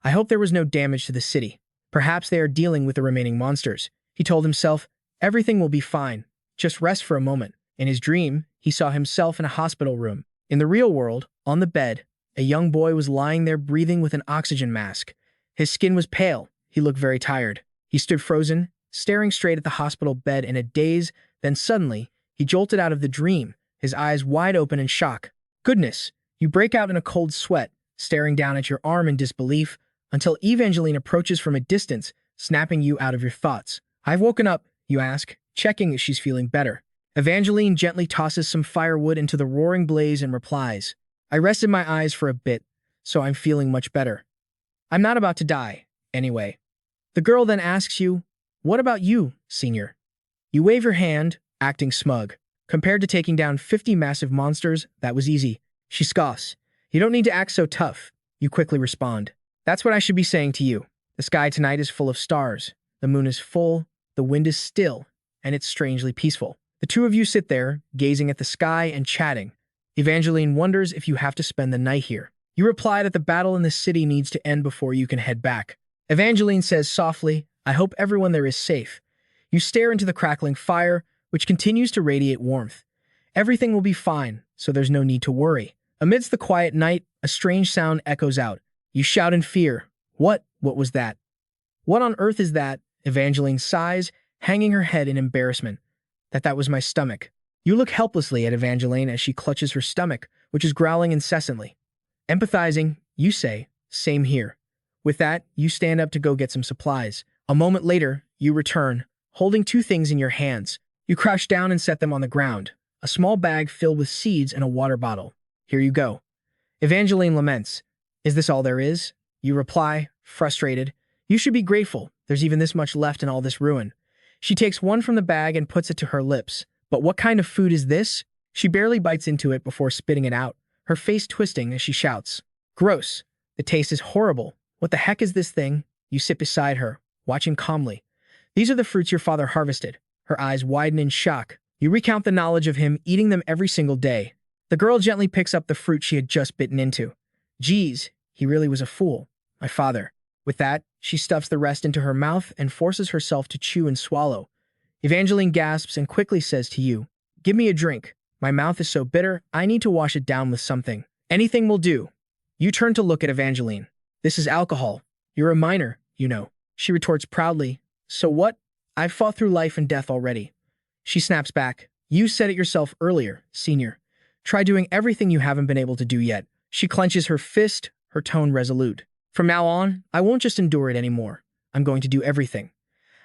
I hope there was no damage to the city. Perhaps they are dealing with the remaining monsters. He told himself, everything will be fine. Just rest for a moment. In his dream, he saw himself in a hospital room. In the real world, on the bed, a young boy was lying there breathing with an oxygen mask. His skin was pale. He looked very tired. He stood frozen, staring straight at the hospital bed in a daze. Then suddenly, he jolted out of the dream, his eyes wide open in shock. Goodness! You break out in a cold sweat, staring down at your arm in disbelief, until Evangeline approaches from a distance, snapping you out of your thoughts. I've woken up, you ask, checking if she's feeling better. Evangeline gently tosses some firewood into the roaring blaze and replies, I rested my eyes for a bit, so I'm feeling much better. I'm not about to die, anyway. The girl then asks you, what about you, senior? You wave your hand, acting smug. Compared to taking down 50 massive monsters, that was easy. She scoffs. You don't need to act so tough, you quickly respond. That's what I should be saying to you. The sky tonight is full of stars. The moon is full, the wind is still, and it's strangely peaceful. The two of you sit there, gazing at the sky and chatting. Evangeline wonders if you have to spend the night here. You reply that the battle in the city needs to end before you can head back. Evangeline says softly, I hope everyone there is safe. You stare into the crackling fire, which continues to radiate warmth. Everything will be fine, so there's no need to worry. Amidst the quiet night, a strange sound echoes out. You shout in fear. What was that? What on earth is that? Evangeline sighs, hanging her head in embarrassment. That was my stomach. You look helplessly at Evangeline as she clutches her stomach, which is growling incessantly. Empathizing, you say, same here. With that, you stand up to go get some supplies. A moment later, you return, holding two things in your hands. You crouch down and set them on the ground. A small bag filled with seeds and a water bottle. Here you go. Evangeline laments. Is this all there is? You reply, frustrated. You should be grateful. There's even this much left in all this ruin. She takes one from the bag and puts it to her lips. But what kind of food is this? She barely bites into it before spitting it out, her face twisting as she shouts. Gross. The taste is horrible. What the heck is this thing? You sit beside her, watching calmly. These are the fruits your father harvested. Her eyes widen in shock. You recount the knowledge of him eating them every single day. The girl gently picks up the fruit she had just bitten into. Geez, he really was a fool. My father. With that, she stuffs the rest into her mouth and forces herself to chew and swallow. Evangeline gasps and quickly says to you, give me a drink. My mouth is so bitter, I need to wash it down with something. Anything will do. You turn to look at Evangeline. This is alcohol. You're a minor, you know. She retorts proudly. So what? I've fought through life and death already. She snaps back. You said it yourself earlier, senior. Try doing everything you haven't been able to do yet. She clenches her fist, her tone resolute. From now on, I won't just endure it anymore. I'm going to do everything.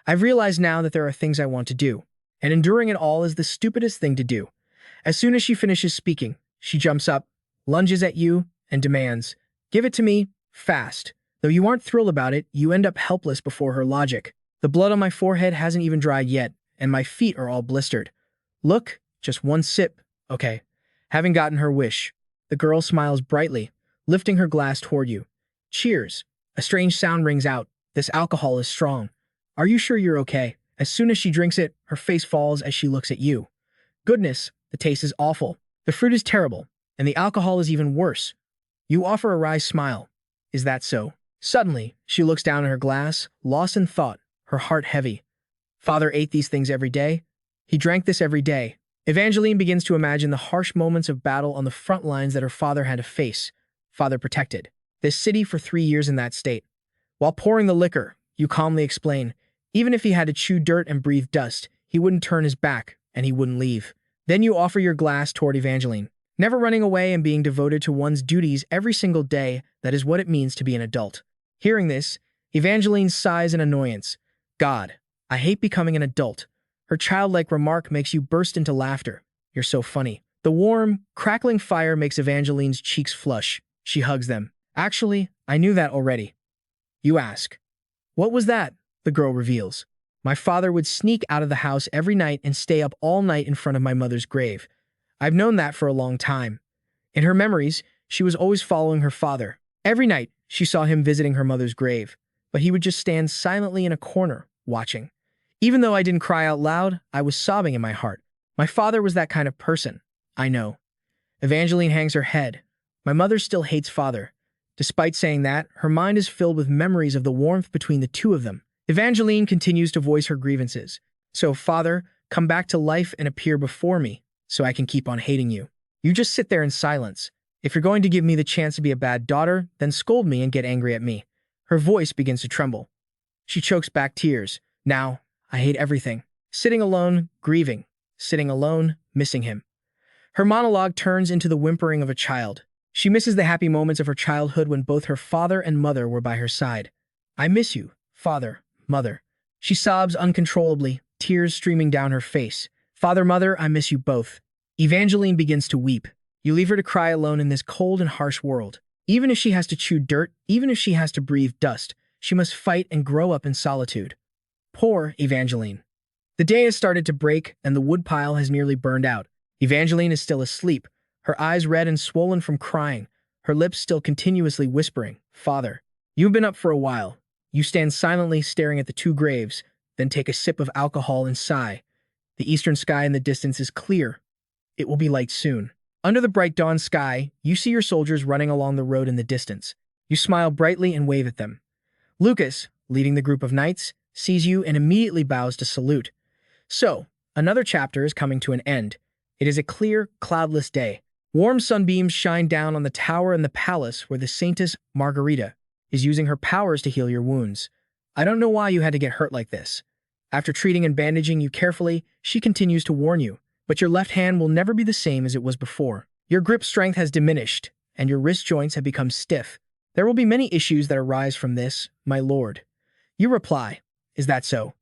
I've realized now that there are things I want to do, and enduring it all is the stupidest thing to do. As soon as she finishes speaking, she jumps up, lunges at you, and demands, give it to me, fast. Though you aren't thrilled about it, you end up helpless before her logic. The blood on my forehead hasn't even dried yet, and my feet are all blistered. Look, just one sip, okay. Having gotten her wish, the girl smiles brightly, lifting her glass toward you. Cheers. A strange sound rings out. This alcohol is strong. Are you sure you're okay? As soon as she drinks it, her face falls as she looks at you. Goodness, the taste is awful. The fruit is terrible, and the alcohol is even worse. You offer a wry smile. Is that so? Suddenly, she looks down at her glass, lost in thought, her heart heavy. Father ate these things every day. He drank this every day. Evangeline begins to imagine the harsh moments of battle on the front lines that her father had to face. Father protected this city for 3 years in that state. While pouring the liquor, you calmly explain, even if he had to chew dirt and breathe dust, he wouldn't turn his back, and he wouldn't leave. Then you offer your glass toward Evangeline. Never running away and being devoted to one's duties every single day, that is what it means to be an adult. Hearing this, Evangeline sighs in annoyance. God, I hate becoming an adult. Her childlike remark makes you burst into laughter. You're so funny. The warm, crackling fire makes Evangeline's cheeks flush. She hugs them. Actually, I knew that already. You ask. What was that? The girl reveals. My father would sneak out of the house every night and stay up all night in front of my mother's grave. I've known that for a long time. In her memories, she was always following her father. Every night, she saw him visiting her mother's grave, but he would just stand silently in a corner, watching. Even though I didn't cry out loud, I was sobbing in my heart. My father was that kind of person. I know. Evangeline hangs her head. My mother still hates father. Despite saying that, her mind is filled with memories of the warmth between the two of them. Evangeline continues to voice her grievances. So, father, come back to life and appear before me, so I can keep on hating you. You just sit there in silence. If you're going to give me the chance to be a bad daughter, then scold me and get angry at me. Her voice begins to tremble. She chokes back tears. Now, I hate everything. Sitting alone, grieving. Sitting alone, missing him. Her monologue turns into the whimpering of a child. She misses the happy moments of her childhood when both her father and mother were by her side. I miss you, father, mother. She sobs uncontrollably, tears streaming down her face. Father, mother, I miss you both. Evangeline begins to weep. You leave her to cry alone in this cold and harsh world. Even if she has to chew dirt, even if she has to breathe dust, she must fight and grow up in solitude. Poor Evangeline. The day has started to break, and the woodpile has nearly burned out. Evangeline is still asleep, her eyes red and swollen from crying, her lips still continuously whispering, Father. You've been up for a while. You stand silently staring at the two graves, then take a sip of alcohol and sigh. The eastern sky in the distance is clear. It will be light soon. Under the bright dawn sky, you see your soldiers running along the road in the distance. You smile brightly and wave at them. Lucas, leading the group of knights, sees you and immediately bows to salute. So, another chapter is coming to an end. It is a clear, cloudless day. Warm sunbeams shine down on the tower and the palace where the Saintess Margarita is using her powers to heal your wounds. I don't know why you had to get hurt like this. After treating and bandaging you carefully, she continues to warn you, but your left hand will never be the same as it was before. Your grip strength has diminished, and your wrist joints have become stiff. There will be many issues that arise from this, my lord. You reply, is that so?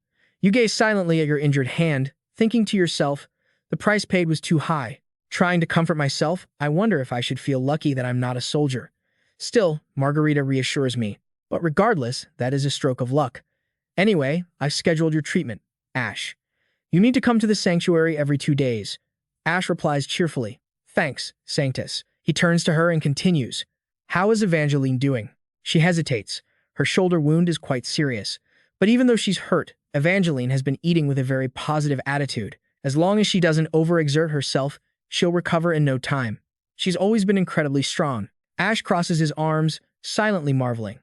You gaze silently at your injured hand, thinking to yourself, the price paid was too high. Trying to comfort myself, I wonder if I should feel lucky that I'm not a soldier. Still, Margarita reassures me. But regardless, that is a stroke of luck. Anyway, I've scheduled your treatment, Ash. You need to come to the sanctuary every 2 days. Ash replies cheerfully. Thanks, Sanctus. He turns to her and continues. How is Evangeline doing? She hesitates. Her shoulder wound is quite serious. But even though she's hurt, Evangeline has been eating with a very positive attitude. As long as she doesn't overexert herself, she'll recover in no time. She's always been incredibly strong. Ash crosses his arms, silently marveling.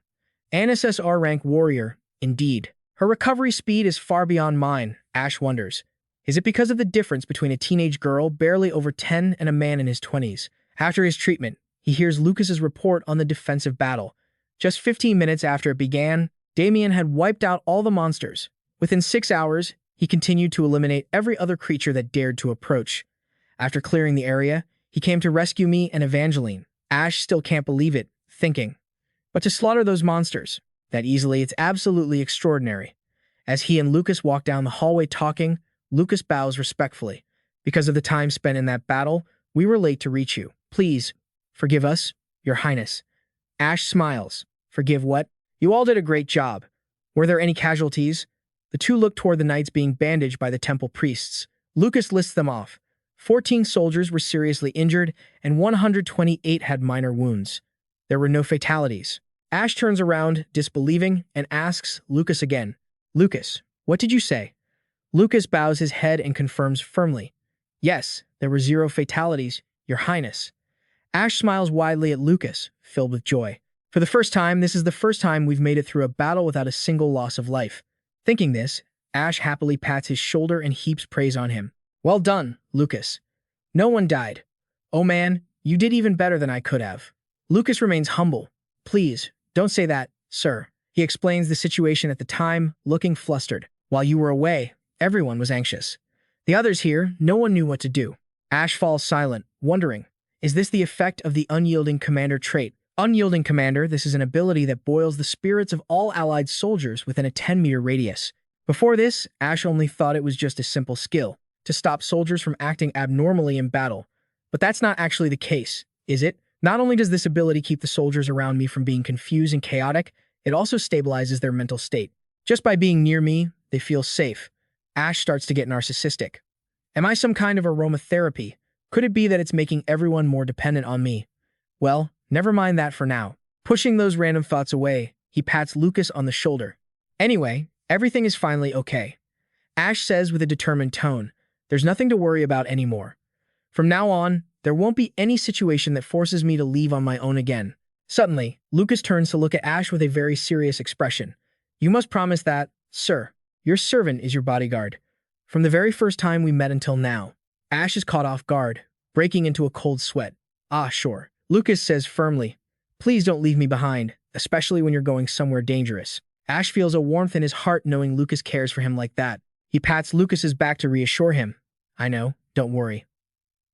An SSR rank warrior, indeed. Her recovery speed is far beyond mine, Ash wonders. Is it because of the difference between a teenage girl barely over 10 and a man in his 20s? After his treatment, he hears Lucas's report on the defensive battle. Just 15 minutes after it began, Damien had wiped out all the monsters. Within 6 hours, he continued to eliminate every other creature that dared to approach. After clearing the area, he came to rescue me and Evangeline. Ash still can't believe it, thinking, but to slaughter those monsters, that easily, it's absolutely extraordinary. As he and Lucas walk down the hallway talking, Lucas bows respectfully. Because of the time spent in that battle, we were late to reach you. Please, forgive us, Your Highness. Ash smiles. Forgive what? You all did a great job. Were there any casualties? The two look toward the knights being bandaged by the temple priests. Lucas lists them off. 14 soldiers were seriously injured, and 128 had minor wounds. There were no fatalities. Ash turns around, disbelieving, and asks Lucas again. Lucas, what did you say? Lucas bows his head and confirms firmly. Yes, there were 0 fatalities, Your Highness. Ash smiles widely at Lucas, filled with joy. For the first time, this is the first time we've made it through a battle without a single loss of life. Thinking this, Ash happily pats his shoulder and heaps praise on him. Well done, Lucas. No one died. Oh man, you did even better than I could have. Lucas remains humble. Please, don't say that, sir. He explains the situation at the time, looking flustered. While you were away, everyone was anxious. The others here, no one knew what to do. Ash falls silent, wondering, is this the effect of the unyielding commander trait? Unyielding commander, this is an ability that boils the spirits of all allied soldiers within a 10-meter radius. Before this, Ash only thought it was just a simple skill, to stop soldiers from acting abnormally in battle. But that's not actually the case, is it? Not only does this ability keep the soldiers around me from being confused and chaotic, it also stabilizes their mental state. Just by being near me, they feel safe. Ash starts to get narcissistic. Am I some kind of aromatherapy? Could it be that it's making everyone more dependent on me? Well, never mind that for now. Pushing those random thoughts away, he pats Lucas on the shoulder. Anyway, everything is finally okay. Ash says with a determined tone, there's nothing to worry about anymore. From now on, there won't be any situation that forces me to leave on my own again. Suddenly, Lucas turns to look at Ash with a very serious expression. You must promise that, sir, your servant is your bodyguard. From the very first time we met until now, Ash is caught off guard, breaking into a cold sweat. Ah, sure. Lucas says firmly, please don't leave me behind, especially when you're going somewhere dangerous. Ash feels a warmth in his heart knowing Lucas cares for him like that. He pats Lucas's back to reassure him. I know, don't worry.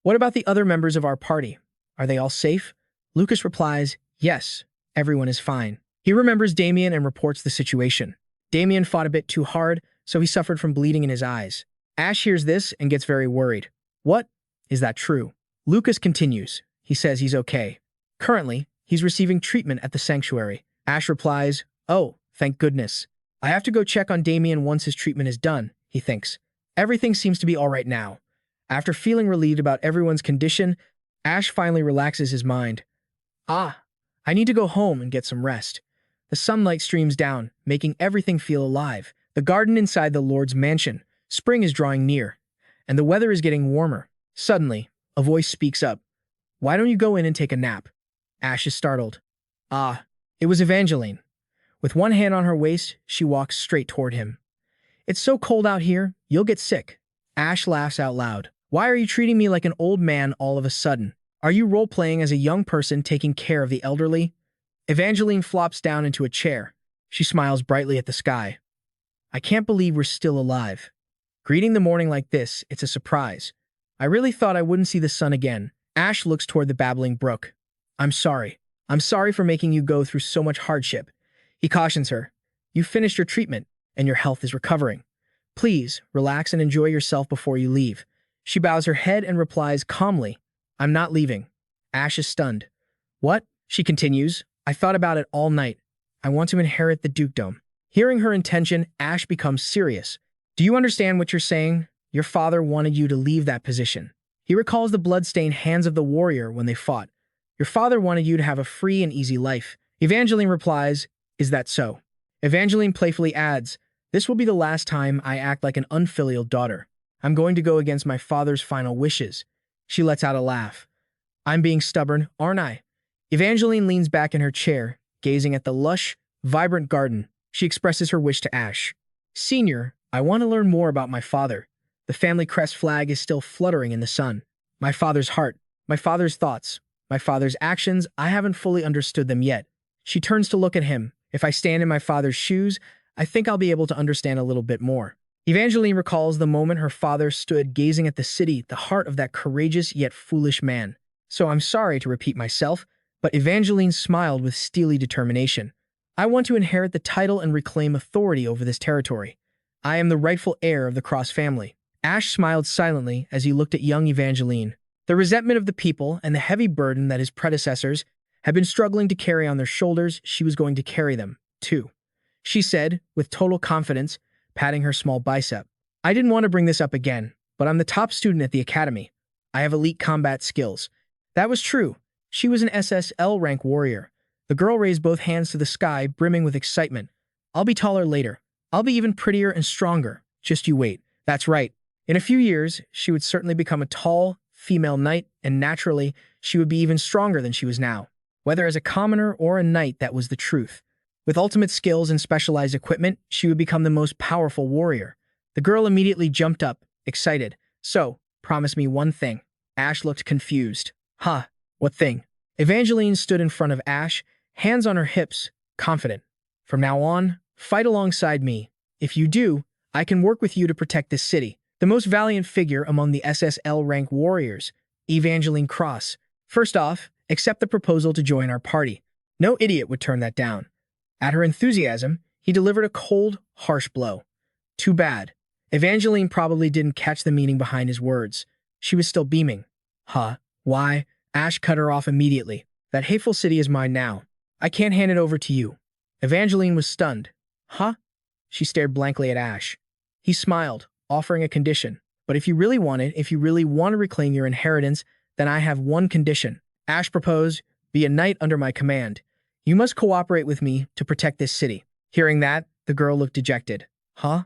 What about the other members of our party? Are they all safe? Lucas replies, yes, everyone is fine. He remembers Damien and reports the situation. Damien fought a bit too hard, so he suffered from bleeding in his eyes. Ash hears this and gets very worried. What? Is that true? Lucas continues. He says he's okay. Currently, he's receiving treatment at the sanctuary. Ash replies, oh, thank goodness. I have to go check on Damien once his treatment is done, he thinks. Everything seems to be all right now. After feeling relieved about everyone's condition, Ash finally relaxes his mind. Ah, I need to go home and get some rest. The sunlight streams down, making everything feel alive. The garden inside the Lord's mansion. Spring is drawing near, and the weather is getting warmer. Suddenly, a voice speaks up. Why don't you go in and take a nap? Ash is startled. Ah, it was Evangeline. With one hand on her waist, she walks straight toward him. It's so cold out here, you'll get sick. Ash laughs out loud. Why are you treating me like an old man all of a sudden? Are you role-playing as a young person taking care of the elderly? Evangeline flops down into a chair. She smiles brightly at the sky. I can't believe we're still alive. Greeting the morning like this, it's a surprise. I really thought I wouldn't see the sun again. Ash looks toward the babbling brook. I'm sorry. I'm sorry for making you go through so much hardship. He cautions her. You've finished your treatment, and your health is recovering. Please, relax and enjoy yourself before you leave. She bows her head and replies calmly, I'm not leaving. Ash is stunned. What? She continues, I thought about it all night. I want to inherit the dukedom. Hearing her intention, Ash becomes serious. Do you understand what you're saying? Your father wanted you to leave that position. He recalls the blood-stained hands of the warrior when they fought. Your father wanted you to have a free and easy life. Evangeline replies, Is that so? Evangeline playfully adds, This will be the last time I act like an unfilial daughter. I'm going to go against my father's final wishes. She lets out a laugh. I'm being stubborn, aren't I? Evangeline leans back in her chair, gazing at the lush, vibrant garden. She expresses her wish to Ash. Senior, I want to learn more about my father. The family crest flag is still fluttering in the sun. My father's heart, my father's thoughts, my father's actions, I haven't fully understood them yet. She turns to look at him. If I stand in my father's shoes, I think I'll be able to understand a little bit more. Evangeline recalls the moment her father stood gazing at the city, the heart of that courageous yet foolish man. So I'm sorry to repeat myself, but Evangeline smiled with steely determination. I want to inherit the title and reclaim authority over this territory. I am the rightful heir of the Cross family. Ash smiled silently as he looked at young Evangeline. The resentment of the people and the heavy burden that his predecessors had been struggling to carry on their shoulders, she was going to carry them, too. She said, with total confidence, patting her small bicep. I didn't want to bring this up again, but I'm the top student at the academy. I have elite combat skills. That was true. She was an SSL rank warrior. The girl raised both hands to the sky, brimming with excitement. I'll be taller later. I'll be even prettier and stronger. Just you wait. That's right. In a few years, she would certainly become a tall, female knight, and naturally, she would be even stronger than she was now. Whether as a commoner or a knight, that was the truth. With ultimate skills and specialized equipment, she would become the most powerful warrior. The girl immediately jumped up, excited. So, promise me one thing. Ash looked confused. Huh, what thing? Evangeline stood in front of Ash, hands on her hips, confident. From now on, fight alongside me. If you do, I can work with you to protect this city. The most valiant figure among the SSL rank warriors, Evangeline Cross. First off, accept the proposal to join our party. No idiot would turn that down. At her enthusiasm, he delivered a cold, harsh blow. Too bad. Evangeline probably didn't catch the meaning behind his words. She was still beaming. Huh? Why? Ash cut her off immediately. That hateful city is mine now. I can't hand it over to you. Evangeline was stunned. Huh? She stared blankly at Ash. He smiled, offering a condition. But if you really want it, if you really want to reclaim your inheritance, then I have one condition. Ash proposed, be a knight under my command. You must cooperate with me to protect this city. Hearing that, the girl looked dejected. Huh?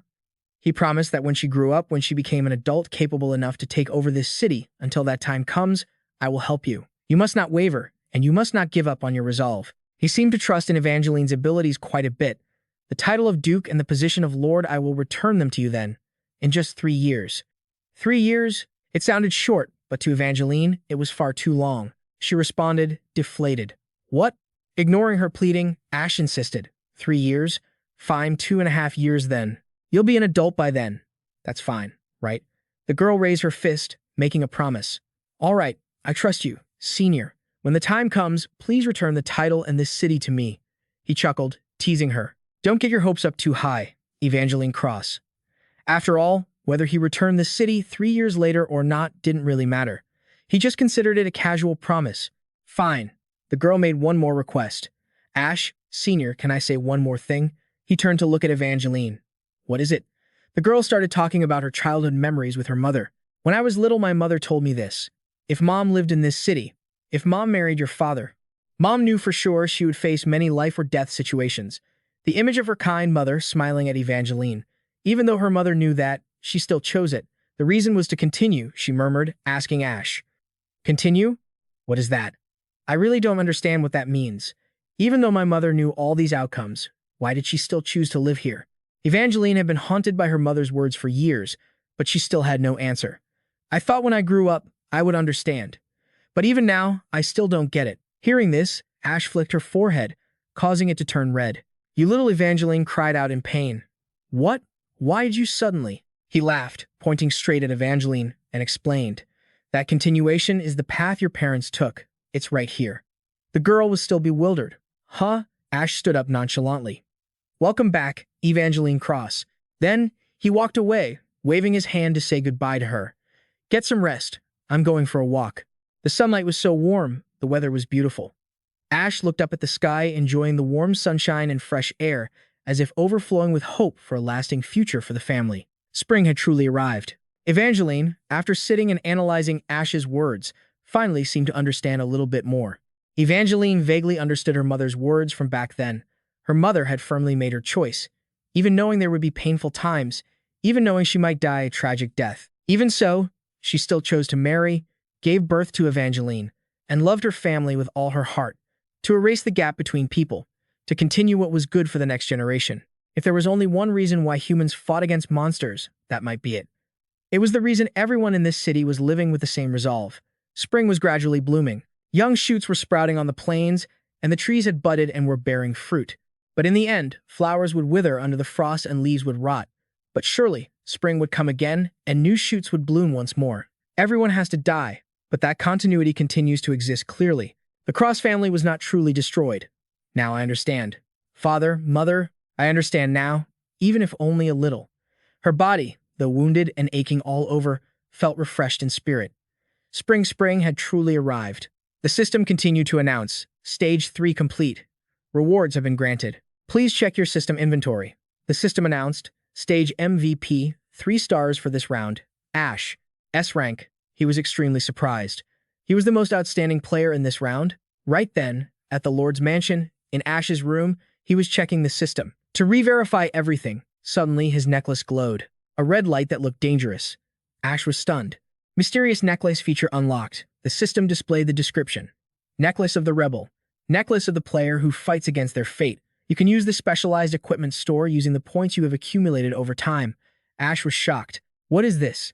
He promised that when she grew up, when she became an adult capable enough to take over this city, until that time comes, I will help you. You must not waver, and you must not give up on your resolve. He seemed to trust in Evangeline's abilities quite a bit. The title of Duke and the position of Lord, I will return them to you then, in just 3 years. 3 years? It sounded short, but to Evangeline, it was far too long. She responded, deflated. What? Ignoring her pleading, Ash insisted. 3 years? Fine, 2.5 years then. You'll be an adult by then. That's fine, right? The girl raised her fist, making a promise. All right, I trust you, senior. When the time comes, please return the title and this city to me. He chuckled, teasing her. Don't get your hopes up too high, Evangeline Cross. After all, whether he returned the city 3 years later or not didn't really matter. He just considered it a casual promise. Fine. The girl made one more request. Ash, senior, can I say one more thing? He turned to look at Evangeline. What is it? The girl started talking about her childhood memories with her mother. When I was little, my mother told me this. If Mom lived in this city, if Mom married your father, Mom knew for sure she would face many life or death situations. The image of her kind mother smiling at Evangeline. Even though her mother knew that, she still chose it. The reason was to continue, she murmured, asking Ash. Continue? What is that? I really don't understand what that means. Even though my mother knew all these outcomes, why did she still choose to live here? Evangeline had been haunted by her mother's words for years, but she still had no answer. I thought when I grew up, I would understand. But even now, I still don't get it. Hearing this, Ash flicked her forehead, causing it to turn red. You little Evangeline cried out in pain. What? Why did you suddenly? He laughed, pointing straight at Evangeline, and explained. That continuation is the path your parents took. It's right here. The girl was still bewildered. Huh? Ash stood up nonchalantly. Welcome back, Evangeline Cross. Then, he walked away, waving his hand to say goodbye to her. Get some rest. I'm going for a walk. The sunlight was so warm, the weather was beautiful. Ash looked up at the sky, enjoying the warm sunshine and fresh air, as if overflowing with hope for a lasting future for the family. Spring had truly arrived. Evangeline, after sitting and analyzing Ash's words, finally seemed to understand a little bit more. Evangeline vaguely understood her mother's words from back then. Her mother had firmly made her choice, even knowing there would be painful times, even knowing she might die a tragic death. Even so, she still chose to marry, gave birth to Evangeline, and loved her family with all her heart, to erase the gap between people, to continue what was good for the next generation. If there was only one reason why humans fought against monsters, that might be it. It was the reason everyone in this city was living with the same resolve. Spring was gradually blooming. Young shoots were sprouting on the plains, and the trees had budded and were bearing fruit. But in the end, flowers would wither under the frost and leaves would rot. But surely, spring would come again, and new shoots would bloom once more. Everyone has to die, but that continuity continues to exist clearly. The Cross family was not truly destroyed. Now I understand. Father, mother, I understand now, even if only a little. Her body, though wounded and aching all over, felt refreshed in spirit. Spring had truly arrived. The system continued to announce, Stage 3 complete. Rewards have been granted. Please check your system inventory. The system announced, Stage MVP, 3 stars for this round. Ash, S rank. He was extremely surprised. He was the most outstanding player in this round. Right then, at the Lord's mansion, in Ash's room, he was checking the system. To re-verify everything, suddenly his necklace glowed. A red light that looked dangerous. Ash was stunned. Mysterious necklace feature unlocked. The system displayed the description. Necklace of the rebel. Necklace of the player who fights against their fate. You can use the specialized equipment store using the points you have accumulated over time. Ash was shocked. What is this?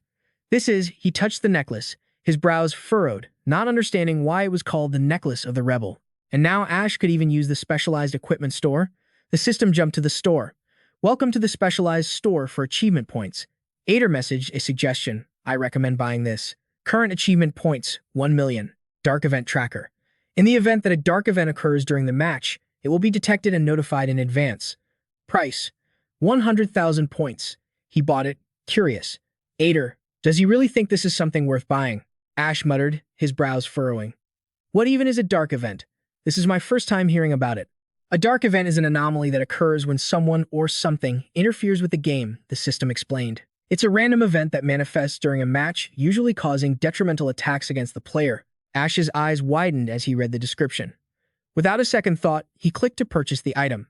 He touched the necklace, his brows furrowed, not understanding why it was called the Necklace of the Rebel. And now Ash could even use the specialized equipment store? The system jumped to the store. Welcome to the specialized store for achievement points. Aider message, a suggestion. I recommend buying this. Current achievement points, 1 million. Dark event tracker. In the event that a dark event occurs during the match, it will be detected and notified in advance. Price, 100,000 points. He bought it, curious. Aider, does he really think this is something worth buying? Ash muttered, his brows furrowing. What even is a dark event? This is my first time hearing about it. A dark event is an anomaly that occurs when someone or something interferes with the game, the system explained. It's a random event that manifests during a match, usually causing detrimental attacks against the player. Ash's eyes widened as he read the description. Without a second thought, he clicked to purchase the item.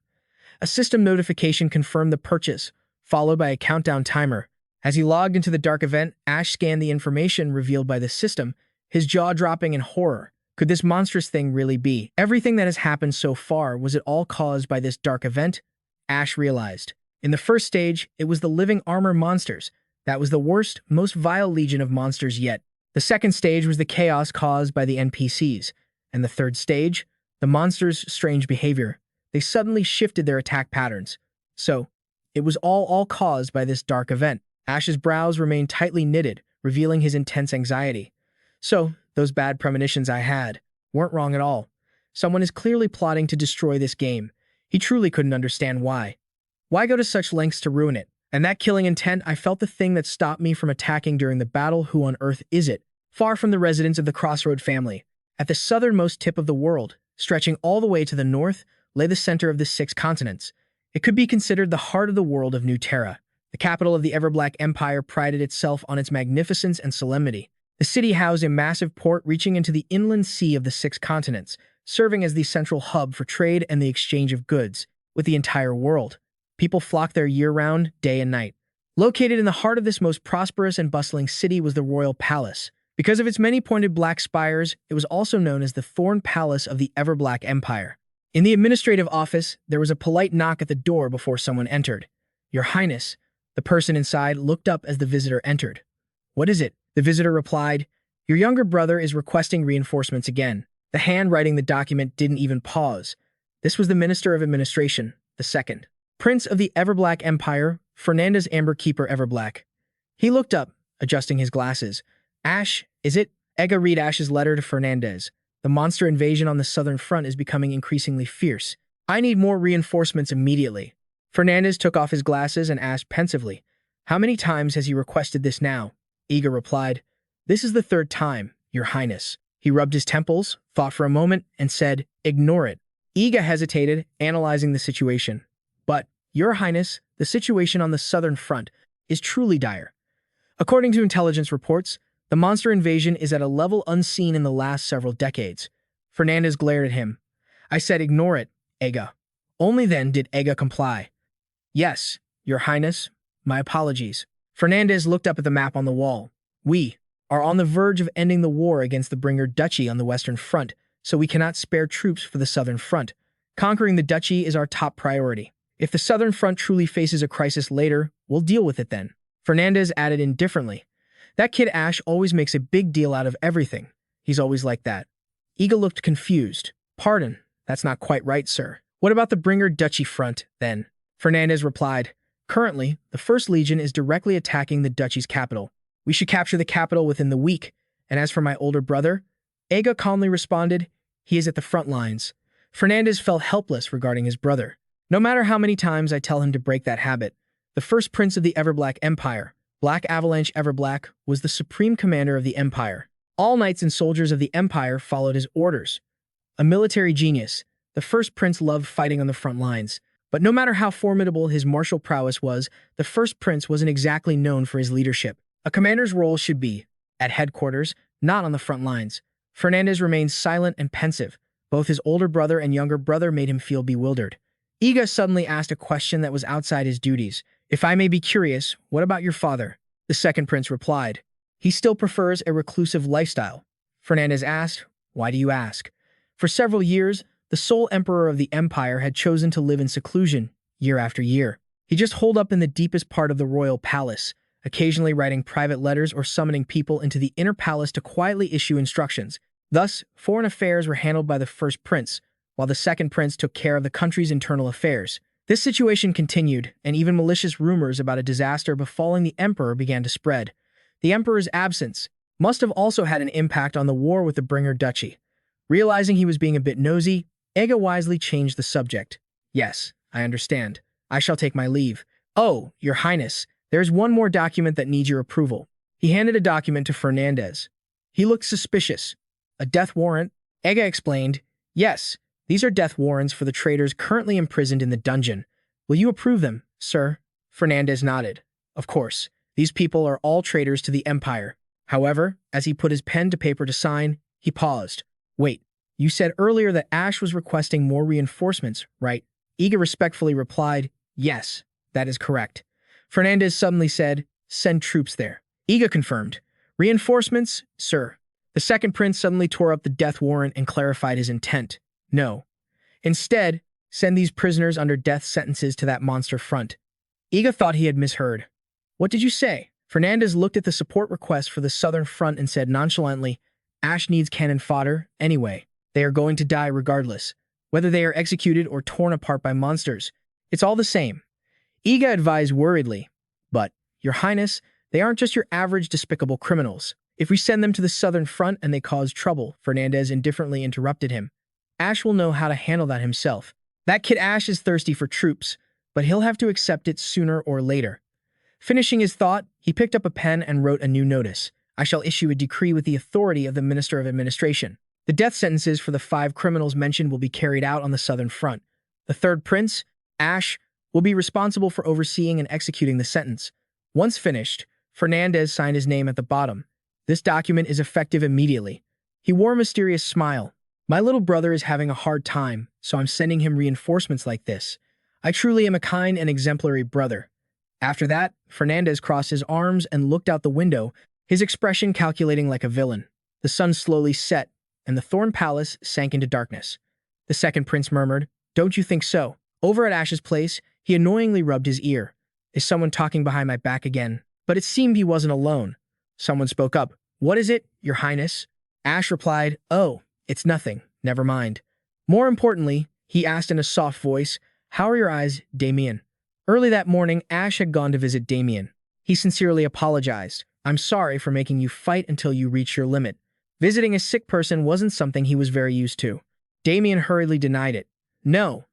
A system notification confirmed the purchase, followed by a countdown timer. As he logged into the dark event, Ash scanned the information revealed by the system, his jaw dropping in horror. Could this monstrous thing really be? Everything that has happened so far, was it all caused by this dark event? Ash realized. In the first stage, it was the living armor monsters. That was the worst, most vile legion of monsters yet. The second stage was the chaos caused by the NPCs. And the third stage, the monsters' strange behavior. They suddenly shifted their attack patterns. So, it was all caused by this dark event. Ash's brows remained tightly knitted, revealing his intense anxiety. So, those bad premonitions I had weren't wrong at all. Someone is clearly plotting to destroy this game. He truly couldn't understand why. Why go to such lengths to ruin it? And that killing intent, I felt the thing that stopped me from attacking during the battle. Who on earth is it? Far from the residents of the Crossroad family. At the southernmost tip of the world, stretching all the way to the north, lay the center of the 6 continents. It could be considered the heart of the world of New Terra. The capital of the Everblack Empire prided itself on its magnificence and solemnity. The city housed a massive port reaching into the inland sea of the 6 continents, serving as the central hub for trade and the exchange of goods with the entire world. People flocked there year-round, day and night. Located in the heart of this most prosperous and bustling city was the Royal Palace. Because of its many pointed black spires, it was also known as the Thorn Palace of the Everblack Empire. In the administrative office, there was a polite knock at the door before someone entered. Your Highness, the person inside looked up as the visitor entered. What is it? The visitor replied, Your younger brother is requesting reinforcements again. The hand writing the document didn't even pause. This was the Minister of Administration, the second Prince of the Everblack Empire, Fernandez Amberkeeper Everblack. He looked up, adjusting his glasses. Ash, is it? Ega read Ash's letter to Fernandez. The monster invasion on the southern front is becoming increasingly fierce. I need more reinforcements immediately. Fernandez took off his glasses and asked pensively, How many times has he requested this now? Ega replied, This is the 3rd time, Your Highness. He rubbed his temples, thought for a moment, and said, Ignore it. Ega hesitated, analyzing the situation. But, Your Highness, the situation on the southern front is truly dire. According to intelligence reports, the monster invasion is at a level unseen in the last several decades. Fernandez glared at him. I said ignore it, Ega. Only then did Ega comply. Yes, Your Highness, my apologies. Fernandez looked up at the map on the wall. We are on the verge of ending the war against the Bringer Duchy on the western front, so we cannot spare troops for the southern front. Conquering the duchy is our top priority. If the southern front truly faces a crisis later, we'll deal with it then. Fernandez added indifferently. That kid Ash always makes a big deal out of everything. He's always like that. Ega looked confused. Pardon, that's not quite right, sir. What about the Bringer Duchy front, then? Fernandez replied, Currently, the First Legion is directly attacking the duchy's capital. We should capture the capital within the week. And as for my older brother, Ega calmly responded, he is at the front lines. Fernandez felt helpless regarding his brother. No matter how many times I tell him to break that habit, the first prince of the Everblack Empire, Black Avalanche Everblack, was the supreme commander of the Empire. All knights and soldiers of the Empire followed his orders. A military genius, the first prince loved fighting on the front lines. But no matter how formidable his martial prowess was, the first prince wasn't exactly known for his leadership. A commander's role should be at headquarters, not on the front lines. Fernandez remained silent and pensive. Both his older brother and younger brother made him feel bewildered. Ega suddenly asked a question that was outside his duties. If I may be curious, what about your father? The second prince replied. He still prefers a reclusive lifestyle. Fernandez asked, "Why do you ask?" For several years, the sole emperor of the empire had chosen to live in seclusion, year after year. He just holed up in the deepest part of the royal palace, occasionally writing private letters or summoning people into the inner palace to quietly issue instructions. Thus, foreign affairs were handled by the first prince, while the second prince took care of the country's internal affairs. This situation continued, and even malicious rumors about a disaster befalling the emperor began to spread. The emperor's absence must have also had an impact on the war with the Bringer Duchy. Realizing he was being a bit nosy, Ega wisely changed the subject. "Yes, I understand. I shall take my leave. Oh, Your Highness, there is one more document that needs your approval." He handed a document to Fernandez. He looked suspicious. "A death warrant?" Ega explained. "Yes, these are death warrants for the traitors currently imprisoned in the dungeon. Will you approve them, sir?" Fernandez nodded. "Of course. These people are all traitors to the Empire." However, as he put his pen to paper to sign, he paused. "Wait, you said earlier that Ash was requesting more reinforcements, right?" Ega respectfully replied, "Yes, that is correct." Fernandez suddenly said, "Send troops there." Ega confirmed, "Reinforcements, sir." The second prince suddenly tore up the death warrant and clarified his intent. "No. Instead, send these prisoners under death sentences to that monster front." Ega thought he had misheard. "What did you say?" Fernandez looked at the support request for the southern front and said nonchalantly, "Ash needs cannon fodder anyway. They are going to die regardless, whether they are executed or torn apart by monsters. It's all the same." Ega advised worriedly, "But, Your Highness, they aren't just your average despicable criminals. If we send them to the southern front and they cause trouble," Fernandez indifferently interrupted him, "Ash will know how to handle that himself. That kid Ash is thirsty for troops, but he'll have to accept it sooner or later." Finishing his thought, he picked up a pen and wrote a new notice. "I shall issue a decree with the authority of the Minister of Administration. The death sentences for the 5 criminals mentioned will be carried out on the southern front. The third prince, Ash, will be responsible for overseeing and executing the sentence." Once finished, Fernandez signed his name at the bottom. "This document is effective immediately." He wore a mysterious smile. "My little brother is having a hard time, so I'm sending him reinforcements like this. I truly am a kind and exemplary brother." After that, Fernandez crossed his arms and looked out the window, his expression calculating like a villain. The sun slowly set, and the Thorn Palace sank into darkness. The second prince murmured, "Don't you think so?" Over at Ash's place, he annoyingly rubbed his ear. "Is someone talking behind my back again?" But it seemed he wasn't alone. Someone spoke up. "What is it, Your Highness?" Ash replied, "Oh, it's nothing. Never mind." More importantly, he asked in a soft voice, "How are your eyes, Damien?" Early that morning, Ash had gone to visit Damien. He sincerely apologized. "I'm sorry for making you fight until you reach your limit." Visiting a sick person wasn't something he was very used to. Damien hurriedly denied it. No,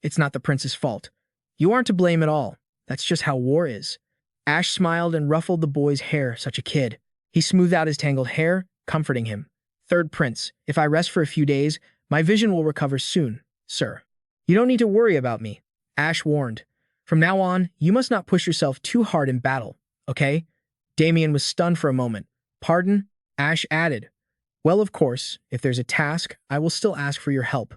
it's not the prince's fault. You aren't to blame at all. That's just how war is." Ash smiled and ruffled the boy's hair, such a kid. He smoothed out his tangled hair, comforting him. "Third prince, if I rest for a few days, my vision will recover soon, sir." "You don't need to worry about me," Ash warned. "From now on, you must not push yourself too hard in battle, okay?" Damien was stunned for a moment. "Pardon?" Ash added. "Well, of course, if there's a task, I will still ask for your help."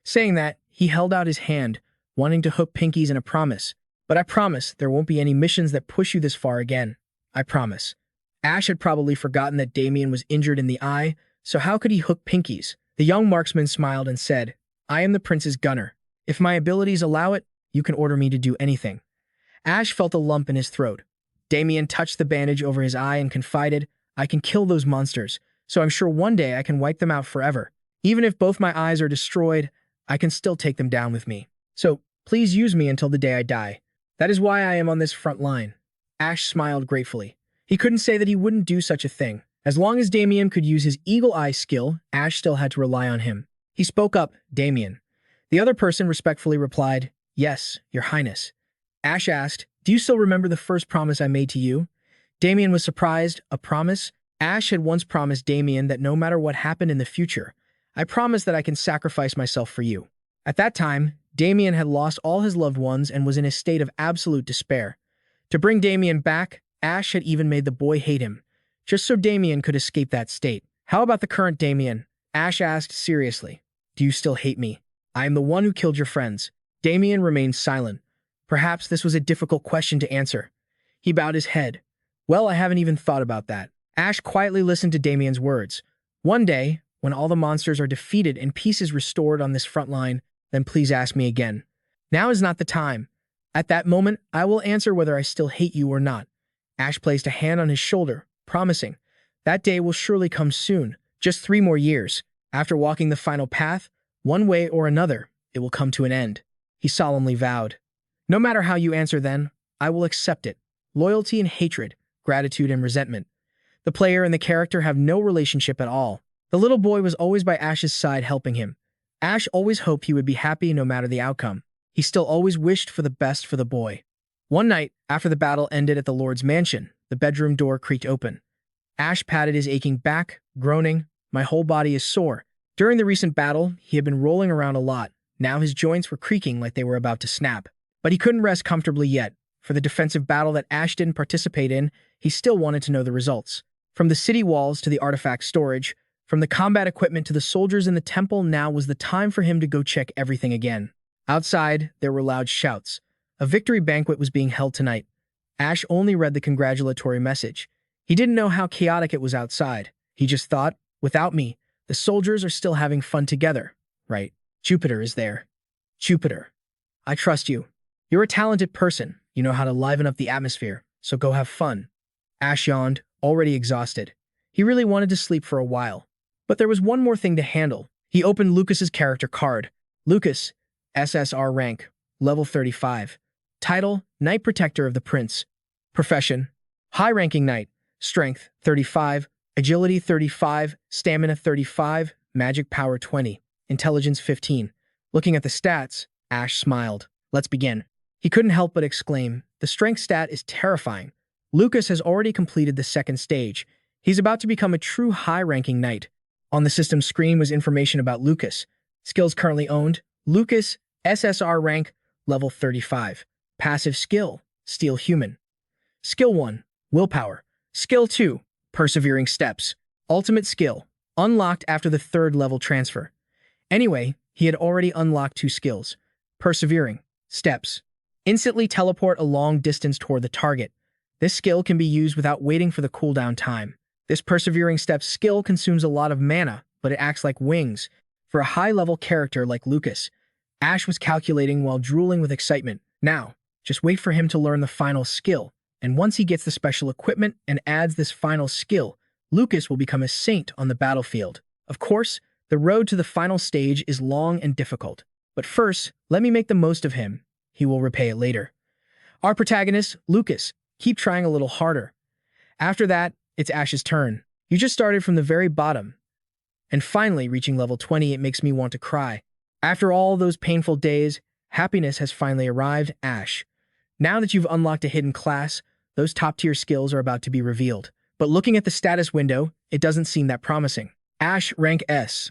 Saying that, he held out his hand, wanting to hook pinkies in a promise. "But I promise there won't be any missions that push you this far again. I promise." Ash had probably forgotten that Damien was injured in the eye, so how could he hook pinkies? The young marksman smiled and said, "I am the prince's gunner. If my abilities allow it, you can order me to do anything." Ash felt a lump in his throat. Damien touched the bandage over his eye and confided, "I can kill those monsters, so I'm sure one day I can wipe them out forever. Even if both my eyes are destroyed, I can still take them down with me. So please use me until the day I die. That is why I am on this front line." Ash smiled gratefully. He couldn't say that he wouldn't do such a thing. As long as Damien could use his eagle eye skill, Ash still had to rely on him. He spoke up, "Damien." The other person respectfully replied, "Yes, Your Highness." Ash asked, "Do you still remember the first promise I made to you?" Damien was surprised. A promise? Ash had once promised Damien that no matter what happened in the future, "I promise that I can sacrifice myself for you." At that time, Damien had lost all his loved ones and was in a state of absolute despair. To bring Damien back, Ash had even made the boy hate him, just so Damien could escape that state. "How about the current Damien?" Ash asked seriously. "Do you still hate me? I am the one who killed your friends." Damien remained silent. Perhaps this was a difficult question to answer. He bowed his head. Well, I haven't even thought about that. Ash quietly listened to Damien's words. One day, when all the monsters are defeated and peace is restored on this front line, then please ask me again. Now is not the time. At that moment, I will answer whether I still hate you or not. Ash placed a hand on his shoulder, promising, that day will surely come soon, just 3 more years. After walking the final path, one way or another, it will come to an end. He solemnly vowed. No matter how you answer then, I will accept it. Loyalty and hatred, gratitude and resentment. The player and the character have no relationship at all. The little boy was always by Ash's side helping him. Ash always hoped he would be happy no matter the outcome. He still always wished for the best for the boy. One night, after the battle ended at the Lord's mansion, the bedroom door creaked open. Ash patted his aching back, groaning, "My whole body is sore." During the recent battle, he had been rolling around a lot. Now his joints were creaking like they were about to snap. But he couldn't rest comfortably yet. For the defensive battle that Ash didn't participate in, he still wanted to know the results. From the city walls to the artifact storage, from the combat equipment to the soldiers in the temple, now was the time for him to go check everything again. Outside, there were loud shouts. A victory banquet was being held tonight. Ash only read the congratulatory message. He didn't know how chaotic it was outside. He just thought, without me, the soldiers are still having fun together, right? Jupiter is there. Jupiter, I trust you. You're a talented person. You know how to liven up the atmosphere, so go have fun. Ash yawned, already exhausted. He really wanted to sleep for a while. But there was one more thing to handle. He opened Lucas's character card. Lucas, SSR rank, level 35. Title, Knight Protector of the Prince. Profession, high-ranking knight. Strength, 35. Agility, 35. Stamina, 35. Magic power, 20. Intelligence, 15. Looking at the stats, Ash smiled. Let's begin. He couldn't help but exclaim, the strength stat is terrifying. Lucas has already completed the second stage. He's about to become a true high-ranking knight. On the system screen was information about Lucas. Skills currently owned, Lucas, SSR rank, level 35. Passive skill, Steel Human. Skill 1, Willpower. Skill 2, Persevering Steps. Ultimate skill, unlocked after the 3rd level transfer. Anyway, he had already unlocked 2 skills. Persevering Steps. Instantly teleport a long distance toward the target. This skill can be used without waiting for the cooldown time. This Persevering Steps skill consumes a lot of mana, but it acts like wings. For a high-level character like Lucas, Ash was calculating while drooling with excitement. Now, just wait for him to learn the final skill, and once he gets the special equipment and adds this final skill, Lucas will become a saint on the battlefield. Of course, the road to the final stage is long and difficult, but first, let me make the most of him. He will repay it later. Our protagonist, Lucas, keep trying a little harder. After that, it's Ash's turn. You just started from the very bottom. And finally, reaching level 20, it makes me want to cry. After all those painful days, happiness has finally arrived, Ash. Now that you've unlocked a hidden class, those top-tier skills are about to be revealed. But looking at the status window, it doesn't seem that promising. Ash, rank S.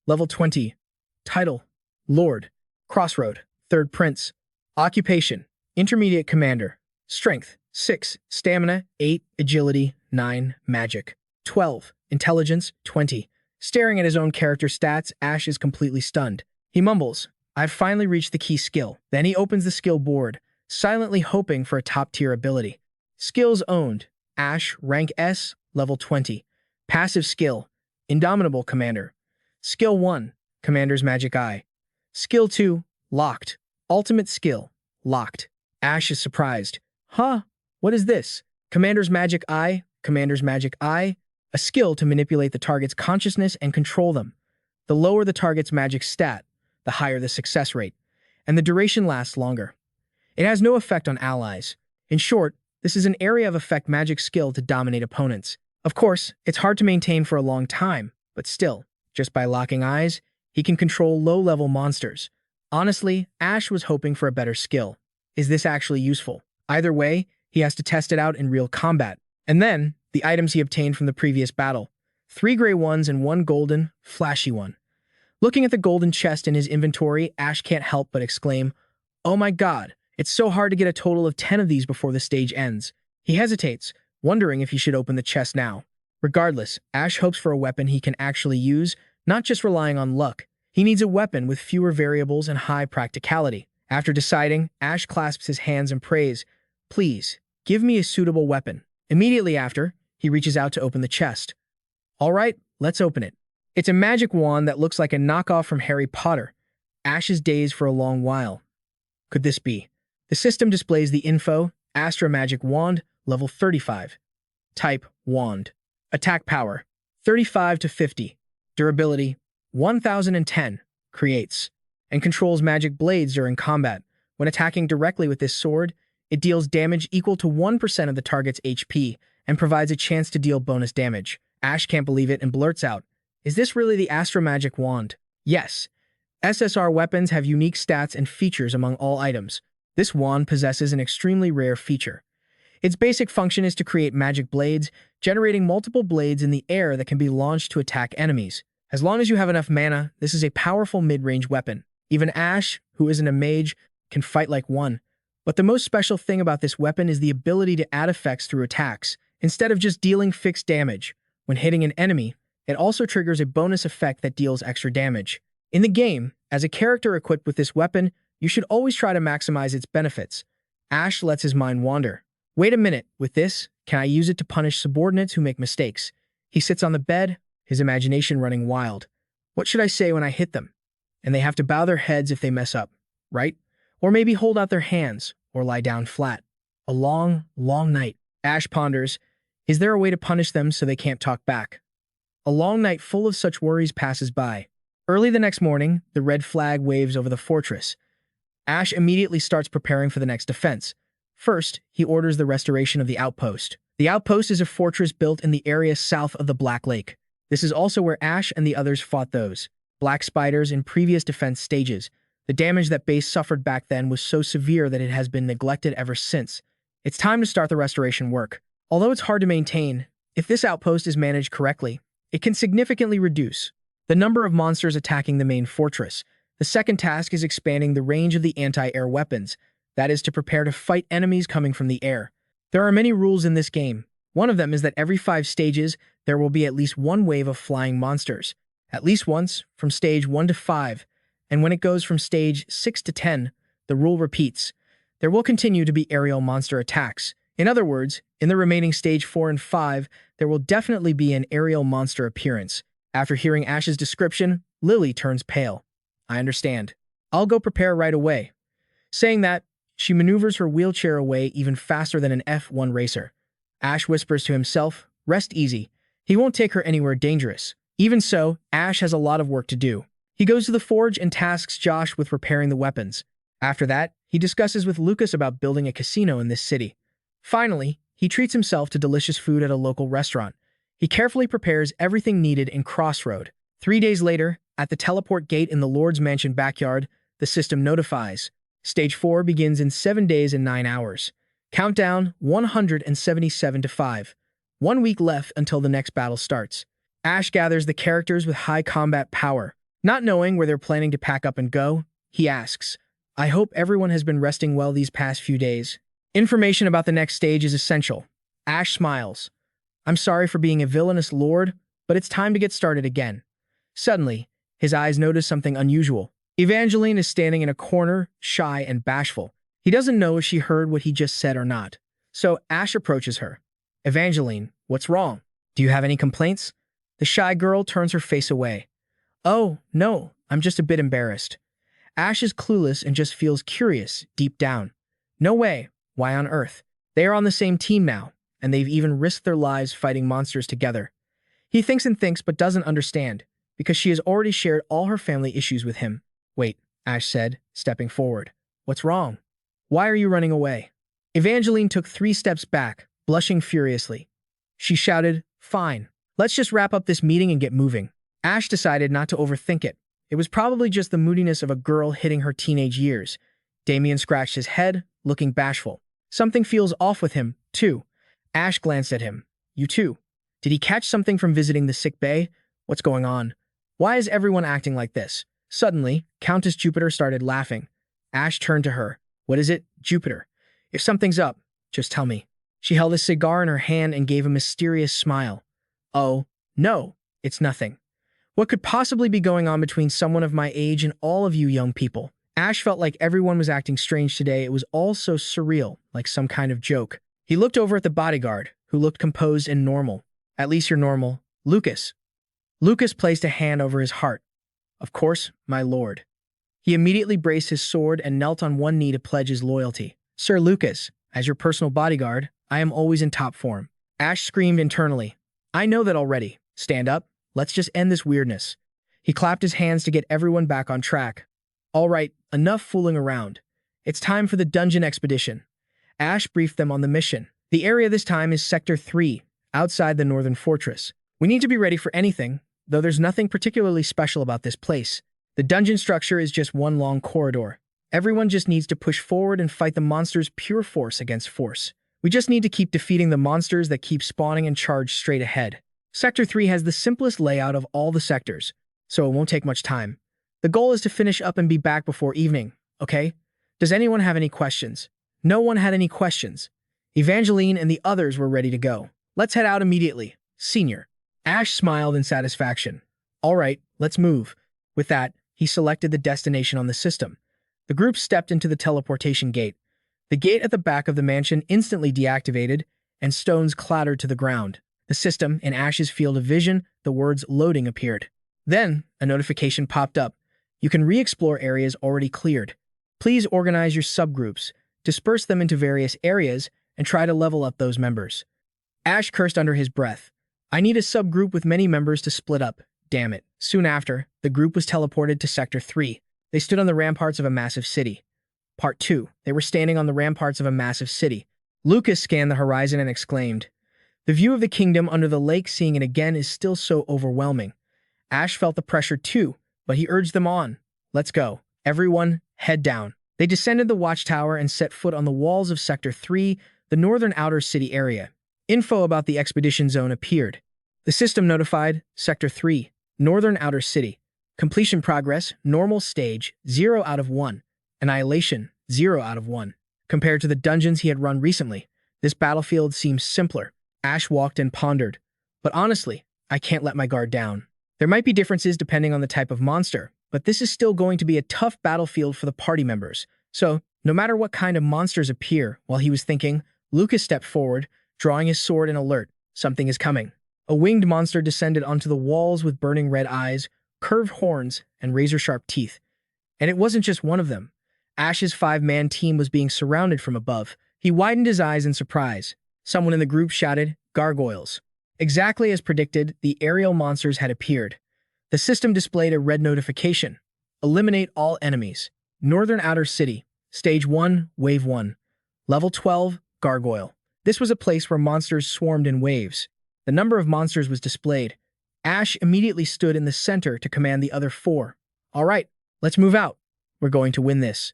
Level 20. Title, Lord. Crossroad, 3rd Prince. Occupation, Intermediate Commander. Strength, 6. Stamina, 8. Agility, 9. Magic, 12. Intelligence, 20. Staring at his own character stats, Ash is completely stunned. He mumbles, I've finally reached the key skill. Then he opens the skill board, silently hoping for a top-tier ability. Skills owned. Ash, rank S, level 20. Passive skill, Indomitable Commander. Skill 1, Commander's Magic Eye. Skill 2, locked. Ultimate skill, locked. Ash is surprised. Huh? What is this? Commander's Magic Eye, Commander's Magic Eye, a skill to manipulate the target's consciousness and control them. The lower the target's magic stat, the higher the success rate, and the duration lasts longer. It has no effect on allies. In short, this is an area of effect magic skill to dominate opponents. Of course, it's hard to maintain for a long time, but still, just by locking eyes, he can control low-level monsters. Honestly, Ash was hoping for a better skill. Is this actually useful? Either way, he has to test it out in real combat. And then, the items he obtained from the previous battle. 3 gray ones and 1 golden, flashy one. Looking at the golden chest in his inventory, Ash can't help but exclaim, oh my god, it's so hard to get a total of 10 of these before the stage ends. He hesitates, wondering if he should open the chest now. Regardless, Ash hopes for a weapon he can actually use, not just relying on luck. He needs a weapon with fewer variables and high practicality. After deciding, Ash clasps his hands and prays, please, give me a suitable weapon. Immediately after, he reaches out to open the chest. All right, let's open it. It's a magic wand that looks like a knockoff from Harry Potter. Ash is dazed for a long while. Could this be? The system displays the info: Astra Magic Wand, level 35. Type: Wand. Attack power: 35 to 50. Durability: 1010. Creates and controls magic blades during combat. When attacking directly with this sword, it deals damage equal to 1% of the target's HP and provides a chance to deal bonus damage. Ash can't believe it and blurts out, "Is this really the Astra Magic Wand?" Yes. SSR weapons have unique stats and features among all items. This wand possesses an extremely rare feature. Its basic function is to create magic blades, generating multiple blades in the air that can be launched to attack enemies. As long as you have enough mana, this is a powerful mid-range weapon. Even Ash, who isn't a mage, can fight like one. But the most special thing about this weapon is the ability to add effects through attacks. Instead of just dealing fixed damage, when hitting an enemy, it also triggers a bonus effect that deals extra damage. In the game, as a character equipped with this weapon, you should always try to maximize its benefits. Ash lets his mind wander. Wait a minute, with this, can I use it to punish subordinates who make mistakes? He sits on the bed, his imagination running wild. What should I say when I hit them? And they have to bow their heads if they mess up, right? Or maybe hold out their hands, or lie down flat. A long, long night. Ash ponders, is there a way to punish them so they can't talk back? A long night full of such worries passes by. Early the next morning, the red flag waves over the fortress. Ash immediately starts preparing for the next defense. First, he orders the restoration of the outpost. The outpost is a fortress built in the area south of the Black Lake. This is also where Ash and the others fought those black spiders in previous defense stages. The damage that base suffered back then was so severe that it has been neglected ever since. It's time to start the restoration work. Although it's hard to maintain, if this outpost is managed correctly, it can significantly reduce the number of monsters attacking the main fortress. The second task is expanding the range of the anti-air weapons, that is to prepare to fight enemies coming from the air. There are many rules in this game. One of them is that every 5 stages, there will be at least one wave of flying monsters. At least once, from stage 1 to 5, and when it goes from stage 6 to 10, the rule repeats. There will continue to be aerial monster attacks. In other words, in the remaining stage 4 and 5, there will definitely be an aerial monster appearance. After hearing Ash's description, Lily turns pale. I understand. I'll go prepare right away. Saying that, she maneuvers her wheelchair away even faster than an F1 racer. Ash whispers to himself, rest easy. He won't take her anywhere dangerous. Even so, Ash has a lot of work to do. He goes to the forge and tasks Josh with repairing the weapons. After that, he discusses with Lucas about building a casino in this city. Finally, he treats himself to delicious food at a local restaurant. He carefully prepares everything needed in Crossroad. 3 days later, at the teleport gate in the Lord's Mansion backyard, the system notifies. Stage 4 begins in 7 days and 9 hours. Countdown 177 to 5. 1 week left until the next battle starts. Ash gathers the characters with high combat power. Not knowing where they're planning to pack up and go, he asks, I hope everyone has been resting well these past few days. Information about the next stage is essential. Ash smiles. I'm sorry for being a villainous lord, but it's time to get started again. Suddenly, his eyes notice something unusual. Evangeline is standing in a corner, shy and bashful. He doesn't know if she heard what he just said or not. So Ash approaches her. Evangeline, what's wrong? Do you have any complaints? The shy girl turns her face away. Oh, no, I'm just a bit embarrassed. Ash is clueless and just feels curious deep down. No way. Why on earth? They are on the same team now, and they've even risked their lives fighting monsters together. He thinks and thinks but doesn't understand, because she has already shared all her family issues with him. Wait, Ash said, stepping forward. What's wrong? Why are you running away? Evangeline took 3 steps back, blushing furiously. She shouted, Fine, let's just wrap up this meeting and get moving. Ash decided not to overthink it. It was probably just the moodiness of a girl hitting her teenage years. Damien scratched his head, looking bashful. Something feels off with him, too. Ash glanced at him. You too. Did he catch something from visiting the sick bay? What's going on? Why is everyone acting like this? Suddenly, Countess Jupiter started laughing. Ash turned to her. What is it, Jupiter? If something's up, just tell me. She held a cigar in her hand and gave a mysterious smile. Oh, no, it's nothing. What could possibly be going on between someone of my age and all of you young people? Ash felt like everyone was acting strange today. It was all so surreal, like some kind of joke. He looked over at the bodyguard, who looked composed and normal. At least you're normal. Lucas. Lucas placed a hand over his heart. Of course, my lord. He immediately braced his sword and knelt on one knee to pledge his loyalty. Sir Lucas, as your personal bodyguard, I am always in top form. Ash screamed internally. I know that already. Stand up. Let's just end this weirdness. He clapped his hands to get everyone back on track. All right, enough fooling around. It's time for the dungeon expedition. Ash briefed them on the mission. The area this time is Sector 3, outside the northern fortress. We need to be ready for anything, though there's nothing particularly special about this place. The dungeon structure is just one long corridor. Everyone just needs to push forward and fight the monsters pure force against force. We just need to keep defeating the monsters that keep spawning and charge straight ahead. Sector 3 has the simplest layout of all the sectors, so it won't take much time. The goal is to finish up and be back before evening, okay? Does anyone have any questions? No one had any questions. Evangeline and the others were ready to go. Let's head out immediately. Senior. Ash smiled in satisfaction. All right, let's move. With that, he selected the destination on the system. The group stepped into the teleportation gate. The gate at the back of the mansion instantly deactivated, and stones clattered to the ground. The system, in Ash's field of vision, the words loading appeared. Then, a notification popped up. You can re-explore areas already cleared. Please organize your subgroups, disperse them into various areas, and try to level up those members. Ash cursed under his breath. I need a subgroup with many members to split up. Damn it. Soon after, the group was teleported to Sector 3. They stood on the ramparts of a massive city. Part 2. They were standing on the ramparts of a massive city. Lucas scanned the horizon and exclaimed, the view of the kingdom under the lake, seeing it again, is still so overwhelming. Ash felt the pressure too, but he urged them on. Let's go. Everyone, head down. They descended the watchtower and set foot on the walls of Sector 3, the northern outer city area. Info about the expedition zone appeared. The system notified Sector 3, northern outer city. Completion progress, normal stage, 0 out of 1. Annihilation, 0 out of 1. Compared to the dungeons he had run recently, this battlefield seems simpler. Ash walked and pondered. But honestly, I can't let my guard down. There might be differences depending on the type of monster, but this is still going to be a tough battlefield for the party members. So, no matter what kind of monsters appear, while he was thinking, Lucas stepped forward, drawing his sword in alert. Something is coming. A winged monster descended onto the walls with burning red eyes, curved horns, and razor-sharp teeth. And it wasn't just one of them. Ash's 5-man team was being surrounded from above. He widened his eyes in surprise. Someone in the group shouted, gargoyles. Exactly as predicted, the aerial monsters had appeared. The system displayed a red notification. Eliminate all enemies. Northern Outer City. Stage 1, Wave 1. Level 12, Gargoyle. This was a place where monsters swarmed in waves. The number of monsters was displayed. Ash immediately stood in the center to command the other 4. All right, let's move out. We're going to win this.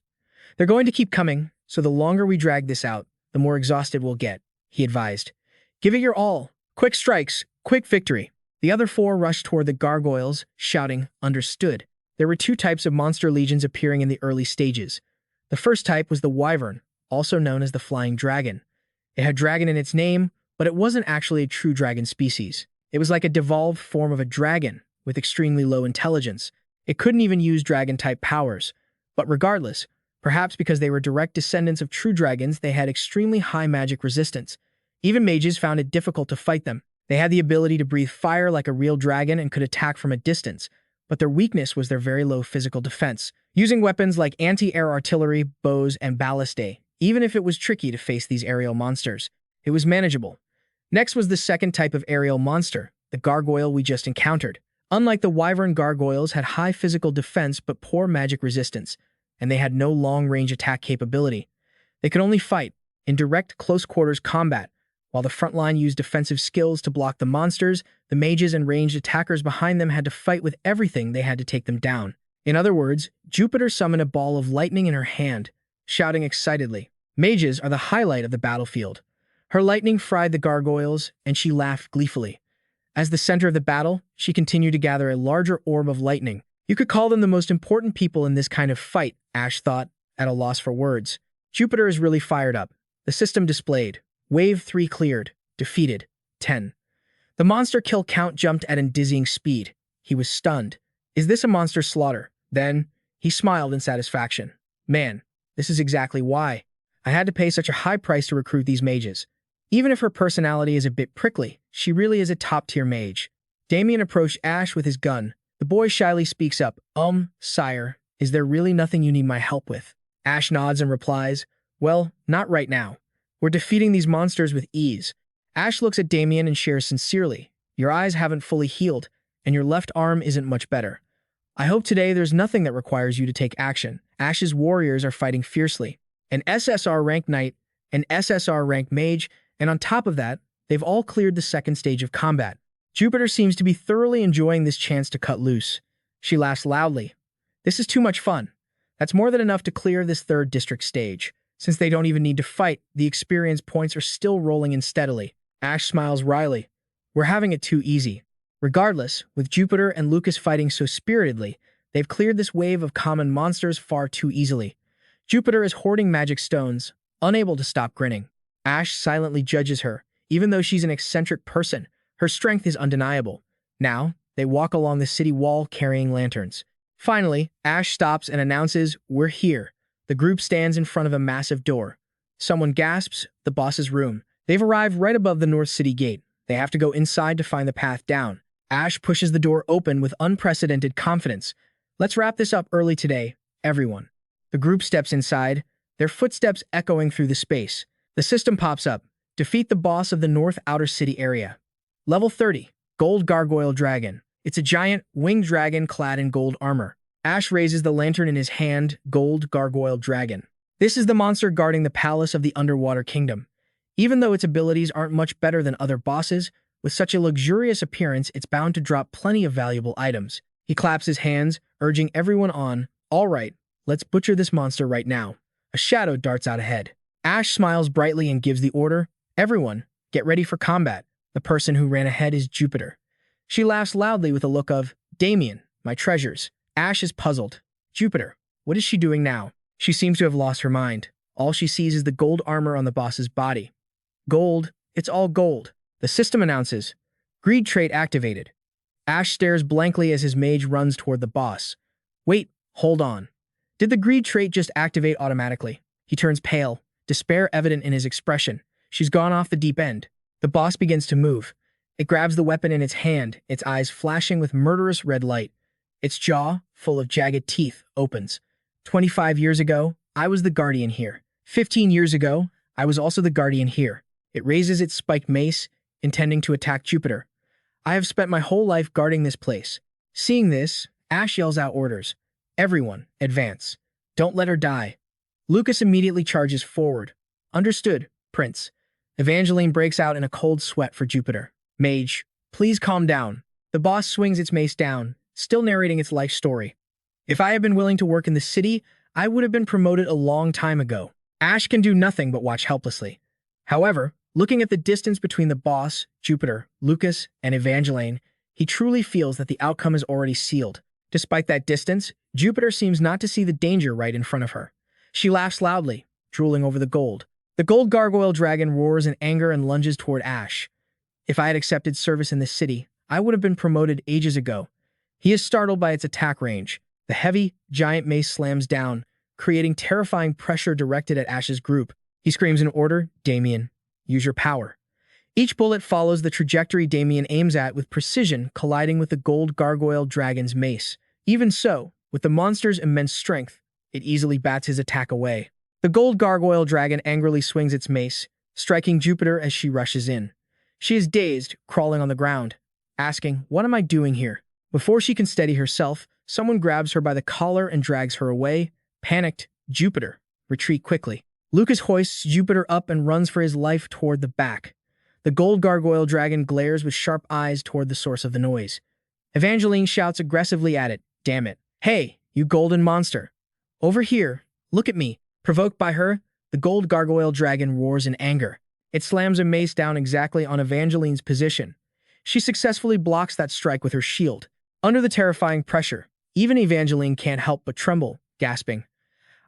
They're going to keep coming, so the longer we drag this out, the more exhausted we'll get, he advised. Give it your all. Quick strikes, quick victory. The other 4 rushed toward the gargoyles, shouting, understood. There were 2 types of monster legions appearing in the early stages. The first type was the wyvern, also known as the flying dragon. It had dragon in its name, but it wasn't actually a true dragon species. It was like a devolved form of a dragon, with extremely low intelligence. It couldn't even use dragon-type powers. But regardless, perhaps because they were direct descendants of true dragons, they had extremely high magic resistance. Even mages found it difficult to fight them. They had the ability to breathe fire like a real dragon and could attack from a distance, but their weakness was their very low physical defense. Using weapons like anti-air artillery, bows, and ballistae, even if it was tricky to face these aerial monsters, it was manageable. Next was the second type of aerial monster, the gargoyle we just encountered. Unlike the wyvern, gargoyles had high physical defense but poor magic resistance, and they had no long-range attack capability. They could only fight in direct close-quarters combat. While the front line used defensive skills to block the monsters, the mages and ranged attackers behind them had to fight with everything they had to take them down. In other words, Jupiter summoned a ball of lightning in her hand, shouting excitedly. Mages are the highlight of the battlefield. Her lightning fried the gargoyles, and she laughed gleefully. As the center of the battle, she continued to gather a larger orb of lightning. You could call them the most important people in this kind of fight, Ash thought, at a loss for words. Jupiter is really fired up. The system displayed. Wave 3 cleared. Defeated. 10. The monster kill count jumped at a dizzying speed. He was stunned. Is this a monster slaughter? Then, he smiled in satisfaction. Man, this is exactly why. I had to pay such a high price to recruit these mages. Even if her personality is a bit prickly, she really is a top-tier mage. Damien approached Ash with his gun. The boy shyly speaks up, Sire, is there really nothing you need my help with? Ash nods and replies, well, not right now. We're defeating these monsters with ease. Ash looks at Damien and shares sincerely, your eyes haven't fully healed, and your left arm isn't much better. I hope today there's nothing that requires you to take action. Ash's warriors are fighting fiercely. An SSR rank knight, an SSR rank mage, and on top of that, they've all cleared the second stage of combat. Jupiter seems to be thoroughly enjoying this chance to cut loose. She laughs loudly. This is too much fun. That's more than enough to clear this third district stage. Since they don't even need to fight, the experience points are still rolling in steadily. Ash smiles wryly. We're having it too easy. Regardless, with Jupiter and Lucas fighting so spiritedly, they've cleared this wave of common monsters far too easily. Jupiter is hoarding magic stones, unable to stop grinning. Ash silently judges her. Even though she's an eccentric person, her strength is undeniable. Now, they walk along the city wall carrying lanterns. Finally, Ash stops and announces, we're here. The group stands in front of a massive door. Someone gasps, the boss's room. They've arrived right above the North City gate. They have to go inside to find the path down. Ash pushes the door open with unprecedented confidence. Let's wrap this up early today, everyone. The group steps inside, their footsteps echoing through the space. The system pops up. Defeat the boss of the North Outer City area. Level 30, Gold Gargoyle Dragon. It's a giant, winged dragon clad in gold armor. Ash raises the lantern in his hand, Gold Gargoyle Dragon. This is the monster guarding the palace of the Underwater Kingdom. Even though its abilities aren't much better than other bosses, with such a luxurious appearance, it's bound to drop plenty of valuable items. He claps his hands, urging everyone on. All right, let's butcher this monster right now. A shadow darts out ahead. Ash smiles brightly and gives the order, everyone, get ready for combat. The person who ran ahead is Jupiter. She laughs loudly with a look of, Damien, my treasures. Ash is puzzled. Jupiter, what is she doing now? She seems to have lost her mind. All she sees is the gold armor on the boss's body. Gold, it's all gold. The system announces, greed trait activated. Ash stares blankly as his mage runs toward the boss. Wait, hold on. Did the greed trait just activate automatically? He turns pale, despair evident in his expression. She's gone off the deep end. The boss begins to move. It grabs the weapon in its hand, its eyes flashing with murderous red light. Its jaw, full of jagged teeth, opens. 25 years ago, I was the guardian here. 15 years ago, I was also the guardian here. It raises its spiked mace, intending to attack Jupiter. I have spent my whole life guarding this place. Seeing this, Ash yells out orders. Everyone, advance. Don't let her die. Lucas immediately charges forward. Understood, Prince. Evangeline breaks out in a cold sweat for Jupiter. Mage, please calm down. The boss swings its mace down, still narrating its life story. If I had been willing to work in the city, I would have been promoted a long time ago. Ash can do nothing but watch helplessly. However, looking at the distance between the boss, Jupiter, Lucas, and Evangeline, he truly feels that the outcome is already sealed. Despite that distance, Jupiter seems not to see the danger right in front of her. She laughs loudly, drooling over the gold. The gold gargoyle dragon roars in anger and lunges toward Ash. If I had accepted service in this city, I would have been promoted ages ago. He is startled by its attack range. The heavy, giant mace slams down, creating terrifying pressure directed at Ash's group. He screams an order, Damien, use your power. Each bullet follows the trajectory Damien aims at with precision, colliding with the gold gargoyle dragon's mace. Even so, with the monster's immense strength, it easily bats his attack away. The gold gargoyle dragon angrily swings its mace, striking Jupiter as she rushes in. She is dazed, crawling on the ground, asking, what am I doing here? Before she can steady herself, someone grabs her by the collar and drags her away. Panicked, Jupiter, retreat quickly. Lucas hoists Jupiter up and runs for his life toward the back. The gold gargoyle dragon glares with sharp eyes toward the source of the noise. Evangeline shouts aggressively at it, damn it. Hey, you golden monster. Over here, look at me. Provoked by her, the gold gargoyle dragon roars in anger. It slams a mace down exactly on Evangeline's position. She successfully blocks that strike with her shield. Under the terrifying pressure, even Evangeline can't help but tremble, gasping.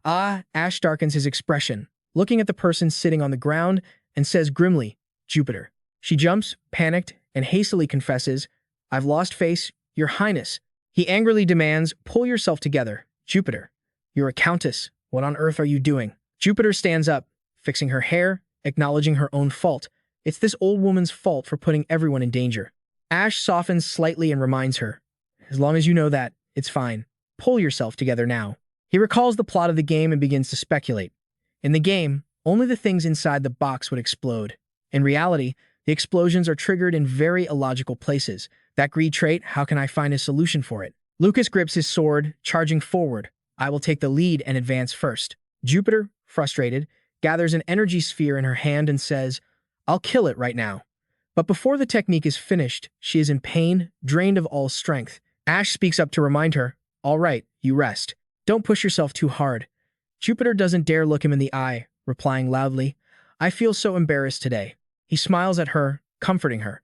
Ash darkens his expression, looking at the person sitting on the ground, and says grimly, Jupiter. She jumps, panicked, and hastily confesses, I've lost face, Your Highness. He angrily demands, pull yourself together, Jupiter. You're a countess. What on earth are you doing? Jupiter stands up, fixing her hair, acknowledging her own fault. It's this old woman's fault for putting everyone in danger. Ash softens slightly and reminds her, as long as you know that, it's fine. Pull yourself together now. He recalls the plot of the game and begins to speculate. In the game, only the things inside the box would explode. In reality, the explosions are triggered in very illogical places. That greed trait, how can I find a solution for it? Lucas grips his sword, charging forward. I will take the lead and advance first. Jupiter, frustrated, gathers an energy sphere in her hand and says, I'll kill it right now. But before the technique is finished, she is in pain, drained of all strength. Ash speaks up to remind her, all right, you rest. Don't push yourself too hard. Jupiter doesn't dare look him in the eye, replying loudly, I feel so embarrassed today. He smiles at her, comforting her.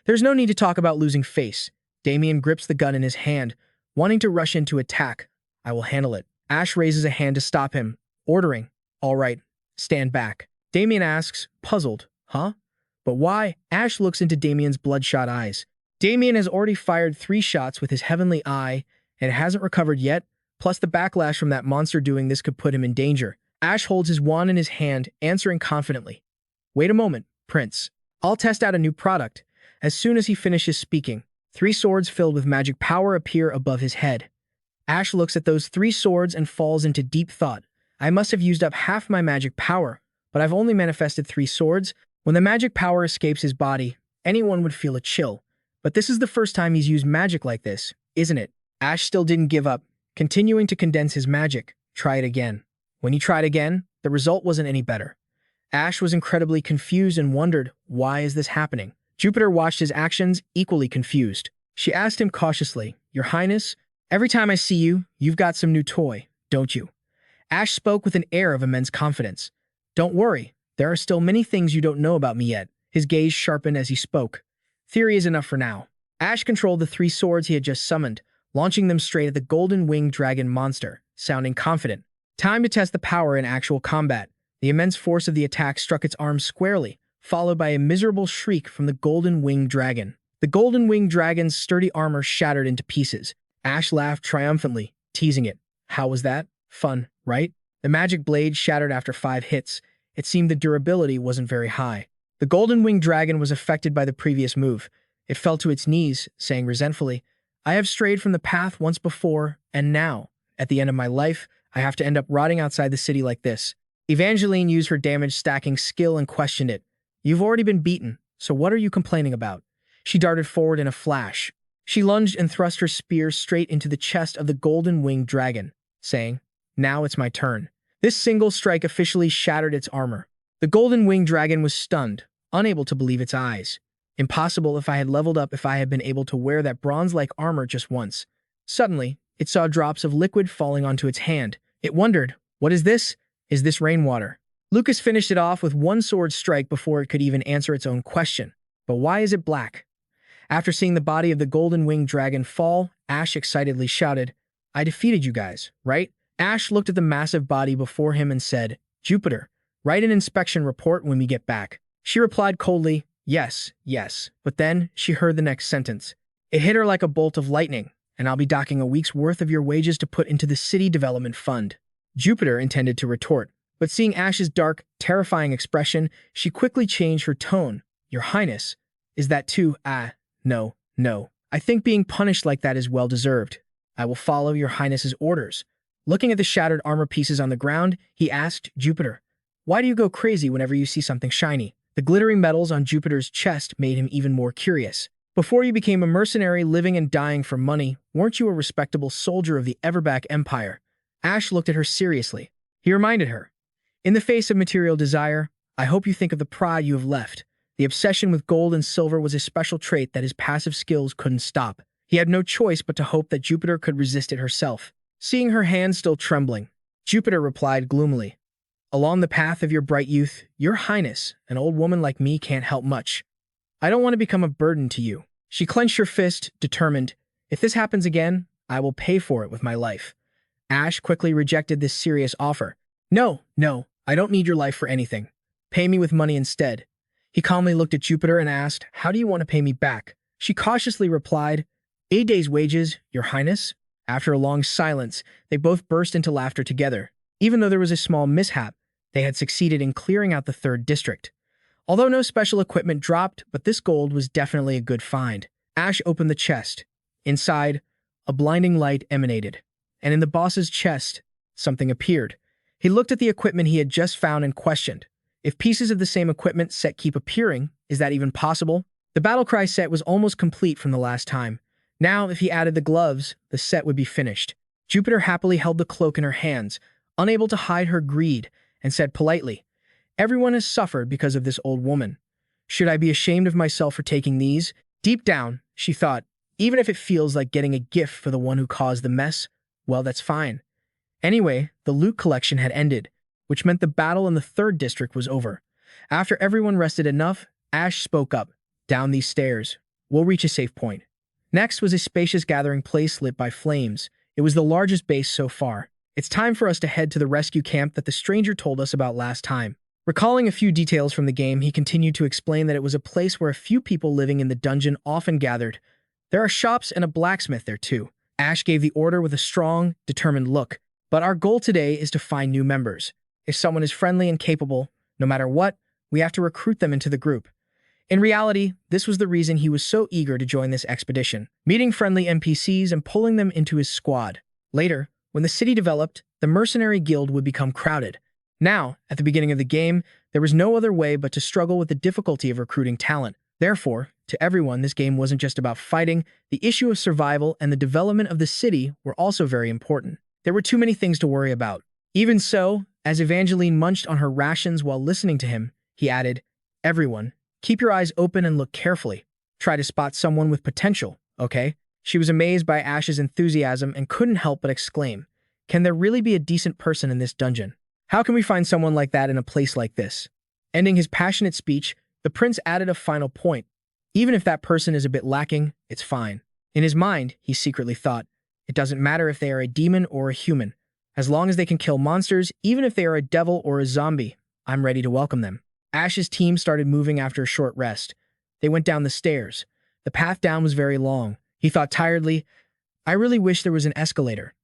There's no need to talk about losing face. Damien grips the gun in his hand, wanting to rush in to attack. I will handle it. Ash raises a hand to stop him, ordering, all right, stand back. Damien asks, puzzled, huh? But why? Ash looks into Damien's bloodshot eyes. Damien has already fired 3 shots with his heavenly eye and hasn't recovered yet, plus the backlash from that monster doing this could put him in danger. Ash holds his wand in his hand, answering confidently. Wait a moment, Prince. I'll test out a new product. As soon as he finishes speaking, 3 swords filled with magic power appear above his head. Ash looks at those 3 swords and falls into deep thought. I must have used up half my magic power, but I've only manifested 3 swords. When the magic power escapes his body, anyone would feel a chill. But this is the first time he's used magic like this, isn't it? Ash still didn't give up, continuing to condense his magic. Try it again. When he tried again, the result wasn't any better. Ash was incredibly confused and wondered, why is this happening? Jupiter watched his actions, equally confused. She asked him cautiously, Your Highness, every time I see you, you've got some new toy, don't you? Ash spoke with an air of immense confidence. Don't worry, there are still many things you don't know about me yet. His gaze sharpened as he spoke. Theory is enough for now. Ash controlled the 3 swords he had just summoned, launching them straight at the golden winged dragon monster, sounding confident. Time to test the power in actual combat. The immense force of the attack struck its arm squarely, followed by a miserable shriek from the golden winged dragon. The golden winged dragon's sturdy armor shattered into pieces. Ash laughed triumphantly, teasing it. How was that? Fun, right? The magic blade shattered after 5 hits. It seemed the durability wasn't very high. The golden winged dragon was affected by the previous move. It fell to its knees, saying resentfully, I have strayed from the path once before, and now, at the end of my life, I have to end up rotting outside the city like this. Evangeline used her damage-stacking skill and questioned it. You've already been beaten, so what are you complaining about? She darted forward in a flash. She lunged and thrust her spear straight into the chest of the golden winged dragon, saying, Now it's my turn. This single strike officially shattered its armor. The golden winged dragon was stunned, unable to believe its eyes. Impossible if I had leveled up if I had been able to wear that bronze-like armor just once. Suddenly, it saw drops of liquid falling onto its hand. It wondered, what is this? Is this rainwater? Lucas finished it off with 1 sword strike before it could even answer its own question. But why is it black? After seeing the body of the golden winged dragon fall, Ash excitedly shouted, I defeated you guys, right? Ash looked at the massive body before him and said, Jupiter, write an inspection report when we get back. She replied coldly, yes, but then she heard the next sentence. It hit her like a bolt of lightning, and I'll be docking a week's worth of your wages to put into the city development fund. Jupiter intended to retort, but seeing Ash's dark, terrifying expression, she quickly changed her tone. Your Highness, is that too? No. I think being punished like that is well-deserved. I will follow your Highness's orders. Looking at the shattered armor pieces on the ground, he asked Jupiter, why do you go crazy whenever you see something shiny? The glittering metals on Jupiter's chest made him even more curious. Before you became a mercenary living and dying for money, weren't you a respectable soldier of the Everback Empire? Ash looked at her seriously. He reminded her, in the face of material desire, I hope you think of the pride you have left. The obsession with gold and silver was a special trait that his passive skills couldn't stop. He had no choice but to hope that Jupiter could resist it herself. Seeing her hand still trembling, Jupiter replied gloomily, Along the path of your bright youth, your Highness, an old woman like me can't help much. I don't want to become a burden to you. She clenched her fist, determined, if this happens again, I will pay for it with my life. Ash quickly rejected this serious offer. No, I don't need your life for anything. Pay me with money instead. He calmly looked at Jupiter and asked, how do you want to pay me back? She cautiously replied, 8 days' wages, your Highness. After a long silence, they both burst into laughter together. Even though there was a small mishap, they had succeeded in clearing out the 3rd district. Although no special equipment dropped, but this gold was definitely a good find. Ash opened the chest. Inside, a blinding light emanated, and in the boss's chest, something appeared. He looked at the equipment he had just found and questioned. If pieces of the same equipment set keep appearing, is that even possible? The Battlecry set was almost complete from the last time. Now, if he added the gloves, the set would be finished. Jupiter happily held the cloak in her hands, unable to hide her greed, and said politely, "Everyone has suffered because of this old woman. Should I be ashamed of myself for taking these?" Deep down, she thought, even if it feels like getting a gift for the one who caused the mess, well, that's fine. Anyway, the loot collection had ended, which meant the battle in the third district was over. After everyone rested enough, Ash spoke up. "Down these stairs. We'll reach a safe point." Next was a spacious gathering place lit by flames. It was the largest base so far. "It's time for us to head to the rescue camp that the stranger told us about last time." Recalling a few details from the game, he continued to explain that it was a place where a few people living in the dungeon often gathered. "There are shops and a blacksmith there too." Ash gave the order with a strong, determined look. "But our goal today is to find new members. If someone is friendly and capable, no matter what, we have to recruit them into the group." In reality, this was the reason he was so eager to join this expedition, meeting friendly NPCs and pulling them into his squad. Later, when the city developed, the mercenary guild would become crowded. Now, at the beginning of the game, there was no other way but to struggle with the difficulty of recruiting talent. Therefore, to everyone, this game wasn't just about fighting. The issue of survival and the development of the city were also very important. There were too many things to worry about. Even so, as Evangeline munched on her rations while listening to him, he added, "Everyone, keep your eyes open and look carefully. Try to spot someone with potential, okay?" She was amazed by Ash's enthusiasm and couldn't help but exclaim, "Can there really be a decent person in this dungeon? How can we find someone like that in a place like this?" Ending his passionate speech, the prince added a final point. "Even if that person is a bit lacking, it's fine." In his mind, he secretly thought, "It doesn't matter if they are a demon or a human. As long as they can kill monsters, even if they are a devil or a zombie, I'm ready to welcome them." Ash's team started moving after a short rest. They went down the stairs. The path down was very long. He thought tiredly, "I really wish there was an escalator."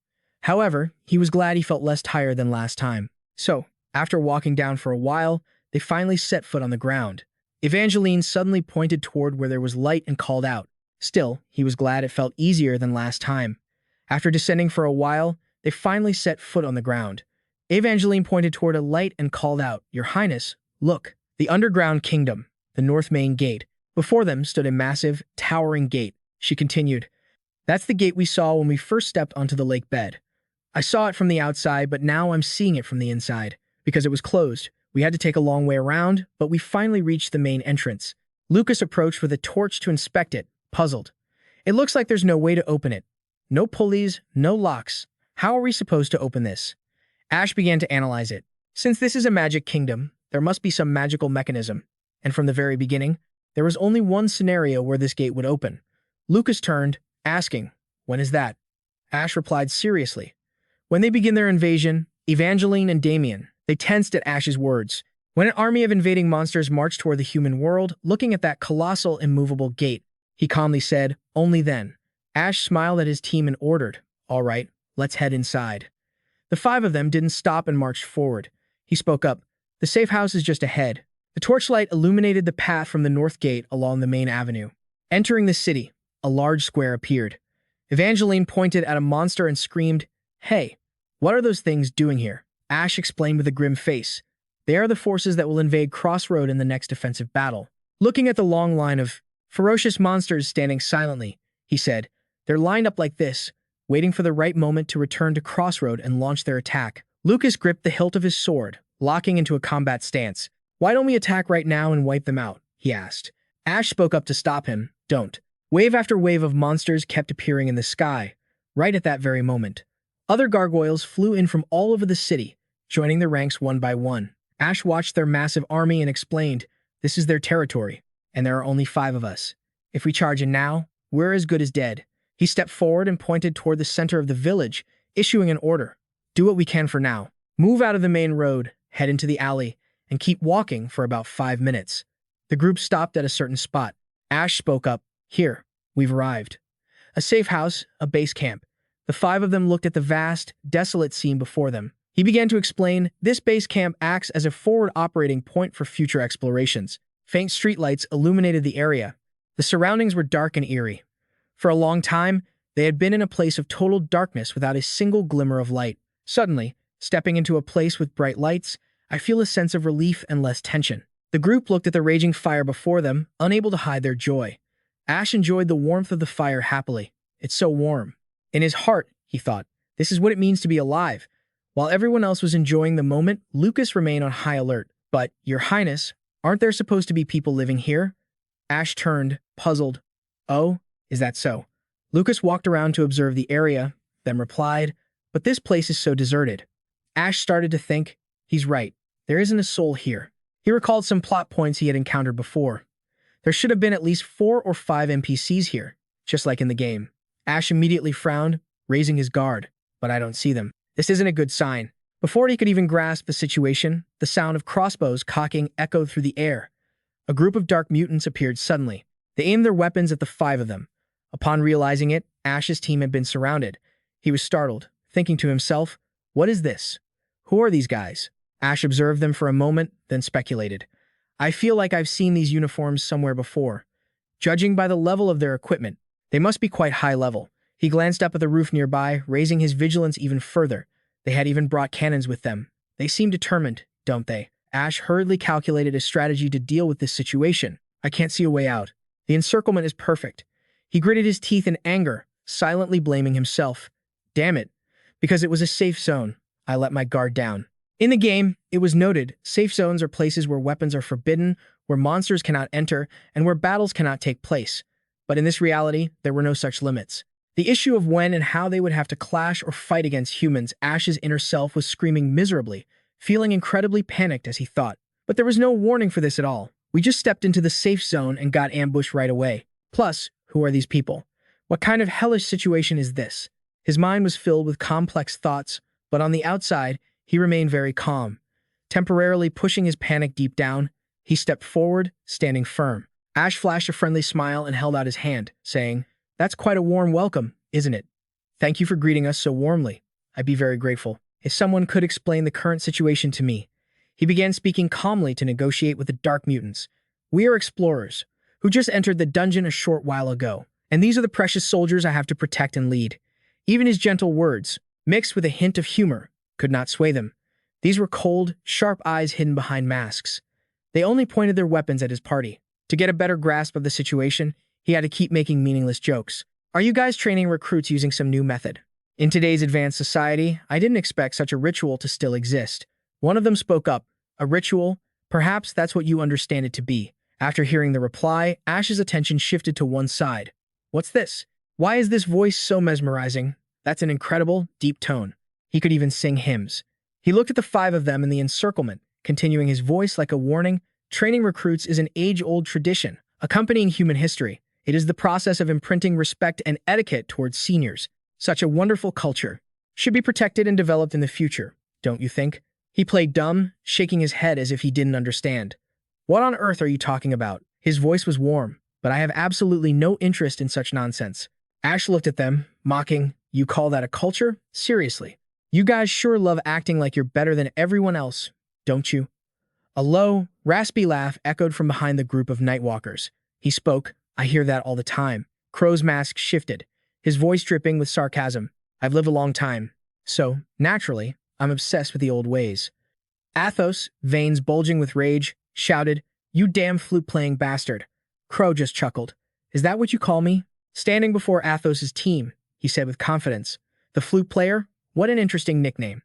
However, he was glad he felt less tired than last time. So, after walking down for a while, they finally set foot on the ground. Evangeline suddenly pointed toward where there was light and called out. Still, he was glad it felt easier than last time. After descending for a while, they finally set foot on the ground. Evangeline pointed toward a light and called out, "Your Highness, look, the underground kingdom, the North Main Gate." Before them stood a massive, towering gate. She continued, "That's the gate we saw when we first stepped onto the lake bed. I saw it from the outside, but now I'm seeing it from the inside. Because it was closed, we had to take a long way around, but we finally reached the main entrance." Lucas approached with a torch to inspect it, puzzled. "It looks like there's no way to open it. No pulleys, no locks. How are we supposed to open this?" Ash began to analyze it. Since this is a magic kingdom, there must be some magical mechanism. And from the very beginning, there was only one scenario where this gate would open. Lucas turned, asking, "When is that?" Ash replied seriously, "When they begin their invasion, Evangeline and Damien." They tensed at Ash's words. When an army of invading monsters marched toward the human world, looking at that colossal, immovable gate, he calmly said, "Only then." Ash smiled at his team and ordered, "All right, let's head inside." The five of them didn't stop and marched forward. He spoke up, "The safe house is just ahead." The torchlight illuminated the path from the north gate along the main avenue. Entering the city, a large square appeared. Evangeline pointed at a monster and screamed, "Hey, what are those things doing here?" Ash explained with a grim face, "They are the forces that will invade Crossroad in the next defensive battle." Looking at the long line of ferocious monsters standing silently, he said, "They're lined up like this, waiting for the right moment to return to Crossroad and launch their attack." Lucas gripped the hilt of his sword, locking into a combat stance. "Why don't we attack right now and wipe them out?" he asked. Ash spoke up to stop him, "Don't." Wave after wave of monsters kept appearing in the sky, right at that very moment. Other gargoyles flew in from all over the city, joining the ranks one by one. Ash watched their massive army and explained, "This is their territory, and there are only 5 of us. If we charge in now, we're as good as dead." He stepped forward and pointed toward the center of the village, issuing an order. "Do what we can for now. Move out of the main road, head into the alley, and keep walking for about 5 minutes." The group stopped at a certain spot. Ash spoke up, "Here, we've arrived." A safe house, a base camp. The 5 of them looked at the vast, desolate scene before them. He began to explain, "This base camp acts as a forward operating point for future explorations. Faint streetlights illuminated the area. The surroundings were dark and eerie. For a long time, they had been in a place of total darkness without a single glimmer of light. Suddenly, stepping into a place with bright lights, I feel a sense of relief and less tension. The group looked at the raging fire before them, unable to hide their joy. Ash enjoyed the warmth of the fire happily. It's so warm. In his heart, he thought, this is what it means to be alive. While everyone else was enjoying the moment, Lucas remained on high alert. But, Your Highness, aren't there supposed to be people living here? Ash turned, puzzled. Oh, is that so? Lucas walked around to observe the area, then replied, but this place is so deserted. Ash started to think, he's right. There isn't a soul here. He recalled some plot points he had encountered before. There should have been at least 4 or 5 NPCs here, just like in the game. Ash immediately frowned, raising his guard. But I don't see them. This isn't a good sign. Before he could even grasp the situation, the sound of crossbows cocking echoed through the air. A group of dark mutants appeared suddenly. They aimed their weapons at the 5 of them. Upon realizing it, Ash's team had been surrounded. He was startled, thinking to himself, what is this? Who are these guys? Ash observed them for a moment, then speculated. I feel like I've seen these uniforms somewhere before. Judging by the level of their equipment, they must be quite high level. He glanced up at the roof nearby, raising his vigilance even further. They had even brought cannons with them. They seem determined, don't they? Ash hurriedly calculated a strategy to deal with this situation. I can't see a way out. The encirclement is perfect. He gritted his teeth in anger, silently blaming himself. Damn it. Because it was a safe zone, I let my guard down. In the game, it was noted, safe zones are places where weapons are forbidden, where monsters cannot enter, and where battles cannot take place. But in this reality, there were no such limits. The issue of when and how they would have to clash or fight against humans, Ash's inner self was screaming miserably, feeling incredibly panicked as he thought. But there was no warning for this at all. We just stepped into the safe zone and got ambushed right away. Plus, who are these people? What kind of hellish situation is this? His mind was filled with complex thoughts, but on the outside, he remained very calm. Temporarily pushing his panic deep down, he stepped forward, standing firm. Ash flashed a friendly smile and held out his hand, saying, That's quite a warm welcome, isn't it? Thank you for greeting us so warmly. I'd be very grateful. If someone could explain the current situation to me. He began speaking calmly to negotiate with the dark mutants. We are explorers, who just entered the dungeon a short while ago, and these are the precious soldiers I have to protect and lead. Even his gentle words, mixed with a hint of humor, could not sway them. These were cold, sharp eyes hidden behind masks. They only pointed their weapons at his party. To get a better grasp of the situation, he had to keep making meaningless jokes. Are you guys training recruits using some new method? In today's advanced society, I didn't expect such a ritual to still exist. One of them spoke up. A ritual? Perhaps that's what you understand it to be. After hearing the reply, Ash's attention shifted to one side. What's this? Why is this voice so mesmerizing? That's an incredible, deep tone. He could even sing hymns. He looked at the 5 of them in the encirclement, continuing his voice like a warning. Training recruits is an age-old tradition, accompanying human history. It is the process of imprinting respect and etiquette towards seniors. Such a wonderful culture should be protected and developed in the future, don't you think? He played dumb, shaking his head as if he didn't understand. What on earth are you talking about? His voice was warm, but I have absolutely no interest in such nonsense. Ash looked at them, mocking, You call that a culture? Seriously. You guys sure love acting like you're better than everyone else, don't you? A low, raspy laugh echoed from behind the group of Nightwalkers. He spoke, I hear that all the time. Crow's mask shifted, his voice dripping with sarcasm. I've lived a long time, so, naturally, I'm obsessed with the old ways. Athos, veins bulging with rage, shouted, You damn flute-playing bastard. Crow just chuckled. Is that what you call me? Standing before Athos's team, he said with confidence. The flute player? What an interesting nickname.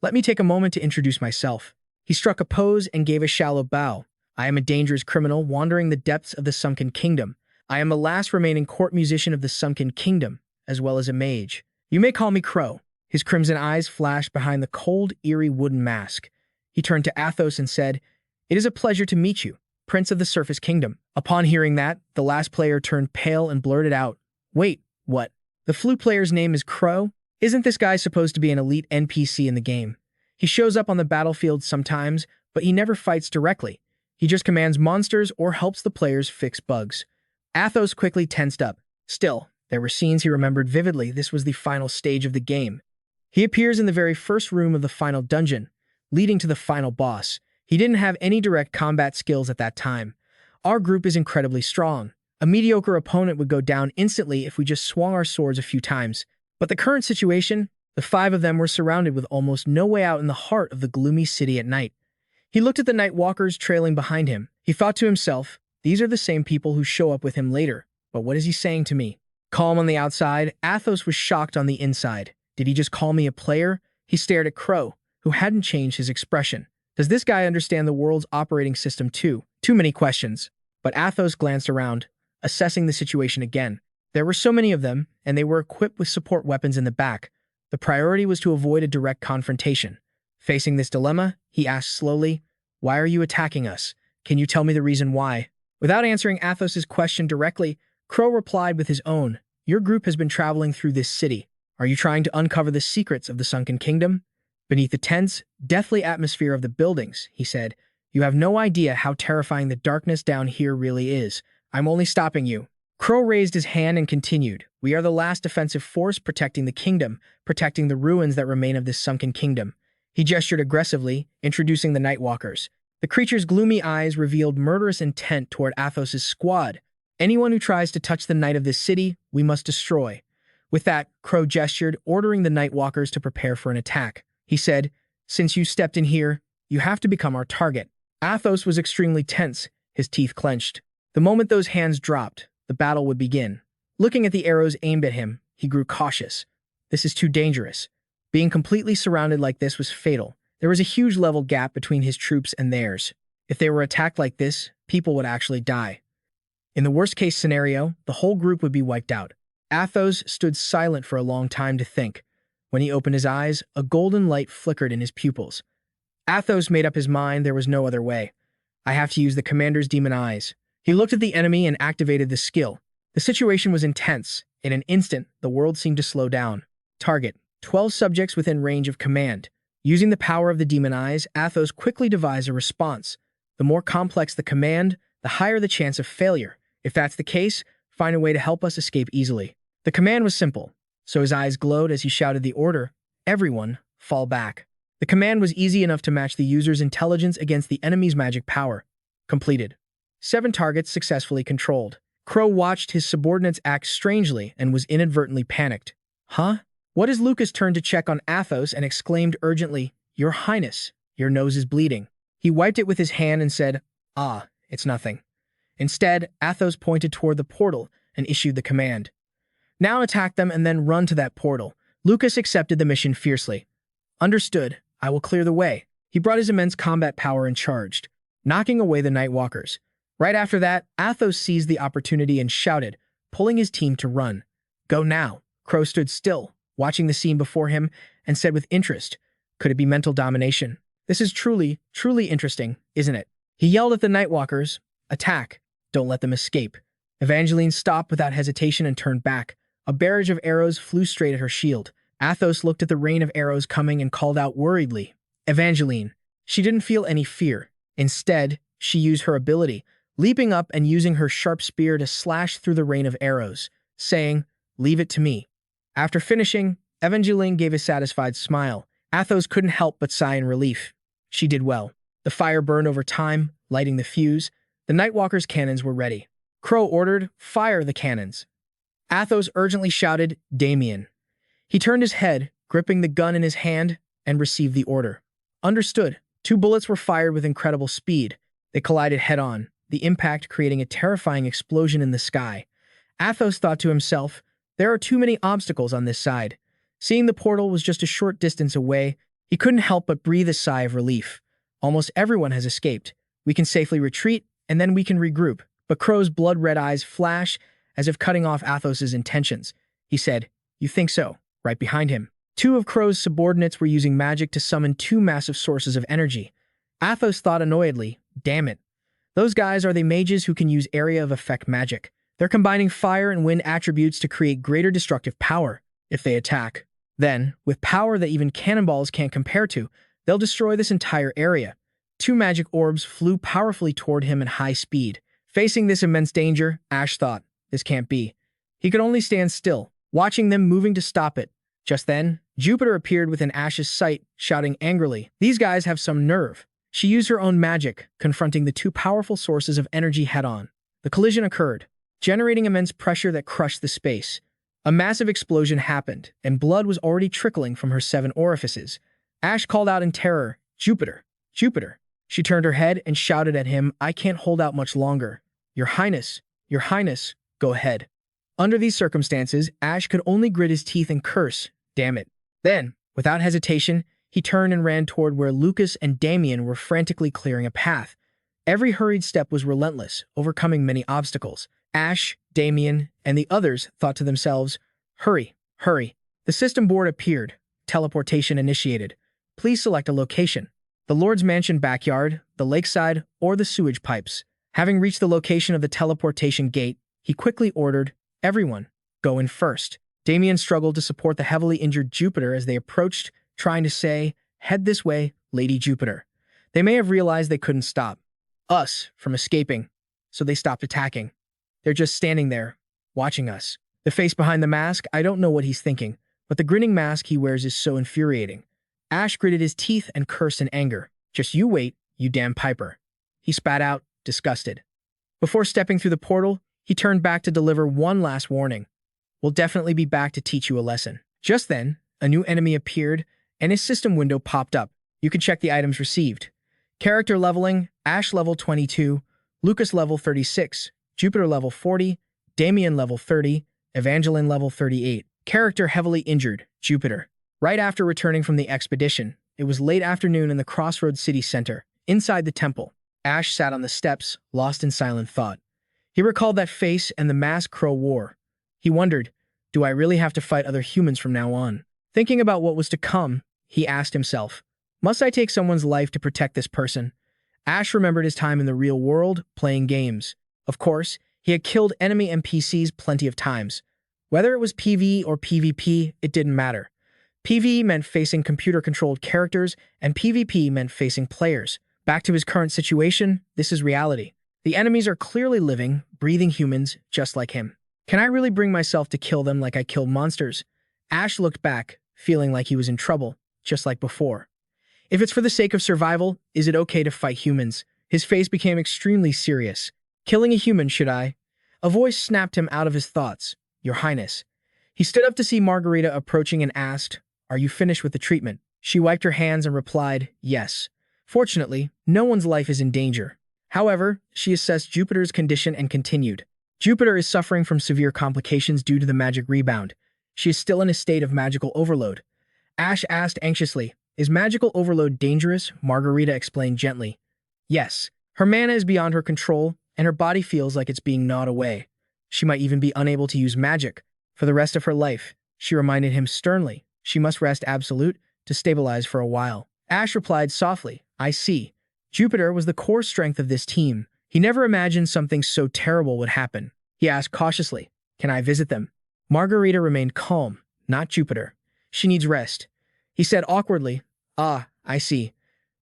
Let me take a moment to introduce myself. He struck a pose and gave a shallow bow. I am a dangerous criminal wandering the depths of the Sunken Kingdom. I am the last remaining court musician of the Sunken Kingdom, as well as a mage. You may call me Crow. His crimson eyes flashed behind the cold, eerie wooden mask. He turned to Athos and said, It is a pleasure to meet you, Prince of the Surface Kingdom. Upon hearing that, the last player turned pale and blurted out, Wait, what? The flute player's name is Crow? Isn't this guy supposed to be an elite NPC in the game? He shows up on the battlefield sometimes, but he never fights directly. He just commands monsters or helps the players fix bugs. Athos quickly tensed up. Still, there were scenes he remembered vividly. This was the final stage of the game. He appears in the very first room of the final dungeon, leading to the final boss. He didn't have any direct combat skills at that time, Our group is incredibly strong. A mediocre opponent would go down instantly if we just swung our swords a few times. But the current situation, the 5 of them were surrounded with almost no way out in the heart of the gloomy city at night. He looked at the night walkers trailing behind him. He thought to himself, these are the same people who show up with him later, but what is he saying to me? Calm on the outside, Athos was shocked on the inside. Did he just call me a player? He stared at Crow, who hadn't changed his expression. Does this guy understand the world's operating system too? Too many questions. But Athos glanced around, assessing the situation again. There were so many of them, and they were equipped with support weapons in the back. The priority was to avoid a direct confrontation. Facing this dilemma, he asked slowly, "Why are you attacking us? Can you tell me the reason why?" Without answering Athos's question directly, Crow replied with his own, "Your group has been traveling through this city. Are you trying to uncover the secrets of the sunken kingdom?" Beneath the tense, deathly atmosphere of the buildings, he said, "You have no idea how terrifying the darkness down here really is. I'm only stopping you." Crow raised his hand and continued, "We are the last defensive force protecting the kingdom, protecting the ruins that remain of this sunken kingdom." He gestured aggressively, introducing the Nightwalkers. The creature's gloomy eyes revealed murderous intent toward Athos's squad. "Anyone who tries to touch the night of this city, we must destroy." With that, Crow gestured, ordering the Nightwalkers to prepare for an attack. He said, "Since you stepped in here, you have to become our target." Athos was extremely tense, his teeth clenched. The moment those hands dropped, the battle would begin. Looking at the arrows aimed at him, he grew cautious. This is too dangerous. Being completely surrounded like this was fatal. There was a huge level gap between his troops and theirs. If they were attacked like this, people would actually die. In the worst-case scenario, the whole group would be wiped out. Athos stood silent for a long time to think. When he opened his eyes, a golden light flickered in his pupils. Athos made up his mind there was no other way. "I have to use the commander's demon eyes." He looked at the enemy and activated the skill. The situation was intense. In an instant, the world seemed to slow down. Target: 12 subjects within range of command. Using the power of the demon eyes, Athos quickly devised a response. The more complex the command, the higher the chance of failure. If that's the case, find a way to help us escape easily. The command was simple, so his eyes glowed as he shouted the order, "Everyone, fall back." The command was easy enough to match the user's intelligence against the enemy's magic power. Completed. 7 targets successfully controlled. Crow watched his subordinates act strangely and was inadvertently panicked. "Huh?" What is Lucas turned to check on Athos and exclaimed urgently, "Your Highness, your nose is bleeding." He wiped it with his hand and said, "Ah, it's nothing." Instead, Athos pointed toward the portal and issued the command. "Now attack them and then run to that portal." Lucas accepted the mission fiercely. "Understood. I will clear the way." He brought his immense combat power and charged, knocking away the Nightwalkers. Right after that, Athos seized the opportunity and shouted, pulling his team to run. "Go now." Crow stood still, watching the scene before him, and said with interest, "Could it be mental domination? This is truly, truly interesting, isn't it?" He yelled at the Nightwalkers, "Attack! Don't let them escape." Evangeline stopped without hesitation and turned back. A barrage of arrows flew straight at her shield. Athos looked at the rain of arrows coming and called out worriedly, "Evangeline." She didn't feel any fear. Instead, she used her ability, leaping up and using her sharp spear to slash through the rain of arrows, saying, "Leave it to me." After finishing, Evangeline gave a satisfied smile. Athos couldn't help but sigh in relief. She did well. The fire burned over time, lighting the fuse. The Nightwalkers' cannons were ready. Crow ordered, "Fire the cannons." Athos urgently shouted, "Damien." He turned his head, gripping the gun in his hand, and received the order. Understood. 2 bullets were fired with incredible speed. They collided head-on, the impact creating a terrifying explosion in the sky. Athos thought to himself, there are too many obstacles on this side. Seeing the portal was just a short distance away, he couldn't help but breathe a sigh of relief. Almost everyone has escaped. We can safely retreat, and then we can regroup. But Crow's blood-red eyes flash as if cutting off Athos's intentions. He said, "You think so?" Right behind him. 2 of Crow's subordinates were using magic to summon 2 massive sources of energy. Athos thought annoyedly, "Damn it. Those guys are the mages who can use area of effect magic. They're combining fire and wind attributes to create greater destructive power. If they attack, then, with power that even cannonballs can't compare to, they'll destroy this entire area." 2 magic orbs flew powerfully toward him at high speed. Facing this immense danger, Ash thought, this can't be. He could only stand still, watching them moving to stop it. Just then, Jupiter appeared within Ash's sight, shouting angrily, "These guys have some nerve." She used her own magic, confronting the two powerful sources of energy head-on. The collision occurred, generating immense pressure that crushed the space. A massive explosion happened, and blood was already trickling from her 7 orifices. Ash called out in terror, "Jupiter! Jupiter!" She turned her head and shouted at him, "I can't hold out much longer. Your Highness, go ahead." Under these circumstances, Ash could only grit his teeth and curse, "Damn it." Then, without hesitation, he turned and ran toward where Lucas and Damien were frantically clearing a path. Every hurried step was relentless, overcoming many obstacles. Ash, Damien, and the others thought to themselves, "Hurry, hurry." The system board appeared. Teleportation initiated. Please select a location. The Lord's Mansion backyard, the lakeside, or the sewage pipes. Having reached the location of the teleportation gate, he quickly ordered, "Everyone, go in first." Damien struggled to support the heavily injured Jupiter as they approached, trying to say, "Head this way, Lady Jupiter." They may have realized they couldn't stop us from escaping, so they stopped attacking. They're just standing there, watching us. The face behind the mask, I don't know what he's thinking, but the grinning mask he wears is so infuriating. Ash gritted his teeth and cursed in anger. "Just you wait, you damn piper." He spat out, disgusted. Before stepping through the portal, he turned back to deliver one last warning. "We'll definitely be back to teach you a lesson." Just then, a new enemy appeared, and his system window popped up. You could check the items received. Character leveling, Ash level 22, Lucas level 36, Jupiter level 40, Damien level 30, Evangeline level 38. Character heavily injured, Jupiter. Right after returning from the expedition, it was late afternoon in the Crossroads city center. Inside the temple, Ash sat on the steps, lost in silent thought. He recalled that face and the mask Crow wore. He wondered, do I really have to fight other humans from now on? Thinking about what was to come, he asked himself, must I take someone's life to protect this person? Ash remembered his time in the real world, playing games. Of course, he had killed enemy NPCs plenty of times. Whether it was PvE or PvP, it didn't matter. PvE meant facing computer-controlled characters, and PvP meant facing players. Back to his current situation, this is reality. The enemies are clearly living, breathing humans just like him. Can I really bring myself to kill them like I killed monsters? Ash looked back, feeling like he was in trouble, just like before. If it's for the sake of survival, is it okay to fight humans? His face became extremely serious. Killing a human, should I? A voice snapped him out of his thoughts. Your Highness. He stood up to see Margarita approaching and asked, are you finished with the treatment? She wiped her hands and replied, yes. Fortunately, no one's life is in danger. However, she assessed Jupiter's condition and continued. Jupiter is suffering from severe complications due to the magic rebound. She is still in a state of magical overload. Ash asked anxiously, is magical overload dangerous? Margarita explained gently. Yes. Her mana is beyond her control, and her body feels like it's being gnawed away. She might even be unable to use magic. For the rest of her life, she reminded him sternly, she must rest absolute to stabilize for a while. Ash replied softly, I see. Jupiter was the core strength of this team. He never imagined something so terrible would happen. He asked cautiously, can I visit them? Margarita remained calm, not Jupiter. She needs rest. He said awkwardly, ah, I see.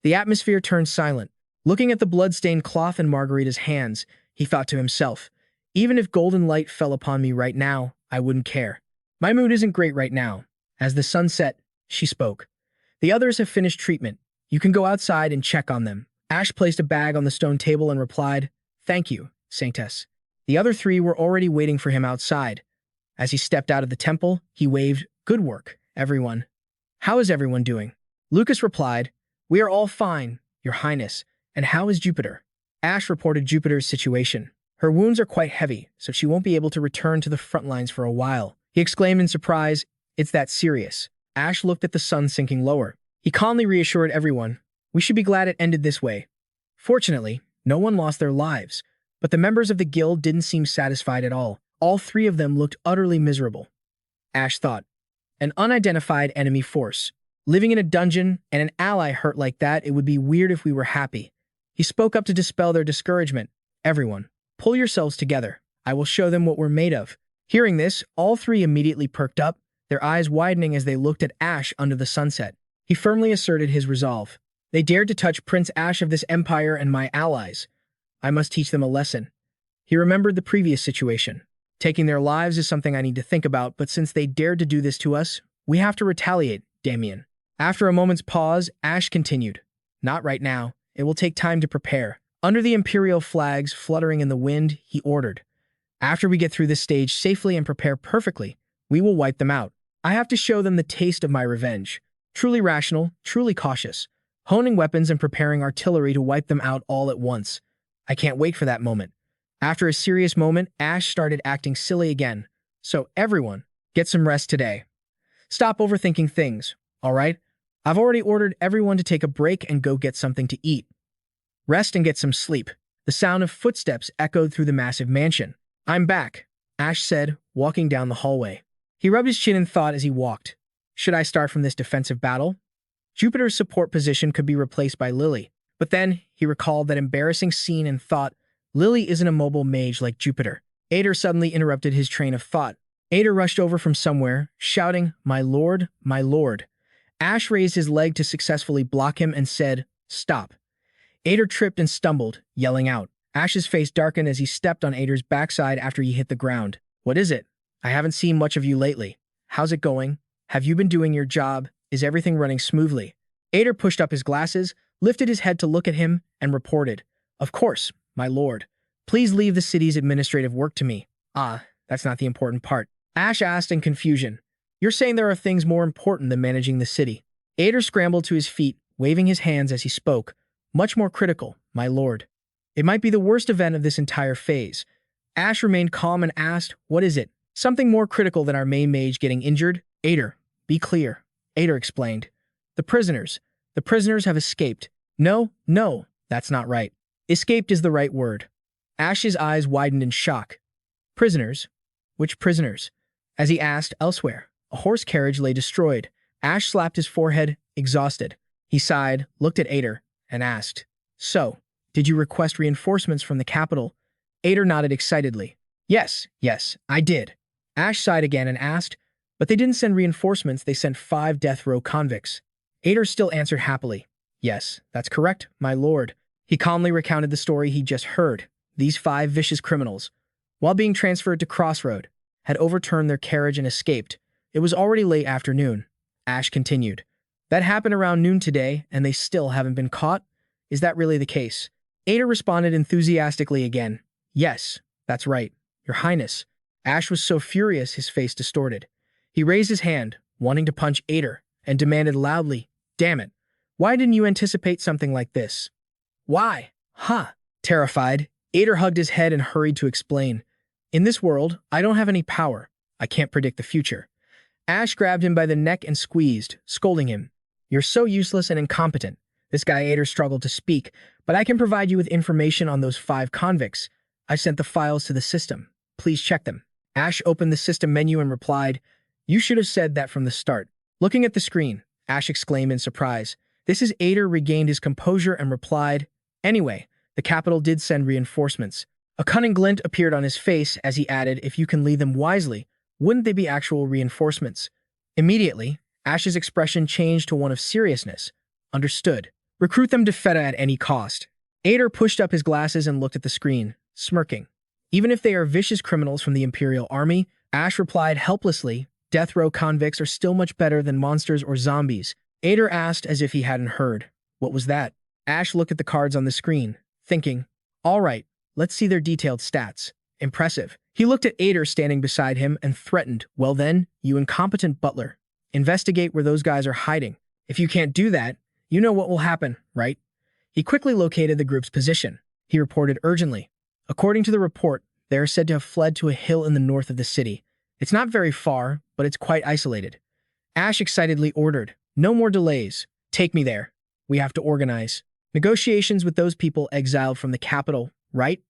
The atmosphere turned silent. Looking at the blood-stained cloth in Margarita's hands, he thought to himself, even if golden light fell upon me right now, I wouldn't care. My mood isn't great right now. As the sun set, she spoke. The others have finished treatment. You can go outside and check on them. Ash placed a bag on the stone table and replied, thank you, Saintess. The other 3 were already waiting for him outside. As he stepped out of the temple, he waved, good work, everyone. How is everyone doing? Lucas replied, we are all fine, Your Highness. And how is Jupiter? Ash reported Jupiter's situation. Her wounds are quite heavy, so she won't be able to return to the front lines for a while. He exclaimed in surprise, it's that serious. Ash looked at the sun sinking lower. He calmly reassured everyone, we should be glad it ended this way. Fortunately, no one lost their lives, but the members of the guild didn't seem satisfied at all. All 3 of them looked utterly miserable. Ash thought, an unidentified enemy force. Living in a dungeon and an ally hurt like that, it would be weird if we were happy. He spoke up to dispel their discouragement. Everyone, pull yourselves together. I will show them what we're made of. Hearing this, all 3 immediately perked up, their eyes widening as they looked at Ash under the sunset. He firmly asserted his resolve. They dared to touch Prince Ash of this empire and my allies. I must teach them a lesson. He remembered the previous situation. Taking their lives is something I need to think about, but since they dared to do this to us, we have to retaliate, Damien. After a moment's pause, Ash continued. Not right now. It will take time to prepare. Under the Imperial flags fluttering in the wind, he ordered, after we get through this stage safely and prepare perfectly, we will wipe them out. I have to show them the taste of my revenge. Truly rational, truly cautious. Honing weapons and preparing artillery to wipe them out all at once. I can't wait for that moment. After a serious moment, Ash started acting silly again. So everyone, get some rest today. Stop overthinking things, all right? I've already ordered everyone to take a break and go get something to eat. Rest and get some sleep. The sound of footsteps echoed through the massive mansion. I'm back, Ash said, walking down the hallway. He rubbed his chin in thought as he walked. Should I start from this defensive battle? Jupiter's support position could be replaced by Lily, but then he recalled that embarrassing scene and thought, Lily isn't a mobile mage like Jupiter. Ader suddenly interrupted his train of thought. Ader rushed over from somewhere, shouting, my lord, my lord. Ash raised his leg to successfully block him and said, stop. Ader tripped and stumbled, yelling out. Ash's face darkened as he stepped on Ader's backside after he hit the ground. What is it? I haven't seen much of you lately. How's it going? Have you been doing your job? Is everything running smoothly? Ader pushed up his glasses, lifted his head to look at him, and reported, of course, my lord. Please leave the city's administrative work to me. Ah, that's not the important part. Ash asked in confusion. You're saying there are things more important than managing the city. Ader scrambled to his feet, waving his hands as he spoke. Much more critical, my lord. It might be the worst event of this entire phase. Ash remained calm and asked, what is it? Something more critical than our main mage getting injured? Ader, be clear. Ader explained. The prisoners. The prisoners have escaped. No, that's not right. Escaped is the right word. Ash's eyes widened in shock. Prisoners? Which prisoners? As he asked elsewhere, a horse carriage lay destroyed. Ash slapped his forehead, exhausted. He sighed, looked at Ader, and asked, so, did you request reinforcements from the capital? Ader nodded excitedly. Yes, I did. Ash sighed again and asked, but they didn't send reinforcements, they sent 5 death row convicts. Ader still answered happily. Yes, that's correct, my lord. He calmly recounted the story he just heard. These 5 vicious criminals, while being transferred to Crossroad, had overturned their carriage and escaped. It was already late afternoon. Ash continued. That happened around noon today, and they still haven't been caught? Is that really the case? Ader responded enthusiastically again. Yes, that's right, your highness. Ash was so furious his face distorted. He raised his hand, wanting to punch Ader, and demanded loudly, damn it, why didn't you anticipate something like this? Why? Huh? Terrified, Ader hugged his head and hurried to explain. In this world, I don't have any power. I can't predict the future. Ash grabbed him by the neck and squeezed, scolding him. You're so useless and incompetent. This guy Ader struggled to speak, but I can provide you with information on those 5 convicts. I sent the files to the system. Please check them. Ash opened the system menu and replied, you should have said that from the start. Looking at the screen, Ash exclaimed in surprise. This is Ader regained his composure and replied, anyway, the capital did send reinforcements. A cunning glint appeared on his face as he added, if you can lead them wisely, wouldn't they be actual reinforcements? Immediately, Ash's expression changed to one of seriousness. Understood. Recruit them to Feta at any cost. Ader pushed up his glasses and looked at the screen, smirking. Even if they are vicious criminals from the Imperial Army, Ash replied helplessly, death row convicts are still much better than monsters or zombies. Ader asked as if he hadn't heard. What was that? Ash looked at the cards on the screen, thinking, all right, let's see their detailed stats. Impressive. He looked at Ader standing beside him and threatened, well then, you incompetent butler. Investigate where those guys are hiding. If you can't do that, you know what will happen, right? He quickly located the group's position. He reported urgently. According to the report, they are said to have fled to a hill in the north of the city. It's not very far, but it's quite isolated. Ash excitedly ordered, no more delays. Take me there. We have to organize. Negotiations with those people exiled from the capital, right?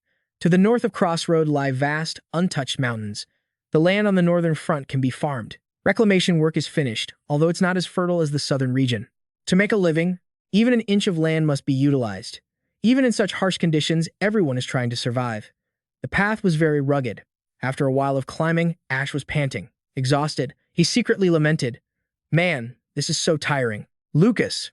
To the north of Crossroad lie vast, untouched mountains. The land on the northern front can be farmed. Reclamation work is finished, although it's not as fertile as the southern region. To make a living, even an inch of land must be utilized. Even in such harsh conditions, everyone is trying to survive. The path was very rugged. After a while of climbing, Ash was panting. Exhausted, he secretly lamented, man, this is so tiring. Lucas,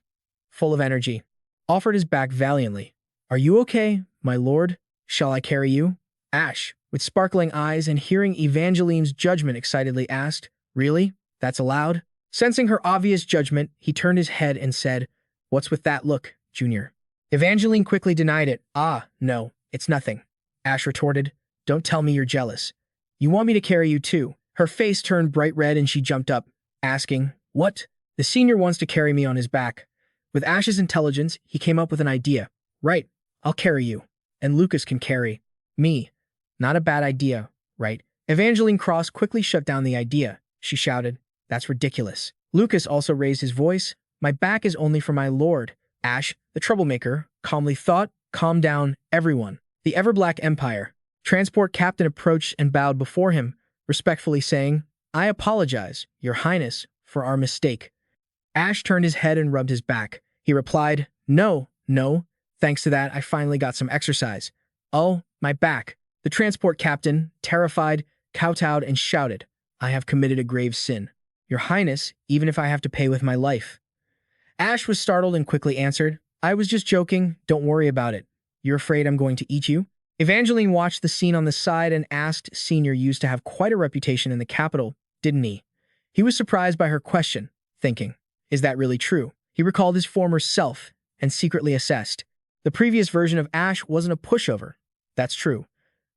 full of energy, offered his back valiantly. Are you okay, my lord? Shall I carry you? Ash, with sparkling eyes and hearing Evangeline's judgment, excitedly asked, really? That's allowed? Sensing her obvious judgment, he turned his head and said, what's with that look, Junior? Evangeline quickly denied it. Ah, no, it's nothing. Ash retorted. Don't tell me you're jealous. You want me to carry you too. Her face turned bright red and she jumped up, asking, What? The senior wants to carry me on his back. With Ash's intelligence, he came up with an idea. Right, I'll carry you. And Lucas can carry me. Not a bad idea, right? Evangeline Cross quickly shut down the idea. She shouted, That's ridiculous. Lucas also raised his voice. My back is only for my lord. Ash, the troublemaker, calmly thought, Calm down, everyone. The Everblack Empire. Transport captain approached and bowed before him, respectfully saying, I apologize, Your Highness, for our mistake. Ash turned his head and rubbed his back. He replied, No. Thanks to that, I finally got some exercise. Oh, my back. The transport captain, terrified, kowtowed and shouted, I have committed a grave sin. Your Highness, even if I have to pay with my life. Ash was startled and quickly answered, I was just joking, don't worry about it. You're afraid I'm going to eat you? Evangeline watched the scene on the side and asked, Senior used to have quite a reputation in the capital, didn't he? He was surprised by her question, thinking, Is that really true? He recalled his former self and secretly assessed. The previous version of Ash wasn't a pushover. That's true.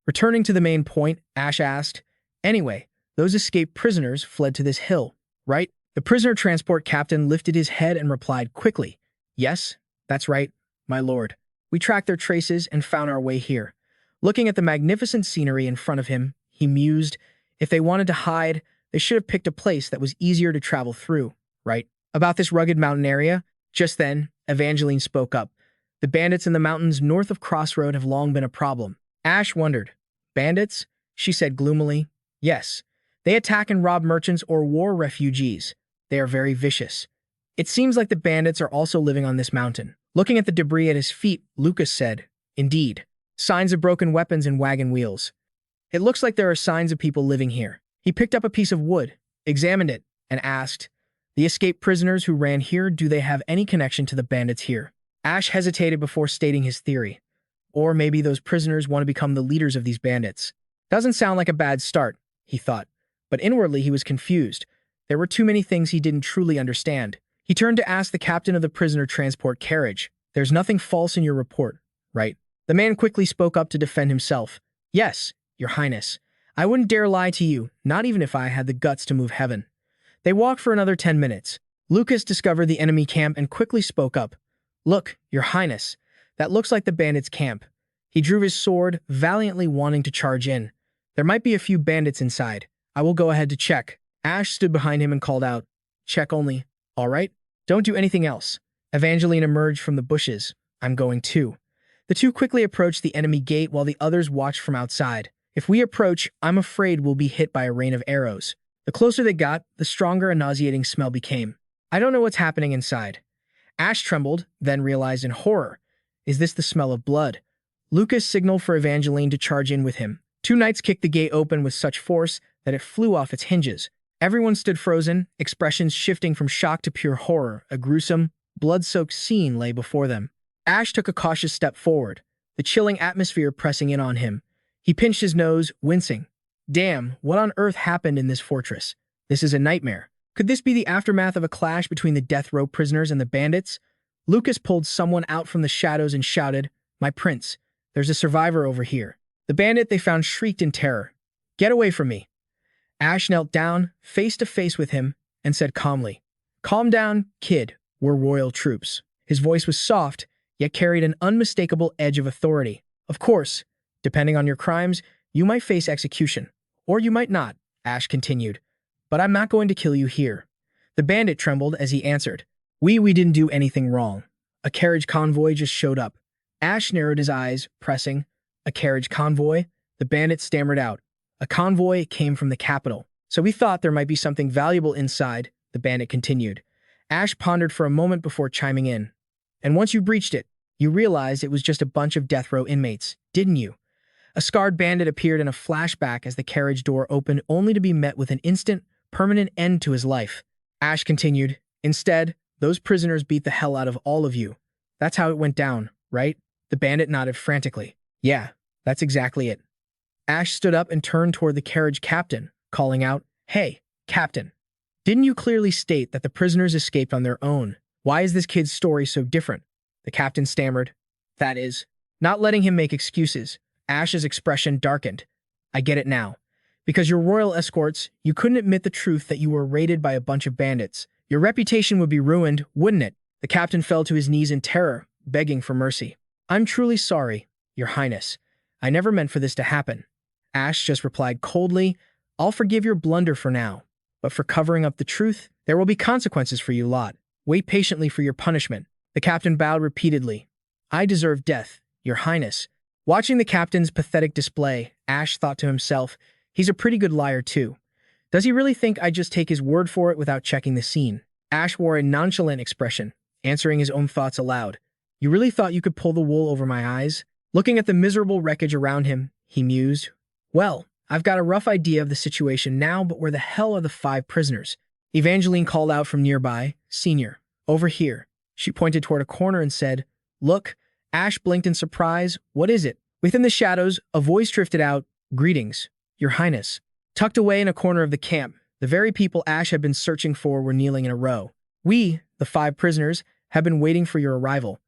Returning to the main point, Ash asked, Anyway, those escaped prisoners fled to this hill, right? The prisoner transport captain lifted his head and replied quickly, Yes, that's right, my lord. We tracked their traces and found our way here. Looking at the magnificent scenery in front of him, he mused, If they wanted to hide, they should have picked a place that was easier to travel through, right? About this rugged mountain area, just then, Evangeline spoke up. The bandits in the mountains north of Crossroad have long been a problem. Ash wondered. Bandits? She said gloomily. Yes. They attack and rob merchants or war refugees. They are very vicious. It seems like the bandits are also living on this mountain. Looking at the debris at his feet, Lucas said, Indeed. Signs of broken weapons and wagon wheels. It looks like there are signs of people living here. He picked up a piece of wood, examined it, and asked, The escaped prisoners who ran here, do they have any connection to the bandits here? Ash hesitated before stating his theory. Or maybe those prisoners want to become the leaders of these bandits. Doesn't sound like a bad start, he thought. But inwardly he was confused. There were too many things he didn't truly understand. He turned to ask the captain of the prisoner transport carriage. There's nothing false in your report, right? The man quickly spoke up to defend himself. Yes, Your Highness. I wouldn't dare lie to you, not even if I had the guts to move heaven. They walked for another 10 minutes. Lucas discovered the enemy camp and quickly spoke up. Look, Your Highness, that looks like the bandits' camp. He drew his sword, valiantly wanting to charge in. There might be a few bandits inside. I will go ahead to check. Ash stood behind him and called out, Check only. All right? Don't do anything else. Evangeline emerged from the bushes. I'm going too. The two quickly approached the enemy gate while the others watched from outside. If we approach, I'm afraid we'll be hit by a rain of arrows. The closer they got, the stronger a nauseating smell became. I don't know what's happening inside. Ash trembled, then realized in horror. Is this the smell of blood? Lucas signaled for Evangeline to charge in with him. Two knights kicked the gate open with such force that it flew off its hinges. Everyone stood frozen, expressions shifting from shock to pure horror. A gruesome, blood-soaked scene lay before them. Ash took a cautious step forward, the chilling atmosphere pressing in on him. He pinched his nose, wincing. Damn, what on earth happened in this fortress? This is a nightmare. Could this be the aftermath of a clash between the death row prisoners and the bandits? Lucas pulled someone out from the shadows and shouted, My prince, there's a survivor over here. The bandit they found shrieked in terror. Get away from me. Ash knelt down, face to face with him, and said calmly, Calm down, kid. We're royal troops. His voice was soft, yet carried an unmistakable edge of authority. Of course, depending on your crimes, you might face execution. Or you might not, Ash continued. But I'm not going to kill you here. The bandit trembled as he answered, We didn't do anything wrong. A carriage convoy just showed up. Ash narrowed his eyes, pressing, A carriage convoy? The bandit stammered out. A convoy came from the capital. So we thought there might be something valuable inside, the bandit continued. Ash pondered for a moment before chiming in. And once you breached it, you realized it was just a bunch of death row inmates, didn't you? A scarred bandit appeared in a flashback as the carriage door opened, only to be met with an instant, permanent end to his life. Ash continued, Instead, those prisoners beat the hell out of all of you. That's how it went down, right? The bandit nodded frantically. Yeah, that's exactly it. Ash stood up and turned toward the carriage captain, calling out, Hey, Captain. Didn't you clearly state that the prisoners escaped on their own? Why is this kid's story so different? The captain stammered, That is, not letting him make excuses. Ash's expression darkened. I get it now. Because you're royal escorts, you couldn't admit the truth that you were raided by a bunch of bandits. Your reputation would be ruined, wouldn't it? The captain fell to his knees in terror, begging for mercy. I'm truly sorry, Your Highness. I never meant for this to happen. Ash just replied coldly, I'll forgive your blunder for now. But for covering up the truth, there will be consequences for you lot. Wait patiently for your punishment. The captain bowed repeatedly. I deserve death, Your Highness. Watching the captain's pathetic display, Ash thought to himself, he's a pretty good liar too. Does he really think I'd just take his word for it without checking the scene? Ash wore a nonchalant expression, answering his own thoughts aloud. You really thought you could pull the wool over my eyes? Looking at the miserable wreckage around him, he mused. Well, I've got a rough idea of the situation now, but where the hell are the 5 prisoners? Evangeline called out from nearby, Senior, over here. She pointed toward a corner and said, Look. Ash blinked in surprise. What is it? Within the shadows, a voice drifted out, Greetings, Your Highness. Tucked away in a corner of the camp, the very people Ash had been searching for were kneeling in a row. We, the 5 prisoners, have been waiting for your arrival.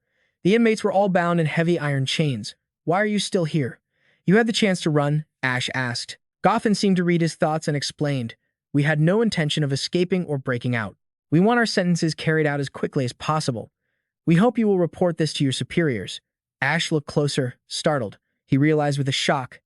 The inmates were all bound in heavy iron chains. Why are you still here? You had the chance to run, Ash asked. Gotham seemed to read his thoughts and explained, We had no intention of escaping or breaking out. We want our sentences carried out as quickly as possible. We hope you will report this to your superiors. Ash looked closer, startled. He realized with a shock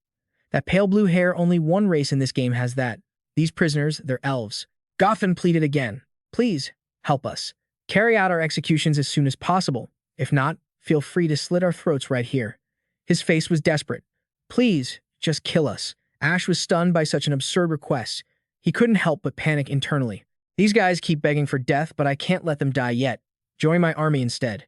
that pale blue hair, only one race in this game has that. These prisoners, they're elves. Gotham pleaded again. Please, help us. Carry out our executions as soon as possible. If not, feel free to slit our throats right here. His face was desperate. Please, just kill us. Ash was stunned by such an absurd request. He couldn't help but panic internally. These guys keep begging for death, but I can't let them die yet. Join my army instead.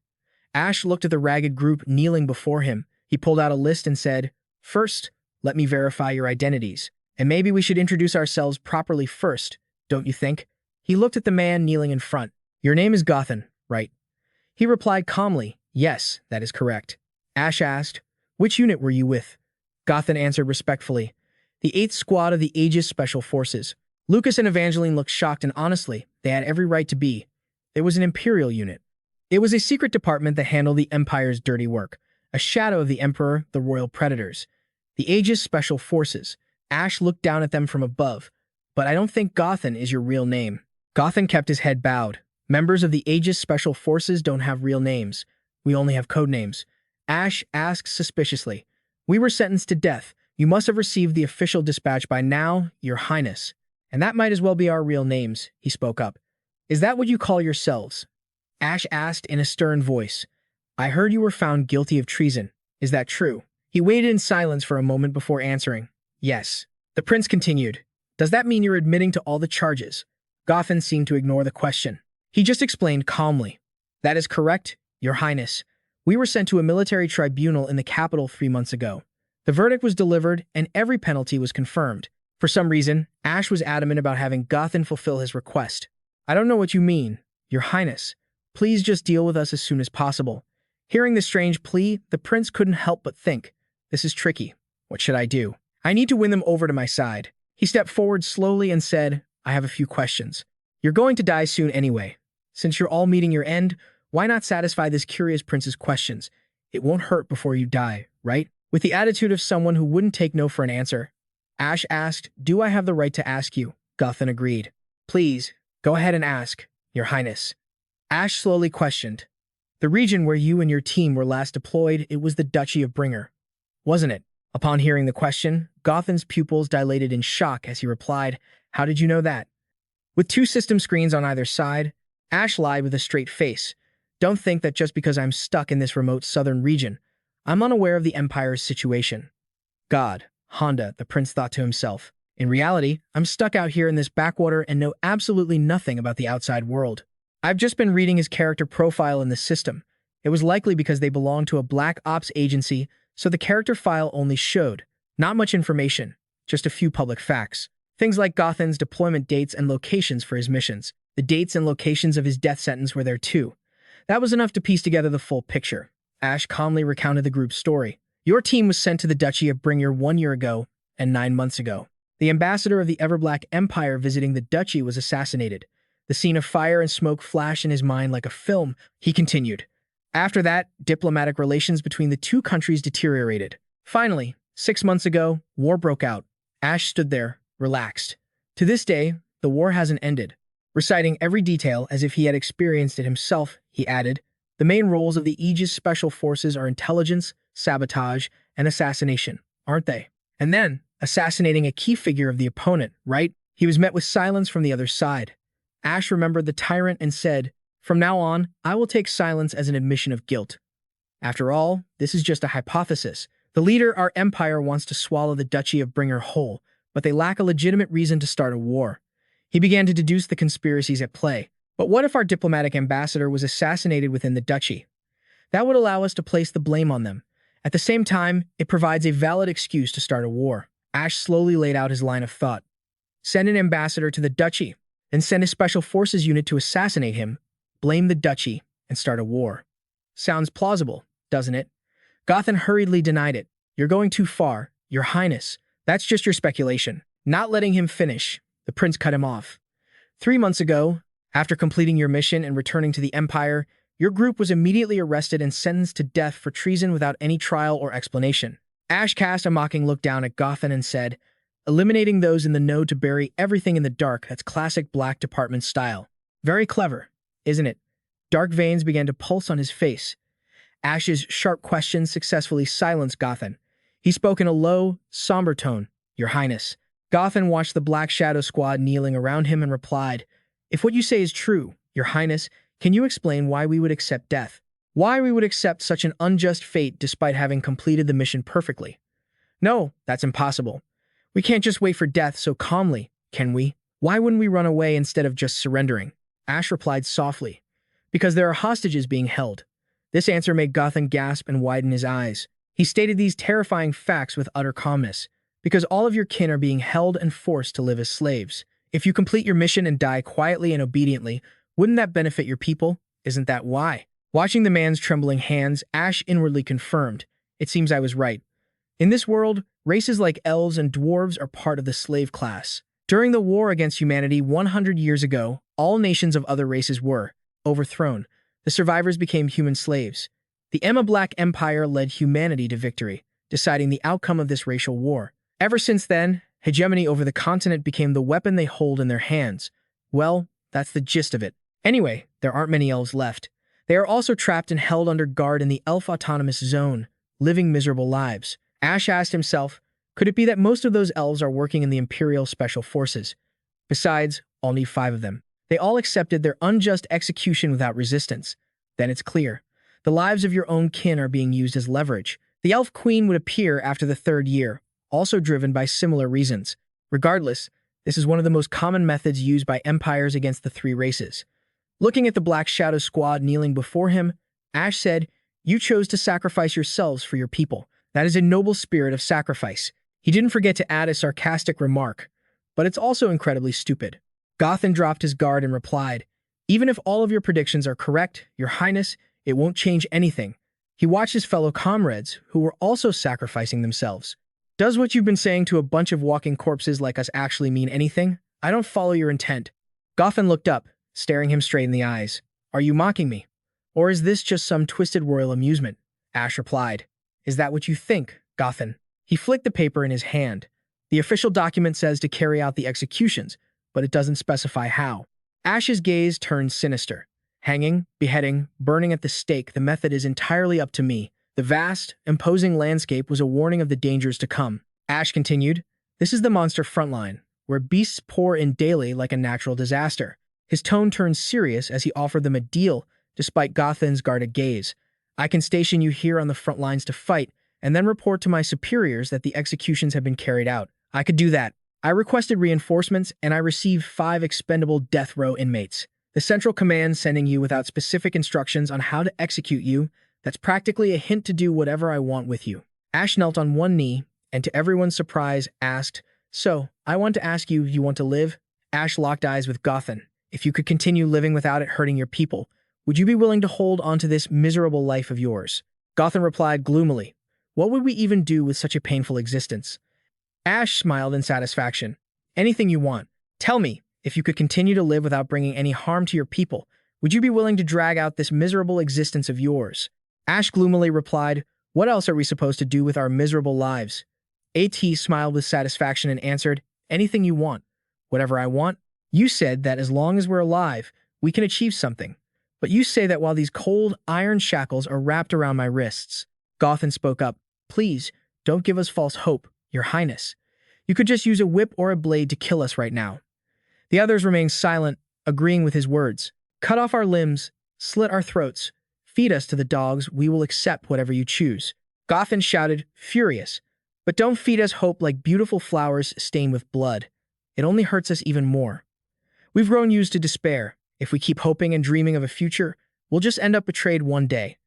Ash looked at the ragged group kneeling before him. He pulled out a list and said, First, let me verify your identities. And maybe we should introduce ourselves properly first, don't you think? He looked at the man kneeling in front. Your name is Gotham, right? He replied calmly, Yes, that is correct. Ash asked, Which unit were you with? Gotham answered respectfully, The 8th Squad of the Aegis Special Forces. Lucas and Evangeline looked shocked, and honestly, they had every right to be. It was an Imperial unit. It was a secret department that handled the Empire's dirty work, a shadow of the Emperor, the royal predators. The Aegis Special Forces. Ash looked down at them from above. But I don't think Gotham is your real name. Gotham kept his head bowed. Members of the Aegis Special Forces don't have real names. We only have code names. Ash asked suspiciously. We were sentenced to death. You must have received the official dispatch by now, Your Highness. And that might as well be our real names, he spoke up. Is that what you call yourselves? Ash asked in a stern voice. I heard you were found guilty of treason. Is that true? He waited in silence for a moment before answering. Yes. The prince continued. Does that mean you're admitting to all the charges? Gotham seemed to ignore the question. He just explained calmly. That is correct, Your Highness. We were sent to a military tribunal in the capital 3 months ago. The verdict was delivered, and every penalty was confirmed. For some reason, Ash was adamant about having Gotham fulfill his request. I don't know what you mean, Your Highness. Please just deal with us as soon as possible. Hearing the strange plea, the prince couldn't help but think, this is tricky. What should I do? I need to win them over to my side. He stepped forward slowly and said, I have a few questions. You're going to die soon anyway. Since you're all meeting your end, why not satisfy this curious prince's questions? It won't hurt before you die, right? With the attitude of someone who wouldn't take no for an answer, Ash asked, Do I have the right to ask you? Gotham agreed. Please, go ahead and ask, Your Highness. Ash slowly questioned. The region where you and your team were last deployed, it was the Duchy of Bringer, wasn't it? Upon hearing the question, Gotham's pupils dilated in shock as he replied, How did you know that? With 2 system screens on either side, Ash lied with a straight face. Don't think that just because I'm stuck in this remote southern region, I'm unaware of the Empire's situation. God, Honda, the prince thought to himself. In reality, I'm stuck out here in this backwater and know absolutely nothing about the outside world. I've just been reading his character profile in the system. It was likely because they belonged to a black ops agency, so the character file only showed not much information, just a few public facts. Things like Gotham's deployment dates and locations for his missions. The dates and locations of his death sentence were there too. That was enough to piece together the full picture. Ash calmly recounted the group's story. Your team was sent to the Duchy of Bringer 1 year ago and 9 months ago. The ambassador of the Everblack Empire visiting the Duchy was assassinated. The scene of fire and smoke flashed in his mind like a film. He continued, After that, diplomatic relations between the two countries deteriorated. Finally, 6 months ago, war broke out. Ash stood there, relaxed. To this day, the war hasn't ended. Reciting every detail as if he had experienced it himself, he added, "The main roles of the Aegis Special Forces are intelligence, sabotage, and assassination, aren't they? And then, assassinating a key figure of the opponent, right?" He was met with silence from the other side. Ash remembered the tyrant and said, "From now on, I will take silence as an admission of guilt. After all, this is just a hypothesis. The leader, our empire, wants to swallow the Duchy of Bringer whole, but they lack a legitimate reason to start a war." He began to deduce the conspiracies at play. But what if our diplomatic ambassador was assassinated within the duchy? That would allow us to place the blame on them. At the same time, it provides a valid excuse to start a war. Ash slowly laid out his line of thought. Send an ambassador to the duchy, then send a special forces unit to assassinate him, blame the duchy, and start a war. Sounds plausible, doesn't it? Gothan hurriedly denied it. "You're going too far, Your Highness. That's just your speculation." Not letting him finish, the prince cut him off. 3 months ago, after completing your mission and returning to the Empire, your group was immediately arrested and sentenced to death for treason without any trial or explanation. Ash cast a mocking look down at Gothan and said, "Eliminating those in the know to bury everything in the dark, that's classic Black Department style. Very clever, isn't it?" Dark veins began to pulse on his face. Ash's sharp questions successfully silenced Gothan. He spoke in a low, somber tone, "Your Highness." Gothan watched the Black Shadow Squad kneeling around him and replied, "If what you say is true, Your Highness, can you explain why we would accept death? Why we would accept such an unjust fate despite having completed the mission perfectly?" "No, that's impossible. We can't just wait for death so calmly, can we? Why wouldn't we run away instead of just surrendering?" Ash replied softly, "Because there are hostages being held." This answer made Gothan gasp and widen his eyes. He stated these terrifying facts with utter calmness. "Because all of your kin are being held and forced to live as slaves. If you complete your mission and die quietly and obediently, wouldn't that benefit your people? Isn't that why?" Watching the man's trembling hands, Ash inwardly confirmed, "It seems I was right. In this world, races like elves and dwarves are part of the slave class. During the war against humanity 100 years ago, all nations of other races were overthrown. The survivors became human slaves. The Emma Black Empire led humanity to victory, deciding the outcome of this racial war. Ever since then, hegemony over the continent became the weapon they hold in their hands. Well, that's the gist of it. Anyway, there aren't many elves left. They are also trapped and held under guard in the Elf Autonomous Zone, living miserable lives." Ash asked himself, could it be that most of those elves are working in the Imperial Special Forces? Besides, all need 5 of them. They all accepted their unjust execution without resistance. Then it's clear. The lives of your own kin are being used as leverage. The Elf Queen would appear after the 3rd year, also driven by similar reasons. Regardless, this is one of the most common methods used by empires against the 3 races. Looking at the Black Shadow Squad kneeling before him, Ash said, "You chose to sacrifice yourselves for your people. That is a noble spirit of sacrifice." He didn't forget to add a sarcastic remark, "But it's also incredibly stupid." Gothan dropped his guard and replied, "Even if all of your predictions are correct, Your Highness, it won't change anything." He watched his fellow comrades, who were also sacrificing themselves. "Does what you've been saying to a bunch of walking corpses like us actually mean anything? I don't follow your intent." Gothan looked up, staring him straight in the eyes. "Are you mocking me? Or is this just some twisted royal amusement?" Ash replied, "Is that what you think, Gothan?" He flicked the paper in his hand. "The official document says to carry out the executions, but it doesn't specify how." Ash's gaze turned sinister. "Hanging, beheading, burning at the stake, the method is entirely up to me." The vast, imposing landscape was a warning of the dangers to come. Ash continued, "This is the monster frontline, where beasts pour in daily like a natural disaster." His tone turned serious as he offered them a deal, despite Gothan's guarded gaze. "I can station you here on the front lines to fight, and then report to my superiors that the executions have been carried out. I could do that. I requested reinforcements, and I received 5 expendable death row inmates. The Central Command sending you without specific instructions on how to execute you. That's practically a hint to do whatever I want with you." Ash knelt on one knee, and to everyone's surprise, asked, "So, I want to ask you if you want to live?" Ash locked eyes with Gothan. "If you could continue living without it hurting your people, would you be willing to hold on to this miserable life of yours?" Gothan replied gloomily, "What would we even do with such a painful existence?" Ash smiled in satisfaction. "Anything you want. Tell me, if you could continue to live without bringing any harm to your people, Would you be willing to drag out this miserable existence of yours? Ash gloomily replied, what else are we supposed to do with our miserable lives? AT smiled with satisfaction and answered, anything you want. Whatever I want? You said that as long as we're alive, we can achieve something. But you say that while these cold, iron shackles are wrapped around my wrists. Gothan spoke up, please, don't give us false hope, Your Highness. You could just use a whip or a blade to kill us right now. The others remained silent, agreeing with his words. Cut off our limbs, slit our throats, feed us to the dogs, we will accept whatever you choose. Gothan shouted, furious. But don't feed us hope like beautiful flowers stained with blood. It only hurts us even more. We've grown used to despair. If we keep hoping and dreaming of a future, we'll just end up betrayed one day.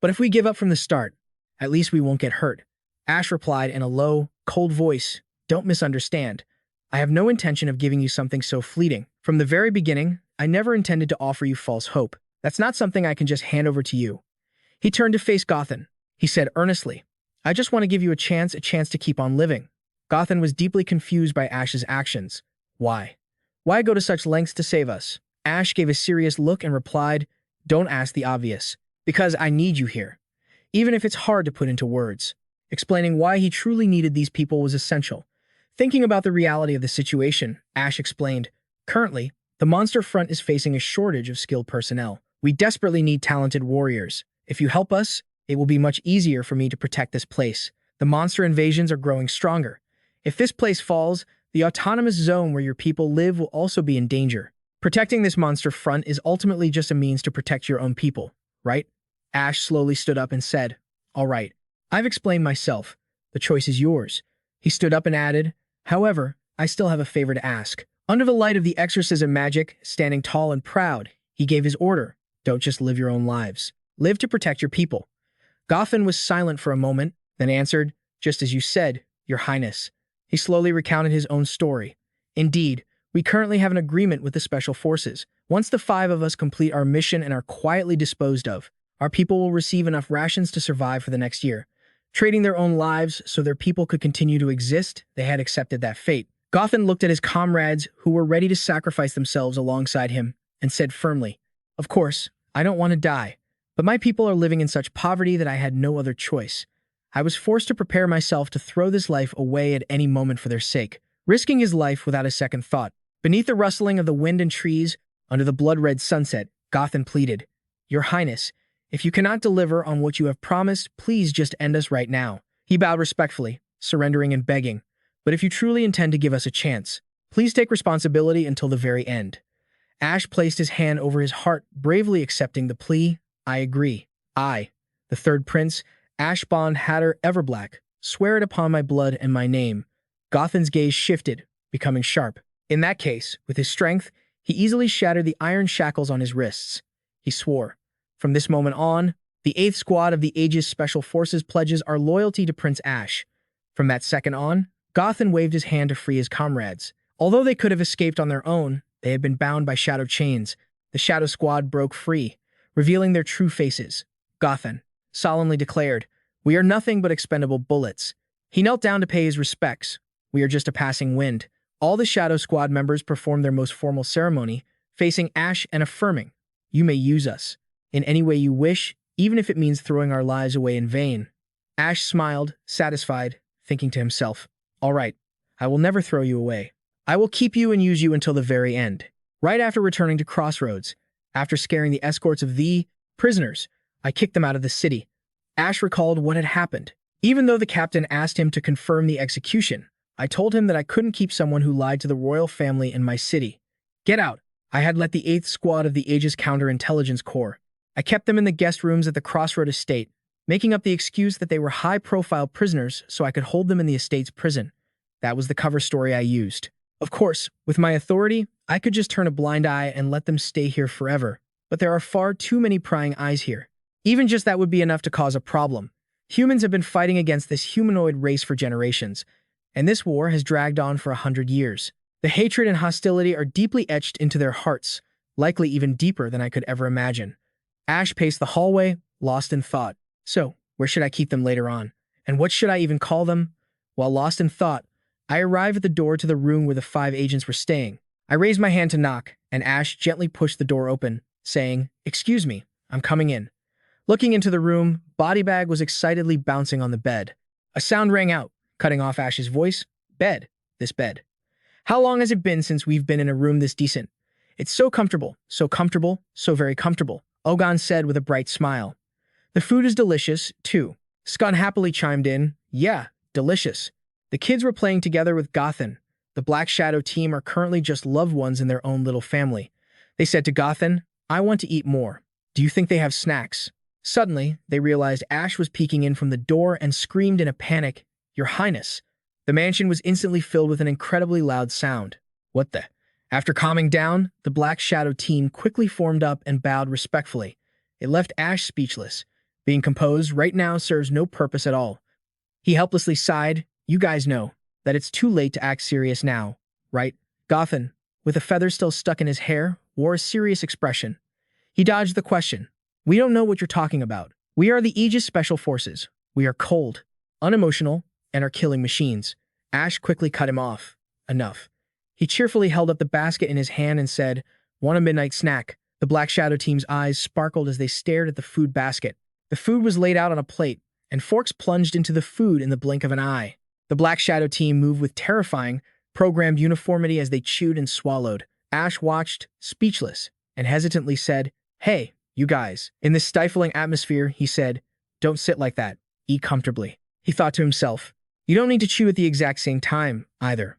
But if we give up from the start, at least we won't get hurt. Ash replied in a low, cold voice, don't misunderstand. I have no intention of giving you something so fleeting. From the very beginning, I never intended to offer you false hope. That's not something I can just hand over to you. He turned to face Gothan. He said earnestly, I just want to give you a chance to keep on living. Gothan was deeply confused by Ash's actions. Why? Why go to such lengths to save us? Ash gave a serious look and replied, don't ask the obvious. Because I need you here. Even if it's hard to put into words. Explaining why he truly needed these people was essential. Thinking about the reality of the situation, Ash explained, currently, the monster front is facing a shortage of skilled personnel. We desperately need talented warriors. If you help us, it will be much easier for me to protect this place. The monster invasions are growing stronger. If this place falls, the autonomous zone where your people live will also be in danger. Protecting this monster front is ultimately just a means to protect your own people, right? Ash slowly stood up and said, all right, I've explained myself. The choice is yours. He stood up and added, however, I still have a favor to ask. Under the light of the exorcism magic, standing tall and proud, he gave his order. Don't just live your own lives. Live to protect your people. Gothan was silent for a moment, then answered, just as you said, Your Highness. He slowly recounted his own story. Indeed, we currently have an agreement with the Special Forces. Once the 5 of us complete our mission and are quietly disposed of, our people will receive enough rations to survive for the next year. Trading their own lives so their people could continue to exist, they had accepted that fate. Gothan looked at his comrades who were ready to sacrifice themselves alongside him and said firmly, of course, I don't want to die, but my people are living in such poverty that I had no other choice. I was forced to prepare myself to throw this life away at any moment for their sake, risking his life without a second thought. Beneath the rustling of the wind and trees, under the blood-red sunset, Gothan pleaded, Your Highness, if you cannot deliver on what you have promised, please just end us right now. He bowed respectfully, surrendering and begging, but if you truly intend to give us a chance, please take responsibility until the very end. Ash placed his hand over his heart, bravely accepting the plea. I agree. I, the third prince, Ashbond Hatter Everblack, swear it upon my blood and my name. Gothan's gaze shifted, becoming sharp. In that case, with his strength, he easily shattered the iron shackles on his wrists. He swore, from this moment on, the 8th Squad of the Aegis Special Forces pledges our loyalty to Prince Ash. From that second on, Gothan waved his hand to free his comrades. Although they could have escaped on their own, they had been bound by shadow chains. The Shadow Squad broke free, revealing their true faces. Gothan solemnly declared, we are nothing but expendable bullets. He knelt down to pay his respects. We are just a passing wind. All the Shadow Squad members performed their most formal ceremony, facing Ash and affirming, you may use us in any way you wish, even if it means throwing our lives away in vain. Ash smiled, satisfied, thinking to himself, all right, I will never throw you away. I will keep you and use you until the very end. Right after returning to Crossroads, after scaring the escorts of the prisoners, I kicked them out of the city. Ash recalled what had happened. Even though the captain asked him to confirm the execution, I told him that I couldn't keep someone who lied to the royal family in my city. Get out. I had let the 8th Squad of the Aegis Counterintelligence Corps. I kept them in the guest rooms at the Crossroad Estate, making up the excuse that they were high-profile prisoners so I could hold them in the estate's prison. That was the cover story I used. Of course, with my authority, I could just turn a blind eye and let them stay here forever. But there are far too many prying eyes here. Even just that would be enough to cause a problem. Humans have been fighting against this humanoid race for generations, and this war has dragged on for 100 years. The hatred and hostility are deeply etched into their hearts, likely even deeper than I could ever imagine. Ash paced the hallway, lost in thought. So, where should I keep them later on? And what should I even call them? While lost in thought, I arrived at the door to the room where the 5 agents were staying. I raised my hand to knock, and Ash gently pushed the door open, saying, "Excuse me, I'm coming in." Looking into the room, Bodybag was excitedly bouncing on the bed. A sound rang out, cutting off Ash's voice. "Bed. This bed. How long has it been since we've been in a room this decent? It's so comfortable, so very comfortable," Ogon said with a bright smile. "The food is delicious, too." Scun happily chimed in, "Yeah, delicious." The kids were playing together with Gothan. The Black Shadow team are currently just loved ones in their own little family. They said to Gothan, "I want to eat more. Do you think they have snacks?" Suddenly, they realized Ash was peeking in from the door and screamed in a panic, "Your Highness." The mansion was instantly filled with an incredibly loud sound. What the? After calming down, the Black Shadow team quickly formed up and bowed respectfully. It left Ash speechless. Being composed right now serves no purpose at all. He helplessly sighed. "You guys know that it's too late to act serious now, right?" Gothan, with a feather still stuck in his hair, wore a serious expression. He dodged the question. "We don't know what you're talking about. We are the Aegis Special Forces. We are cold, unemotional, and are killing machines." Ash quickly cut him off. "Enough." He cheerfully held up the basket in his hand and said, "Want a midnight snack?" The Black Shadow team's eyes sparkled as they stared at the food basket. The food was laid out on a plate, and forks plunged into the food in the blink of an eye. The Black Shadow team moved with terrifying, programmed uniformity as they chewed and swallowed. Ash watched, speechless, and hesitantly said, "Hey, you guys." In this stifling atmosphere, he said, "Don't sit like that. Eat comfortably." He thought to himself, "You don't need to chew at the exact same time, either."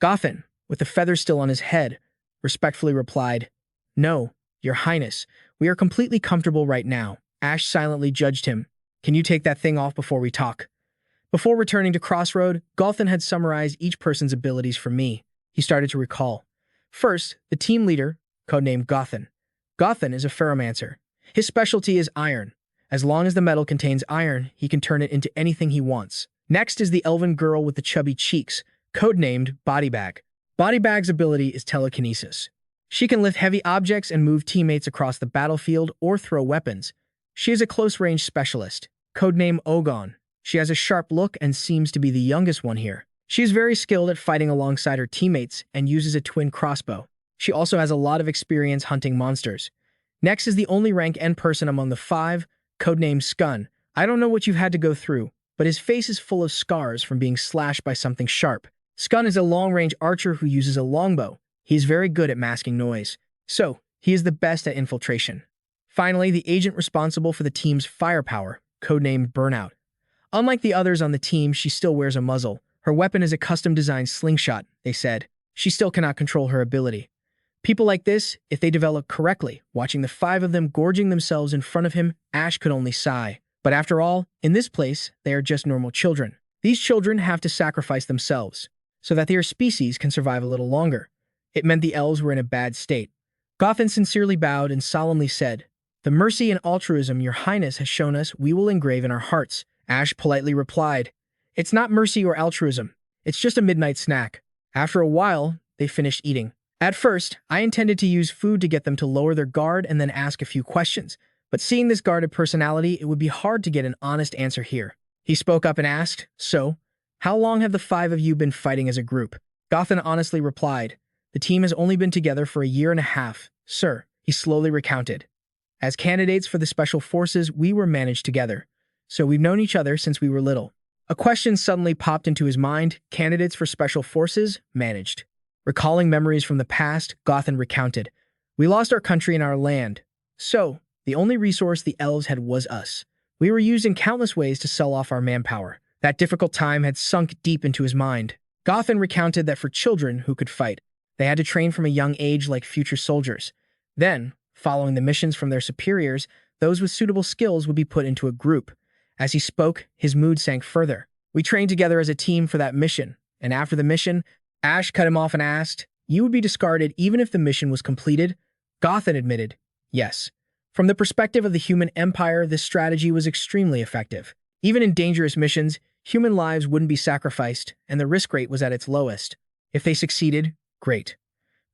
Gothan, with the feather still on his head, respectfully replied, "No, Your Highness, we are completely comfortable right now." Ash silently judged him. "Can you take that thing off before we talk?" Before returning to Crossroad, Gothan had summarized each person's abilities for me. He started to recall. First, the team leader, codenamed Gothan. Gothan is a ferromancer. His specialty is iron. As long as the metal contains iron, he can turn it into anything he wants. Next is the elven girl with the chubby cheeks, codenamed Bodybag. Bodybag's ability is telekinesis. She can lift heavy objects and move teammates across the battlefield or throw weapons. She is a close-range specialist, codenamed Ogon. She has a sharp look and seems to be the youngest one here. She is very skilled at fighting alongside her teammates and uses a twin crossbow. She also has a lot of experience hunting monsters. Next is the only rank N person among the five, codenamed Scun. I don't know what you've had to go through, but his face is full of scars from being slashed by something sharp. Scun is a long-range archer who uses a longbow. He is very good at masking noise. So, he is the best at infiltration. Finally, the agent responsible for the team's firepower, codenamed Burnout. Unlike the others on the team, she still wears a muzzle. Her weapon is a custom-designed slingshot, they said. She still cannot control her ability. People like this, if they develop correctly, watching the five of them gorging themselves in front of him, Ash could only sigh. But after all, in this place, they are just normal children. These children have to sacrifice themselves, so that their species can survive a little longer. It meant the elves were in a bad state. Gothan sincerely bowed and solemnly said, "The mercy and altruism your Highness has shown us we will engrave in our hearts." Ash politely replied, "It's not mercy or altruism. It's just a midnight snack." After a while, they finished eating. At first, I intended to use food to get them to lower their guard and then ask a few questions, but seeing this guarded personality, it would be hard to get an honest answer here. He spoke up and asked, "So, how long have the five of you been fighting as a group?" Gothan honestly replied, "The team has only been together for a year and a half, sir." He slowly recounted. "As candidates for the Special Forces, we were managed together, so we've known each other since we were little." A question suddenly popped into his mind. Candidates for Special Forces, managed. Recalling memories from the past, Gothan recounted, "We lost our country and our land, so the only resource the elves had was us. We were used in countless ways to sell off our manpower." That difficult time had sunk deep into his mind. Gothan recounted that for children who could fight, they had to train from a young age like future soldiers. Then, following the missions from their superiors, those with suitable skills would be put into a group. As he spoke, his mood sank further. "We trained together as a team for that mission, and after the mission," Ash cut him off and asked, "You would be discarded even if the mission was completed?" Gothan admitted, "Yes. From the perspective of the human empire, this strategy was extremely effective. Even in dangerous missions, human lives wouldn't be sacrificed, and the risk rate was at its lowest. If they succeeded, great.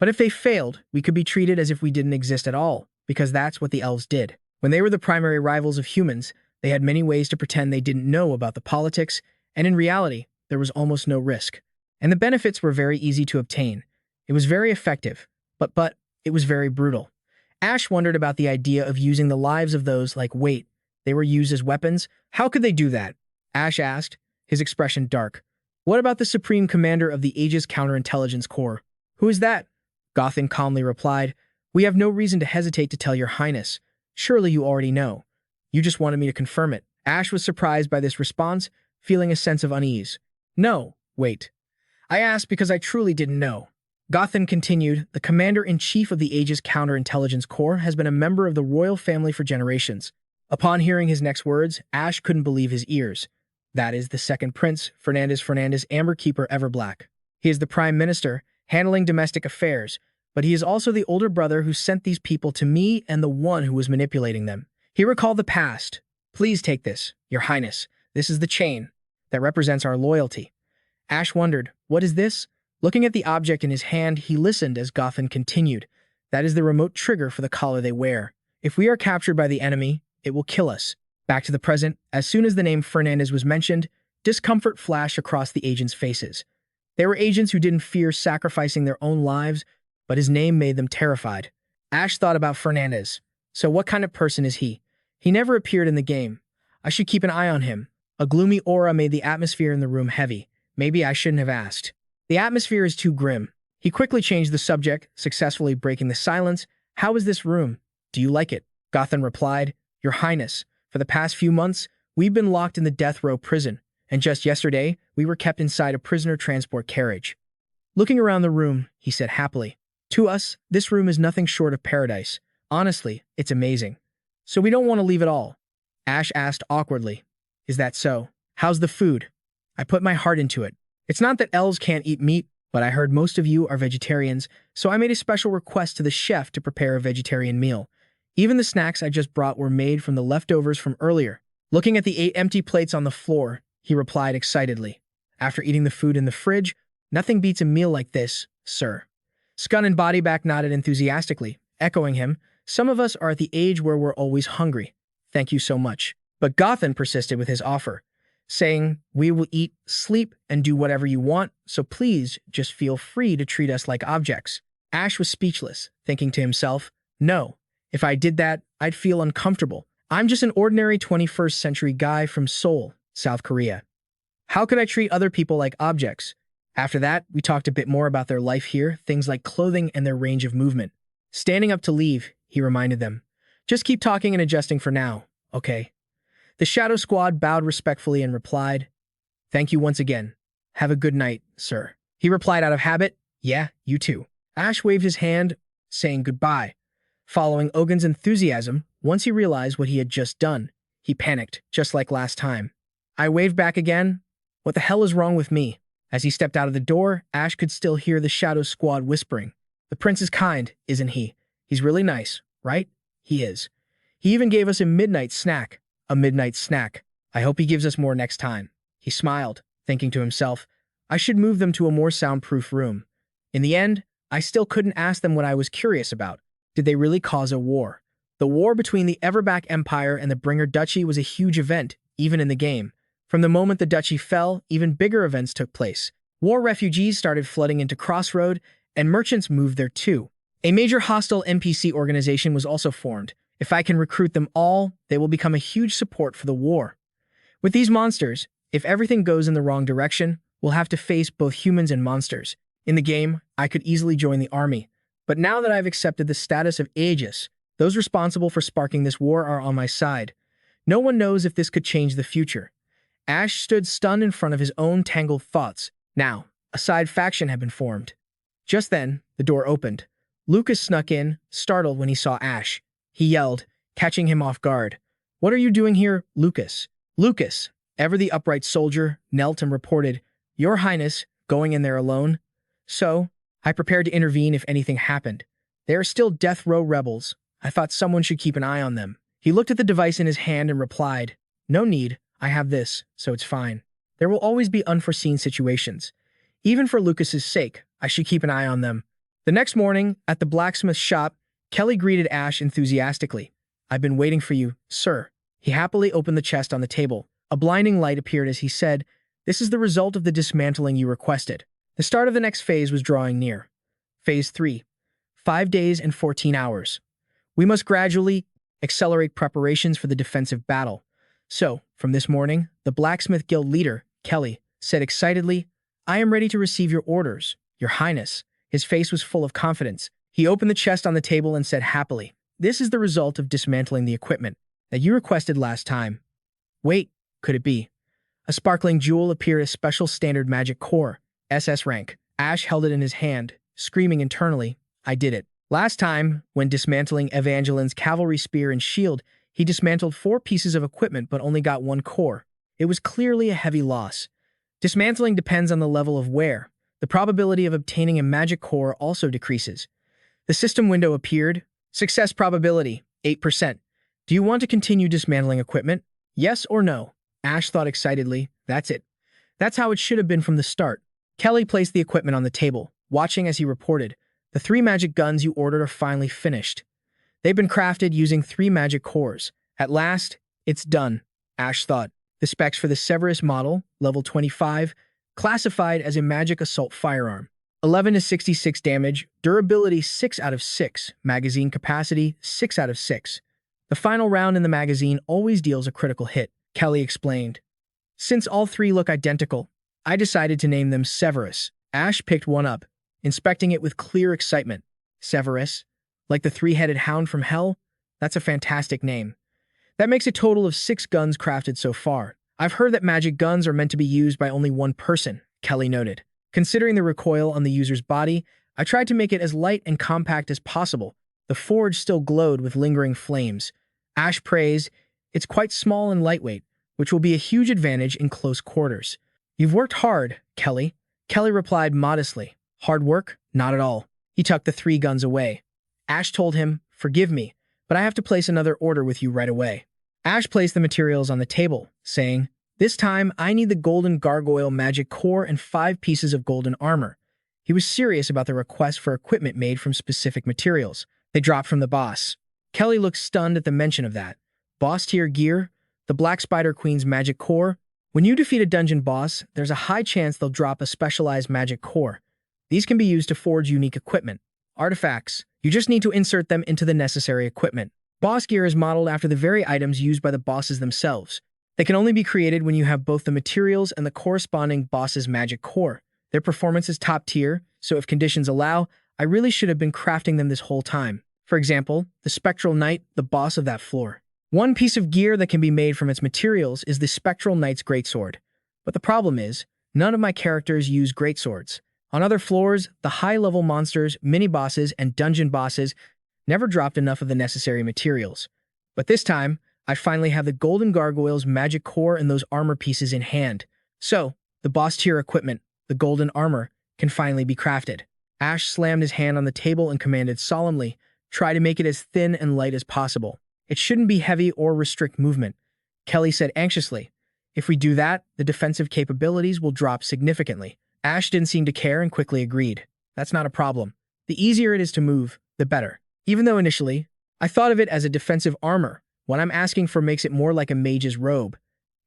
But if they failed, we could be treated as if we didn't exist at all, because that's what the elves did. When they were the primary rivals of humans, they had many ways to pretend they didn't know about the politics, and in reality, there was almost no risk. And the benefits were very easy to obtain. It was very effective, but it was very brutal." Ash wondered about the idea of using the lives of those wait, they were used as weapons? How could they do that? Ash asked, his expression dark. What about the Supreme Commander of the Aegis Counterintelligence Corps? Who is that? Gothan calmly replied, We have no reason to hesitate to tell your highness. Surely you already know. You just wanted me to confirm it. Ash was surprised by this response, feeling a sense of unease. No, wait. I asked because I truly didn't know. Gothan continued, the Commander-in-Chief of the Aegis Counterintelligence Corps has been a member of the royal family for generations. Upon hearing his next words, Ash couldn't believe his ears. That is the second prince, Fernandez Amberkeeper Everblack. He is the Prime Minister, handling domestic affairs, but he is also the older brother who sent these people to me and the one who was manipulating them. He recalled the past. Please take this, Your Highness. This is the chain that represents our loyalty. Ash wondered, what is this? Looking at the object in his hand, he listened as Gothan continued. That is the remote trigger for the collar they wear. If we are captured by the enemy, it will kill us. Back to the present, as soon as the name Fernandez was mentioned, discomfort flashed across the agents' faces. They were agents who didn't fear sacrificing their own lives, but his name made them terrified. Ash thought about Fernandez. So what kind of person is he? He never appeared in the game. I should keep an eye on him. A gloomy aura made the atmosphere in the room heavy. Maybe I shouldn't have asked. The atmosphere is too grim. He quickly changed the subject, successfully breaking the silence. How is this room? Do you like it? Gothan replied, Your Highness, for the past few months, we've been locked in the death row prison, and just yesterday, we were kept inside a prisoner transport carriage. Looking around the room, he said happily, To us, this room is nothing short of paradise. Honestly, it's amazing. So we don't want to leave at all. Ash asked awkwardly, Is that so? How's the food? I put my heart into it. It's not that elves can't eat meat, but I heard most of you are vegetarians, so I made a special request to the chef to prepare a vegetarian meal. Even the snacks I just brought were made from the leftovers from earlier. Looking at the 8 empty plates on the floor, he replied excitedly. After eating the food in the fridge, nothing beats a meal like this, sir. Scun and Bodyback nodded enthusiastically, echoing him. Some of us are at the age where we're always hungry. Thank you so much. But Gothan persisted with his offer, saying, We will eat, sleep, and do whatever you want, so please just feel free to treat us like objects. Ash was speechless, thinking to himself, No, if I did that, I'd feel uncomfortable. I'm just an ordinary 21st century guy from Seoul, South Korea. How could I treat other people like objects? After that, we talked a bit more about their life here, things like clothing and their range of movement. Standing up to leave, he reminded them, Just keep talking and adjusting for now, okay? The Shadow Squad bowed respectfully and replied, Thank you once again. Have a good night, sir. He replied out of habit, Yeah, you too. Ash waved his hand, saying goodbye. Following Ogun's enthusiasm, once he realized what he had just done, he panicked, just like last time. I waved back again. What the hell is wrong with me? As he stepped out of the door, Ash could still hear the Shadow Squad whispering. The prince is kind, isn't he? He's really nice, right? He is. He even gave us a midnight snack. A midnight snack. I hope he gives us more next time. He smiled, thinking to himself, I should move them to a more soundproof room. In the end, I still couldn't ask them what I was curious about. Did they really cause a war? The war between the Everback Empire and the Bringer Duchy was a huge event, even in the game. From the moment the duchy fell, even bigger events took place. War refugees started flooding into Crossroad, and merchants moved there too. A major hostile NPC organization was also formed. If I can recruit them all, they will become a huge support for the war. With these monsters, if everything goes in the wrong direction, we'll have to face both humans and monsters. In the game, I could easily join the army. But now that I've accepted the status of Aegis, those responsible for sparking this war are on my side. No one knows if this could change the future. Ash stood stunned in front of his own tangled thoughts. Now, a side faction had been formed. Just then, the door opened. Lucas snuck in, startled when he saw Ash. He yelled, catching him off guard. What are you doing here, Lucas? Lucas, ever the upright soldier, knelt and reported, Your Highness, going in there alone? So, I prepared to intervene if anything happened. They are still death row rebels. I thought someone should keep an eye on them. He looked at the device in his hand and replied, No need, I have this, so it's fine. There will always be unforeseen situations. Even for Lucas's sake, I should keep an eye on them. The next morning, at the blacksmith shop, Kelly greeted Ash enthusiastically. I've been waiting for you, sir. He happily opened the chest on the table. A blinding light appeared as he said, This is the result of the dismantling you requested. The start of the next phase was drawing near. Phase 3. 5 days and 14 hours. We must gradually accelerate preparations for the defensive battle. So, from this morning, the Blacksmith Guild leader, Kelly, said excitedly, I am ready to receive your orders, Your Highness. His face was full of confidence. He opened the chest on the table and said happily, This is the result of dismantling the equipment that you requested last time. Wait, could it be? A sparkling jewel appeared as special standard magic core, SS rank. Ash held it in his hand, screaming internally, I did it. Last time, when dismantling Evangeline's cavalry spear and shield, he dismantled 4 pieces of equipment but only got 1 core. It was clearly a heavy loss. Dismantling depends on the level of wear. The probability of obtaining a magic core also decreases. The system window appeared. Success probability, 8%. Do you want to continue dismantling equipment? Yes or no? Ash thought excitedly. That's it. That's how it should have been from the start. Kelly placed the equipment on the table, watching as he reported, The 3 magic guns you ordered are finally finished. They've been crafted using 3 magic cores. At last, it's done, Ash thought. The specs for the Severus model, level 25, classified as a magic assault firearm. 11 to 66 damage, durability 6 out of 6, magazine capacity 6 out of 6. The final round in the magazine always deals a critical hit, Kelly explained. Since all 3 look identical, I decided to name them Severus. Ash picked one up, inspecting it with clear excitement. Severus? Like the 3-headed hound from hell? That's a fantastic name. That makes a total of 6 guns crafted so far. I've heard that magic guns are meant to be used by only one person, Kelly noted. Considering the recoil on the user's body, I tried to make it as light and compact as possible. The forge still glowed with lingering flames. Ash praised, It's quite small and lightweight, which will be a huge advantage in close quarters. You've worked hard, Kelly. Kelly replied modestly. Hard work? Not at all. He tucked the 3 guns away. Ash told him, Forgive me, but I have to place another order with you right away. Ash placed the materials on the table, saying, This time, I need the golden gargoyle magic core and 5 pieces of golden armor. He was serious about the request for equipment made from specific materials. They dropped from the boss. Kelly looked stunned at the mention of that. Boss-tier gear? The Black Spider Queen's magic core? When you defeat a dungeon boss, there's a high chance they'll drop a specialized magic core. These can be used to forge unique equipment. Artifacts. You just need to insert them into the necessary equipment. Boss gear is modeled after the very items used by the bosses themselves. They can only be created when you have both the materials and the corresponding boss's magic core. Their performance is top tier, so if conditions allow, I really should have been crafting them this whole time. For example, the Spectral Knight, the boss of that floor. One piece of gear that can be made from its materials is the Spectral Knight's greatsword. But the problem is, none of my characters use greatswords. On other floors, the high-level monsters, mini-bosses, and dungeon bosses never dropped enough of the necessary materials. But this time, I finally have the Golden Gargoyle's magic core and those armor pieces in hand. So, the boss-tier equipment, the golden armor, can finally be crafted. Ash slammed his hand on the table and commanded solemnly, Try to make it as thin and light as possible. It shouldn't be heavy or restrict movement. Kelly said anxiously, If we do that, the defensive capabilities will drop significantly. Ash didn't seem to care and quickly agreed. That's not a problem. The easier it is to move, the better. Even though initially, I thought of it as a defensive armor, what I'm asking for makes it more like a mage's robe.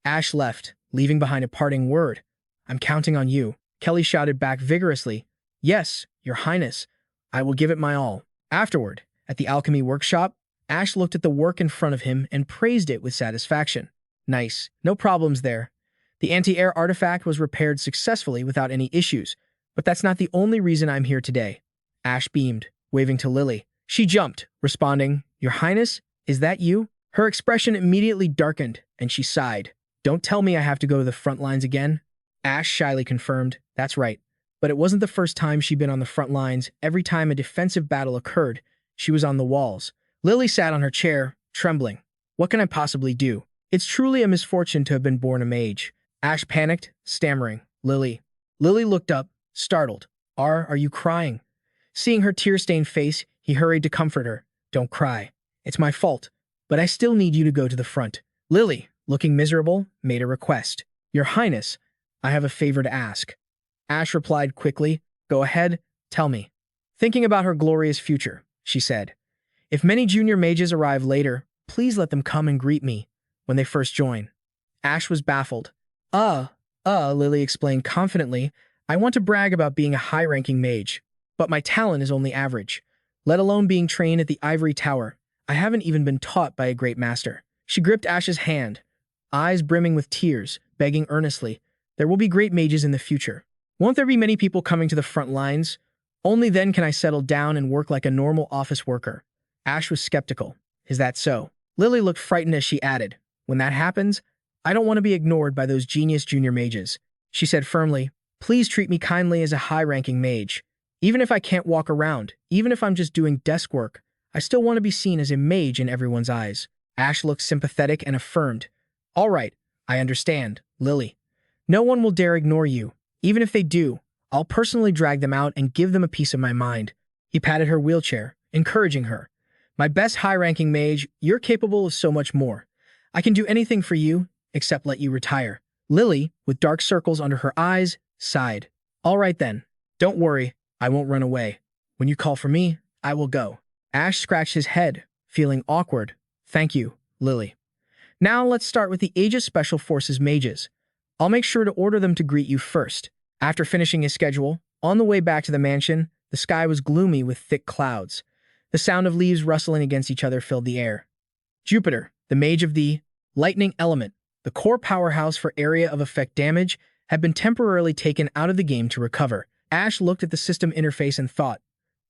Ash left, leaving behind a parting word. I'm counting on you. Kelly shouted back vigorously, Yes, Your Highness. I will give it my all. Afterward, at the alchemy workshop, Ash looked at the work in front of him and praised it with satisfaction. Nice. No problems there. The anti-air artifact was repaired successfully without any issues, but that's not the only reason I'm here today. Ash beamed, waving to Lily. She jumped, responding, Your Highness, is that you? Her expression immediately darkened, and she sighed. Don't tell me I have to go to the front lines again. Ash shyly confirmed, That's right. But it wasn't the first time she'd been on the front lines. Every time a defensive battle occurred, she was on the walls. Lily sat on her chair, trembling. What can I possibly do? It's truly a misfortune to have been born a mage. Ash panicked, stammering, Lily. Lily looked up, startled. Are you crying? Seeing her tear-stained face, he hurried to comfort her. Don't cry. It's my fault. But I still need you to go to the front. Lily, looking miserable, made a request. Your Highness, I have a favor to ask. Ash replied quickly, Go ahead, tell me. Thinking about her glorious future, she said. If many junior mages arrive later, please let them come and greet me when they first join. Ash was baffled. Lily explained confidently, I want to brag about being a high-ranking mage, but my talent is only average. Let alone being trained at the Ivory Tower, I haven't even been taught by a great master. She gripped Ash's hand, eyes brimming with tears, begging earnestly, there will be great mages in the future. Won't there be many people coming to the front lines? Only then can I settle down and work like a normal office worker. Ash was skeptical. Is that so? Lily looked frightened as she added, when that happens, I don't want to be ignored by those genius junior mages. She said firmly, please treat me kindly as a high-ranking mage. Even if I can't walk around, even if I'm just doing desk work, I still want to be seen as a mage in everyone's eyes. Ash looked sympathetic and affirmed, all right, I understand, Lily. No one will dare ignore you. Even if they do, I'll personally drag them out and give them a piece of my mind. He patted her wheelchair, encouraging her. My best high-ranking mage, you're capable of so much more. I can do anything for you, except let you retire. Lily, with dark circles under her eyes, sighed. All right then. Don't worry, I won't run away. When you call for me, I will go. Ash scratched his head, feeling awkward. Thank you, Lily. Now let's start with the Aegis Special Forces mages. I'll make sure to order them to greet you first. After finishing his schedule, on the way back to the mansion, the sky was gloomy with thick clouds. The sound of leaves rustling against each other filled the air. Jupiter, the mage of the lightning element, the core powerhouse for area of effect damage, had been temporarily taken out of the game to recover. Ash looked at the system interface and thought,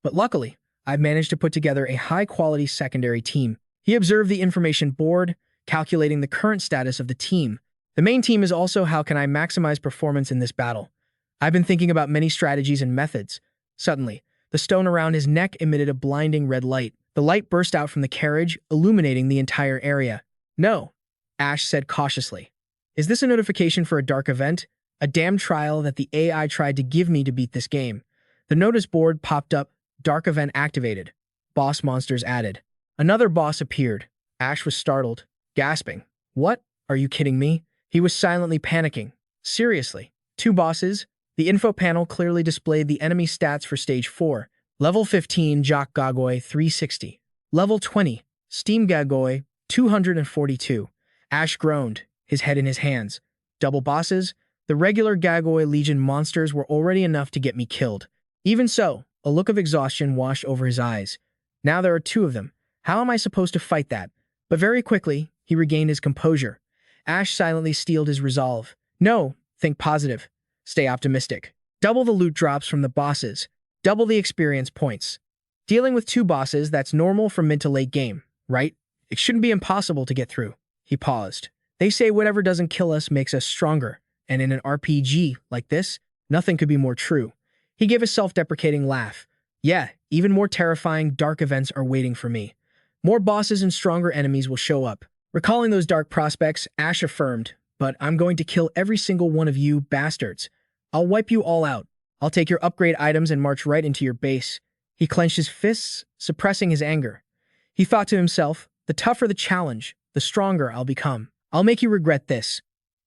but luckily, I've managed to put together a high-quality secondary team. He observed the information board, calculating the current status of the team. The main team is also how can I maximize performance in this battle. I've been thinking about many strategies and methods. Suddenly, the stone around his neck emitted a blinding red light. The light burst out from the carriage, illuminating the entire area. No, Ash said cautiously. Is this a notification for a dark event? A damn trial that the AI tried to give me to beat this game. The notice board popped up, dark event activated. Boss monsters added. Another boss appeared. Ash was startled, gasping. What? Are you kidding me? He was silently panicking. Seriously. 2 bosses? The info panel clearly displayed the enemy stats for Stage 4. Level 15, Jock Gagoi, 360. Level 20, Steam Gagoi, 242. Ash groaned, his head in his hands. Double bosses? The regular Gagoi Legion monsters were already enough to get me killed. Even so, a look of exhaustion washed over his eyes. Now there are 2 of them. How am I supposed to fight that? But very quickly, he regained his composure. Ash silently steeled his resolve. No, think positive. Stay optimistic. Double the loot drops from the bosses. Double the experience points. Dealing with 2 bosses, that's normal for mid to late game, right? It shouldn't be impossible to get through. He paused. They say whatever doesn't kill us makes us stronger, and in an RPG like this, nothing could be more true. He gave a self-deprecating laugh. Yeah, even more terrifying dark events are waiting for me. More bosses and stronger enemies will show up. Recalling those dark prospects, Ash affirmed, but I'm going to kill every single one of you bastards. I'll wipe you all out. I'll take your upgrade items and march right into your base. He clenched his fists, suppressing his anger. He thought to himself, the tougher the challenge, the stronger I'll become. I'll make you regret this.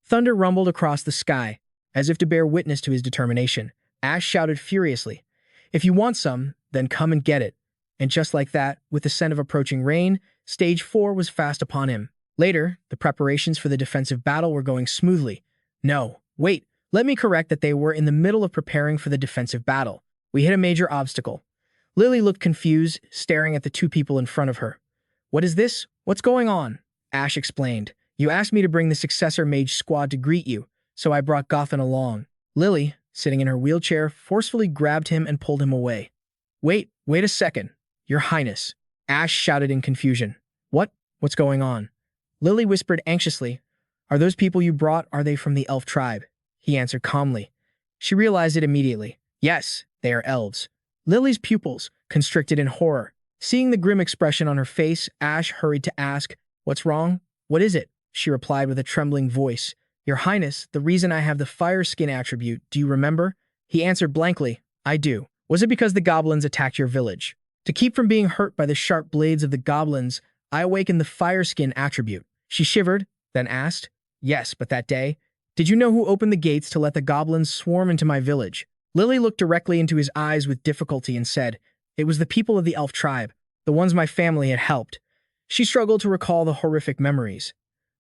Thunder rumbled across the sky, as if to bear witness to his determination. Ash shouted furiously, if you want some, then come and get it. And just like that, with the scent of approaching rain, Stage 4 was fast upon him. Later, the preparations for the defensive battle were going smoothly. No, wait, let me correct that they were in the middle of preparing for the defensive battle. We hit a major obstacle. Lily looked confused, staring at the 2 people in front of her. What is this? What's going on? Ash explained. You asked me to bring the successor mage squad to greet you, so I brought Gotham along. Lily, sitting in her wheelchair, forcefully grabbed him and pulled him away. Wait a second. Your Highness. Ash shouted in confusion. What's going on? Lily whispered anxiously. Are those people you brought, are they from the elf tribe? He answered calmly. She realized it immediately. Yes, they are elves. Lily's pupils constricted in horror. Seeing the grim expression on her face, Ash hurried to ask, what's wrong? What is it? She replied with a trembling voice. Your Highness, the reason I have the fire skin attribute, do you remember? He answered blankly, I do. Was it because the goblins attacked your village? To keep from being hurt by the sharp blades of the goblins, I awakened the fire skin attribute. She shivered, then asked, yes, but that day, did you know who opened the gates to let the goblins swarm into my village? Lily looked directly into his eyes with difficulty and said, it was the people of the elf tribe, the ones my family had helped. She struggled to recall the horrific memories.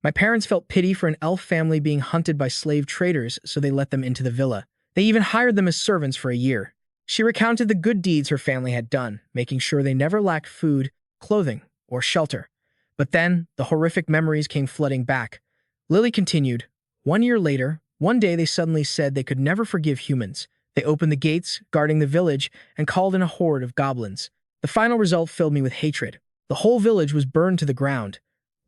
My parents felt pity for an elf family being hunted by slave traders, so they let them into the villa. They even hired them as servants for a year. She recounted the good deeds her family had done, making sure they never lacked food, clothing, or shelter. But then, the horrific memories came flooding back. Lily continued, "One year later, one day they suddenly said they could never forgive humans. They opened the gates, guarding the village, and called in a horde of goblins. The final result filled me with hatred. The whole village was burned to the ground."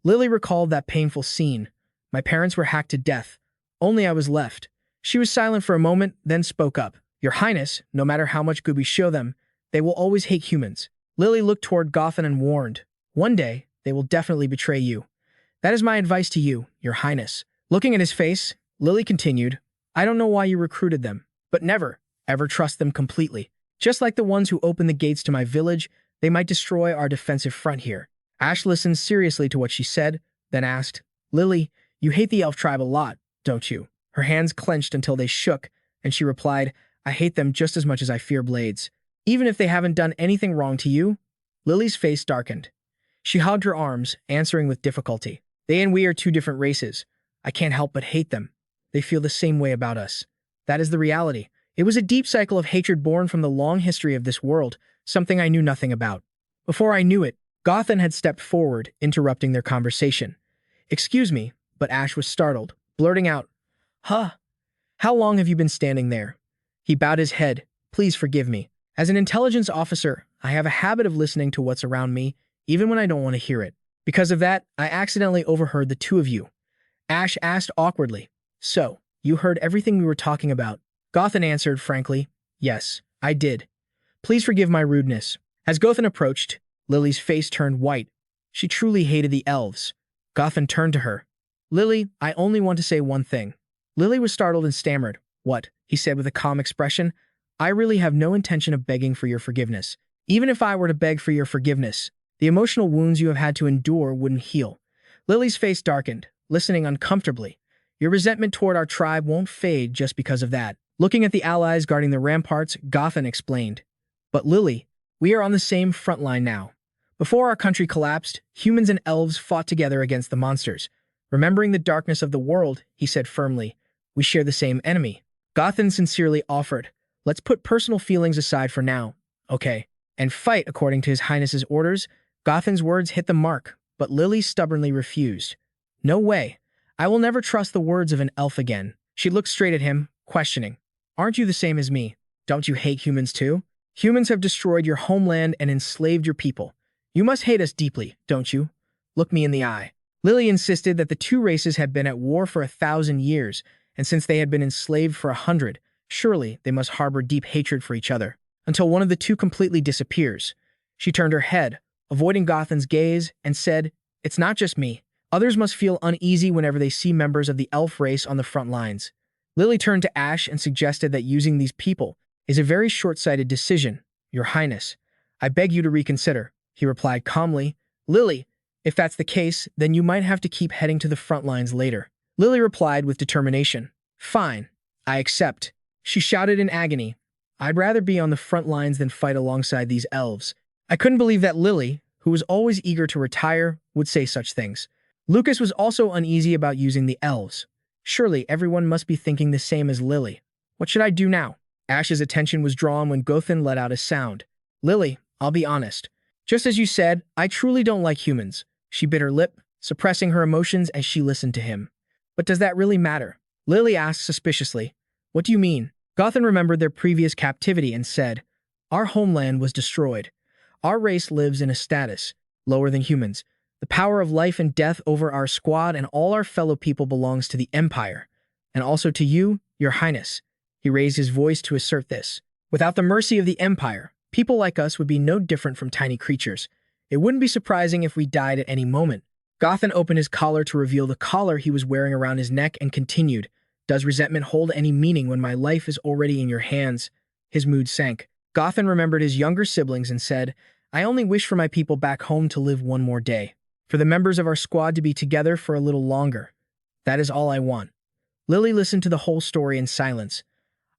Lily recalled that painful scene. "My parents were hacked to death. Only I was left." She was silent for a moment, then spoke up. "Your Highness, no matter how much good we show them, they will always hate humans." Lily looked toward Gothan and warned, "One day, they will definitely betray you. That is my advice to you, Your Highness." Looking at his face, Lily continued, "I don't know why you recruited them, but never, ever trust them completely. Just like the ones who opened the gates to my village, they might destroy our defensive front here." Ash listened seriously to what she said, then asked, "Lily, you hate the elf tribe a lot, don't you?" Her hands clenched until they shook, and she replied, "I hate them just as much as I fear blades. Even if they haven't done anything wrong to you?" Lily's face darkened. She hugged her arms, answering with difficulty, "They and we are two different races. I can't help but hate them. They feel the same way about us. That is the reality." It was a deep cycle of hatred born from the long history of this world, something I knew nothing about. Before I knew it, Gothan had stepped forward, interrupting their conversation. "Excuse me," but Ash was startled, blurting out, "Huh? How long have you been standing there?" He bowed his head. "Please forgive me. As an intelligence officer, I have a habit of listening to what's around me, even when I don't want to hear it. Because of that, I accidentally overheard the two of you." Ash asked awkwardly, "So, you heard everything we were talking about?" Gothan answered frankly, "Yes, I did. Please forgive my rudeness." As Gothan approached, Lily's face turned white. She truly hated the elves. Gothan turned to her. "Lily, I only want to say one thing." Lily was startled and stammered. "What?" he said with a calm expression. "I really have no intention of begging for your forgiveness. Even if I were to beg for your forgiveness, the emotional wounds you have had to endure wouldn't heal." Lily's face darkened, listening uncomfortably. "Your resentment toward our tribe won't fade just because of that." Looking at the allies guarding the ramparts, Gothan explained, "But Lily, we are on the same front line now. Before our country collapsed, humans and elves fought together against the monsters. Remembering the darkness of the world," he said firmly, "we share the same enemy." Gothan sincerely offered, "Let's put personal feelings aside for now, okay, and fight according to His Highness's orders." Gothan's words hit the mark, but Lily stubbornly refused. "No way. I will never trust the words of an elf again." She looked straight at him, questioning, "Aren't you the same as me? Don't you hate humans too? Humans have destroyed your homeland and enslaved your people. You must hate us deeply, don't you? Look me in the eye." Lily insisted that the two races had been at war for 1,000 years, and since they had been enslaved for 100, surely they must harbor deep hatred for each other, until one of the two completely disappears. She turned her head, avoiding Gothan's gaze, and said, "It's not just me. Others must feel uneasy whenever they see members of the elf race on the front lines." Lily turned to Ash and suggested that using these people is a very short-sighted decision. "Your Highness, I beg you to reconsider," he replied calmly. "Lily, if that's the case, then you might have to keep heading to the front lines later." Lily replied with determination, "Fine, I accept." She shouted in agony, "I'd rather be on the front lines than fight alongside these elves." I couldn't believe that Lily, who was always eager to retire, would say such things. Lucas was also uneasy about using the elves. Surely everyone must be thinking the same as Lily. What should I do now? Ash's attention was drawn when Gothan let out a sound. "Lily, I'll be honest. Just as you said, I truly don't like humans." She bit her lip, suppressing her emotions as she listened to him. "But does that really matter?" Lily asked suspiciously. "What do you mean?" Gothan remembered their previous captivity and said, "Our homeland was destroyed. Our race lives in a status lower than humans. The power of life and death over our squad and all our fellow people belongs to the Empire, and also to you, Your Highness." He raised his voice to assert this. "Without the mercy of the Empire, people like us would be no different from tiny creatures. It wouldn't be surprising if we died at any moment." Gothan opened his collar to reveal the collar he was wearing around his neck and continued, "Does resentment hold any meaning when my life is already in your hands?" His mood sank. Gothan remembered his younger siblings and said, "I only wish for my people back home to live one more day. For the members of our squad to be together for a little longer. That is all I want." Lily listened to the whole story in silence.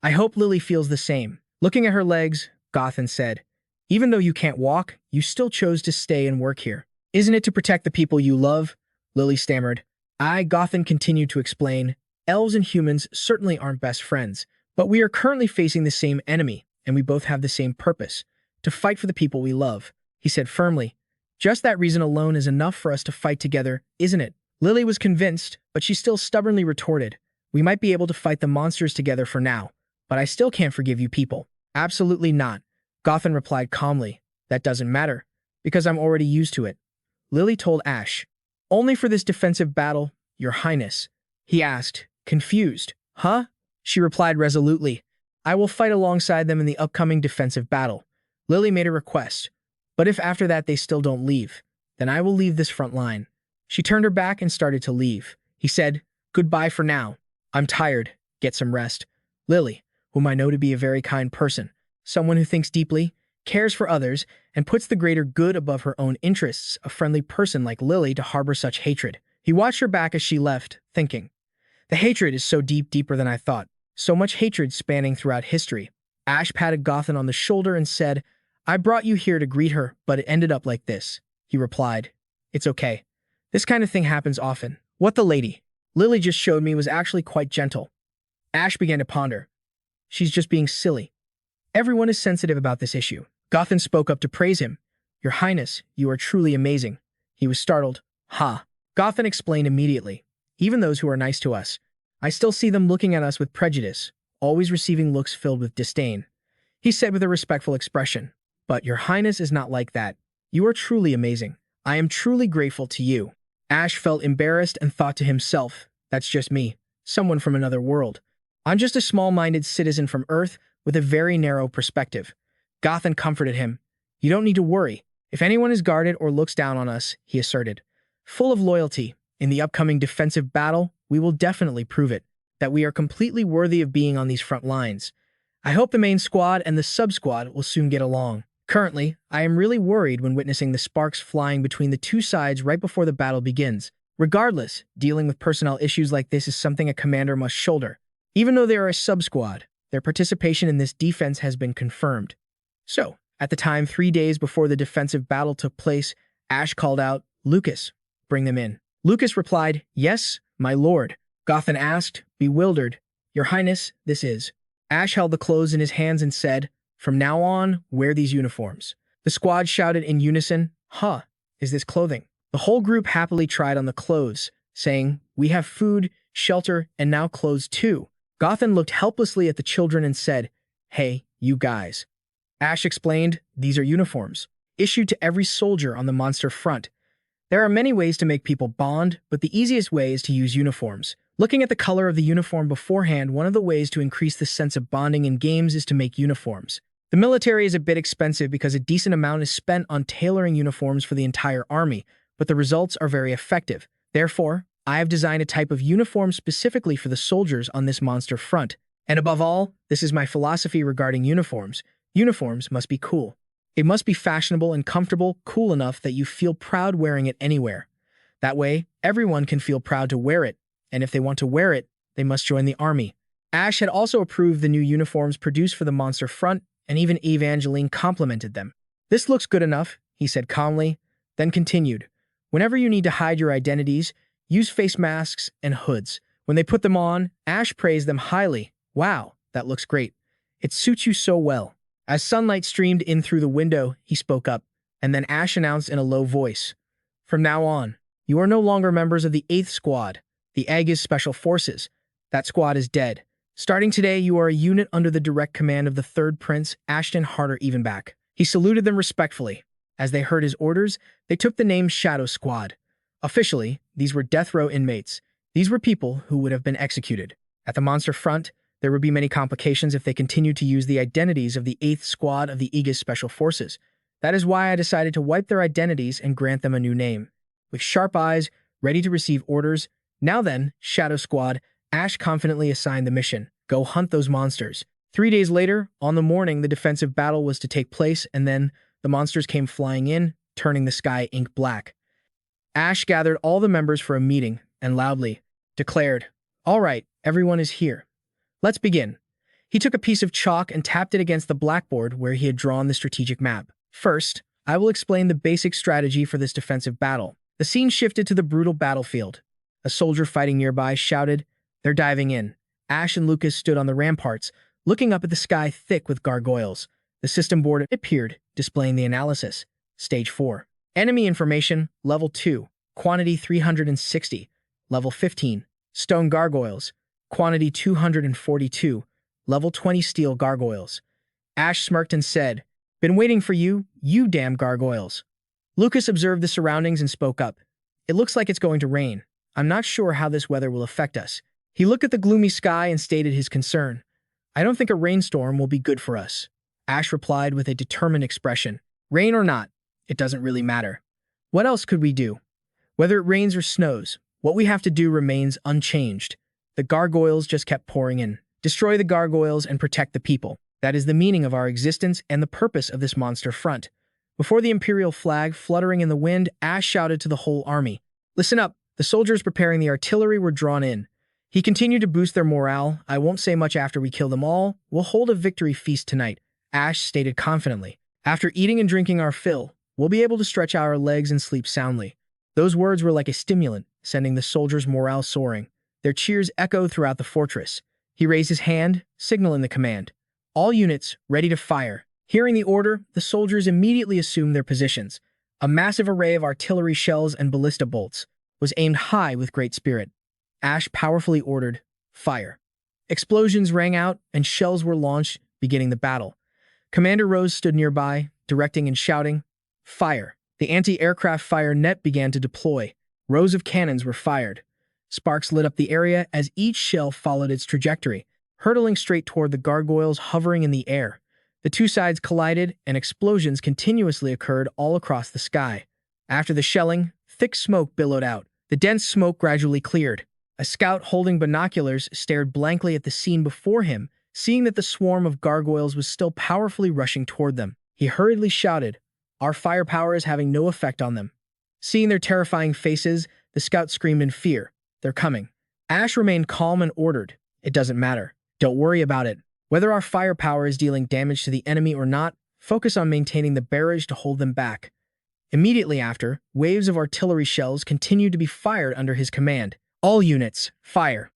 "I hope Lily feels the same." Looking at her legs, Gothan said, "Even though you can't walk, you still chose to stay and work here. Isn't it to protect the people you love?" Lily stammered. Gothan continued to explain, "Elves and humans certainly aren't best friends, but we are currently facing the same enemy, and we both have the same purpose, to fight for the people we love." He said firmly, Just that reason alone is enough for us to fight together, isn't it? Lily was convinced, but she still stubbornly retorted, "We might be able to fight the monsters together for now, but I still can't forgive you people." "Absolutely not," Gotham replied calmly. "That doesn't matter, because I'm already used to it." Lily told Ash. "Only for this defensive battle, Your Highness," he asked, confused. "Huh?" She replied resolutely. "I will fight alongside them in the upcoming defensive battle." Lily made a request. "But if after that they still don't leave, then I will leave this front line." She turned her back and started to leave. He said, "Goodbye for now. I'm tired. Get some rest." Lily, whom I know to be a very kind person, someone who thinks deeply, cares for others, and puts the greater good above her own interests, a friendly person like Lily to harbor such hatred. He watched her back as she left, thinking, "The hatred is so deep, deeper than I thought. So much hatred spanning throughout history." Ash patted Gotham on the shoulder and said, "I brought you here to greet her, but it ended up like this." He replied, "It's okay. This kind of thing happens often." What the lady Lily just showed me was actually quite gentle. Ash began to ponder. She's just being silly. Everyone is sensitive about this issue. Gotham spoke up to praise him. "Your Highness, you are truly amazing." He was startled. "Ha." Gotham explained immediately. "Even those who are nice to us, I still see them looking at us with prejudice, always receiving looks filled with disdain." He said with a respectful expression, "But Your Highness is not like that. You are truly amazing. I am truly grateful to you." Ash felt embarrassed and thought to himself, "That's just me, someone from another world. I'm just a small-minded citizen from Earth with a very narrow perspective." Gotham comforted him. "You don't need to worry. If anyone is guarded or looks down on us," he asserted, full of loyalty, "in the upcoming defensive battle, we will definitely prove it, that we are completely worthy of being on these front lines. I hope the main squad and the sub-squad will soon get along. Currently, I am really worried when witnessing the sparks flying between the two sides right before the battle begins. Regardless, dealing with personnel issues like this is something a commander must shoulder. Even though they are a sub-squad, their participation in this defense has been confirmed." So, at the time 3 days before the defensive battle took place, Ash called out, "Lucas, bring them in." Lucas replied, "Yes, my lord." Gotham asked, bewildered, "Your Highness, this is." Ash held the clothes in his hands and said, "From now on, wear these uniforms." The squad shouted in unison, "Huh, is this clothing?" The whole group happily tried on the clothes, saying, "We have food, shelter, and now clothes too." Gotham looked helplessly at the children and said, "Hey, you guys." Ash explained, "These are uniforms, issued to every soldier on the monster front. There are many ways to make people bond, but the easiest way is to use uniforms. Looking at the color of the uniform beforehand, one of the ways to increase the sense of bonding in games is to make uniforms. The military is a bit expensive because a decent amount is spent on tailoring uniforms for the entire army, but the results are very effective. Therefore, I have designed a type of uniform specifically for the soldiers on this monster front. And above all, this is my philosophy regarding uniforms. Uniforms must be cool. It must be fashionable and comfortable, cool enough that you feel proud wearing it anywhere. That way, everyone can feel proud to wear it, and if they want to wear it, they must join the army." Ash had also approved the new uniforms produced for the monster front, and even Evangeline complimented them. "This looks good enough," he said calmly, then continued, "Whenever you need to hide your identities, use face masks and hoods." When they put them on, Ash praised them highly. "Wow, that looks great. It suits you so well." As sunlight streamed in through the window, he spoke up, and then Ash announced in a low voice, "From now on, you are no longer members of the 8th Squad, the Aegis Special Forces. That squad is dead. Starting today, you are a unit under the direct command of the 3rd Prince, Ashton Harder Evenback." He saluted them respectfully. As they heard his orders, they took the name Shadow Squad. Officially, these were death row inmates. These were people who would have been executed. At the monster front, there would be many complications if they continued to use the identities of the 8th Squad of the Aegis Special Forces. That is why I decided to wipe their identities and grant them a new name. With sharp eyes, ready to receive orders, "Now then, Shadow Squad," Ash confidently assigned the mission. Go hunt those monsters. 3 days later, on the morning the defensive battle was to take place, and then the monsters came flying in, turning the sky ink black. Ash gathered all the members for a meeting and loudly declared, "All right, everyone is here. Let's begin." He took a piece of chalk and tapped it against the blackboard where he had drawn the strategic map. "First, I will explain the basic strategy for this defensive battle." The scene shifted to the brutal battlefield. A soldier fighting nearby shouted, "They're diving in." Ash and Lucas stood on the ramparts, looking up at the sky thick with gargoyles. The system board appeared, displaying the analysis. Stage 4. Enemy information, level 2, quantity 360, level 15, stone gargoyles, quantity 242, level 20 steel gargoyles. Ash smirked and said, "Been waiting for you, you damn gargoyles." Lucas observed the surroundings and spoke up. "It looks like it's going to rain. I'm not sure how this weather will affect us." He looked at the gloomy sky and stated his concern. "I don't think a rainstorm will be good for us." Ash replied with a determined expression. "Rain or not, it doesn't really matter. What else could we do? Whether it rains or snows, what we have to do remains unchanged." The gargoyles just kept pouring in. "Destroy the gargoyles and protect the people. That is the meaning of our existence and the purpose of this monster front." Before the imperial flag fluttering in the wind, Ash shouted to the whole army, "Listen up." The soldiers preparing the artillery were drawn in. He continued to boost their morale. "I won't say much after we kill them all. We'll hold a victory feast tonight," Ash stated confidently. "After eating and drinking our fill, we'll be able to stretch our legs and sleep soundly." Those words were like a stimulant, sending the soldiers' morale soaring. Their cheers echoed throughout the fortress. He raised his hand, signaling the command. "All units, ready to fire." Hearing the order, the soldiers immediately assumed their positions. A massive array of artillery shells and ballista bolts was aimed high with great spirit. Ash powerfully ordered, "Fire." Explosions rang out, and shells were launched, beginning the battle. Commander Rose stood nearby, directing and shouting, "Fire." The anti-aircraft fire net began to deploy. Rows of cannons were fired. Sparks lit up the area as each shell followed its trajectory, hurtling straight toward the gargoyles hovering in the air. The two sides collided, and explosions continuously occurred all across the sky. After the shelling, thick smoke billowed out. The dense smoke gradually cleared. A scout holding binoculars stared blankly at the scene before him, seeing that the swarm of gargoyles was still powerfully rushing toward them. He hurriedly shouted, "Our firepower is having no effect on them." Seeing their terrifying faces, the scout screamed in fear, "They're coming." Ash remained calm and ordered, "It doesn't matter. Don't worry about it. Whether our firepower is dealing damage to the enemy or not, focus on maintaining the barrage to hold them back." Immediately after, waves of artillery shells continued to be fired under his command. "All units, fire.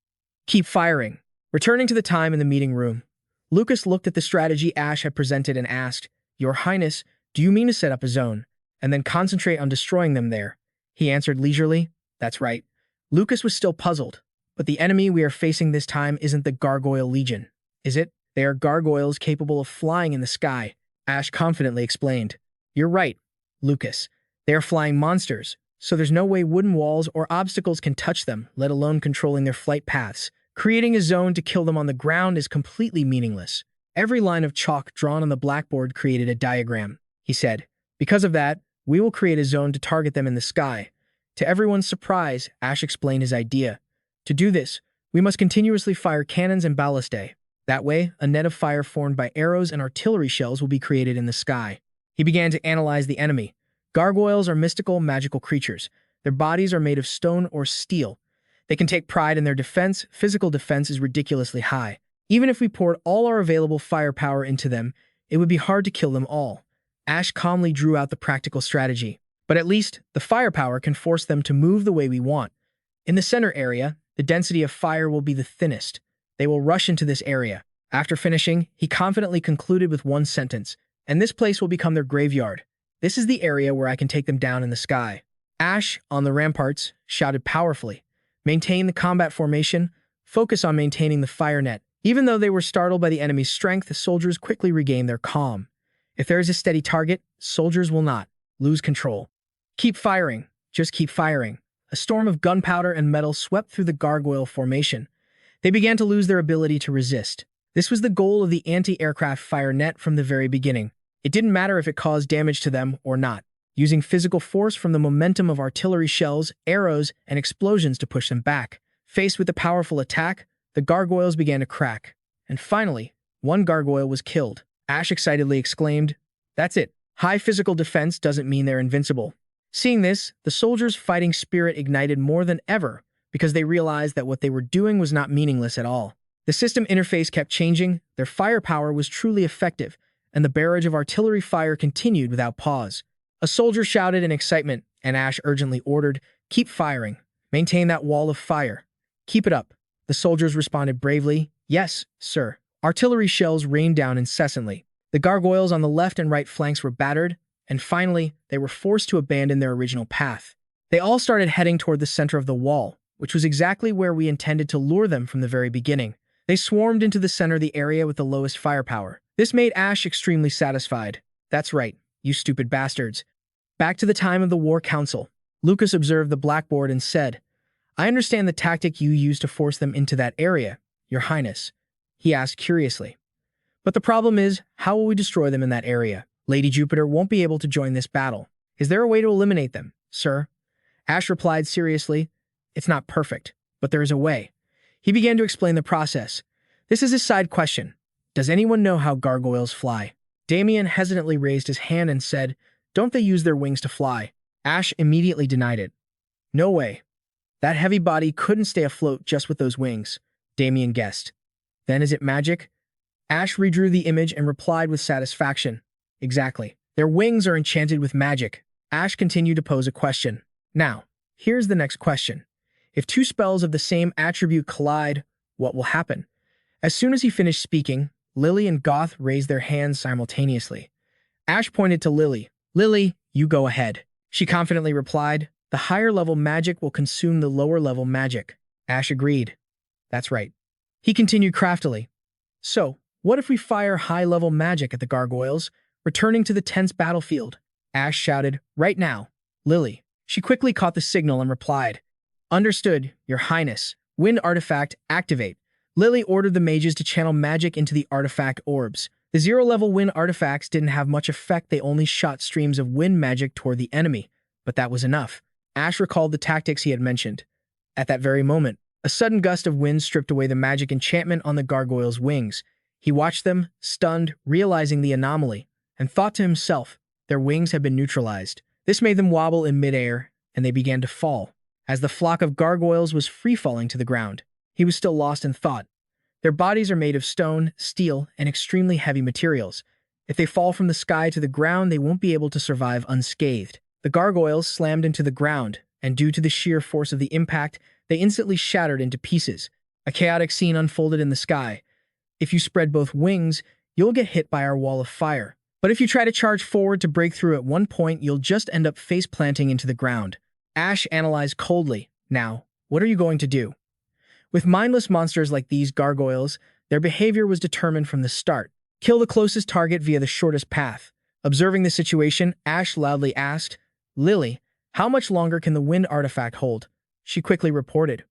Keep firing." Returning to the time in the meeting room, Lucas looked at the strategy Ash had presented and asked, "Your Highness, do you mean to set up a zone, and then concentrate on destroying them there?" He answered leisurely, "That's right." Lucas was still puzzled. "But the enemy we are facing this time isn't the Gargoyle Legion, is it? They are gargoyles capable of flying in the sky," Ash confidently explained. "You're right, Lucas. They are flying monsters, so there's no way wooden walls or obstacles can touch them, let alone controlling their flight paths. Creating a zone to kill them on the ground is completely meaningless." Every line of chalk drawn on the blackboard created a diagram, he said. "Because of that, we will create a zone to target them in the sky." To everyone's surprise, Ash explained his idea. "To do this, we must continuously fire cannons and ballistae. That way, a net of fire formed by arrows and artillery shells will be created in the sky." He began to analyze the enemy. Gargoyles are mystical, magical creatures. Their bodies are made of stone or steel. They can take pride in their defense. Physical defense is ridiculously high. Even if we poured all our available firepower into them, it would be hard to kill them all. Ash calmly drew out the practical strategy. "But at least, the firepower can force them to move the way we want. In the center area, the density of fire will be the thinnest. They will rush into this area." After finishing, he confidently concluded with one sentence, "And this place will become their graveyard. This is the area where I can take them down in the sky." Ash, on the ramparts, shouted powerfully, "Maintain the combat formation. Focus on maintaining the fire net." Even though they were startled by the enemy's strength, the soldiers quickly regained their calm. If there is a steady target, soldiers will not lose control. "Keep firing. Just keep firing." A storm of gunpowder and metal swept through the gargoyle formation. They began to lose their ability to resist. This was the goal of the anti-aircraft fire net from the very beginning. It didn't matter if it caused damage to them or not, using physical force from the momentum of artillery shells, arrows, and explosions to push them back. Faced with the powerful attack, the gargoyles began to crack. And finally, one gargoyle was killed. Ash excitedly exclaimed, "That's it. High physical defense doesn't mean they're invincible." Seeing this, the soldiers' fighting spirit ignited more than ever because they realized that what they were doing was not meaningless at all. The system interface kept changing, their firepower was truly effective, and the barrage of artillery fire continued without pause. A soldier shouted in excitement, and Ash urgently ordered, "Keep firing. Maintain that wall of fire. Keep it up." The soldiers responded bravely, "Yes, sir." Artillery shells rained down incessantly. The gargoyles on the left and right flanks were battered, and finally, they were forced to abandon their original path. They all started heading toward the center of the wall, which was exactly where we intended to lure them from the very beginning. They swarmed into the center of the area with the lowest firepower. This made Ash extremely satisfied. That's right, you stupid bastards. Back to the time of the War Council, Lucas observed the blackboard and said, I understand the tactic you used to force them into that area, Your Highness. He asked curiously. But the problem is, how will we destroy them in that area? Lady Jupiter won't be able to join this battle. Is there a way to eliminate them, sir? Ash replied seriously, It's not perfect, but there is a way. He began to explain the process. This is his side question. Does anyone know how gargoyles fly? Damien hesitantly raised his hand and said, Don't they use their wings to fly? Ash immediately denied it. No way. That heavy body couldn't stay afloat just with those wings, Damien guessed. Then is it magic? Ash redrew the image and replied with satisfaction. Exactly. Their wings are enchanted with magic. Ash continued to pose a question. Now, here's the next question. If two spells of the same attribute collide, what will happen? As soon as he finished speaking, Lily and Goth raised their hands simultaneously. Ash pointed to Lily. Lily, you go ahead. She confidently replied, The higher-level magic will consume the lower-level magic. Ash agreed. That's right. He continued craftily. So, what if we fire high-level magic at the gargoyles, returning to the tense battlefield? Ash shouted, Right now, Lily. She quickly caught the signal and replied, Understood, Your Highness. Wind artifact, activate. Lily ordered the mages to channel magic into the artifact orbs. The zero-level wind artifacts didn't have much effect, they only shot streams of wind magic toward the enemy. But that was enough. Ash recalled the tactics he had mentioned. At that very moment, a sudden gust of wind stripped away the magic enchantment on the gargoyles' wings. He watched them, stunned, realizing the anomaly, and thought to himself, their wings had been neutralized. This made them wobble in midair, and they began to fall. As the flock of gargoyles was free-falling to the ground, he was still lost in thought. Their bodies are made of stone, steel, and extremely heavy materials. If they fall from the sky to the ground, they won't be able to survive unscathed. The gargoyles slammed into the ground, and due to the sheer force of the impact, they instantly shattered into pieces. A chaotic scene unfolded in the sky. If you spread both wings, you'll get hit by our wall of fire. But if you try to charge forward to break through at one point, you'll just end up face-planting into the ground. Ash analyzed coldly. Now, what are you going to do? With mindless monsters like these gargoyles, their behavior was determined from the start. Kill the closest target via the shortest path. Observing the situation, Ash loudly asked, Lily, how much longer can the wind artifact hold? She quickly reported.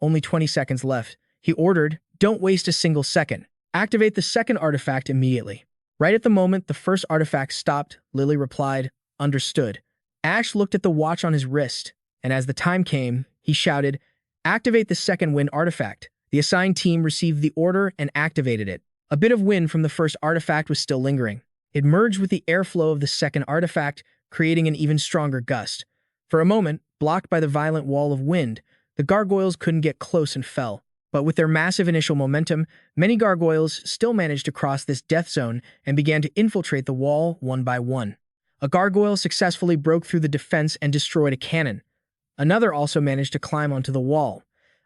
Only 20 seconds left. He ordered, Don't waste a single second. Activate the second artifact immediately. Right at the moment the first artifact stopped, Lily replied, Understood. Ash looked at the watch on his wrist, and as the time came, he shouted, Activate the second wind artifact. The assigned team received the order and activated it. A bit of wind from the first artifact was still lingering. It merged with the airflow of the second artifact, creating an even stronger gust. For a moment, blocked by the violent wall of wind, the gargoyles couldn't get close and fell. But with their massive initial momentum, many gargoyles still managed to cross this death zone and began to infiltrate the wall one by one. A gargoyle successfully broke through the defense and destroyed a cannon. Another also managed to climb onto the wall.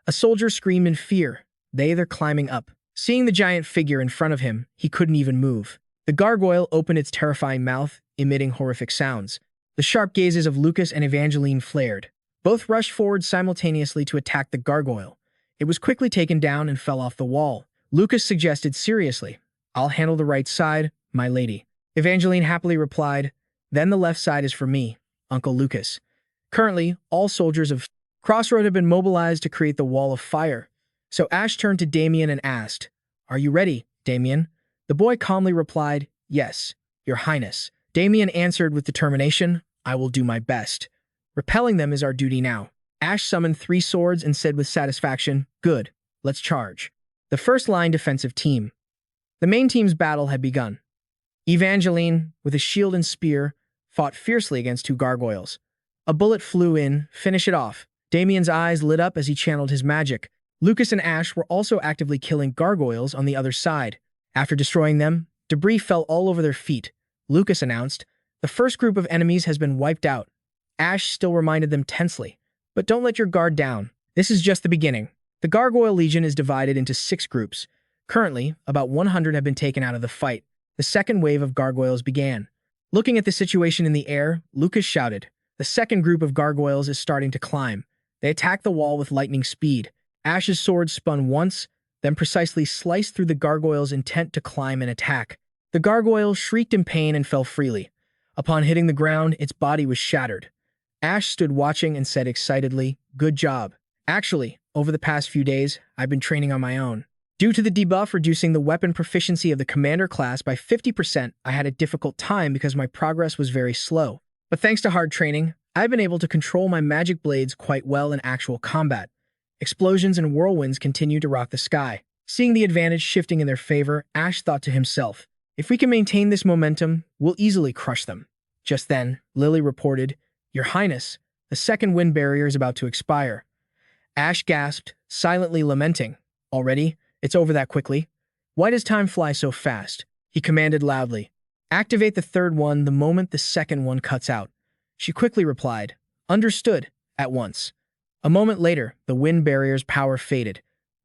A soldier screamed in fear. They're climbing up. Seeing the giant figure in front of him, he couldn't even move. The gargoyle opened its terrifying mouth, emitting horrific sounds. The sharp gazes of Lucas and Evangeline flared. Both rushed forward simultaneously to attack the gargoyle. It was quickly taken down and fell off the wall. Lucas suggested seriously, I'll handle the right side, my lady. Evangeline happily replied, Then the left side is for me, Uncle Lucas. Currently, all soldiers of Crossroad have been mobilized to create the wall of fire. So Ash turned to Damien and asked, Are you ready, Damien? The boy calmly replied, Yes, Your Highness. Damien answered with determination, I will do my best. Repelling them is our duty now. Ash summoned 3 swords and said with satisfaction, Good, let's charge. The first line defensive team. The main team's battle had begun. Evangeline, with a shield and spear, fought fiercely against 2 gargoyles. A bullet flew in, finish it off. Damien's eyes lit up as he channeled his magic. Lucas and Ash were also actively killing gargoyles on the other side. After destroying them, debris fell all over their feet. Lucas announced, The first group of enemies has been wiped out. Ash still reminded them tensely, But don't let your guard down. This is just the beginning. The Gargoyle Legion is divided into 6 groups. Currently, about 100 have been taken out of the fight. The second wave of gargoyles began. Looking at the situation in the air, Lucas shouted, "The second group of gargoyles is starting to climb." They attacked the wall with lightning speed. Ash's sword spun once, then precisely sliced through the gargoyle's intent to climb and attack. The gargoyle shrieked in pain and fell freely. Upon hitting the ground, its body was shattered. Ash stood watching and said excitedly, "Good job. Actually, over the past few days, I've been training on my own. Due to the debuff reducing the weapon proficiency of the commander class by 50%, I had a difficult time because my progress was very slow. But thanks to hard training, I've been able to control my magic blades quite well in actual combat." Explosions and whirlwinds continued to rock the sky. Seeing the advantage shifting in their favor, Ash thought to himself, "If we can maintain this momentum, we'll easily crush them." Just then, Lily reported, "Your Highness, the second wind barrier is about to expire." Ash gasped, silently lamenting, "Already? It's over that quickly? Why does time fly so fast?" He commanded loudly, "Activate the third one the moment the second one cuts out." She quickly replied, "Understood," at once. A moment later, the wind barrier's power faded.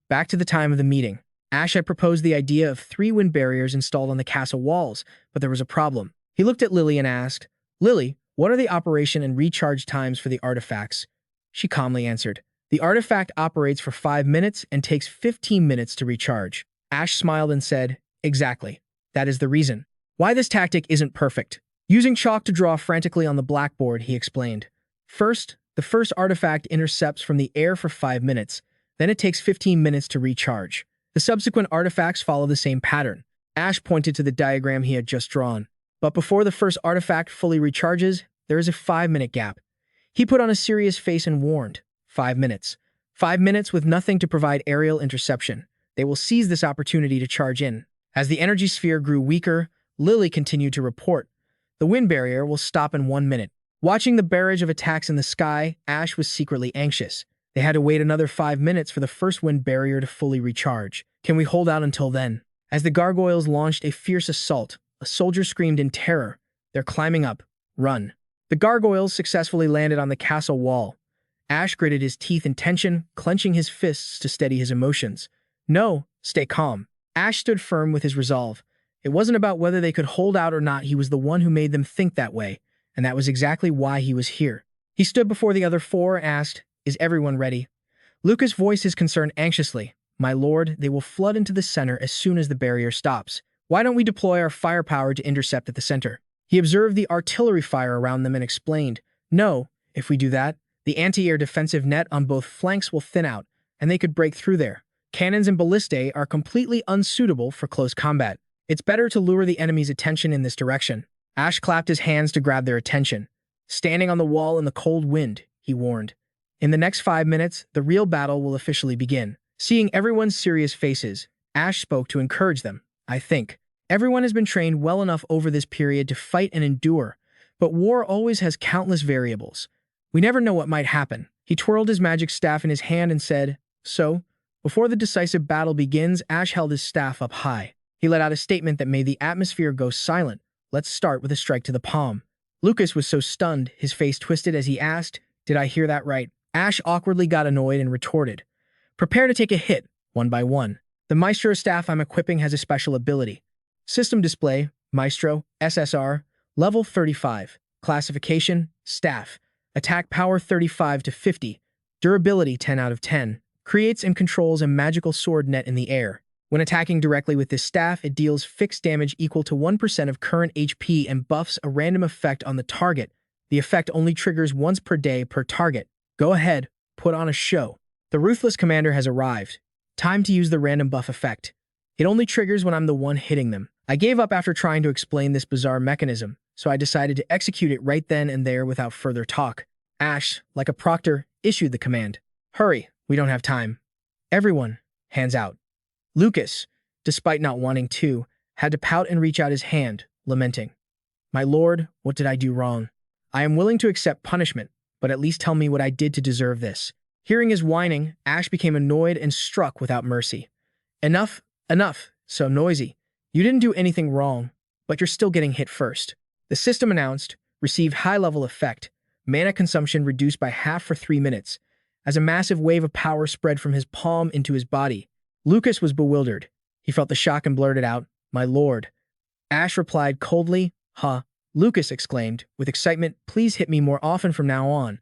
Back to the time of the meeting. Ash had proposed the idea of 3 wind barriers installed on the castle walls, but there was a problem. He looked at Lily and asked, "Lily, what are the operation and recharge times for the artifacts?" She calmly answered, "The artifact operates for 5 minutes and takes 15 minutes to recharge." Ash smiled and said, "Exactly. That is the reason why this tactic isn't perfect." Using chalk to draw frantically on the blackboard, he explained, "First, the first artifact intercepts from the air for 5 minutes, then it takes 15 minutes to recharge. The subsequent artifacts follow the same pattern." Ash pointed to the diagram he had just drawn. "But before the first artifact fully recharges, there is a 5-minute gap." He put on a serious face and warned, 5 minutes. 5 minutes with nothing to provide aerial interception. They will seize this opportunity to charge in." As the energy sphere grew weaker, Lily continued to report, "The wind barrier will stop in 1 minute." Watching the barrage of attacks in the sky, Ash was secretly anxious. They had to wait another 5 minutes for the first wind barrier to fully recharge. Can we hold out until then? As the gargoyles launched a fierce assault, a soldier screamed in terror, "They're climbing up. Run." The gargoyles successfully landed on the castle wall. Ash gritted his teeth in tension, clenching his fists to steady his emotions. "No, stay calm." Ash stood firm with his resolve. It wasn't about whether they could hold out or not. He was the one who made them think that way, and that was exactly why he was here. He stood before the other 4 and asked, "Is everyone ready?" Lucas voiced his concern anxiously. "My lord, they will flood into the center as soon as the barrier stops. Why don't we deploy our firepower to intercept at the center?" He observed the artillery fire around them and explained, "No, if we do that, the anti-air defensive net on both flanks will thin out, and they could break through there. Cannons and ballistae are completely unsuitable for close combat. It's better to lure the enemy's attention in this direction." Ash clapped his hands to grab their attention. "Standing on the wall in the cold wind," he warned. "In the next 5 minutes, the real battle will officially begin." Seeing everyone's serious faces, Ash spoke to encourage them. "I think everyone has been trained well enough over this period to fight and endure, but war always has countless variables. We never know what might happen." He twirled his magic staff in his hand and said, "So, before the decisive battle begins," Ash held his staff up high. He let out a statement that made the atmosphere go silent. "Let's start with a strike to the palm." Lucas was so stunned, his face twisted as he asked, "Did I hear that right?" Ash awkwardly got annoyed and retorted, "Prepare to take a hit, one by one. The Maestro staff I'm equipping has a special ability. System display, Maestro, SSR, level 35. Classification, Staff. Attack power 35 to 50. Durability 10 out of 10. Creates and controls a magical sword net in the air. When attacking directly with this staff, it deals fixed damage equal to 1% of current HP and buffs a random effect on the target. The effect only triggers once per day per target. Go ahead, put on a show." The Ruthless Commander has arrived. Time to use the random buff effect. It only triggers when I'm the one hitting them. I gave up after trying to explain this bizarre mechanism, so I decided to execute it right then and there without further talk. Ash, like a proctor, issued the command. "Hurry, we don't have time." Everyone, hands out. Lucas, despite not wanting to, had to pout and reach out his hand, lamenting, "My lord, what did I do wrong? I am willing to accept punishment, but at least tell me what I did to deserve this." Hearing his whining, Ash became annoyed and struck without mercy. "Enough, enough, so noisy. You didn't do anything wrong, but you're still getting hit first." The system announced, "Received high-level effect. Mana consumption reduced by half for 3 minutes." As a massive wave of power spread from his palm into his body, Lucas was bewildered. He felt the shock and blurted out, "My lord." Ash replied coldly, "Huh, Lucas exclaimed, with excitement, please hit me more often from now on.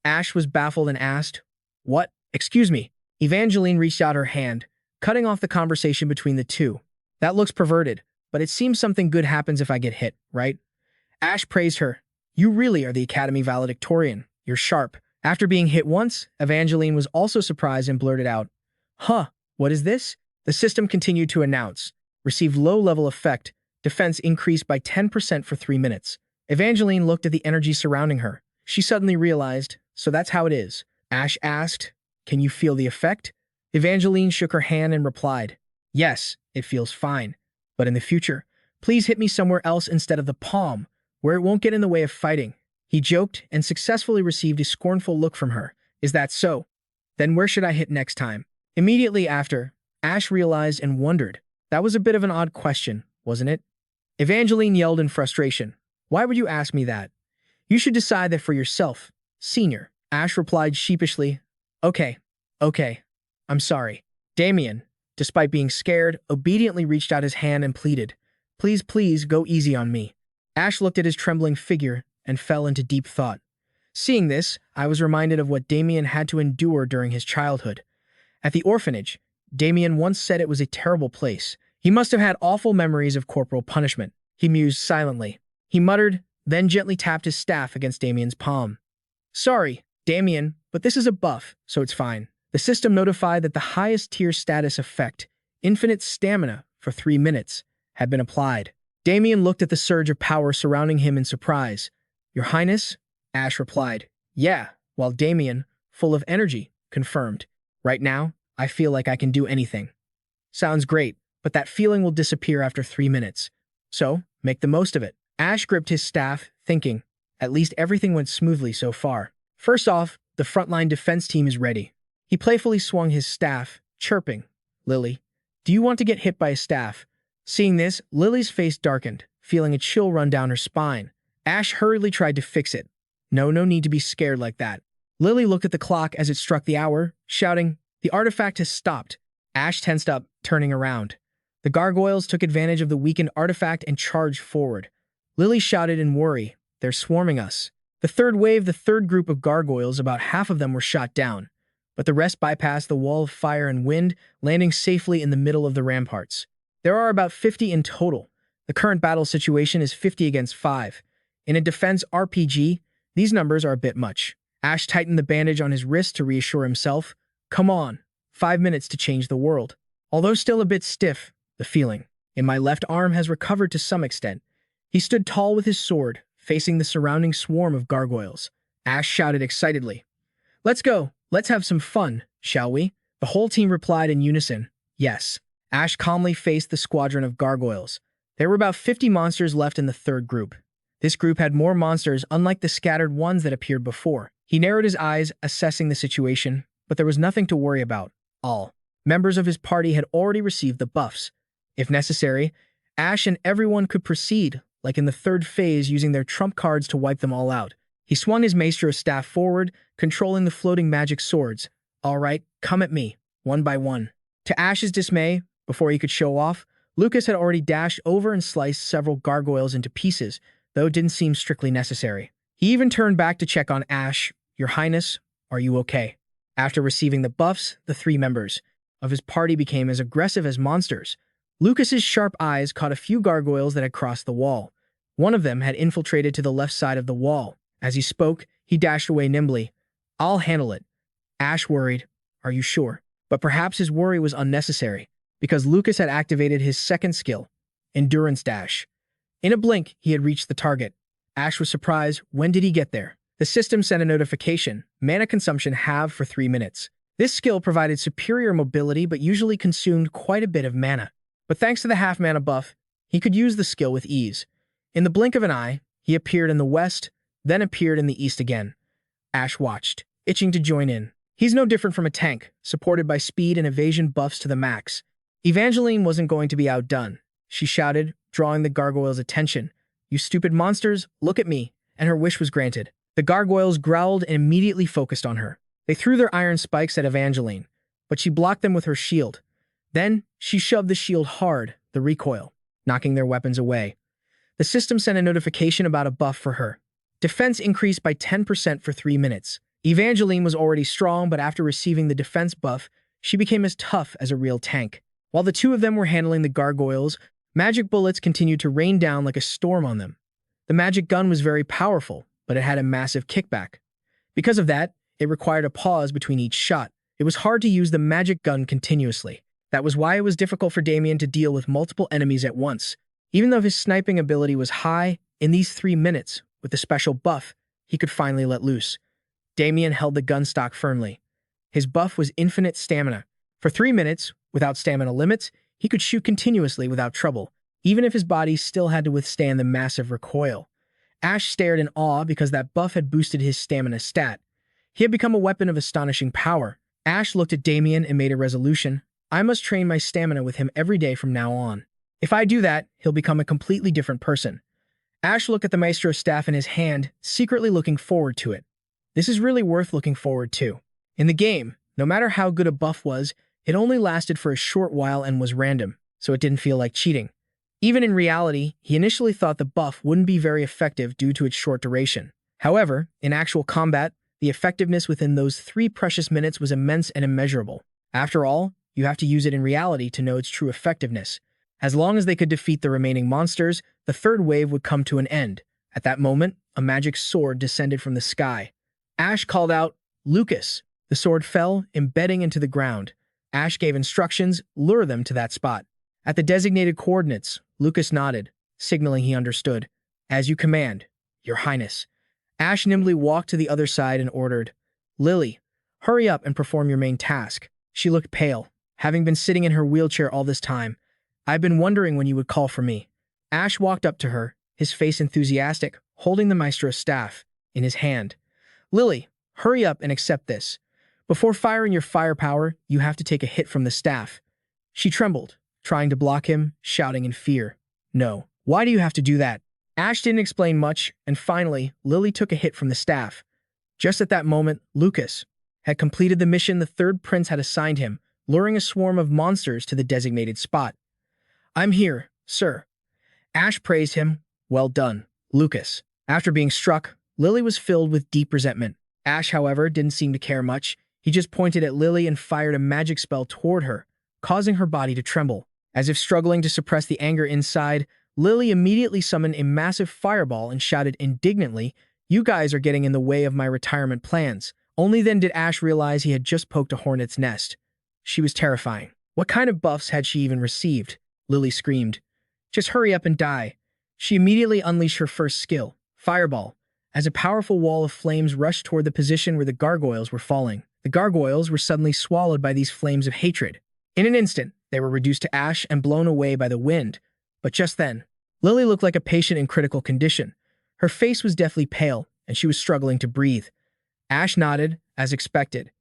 Ash was baffled and asked, what? Excuse me. Evangeline reached out her hand, cutting off the conversation between the two. That looks perverted, but it seems something good happens if I get hit, right? Ash praised her. You really are the Academy valedictorian. You're sharp. After being hit once, Evangeline was also surprised and blurted out, huh, what is this? The system continued to announce. Received low-level effect. Defense increased by 10% for 3 minutes. Evangeline looked at the energy surrounding her. She suddenly realized, so that's how it is. Ash asked, can you feel the effect? Evangeline shook her hand and replied, yes, it feels fine. But in the future, please hit me somewhere else instead of the palm, where it won't get in the way of fighting. He joked and successfully received a scornful look from her. Is that so? Then where should I hit next time? Immediately after, Ash realized and wondered. That was a bit of an odd question, wasn't it? Evangeline yelled in frustration. Why would you ask me that? You should decide that for yourself, senior. Ash replied sheepishly. Okay. I'm sorry. Damien, despite being scared, obediently reached out his hand and pleaded, please, go easy on me. Ash looked at his trembling figure and fell into deep thought. Seeing this, I was reminded of what Damien had to endure during his childhood. At the orphanage, Damien once said it was a terrible place. He must have had awful memories of corporal punishment. He mused silently. He muttered, then gently tapped his staff against Damien's palm. Sorry, Damien, but this is a buff, so it's fine. The system notified that the highest tier status effect, infinite stamina for 3 minutes, had been applied. Damien looked at the surge of power surrounding him in surprise. Your Highness? Ash replied, yeah, while Damien, full of energy, confirmed. Right now, I feel like I can do anything. Sounds great, but that feeling will disappear after 3 minutes. So, make the most of it. Ash gripped his staff, thinking, at least everything went smoothly so far. First off, the frontline defense team is ready. He playfully swung his staff, chirping, Lily, do you want to get hit by a staff? Seeing this, Lily's face darkened, feeling a chill run down her spine. Ash hurriedly tried to fix it. No need to be scared like that. Lily looked at the clock as it struck the hour, shouting, the artifact has stopped. Ash tensed up, turning around. The gargoyles took advantage of the weakened artifact and charged forward. Lily shouted in worry, they're swarming us. The third group of gargoyles, about half of them were shot down, but the rest bypassed the wall of fire and wind, landing safely in the middle of the ramparts. There are about 50 in total. The current battle situation is 50 against 5. In a defense RPG, these numbers are a bit much. Ash tightened the bandage on his wrist to reassure himself. Come on, 5 minutes to change the world. Although still a bit stiff, the feeling in my left arm has recovered to some extent. He stood tall with his sword, facing the surrounding swarm of gargoyles. Ash shouted excitedly, let's go, let's have some fun, shall we? The whole team replied in unison, yes. Ash calmly faced the squadron of gargoyles. There were about 50 monsters left in the third group. This group had more monsters, unlike the scattered ones that appeared before. He narrowed his eyes, assessing the situation, but there was nothing to worry about. All members of his party had already received the buffs. If necessary, Ash and everyone could proceed, like in the third phase, using their trump cards to wipe them all out. He swung his maestro staff forward, controlling the floating magic swords. All right, come at me, one by one. To Ash's dismay, before he could show off, Lucas had already dashed over and sliced several gargoyles into pieces, though it didn't seem strictly necessary. He even turned back to check on Ash. Your Highness, are you okay? After receiving the buffs, the 3 members of his party became as aggressive as monsters. Lucas's sharp eyes caught a few gargoyles that had crossed the wall. One of them had infiltrated to the left side of the wall. As he spoke, he dashed away nimbly. I'll handle it. Ash worried. Are you sure? But perhaps his worry was unnecessary, because Lucas had activated his second skill, Endurance Dash. In a blink, he had reached the target. Ash was surprised. When did he get there? The system sent a notification. Mana consumption halved for 3 minutes. This skill provided superior mobility but usually consumed quite a bit of mana. But thanks to the half-mana buff, he could use the skill with ease. In the blink of an eye, he appeared in the west, then appeared in the east again. Ash watched, itching to join in. He's no different from a tank, supported by speed and evasion buffs to the max. Evangeline wasn't going to be outdone. She shouted, drawing the gargoyles' attention. You stupid monsters, look at me, and her wish was granted. The gargoyles growled and immediately focused on her. They threw their iron spikes at Evangeline, but she blocked them with her shield. Then, she shoved the shield hard, the recoil, knocking their weapons away. The system sent a notification about a buff for her. Defense increased by 10% for 3 minutes. Evangeline was already strong, but after receiving the defense buff, she became as tough as a real tank. While the two of them were handling the gargoyles, magic bullets continued to rain down like a storm on them. The magic gun was very powerful, but it had a massive kickback. Because of that, it required a pause between each shot. It was hard to use the magic gun continuously. That was why it was difficult for Damien to deal with multiple enemies at once. Even though his sniping ability was high, in these 3 minutes, with the special buff, he could finally let loose. Damien held the gun stock firmly. His buff was infinite stamina. For 3 minutes, without stamina limits, he could shoot continuously without trouble, even if his body still had to withstand the massive recoil. Ash stared in awe because that buff had boosted his stamina stat. He had become a weapon of astonishing power. Ash looked at Damien and made a resolution. I must train my stamina with him every day from now on. If I do that, he'll become a completely different person. Ash looked at the Maestro's staff in his hand, secretly looking forward to it. This is really worth looking forward to. In the game, no matter how good a buff was, it only lasted for a short while and was random, so it didn't feel like cheating. Even in reality, he initially thought the buff wouldn't be very effective due to its short duration. However, in actual combat, the effectiveness within those 3 precious minutes was immense and immeasurable. After all, you have to use it in reality to know its true effectiveness. As long as they could defeat the remaining monsters, the third wave would come to an end. At that moment, a magic sword descended from the sky. Ash called out, "Lucas!" The sword fell, embedding into the ground. Ash gave instructions, lure them to that spot. At the designated coordinates, Lucas nodded, signaling he understood. "As you command, Your Highness." Ash nimbly walked to the other side and ordered, "Lily, hurry up and perform your main task." She looked pale, having been sitting in her wheelchair all this time. "I've been wondering when you would call for me." Ash walked up to her, his face enthusiastic, holding the Maestro's staff in his hand. "Lily, hurry up and accept this. Before firing your firepower, you have to take a hit from the staff." She trembled, trying to block him, shouting in fear. "No, why do you have to do that?" Ash didn't explain much, and finally, Lily took a hit from the staff. Just at that moment, Lucas had completed the mission the third prince had assigned him, luring a swarm of monsters to the designated spot. "I'm here, sir." Ash praised him. "Well done, Lucas." After being struck, Lily was filled with deep resentment. Ash, however, didn't seem to care much. He just pointed at Lily and fired a magic spell toward her, causing her body to tremble. As if struggling to suppress the anger inside, Lily immediately summoned a massive fireball and shouted indignantly, "You guys are getting in the way of my retirement plans." Only then did Ash realize he had just poked a hornet's nest. She was terrifying. What kind of buffs had she even received? Lily screamed. "Just hurry up and die." She immediately unleashed her first skill, Fireball, as a powerful wall of flames rushed toward the position where the gargoyles were falling. The gargoyles were suddenly swallowed by these flames of hatred. In an instant, they were reduced to ash and blown away by the wind. But just then, Lily looked like a patient in critical condition. Her face was deathly pale, and she was struggling to breathe. Ash nodded, as expected.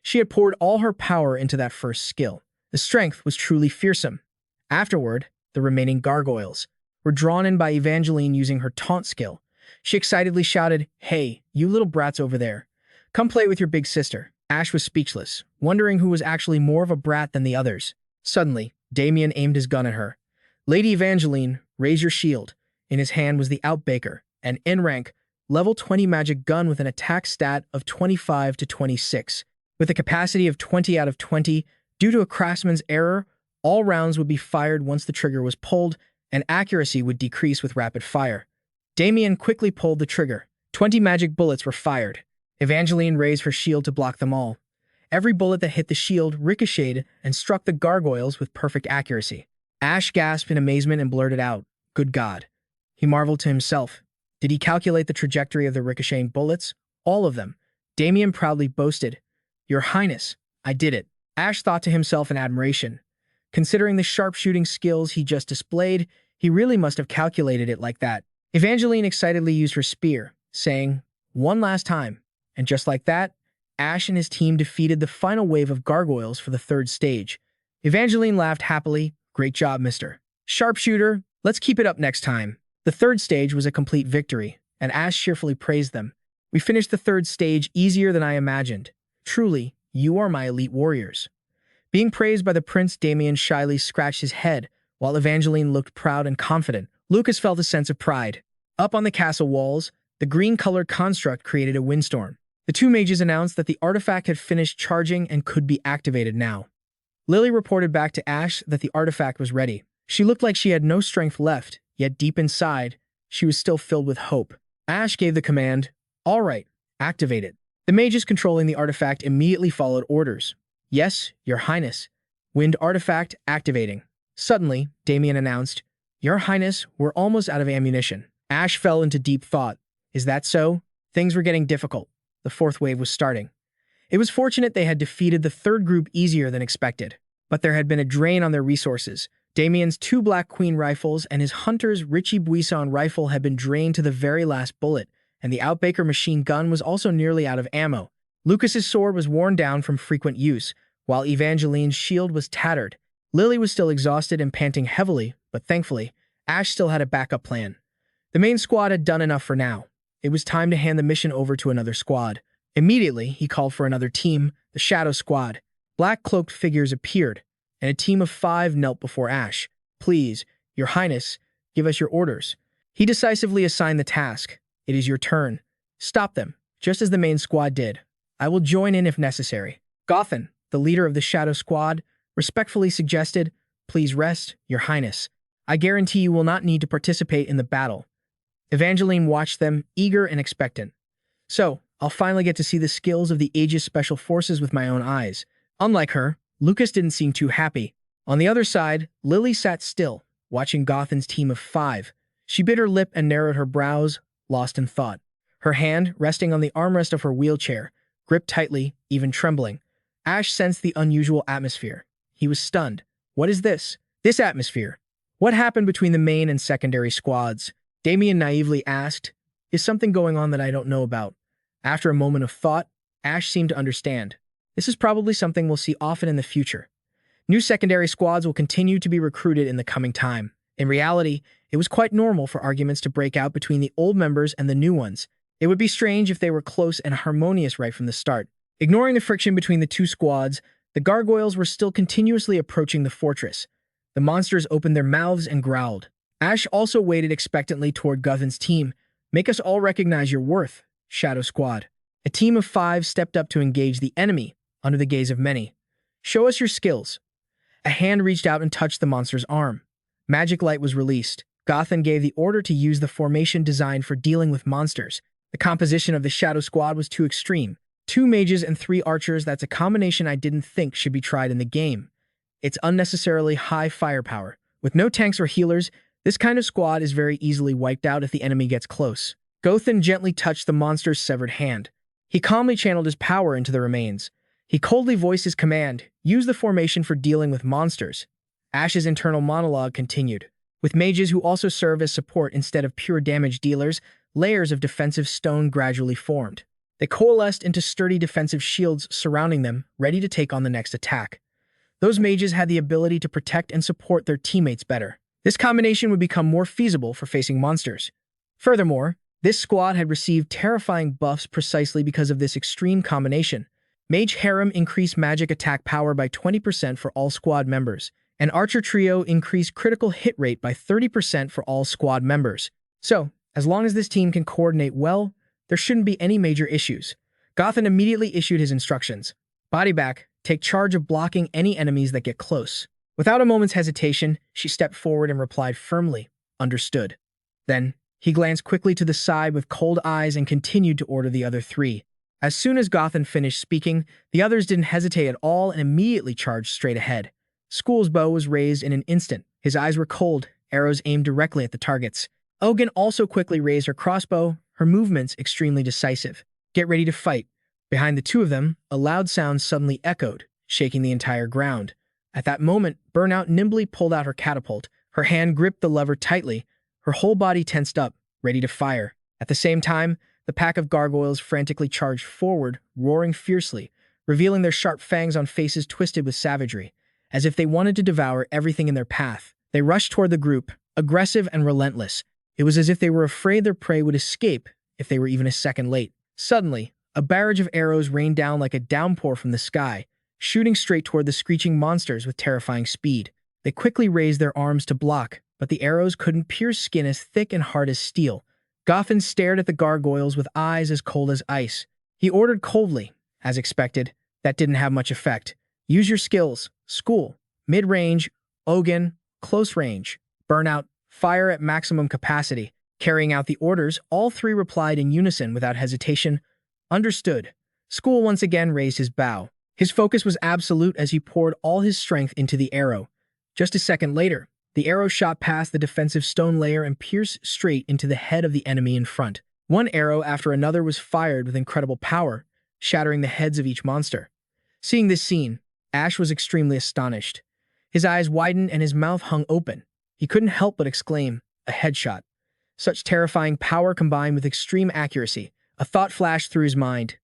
She had poured all her power into that first skill. The strength was truly fearsome. Afterward, the remaining gargoyles were drawn in by Evangeline using her taunt skill. She excitedly shouted, "Hey, you little brats over there. Come play with your big sister." Ash was speechless, wondering who was actually more of a brat than the others. Suddenly, Damien aimed his gun at her. "Lady Evangeline, raise your shield." In his hand was the Outbaker, an N-rank, level 20 magic gun with an attack stat of 25 to 26. With a capacity of 20 out of 20, due to a craftsman's error, all rounds would be fired once the trigger was pulled, and accuracy would decrease with rapid fire. Damien quickly pulled the trigger. 20 magic bullets were fired. Evangeline raised her shield to block them all. Every bullet that hit the shield ricocheted and struck the gargoyles with perfect accuracy. Ash gasped in amazement and blurted out, "Good God." He marveled to himself. Did he calculate the trajectory of the ricocheting bullets? All of them. Damien proudly boasted, "Your Highness, I did it." Ash thought to himself in admiration. Considering the sharpshooting skills he just displayed, he really must have calculated it like that. Evangeline excitedly used her spear, saying, "One last time." And just like that, Ash and his team defeated the final wave of gargoyles for the third stage. Evangeline laughed happily. "Great job, Mr. Sharpshooter. Let's keep it up next time." The third stage was a complete victory, and Ash cheerfully praised them. "We finished the third stage easier than I imagined. Truly, you are my elite warriors." Being praised by the prince, Damien shyly scratched his head, while Evangeline looked proud and confident. Lucas felt a sense of pride. Up on the castle walls, the green-colored construct created a windstorm. The two mages announced that the artifact had finished charging and could be activated now. Lily reported back to Ash that the artifact was ready. She looked like she had no strength left, yet deep inside, she was still filled with hope. Ash gave the command, "All right, activate it." The mages controlling the artifact immediately followed orders. "Yes, Your Highness. Wind artifact activating." Suddenly, Damien announced, "Your Highness, we're almost out of ammunition." Ash fell into deep thought. Is that so? Things were getting difficult. The fourth wave was starting. It was fortunate they had defeated the third group easier than expected, but there had been a drain on their resources. Damien's 2 Black Queen rifles and his Hunter's Richie Buisson rifle had been drained to the very last bullet, and the Outbaker machine gun was also nearly out of ammo. Lucas's sword was worn down from frequent use, while Evangeline's shield was tattered. Lily was still exhausted and panting heavily, but thankfully, Ash still had a backup plan. The main squad had done enough for now. It was time to hand the mission over to another squad. Immediately, he called for another team, the Shadow Squad. Black-cloaked figures appeared, and a team of 5 knelt before Ash. "Please, Your Highness, give us your orders." He decisively assigned the task. "It is your turn. Stop them, just as the main squad did. I will join in if necessary." Gothan, the leader of the Shadow Squad, respectfully suggested, "Please rest, Your Highness. I guarantee you will not need to participate in the battle." Evangeline watched them, eager and expectant. "So, I'll finally get to see the skills of the Aegis Special Forces with my own eyes." Unlike her, Lucas didn't seem too happy. On the other side, Lily sat still, watching Gothan's team of 5. She bit her lip and narrowed her brows, lost in thought. Her hand, resting on the armrest of her wheelchair, gripped tightly, even trembling. Ash sensed the unusual atmosphere. He was stunned. What is this? This atmosphere? What happened between the main and secondary squads? Damien naively asked, "Is something going on that I don't know about?" After a moment of thought, Ash seemed to understand. This is probably something we'll see often in the future. New secondary squads will continue to be recruited in the coming time. In reality, it was quite normal for arguments to break out between the old members and the new ones. It would be strange if they were close and harmonious right from the start. Ignoring the friction between the two squads, the gargoyles were still continuously approaching the fortress. The monsters opened their mouths and growled. Ash also waited expectantly toward Gothan's team. "Make us all recognize your worth, Shadow Squad." A team of 5 stepped up to engage the enemy, under the gaze of many. "Show us your skills." A hand reached out and touched the monster's arm. Magic light was released. Gothan gave the order to use the formation designed for dealing with monsters. The composition of the Shadow Squad was too extreme. 2 mages and 3 archers, that's a combination I didn't think should be tried in the game. It's unnecessarily high firepower. With no tanks or healers, this kind of squad is very easily wiped out if the enemy gets close. Gothan gently touched the monster's severed hand. He calmly channeled his power into the remains. He coldly voiced his command, "Use the formation for dealing with monsters." Ash's internal monologue continued. With mages who also serve as support instead of pure damage dealers, layers of defensive stone gradually formed. They coalesced into sturdy defensive shields surrounding them, ready to take on the next attack. Those mages had the ability to protect and support their teammates better. This combination would become more feasible for facing monsters. Furthermore, this squad had received terrifying buffs precisely because of this extreme combination. Mage Harem increased magic attack power by 20% for all squad members, and Archer Trio increased critical hit rate by 30% for all squad members. So, as long as this team can coordinate well, there shouldn't be any major issues. Gothan immediately issued his instructions. "Body back, take charge of blocking any enemies that get close." Without a moment's hesitation, she stepped forward and replied firmly, "Understood." Then, he glanced quickly to the side with cold eyes and continued to order the other 3. As soon as Gothan finished speaking, the others didn't hesitate at all and immediately charged straight ahead. School's bow was raised in an instant. His eyes were cold, arrows aimed directly at the targets. Ogun also quickly raised her crossbow, her movements extremely decisive. "Get ready to fight." Behind the 2 of them, a loud sound suddenly echoed, shaking the entire ground. At that moment, Burnout nimbly pulled out her catapult. Her hand gripped the lever tightly, her whole body tensed up, ready to fire. At the same time, the pack of gargoyles frantically charged forward, roaring fiercely, revealing their sharp fangs on faces twisted with savagery, as if they wanted to devour everything in their path. They rushed toward the group, aggressive and relentless. It was as if they were afraid their prey would escape if they were even a second late. Suddenly, a barrage of arrows rained down like a downpour from the sky, shooting straight toward the screeching monsters with terrifying speed. They quickly raised their arms to block, but the arrows couldn't pierce skin as thick and hard as steel. Gotham stared at the gargoyles with eyes as cold as ice. He ordered coldly, as expected. That didn't have much effect. Use your skills. School. Mid-range. Ogun. Close range. Burnout. Fire at maximum capacity. Carrying out the orders, all three replied in unison without hesitation. Understood. School once again raised his bow. His focus was absolute as he poured all his strength into the arrow. Just a second later, the arrow shot past the defensive stone layer and pierced straight into the head of the enemy in front. One arrow after another was fired with incredible power, shattering the heads of each monster. Seeing this scene, Ash was extremely astonished. His eyes widened and his mouth hung open. He couldn't help but exclaim, "A headshot." Such terrifying power combined with extreme accuracy. A thought flashed through his mind.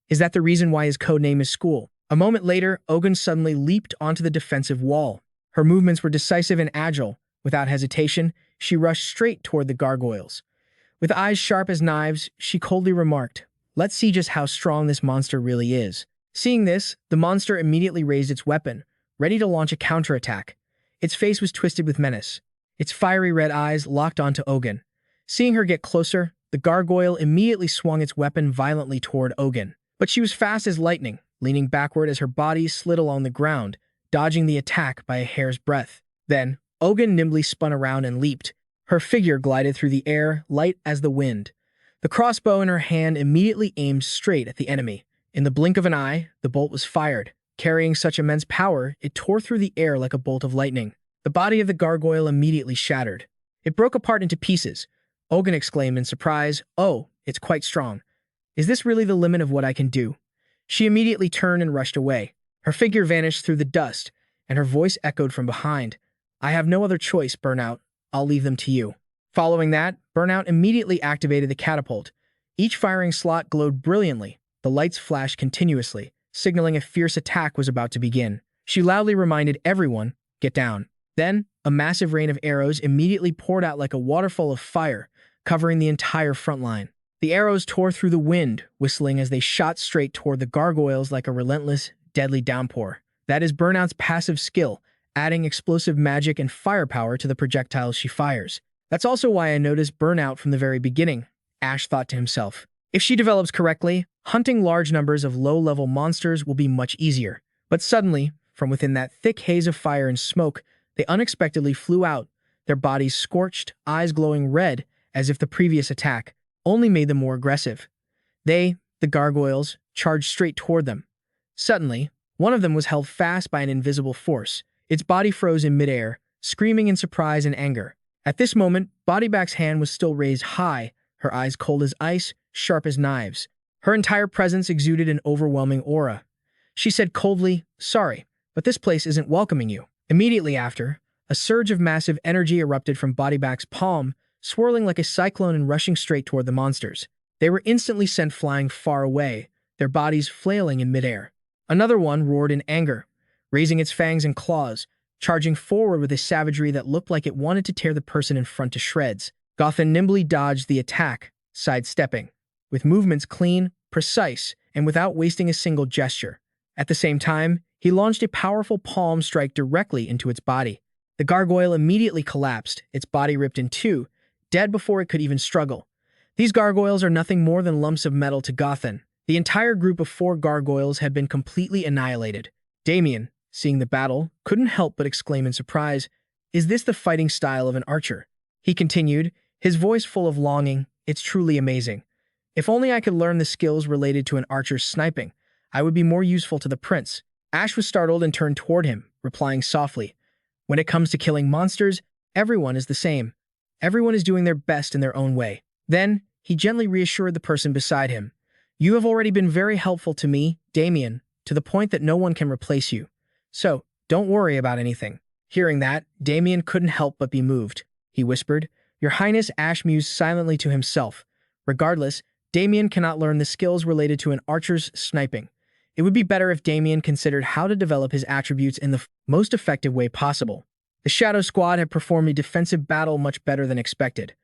Is that the reason why his codename is School? A moment later, Ogun suddenly leaped onto the defensive wall. Her movements were decisive and agile. Without hesitation, she rushed straight toward the gargoyles. With eyes sharp as knives, she coldly remarked, "Let's see just how strong this monster really is." Seeing this, the monster immediately raised its weapon, ready to launch a counterattack. Its face was twisted with menace. Its fiery red eyes locked onto Ogun. Seeing her get closer, the gargoyle immediately swung its weapon violently toward Ogun. But she was fast as lightning, leaning backward as her body slid along the ground, dodging the attack by a hair's breadth. Then, Ogun nimbly spun around and leaped. Her figure glided through the air, light as the wind. The crossbow in her hand immediately aimed straight at the enemy. In the blink of an eye, the bolt was fired. Carrying such immense power, it tore through the air like a bolt of lightning. The body of the gargoyle immediately shattered. It broke apart into pieces. Ogun exclaimed in surprise, "Oh, it's quite strong. Is this really the limit of what I can do?" She immediately turned and rushed away. Her figure vanished through the dust, and her voice echoed from behind. "I have no other choice, Burnout. I'll leave them to you." Following that, Burnout immediately activated the catapult. Each firing slot glowed brilliantly. The lights flashed continuously, signaling a fierce attack was about to begin. She loudly reminded everyone, "Get down." Then, a massive rain of arrows immediately poured out like a waterfall of fire, covering the entire front line. The arrows tore through the wind, whistling as they shot straight toward the gargoyles like a relentless, deadly downpour. That is Burnout's passive skill, adding explosive magic and firepower to the projectiles she fires. That's also why I noticed Burnout from the very beginning, Ash thought to himself. If she develops correctly, hunting large numbers of low-level monsters will be much easier. But suddenly, from within that thick haze of fire and smoke, they unexpectedly flew out, their bodies scorched, eyes glowing red, as if the previous attack only made them more aggressive. They, the gargoyles, charged straight toward them. Suddenly, one of them was held fast by an invisible force. Its body froze in midair, screaming in surprise and anger. At this moment, Bodyback's hand was still raised high, her eyes cold as ice, sharp as knives. Her entire presence exuded an overwhelming aura. She said coldly, "Sorry, but this place isn't welcoming you." Immediately after, a surge of massive energy erupted from Bodyback's palm, swirling like a cyclone and rushing straight toward the monsters. They were instantly sent flying far away, their bodies flailing in midair. Another one roared in anger, raising its fangs and claws, charging forward with a savagery that looked like it wanted to tear the person in front to shreds. Gotham nimbly dodged the attack, sidestepping, with movements clean, precise, and without wasting a single gesture. At the same time, he launched a powerful palm strike directly into its body. The gargoyle immediately collapsed, its body ripped in two, dead before it could even struggle. These gargoyles are nothing more than lumps of metal to Gotham. The entire group of 4 gargoyles had been completely annihilated. Damien, seeing the battle, couldn't help but exclaim in surprise, "Is this the fighting style of an archer?" He continued, his voice full of longing, "It's truly amazing. If only I could learn the skills related to an archer's sniping, I would be more useful to the prince." Ash was startled and turned toward him, replying softly, "When it comes to killing monsters, everyone is the same. Everyone is doing their best in their own way." Then, he gently reassured the person beside him, "You have already been very helpful to me, Damien, to the point that no one can replace you. So, don't worry about anything." Hearing that, Damien couldn't help but be moved. He whispered, "Your Highness." Ash mused silently to himself. Regardless, Damien cannot learn the skills related to an archer's sniping. It would be better if Damien considered how to develop his attributes in the most effective way possible. The Shadow Squad had performed a defensive battle much better than expected.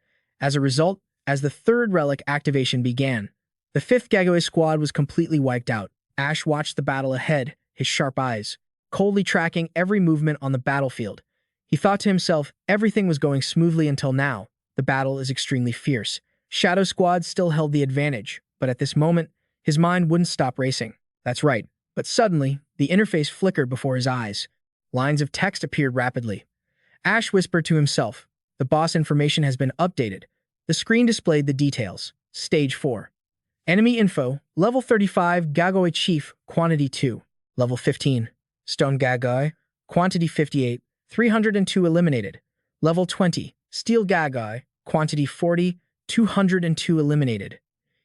As a result, as the 3rd relic activation began, the 5th Gargoyle squad was completely wiped out. Ash watched the battle ahead, his sharp eyes coldly tracking every movement on the battlefield. He thought to himself, everything was going smoothly until now. The battle is extremely fierce. Shadow Squad still held the advantage, but at this moment, his mind wouldn't stop racing. That's right. But suddenly, the interface flickered before his eyes. Lines of text appeared rapidly. Ash whispered to himself, the boss information has been updated. The screen displayed the details. Stage 4. Enemy info, level 35, Gagoi Chief, quantity 2. Level 15, Stone Gagoi, quantity 58, 302 eliminated. Level 20, Steel Gagoi, quantity 40, 202 eliminated.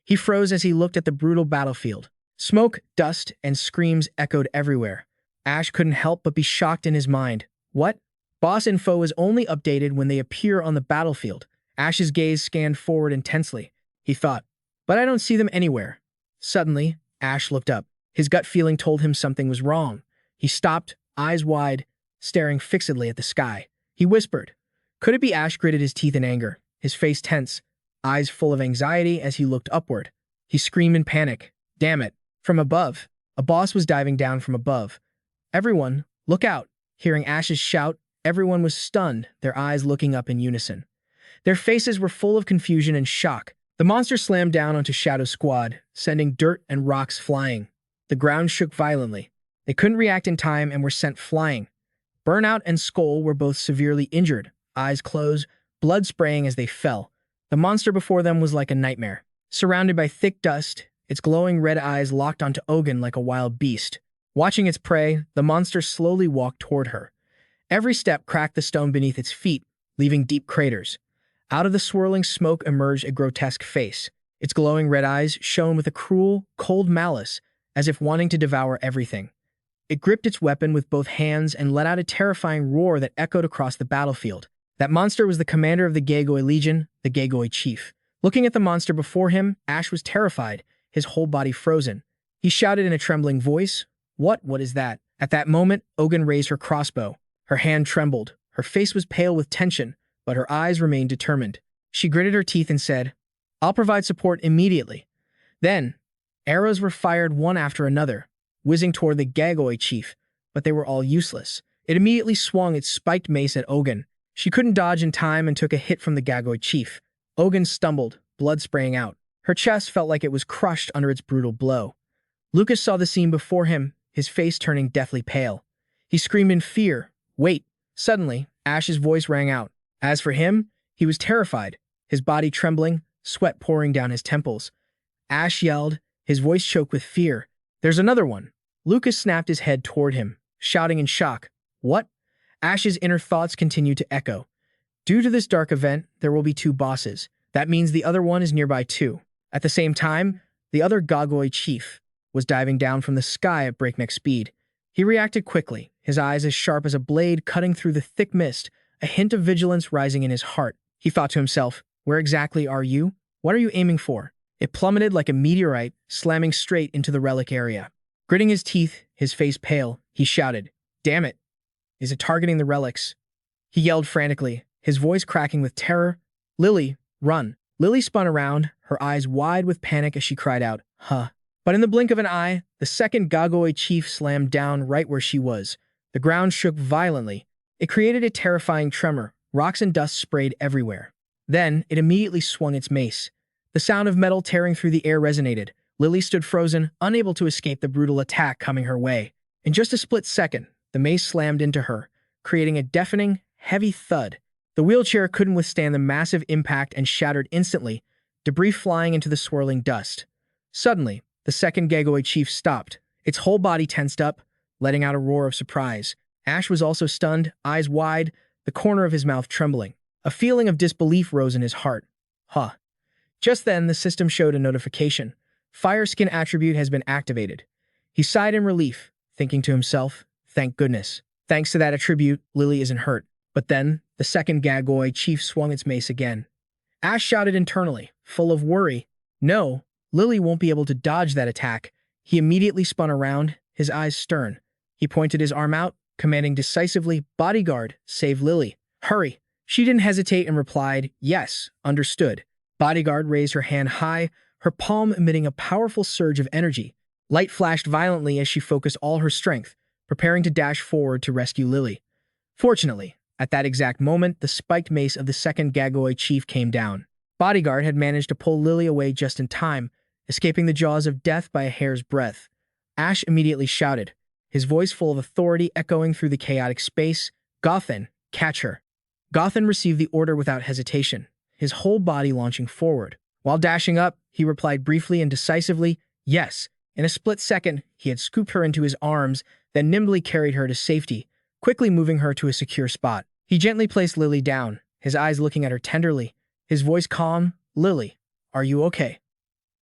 He froze as he looked at the brutal battlefield. Smoke, dust, and screams echoed everywhere. Ash couldn't help but be shocked in his mind. What? Boss info is only updated when they appear on the battlefield. Ash's gaze scanned forward intensely. He thought, but I don't see them anywhere. Suddenly, Ash looked up. His gut feeling told him something was wrong. He stopped, eyes wide, staring fixedly at the sky. He whispered. Could it be? Ash gritted his teeth in anger, his face tense, eyes full of anxiety as he looked upward. He screamed in panic. Damn it. From above, a boss was diving down from above. Everyone, look out. Hearing Ash's shout, everyone was stunned, their eyes looking up in unison. Their faces were full of confusion and shock. The monster slammed down onto Shadow Squad, sending dirt and rocks flying. The ground shook violently. They couldn't react in time and were sent flying. Burnout and Skull were both severely injured, eyes closed, blood spraying as they fell. The monster before them was like a nightmare. Surrounded by thick dust, its glowing red eyes locked onto Ogun like a wild beast. Watching its prey, the monster slowly walked toward her. Every step cracked the stone beneath its feet, leaving deep craters. Out of the swirling smoke emerged a grotesque face. Its glowing red eyes shone with a cruel, cold malice, as if wanting to devour everything. It gripped its weapon with both hands and let out a terrifying roar that echoed across the battlefield. That monster was the commander of the Gagoi Legion, the Gagoi Chief. Looking at the monster before him, Ash was terrified, his whole body frozen. He shouted in a trembling voice, What is that? At that moment, Ogun raised her crossbow. Her hand trembled. Her face was pale with tension, but her eyes remained determined. She gritted her teeth and said, I'll provide support immediately. Then, arrows were fired one after another, whizzing toward the Gagoi Chief, but they were all useless. It immediately swung its spiked mace at Ogun. She couldn't dodge in time and took a hit from the Gagoi Chief. Ogun stumbled, blood spraying out. Her chest felt like it was crushed under its brutal blow. Lucas saw the scene before him, his face turning deathly pale. He screamed in fear, Wait! Suddenly, Ash's voice rang out. As for him, he was terrified, his body trembling, sweat pouring down his temples. Ash yelled, his voice choked with fear. There's another one. Lucas snapped his head toward him, shouting in shock. What? Ash's inner thoughts continued to echo. Due to this dark event, there will be 2 bosses. That means the other one is nearby too. At the same time, the other Gagoi Chief was diving down from the sky at breakneck speed. He reacted quickly, his eyes as sharp as a blade cutting through the thick mist, a hint of vigilance rising in his heart. He thought to himself, Where exactly are you? What are you aiming for? It plummeted like a meteorite, slamming straight into the relic area. Gritting his teeth, his face pale, he shouted, Damn it! Is it targeting the relics? He yelled frantically, his voice cracking with terror. Lily, run! Lily spun around, her eyes wide with panic as she cried out, Huh. But in the blink of an eye, the second Gagoi Chief slammed down right where she was. The ground shook violently. It created a terrifying tremor. Rocks and dust sprayed everywhere. Then, it immediately swung its mace. The sound of metal tearing through the air resonated. Lily stood frozen, unable to escape the brutal attack coming her way. In just a split second, the mace slammed into her, creating a deafening, heavy thud. The wheelchair couldn't withstand the massive impact and shattered instantly, debris flying into the swirling dust. Suddenly, the second Gagoi Chief stopped. Its whole body tensed up, letting out a roar of surprise. Ash was also stunned, eyes wide, the corner of his mouth trembling. A feeling of disbelief rose in his heart. Huh. Just then, the system showed a notification. Fire Skin attribute has been activated. He sighed in relief, thinking to himself, Thank goodness. Thanks to that attribute, Lily isn't hurt. But then, the second Gagoi Chief swung its mace again. Ash shouted internally, full of worry, No, Lily won't be able to dodge that attack. He immediately spun around, his eyes stern. He pointed his arm out, commanding decisively, Bodyguard, save Lily. Hurry. She didn't hesitate and replied, Yes, understood. Bodyguard raised her hand high, her palm emitting a powerful surge of energy. Light flashed violently as she focused all her strength, preparing to dash forward to rescue Lily. Fortunately, At that exact moment, the spiked mace of the second Gagoi chief came down. Bodyguard had managed to pull Lily away just in time, escaping the jaws of death by a hair's breadth. Ash immediately shouted, his voice full of authority echoing through the chaotic space, "Gothan, catch her." Gothan received the order without hesitation, his whole body launching forward. While dashing up, he replied briefly and decisively, "Yes." In a split second, he had scooped her into his arms, then nimbly carried her to safety, quickly moving her to a secure spot. He gently placed Lily down, his eyes looking at her tenderly, his voice calm, "Lily, are you okay?"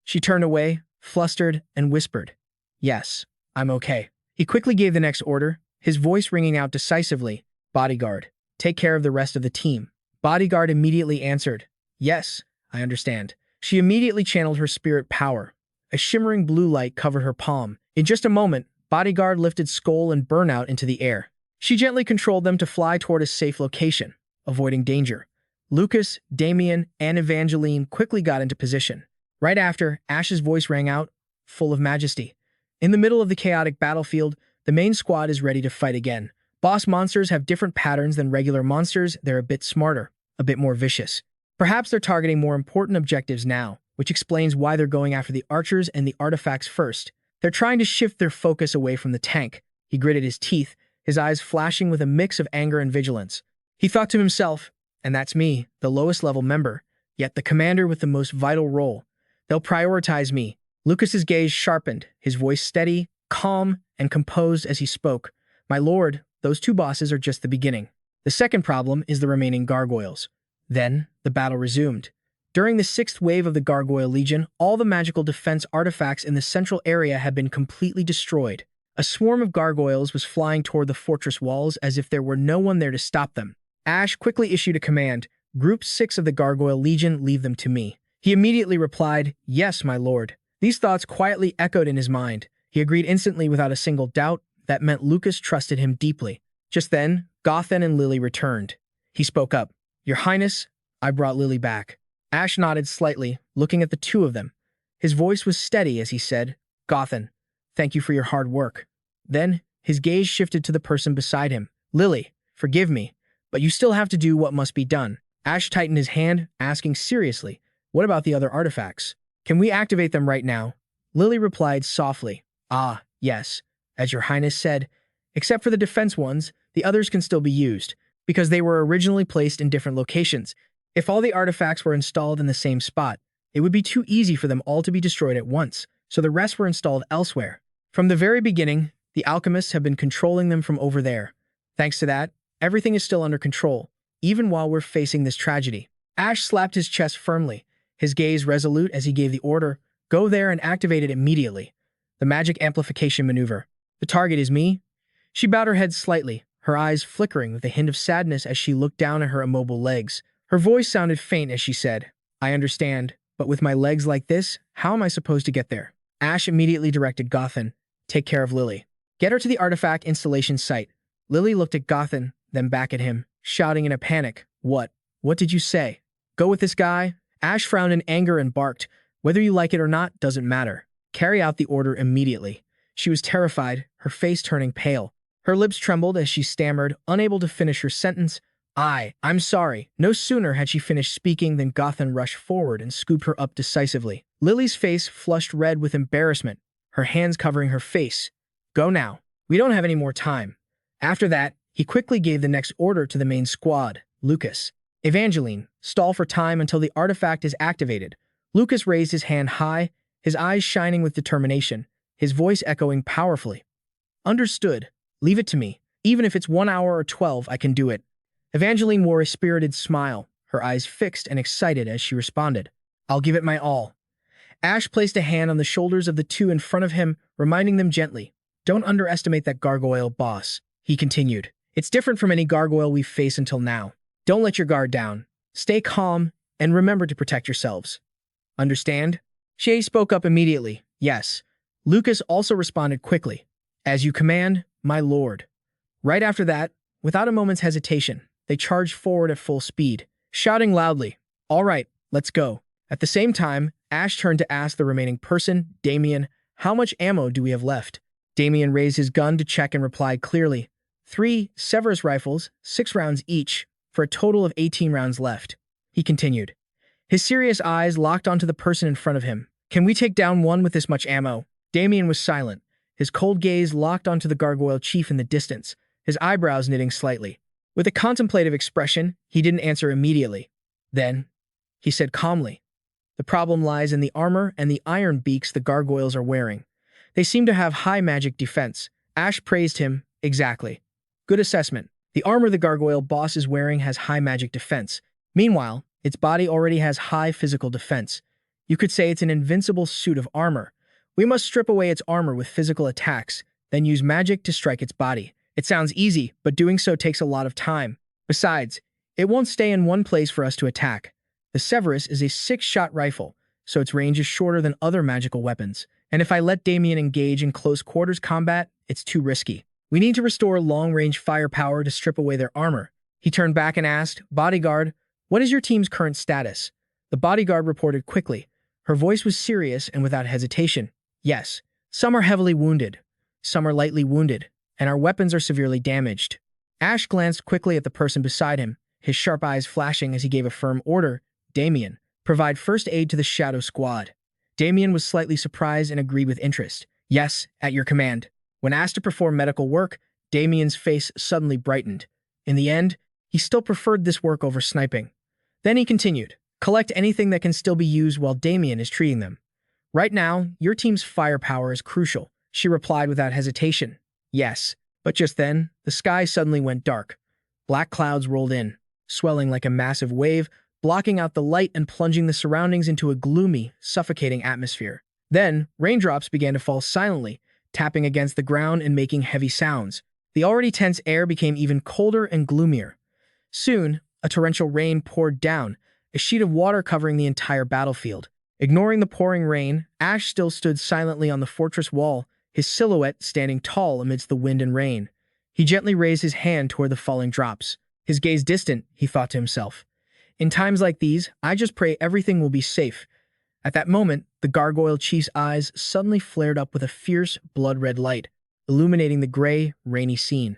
She turned away, flustered, and whispered, "Yes, I'm okay." He quickly gave the next order, his voice ringing out decisively, "Bodyguard, take care of the rest of the team." Bodyguard immediately answered, "Yes, I understand." She immediately channeled her spirit power. A shimmering blue light covered her palm. In just a moment, Bodyguard lifted Skull and Burnout into the air. She gently controlled them to fly toward a safe location, avoiding danger. Lucas, Damien, and Evangeline quickly got into position. Right after, Ash's voice rang out, full of majesty. In the middle of the chaotic battlefield, the main squad is ready to fight again. Boss monsters have different patterns than regular monsters. They're a bit smarter, a bit more vicious. Perhaps they're targeting more important objectives now, which explains why they're going after the archers and the artifacts first. They're trying to shift their focus away from the tank. He gritted his teeth, his eyes flashing with a mix of anger and vigilance. He thought to himself, and that's me, the lowest level member, yet the commander with the most vital role. They'll prioritize me. Lucas's gaze sharpened, his voice steady, calm, and composed as he spoke. "My lord, those two bosses are just the beginning. The second problem is the remaining gargoyles." Then, the battle resumed. During the sixth wave of the Gargoyle Legion, all the magical defense artifacts in the central area had been completely destroyed. A swarm of gargoyles was flying toward the fortress walls as if there were no one there to stop them. Ash quickly issued a command, "Group 6 of the Gargoyle Legion, leave them to me." He immediately replied, "Yes, my lord." These thoughts quietly echoed in his mind. He agreed instantly without a single doubt. That meant Lucas trusted him deeply. Just then, Gothan and Lily returned. He spoke up, "Your Highness, I brought Lily back." Ash nodded slightly, looking at the two of them. His voice was steady as he said, "Gothan, thank you for your hard work." Then, his gaze shifted to the person beside him. "Lily, forgive me, but you still have to do what must be done." Ash tightened his hand, asking seriously, "What about the other artifacts? Can we activate them right now?" Lily replied softly, "Ah, yes. As your Highness said, except for the defense ones, the others can still be used, because they were originally placed in different locations. If all the artifacts were installed in the same spot, it would be too easy for them all to be destroyed at once, so the rest were installed elsewhere. From the very beginning, the alchemists have been controlling them from over there. Thanks to that, everything is still under control, even while we're facing this tragedy." Ash slapped his chest firmly, his gaze resolute as he gave the order, "Go there and activate it immediately." The magic amplification maneuver. "The target is me." She bowed her head slightly, her eyes flickering with a hint of sadness as she looked down at her immobile legs. Her voice sounded faint as she said, "I understand, but with my legs like this, how am I supposed to get there?" Ash immediately directed Gothan, "Take care of Lily. Get her to the artifact installation site." Lily looked at Gothan, then back at him, shouting in a panic, What did you say? Go with this guy?" Ash frowned in anger and barked, "Whether you like it or not doesn't matter. Carry out the order immediately." She was terrified, her face turning pale. Her lips trembled as she stammered, unable to finish her sentence. I'm sorry." No sooner had she finished speaking than Gothan rushed forward and scooped her up decisively. Lily's face flushed red with embarrassment, her hands covering her face. "Go now. We don't have any more time." After that, he quickly gave the next order to the main squad, Lucas. "Evangeline, stall for time until the artifact is activated." Lucas raised his hand high, his eyes shining with determination, his voice echoing powerfully. "Understood. Leave it to me. Even if it's 1 hour or 12, I can do it." Evangeline wore a spirited smile, her eyes fixed and excited as she responded, "I'll give it my all." Ash placed a hand on the shoulders of the two in front of him, reminding them gently, "Don't underestimate that gargoyle boss," he continued. "It's different from any gargoyle we've faced until now. Don't let your guard down. Stay calm, and remember to protect yourselves. Understand?" Shay spoke up immediately, "Yes." Lucas also responded quickly, "As you command, my lord." Right after that, without a moment's hesitation, they charged forward at full speed, shouting loudly, "All right, let's go." At the same time, Ash turned to ask the remaining person, Damien, "How much ammo do we have left?" Damien raised his gun to check and replied clearly, 3 Severus rifles, 6 rounds each, for a total of 18 rounds left. He continued. His serious eyes locked onto the person in front of him. Can we take down one with this much ammo? Damien was silent, his cold gaze locked onto the gargoyle chief in the distance, his eyebrows knitting slightly. With a contemplative expression, he didn't answer immediately. Then, he said calmly, the problem lies in the armor and the iron beaks the gargoyles are wearing. They seem to have high magic defense. Ash praised him. Exactly. Good assessment. The armor the gargoyle boss is wearing has high magic defense. Meanwhile, its body already has high physical defense. You could say it's an invincible suit of armor. We must strip away its armor with physical attacks, then use magic to strike its body. It sounds easy, but doing so takes a lot of time. Besides, it won't stay in one place for us to attack. The Severus is a 6-shot rifle, so its range is shorter than other magical weapons. And if I let Damien engage in close quarters combat, it's too risky. We need to restore long-range firepower to strip away their armor. He turned back and asked, Bodyguard, what is your team's current status? The bodyguard reported quickly. Her voice was serious and without hesitation. Yes, some are heavily wounded, some are lightly wounded, and our weapons are severely damaged. Ash glanced quickly at the person beside him, his sharp eyes flashing as he gave a firm order. Damien, provide first aid to the Shadow Squad. Damien was slightly surprised and agreed with interest. Yes, at your command. When asked to perform medical work, Damien's face suddenly brightened. In the end, he still preferred this work over sniping. Then he continued, collect anything that can still be used while Damien is treating them. Right now, your team's firepower is crucial, she replied without hesitation. Yes, but just then, the sky suddenly went dark. Black clouds rolled in, swelling like a massive wave, blocking out the light and plunging the surroundings into a gloomy, suffocating atmosphere. Then, raindrops began to fall silently, tapping against the ground and making heavy sounds. The already tense air became even colder and gloomier. Soon, a torrential rain poured down, a sheet of water covering the entire battlefield. Ignoring the pouring rain, Ash still stood silently on the fortress wall, his silhouette standing tall amidst the wind and rain. He gently raised his hand toward the falling drops. His gaze distant, he thought to himself. In times like these, I just pray everything will be safe. At that moment, the gargoyle chief's eyes suddenly flared up with a fierce, blood-red light, illuminating the gray, rainy scene.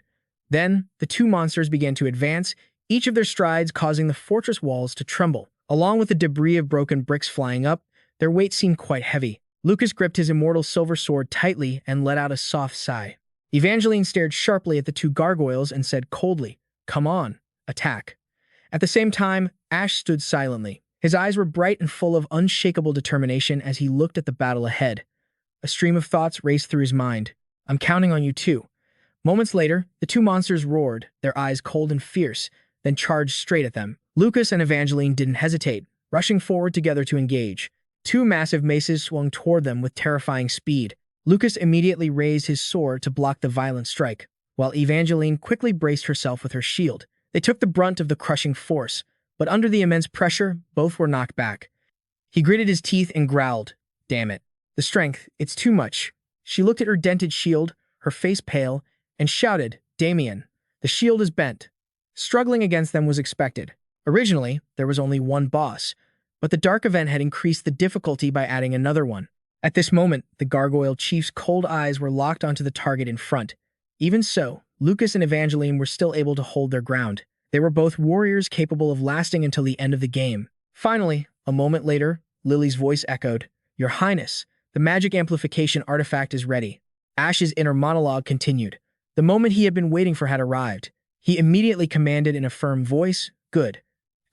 Then, the two monsters began to advance, each of their strides causing the fortress walls to tremble. Along with the debris of broken bricks flying up, their weight seemed quite heavy. Lucas gripped his immortal silver sword tightly and let out a soft sigh. Evangeline stared sharply at the two gargoyles and said coldly, Come on, attack. At the same time, Ash stood silently. His eyes were bright and full of unshakable determination as he looked at the battle ahead. A stream of thoughts raced through his mind. I'm counting on you too. Moments later, the two monsters roared, their eyes cold and fierce, then charged straight at them. Lucas and Evangeline didn't hesitate, rushing forward together to engage. Two massive maces swung toward them with terrifying speed. Lucas immediately raised his sword to block the violent strike, while Evangeline quickly braced herself with her shield. They took the brunt of the crushing force, but under the immense pressure, both were knocked back. He gritted his teeth and growled, Damn it. The strength, it's too much. She looked at her dented shield, her face pale, and shouted, Damien, the shield is bent. Struggling against them was expected. Originally, there was only one boss, but the dark event had increased the difficulty by adding another one. At this moment, the gargoyle chief's cold eyes were locked onto the target in front. Even so, Lucas and Evangeline were still able to hold their ground. They were both warriors capable of lasting until the end of the game. Finally, a moment later, Lily's voice echoed, Your Highness, the magic amplification artifact is ready. Ash's inner monologue continued. The moment he had been waiting for had arrived. He immediately commanded in a firm voice, Good.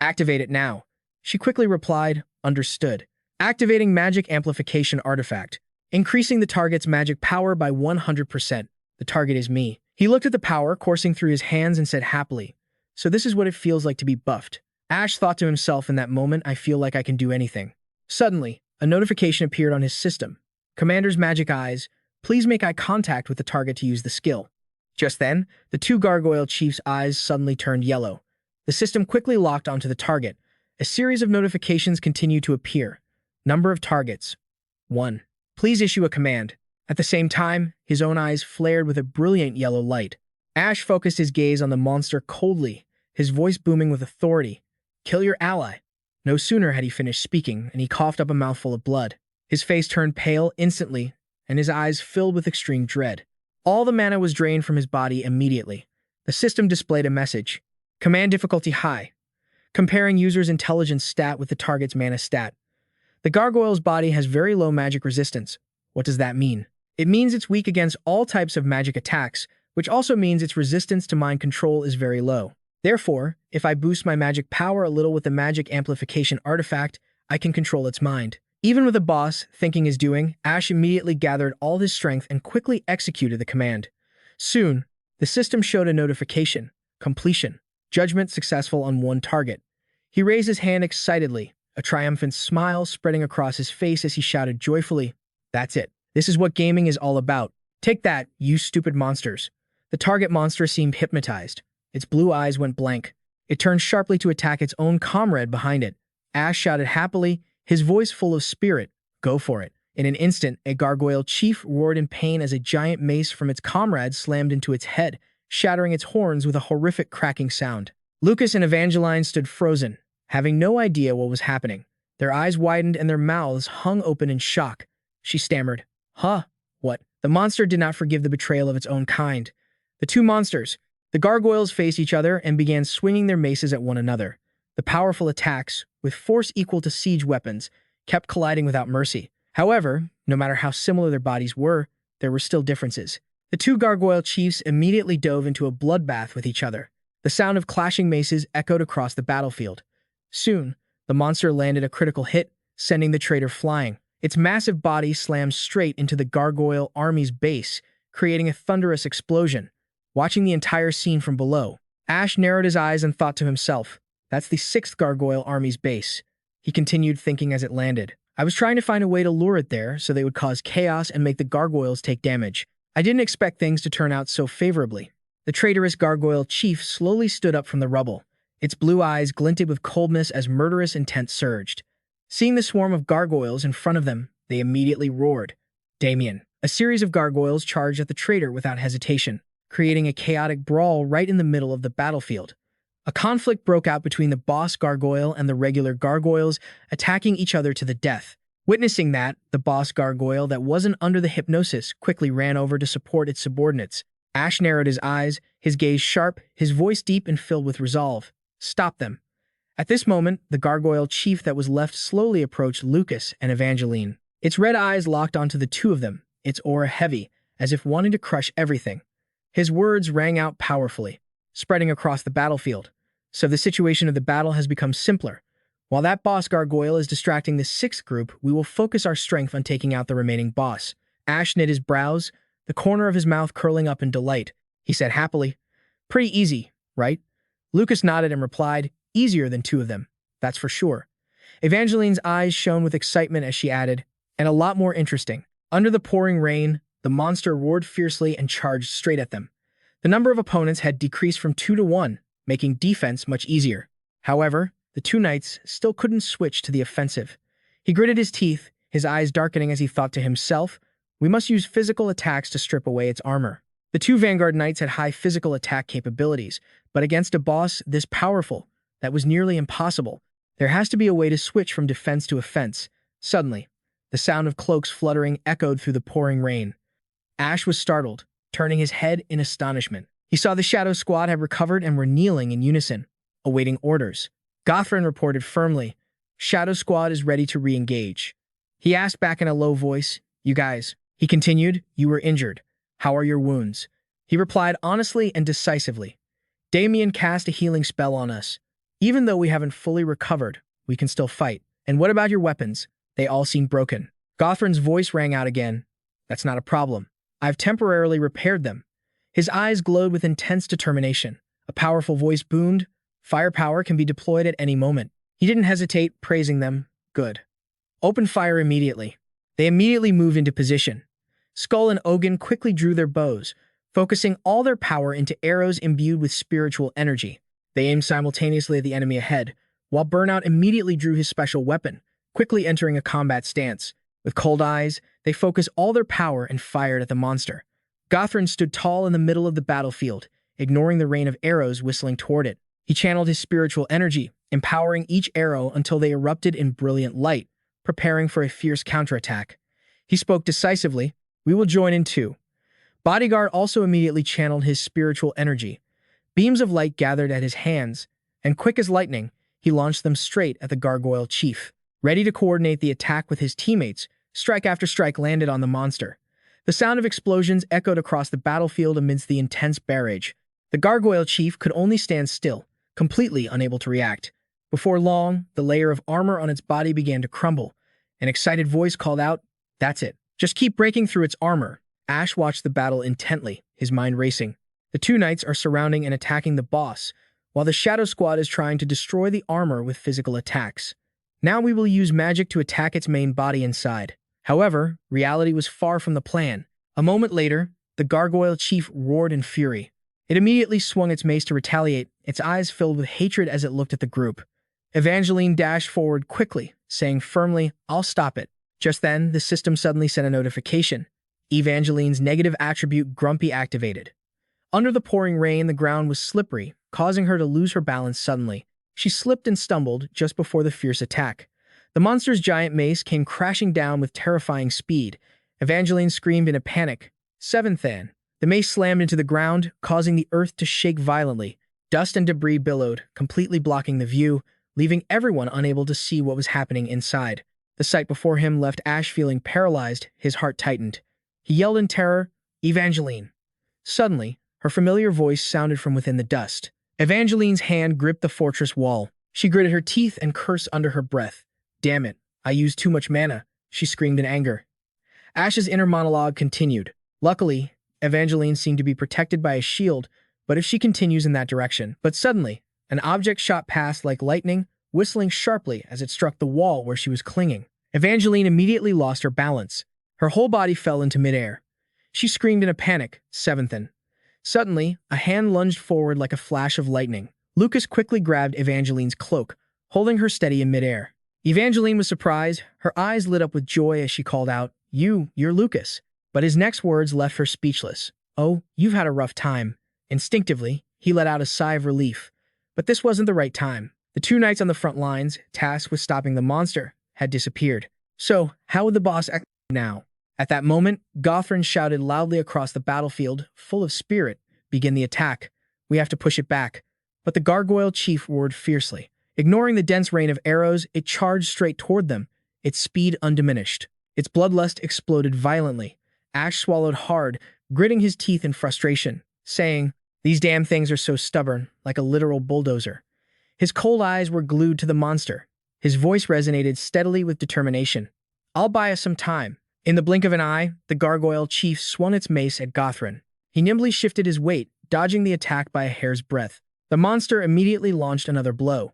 Activate it now. She quickly replied, Understood. Activating magic amplification artifact. Increasing the target's magic power by 100%. The target is me. He looked at the power coursing through his hands and said happily, So this is what it feels like to be buffed. Ash thought to himself in that moment, I feel like I can do anything. Suddenly, a notification appeared on his system. Commander's magic eyes, please make eye contact with the target to use the skill. Just then, the two gargoyle chiefs' eyes suddenly turned yellow. The system quickly locked onto the target. A series of notifications continued to appear. Number of targets. 1. Please issue a command. At the same time, his own eyes flared with a brilliant yellow light. Ash focused his gaze on the monster coldly, his voice booming with authority. Kill your ally. No sooner had he finished speaking, and he coughed up a mouthful of blood. His face turned pale instantly, and his eyes filled with extreme dread. All the mana was drained from his body immediately. The system displayed a message. Command difficulty high. Comparing user's intelligence stat with the target's mana stat. The gargoyle's body has very low magic resistance. What does that mean? It means it's weak against all types of magic attacks, which also means its resistance to mind control is very low. Therefore, if I boost my magic power a little with the magic amplification artifact, I can control its mind. Even with the boss thinking his doing, Ash immediately gathered all his strength and quickly executed the command. Soon, the system showed a notification. Completion. Judgment successful on one target. He raised his hand excitedly, a triumphant smile spreading across his face as he shouted joyfully, "That's it. This is what gaming is all about. Take that, you stupid monsters." The target monster seemed hypnotized. Its blue eyes went blank. It turned sharply to attack its own comrade behind it. Ash shouted happily, his voice full of spirit, "Go for it." In an instant, a gargoyle chief roared in pain as a giant mace from its comrade slammed into its head, shattering its horns with a horrific cracking sound. Lucas and Evangeline stood frozen, having no idea what was happening. Their eyes widened and their mouths hung open in shock. She stammered, "Huh? What?" The monster did not forgive the betrayal of its own kind. The two monsters, the gargoyles, faced each other and began swinging their maces at one another. The powerful attacks, with force equal to siege weapons, kept colliding without mercy. However, no matter how similar their bodies were, there were still differences. The two gargoyle chiefs immediately dove into a bloodbath with each other. The sound of clashing maces echoed across the battlefield. Soon, the monster landed a critical hit, sending the traitor flying. Its massive body slammed straight into the gargoyle army's base, creating a thunderous explosion. Watching the entire scene from below, Ash narrowed his eyes and thought to himself, "That's the 6th gargoyle army's base." He continued thinking as it landed. "I was trying to find a way to lure it there so they would cause chaos and make the gargoyles take damage. I didn't expect things to turn out so favorably." The traitorous gargoyle chief slowly stood up from the rubble. Its blue eyes glinted with coldness as murderous intent surged. Seeing the swarm of gargoyles in front of them, they immediately roared, "Damien!" A series of gargoyles charged at the traitor without hesitation, creating a chaotic brawl right in the middle of the battlefield. A conflict broke out between the boss gargoyle and the regular gargoyles, attacking each other to the death. Witnessing that, the boss gargoyle that wasn't under the hypnosis quickly ran over to support its subordinates. Ash narrowed his eyes, his gaze sharp, his voice deep and filled with resolve. "Stop them." At this moment, the gargoyle chief that was left slowly approached Lucas and Evangeline. Its red eyes locked onto the two of them, its aura heavy, as if wanting to crush everything. His words rang out powerfully, spreading across the battlefield. "So the situation of the battle has become simpler. While that boss gargoyle is distracting the 6th group, we will focus our strength on taking out the remaining boss." Ash knit his brows, the corner of his mouth curling up in delight. He said happily, "Pretty easy, right?" Lucas nodded and replied, "Easier than 2 of them, that's for sure." Evangeline's eyes shone with excitement as she added, "And a lot more interesting." Under the pouring rain, the monster roared fiercely and charged straight at them. The number of opponents had decreased from 2 to 1, making defense much easier. However, the two knights still couldn't switch to the offensive. He gritted his teeth, his eyes darkening as he thought to himself, "We must use physical attacks to strip away its armor." The two Vanguard Knights had high physical attack capabilities, but against a boss this powerful, that was nearly impossible. There has to be a way to switch from defense to offense. Suddenly, the sound of cloaks fluttering echoed through the pouring rain. Ash was startled, turning his head in astonishment. He saw the Shadow Squad had recovered and were kneeling in unison, awaiting orders. Gothrin reported firmly, "Shadow Squad is ready to re-engage." He asked back in a low voice, "You guys," he continued, "you were injured. How are your wounds?" He replied honestly and decisively, "Damien cast a healing spell on us. Even though we haven't fully recovered, we can still fight. And what about your weapons? They all seem broken." Gothrin's voice rang out again, "That's not a problem. I've temporarily repaired them." His eyes glowed with intense determination. A powerful voice boomed, "Firepower can be deployed at any moment." He didn't hesitate, praising them, "Good. Open fire immediately." They immediately moved into position. Skull and Ogun quickly drew their bows, focusing all their power into arrows imbued with spiritual energy. They aimed simultaneously at the enemy ahead, while Burnout immediately drew his special weapon, quickly entering a combat stance. With cold eyes, they focused all their power and fired at the monster. Gothrin stood tall in the middle of the battlefield, ignoring the rain of arrows whistling toward it. He channeled his spiritual energy, empowering each arrow until they erupted in brilliant light, preparing for a fierce counterattack. He spoke decisively, "We will join in too." Bodyguard also immediately channeled his spiritual energy. Beams of light gathered at his hands, and quick as lightning, he launched them straight at the gargoyle chief. Ready to coordinate the attack with his teammates, strike after strike landed on the monster. The sound of explosions echoed across the battlefield amidst the intense barrage. The gargoyle chief could only stand still, completely unable to react. Before long, the layer of armor on its body began to crumble. An excited voice called out, "That's it. Just keep breaking through its armor." Ash watched the battle intently, his mind racing. The two knights are surrounding and attacking the boss, while the Shadow Squad is trying to destroy the armor with physical attacks. Now we will use magic to attack its main body inside. However, reality was far from the plan. A moment later, the gargoyle chief roared in fury. It immediately swung its mace to retaliate, its eyes filled with hatred as it looked at the group. Evangeline dashed forward quickly, saying firmly, "I'll stop it." Just then, the system suddenly sent a notification. Evangeline's negative attribute Grumpy activated. Under the pouring rain, the ground was slippery, causing her to lose her balance suddenly. She slipped and stumbled just before the fierce attack. The monster's giant mace came crashing down with terrifying speed. Evangeline screamed in a panic. Seventh Than. The mace slammed into the ground, causing the earth to shake violently. Dust and debris billowed, completely blocking the view, leaving everyone unable to see what was happening inside. The sight before him left Ash feeling paralyzed, his heart tightened. He yelled in terror, "Evangeline!" Suddenly, her familiar voice sounded from within the dust. Evangeline's hand gripped the fortress wall. She gritted her teeth and cursed under her breath. "Damn it, I used too much mana," she screamed in anger. Ash's inner monologue continued. Luckily, Evangeline seemed to be protected by a shield, but if she continues in that direction. But suddenly, an object shot past like lightning, whistling sharply as it struck the wall where she was clinging. Evangeline immediately lost her balance. Her whole body fell into midair. She screamed in a panic, "Seventhen." Suddenly, a hand lunged forward like a flash of lightning. Lucas quickly grabbed Evangeline's cloak, holding her steady in midair. Evangeline was surprised. Her eyes lit up with joy as she called out, You're Lucas." But his next words left her speechless. "Oh, you've had a rough time." Instinctively, he let out a sigh of relief. But this wasn't the right time. The two knights on the front lines, tasked with stopping the monster, had disappeared. So, how would the boss act now? At that moment, Gothrin shouted loudly across the battlefield, full of spirit, "Begin the attack. We have to push it back." But the gargoyle chief roared fiercely. Ignoring the dense rain of arrows, it charged straight toward them, its speed undiminished. Its bloodlust exploded violently. Ash swallowed hard, gritting his teeth in frustration, saying, "These damn things are so stubborn, like a literal bulldozer." His cold eyes were glued to the monster. His voice resonated steadily with determination. "I'll buy us some time." In the blink of an eye, the gargoyle chief swung its mace at Gothrin. He nimbly shifted his weight, dodging the attack by a hair's breadth. The monster immediately launched another blow.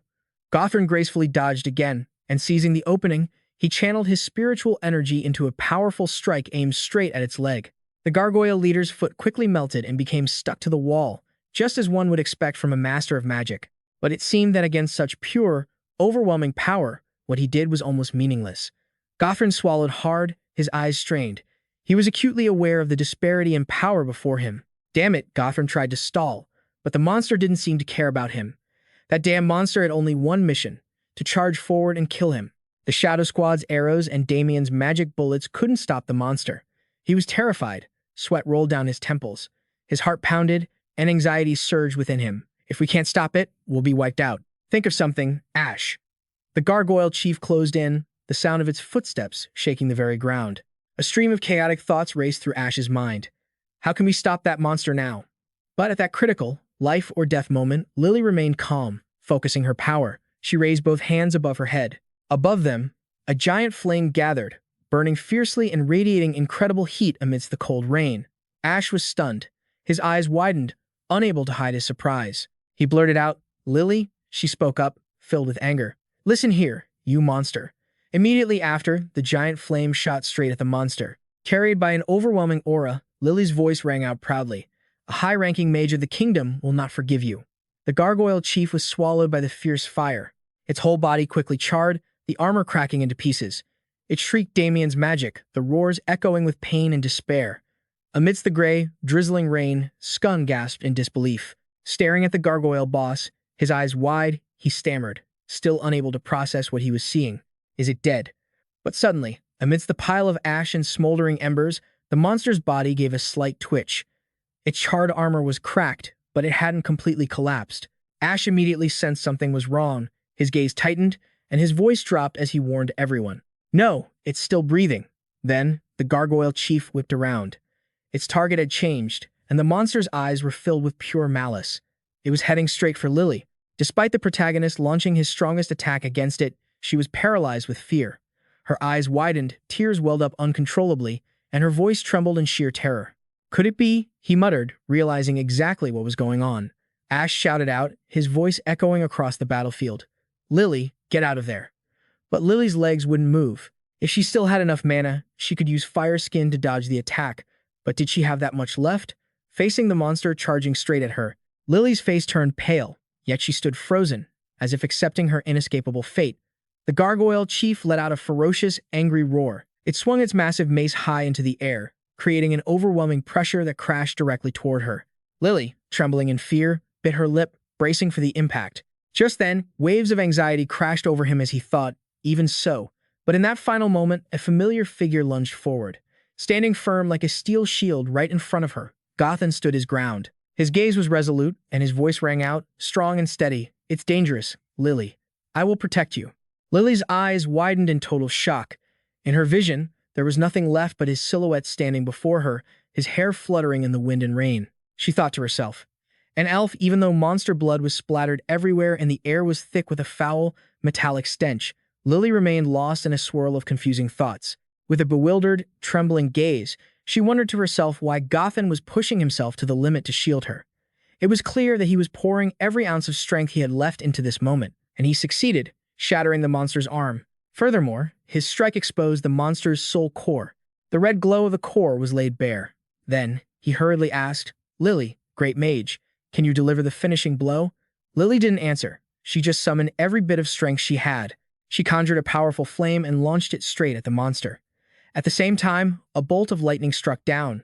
Gothrin gracefully dodged again, and seizing the opening, he channeled his spiritual energy into a powerful strike aimed straight at its leg. The gargoyle leader's foot quickly melted and became stuck to the wall, just as one would expect from a master of magic. But it seemed that against such pure, overwhelming power, what he did was almost meaningless. Gothrin swallowed hard, his eyes strained. He was acutely aware of the disparity in power before him. Damn it, Gothrin tried to stall, but the monster didn't seem to care about him. That damn monster had only one mission, to charge forward and kill him. The Shadow Squad's arrows and Damien's magic bullets couldn't stop the monster. He was terrified. Sweat rolled down his temples. His heart pounded, and anxiety surged within him. If we can't stop it, we'll be wiped out. Think of something, Ash. The gargoyle chief closed in, the sound of its footsteps shaking the very ground. A stream of chaotic thoughts raced through Ash's mind. How can we stop that monster now? But at that critical, life or death moment, Lily remained calm, focusing her power. She raised both hands above her head. Above them, a giant flame gathered, burning fiercely and radiating incredible heat amidst the cold rain. Ash was stunned. His eyes widened, unable to hide his surprise. He blurted out, "Lily?" She spoke up, filled with anger. "Listen here, you monster." Immediately after, the giant flame shot straight at the monster. Carried by an overwhelming aura, Lily's voice rang out proudly. "A high-ranking mage of the kingdom will not forgive you." The gargoyle chief was swallowed by the fierce fire. Its whole body quickly charred, the armor cracking into pieces. It shrieked Damien's magic, the roars echoing with pain and despair. Amidst the gray, drizzling rain, Skun gasped in disbelief. Staring at the gargoyle boss, his eyes wide, he stammered, still unable to process what he was seeing. Is it dead? But suddenly, amidst the pile of ash and smoldering embers, the monster's body gave a slight twitch. Its charred armor was cracked, but it hadn't completely collapsed. Ash immediately sensed something was wrong. His gaze tightened, and his voice dropped as he warned everyone. No, it's still breathing. Then, the gargoyle chief whipped around. Its target had changed, and the monster's eyes were filled with pure malice. It was heading straight for Lily. Despite the protagonist launching his strongest attack against it, she was paralyzed with fear. Her eyes widened, tears welled up uncontrollably, and her voice trembled in sheer terror. Could it be? He muttered, realizing exactly what was going on. Ash shouted out, his voice echoing across the battlefield. Lily, get out of there. But Lily's legs wouldn't move. If she still had enough mana, she could use Fire Skin to dodge the attack. But did she have that much left? Facing the monster charging straight at her, Lily's face turned pale, yet she stood frozen, as if accepting her inescapable fate. The gargoyle chief let out a ferocious, angry roar. It swung its massive mace high into the air, creating an overwhelming pressure that crashed directly toward her. Lily, trembling in fear, bit her lip, bracing for the impact. Just then, waves of anxiety crashed over him as he thought, even so. But in that final moment, a familiar figure lunged forward. Standing firm like a steel shield right in front of her, Gothan stood his ground. His gaze was resolute, and his voice rang out, strong and steady. It's dangerous, Lily. I will protect you. Lily's eyes widened in total shock. In her vision, there was nothing left but his silhouette standing before her, his hair fluttering in the wind and rain. She thought to herself. An elf, even though monster blood was splattered everywhere and the air was thick with a foul, metallic stench, Lily remained lost in a swirl of confusing thoughts. With a bewildered, trembling gaze, she wondered to herself why Gothan was pushing himself to the limit to shield her. It was clear that he was pouring every ounce of strength he had left into this moment, and he succeeded, shattering the monster's arm. Furthermore, his strike exposed the monster's soul core. The red glow of the core was laid bare. Then, he hurriedly asked, Lily, great mage, can you deliver the finishing blow? Lily didn't answer. She just summoned every bit of strength she had. She conjured a powerful flame and launched it straight at the monster. At the same time, a bolt of lightning struck down,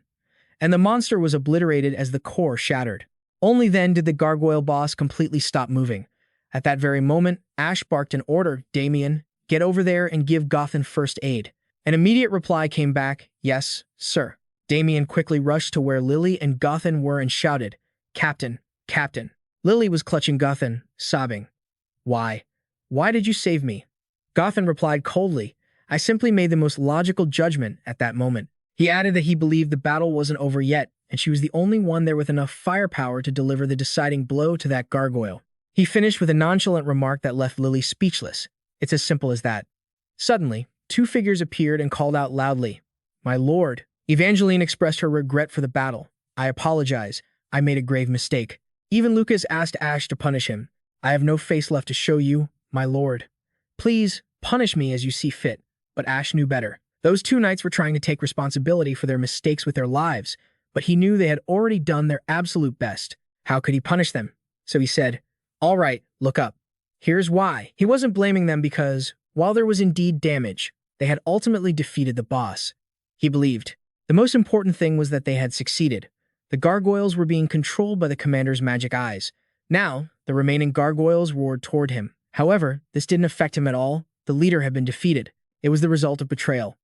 and the monster was obliterated as the core shattered. Only then did the gargoyle boss completely stop moving. At that very moment, Ash barked an order, Damien, get over there and give Gothan first aid. An immediate reply came back, yes, sir. Damien quickly rushed to where Lily and Gothan were and shouted, Captain, Captain. Lily was clutching Gothan, sobbing. Why? Why did you save me? Gothan replied coldly, I simply made the most logical judgment at that moment. He added that he believed the battle wasn't over yet, and she was the only one there with enough firepower to deliver the deciding blow to that gargoyle. He finished with a nonchalant remark that left Lily speechless. It's as simple as that. Suddenly, two figures appeared and called out loudly, My lord. Evangeline expressed her regret for the battle. I apologize. I made a grave mistake. Even Lucas asked Ash to punish him. I have no face left to show you, my lord. Please, punish me as you see fit. But Ash knew better. Those two knights were trying to take responsibility for their mistakes with their lives, but he knew they had already done their absolute best. How could he punish them? So he said, All right, look up. Here's why. He wasn't blaming them because, while there was indeed damage, they had ultimately defeated the boss. He believed. The most important thing was that they had succeeded. The gargoyles were being controlled by the commander's magic eyes. Now, the remaining gargoyles roared toward him. However, this didn't affect him at all. The leader had been defeated. It was the result of betrayal.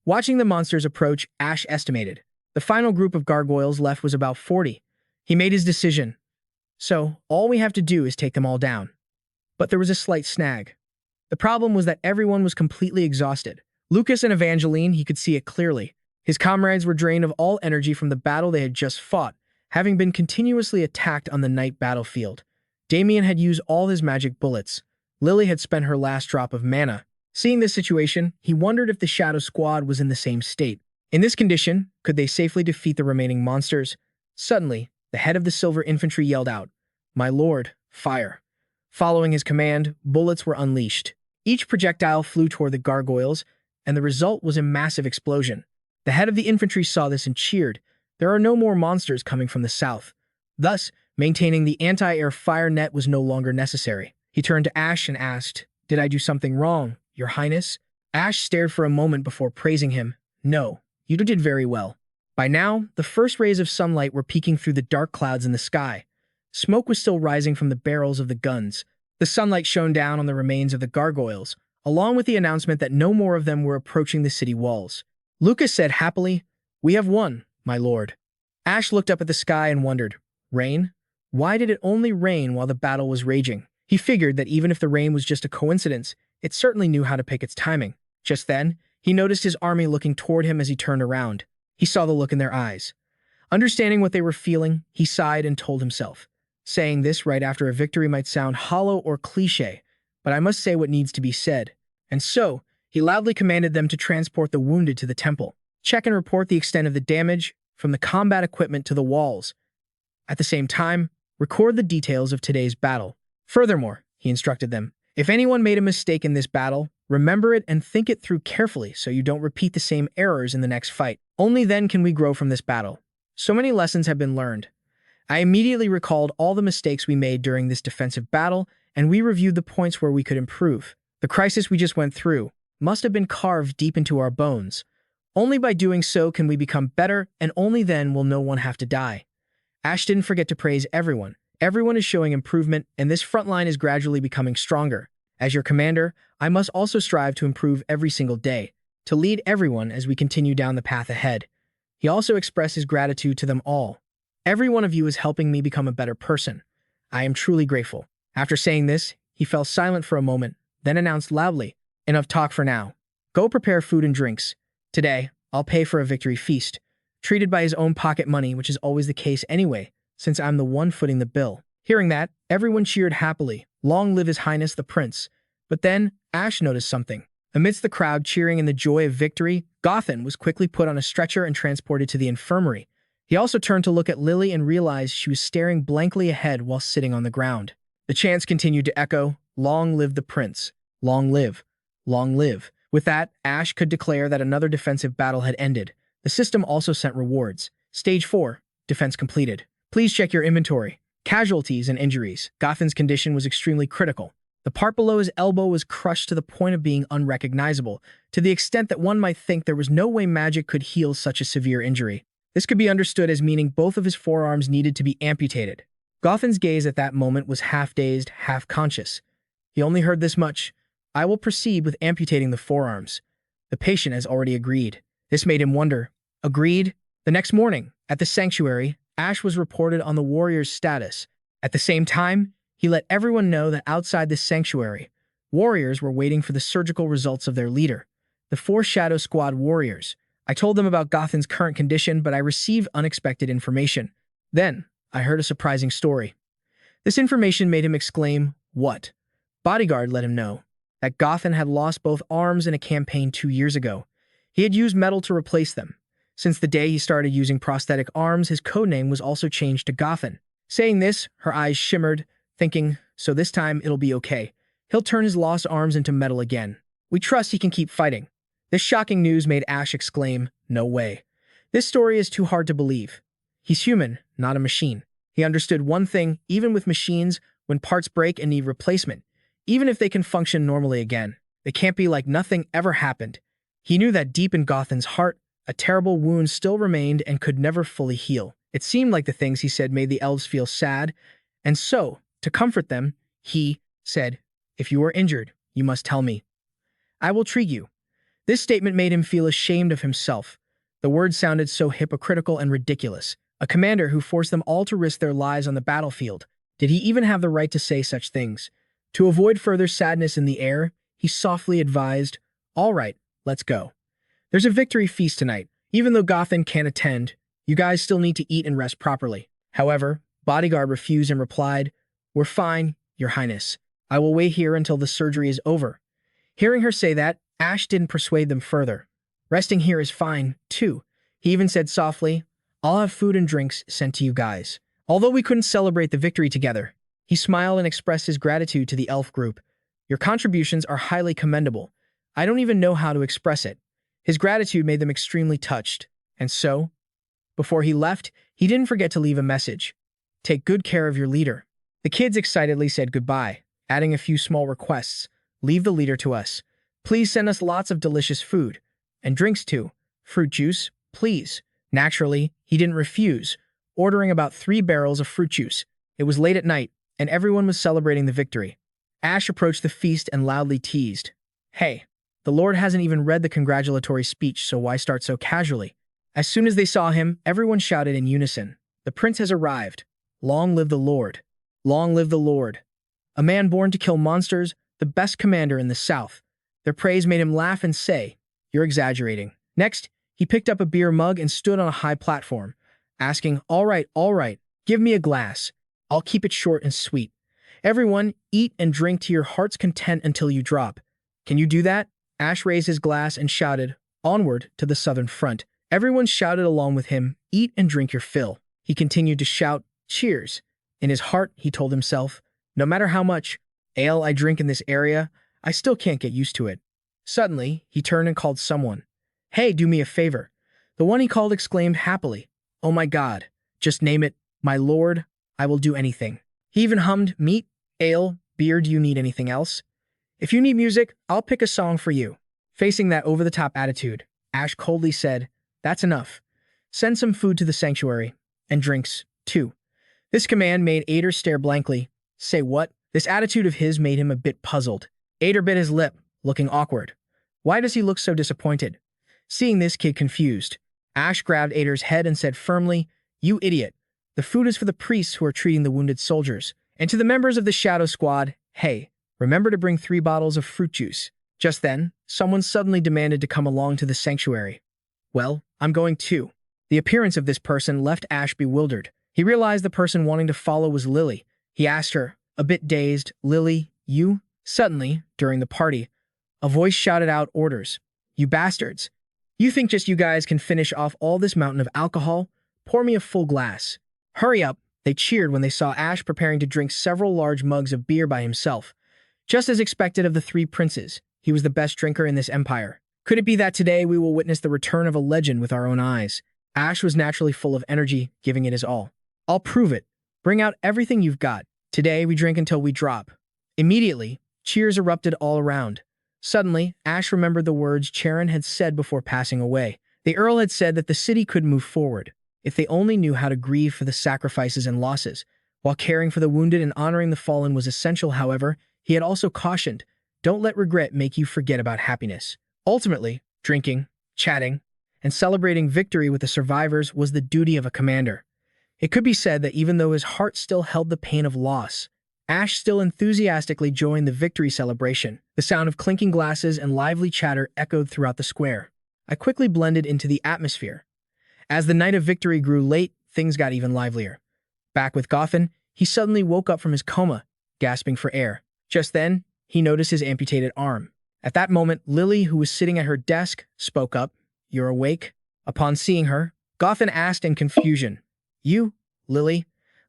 Watching the monsters approach, Ash estimated. The final group of gargoyles left was about 40. He made his decision. So, all we have to do is take them all down. But there was a slight snag. The problem was that everyone was completely exhausted. Lucas and Evangeline, he could see it clearly. His comrades were drained of all energy from the battle they had just fought, having been continuously attacked on the night battlefield. Damien had used all his magic bullets. Lily had spent her last drop of mana. Seeing this situation, he wondered if the Shadow Squad was in the same state. In this condition, could they safely defeat the remaining monsters? Suddenly, the head of the Silver Infantry yelled out, My lord, fire. Following his command, bullets were unleashed. Each projectile flew toward the gargoyles, and the result was a massive explosion. The head of the infantry saw this and cheered. There are no more monsters coming from the south. Thus, maintaining the anti-air fire net was no longer necessary. He turned to Ash and asked, Did I do something wrong, Your Highness? Ash stared for a moment before praising him. No, you did very well. By now, the first rays of sunlight were peeking through the dark clouds in the sky. Smoke was still rising from the barrels of the guns. The sunlight shone down on the remains of the gargoyles, along with the announcement that no more of them were approaching the city walls. Lucas said happily, We have won, my lord. Ash looked up at the sky and wondered, Rain? Why did it only rain while the battle was raging? He figured that even if the rain was just a coincidence, it certainly knew how to pick its timing. Just then, he noticed his army looking toward him as he turned around. He saw the look in their eyes. Understanding what they were feeling, he sighed and told himself. Saying this right after a victory might sound hollow or cliché, but I must say what needs to be said. And so, he loudly commanded them to transport the wounded to the temple. Check and report the extent of the damage, from the combat equipment to the walls. At the same time, record the details of today's battle. Furthermore, he instructed them, if anyone made a mistake in this battle, remember it and think it through carefully so you don't repeat the same errors in the next fight. Only then can we grow from this battle. So many lessons have been learned. I immediately recalled all the mistakes we made during this defensive battle, and we reviewed the points where we could improve. The crisis we just went through must have been carved deep into our bones. Only by doing so can we become better, and only then will no one have to die. Ash didn't forget to praise everyone. Everyone is showing improvement, and this front line is gradually becoming stronger. As your commander, I must also strive to improve every single day, to lead everyone as we continue down the path ahead. He also expressed his gratitude to them all. Every one of you is helping me become a better person. I am truly grateful. After saying this, he fell silent for a moment, then announced loudly, enough talk for now. Go prepare food and drinks. Today, I'll pay for a victory feast, treated by his own pocket money, which is always the case anyway, since I'm the one footing the bill. Hearing that, everyone cheered happily. Long live His Highness the Prince. But then, Ash noticed something. Amidst the crowd cheering in the joy of victory, Gothan was quickly put on a stretcher and transported to the infirmary. He also turned to look at Lily and realized she was staring blankly ahead while sitting on the ground. The chants continued to echo, "Long live the Prince! Long live! Long live!" With that, Ash could declare that another defensive battle had ended. The system also sent rewards. Stage 4, defense completed. Please check your inventory. Casualties and injuries. Gothan's condition was extremely critical. The part below his elbow was crushed to the point of being unrecognizable, to the extent that one might think there was no way magic could heal such a severe injury. This could be understood as meaning both of his forearms needed to be amputated. Gothan's gaze at that moment was half-dazed, half-conscious. He only heard this much: "I will proceed with amputating the forearms. The patient has already agreed." This made him wonder. Agreed? The next morning, at the sanctuary, Ash was reported on the warrior's status. At the same time, he let everyone know that outside the sanctuary, warriors were waiting for the surgical results of their leader, the 4 Shadow Squad warriors. I told them about Gothan's current condition, but I received unexpected information. Then, I heard a surprising story. This information made him exclaim, "What?" Bodyguard let him know that Gothan had lost both arms in a campaign 2 years ago. He had used metal to replace them. Since the day he started using prosthetic arms, his codename was also changed to Gothan. Saying this, her eyes shimmered, thinking, so this time it'll be okay. He'll turn his lost arms into metal again. We trust he can keep fighting. This shocking news made Ash exclaim, "No way. This story is too hard to believe." He's human, not a machine. He understood one thing: even with machines, when parts break and need replacement, even if they can function normally again, they can't be like nothing ever happened. He knew that deep in Gothan's heart, a terrible wound still remained and could never fully heal. It seemed like the things he said made the elves feel sad, and so, to comfort them, he said, "If you are injured, you must tell me. I will treat you." This statement made him feel ashamed of himself. The words sounded so hypocritical and ridiculous. A commander who forced them all to risk their lives on the battlefield. Did he even have the right to say such things? To avoid further sadness in the air, he softly advised, "All right, let's go. There's a victory feast tonight. Even though Gothan can't attend, you guys still need to eat and rest properly." However, Bodyguard refused and replied, "We're fine, Your Highness. I will wait here until the surgery is over." Hearing her say that, Ash didn't persuade them further. "Resting here is fine, too." He even said softly, "I'll have food and drinks sent to you guys." Although we couldn't celebrate the victory together, he smiled and expressed his gratitude to the elf group. "Your contributions are highly commendable. I don't even know how to express it." His gratitude made them extremely touched. And so, before he left, he didn't forget to leave a message. "Take good care of your leader." The kids excitedly said goodbye, adding a few small requests. "Leave the leader to us. Please send us lots of delicious food. And drinks too. Fruit juice, please." Naturally, he didn't refuse, ordering about 3 barrels of fruit juice. It was late at night, and everyone was celebrating the victory. Ash approached the feast and loudly teased, "Hey, the Lord hasn't even read the congratulatory speech, so why start so casually?" As soon as they saw him, everyone shouted in unison, "The prince has arrived. Long live the Lord. Long live the Lord. A man born to kill monsters, the best commander in the South. Their praise made him laugh and say, "You're exaggerating." Next, he picked up a beer mug and stood on a high platform, asking, all right, give me a glass. I'll keep it short and sweet. Everyone, eat and drink to your heart's content until you drop. Can you do that? Ash raised his glass and shouted, onward to the southern front. Everyone shouted along with him, eat and drink your fill. He continued to shout, cheers. In his heart, he told himself, no matter how much ale I drink in this area, I still can't get used to it. Suddenly, he turned and called someone. Hey, do me a favor. The one he called exclaimed happily, oh my God, just name it, my lord, I will do anything. He even hummed, meat, ale, beer, do you need anything else? If you need music, I'll pick a song for you. Facing that over-the-top attitude, Ash coldly said, that's enough. Send some food to the sanctuary, and drinks, too. This command made Ader stare blankly. Say what? This attitude of his made him a bit puzzled. Ader bit his lip, looking awkward. Why does he look so disappointed? Seeing this kid confused, Ash grabbed Ader's head and said firmly, you idiot. The food is for the priests who are treating the wounded soldiers. And to the members of the Shadow Squad, hey, remember to bring 3 bottles of fruit juice. Just then, someone suddenly demanded to come along to the sanctuary. Well, I'm going too. The appearance of this person left Ash bewildered. He realized the person wanting to follow was Lily. He asked her, a bit dazed, Lily, you? Suddenly, during the party, a voice shouted out orders. You bastards. You think just you guys can finish off all this mountain of alcohol? Pour me a full glass. Hurry up. They cheered when they saw Ash preparing to drink several large mugs of beer by himself. Just as expected of the 3 princes, he was the best drinker in this empire. Could it be that today we will witness the return of a legend with our own eyes? Ash was naturally full of energy, giving it his all. I'll prove it. Bring out everything you've got. Today we drink until we drop. Immediately, cheers erupted all around. Suddenly, Ash remembered the words Charon had said before passing away. The Earl had said that the city could move forward, if they only knew how to grieve for the sacrifices and losses. While caring for the wounded and honoring the fallen was essential, however, he had also cautioned, don't let regret make you forget about happiness. Ultimately, drinking, chatting, and celebrating victory with the survivors was the duty of a commander. It could be said that even though his heart still held the pain of loss, Ash still enthusiastically joined the victory celebration. The sound of clinking glasses and lively chatter echoed throughout the square. I quickly blended into the atmosphere. As the night of victory grew late, things got even livelier. Back with Gothan, he suddenly woke up from his coma, gasping for air. Just then, he noticed his amputated arm. At that moment, Lily, who was sitting at her desk, spoke up. You're awake? Upon seeing her, Gothan asked in confusion, You, Lily?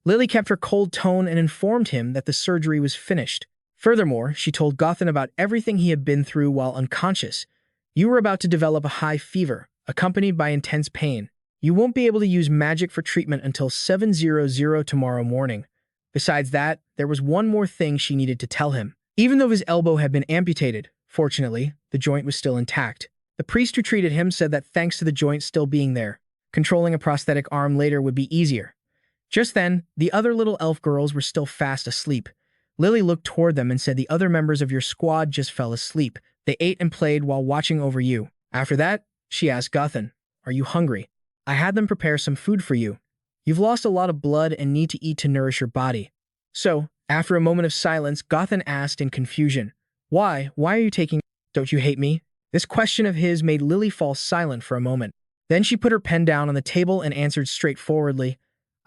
Lily kept her cold tone and informed him that the surgery was finished. Furthermore, she told Gothan about everything he had been through while unconscious. You were about to develop a high fever, accompanied by intense pain. You won't be able to use magic for treatment until 7:00 tomorrow morning. Besides that, there was one more thing she needed to tell him. Even though his elbow had been amputated, fortunately, the joint was still intact. The priest who treated him said that thanks to the joint still being there, controlling a prosthetic arm later would be easier. Just then, the other little elf girls were still fast asleep. Lily looked toward them and said the other members of your squad just fell asleep. They ate and played while watching over you. After that, she asked Gothan, are you hungry? I had them prepare some food for you. You've lost a lot of blood and need to eat to nourish your body. So, after a moment of silence, Gothan asked in confusion, Why are you taking— Don't you hate me? This question of his made Lily fall silent for a moment. Then she put her pen down on the table and answered straightforwardly,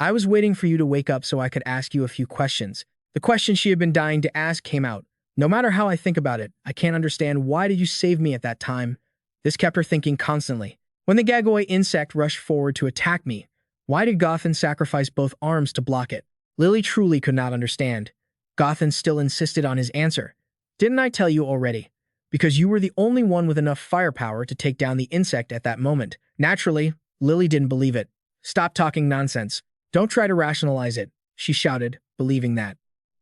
I was waiting for you to wake up so I could ask you a few questions. The question she had been dying to ask came out. No matter how I think about it, I can't understand why did you save me at that time? This kept her thinking constantly. When the Gagoy insect rushed forward to attack me, why did Gothan sacrifice both arms to block it? Lily truly could not understand. Gothan still insisted on his answer. Didn't I tell you already? Because you were the only one with enough firepower to take down the insect at that moment. Naturally, Lily didn't believe it. Stop talking nonsense. Don't try to rationalize it, she shouted, believing that.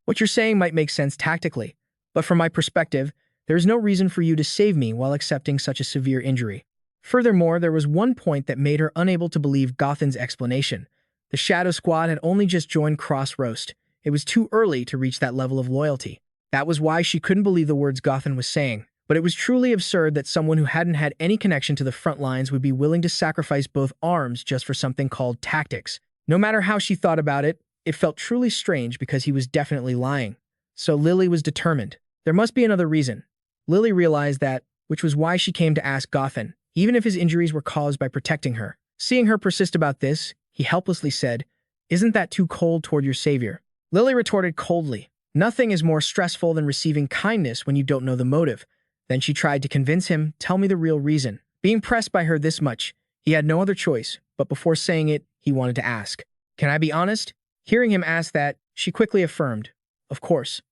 What you're saying might make sense tactically, but from my perspective, there is no reason for you to save me while accepting such a severe injury. Furthermore, there was one point that made her unable to believe Gothan's explanation. The Shadow Squad had only just joined Cross Roast. It was too early to reach that level of loyalty. That was why she couldn't believe the words Gothan was saying. But it was truly absurd that someone who hadn't had any connection to the front lines would be willing to sacrifice both arms just for something called tactics. No matter how she thought about it, it felt truly strange because he was definitely lying. So Lily was determined. There must be another reason. Lily realized that, which was why she came to ask Gothan, even if his injuries were caused by protecting her. Seeing her persist about this, he helplessly said, "Isn't that too cold toward your savior?" Lily retorted coldly, "Nothing is more stressful than receiving kindness when you don't know the motive." Then she tried to convince him, "Tell me the real reason." Being pressed by her this much, he had no other choice, but before saying it, he wanted to ask, "Can I be honest?" Hearing him ask that, she quickly affirmed, "Of course.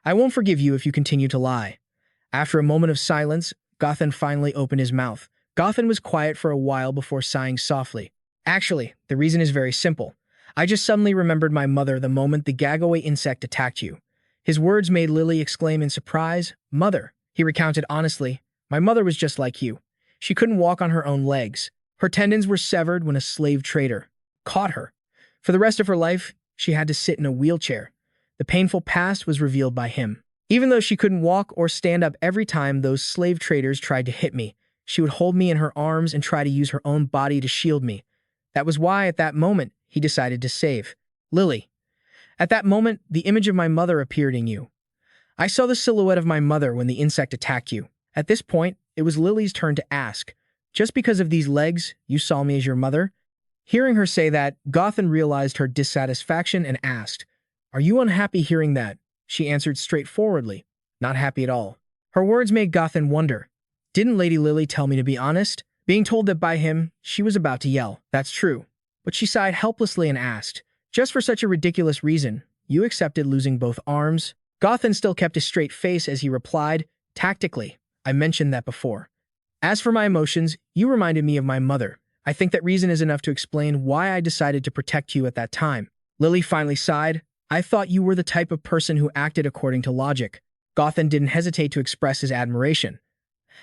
I won't forgive you if you continue to lie." After a moment of silence, Gothan finally opened his mouth. Gothan was quiet for a while before sighing softly. "Actually, the reason is very simple. I just suddenly remembered my mother the moment the gagaway insect attacked you." His words made Lily exclaim in surprise, "Mother?" He recounted honestly, "My mother was just like you. She couldn't walk on her own legs. Her tendons were severed when a slave trader caught her. For the rest of her life, she had to sit in a wheelchair. The painful past was revealed by him. Even though she couldn't walk or stand up every time those slave traders tried to hit me, she would hold me in her arms and try to use her own body to shield me. That was why, at that moment, he decided to save Lily. At that moment, the image of my mother appeared in you. I saw the silhouette of my mother when the insect attacked you." At this point, it was Lily's turn to ask, "Just because of these legs, you saw me as your mother?" Hearing her say that, Gothan realized her dissatisfaction and asked, "Are you unhappy hearing that?" She answered straightforwardly, "Not happy at all." Her words made Gothan wonder. Didn't Lady Lily tell me to be honest? Being told that by him, she was about to yell, "That's true." But she sighed helplessly and asked, "Just for such a ridiculous reason, you accepted losing both arms?" Gothan still kept a straight face as he replied, tactically, "I mentioned that before. As for my emotions, you reminded me of my mother. I think that reason is enough to explain why I decided to protect you at that time." Lily finally sighed, "I thought you were the type of person who acted according to logic." Gothan didn't hesitate to express his admiration.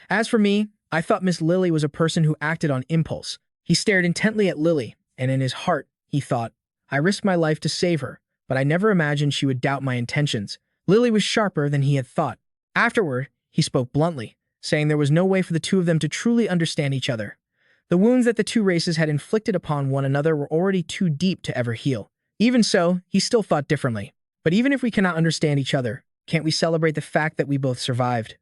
"As for me, I thought Miss Lily was a person who acted on impulse." He stared intently at Lily, and in his heart, he thought, "I risked my life to save her, but I never imagined she would doubt my intentions." Lily was sharper than he had thought. Afterward, he spoke bluntly, saying there was no way for the two of them to truly understand each other. The wounds that the two races had inflicted upon one another were already too deep to ever heal. Even so, he still thought differently. "But even if we cannot understand each other, can't we celebrate the fact that we both survived?"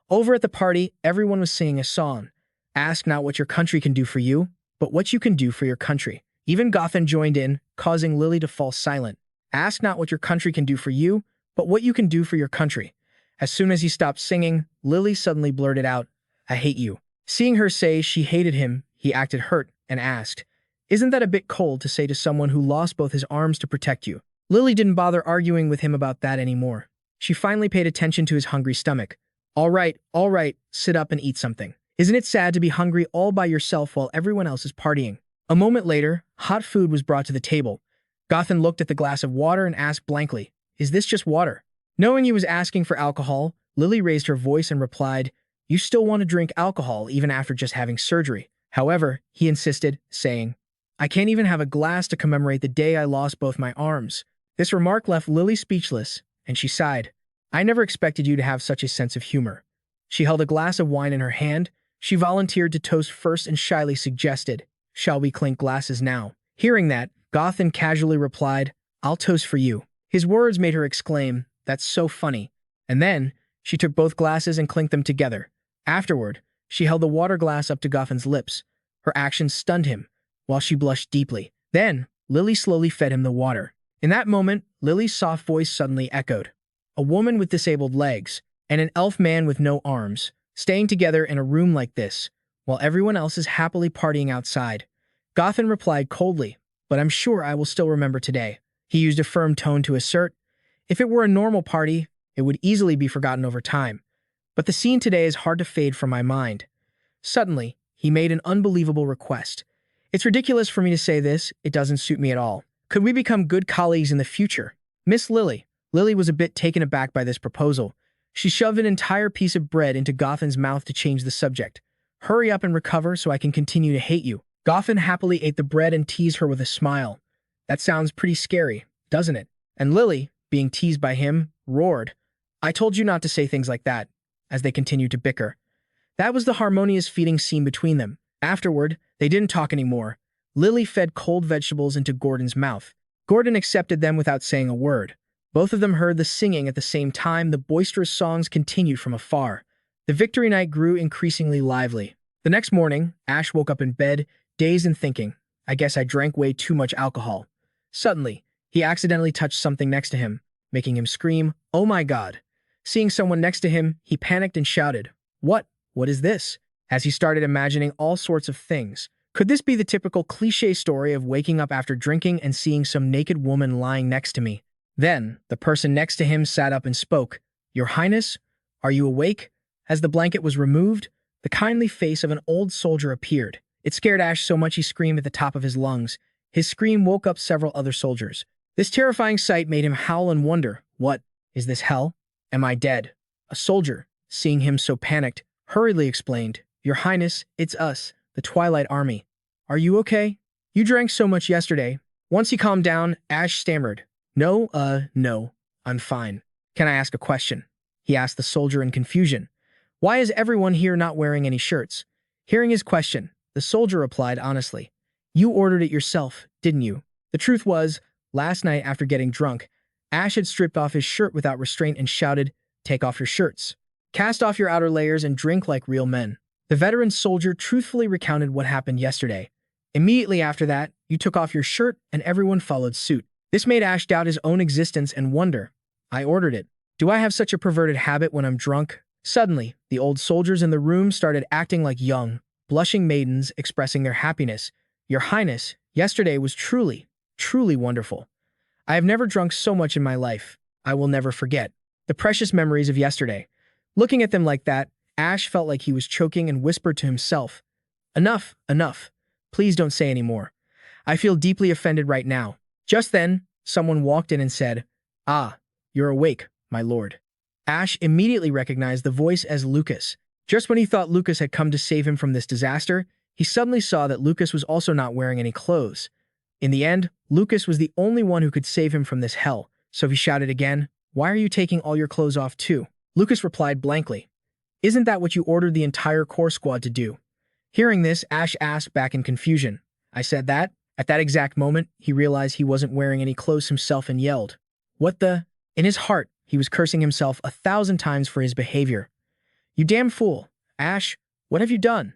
Over at the party, everyone was singing a song. "Ask not what your country can do for you, but what you can do for your country." Even Gothan joined in, causing Lily to fall silent. "Ask not what your country can do for you, but what you can do for your country." As soon as he stopped singing, Lily suddenly blurted out, "I hate you." Seeing her say she hated him, he acted hurt and asked, "Isn't that a bit cold to say to someone who lost both his arms to protect you?" Lily didn't bother arguing with him about that anymore. She finally paid attention to his hungry stomach. All right, sit up and eat something. Isn't it sad to be hungry all by yourself while everyone else is partying?" A moment later, hot food was brought to the table. Gothan looked at the glass of water and asked blankly, "Is this just water?" Knowing he was asking for alcohol, Lily raised her voice and replied, "You still want to drink alcohol even after just having surgery." However, he insisted, saying, "I can't even have a glass to commemorate the day I lost both my arms." This remark left Lily speechless, and she sighed. "I never expected you to have such a sense of humor." She held a glass of wine in her hand. She volunteered to toast first and shyly suggested, "Shall we clink glasses now?" Hearing that, Gothan casually replied, "I'll toast for you." His words made her exclaim, "That's so funny." And then, she took both glasses and clinked them together. Afterward, she held the water glass up to Gothan's lips. Her actions stunned him, while she blushed deeply. Then, Lily slowly fed him the water. In that moment, Lily's soft voice suddenly echoed. A woman with disabled legs, and an elf man with no arms, staying together in a room like this, while everyone else is happily partying outside. Gothan replied coldly, "But I'm sure I will still remember today." He used a firm tone to assert, "If it were a normal party, it would easily be forgotten over time. But the scene today is hard to fade from my mind." Suddenly, he made an unbelievable request. "It's ridiculous for me to say this, it doesn't suit me at all. Could we become good colleagues in the future?" Miss Lily. Lily was a bit taken aback by this proposal. She shoved an entire piece of bread into Gothan's mouth to change the subject. "Hurry up and recover so I can continue to hate you." Gothan happily ate the bread and teased her with a smile. "That sounds pretty scary, doesn't it?" And Lily, being teased by him, roared, "I told you not to say things like that," as they continued to bicker. That was the harmonious feeding scene between them. Afterward, they didn't talk anymore. Lily fed cold vegetables into Gordon's mouth. Gordon accepted them without saying a word. Both of them heard the singing at the same time. The boisterous songs continued from afar. The victory night grew increasingly lively. The next morning, Ash woke up in bed, dazed and thinking, I guess I drank way too much alcohol. Suddenly, he accidentally touched something next to him, making him scream, "Oh my God." Seeing someone next to him, he panicked and shouted, "What? What is this?" As he started imagining all sorts of things. Could this be the typical cliché story of waking up after drinking and seeing some naked woman lying next to me? Then, the person next to him sat up and spoke, "Your Highness, are you awake?" As the blanket was removed, the kindly face of an old soldier appeared. It scared Ash so much he screamed at the top of his lungs. His scream woke up several other soldiers. This terrifying sight made him howl and wonder, what? Is this hell? Am I dead? A soldier, seeing him so panicked, hurriedly explained, "Your Highness, it's us, the Twilight Army. Are you okay? You drank so much yesterday." Once he calmed down, Ash stammered, No, I'm fine. Can I ask a question?" He asked the soldier in confusion. "Why is everyone here not wearing any shirts?" Hearing his question, the soldier replied honestly, "You ordered it yourself, didn't you?" The truth was, last night after getting drunk, Ash had stripped off his shirt without restraint and shouted, "Take off your shirts. Cast off your outer layers and drink like real men." The veteran soldier truthfully recounted what happened yesterday. Immediately after that, you took off your shirt and everyone followed suit. This made Ash doubt his own existence and wonder, I ordered it. Do I have such a perverted habit when I'm drunk? Suddenly, the old soldiers in the room started acting like young, blushing maidens expressing their happiness. "Your Highness, yesterday was truly, truly wonderful. I have never drunk so much in my life. I will never forget the precious memories of yesterday." Looking at them like that, Ash felt like he was choking and whispered to himself, "Enough, enough. Please don't say any more. I feel deeply offended right now." Just then, someone walked in and said, "Ah, you're awake, my lord." Ash immediately recognized the voice as Lucas. Just when he thought Lucas had come to save him from this disaster, he suddenly saw that Lucas was also not wearing any clothes. In the end, Lucas was the only one who could save him from this hell, so he shouted again, "Why are you taking all your clothes off too?" Lucas replied blankly, "Isn't that what you ordered the entire core squad to do?" Hearing this, Ash asked back in confusion, "I said that?" At that exact moment, he realized he wasn't wearing any clothes himself and yelled, "What the?" In his heart, he was cursing himself 1,000 times for his behavior. "You damn fool! Ash, what have you done?"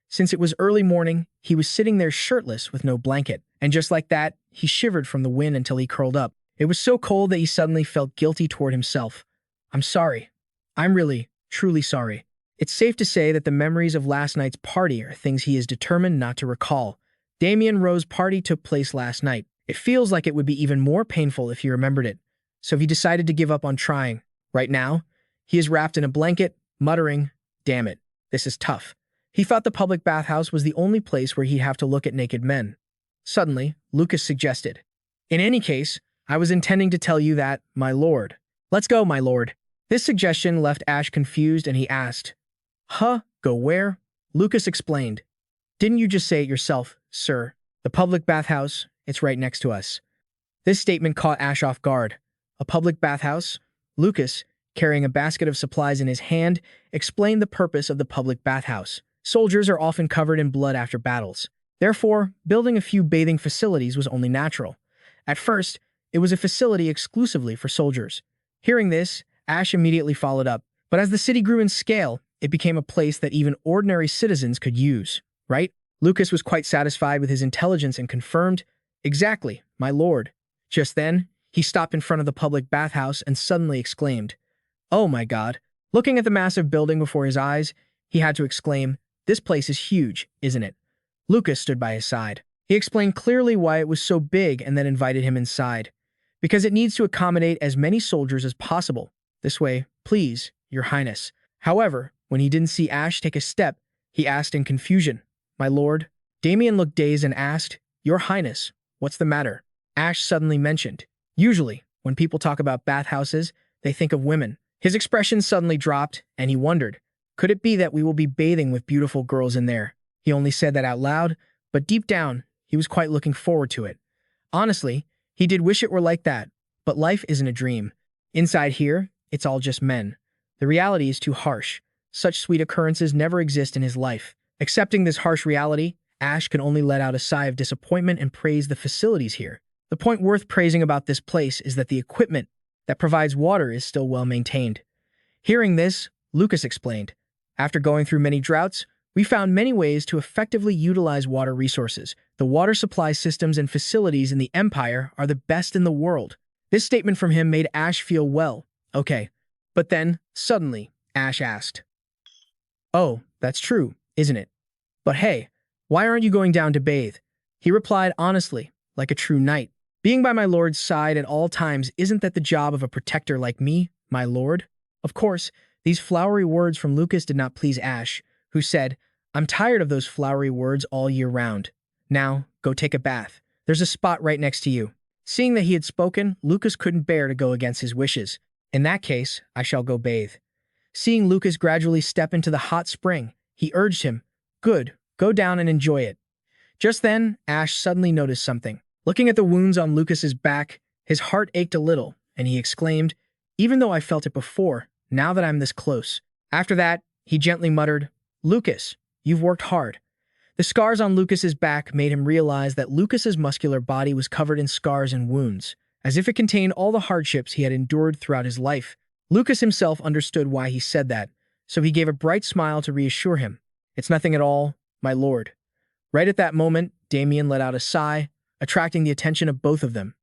Since it was early morning, he was sitting there shirtless with no blanket, and just like that, he shivered from the wind until he curled up. It was so cold that he suddenly felt guilty toward himself. "I'm sorry. I'm really, truly sorry." It's safe to say that the memories of last night's party are things he is determined not to recall. Damien Rowe's party took place last night. It feels like it would be even more painful if he remembered it, so he decided to give up on trying. Right now, he is wrapped in a blanket, muttering, "Damn it, this is tough." He thought the public bathhouse was the only place where he'd have to look at naked men. Suddenly, Lucas suggested, "In any case, I was intending to tell you that, my lord." "Let's go, my lord." This suggestion left Ash confused and he asked, Go where?" Lucas explained, "Didn't you just say it yourself, sir? The public bathhouse, it's right next to us." This statement caught Ash off guard. A public bathhouse? Lucas, carrying a basket of supplies in his hand, explained the purpose of the public bathhouse. Soldiers are often covered in blood after battles. Therefore, building a few bathing facilities was only natural. At first, it was a facility exclusively for soldiers. Hearing this, Ash immediately followed up. But as the city grew in scale, it became a place that even ordinary citizens could use, right? Lucas was quite satisfied with his intelligence and confirmed, "Exactly, my lord." Just then, he stopped in front of the public bathhouse and suddenly exclaimed, "Oh my God." Looking at the massive building before his eyes, he had to exclaim, "This place is huge, isn't it?" Lucas stood by his side. He explained clearly why it was so big and then invited him inside. "Because it needs to accommodate as many soldiers as possible. This way, please, your highness." However, when he didn't see Ash take a step, he asked in confusion, "My lord?" Damien looked dazed and asked, "Your highness, what's the matter?" Ash suddenly mentioned, "Usually, when people talk about bathhouses, they think of women." His expression suddenly dropped, and he wondered, could it be that we will be bathing with beautiful girls in there? He only said that out loud, but deep down, he was quite looking forward to it. Honestly, he did wish it were like that, but life isn't a dream. Inside here, it's all just men. The reality is too harsh. Such sweet occurrences never exist in his life. Accepting this harsh reality, Ash can only let out a sigh of disappointment and praise the facilities here. The point worth praising about this place is that the equipment that provides water is still well maintained. Hearing this, Lucas explained, after going through many droughts, we found many ways to effectively utilize water resources. The water supply systems and facilities in the Empire are the best in the world. This statement from him made Ash feel well. Okay. But then, suddenly, Ash asked, "Oh, that's true, isn't it? But hey, why aren't you going down to bathe?" He replied honestly, like a true knight. "Being by my lord's side at all times, isn't that the job of a protector like me, my lord?" Of course, these flowery words from Lucas did not please Ash, who said, "I'm tired of those flowery words all year round. Now, go take a bath. There's a spot right next to you." Seeing that he had spoken, Lucas couldn't bear to go against his wishes. "In that case, I shall go bathe." Seeing Lucas gradually step into the hot spring, he urged him, "Good, go down and enjoy it." Just then, Ash suddenly noticed something. Looking at the wounds on Lucas's back, his heart ached a little, and he exclaimed, "Even though I felt it before, now that I'm this close." After that, he gently muttered, "Lucas, you've worked hard." The scars on Lucas's back made him realize that Lucas's muscular body was covered in scars and wounds, as if it contained all the hardships he had endured throughout his life. Lucas himself understood why he said that, so he gave a bright smile to reassure him. "It's nothing at all, my lord." Right at that moment, Damien let out a sigh, attracting the attention of both of them.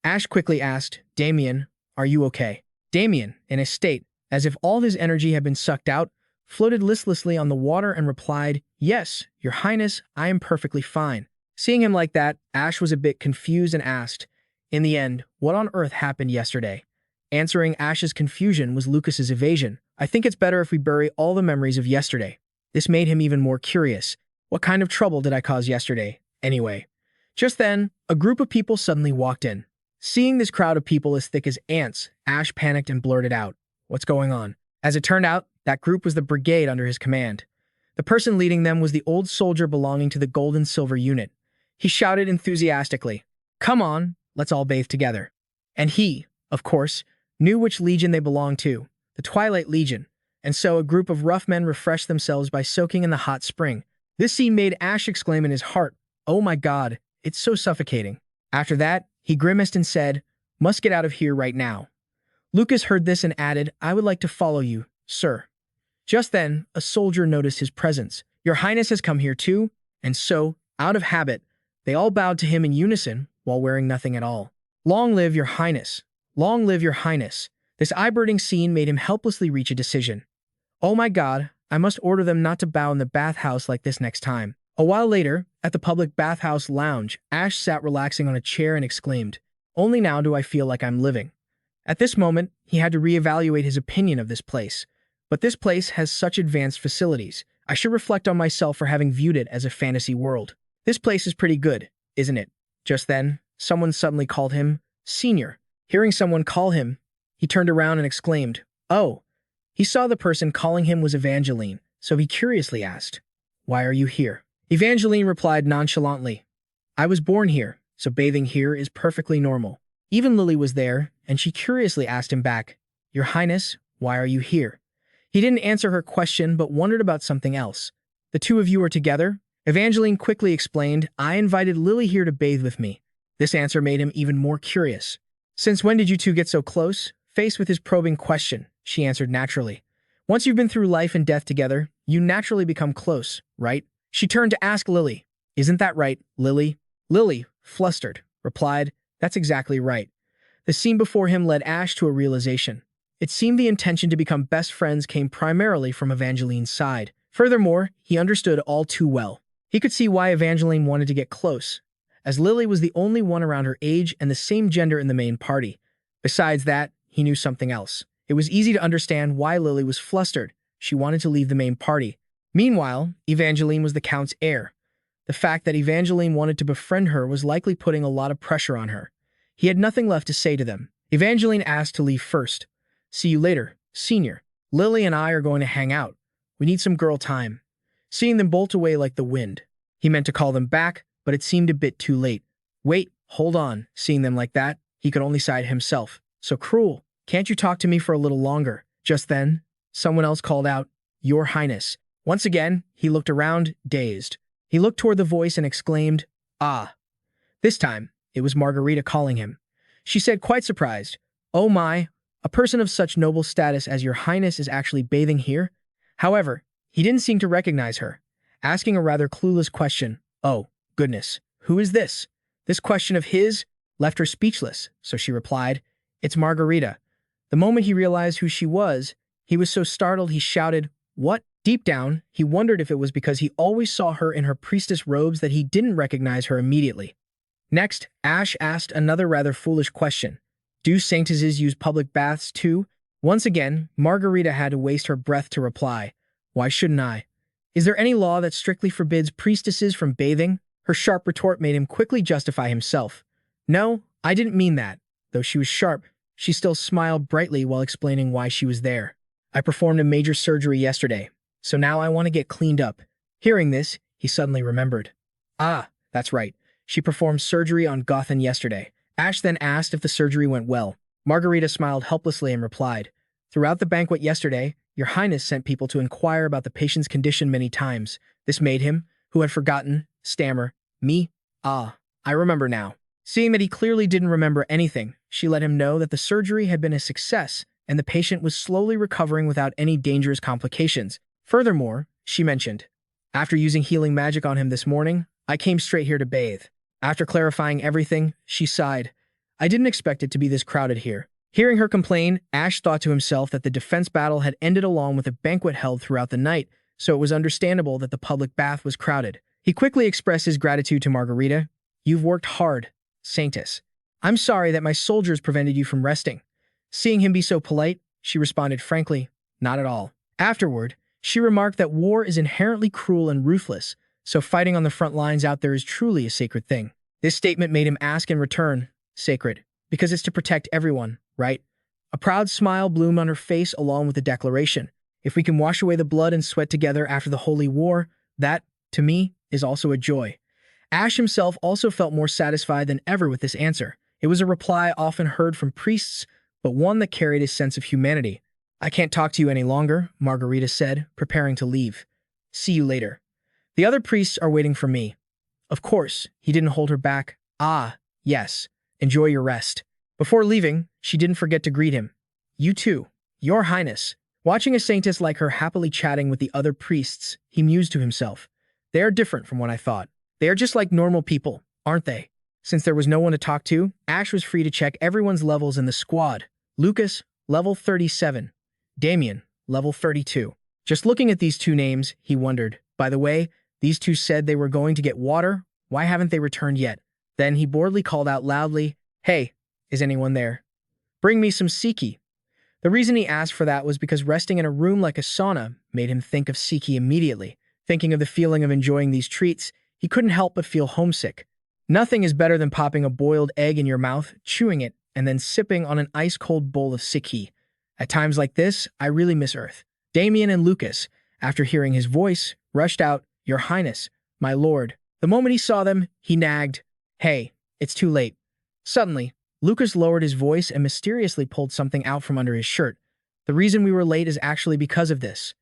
Ash quickly asked, "Damien, are you okay?" Damien, in a state as if all his energy had been sucked out, floated listlessly on the water and replied, "Yes, your highness, I am perfectly fine." Seeing him like that, Ash was a bit confused and asked, "In the end, what on earth happened yesterday?" Answering Ash's confusion was Lucas's evasion. "I think it's better if we bury all the memories of yesterday." This made him even more curious. What kind of trouble did I cause yesterday, anyway? Just then, a group of people suddenly walked in. Seeing this crowd of people as thick as ants, Ash panicked and blurted out, "What's going on?" As it turned out, that group was the brigade under his command. The person leading them was the old soldier belonging to the Gold and Silver unit. He shouted enthusiastically, "Come on, let's all bathe together." And he, of course, knew which legion they belonged to, the Twilight Legion, and so a group of rough men refreshed themselves by soaking in the hot spring. This scene made Ash exclaim in his heart, "Oh my god, it's so suffocating." After that, he grimaced and said, "Must get out of here right now." Lucas heard this and added, "I would like to follow you, sir." Just then, a soldier noticed his presence. "Your Highness has come here too?" And so, out of habit, they all bowed to him in unison while wearing nothing at all. "Long live your Highness! Long live your Highness!" This eye-burning scene made him helplessly reach a decision. "Oh my god, I must order them not to bow in the bathhouse like this next time." A while later, at the public bathhouse lounge, Ash sat relaxing on a chair and exclaimed, "Only now do I feel like I'm living." At this moment, he had to reevaluate his opinion of this place. But this place has such advanced facilities. I should reflect on myself for having viewed it as a fantasy world. This place is pretty good, isn't it? Just then, someone suddenly called him Senior. Hearing someone call him, he turned around and exclaimed, "Oh." He saw the person calling him was Evangeline, so he curiously asked, "Why are you here?" Evangeline replied nonchalantly, "I was born here, so bathing here is perfectly normal." Even Lily was there, and she curiously asked him back, "Your Highness, why are you here?" He didn't answer her question but wondered about something else. "The two of you are together?" Evangeline quickly explained, "I invited Lily here to bathe with me." This answer made him even more curious. "Since when did you two get so close?" Faced with his probing question, she answered naturally, "Once you've been through life and death together, you naturally become close, right?" She turned to ask Lily, "Isn't that right, Lily?" Lily, flustered, replied, "That's exactly right." The scene before him led Ash to a realization. It seemed the intention to become best friends came primarily from Evangeline's side. Furthermore, he understood all too well. He could see why Evangeline wanted to get close, as Lily was the only one around her age and the same gender in the main party. Besides that, he knew something else. It was easy to understand why Lily was flustered. She wanted to leave the main party. Meanwhile, Evangeline was the Count's heir. The fact that Evangeline wanted to befriend her was likely putting a lot of pressure on her. He had nothing left to say to them. Evangeline asked to leave first. "See you later, Senior. Lily and I are going to hang out. We need some girl time." Seeing them bolt away like the wind, he meant to call them back, but it seemed a bit too late. "Wait, hold on." Seeing them like that, he could only sigh to himself. "So cruel. Can't you talk to me for a little longer?" Just then, someone else called out, "Your Highness." Once again, he looked around, dazed. He looked toward the voice and exclaimed, "Ah." This time, It was Margarita calling him. She said, quite surprised, "Oh my, a person of such noble status as your highness is actually bathing here?" However, he didn't seem to recognize her, asking a rather clueless question. "Oh, goodness, who is this?" This question of his left her speechless, so she replied, "It's Margarita." The moment he realized who she was, he was so startled he shouted, "What?" Deep down, he wondered if it was because he always saw her in her priestess robes that he didn't recognize her immediately. Next, Ash asked another rather foolish question. Do saintesses use public baths too? Once again, Margarita had to waste her breath to reply. Why shouldn't I? Is there any law that strictly forbids priestesses from bathing? Her sharp retort made him quickly justify himself. No, I didn't mean that. Though she was sharp, she still smiled brightly while explaining why she was there. I performed a major surgery yesterday, so now I want to get cleaned up. Hearing this, he suddenly remembered. Ah, that's right. She performed surgery on Gothan yesterday. Ash then asked if the surgery went well. Margarita smiled helplessly and replied, "Throughout the banquet yesterday, your highness sent people to inquire about the patient's condition many times. This made him, who had forgotten, stammer, 'Me? Ah, I remember now.'" Seeing that he clearly didn't remember anything, she let him know that the surgery had been a success and the patient was slowly recovering without any dangerous complications. Furthermore, she mentioned, "After using healing magic on him this morning, I came straight here to bathe." After clarifying everything, she sighed. "I didn't expect it to be this crowded here." Hearing her complain, Ash thought to himself that the defense battle had ended along with a banquet held throughout the night, so it was understandable that the public bath was crowded. He quickly expressed his gratitude to Margarita. "You've worked hard, Saintess. I'm sorry that my soldiers prevented you from resting." Seeing him be so polite, she responded frankly, "Not at all." Afterward, she remarked that war is inherently cruel and ruthless, so fighting on the front lines out there is truly a sacred thing. This statement made him ask in return, "Sacred, because it's to protect everyone, right?" A proud smile bloomed on her face along with the declaration, "If we can wash away the blood and sweat together after the holy war, that, to me, is also a joy." Ash himself also felt more satisfied than ever with this answer. It was a reply often heard from priests, but one that carried a sense of humanity. "I can't talk to you any longer," Margarita said, preparing to leave. "See you later. The other priests are waiting for me." Of course, he didn't hold her back. "Ah, yes. Enjoy your rest." Before leaving, she didn't forget to greet him. "You too, Your Highness." Watching a saintess like her happily chatting with the other priests, he mused to himself. They are different from what I thought. They are just like normal people, aren't they? Since there was no one to talk to, Ash was free to check everyone's levels in the squad. Lucas, level 37. Damien, level 32. Just looking at these two names, he wondered, by the way, these two said they were going to get water. Why haven't they returned yet? Then he boredly called out loudly, "Hey, is anyone there? Bring me some siki." The reason he asked for that was because resting in a room like a sauna made him think of siki immediately. Thinking of the feeling of enjoying these treats, he couldn't help but feel homesick. Nothing is better than popping a boiled egg in your mouth, chewing it, and then sipping on an ice-cold bowl of siki. At times like this, I really miss Earth. Damien and Lucas, after hearing his voice, rushed out, "Your Highness, my lord." The moment he saw them, he nagged, "Hey, it's too late." Suddenly, Lucas lowered his voice and mysteriously pulled something out from under his shirt. "The reason we were late is actually because of this.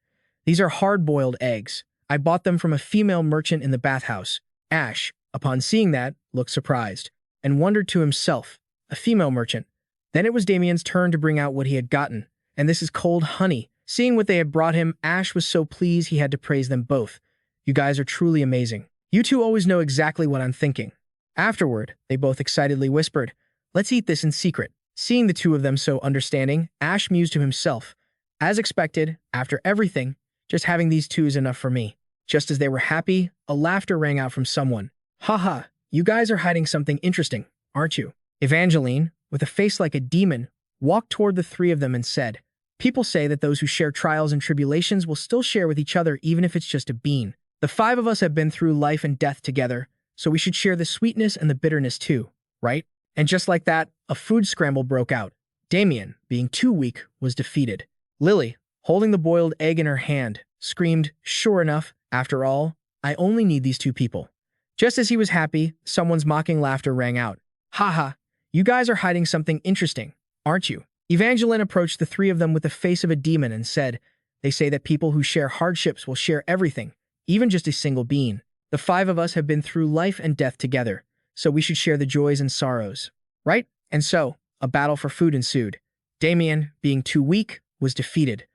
These are hard-boiled eggs. I bought them from a female merchant in the bathhouse." Ash, upon seeing that, looked surprised, and wondered to himself, a female merchant. Then it was Damien's turn to bring out what he had gotten, and this is cold honey. Seeing what they had brought him, Ash was so pleased he had to praise them both. "You guys are truly amazing. You two always know exactly what I'm thinking." Afterward, they both excitedly whispered, "Let's eat this in secret." Seeing the two of them so understanding, Ash mused to himself, "As expected, after everything, just having these two is enough for me." Just as they were happy, a laughter rang out from someone. "Haha, you guys are hiding something interesting, aren't you?" Evangeline, with a face like a demon, walked toward the three of them and said, "People say that those who share trials and tribulations will still share with each other even if it's just a bean. The five of us have been through life and death together, so we should share the sweetness and the bitterness too, right?" And just like that, a food scramble broke out. Damien, being too weak, was defeated. Lily, holding the boiled egg in her hand, screamed, "Sure enough, after all, I only need these two people." Just as he was happy, someone's mocking laughter rang out. "Haha, you guys are hiding something interesting, aren't you?" Evangeline approached the three of them with the face of a demon and said, "They say that people who share hardships will share everything, even just a single bean. The five of us have been through life and death together, so we should share the joys and sorrows. Right? And so, a battle for food ensued. Damien, being too weak, was defeated.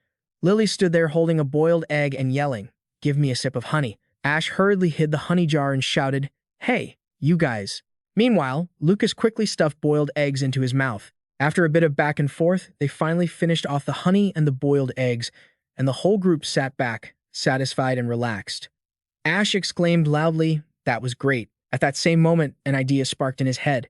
Lily stood there holding a boiled egg and yelling, "Give me a sip of honey." Ash hurriedly hid the honey jar and shouted, "Hey, you guys." Meanwhile, Lucas quickly stuffed boiled eggs into his mouth. After a bit of back and forth, they finally finished off the honey and the boiled eggs, and the whole group sat back, satisfied and relaxed. Ash exclaimed loudly, "That was great." At that same moment, an idea sparked in his head.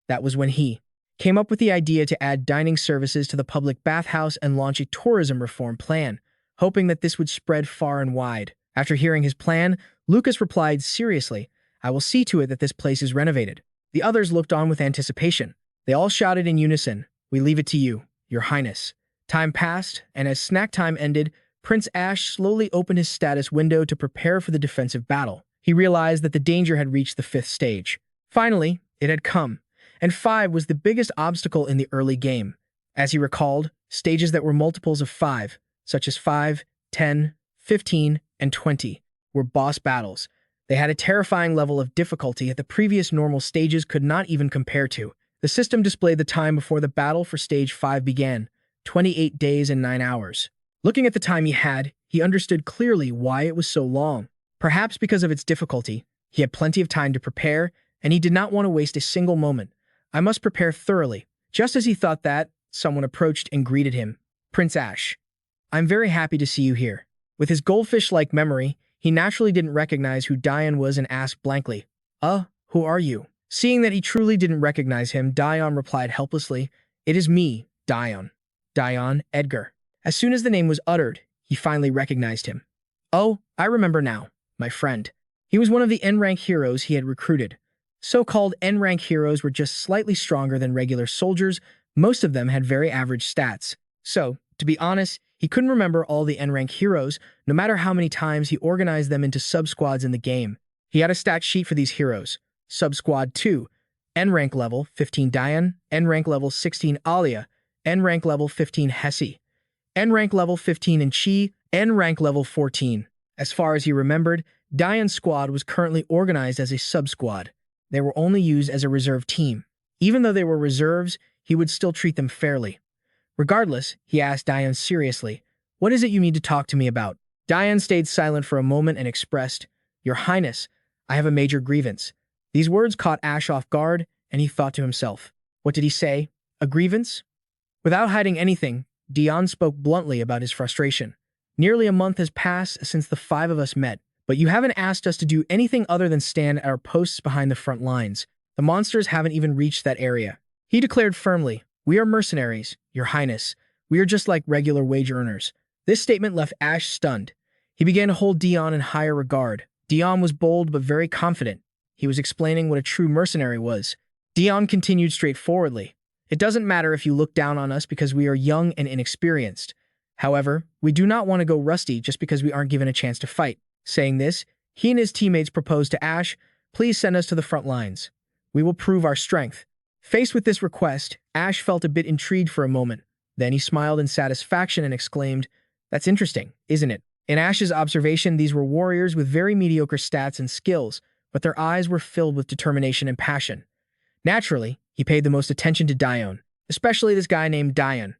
That was when he came up with the idea to add dining services to the public bathhouse and launch a tourism reform plan, hoping that this would spread far and wide. After hearing his plan, Lucas replied seriously, "I will see to it that this place is renovated." The others looked on with anticipation. They all shouted in unison, "We leave it to you, Your Highness." Time passed, and as snack time ended, Prince Ash slowly opened his status window to prepare for the defensive battle. He realized that the danger had reached the 5th stage. Finally, it had come, and 5 was the biggest obstacle in the early game. As he recalled, stages that were multiples of 5, such as 5, 10, 15, and 20, were boss battles. They had a terrifying level of difficulty that the previous normal stages could not even compare to. The system displayed the time before the battle for Stage 5 began, 28 days and 9 hours. Looking at the time he had, he understood clearly why it was so long. Perhaps because of its difficulty, he had plenty of time to prepare, and he did not want to waste a single moment. "I must prepare thoroughly." Just as he thought that, someone approached and greeted him. "Prince Ash, I'm very happy to see you here." With his goldfish-like memory, he naturally didn't recognize who Dion was and asked blankly, Who are you?" Seeing that he truly didn't recognize him, Dion replied helplessly, "It is me, Dion. Dion Edgar." As soon as the name was uttered, he finally recognized him. "Oh, I remember now, my friend." He was one of the N-rank heroes he had recruited. So-called N-rank heroes were just slightly stronger than regular soldiers. Most of them had very average stats. So, to be honest, he couldn't remember all the N-rank heroes, no matter how many times he organized them into sub-squads in the game. He had a stat sheet for these heroes. Sub-Squad 2, N-rank level 15 Dion, N-rank level 16 Alia, N-rank level 15 Hesse, N-rank level 15 Chi, N-rank level 14. As far as he remembered, Dion's squad was currently organized as a sub-squad. They were only used as a reserve team. Even though they were reserves, he would still treat them fairly. Regardless, he asked Dion seriously, "What is it you need to talk to me about?" Dion stayed silent for a moment and expressed, "Your Highness, I have a major grievance." These words caught Ash off guard, and he thought to himself, what did he say? A grievance? Without hiding anything, Dion spoke bluntly about his frustration. "Nearly a month has passed since the 5 of us met, but you haven't asked us to do anything other than stand at our posts behind the front lines. The monsters haven't even reached that area." He declared firmly, "We are mercenaries, Your Highness. We are just like regular wage earners." This statement left Ash stunned. He began to hold Dion in higher regard. Dion was bold but very confident. He was explaining what a true mercenary was. Dion continued straightforwardly, "It doesn't matter if you look down on us because we are young and inexperienced. However, we do not want to go rusty just because we aren't given a chance to fight." Saying this, he and his teammates proposed to Ash, "Please send us to the front lines. We will prove our strength." Faced with this request, Ash felt a bit intrigued for a moment. Then he smiled in satisfaction and exclaimed, "That's interesting, isn't it?" In Ash's observation, these were warriors with very mediocre stats and skills, but their eyes were filled with determination and passion. Naturally, he paid the most attention to Dion, especially this guy named Dion.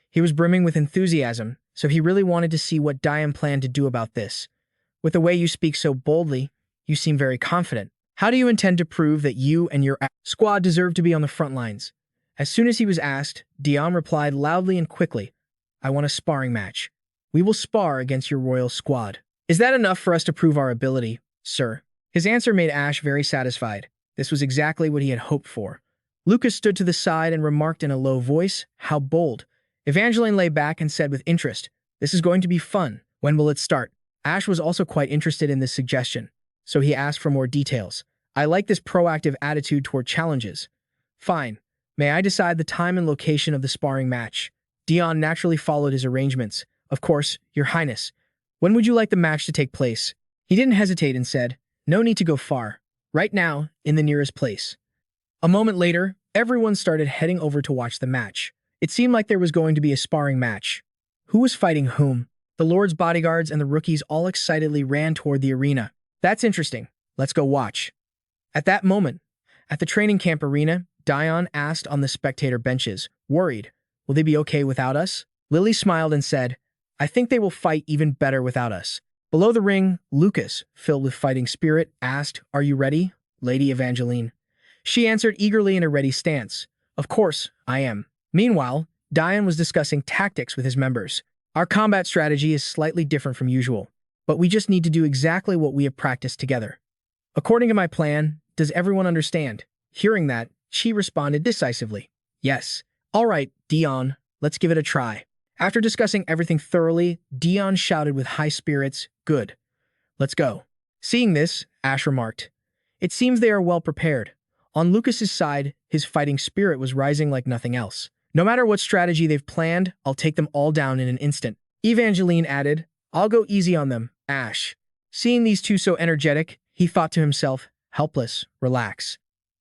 He was brimming with enthusiasm, so he really wanted to see what Dion planned to do about this. "With the way you speak so boldly, you seem very confident. How do you intend to prove that you and your squad deserve to be on the front lines?" As soon as he was asked, Dion replied loudly and quickly, "I want a sparring match. We will spar against your royal squad." "Is that enough for us to prove our ability, sir?" His answer made Ash very satisfied. This was exactly what he had hoped for. Lucas stood to the side and remarked in a low voice, "How bold." Evangeline lay back and said with interest, "This is going to be fun. When will it start?" Ash was also quite interested in this suggestion, so he asked for more details. "I like this proactive attitude toward challenges." "Fine. May I decide the time and location of the sparring match?" Dion naturally followed his arrangements. "Of course, Your Highness. When would you like the match to take place?" He didn't hesitate and said, "No need to go far. Right now, in the nearest place." A moment later, everyone started heading over to watch the match. It seemed like there was going to be a sparring match. Who was fighting whom? The Lord's bodyguards and the rookies all excitedly ran toward the arena. "That's interesting. Let's go watch." At that moment, At the training camp arena, Dion asked on the spectator benches, worried, will they be okay without us? Lily smiled and said, I think they will fight even better without us. Below the ring, Lucas, filled with fighting spirit, asked, are you ready, Lady Evangeline? She answered eagerly in a ready stance. Of course, I am. Meanwhile, Dion was discussing tactics with his members. Our combat strategy is slightly different from usual, but we just need to do exactly what we have practiced together. According to my plan, does everyone understand? Hearing that, she responded decisively. Yes. All right, Dion, let's give it a try. After discussing everything thoroughly, Dion shouted with high spirits, good. Let's go. Seeing this, Ash remarked, it seems they are well prepared. On Lucas's side, his fighting spirit was rising like nothing else. No matter what strategy they've planned, I'll take them all down in an instant. Evangeline added, I'll go easy on them, Ash. Seeing these two so energetic, he thought to himself, helpless, relax.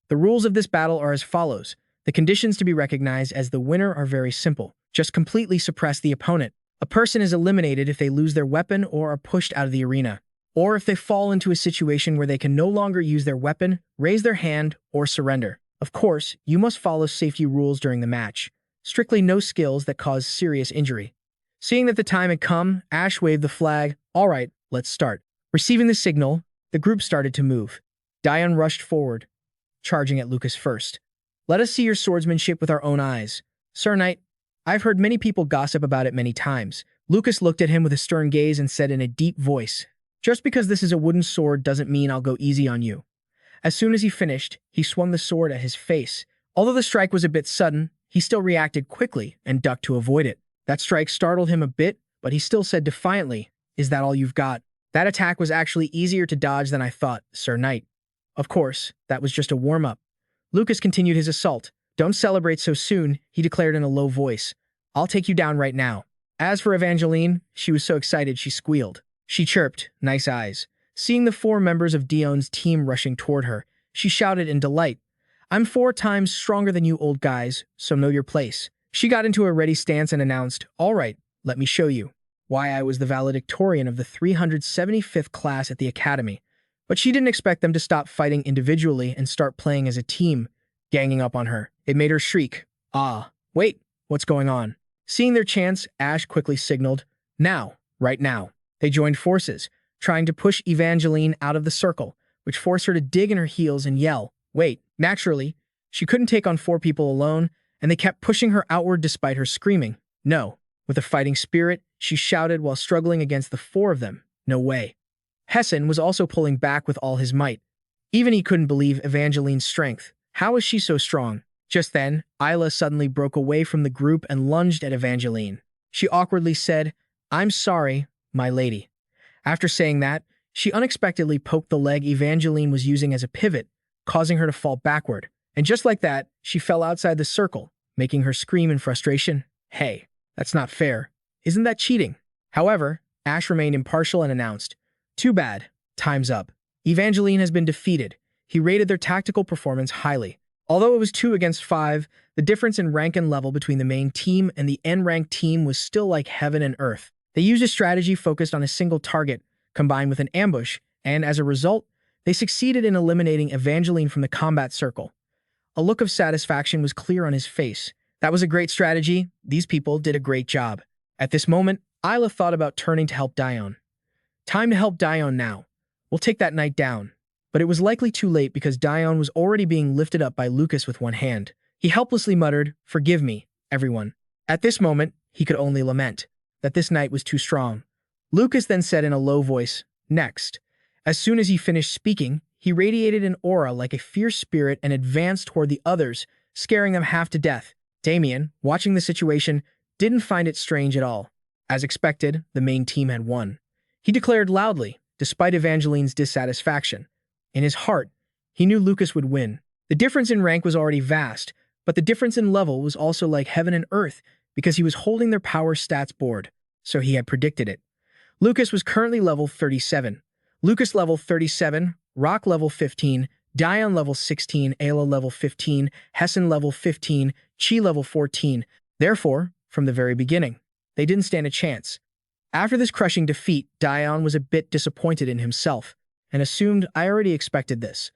The rules of this battle are as follows. The conditions to be recognized as the winner are very simple. Just completely suppress the opponent. A person is eliminated if they lose their weapon or are pushed out of the arena, or if they fall into a situation where they can no longer use their weapon, raise their hand, or surrender. Of course, you must follow safety rules during the match. Strictly no skills that cause serious injury. Seeing that the time had come, Ash waved the flag. All right, let's start. Receiving the signal, the group started to move. Dion rushed forward, charging at Lucas first. Let us see your swordsmanship with our own eyes. Sir Knight, I've heard many people gossip about it many times. Lucas looked at him with a stern gaze and said in a deep voice, just because this is a wooden sword doesn't mean I'll go easy on you. As soon as he finished, he swung the sword at his face. Although the strike was a bit sudden, he still reacted quickly and ducked to avoid it. That strike startled him a bit, but he still said defiantly, is that all you've got? That attack was actually easier to dodge than I thought, Sir Knight. Of course, that was just a warm-up. Lucas continued his assault. Don't celebrate so soon, he declared in a low voice. I'll take you down right now. As for Evangeline, she was so excited she squealed. She chirped, nice eyes. Seeing the 4 members of Dion's team rushing toward her, she shouted in delight, I'm 4 times stronger than you old guys, so know your place. She got into a ready stance and announced, all right, let me show you. Why I was the valedictorian of the 375th class at the academy. But she didn't expect them to stop fighting individually and start playing as a team, ganging up on her. It made her shriek, ah, wait, what's going on? Seeing their chance, Ash quickly signaled, now, right now. They joined forces, trying to push Evangeline out of the circle, which forced her to dig in her heels and yell, wait. Naturally, she couldn't take on 4 people alone, and they kept pushing her outward despite her screaming. No. With a fighting spirit, she shouted while struggling against the 4 of them. No way. Hessen was also pulling back with all his might. Even he couldn't believe Evangeline's strength. How is she so strong? Just then, Isla suddenly broke away from the group and lunged at Evangeline. She awkwardly said, I'm sorry, my lady. After saying that, she unexpectedly poked the leg Evangeline was using as a pivot, causing her to fall backward. And just like that, she fell outside the circle, making her scream in frustration. Hey, that's not fair. Isn't that cheating? However, Ash remained impartial and announced, too bad, time's up. Evangeline has been defeated. He rated their tactical performance highly. Although it was 2 against 5, the difference in rank and level between the main team and the N-ranked team was still like heaven and earth. They used a strategy focused on a single target, combined with an ambush, and as a result, they succeeded in eliminating Evangeline from the combat circle. A look of satisfaction was clear on his face. That was a great strategy. These people did a great job. At this moment, Isla thought about turning to help Dion. Time to help Dion now. We'll take that knight down. But it was likely too late because Dion was already being lifted up by Lucas with one hand. He helplessly muttered, forgive me, everyone. At this moment, he could only lament that this knight was too strong. Lucas then said in a low voice, next. As soon as he finished speaking, he radiated an aura like a fierce spirit and advanced toward the others, scaring them half to death. Damien, watching the situation, didn't find it strange at all. As expected, the main team had won. He declared loudly, despite Evangeline's dissatisfaction. In his heart, he knew Lucas would win. The difference in rank was already vast, but the difference in level was also like heaven and earth because he was holding their power stats board, so he had predicted it. Lucas was currently level 37. Lucas level 37, Rock level 15, Dion level 16, Ayla level 15, Hessen level 15, Chi level 14. Therefore, from the very beginning, they didn't stand a chance. After this crushing defeat, Dion was a bit disappointed in himself and assumed I already expected this.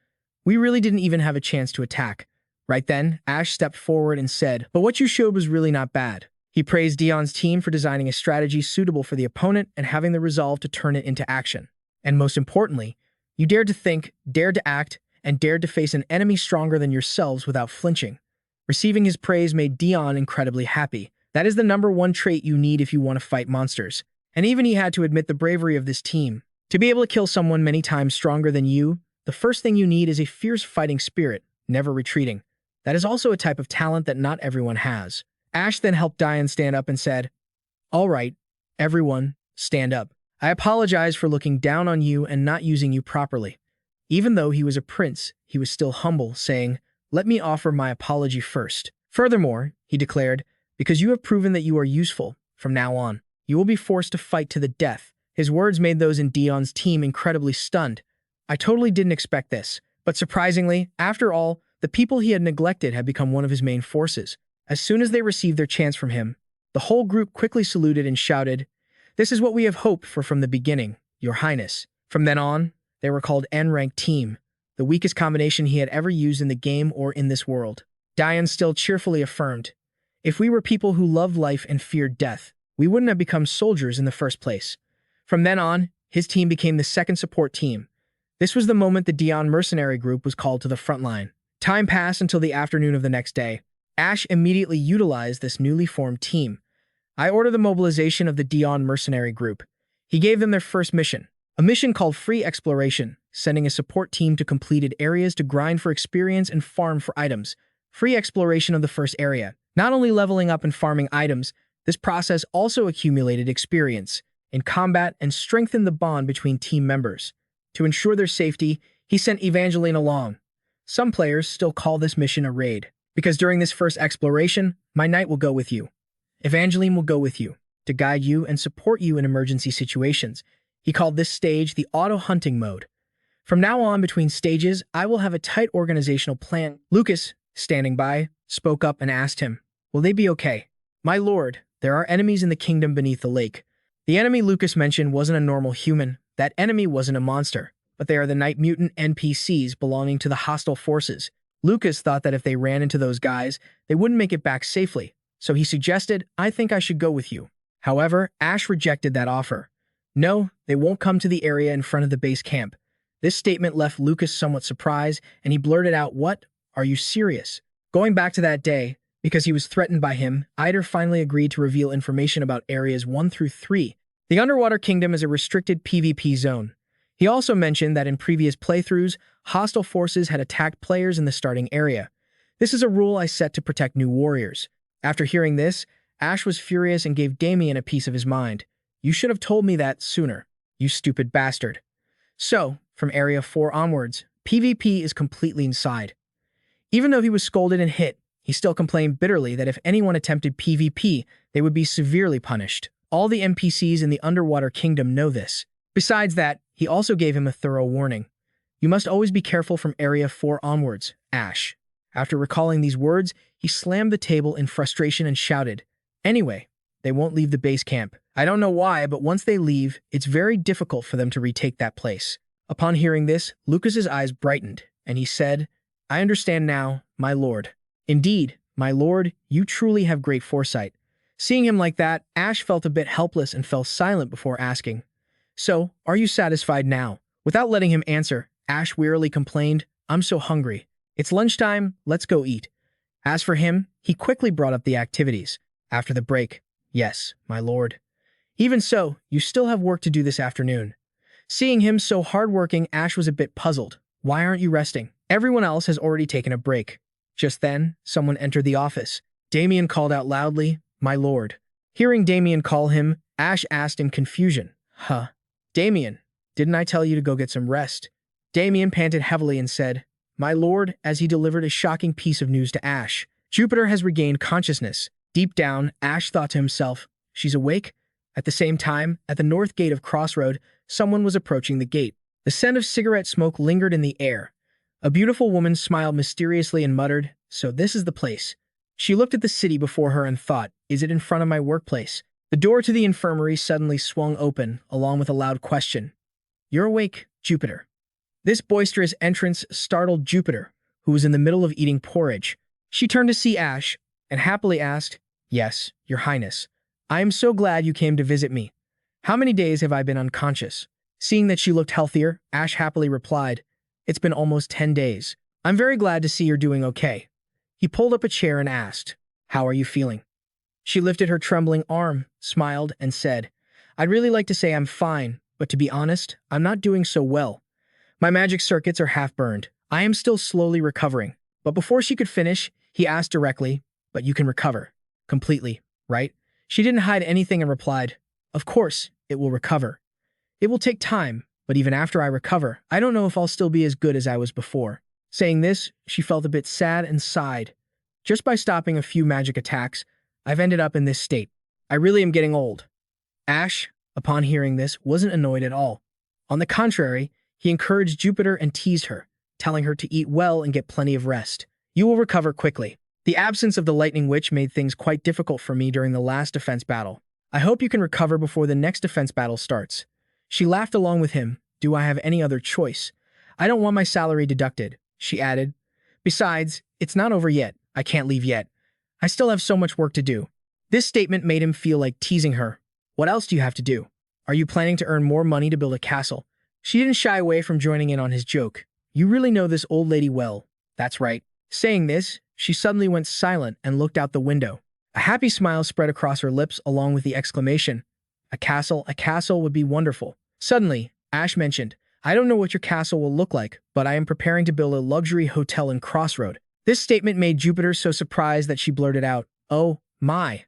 We really didn't even have a chance to attack. Right then, Ash stepped forward and said, "But what you showed was really not bad." He praised Dion's team for designing a strategy suitable for the opponent and having the resolve to turn it into action. And most importantly, you dared to think, dared to act, and dared to face an enemy stronger than yourselves without flinching. Receiving his praise made Dion incredibly happy. That is the #1 trait you need if you want to fight monsters. And even he had to admit the bravery of this team. To be able to kill someone many times stronger than you, the first thing you need is a fierce fighting spirit, never retreating. That is also a type of talent that not everyone has. Ash then helped Dion stand up and said, "All right, everyone, stand up. I apologize for looking down on you and not using you properly." Even though he was a prince, he was still humble, saying, "Let me offer my apology first." Furthermore, he declared, "Because you have proven that you are useful, from now on, you will be forced to fight to the death." His words made those in Dion's team incredibly stunned. I totally didn't expect this, but surprisingly, after all, the people he had neglected had become one of his main forces. As soon as they received their chance from him, the whole group quickly saluted and shouted, "This is what we have hoped for from the beginning, Your Highness." From then on, they were called N-Rank Team, the weakest combination he had ever used in the game or in this world. Dion still cheerfully affirmed, "If we were people who loved life and feared death, we wouldn't have become soldiers in the first place." From then on, his team became the second support team. This was the moment the Dion mercenary group was called to the front line. Time passed until the afternoon of the next day. Ash immediately utilized this newly formed team. I ordered the mobilization of the Dion mercenary group. He gave them their first mission, a mission called Free Exploration, sending a support team to completed areas to grind for experience and farm for items. Free exploration of the first area. Not only leveling up and farming items, this process also accumulated experience in combat and strengthened the bond between team members. To ensure their safety, he sent Evangeline along. Some players still call this mission a raid, because during this first exploration, my knight will go with you. Evangeline will go with you, to guide you and support you in emergency situations. He called this stage the auto-hunting mode. From now on, between stages, I will have a tight organizational plan. Lucas, standing by, spoke up and asked him, "Will they be okay?" "My lord, there are enemies in the kingdom beneath the lake." The enemy Lucas mentioned wasn't a normal human. That enemy wasn't a monster, but they are the night mutant NPCs belonging to the hostile forces. Lucas thought that if they ran into those guys, they wouldn't make it back safely, so he suggested, "I think I should go with you." However, Ash rejected that offer. "No, they won't come to the area in front of the base camp." This statement left Lucas somewhat surprised, and he blurted out, "What? Are you serious?" Going back to that day, because he was threatened by him, Eider finally agreed to reveal information about areas 1 through 3. The Underwater Kingdom is a restricted PvP zone. He also mentioned that in previous playthroughs, hostile forces had attacked players in the starting area. "This is a rule I set to protect new warriors." After hearing this, Ash was furious and gave Damien a piece of his mind. "You should have told me that sooner, you stupid bastard." So, from Area 4 onwards, PvP is completely inside. Even though he was scolded and hit, he still complained bitterly that if anyone attempted PvP, they would be severely punished. All the NPCs in the Underwater Kingdom know this. Besides that, he also gave him a thorough warning. "You must always be careful from Area 4 onwards, Ash." After recalling these words, he slammed the table in frustration and shouted, "Anyway, they won't leave the base camp. I don't know why, but once they leave, it's very difficult for them to retake that place." Upon hearing this, Lucas's eyes brightened, and he said, "I understand now, my lord." "Indeed, my lord, you truly have great foresight." Seeing him like that, Ash felt a bit helpless and fell silent before asking, "So, are you satisfied now?" Without letting him answer, Ash wearily complained, "I'm so hungry. It's lunchtime, let's go eat." As for him, he quickly brought up the activities. After the break, "Yes, my lord." "Even so, you still have work to do this afternoon." Seeing him so hardworking, Ash was a bit puzzled. "Why aren't you resting? Everyone else has already taken a break." Just then, someone entered the office. Damien called out loudly, "My lord." Hearing Damien call him, Ash asked in confusion, "Huh? Damien, didn't I tell you to go get some rest?" Damien panted heavily and said, "My lord," as he delivered a shocking piece of news to Ash. Jupiter has regained consciousness. Deep down, Ash thought to himself, "She's awake?" At the same time, at the north gate of Crossroad, someone was approaching the gate. The scent of cigarette smoke lingered in the air. A beautiful woman smiled mysteriously and muttered, "So this is the place." She looked at the city before her and thought, "Is it in front of my workplace?" The door to the infirmary suddenly swung open, along with a loud question. "You're awake, Jupiter?" This boisterous entrance startled Jupiter, who was in the middle of eating porridge. She turned to see Ash and happily asked, "Yes, Your Highness. I am so glad you came to visit me. How many days have I been unconscious?" Seeing that she looked healthier, Ash happily replied, "It's been almost 10 days. I'm very glad to see you're doing okay." He pulled up a chair and asked, "How are you feeling?" She lifted her trembling arm, smiled, and said, "I'd really like to say I'm fine, but to be honest, I'm not doing so well. My magic circuits are half burned. I am still slowly recovering." But before she could finish, he asked directly, "But you can recover. Completely, right?" She didn't hide anything and replied, "Of course, it will recover. It will take time, but even after I recover, I don't know if I'll still be as good as I was before." Saying this, she felt a bit sad and sighed. "Just by stopping a few magic attacks, I've ended up in this state. I really am getting old." Ash, upon hearing this, wasn't annoyed at all. On the contrary, he encouraged Jupiter and teased her, telling her to eat well and get plenty of rest. "You will recover quickly. The absence of the Lightning Witch made things quite difficult for me during the last defense battle. I hope you can recover before the next defense battle starts." She laughed along with him. "Do I have any other choice? I don't want my salary deducted," she added. "Besides, it's not over yet. I can't leave yet. I still have so much work to do." This statement made him feel like teasing her. "What else do you have to do? Are you planning to earn more money to build a castle?" She didn't shy away from joining in on his joke. "You really know this old lady well." "That's right." Saying this, she suddenly went silent and looked out the window. A happy smile spread across her lips along with the exclamation, a castle would be wonderful." Suddenly, Ash mentioned, "I don't know what your castle will look like, but I am preparing to build a luxury hotel in Crossroad." This statement made Jupiter so surprised that she blurted out, "Oh, my."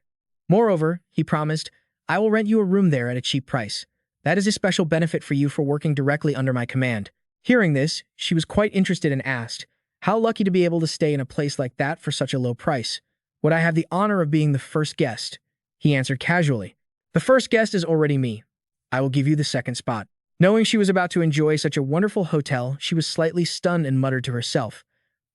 Moreover, he promised, "I will rent you a room there at a cheap price. That is a special benefit for you for working directly under my command." Hearing this, she was quite interested and asked, "How lucky to be able to stay in a place like that for such a low price. Would I have the honor of being the first guest?" He answered casually, "The first guest is already me. I will give you the second spot." Knowing she was about to enjoy such a wonderful hotel, she was slightly stunned and muttered to herself,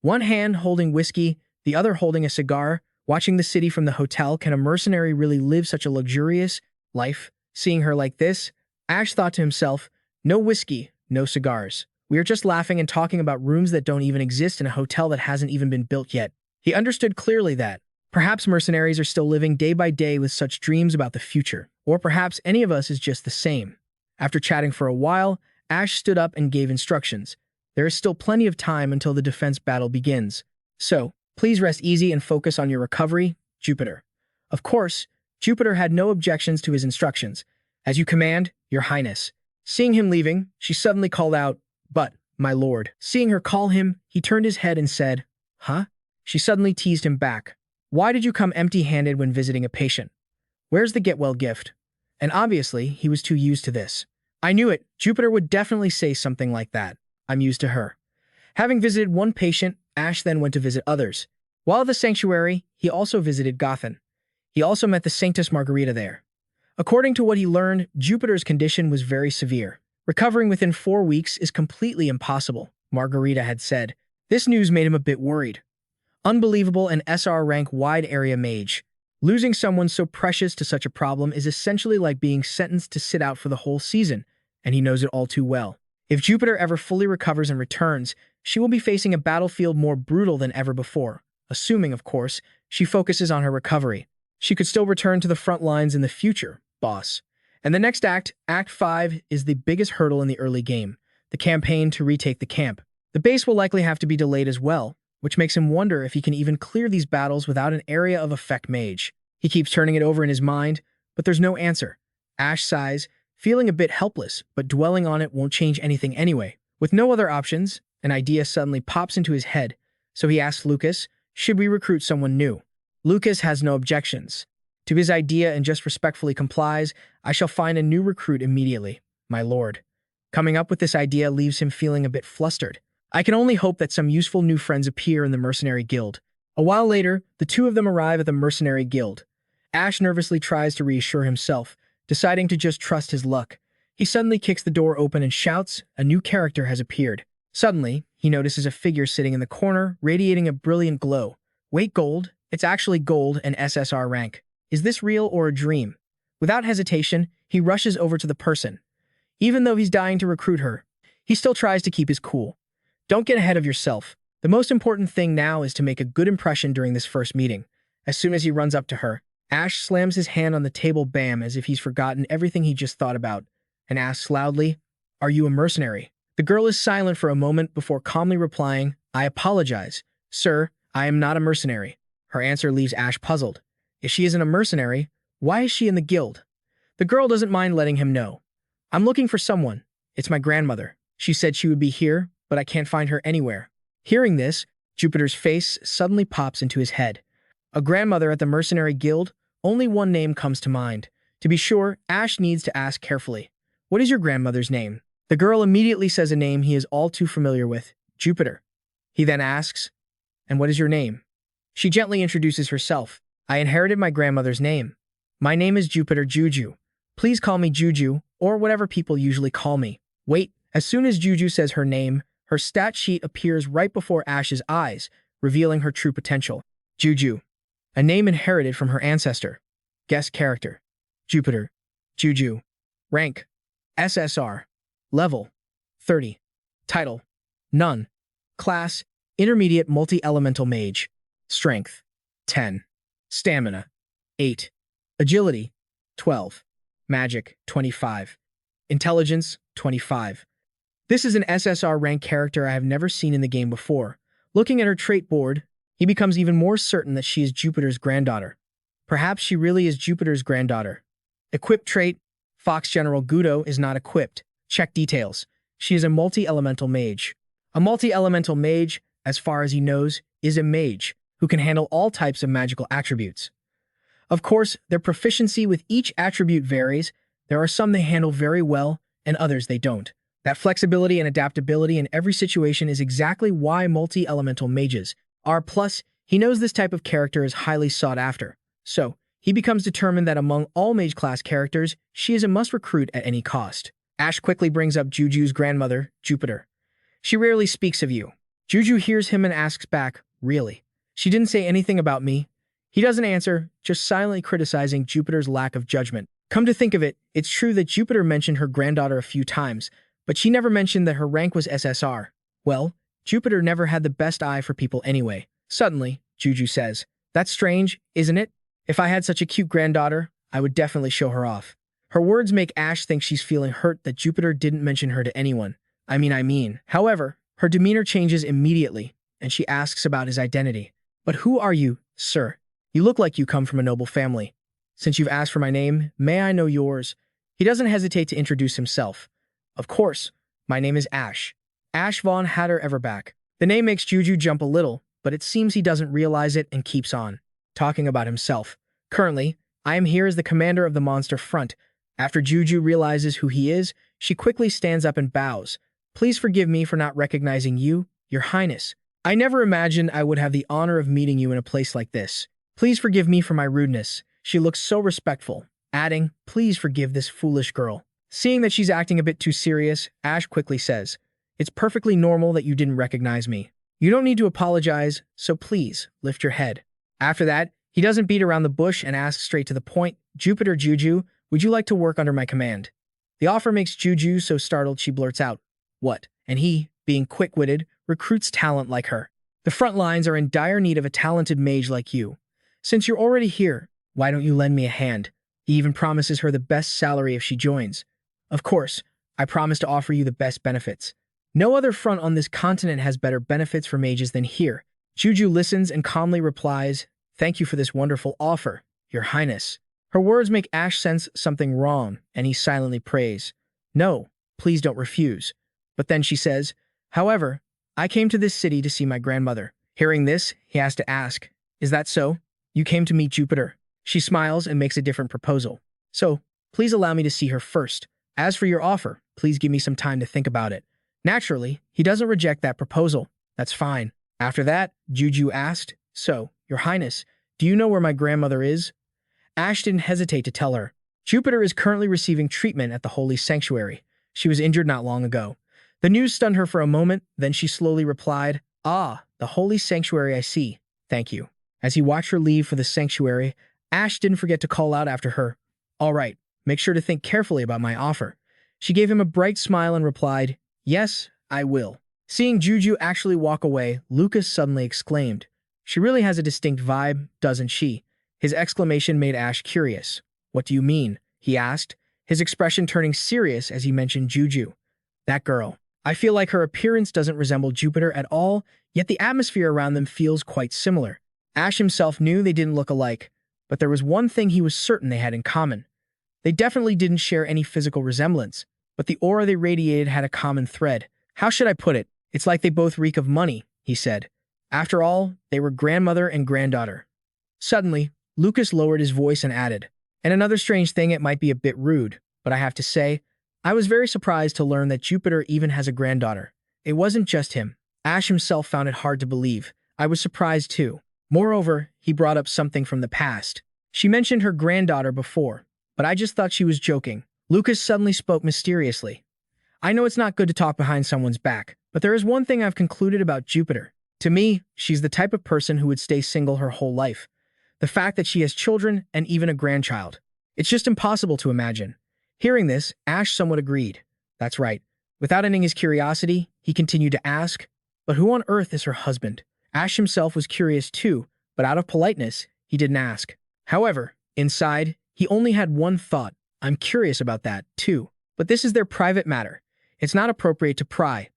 one hand holding whiskey, the other holding a cigar, watching the city from the hotel. Can a mercenary really live such a luxurious life? Seeing her like this, Ash thought to himself, no whiskey, no cigars. We are just laughing and talking about rooms that don't even exist in a hotel that hasn't even been built yet. He understood clearly that perhaps mercenaries are still living day by day with such dreams about the future, or perhaps any of us is just the same. After chatting for a while, Ash stood up and gave instructions. There is still plenty of time until the defense battle begins. So, please rest easy and focus on your recovery, Jupiter. Of course, Jupiter had no objections to his instructions. As you command, Your Highness. Seeing him leaving, she suddenly called out, "But, my lord." Seeing her call him, he turned his head and said, "Huh?" She suddenly teased him back. "Why did you come empty-handed when visiting a patient? Where's the get-well gift?" And obviously, he was too used to this. I knew it. Jupiter would definitely say something like that. I'm used to her. Having visited one patient, Ash then went to visit others. While at the sanctuary, he also visited Gotham. He also met the Sanctus Margarita there. According to what he learned, Jupiter's condition was very severe. Recovering within 4 weeks is completely impossible, Margarita had said. This news made him a bit worried. Unbelievable and SR rank wide area mage. Losing someone so precious to such a problem is essentially like being sentenced to sit out for the whole season, and he knows it all too well. If Jupiter ever fully recovers and returns, she will be facing a battlefield more brutal than ever before, assuming, of course, she focuses on her recovery. She could still return to the front lines in the future, boss. And the next act, Act 5, is the biggest hurdle in the early game, the campaign to retake the camp. The base will likely have to be delayed as well, which makes him wonder if he can even clear these battles without an area of effect mage. He keeps turning it over in his mind, but there's no answer. Ash sighs, feeling a bit helpless, but dwelling on it won't change anything anyway. With no other options, an idea suddenly pops into his head, so he asks Lucas, should we recruit someone new? Lucas has no objections to his idea and just respectfully complies. I shall find a new recruit immediately, my lord. Coming up with this idea leaves him feeling a bit flustered. I can only hope that some useful new friends appear in the mercenary guild. A while later, the two of them arrive at the mercenary guild. Ash nervously tries to reassure himself, deciding to just trust his luck. He suddenly kicks the door open and shouts, a new character has appeared. Suddenly, he notices a figure sitting in the corner, radiating a brilliant glow. Wait, gold? It's actually gold and SSR rank. Is this real or a dream? Without hesitation, he rushes over to the person. Even though he's dying to recruit her, he still tries to keep his cool. Don't get ahead of yourself. The most important thing now is to make a good impression during this first meeting. As soon as he runs up to her, Ash slams his hand on the table bam as if he's forgotten everything he just thought about, and asks loudly, "Are you a mercenary?" The girl is silent for a moment before calmly replying, "I apologize. Sir, I am not a mercenary." Her answer leaves Ash puzzled. If she isn't a mercenary, why is she in the guild? The girl doesn't mind letting him know. "I'm looking for someone. It's my grandmother. She said she would be here, but I can't find her anywhere." Hearing this, Jupiter's face suddenly pops into his head. A grandmother at the mercenary guild? Only one name comes to mind. To be sure, Ash needs to ask carefully. "What is your grandmother's name?" The girl immediately says a name he is all too familiar with, Jupiter. He then asks, "And what is your name?" She gently introduces herself. "I inherited my grandmother's name. My name is Jupiter Juju. Please call me Juju, or whatever people usually call me." Wait, as soon as Juju says her name, her stat sheet appears right before Ash's eyes, revealing her true potential. Juju, a name inherited from her ancestor. Guest character, Jupiter. Juju. Rank, SSR. Level, 30. Title, None. Class, Intermediate Multi-Elemental Mage. Strength, 10. Stamina, 8. Agility, 12. Magic, 25. Intelligence, 25. This is an SSR rank character I have never seen in the game before. Looking at her trait board, he becomes even more certain that she is Jupiter's granddaughter. Perhaps she really is Jupiter's granddaughter. Equipped trait, Fox General Gudo is not equipped. Check details. She is a multi-elemental mage. A multi-elemental mage, as far as he knows, is a mage who can handle all types of magical attributes. Of course, their proficiency with each attribute varies. There are some they handle very well, and others they don't. That flexibility and adaptability in every situation is exactly why multi-elemental mages are. Plus, he knows this type of character is highly sought after. So, he becomes determined that among all mage class characters, she is a must recruit at any cost. Ash quickly brings up Juju's grandmother, Jupiter. "She rarely speaks of you." Juju hears him and asks back, "Really? She didn't say anything about me?" He doesn't answer, just silently criticizing Jupiter's lack of judgment. Come to think of it, it's true that Jupiter mentioned her granddaughter a few times, but she never mentioned that her rank was SSR. Well, Jupiter never had the best eye for people anyway. Suddenly, Juju says, "That's strange, isn't it? If I had such a cute granddaughter, I would definitely show her off." Her words make Ash think she's feeling hurt that Jupiter didn't mention her to anyone. However, her demeanor changes immediately, and she asks about his identity. "But who are you, sir? You look like you come from a noble family. Since you've asked for my name, may I know yours?" He doesn't hesitate to introduce himself. "Of course, my name is Ash. Ash von Hatter Everback." The name makes Juju jump a little, but it seems he doesn't realize it and keeps on, talking about himself. "Currently, I am here as the commander of the monster front." After Juju realizes who he is, she quickly stands up and bows. "Please forgive me for not recognizing you, Your Highness. I never imagined I would have the honor of meeting you in a place like this. Please forgive me for my rudeness." She looks so respectful, adding, "Please forgive this foolish girl." Seeing that she's acting a bit too serious, Ash quickly says, "It's perfectly normal that you didn't recognize me. You don't need to apologize, so please, lift your head." After that, he doesn't beat around the bush and asks straight to the point, "Jupiter Juju, would you like to work under my command?" The offer makes Juju so startled she blurts out, "What?" And he, being quick-witted, recruits talent like her. The front lines are in dire need of a talented mage like you. Since you're already here, why don't you lend me a hand? He even promises her the best salary if she joins. Of course, I promise to offer you the best benefits. No other front on this continent has better benefits for mages than here. Juju listens and calmly replies, "Thank you for this wonderful offer, Your Highness." Her words make Ash sense something wrong, and he silently prays, "No, please don't refuse." But then she says, "However, I came to this city to see my grandmother." Hearing this, he has to ask, "Is that so? You came to meet Jupiter?" She smiles and makes a different proposal. "So, please allow me to see her first. As for your offer, please give me some time to think about it." Naturally, he doesn't reject that proposal. That's fine. After that, Juju asked, "So, Your Highness, do you know where my grandmother is?" Ash didn't hesitate to tell her. Jupiter is currently receiving treatment at the Holy Sanctuary. She was injured not long ago. The news stunned her for a moment, then she slowly replied, "Ah, the Holy Sanctuary, I see. Thank you." As he watched her leave for the sanctuary, Ash didn't forget to call out after her, "All right, make sure to think carefully about my offer." She gave him a bright smile and replied, Yes, I will. Seeing Juju actually walk away, Lucas suddenly exclaimed, "She really has a distinct vibe, doesn't she?" His exclamation made Ash curious. "What do you mean?" he asked, his expression turning serious as he mentioned Juju. "That girl. I feel like her appearance doesn't resemble Jupiter at all, yet the atmosphere around them feels quite similar." Ash himself knew they didn't look alike, but there was one thing he was certain they had in common. They definitely didn't share any physical resemblance, but the aura they radiated had a common thread. "How should I put it? It's like they both reek of money," he said. After all, they were grandmother and granddaughter. Suddenly, Lucas lowered his voice and added, "And another strange thing, it might be a bit rude, but I have to say, I was very surprised to learn that Jupiter even has a granddaughter. It wasn't just him. Ash himself found it hard to believe. I was surprised too. Moreover, he brought up something from the past. She mentioned her granddaughter before, but I just thought she was joking." Lucas suddenly spoke mysteriously. "I know it's not good to talk behind someone's back, but there is one thing I've concluded about Jupiter. To me, she's the type of person who would stay single her whole life. The fact that she has children and even a grandchild. It's just impossible to imagine." Hearing this, Ash somewhat agreed. That's right. Without ending his curiosity, he continued to ask, "But who on earth is her husband?" Ash himself was curious too, but out of politeness, he didn't ask. However, inside, he only had one thought. I'm curious about that, too. But this is their private matter. It's not appropriate to pry.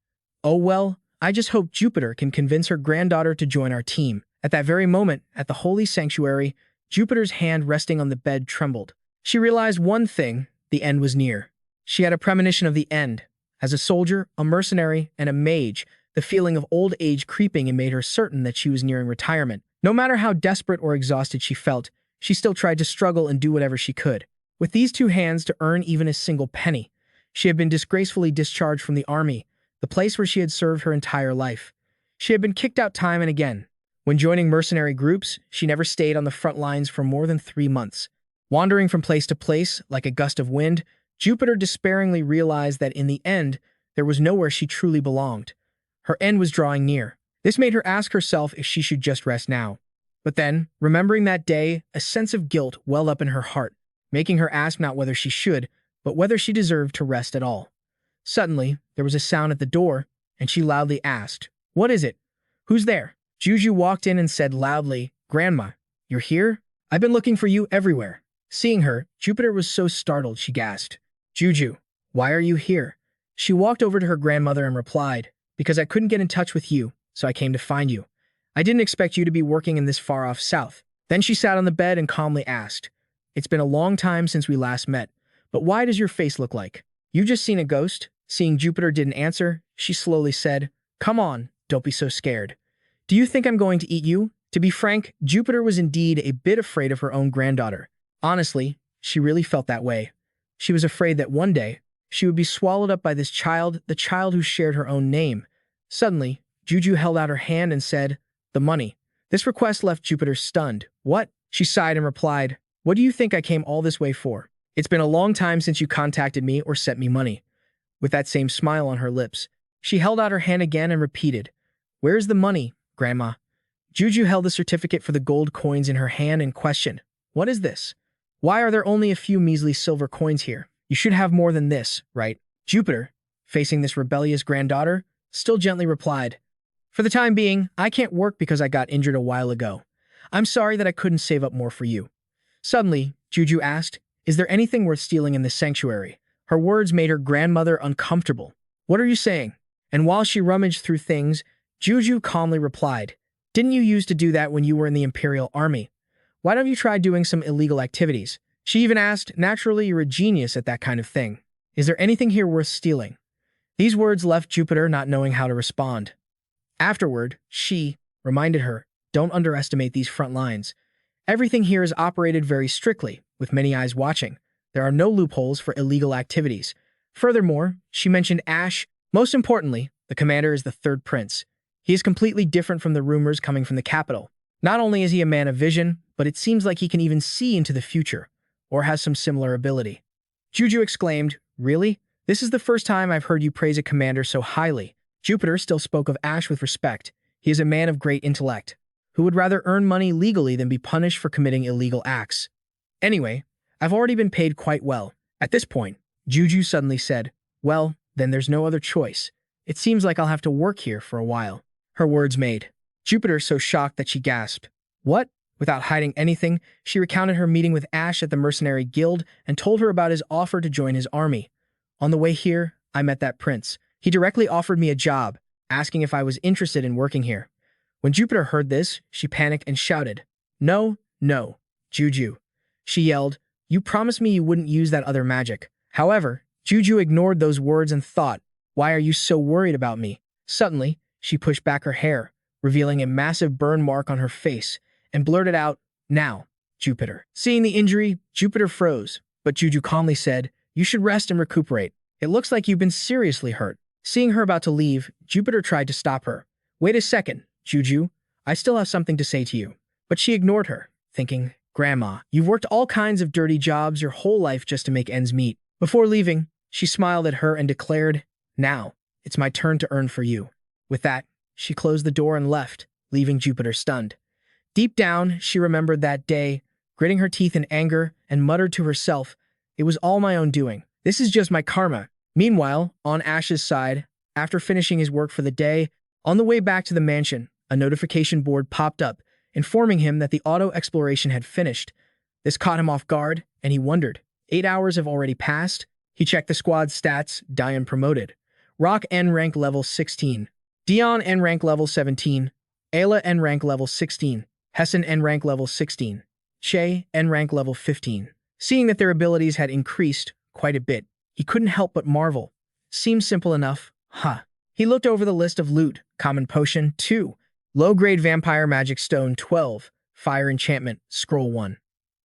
Oh well, I just hope Jupiter can convince her granddaughter to join our team. At that very moment, at the holy sanctuary, Jupiter's hand resting on the bed trembled. She realized one thing, the end was near. She had a premonition of the end. As a soldier, a mercenary, and a mage, the feeling of old age creeping and made her certain that she was nearing retirement. No matter how desperate or exhausted she felt, she still tried to struggle and do whatever she could. With these two hands to earn even a single penny, she had been disgracefully discharged from the army, the place where she had served her entire life. She had been kicked out time and again. When joining mercenary groups, she never stayed on the front lines for more than 3 months. Wandering from place to place, like a gust of wind, Jupiter despairingly realized that in the end, there was nowhere she truly belonged. Her end was drawing near. This made her ask herself if she should just rest now. But then, remembering that day, a sense of guilt welled up in her heart, making her ask not whether she should, but whether she deserved to rest at all. Suddenly, there was a sound at the door, and she loudly asked, "What is it? Who's there?" Juju walked in and said loudly, "Grandma, you're here? I've been looking for you everywhere." Seeing her, Jupiter was so startled she gasped, "Juju, why are you here?" She walked over to her grandmother and replied, "Because I couldn't get in touch with you, so I came to find you. I didn't expect you to be working in this far-off south." Then she sat on the bed and calmly asked, "It's been a long time since we last met, but why does your face look like you just seen a ghost?" Seeing Jupiter didn't answer, she slowly said, "Come on, don't be so scared. Do you think I'm going to eat you?" To be frank, Jupiter was indeed a bit afraid of her own granddaughter. Honestly, she really felt that way. She was afraid that one day, she would be swallowed up by this child, the child who shared her own name. Suddenly, Juju held out her hand and said, "The money." This request left Jupiter stunned. "What?" She sighed and replied, "What do you think I came all this way for? It's been a long time since you contacted me or sent me money." With that same smile on her lips, she held out her hand again and repeated, "Where's the money, Grandma?" Juju held the certificate for the gold coins in her hand and questioned, "What is this? Why are there only a few measly silver coins here? You should have more than this, right?" Jupiter, facing this rebellious granddaughter, still gently replied, "For the time being, I can't work because I got injured a while ago. I'm sorry that I couldn't save up more for you." Suddenly, Juju asked, "Is there anything worth stealing in this sanctuary?" Her words made her grandmother uncomfortable. "What are you saying?" And while she rummaged through things, Juju calmly replied, "Didn't you used to do that when you were in the Imperial Army? Why don't you try doing some illegal activities?" She even asked, "Naturally, you're a genius at that kind of thing. Is there anything here worth stealing?" These words left Jupiter not knowing how to respond. Afterward, she reminded her, "Don't underestimate these front lines. Everything here is operated very strictly, with many eyes watching. There are no loopholes for illegal activities." Furthermore, she mentioned Ash. Most importantly, the commander is the third prince. He is completely different from the rumors coming from the capital. Not only is he a man of vision, but it seems like he can even see into the future, or has some similar ability. Juju exclaimed, "Really? This is the first time I've heard you praise a commander so highly." Jupiter still spoke of Ash with respect. He is a man of great intellect, who would rather earn money legally than be punished for committing illegal acts. Anyway, I've already been paid quite well. At this point, Juju suddenly said, "Well, Then there's no other choice. It seems like I'll have to work here for a while. Her words made Jupiter so shocked that she gasped. What? Without hiding anything, she recounted her meeting with Ash at the Mercenary Guild and told her about his offer to join his army. On the way here, I met that prince. He directly offered me a job, asking if I was interested in working here. When Jupiter heard this, she panicked and shouted, No, no, Juju. She yelled, You promised me you wouldn't use that other magic. However, Juju ignored those words and thought, Why are you so worried about me? Suddenly, she pushed back her hair, revealing a massive burn mark on her face, and blurted out, Now, Jupiter. Seeing the injury, Jupiter froze, but Juju calmly said, You should rest and recuperate. It looks like you've been seriously hurt. Seeing her about to leave, Jupiter tried to stop her. Wait a second, Juju. I still have something to say to you. But she ignored her, thinking, Grandma, you've worked all kinds of dirty jobs your whole life just to make ends meet. Before leaving, she smiled at her and declared, Now, it's my turn to earn for you. With that, she closed the door and left, leaving Jupiter stunned. Deep down, she remembered that day, gritting her teeth in anger, and muttered to herself, It was all my own doing. This is just my karma. Meanwhile, on Ash's side, after finishing his work for the day, on the way back to the mansion, a notification board popped up, informing him that the auto exploration had finished. This caught him off guard, and he wondered. 8 hours have already passed. He checked the squad's stats. Diane promoted. Rock N rank level 16. Dion N rank level 17. Ayla N rank level 16. Hessen N rank level 16. Che N rank level 15. Seeing that their abilities had increased quite a bit, he couldn't help but marvel. Seems simple enough, huh? He looked over the list of loot. Common Potion 2. Low-grade Vampire Magic Stone 12. Fire Enchantment Scroll 1.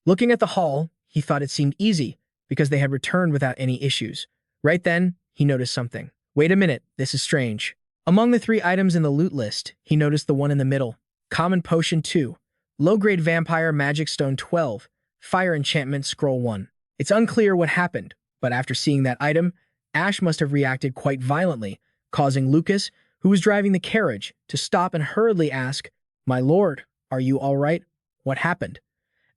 Looking at the haul, he thought it seemed easy because they had returned without any issues. Right then, he noticed something. Wait a minute, this is strange. Among the 3 items in the loot list, he noticed the one in the middle. Common Potion 2. Low-grade Vampire Magic Stone 12. Fire Enchantment Scroll 1. It's unclear what happened, but after seeing that item, Ash must have reacted quite violently, causing Lucas, who was driving the carriage, to stop and hurriedly ask, My lord, are you all right? What happened?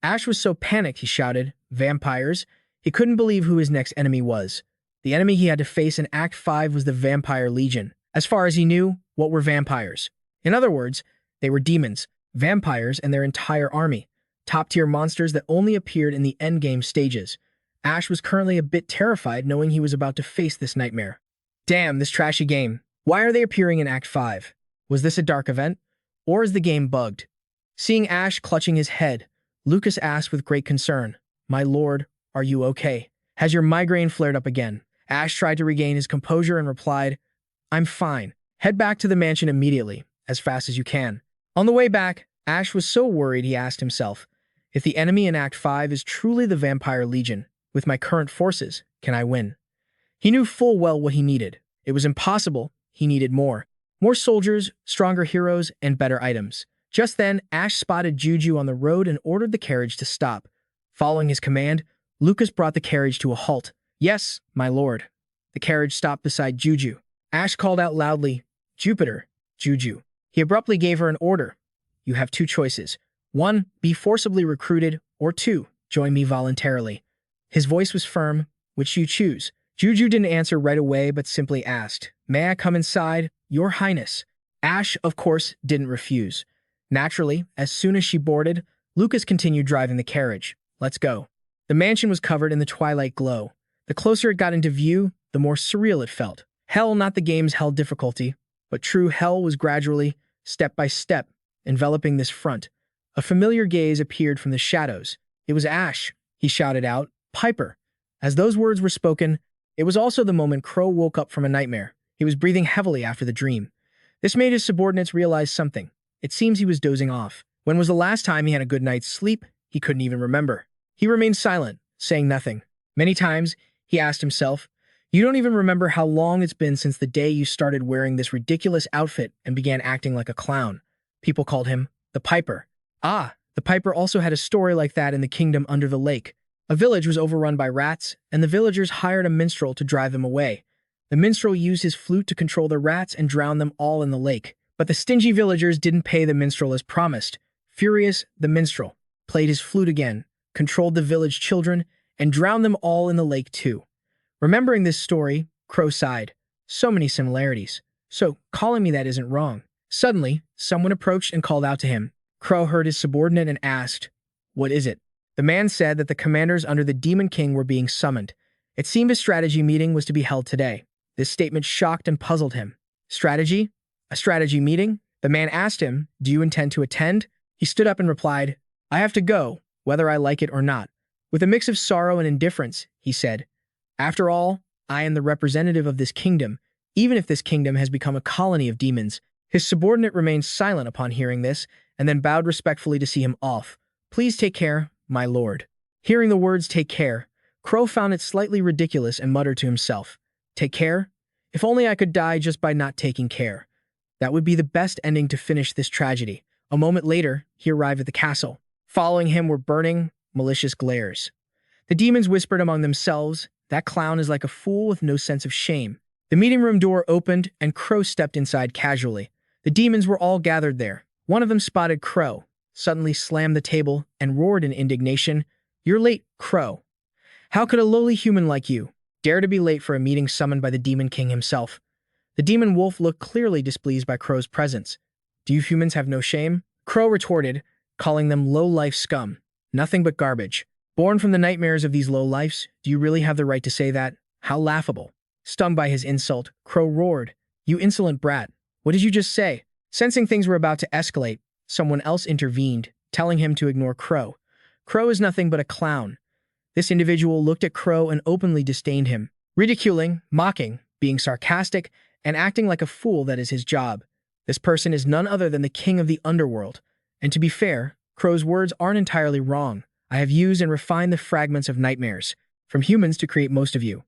Ash was so panicked he shouted, Vampires? He couldn't believe who his next enemy was. The enemy he had to face in Act 5 was the Vampire Legion. As far as he knew, what were vampires? In other words, they were demons, vampires and their entire army, top-tier monsters that only appeared in the endgame stages. Ash was currently a bit terrified knowing he was about to face this nightmare. Damn, this trashy game. Why are they appearing in Act 5? Was this a dark event? Or is the game bugged? Seeing Ash clutching his head, Lucas asked with great concern, My lord, are you okay? Has your migraine flared up again? Ash tried to regain his composure and replied, I'm fine. Head back to the mansion immediately, as fast as you can. On the way back, Ash was so worried he asked himself, If the enemy in Act 5 is truly the Vampire Legion, with my current forces, can I win? He knew full well what he needed. It was impossible. He needed more. More soldiers, stronger heroes, and better items. Just then, Ash spotted Juju on the road and ordered the carriage to stop. Following his command, Lucas brought the carriage to a halt. Yes, my lord. The carriage stopped beside Juju. Ash called out loudly, Jupiter, Juju. He abruptly gave her an order. You have 2 choices. 1, be forcibly recruited, or 2, join me voluntarily. His voice was firm. Which you choose? Juju didn't answer right away, but simply asked, May I come inside, Your Highness? Ash, of course, didn't refuse. Naturally, as soon as she boarded, Lucas continued driving the carriage. Let's go. The mansion was covered in the twilight glow. The closer it got into view, the more surreal it felt. Hell, not the game's hell difficulty, but true hell was gradually, step by step, enveloping this front. A familiar gaze appeared from the shadows. It was Ash, he shouted out, Piper. As those words were spoken, it was also the moment Crow woke up from a nightmare. He was breathing heavily after the dream. This made his subordinates realize something. It seems he was dozing off. When was the last time he had a good night's sleep? He couldn't even remember. He remained silent, saying nothing. Many times, he asked himself, You don't even remember how long it's been since the day you started wearing this ridiculous outfit and began acting like a clown. People called him the Piper. Ah, the Piper also had a story like that in the kingdom under the lake. A village was overrun by rats, and the villagers hired a minstrel to drive them away. The minstrel used his flute to control the rats and drown them all in the lake. But the stingy villagers didn't pay the minstrel as promised. Furious, the minstrel played his flute again, controlled the village children, and drowned them all in the lake too. Remembering this story, Crow sighed. So many similarities. So, calling me that isn't wrong. Suddenly, someone approached and called out to him. Crow heard his subordinate and asked, "What is it?" The man said that the commanders under the Demon King were being summoned. It seemed a strategy meeting was to be held today. This statement shocked and puzzled him. Strategy? A strategy meeting? The man asked him, "Do you intend to attend?" He stood up and replied, "I have to go, whether I like it or not." With a mix of sorrow and indifference, he said, "After all, I am the representative of this kingdom, even if this kingdom has become a colony of demons." His subordinate remained silent upon hearing this, and then bowed respectfully to see him off. "Please take care, my lord." Hearing the words "take care," Crow found it slightly ridiculous and muttered to himself, "Take care? If only I could die just by not taking care. That would be the best ending to finish this tragedy." A moment later, he arrived at the castle. Following him were burning, malicious glares. The demons whispered among themselves, "That clown is like a fool with no sense of shame." The meeting room door opened, and Crow stepped inside casually. The demons were all gathered there. One of them spotted Crow, suddenly slammed the table, and roared in indignation, "You're late, Crow. How could a lowly human like you dare to be late for a meeting summoned by the Demon King himself?" The demon wolf looked clearly displeased by Crow's presence. "Do you humans have no shame?" Crow retorted, calling them low-life scum. "Nothing but garbage. Born from the nightmares of these low-lifes, do you really have the right to say that? How laughable." Stung by his insult, Crow roared, "You insolent brat. What did you just say?" Sensing things were about to escalate, someone else intervened, telling him to ignore Crow. Crow is nothing but a clown. This individual looked at Crow and openly disdained him, ridiculing, mocking, being sarcastic, and acting like a fool that is his job. This person is none other than the king of the underworld. And to be fair, Crow's words aren't entirely wrong. I have used and refined the fragments of nightmares from humans to create most of you.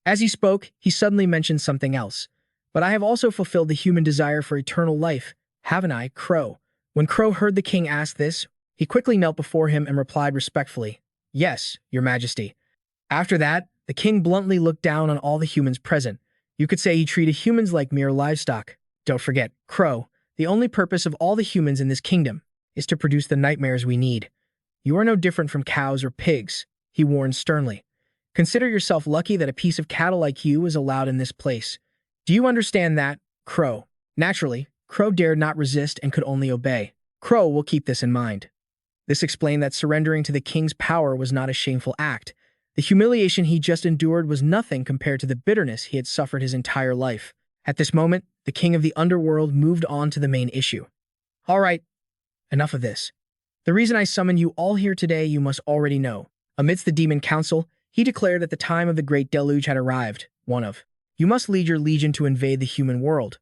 As he spoke, he suddenly mentioned something else. "But I have also fulfilled the human desire for eternal life, haven't I, Crow?" When Crow heard the king ask this, he quickly knelt before him and replied respectfully, "Yes, your majesty." After that, the king bluntly looked down on all the humans present. You could say he treated humans like mere livestock. Don't forget, Crow, the only purpose of all the humans in this kingdom is to produce the nightmares we need. You are no different from cows or pigs, he warned sternly. Consider yourself lucky that a piece of cattle like you is allowed in this place. Do you understand that, Crow? Naturally, Crow dared not resist and could only obey. Crow will keep this in mind. This explained that surrendering to the king's power was not a shameful act. The humiliation he just endured was nothing compared to the bitterness he had suffered his entire life. At this moment, the king of the underworld moved on to the main issue. "All right, enough of this. The reason I summoned you all here today you must already know." Amidst the demon council, he declared that the time of the great deluge had arrived. You must lead your legion to invade the human world.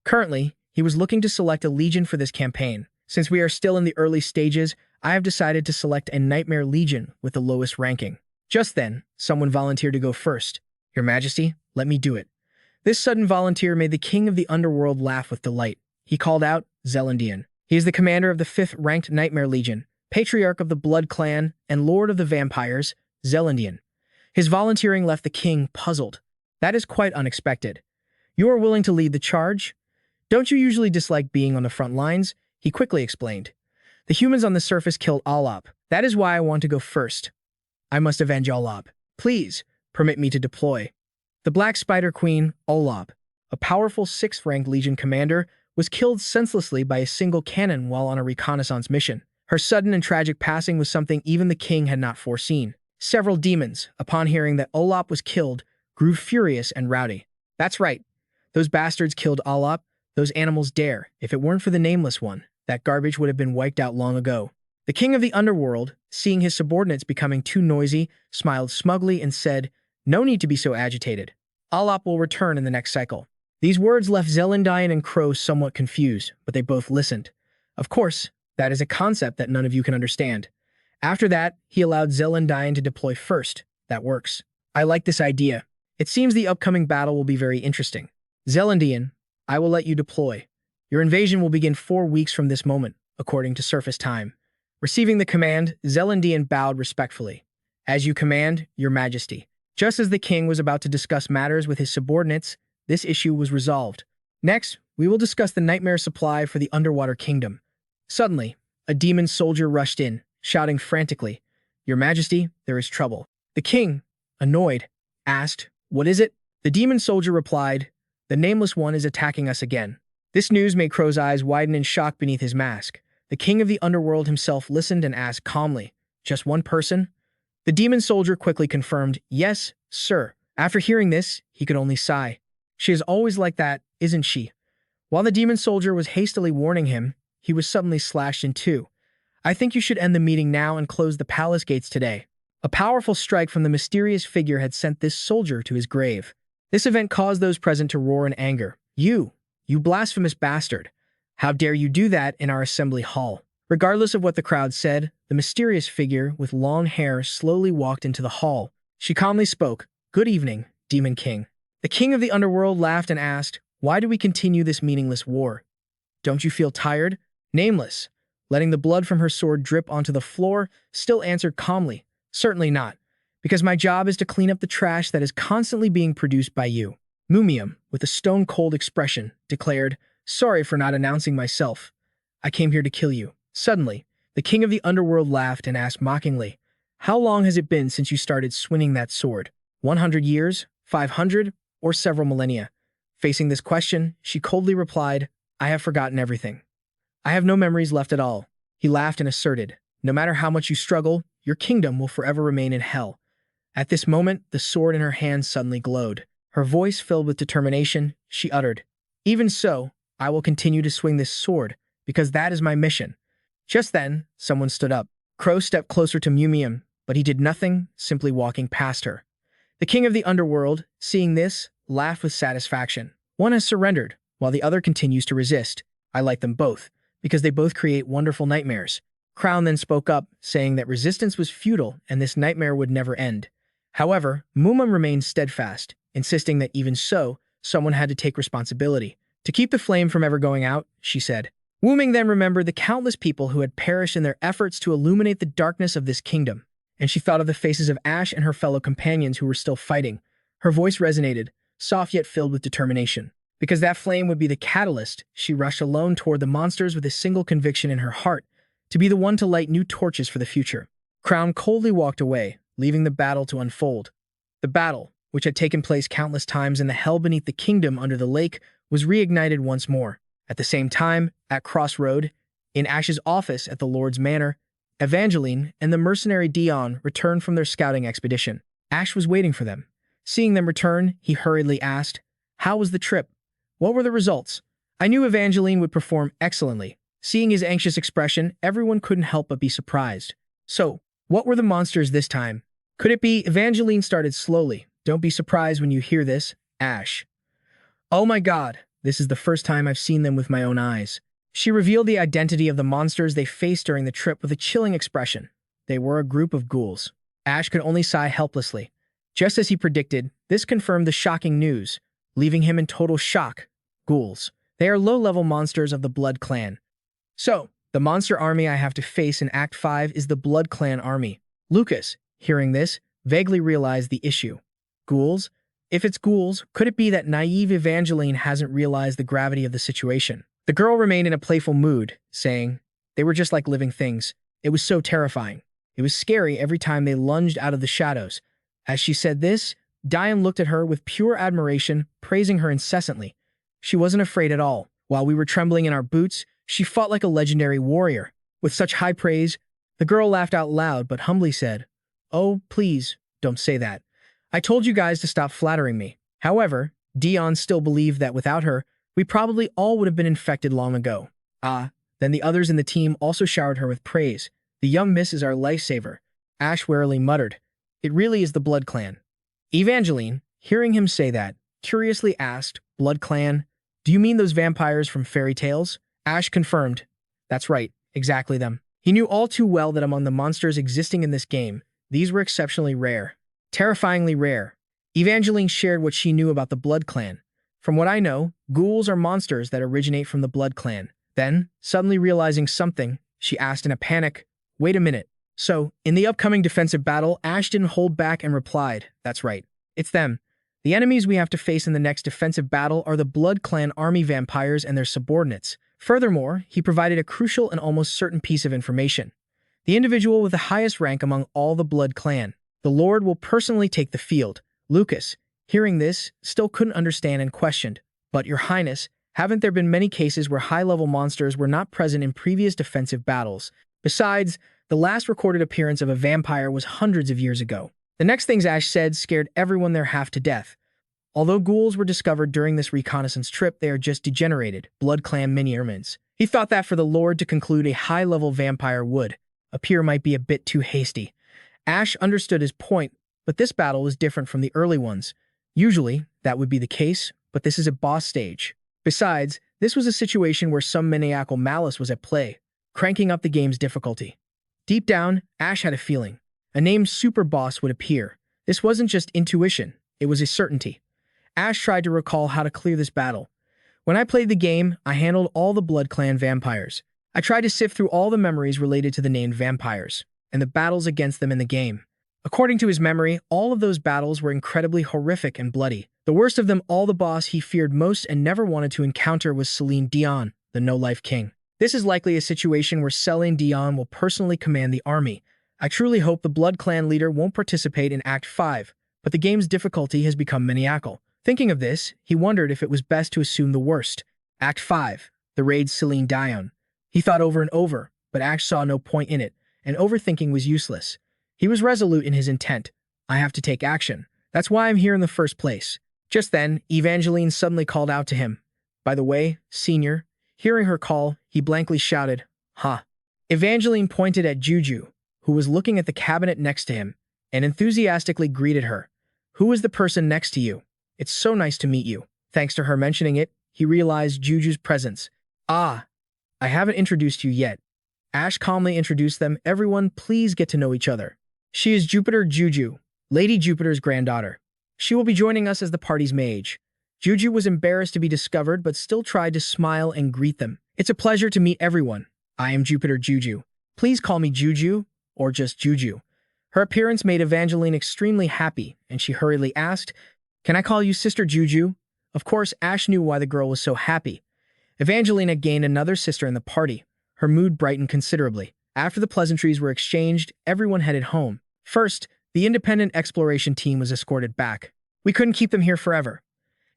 Currently, he was looking to select a legion for this campaign. Since we are still in the early stages, I have decided to select a Nightmare Legion with the lowest ranking. Just then, someone volunteered to go first. "Your Majesty, let me do it." This sudden volunteer made the king of the underworld laugh with delight. He called out, "Zelandian." He is the commander of the 5th ranked Nightmare Legion, patriarch of the Blood Clan, and lord of the vampires, Zelandian. His volunteering left the king puzzled. That is quite unexpected. "You are willing to lead the charge? Don't you usually dislike being on the front lines?" He quickly explained. "The humans on the surface killed Alop. That is why I want to go first. I must avenge Alop. Please, permit me to deploy." The Black Spider Queen, Olop, a powerful 6th ranked Legion commander, was killed senselessly by a single cannon while on a reconnaissance mission. Her sudden and tragic passing was something even the king had not foreseen. Several demons, upon hearing that Olop was killed, grew furious and rowdy. "That's right. Those bastards killed Olop. Those animals dare. If it weren't for the nameless one, that garbage would have been wiped out long ago." The king of the underworld, seeing his subordinates becoming too noisy, smiled smugly and said, "No need to be so agitated. Olop will return in the next cycle." These words left Zelandian and Crow somewhat confused, but they both listened. Of course, that is a concept that none of you can understand. After that, he allowed Zelandian to deploy first. That works. I like this idea. It seems the upcoming battle will be very interesting. Zelandian, I will let you deploy. Your invasion will begin 4 weeks from this moment, according to surface time. Receiving the command, Zelandian bowed respectfully. "As you command, your majesty." Just as the king was about to discuss matters with his subordinates, this issue was resolved. Next, we will discuss the nightmare supply for the underwater kingdom. Suddenly, a demon soldier rushed in, shouting frantically, "Your majesty, there is trouble." The king, annoyed, asked, "What is it?" The demon soldier replied, The Nameless One is attacking us again. This news made Crow's eyes widen in shock beneath his mask. The king of the underworld himself listened and asked calmly, "Just one person?" The demon soldier quickly confirmed, "Yes, sir." After hearing this, he could only sigh. She is always like that, isn't she? While the demon soldier was hastily warning him, he was suddenly slashed in two. "I think you should end the meeting now and close the palace gates today." A powerful strike from the mysterious figure had sent this soldier to his grave. This event caused those present to roar in anger. You blasphemous bastard! How dare you do that in our assembly hall?" Regardless of what the crowd said, the mysterious figure with long hair slowly walked into the hall. She calmly spoke, "Good evening, Demon King." The king of the underworld laughed and asked, "Why do we continue this meaningless war? Don't you feel tired?" Nameless, letting the blood from her sword drip onto the floor, still answered calmly, "Certainly not, because my job is to clean up the trash that is constantly being produced by you." Mumium, with a stone-cold expression, declared, "Sorry for not announcing myself. I came here to kill you." Suddenly, the king of the underworld laughed and asked mockingly, "How long has it been since you started swinging that sword? 100 years? 500? Or several millennia?" Facing this question, she coldly replied, "I have forgotten everything. I have no memories left at all." He laughed and asserted, "No matter how much you struggle, your kingdom will forever remain in hell." At this moment, the sword in her hand suddenly glowed. Her voice filled with determination, she uttered, "Even so, I will continue to swing this sword, because that is my mission." Just then, someone stood up. Crow stepped closer to Mumium, but he did nothing, simply walking past her. The king of the underworld, seeing this, laughed with satisfaction. One has surrendered, while the other continues to resist. I like them both, because they both create wonderful nightmares. Crown then spoke up, saying that resistance was futile and this nightmare would never end. However, Mumum remained steadfast, insisting that even so, someone had to take responsibility. To keep the flame from ever going out, she said. Wuming then remembered the countless people who had perished in their efforts to illuminate the darkness of this kingdom, and she thought of the faces of Ash and her fellow companions who were still fighting. Her voice resonated, soft yet filled with determination. Because that flame would be the catalyst, she rushed alone toward the monsters with a single conviction in her heart, to be the one to light new torches for the future. Crown coldly walked away, leaving the battle to unfold. The battle, which had taken place countless times in the hell beneath the kingdom under the lake, was reignited once more. At the same time, at Crossroad, in Ash's office at the Lord's Manor, Evangeline and the mercenary Dion returned from their scouting expedition. Ash was waiting for them. Seeing them return, he hurriedly asked, "How was the trip? What were the results?" I knew Evangeline would perform excellently. Seeing his anxious expression, everyone couldn't help but be surprised. "So, what were the monsters this time? Could it be?" Evangeline started slowly. "Don't be surprised when you hear this, Ash. Oh my God, this is the first time I've seen them with my own eyes." She revealed the identity of the monsters they faced during the trip with a chilling expression. They were a group of ghouls. Ash could only sigh helplessly. Just as he predicted, this confirmed the shocking news, leaving him in total shock. Ghouls. They are low-level monsters of the Blood Clan. So, the monster army I have to face in Act 5 is the Blood Clan army. Lucas, hearing this, vaguely realized the issue. Ghouls? If it's ghouls, could it be that naive Evangeline hasn't realized the gravity of the situation? The girl remained in a playful mood, saying, "They were just like living things. It was so terrifying. It was scary every time they lunged out of the shadows." As she said this, Diane looked at her with pure admiration, praising her incessantly. She wasn't afraid at all. While we were trembling in our boots, she fought like a legendary warrior. With such high praise, the girl laughed out loud but humbly said, "Oh, please, don't say that. I told you guys to stop flattering me." However, Dion still believed that without her, we probably all would have been infected long ago. Then the others in the team also showered her with praise. "The young miss is our lifesaver," Ash warily muttered. "It really is the Blood Clan." Evangeline, hearing him say that, curiously asked, "Blood Clan? Do you mean those vampires from fairy tales?" Ash confirmed, "That's right, exactly them." He knew all too well that among the monsters existing in this game, these were exceptionally rare. Terrifyingly rare. Evangeline shared what she knew about the Blood Clan. "From what I know, ghouls are monsters that originate from the Blood Clan." Then, suddenly realizing something, she asked in a panic, "Wait a minute. So, in the upcoming defensive battle, Ash didn't hold back and replied, 'That's right. It's them. The enemies we have to face in the next defensive battle are the Blood Clan army vampires and their subordinates." Furthermore, he provided a crucial and almost certain piece of information. The individual with the highest rank among all the Blood Clan, the Lord, will personally take the field. Lucas, hearing this, still couldn't understand and questioned, But, Your Highness, haven't there been many cases where high-level monsters were not present in previous defensive battles? Besides, the last recorded appearance of a vampire was hundreds of years ago. The next things Ash said scared everyone there half to death. Although ghouls were discovered during this reconnaissance trip, they are just degenerated, blood clan mini-ermines. He thought that for the Lord to conclude a high-level vampire would appear might be a bit too hasty. Ash understood his point, but this battle was different from the early ones. Usually, that would be the case, but this is a boss stage. Besides, this was a situation where some maniacal malice was at play, cranking up the game's difficulty. Deep down, Ash had a feeling. A named super boss would appear. This wasn't just intuition, it was a certainty. Ash tried to recall how to clear this battle. When I played the game, I handled all the Blood Clan vampires. I tried to sift through all the memories related to the named vampires, and the battles against them in the game. According to his memory, all of those battles were incredibly horrific and bloody. The worst of them all, the boss he feared most and never wanted to encounter, was Celine Dion, the no-life king. This is likely a situation where Celine Dion will personally command the army. I truly hope the Blood Clan leader won't participate in Act 5, but the game's difficulty has become maniacal. Thinking of this, he wondered if it was best to assume the worst. Act 5, the raid Celine Dion. He thought over and over, but Ash saw no point in it, and overthinking was useless. He was resolute in his intent. I have to take action. That's why I'm here in the first place. Just then, Evangeline suddenly called out to him. By the way, Senior. Hearing her call, he blankly shouted, "Huh." Evangeline pointed at Juju, who was looking at the cabinet next to him, and enthusiastically greeted her. "Who is the person next to you? It's so nice to meet you." Thanks to her mentioning it, he realized Juju's presence. "Ah, I haven't introduced you yet." Ash calmly introduced them. "Everyone, please get to know each other. She is Jupiter Juju, Lady Jupiter's granddaughter. She will be joining us as the party's mage." Juju was embarrassed to be discovered, but still tried to smile and greet them. "It's a pleasure to meet everyone. I am Jupiter Juju. Please call me Juju, or just Juju." Her appearance made Evangeline extremely happy, and she hurriedly asked, "Can I call you Sister Juju?" Of course, Ash knew why the girl was so happy. Evangeline had gained another sister in the party. Her mood brightened considerably. After the pleasantries were exchanged, everyone headed home. First, the independent exploration team was escorted back. We couldn't keep them here forever.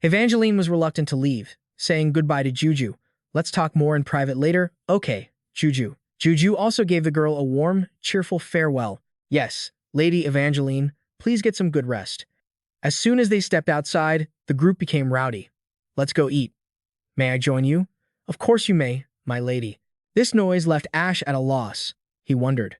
Evangeline was reluctant to leave, saying goodbye to Juju. "Let's talk more in private later." "Okay, Juju." Juju also gave the girl a warm, cheerful farewell. "Yes, Lady Evangeline, please get some good rest." As soon as they stepped outside, the group became rowdy. "Let's go eat." "May I join you?" "Of course you may, my lady." This noise left Ash at a loss. He wondered.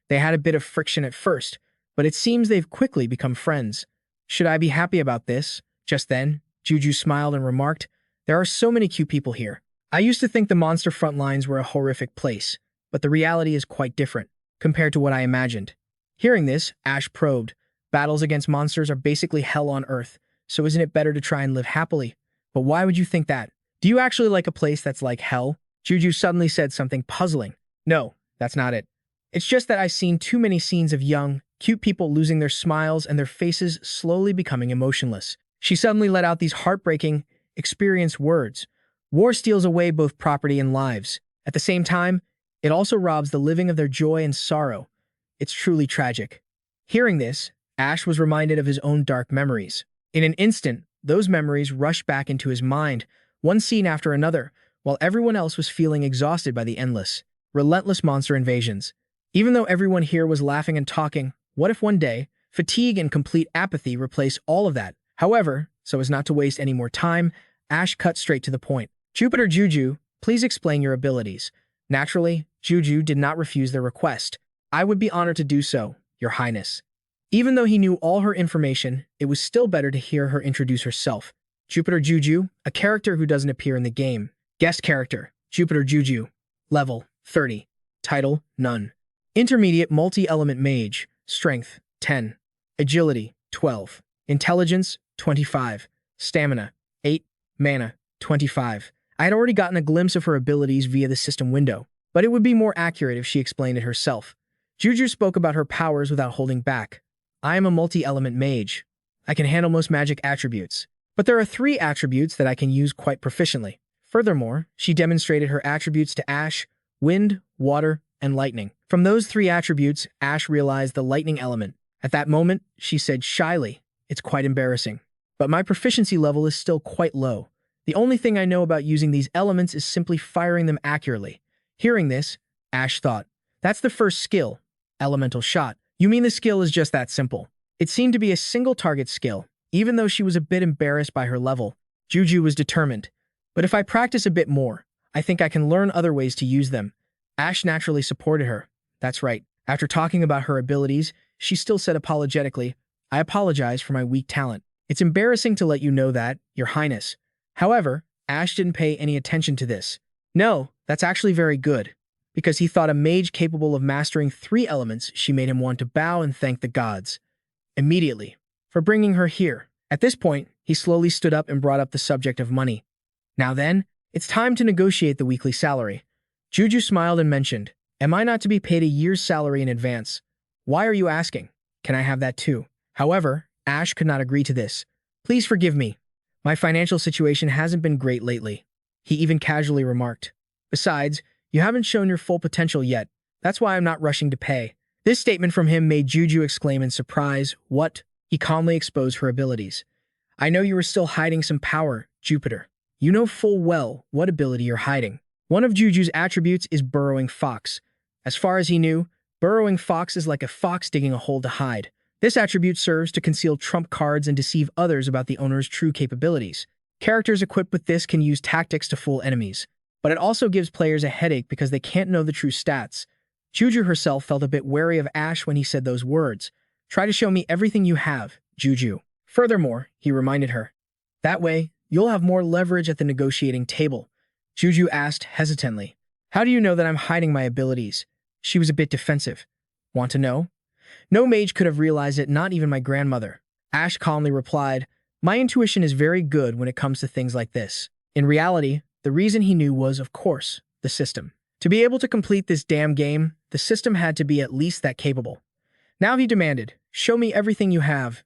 They had a bit of friction at first, but it seems they've quickly become friends. Should I be happy about this? Just then, Juju smiled and remarked, "There are so many cute people here. I used to think the monster front lines were a horrific place, but the reality is quite different, compared to what I imagined." Hearing this, Ash probed. Battles against monsters are basically hell on earth, so isn't it better to try and live happily? But why would you think that? Do you actually like a place that's like hell? Juju suddenly said something puzzling. "No, that's not it. It's just that I've seen too many scenes of young, cute people losing their smiles and their faces slowly becoming emotionless." She suddenly let out these heartbreaking, experienced words. War steals away both property and lives. At the same time, it also robs the living of their joy and sorrow. It's truly tragic. Hearing this, Ash was reminded of his own dark memories. In an instant, those memories rushed back into his mind, one scene after another, while everyone else was feeling exhausted by the endless, relentless monster invasions. Even though everyone here was laughing and talking, what if one day, fatigue and complete apathy replace all of that? However, so as not to waste any more time, Ash cut straight to the point. "Jupiter Juju, please explain your abilities." Naturally, Juju did not refuse their request. "I would be honored to do so, Your Highness." Even though he knew all her information, it was still better to hear her introduce herself. Jupiter Juju, a character who doesn't appear in the game. Guest character, Jupiter Juju. Level, 30. Title, None. Intermediate multi-element mage. Strength, 10. Agility, 12. Intelligence, 25. Stamina, 8. Mana, 25. I had already gotten a glimpse of her abilities via the system window, but it would be more accurate if she explained it herself. Juju spoke about her powers without holding back. "I am a multi-element mage. I can handle most magic attributes, but there are 3 attributes that I can use quite proficiently." Furthermore, she demonstrated her attributes to Ash: wind, water, and lightning. From those 3 attributes, Ash realized the lightning element. At that moment, she said shyly, "It's quite embarrassing, but my proficiency level is still quite low. The only thing I know about using these elements is simply firing them accurately. Hearing this, Ash thought, that's the first skill, elemental shot. You mean the skill is just that simple? It seemed to be a single target skill. Even though she was a bit embarrassed by her level, Juju was determined. But if I practice a bit more, I think I can learn other ways to use them. Ash naturally supported her. That's right. After talking about her abilities, she still said apologetically, I apologize for my weak talent. It's embarrassing to let you know that, Your Highness. However, Ash didn't pay any attention to this. No, that's actually very good. Because he thought a mage capable of mastering 3 elements, she made him want to bow and thank the gods. Immediately. For bringing her here. At this point, he slowly stood up and brought up the subject of money. Now then, it's time to negotiate the weekly salary. Juju smiled and mentioned, am I not to be paid a year's salary in advance? Why are you asking? Can I have that too? However, Ash could not agree to this. Please forgive me. My financial situation hasn't been great lately. He even casually remarked. Besides, you haven't shown your full potential yet. That's why I'm not rushing to pay. This statement from him made Juju exclaim in surprise. What? He calmly exposed her abilities. I know you are still hiding some power, Jupiter. You know full well what ability you're hiding. One of Juju's attributes is Burrowing Fox. As far as he knew, Burrowing Fox is like a fox digging a hole to hide. This attribute serves to conceal trump cards and deceive others about the owner's true capabilities. Characters equipped with this can use tactics to fool enemies, but it also gives players a headache because they can't know the true stats. Juju herself felt a bit wary of Ash when he said those words. Try to show me everything you have, Juju. Furthermore, he reminded her. That way, you'll have more leverage at the negotiating table. Juju asked hesitantly. How do you know that I'm hiding my abilities? She was a bit defensive. Want to know? No mage could have realized it, not even my grandmother. Ash calmly replied, my intuition is very good when it comes to things like this. In reality, the reason he knew was, of course, the system. To be able to complete this damn game, the system had to be at least that capable. Now he demanded, show me everything you have,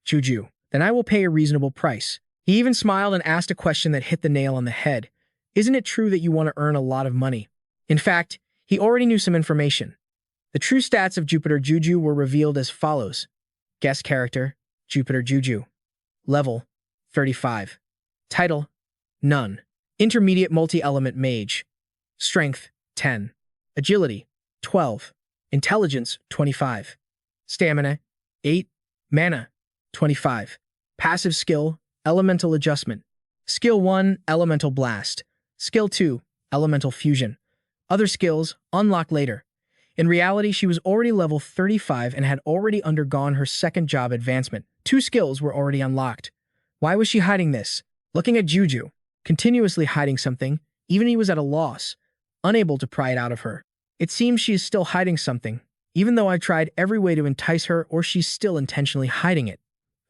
Juju. Then I will pay a reasonable price. He even smiled and asked a question that hit the nail on the head. Isn't it true that you want to earn a lot of money? In fact, he already knew some information. The true stats of Jupiter Juju were revealed as follows. Guest character, Jupiter Juju. Level, 35. Title, None. Intermediate multi-element mage. Strength, 10. Agility, 12. Intelligence, 25. Stamina, 8. Mana, 25. Passive skill, Elemental Adjustment. Skill 1, Elemental Blast. Skill 2, Elemental Fusion. Other skills, unlock later. In reality, she was already level 35 and had already undergone her second job advancement. 2 skills were already unlocked. Why was she hiding this? Looking at Juju, continuously hiding something, even he was at a loss, unable to pry it out of her. It seems she is still hiding something, even though I tried every way to entice her, or she's still intentionally hiding it.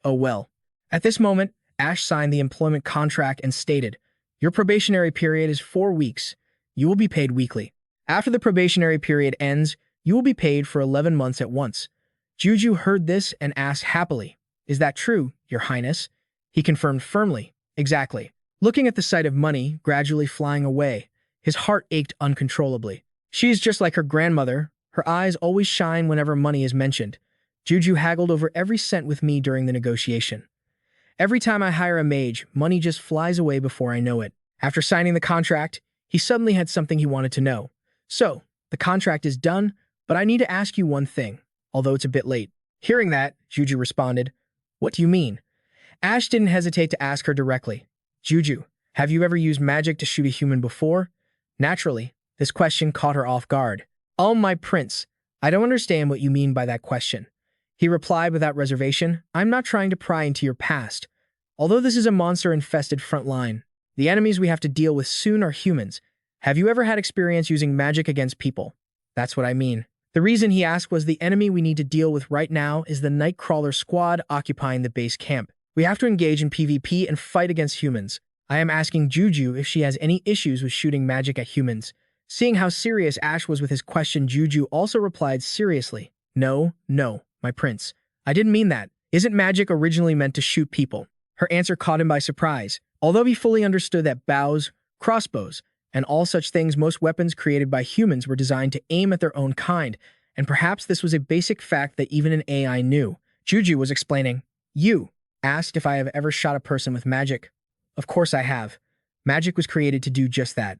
Oh well. At this moment, Ash signed the employment contract and stated, your probationary period is 4 weeks. You will be paid weekly. After the probationary period ends, you will be paid for 11 months at once. Juju heard this and asked happily, is that true, Your Highness? He confirmed firmly, exactly. Looking at the sight of money gradually flying away, his heart ached uncontrollably. She is just like her grandmother. Her eyes always shine whenever money is mentioned. Juju haggled over every cent with me during the negotiation. Every time I hire a mage, money just flies away before I know it. After signing the contract, he suddenly had something he wanted to know. So, the contract is done, but I need to ask you one thing, although it's a bit late. Hearing that, Juju responded, what do you mean? Ash didn't hesitate to ask her directly. Juju, have you ever used magic to shoot a human before? Naturally, this question caught her off guard. Oh, my prince, I don't understand what you mean by that question. He replied without reservation, I'm not trying to pry into your past. Although this is a monster-infested front line, the enemies we have to deal with soon are humans. Have you ever had experience using magic against people? That's what I mean. The reason he asked was the enemy we need to deal with right now is the Nightcrawler squad occupying the base camp. We have to engage in PvP and fight against humans. I am asking Juju if she has any issues with shooting magic at humans. Seeing how serious Ash was with his question, Juju also replied seriously, No, my prince. I didn't mean that. Isn't magic originally meant to shoot people? Her answer caught him by surprise. Although he fully understood that bows, crossbows, and all such things, most weapons created by humans were designed to aim at their own kind, and perhaps this was a basic fact that even an AI knew. Juju was explaining. You asked if I have ever shot a person with magic. Of course I have. Magic was created to do just that.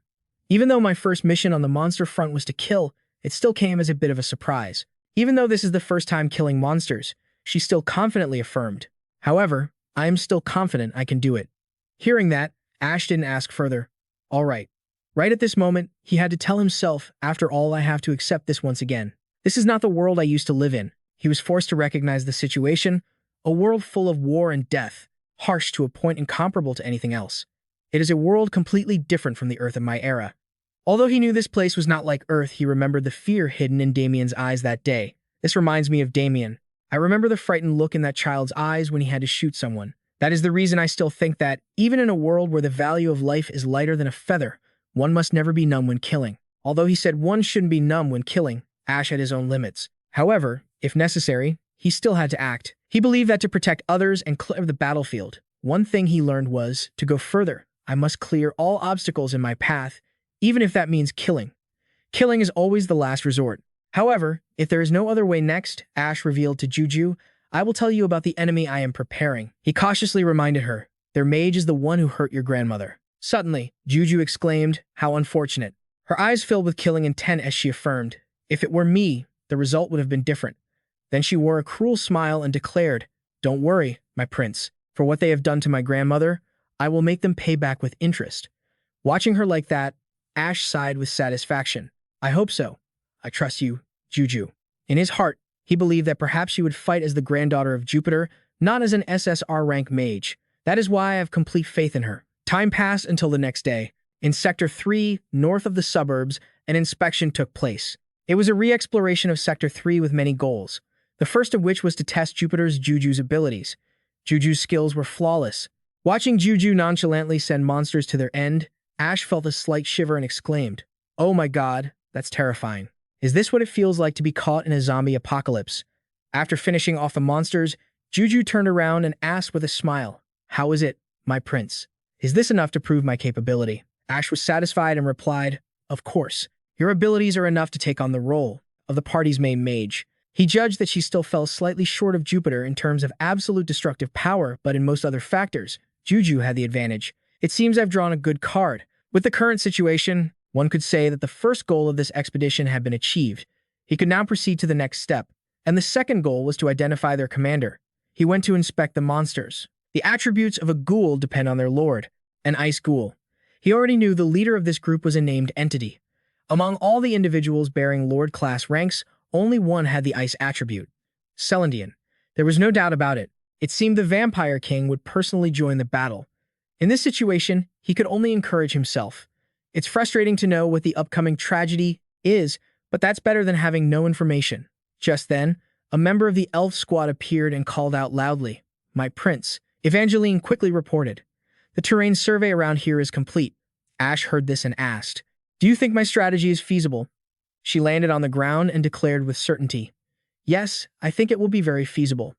Even though my first mission on the monster front was to kill, it still came as a bit of a surprise. Even though this is the first time killing monsters, she still confidently affirmed. However, I am still confident I can do it. Hearing that, Ash didn't ask further. All right. Right at this moment, he had to tell himself, after all, I have to accept this once again. This is not the world I used to live in. He was forced to recognize the situation, a world full of war and death, harsh to a point incomparable to anything else. It is a world completely different from the Earth of my era. Although he knew this place was not like Earth, he remembered the fear hidden in Damien's eyes that day. This reminds me of Damien. I remember the frightened look in that child's eyes when he had to shoot someone. That is the reason I still think that, even in a world where the value of life is lighter than a feather, one must never be numb when killing. Although he said one shouldn't be numb when killing, Ash had his own limits. However, if necessary, he still had to act. He believed that to protect others and clear the battlefield, one thing he learned was, to go further, I must clear all obstacles in my path, even if that means killing. Killing is always the last resort. However, if there is no other way next, Ash revealed to Juju, I will tell you about the enemy I am preparing. He cautiously reminded her, their mage is the one who hurt your grandmother. Suddenly, Juju exclaimed, how unfortunate. Her eyes filled with killing intent as she affirmed, if it were me, the result would have been different. Then she wore a cruel smile and declared, don't worry, my prince. For what they have done to my grandmother, I will make them pay back with interest. Watching her like that, Ash sighed with satisfaction. I hope so. I trust you, Juju. In his heart, he believed that perhaps she would fight as the granddaughter of Jupiter, not as an SSR rank mage. That is why I have complete faith in her. Time passed until the next day. In Sector 3, north of the suburbs, an inspection took place. It was a re-exploration of Sector 3 with many goals, the first of which was to test Juju's abilities. Juju's skills were flawless. Watching Juju nonchalantly send monsters to their end, Ash felt a slight shiver and exclaimed, oh my god, that's terrifying. Is this what it feels like to be caught in a zombie apocalypse? After finishing off the monsters, Juju turned around and asked with a smile, how is it, my prince? Is this enough to prove my capability? Ash was satisfied and replied, of course. Your abilities are enough to take on the role of the party's main mage. He judged that she still fell slightly short of Jupiter in terms of absolute destructive power, but in most other factors, Juju had the advantage. It seems I've drawn a good card. With the current situation, one could say that the first goal of this expedition had been achieved. He could now proceed to the next step, and the second goal was to identify their commander. He went to inspect the monsters. The attributes of a ghoul depend on their lord, an ice ghoul. He already knew the leader of this group was a named entity. Among all the individuals bearing lord-class ranks, only one had the ice attribute, Celandian. There was no doubt about it. It seemed the Vampire King would personally join the battle. In this situation, he could only encourage himself. It's frustrating to know what the upcoming tragedy is, but that's better than having no information. Just then, a member of the elf squad appeared and called out loudly, my prince. Evangeline quickly reported, the terrain survey around here is complete. Ash heard this and asked, do you think my strategy is feasible? She landed on the ground and declared with certainty, yes, I think it will be very feasible.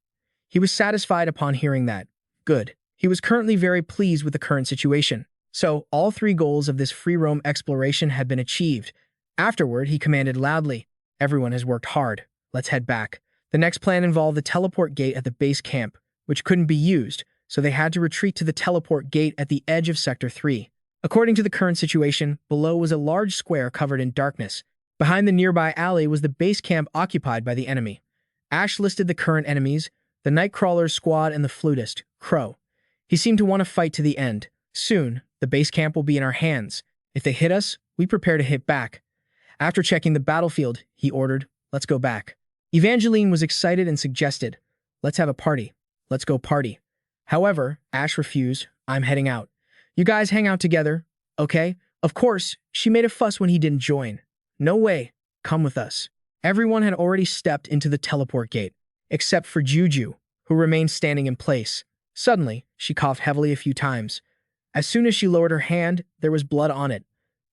He was satisfied upon hearing that. Good. He was currently very pleased with the current situation. So, all three goals of this free roam exploration had been achieved. Afterward, he commanded loudly, everyone has worked hard. Let's head back. The next plan involved the teleport gate at the base camp, which couldn't be used, so they had to retreat to the teleport gate at the edge of Sector 3. According to the current situation, below was a large square covered in darkness. Behind the nearby alley was the base camp occupied by the enemy. Ash listed the current enemies, the Nightcrawler's squad and the flutist, Crow. He seemed to want to fight to the end. Soon, the base camp will be in our hands. If they hit us, we prepare to hit back. After checking the battlefield, he ordered, let's go back. Evangeline was excited and suggested, let's have a party. Let's go party. However, Ash refused, I'm heading out. You guys hang out together, okay? Of course, she made a fuss when he didn't join. No way, come with us. Everyone had already stepped into the teleport gate, except for Juju, who remained standing in place. Suddenly, she coughed heavily a few times. As soon as she lowered her hand, there was blood on it.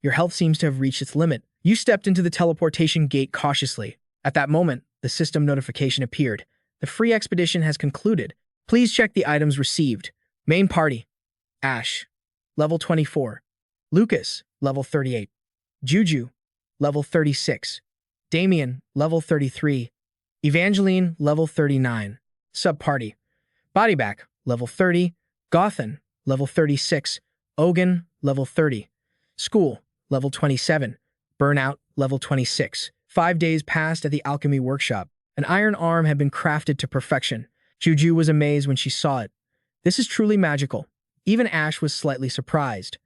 Your health seems to have reached its limit. You stepped into the teleportation gate cautiously. At that moment, the system notification appeared. The free expedition has concluded. Please check the items received. Main party. Ash, level 24. Lucas, level 38. Juju, level 36. Damien, level 33. Evangeline, level 39. Sub-party. Bodyback, level 30. Gothan, level 36. Ogun, level 30. School, level 27. Burnout, level 26. 5 days passed at the alchemy workshop. An iron arm had been crafted to perfection. Juju was amazed when she saw it. This is truly magical. Even Ash was slightly surprised.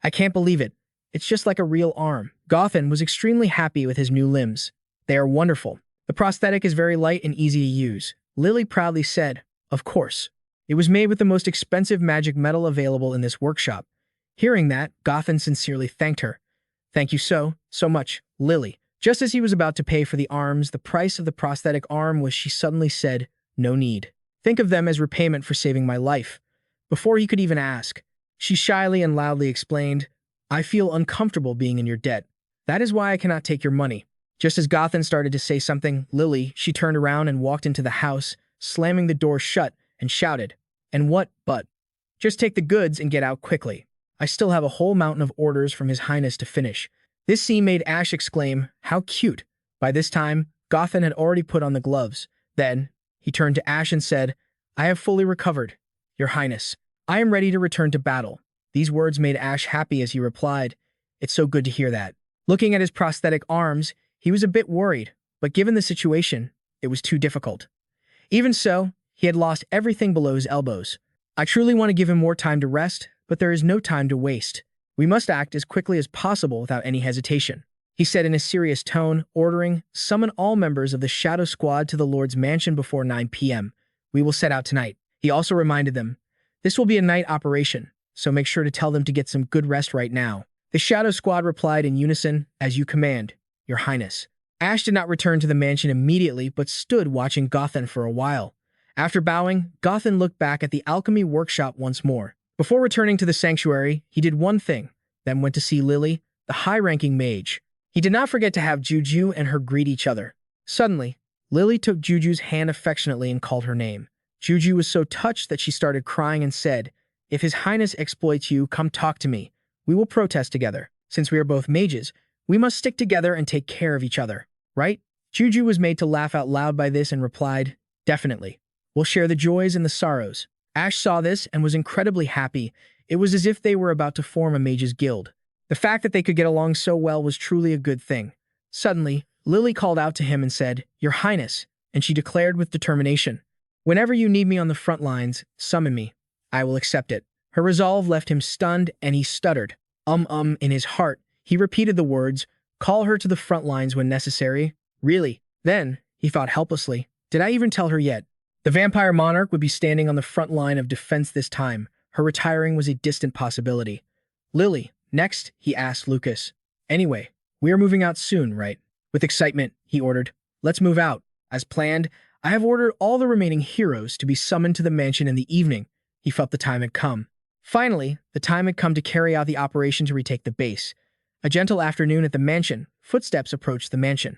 I can't believe it. It's just like a real arm. Gotham was extremely happy with his new limbs. They are wonderful. The prosthetic is very light and easy to use. Lily proudly said, "Of course." It was made with the most expensive magic metal available in this workshop. Hearing that, Gotham sincerely thanked her. "Thank you so much, Lily." Just as he was about to pay for the arms, the price of the prosthetic arm was, she suddenly said, "No need. Think of them as repayment for saving my life." Before he could even ask, she shyly and loudly explained, "I feel uncomfortable being in your debt. That is why I cannot take your money." Just as Gotham started to say something, she turned around and walked into the house, slamming the door shut, and shouted, "And what but? Just take the goods and get out quickly. I still have a whole mountain of orders from His Highness to finish." This scene made Ash exclaim, "How cute." By this time, Gotham had already put on the gloves. Then, he turned to Ash and said, "I have fully recovered, Your Highness. I am ready to return to battle." These words made Ash happy as he replied, "It's so good to hear that." Looking at his prosthetic arms, he was a bit worried, but given the situation, it was too difficult. Even so, he had lost everything below his elbows. "I truly want to give him more time to rest, but there is no time to waste. We must act as quickly as possible without any hesitation," he said in a serious tone, ordering, "Summon all members of the Shadow Squad to the Lord's Mansion before 9 p.m. We will set out tonight." He also reminded them, "This will be a night operation, so make sure to tell them to get some good rest right now." The Shadow Squad replied in unison, "As you command, Your Highness." Ash did not return to the mansion immediately, but stood watching Gotham for a while. After bowing, Gotham looked back at the alchemy workshop once more. Before returning to the sanctuary, he did one thing, then went to see Lily, the high-ranking mage. He did not forget to have Juju and her greet each other. Suddenly, Lily took Juju's hand affectionately and called her name. Juju was so touched that she started crying and said, "If His Highness exploits you, come talk to me. We will protest together. Since we are both mages, we must stick together and take care of each other, right?" Juju was made to laugh out loud by this and replied, "Definitely. We'll share the joys and the sorrows." Ash saw this and was incredibly happy. It was as if they were about to form a mages guild. The fact that they could get along so well was truly a good thing. Suddenly, Lily called out to him and said, "Your Highness," and she declared with determination, "Whenever you need me on the front lines, summon me. I will accept it." Her resolve left him stunned, and he stuttered. In his heart, he repeated the words, "Call her to the front lines when necessary." Really? Then, he thought helplessly, did I even tell her yet? The vampire monarch would be standing on the front line of defense this time. Her retiring was a distant possibility. "Lily, next," he asked Lucas. "Anyway, we are moving out soon, right?" With excitement, he ordered, "Let's move out." As planned, I have ordered all the remaining heroes to be summoned to the mansion in the evening. He felt the time had come. Finally, the time had come to carry out the operation to retake the base. A gentle afternoon at the mansion, footsteps approached the mansion,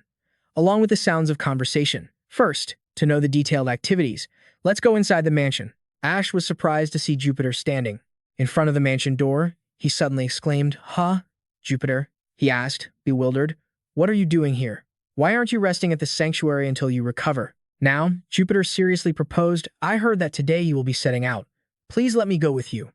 along with the sounds of conversation. First, to know the detailed activities, let's go inside the mansion. Ash was surprised to see Jupiter standing. In front of the mansion door, he suddenly exclaimed, "Huh? Jupiter?" he asked, bewildered. "What are you doing here? Why aren't you resting at the sanctuary until you recover?" Now, Jupiter seriously proposed, "I heard that today you will be setting out. Please let me go with you."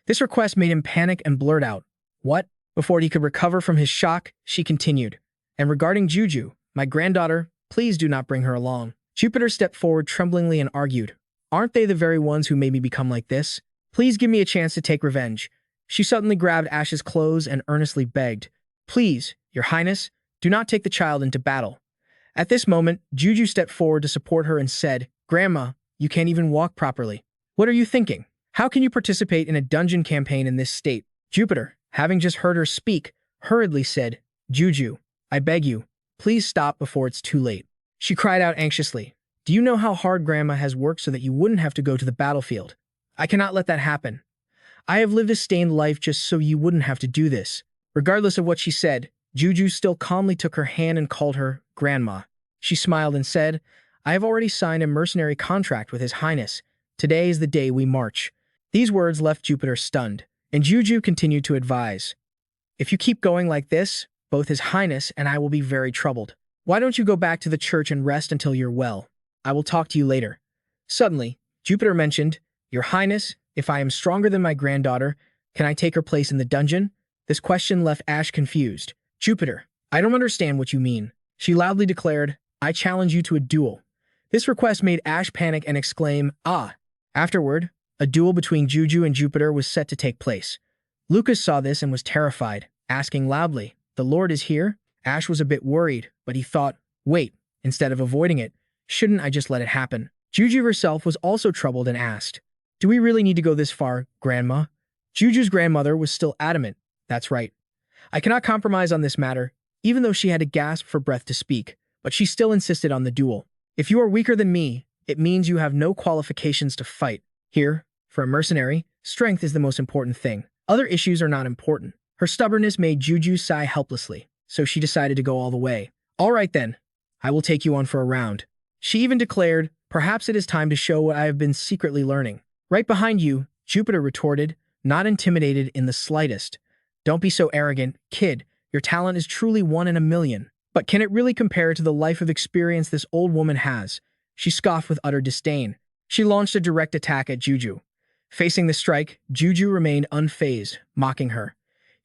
This request made him panic and blurt out, "What?" Before he could recover from his shock, she continued, "And regarding Juju, my granddaughter, please do not bring her along." Jupiter stepped forward tremblingly and argued, "Aren't they the very ones who made me become like this? Please give me a chance to take revenge." She suddenly grabbed Ash's clothes and earnestly begged, "Please, Your Highness, do not take the child into battle." At this moment, Juju stepped forward to support her and said, "Grandma, you can't even walk properly. What are you thinking? How can you participate in a dungeon campaign in this state?" Jupiter, having just heard her speak, hurriedly said, "Juju, I beg you, please stop before it's too late." She cried out anxiously, "Do you know how hard Grandma has worked so that you wouldn't have to go to the battlefield? I cannot let that happen. I have lived a stained life just so you wouldn't have to do this." Regardless of what she said, Juju still calmly took her hand and called her Grandma. She smiled and said, "I have already signed a mercenary contract with His Highness. Today is the day we march." These words left Jupiter stunned, and Juju continued to advise, "If you keep going like this, both His Highness and I will be very troubled. Why don't you go back to the church and rest until you're well? I will talk to you later." Suddenly, Jupiter mentioned, "Your Highness, if I am stronger than my granddaughter, Can I take her place in the dungeon? This question left Ash confused. Jupiter, I don't understand what you mean. She loudly declared, I challenge you to a duel. This request made Ash panic and exclaim, ah. Afterward, a duel between Juju and Jupiter was set to take place. Lucas saw this and was terrified, asking loudly, the Lord is here? Ash was a bit worried, but he thought, wait, instead of avoiding it, shouldn't I just let it happen? Juju herself was also troubled and asked, do we really need to go this far, Grandma? Juju's grandmother was still adamant. That's right. I cannot compromise on this matter, even though she had to gasp for breath to speak, but she still insisted on the duel. If you are weaker than me, it means you have no qualifications to fight. Here, for a mercenary, strength is the most important thing. Other issues are not important. Her stubbornness made Juju sigh helplessly, so she decided to go all the way. All right then, I will take you on for a round. She even declared, perhaps it is time to show what I have been secretly learning. Right behind you, Jupiter retorted, not intimidated in the slightest. Don't be so arrogant, kid. Your talent is truly 1 in a million. But can it really compare to the life of experience this old woman has? She scoffed with utter disdain. She launched a direct attack at Juju. Facing the strike, Juju remained unfazed, mocking her.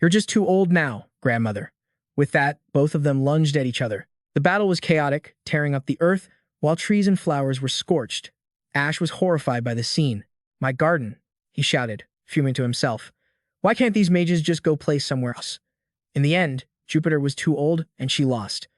You're just too old now, grandmother. With that, both of them lunged at each other. The battle was chaotic, tearing up the earth, while trees and flowers were scorched. Ash was horrified by the scene. My garden, he shouted, fuming to himself. Why can't these mages just go play somewhere else? In the end, Jupiter was too old and she lost.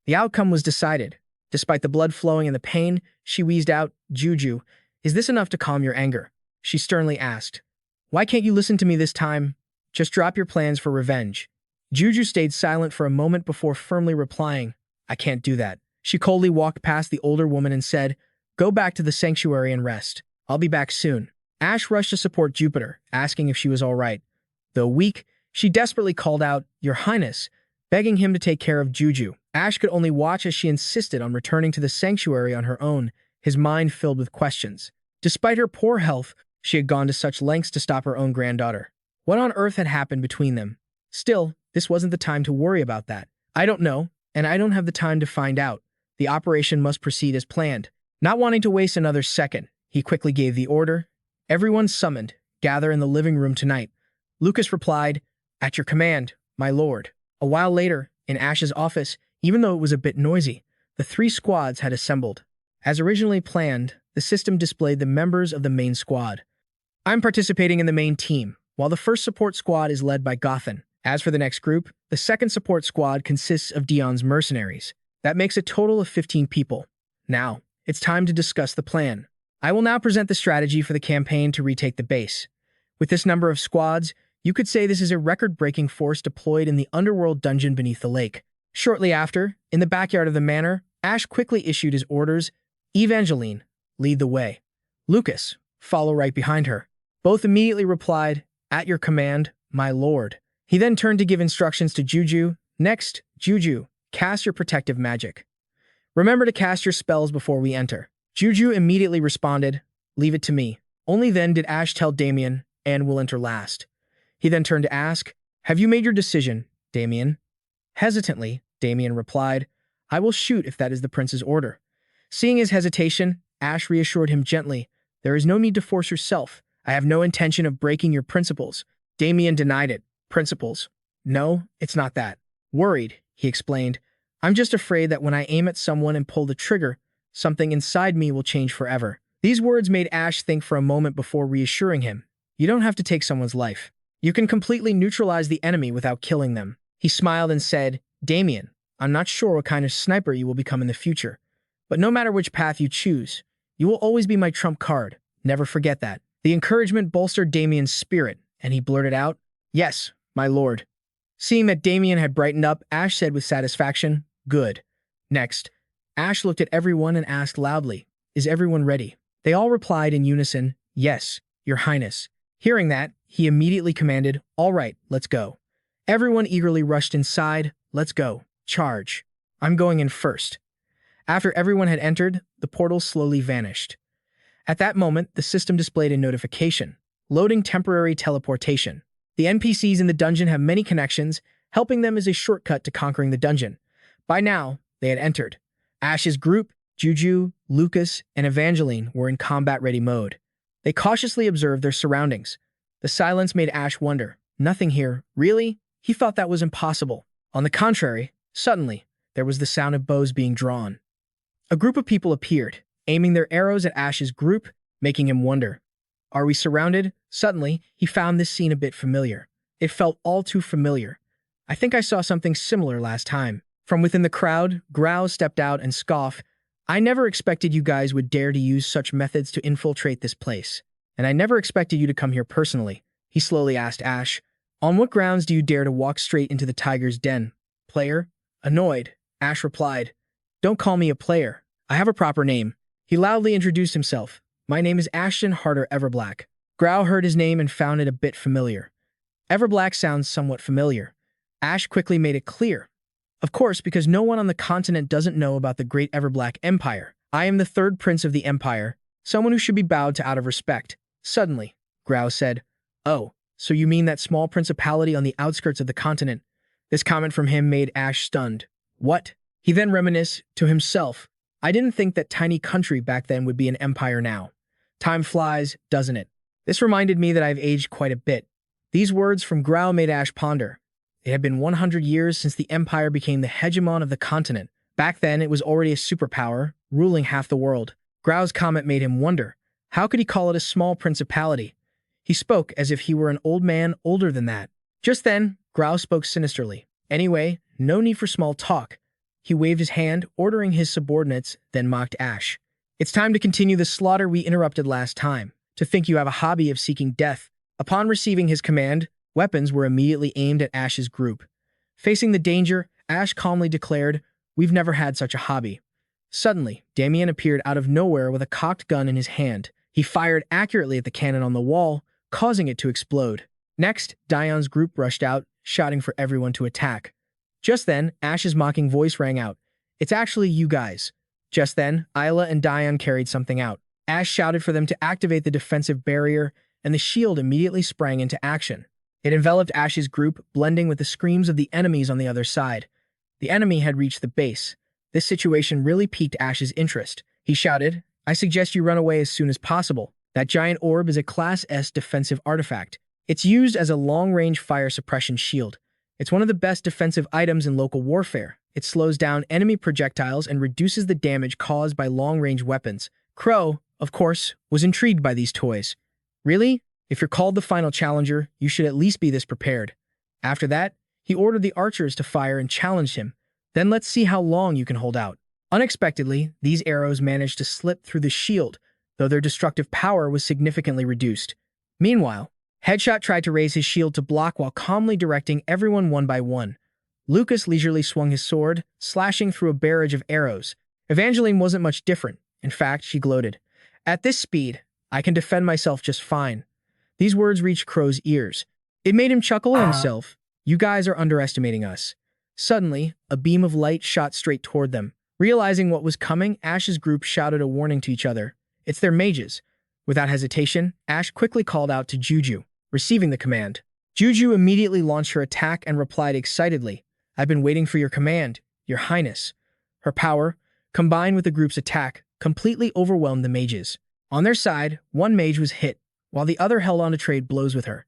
The outcome was decided. Despite the blood flowing and the pain, she wheezed out, Juju, is this enough to calm your anger? She sternly asked. Why can't you listen to me this time? Just drop your plans for revenge. Juju stayed silent for a moment before firmly replying, I can't do that. She coldly walked past the older woman and said, go back to the sanctuary and rest. I'll be back soon. Ash rushed to support Jupiter, asking if she was all right. Though weak, she desperately called out, Your Highness, begging him to take care of Juju. Ash could only watch as she insisted on returning to the sanctuary on her own, his mind filled with questions. Despite her poor health, she had gone to such lengths to stop her own granddaughter. What on earth had happened between them? Still, this wasn't the time to worry about that. I don't know, and I don't have the time to find out. The operation must proceed as planned. Not wanting to waste another second, he quickly gave the order. Everyone summoned, gather in the living room tonight. Lucas replied, At your command, my lord. A while later, in Ash's office, even though it was a bit noisy, the 3 squads had assembled. As originally planned, the system displayed the members of the main squad. I'm participating in the main team, while the first support squad is led by Gothan. As for the next group, the second support squad consists of Dion's mercenaries. That makes a total of 15 people. Now, it's time to discuss the plan. I will now present the strategy for the campaign to retake the base. With this number of squads, you could say this is a record-breaking force deployed in the underworld dungeon beneath the lake. Shortly after, in the backyard of the manor, Ash quickly issued his orders. Evangeline, lead the way. Lucas, follow right behind her. Both immediately replied, At your command, my lord. He then turned to give instructions to Juju. Next, Juju, cast your protective magic. Remember to cast your spells before we enter. Juju immediately responded, Leave it to me. Only then did Ash tell Damien, and will enter last. He then turned to ask, Have you made your decision, Damien? Hesitantly, Damien replied, I will shoot if that is the prince's order. Seeing his hesitation, Ash reassured him gently, There is no need to force yourself. I have no intention of breaking your principles. Damien denied it. Principles? No, it's not that. Worried, he explained, I'm just afraid that when I aim at someone and pull the trigger, something inside me will change forever. These words made Ash think for a moment before reassuring him. You don't have to take someone's life. You can completely neutralize the enemy without killing them. He smiled and said, Damien, I'm not sure what kind of sniper you will become in the future, but no matter which path you choose, you will always be my trump card. Never forget that. The encouragement bolstered Damien's spirit, and he blurted out, Yes, my lord. Seeing that Damien had brightened up, Ash said with satisfaction, Good. Next, Ash looked at everyone and asked loudly, Is everyone ready? They all replied in unison, Yes, your highness. Hearing that, he immediately commanded, All right, let's go. Everyone eagerly rushed inside. Let's go. Charge. I'm going in first. After everyone had entered, the portal slowly vanished. At that moment, the system displayed a notification, loading temporary teleportation. The NPCs in the dungeon have many connections, helping them as a shortcut to conquering the dungeon. By now, they had entered. Ash's group, Juju, Lucas, and Evangeline were in combat-ready mode. They cautiously observed their surroundings. The silence made Ash wonder. Nothing here. Really? He thought that was impossible. On the contrary, suddenly, there was the sound of bows being drawn. A group of people appeared, aiming their arrows at Ash's group, making him wonder. Are we surrounded? Suddenly, he found this scene a bit familiar. It felt all too familiar. I think I saw something similar last time. From within the crowd, Grau stepped out and scoffed. I never expected you guys would dare to use such methods to infiltrate this place. And I never expected you to come here personally. He slowly asked Ash, on what grounds do you dare to walk straight into the tiger's den? Player? Annoyed, Ash replied, don't call me a player. I have a proper name. He loudly introduced himself. My name is Ashton Harder Everblack. Grau heard his name and found it a bit familiar. Everblack sounds somewhat familiar. Ash quickly made it clear. Of course, because no one on the continent doesn't know about the great Everblack Empire. I am the third prince of the empire, someone who should be bowed to out of respect. Suddenly, Grau said, oh, so you mean that small principality on the outskirts of the continent? This comment from him made Ash stunned. What? He then reminisced to himself. I didn't think that tiny country back then would be an empire now. Time flies, doesn't it? This reminded me that I've aged quite a bit. These words from Grau made Ash ponder. It had been 100 years since the empire became the hegemon of the continent. Back then, it was already a superpower, ruling half the world. Grau's comment made him wonder. How could he call it a small principality? He spoke as if he were an old man older than that. Just then, Grau spoke sinisterly. Anyway, no need for small talk. He waved his hand, ordering his subordinates, then mocked Ash. It's time to continue the slaughter we interrupted last time. To think you have a hobby of seeking death. Upon receiving his command, weapons were immediately aimed at Ash's group. Facing the danger, Ash calmly declared, we've never had such a hobby. Suddenly, Damien appeared out of nowhere with a cocked gun in his hand. He fired accurately at the cannon on the wall, causing it to explode. Next, Dion's group rushed out, shouting for everyone to attack. Just then, Ash's mocking voice rang out. It's actually you guys. Just then, Isla and Dion carried something out. Ash shouted for them to activate the defensive barrier, and the shield immediately sprang into action. It enveloped Ash's group, blending with the screams of the enemies on the other side. The enemy had reached the base. This situation really piqued Ash's interest. He shouted, I suggest you run away as soon as possible. That giant orb is a Class S defensive artifact. It's used as a long-range fire suppression shield. It's one of the best defensive items in local warfare. It slows down enemy projectiles and reduces the damage caused by long-range weapons. Crow, of course, was intrigued by these toys. Really? If you're called the final challenger, you should at least be this prepared. After that, he ordered the archers to fire and challenged him. Then let's see how long you can hold out. Unexpectedly, these arrows managed to slip through the shield, though their destructive power was significantly reduced. Meanwhile, Headshot tried to raise his shield to block while calmly directing everyone one by one. Lucas leisurely swung his sword, slashing through a barrage of arrows. Evangeline wasn't much different. In fact, she gloated. At this speed, I can defend myself just fine. These words reached Crow's ears. It made him chuckle at himself. You guys are underestimating us. Suddenly, a beam of light shot straight toward them. Realizing what was coming, Ash's group shouted a warning to each other. It's their mages. Without hesitation, Ash quickly called out to Juju, receiving the command. Juju immediately launched her attack and replied excitedly, I've been waiting for your command, Your Highness. Her power, combined with the group's attack, completely overwhelmed the mages. On their side, one mage was hit, while the other held on to trade blows with her.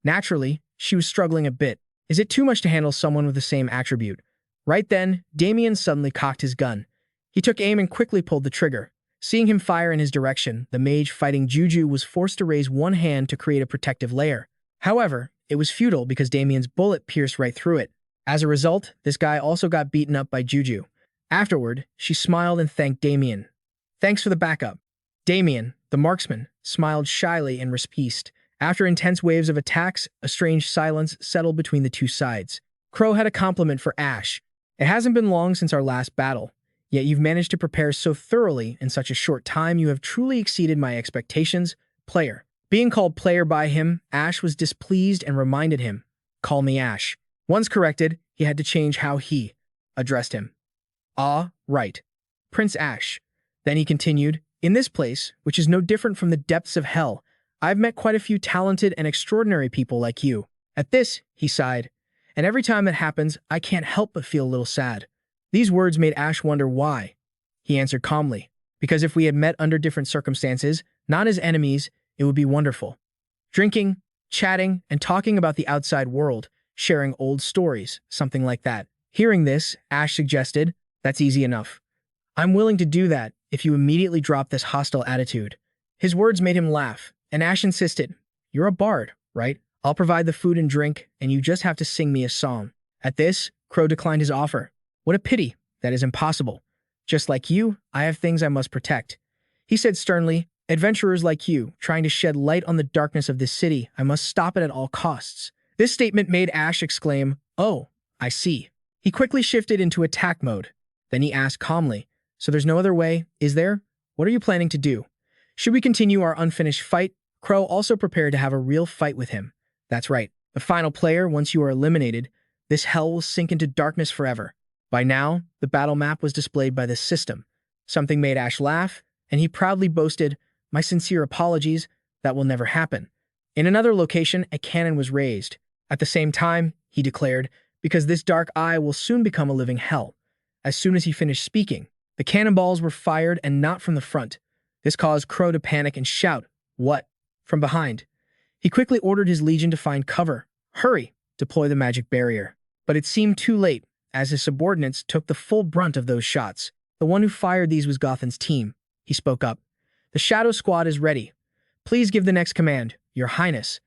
Naturally, she was struggling a bit. Is it too much to handle someone with the same attribute? Right then, Damien suddenly cocked his gun. He took aim and quickly pulled the trigger. Seeing him fire in his direction, the mage fighting Juju was forced to raise one hand to create a protective layer. However, it was futile because Damien's bullet pierced right through it. As a result, this guy also got beaten up by Juju. Afterward, she smiled and thanked Damien. Thanks for the backup. Damien, the marksman, smiled shyly and respected. After intense waves of attacks, a strange silence settled between the two sides. Crow had a compliment for Ash. It hasn't been long since our last battle, yet you've managed to prepare so thoroughly in such a short time you have truly exceeded my expectations, player. Being called player by him, Ash was displeased and reminded him, call me Ash. Once corrected, he had to change how he addressed him. Ah, right. Prince Ash. Then he continued, in this place, which is no different from the depths of hell, I've met quite a few talented and extraordinary people like you. At this, he sighed, and every time that happens, I can't help but feel a little sad. These words made Ash wonder why. He answered calmly, because if we had met under different circumstances, not as enemies, it would be wonderful. Drinking, chatting and talking about the outside world, sharing old stories, something like that. Hearing this, Ash suggested, "That's easy enough. I'm willing to do that if you immediately drop this hostile attitude." His words made him laugh, and Ash insisted, "You're a bard, right? I'll provide the food and drink, and you just have to sing me a song." At this, Crow declined his offer. "What a pity. That is impossible. Just like you, I have things I must protect." He said sternly, "Adventurers like you, trying to shed light on the darkness of this city, I must stop it at all costs." This statement made Ash exclaim, "Oh, I see." He quickly shifted into attack mode. Then he asked calmly, "So there's no other way, is there? What are you planning to do? Should we continue our unfinished fight?" Crow also prepared to have a real fight with him. "That's right. The final player, once you are eliminated, this hell will sink into darkness forever." By now, the battle map was displayed by the system. Something made Ash laugh, and he proudly boasted, "My sincere apologies, that will never happen." In another location, a cannon was raised. At the same time, he declared, "Because this dark eye will soon become a living hell." As soon as he finished speaking, the cannonballs were fired and not from the front. This caused Crow to panic and shout, "What?" from behind. He quickly ordered his legion to find cover. "Hurry, deploy the magic barrier." But it seemed too late, as his subordinates took the full brunt of those shots. The one who fired these was Gothan's team. He spoke up. "The Shadow Squad is ready. Please give the next command, Your Highness."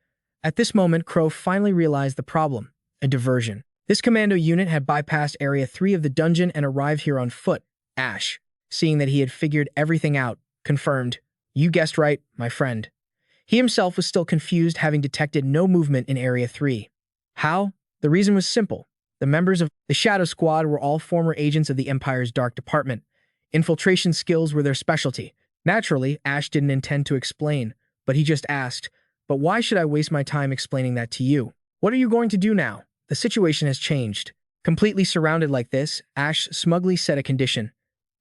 At this moment, Crow finally realized the problem, a diversion. This commando unit had bypassed Area 3 of the dungeon and arrived here on foot. Ash, seeing that he had figured everything out, confirmed, "You guessed right, my friend." He himself was still confused, having detected no movement in Area 3. How? The reason was simple. The members of the Shadow Squad were all former agents of the Empire's Dark Department. Infiltration skills were their specialty. Naturally, Ash didn't intend to explain, but he just asked, "But why should I waste my time explaining that to you? What are you going to do now? The situation has changed." Completely surrounded like this, Ash smugly set a condition.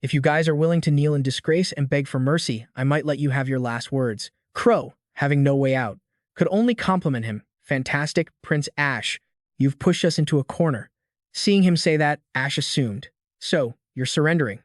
"If you guys are willing to kneel in disgrace and beg for mercy, I might let you have your last words." Crow, having no way out, could only compliment him. "Fantastic, Prince Ash. You've pushed us into a corner." Seeing him say that, Ash assumed, "So, you're surrendering."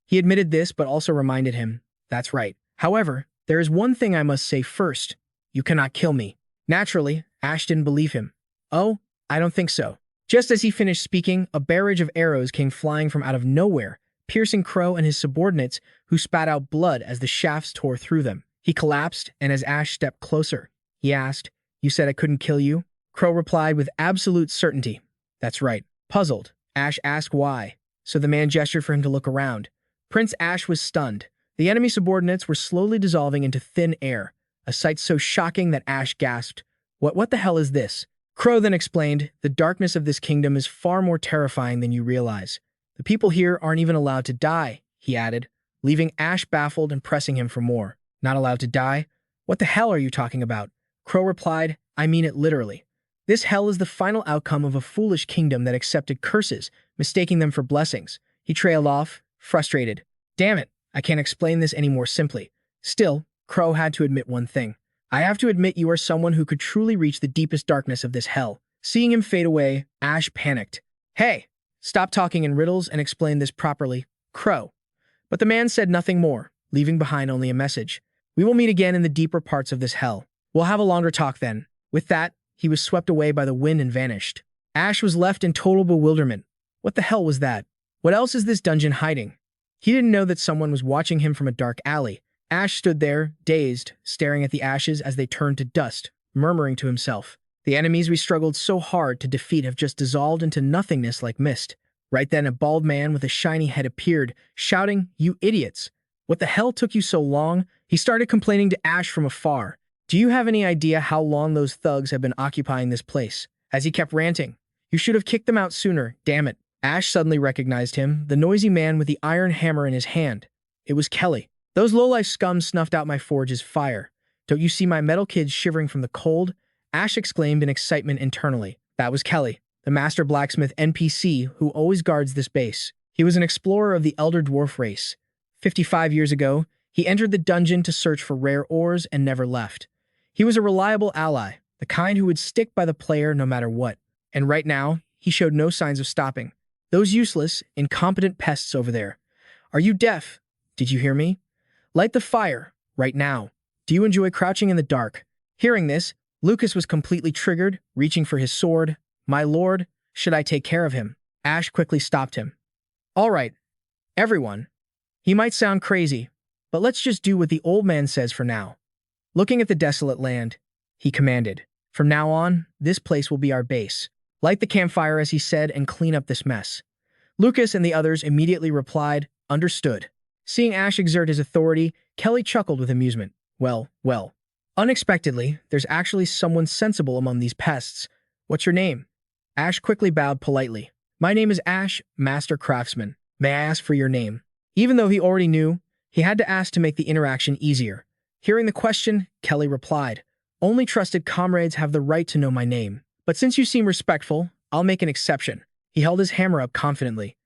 He admitted this, but also reminded him, "That's right. However, there is one thing I must say first. You cannot kill me." Naturally, Ash didn't believe him. "Oh, I don't think so." Just as he finished speaking, a barrage of arrows came flying from out of nowhere, piercing Crow and his subordinates, who spat out blood as the shafts tore through them. He collapsed, and as Ash stepped closer, he asked, "You said I couldn't kill you?" Crow replied with absolute certainty, "That's right." Puzzled, Ash asked why, so the man gestured for him to look around. Prince Ash was stunned. The enemy subordinates were slowly dissolving into thin air, a sight so shocking that Ash gasped, What the hell is this?" Crow then explained, "The darkness of this kingdom is far more terrifying than you realize. The people here aren't even allowed to die," he added, leaving Ash baffled and pressing him for more. "Not allowed to die? What the hell are you talking about?" Crow replied, "I mean it literally. This hell is the final outcome of a foolish kingdom that accepted curses, mistaking them for blessings." He trailed off, frustrated. "Damn it, I can't explain this any more simply." Still, Crow had to admit one thing. "I have to admit you are someone who could truly reach the deepest darkness of this hell." Seeing him fade away, Ash panicked. "Hey, stop talking in riddles and explain this properly, Crow." But the man said nothing more, leaving behind only a message. "We will meet again in the deeper parts of this hell. We'll have a longer talk then." With that, he was swept away by the wind and vanished. Ash was left in total bewilderment. What the hell was that? What else is this dungeon hiding? He didn't know that someone was watching him from a dark alley. Ash stood there, dazed, staring at the ashes as they turned to dust, murmuring to himself, "The enemies we struggled so hard to defeat have just dissolved into nothingness like mist." Right then, a bald man with a shiny head appeared, shouting, "You idiots! What the hell took you so long?" He started complaining to Ash from afar. "Do you have any idea how long those thugs have been occupying this place?" As he kept ranting, "You should have kicked them out sooner, damn it." Ash suddenly recognized him, the noisy man with the iron hammer in his hand. It was Kelly. "Those lowlife scum snuffed out my forge's fire. Don't you see my metal kids shivering from the cold?" Ash exclaimed in excitement internally. That was Kelly, the master blacksmith NPC who always guards this base. He was an explorer of the Elder Dwarf race. 55 years ago, he entered the dungeon to search for rare ores and never left. He was a reliable ally, the kind who would stick by the player no matter what. And right now, he showed no signs of stopping. "Those useless, incompetent pests over there. Are you deaf? Did you hear me? Light the fire, right now. Do you enjoy crouching in the dark?" Hearing this, Lucas was completely triggered, reaching for his sword. My lord, should I take care of him? Ash quickly stopped him. All right, everyone. He might sound crazy, but let's just do what the old man says for now. Looking at the desolate land, he commanded, from now on, this place will be our base. Light the campfire, as he said, and clean up this mess. Lucas and the others immediately replied, understood. Seeing Ash exert his authority, Kelly chuckled with amusement. Well. Unexpectedly, there's actually someone sensible among these pests. What's your name? Ash quickly bowed politely. My name is Ash, Master Craftsman. May I ask for your name? Even though he already knew, he had to ask to make the interaction easier. Hearing the question, Kelly replied, only trusted comrades have the right to know my name. But since you seem respectful, I'll make an exception. He held his hammer up confidently.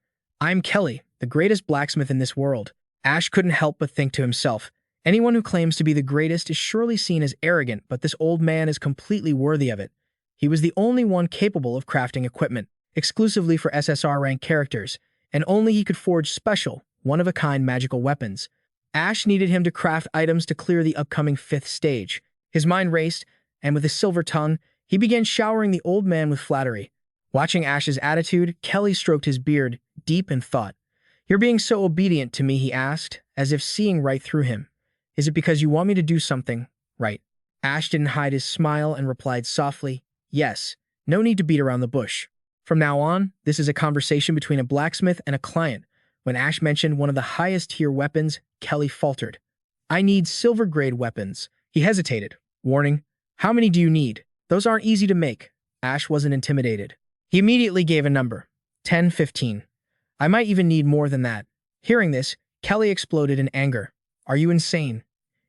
I'm Kelly, the greatest blacksmith in this world. Ash couldn't help but think to himself, anyone who claims to be the greatest is surely seen as arrogant, but this old man is completely worthy of it. He was the only one capable of crafting equipment, exclusively for SSR-rank characters, and only he could forge special, one-of-a-kind magical weapons. Ash needed him to craft items to clear the upcoming 5th stage. His mind raced, and with a silver tongue, he began showering the old man with flattery. Watching Ash's attitude, Kelly stroked his beard, deep in thought. You're being so obedient to me, he asked, as if seeing right through him. Is it because you want me to do something right? Ash didn't hide his smile and replied softly, yes, no need to beat around the bush. From now on, this is a conversation between a blacksmith and a client. When Ash mentioned one of the highest tier weapons, Kelly faltered. I need silver-grade weapons. He hesitated, warning, how many do you need? Those aren't easy to make. Ash wasn't intimidated. He immediately gave a number, 10, 15. I might even need more than that. Hearing this, Kelly exploded in anger. Are you insane?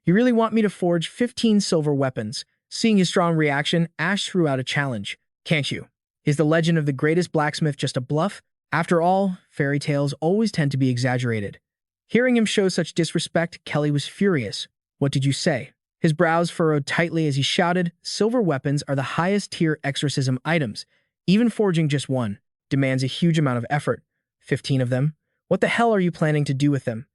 You really want me to forge 15 silver weapons? Seeing his strong reaction, Ash threw out a challenge. Can't you? Is the legend of the greatest blacksmith just a bluff? After all, fairy tales always tend to be exaggerated. Hearing him show such disrespect, Kelly was furious. What did you say? His brows furrowed tightly as he shouted, silver weapons are the highest tier exorcism items. Even forging just one demands a huge amount of effort. 15 of them? What the hell are you planning to do with them?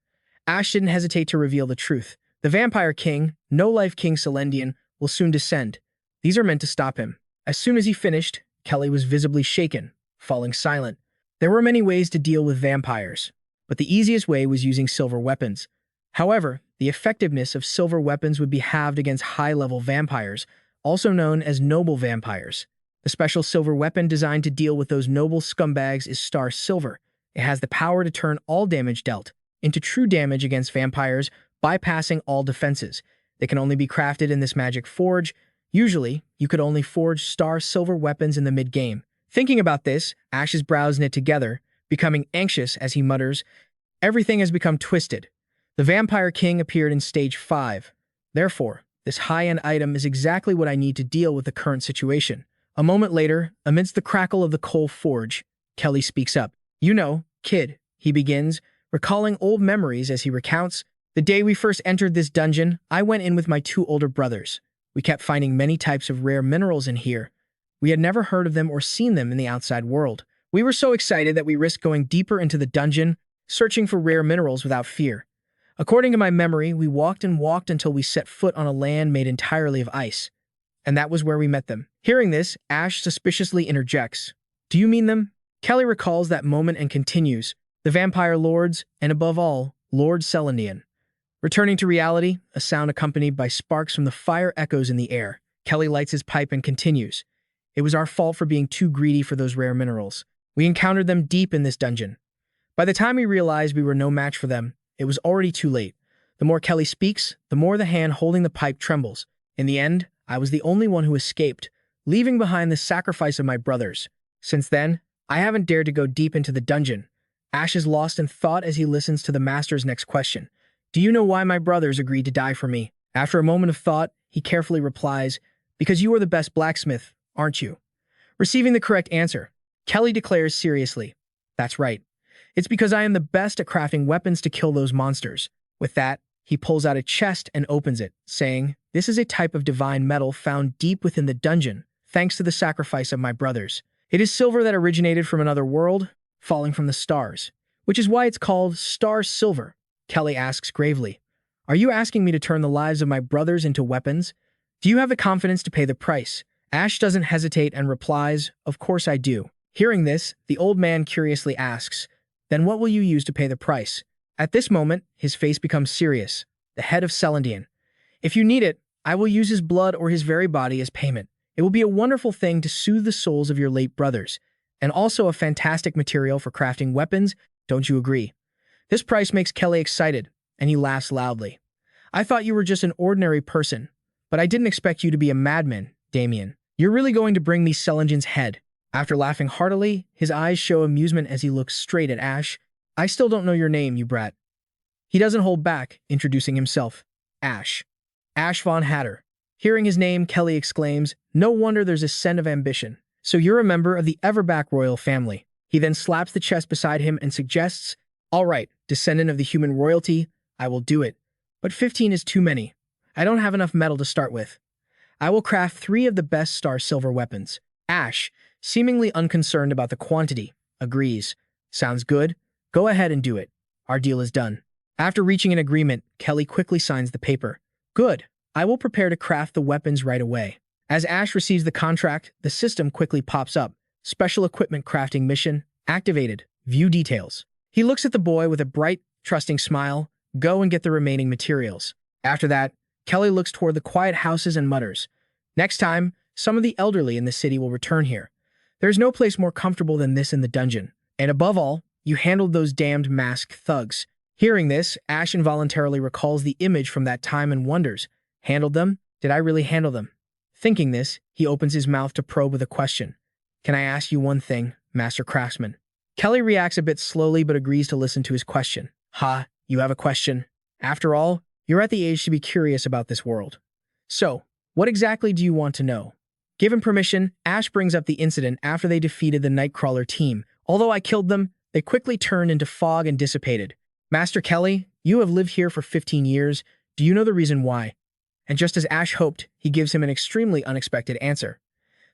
Ash didn't hesitate to reveal the truth. The Vampire King, No-Life King Celendian, will soon descend. These are meant to stop him. As soon as he finished, Kelly was visibly shaken, falling silent. There were many ways to deal with vampires, but the easiest way was using silver weapons. However, the effectiveness of silver weapons would be halved against high-level vampires, also known as noble vampires. The special silver weapon designed to deal with those noble scumbags is Star Silver. It has the power to turn all damage dealt into true damage against vampires, bypassing all defenses. They can only be crafted in this magic forge. Usually, you could only forge Star Silver weapons in the mid-game. Thinking about this, Ash's brows knit together, becoming anxious as he mutters, everything has become twisted. The Vampire King appeared in Stage 5. Therefore, this high-end item is exactly what I need to deal with the current situation. A moment later, amidst the crackle of the coal forge, Kelly speaks up. You know, kid, he begins, recalling old memories as he recounts, the day we first entered this dungeon, I went in with my 2 older brothers. We kept finding many types of rare minerals in here. We had never heard of them or seen them in the outside world. We were so excited that we risked going deeper into the dungeon, searching for rare minerals without fear. According to my memory, we walked and walked until we set foot on a land made entirely of ice. And that was where we met them. Hearing this, Ash suspiciously interjects. Do you mean them? Kelly recalls that moment and continues. The vampire lords, and above all, Lord Celendian. Returning to reality, a sound accompanied by sparks from the fire echoes in the air. Kelly lights his pipe and continues. It was our fault for being too greedy for those rare minerals. We encountered them deep in this dungeon. By the time we realized we were no match for them, it was already too late. The more Kelly speaks, the more the hand holding the pipe trembles. In the end, I was the only one who escaped, leaving behind the sacrifice of my brothers. Since then, I haven't dared to go deep into the dungeon. Ash is lost in thought as he listens to the master's next question. Do you know why my brothers agreed to die for me? After a moment of thought, he carefully replies, because you are the best blacksmith, aren't you? Receiving the correct answer, Kelly declares seriously, that's right. It's because I am the best at crafting weapons to kill those monsters. With that, he pulls out a chest and opens it, saying, this is a type of divine metal found deep within the dungeon, thanks to the sacrifice of my brothers. It is silver that originated from another world, falling from the stars, which is why it's called Star Silver. Kelly asks gravely, are you asking me to turn the lives of my brothers into weapons? Do you have the confidence to pay the price? Ash doesn't hesitate and replies, "Of course I do." Hearing this, the old man curiously asks, "Then what will you use to pay the price?" At this moment, his face becomes serious. The head of Celandian. "If you need it, I will use his blood or his very body as payment. It will be a wonderful thing to soothe the souls of your late brothers, and also a fantastic material for crafting weapons, don't you agree?" This price makes Kelly excited, and he laughs loudly. "I thought you were just an ordinary person, but I didn't expect you to be a madman, Damien. You're really going to bring me Celandian's head." After laughing heartily, his eyes show amusement as he looks straight at Ash. "I still don't know your name, you brat." He doesn't hold back, introducing himself. "Ash. Ash von Hatter." Hearing his name, Kelly exclaims, "No wonder there's a scent of ambition. So you're a member of the Everback royal family." He then slaps the chest beside him and suggests, "All right, descendant of the human royalty, I will do it. But 15 is too many. I don't have enough metal to start with. I will craft 3 of the best star silver weapons." Ash, seemingly unconcerned about the quantity, agrees. "Sounds good. Go ahead and do it. Our deal is done." After reaching an agreement, Kelly quickly signs the paper. "Good. I will prepare to craft the weapons right away." As Ash receives the contract, the system quickly pops up. "Special equipment crafting mission activated. View details." He looks at the boy with a bright, trusting smile. "Go and get the remaining materials." After that, Kelly looks toward the quiet houses and mutters, "Next time, some of the elderly in the city will return here. There's no place more comfortable than this in the dungeon. And above all, you handled those damned masked thugs." Hearing this, Ash involuntarily recalls the image from that time and wonders, "Handled them? Did I really handle them?" Thinking this, he opens his mouth to probe with a question. "Can I ask you one thing, Master Craftsman?" Kelly reacts a bit slowly but agrees to listen to his question. "Ha, you have a question? After all, you're at the age to be curious about this world. So, what exactly do you want to know?" Given permission, Ash brings up the incident after they defeated the Nightcrawler team. "Although I killed them, they quickly turned into fog and dissipated. Master Kelly, you have lived here for 15 years. Do you know the reason why?" And just as Ash hoped, he gives him an extremely unexpected answer.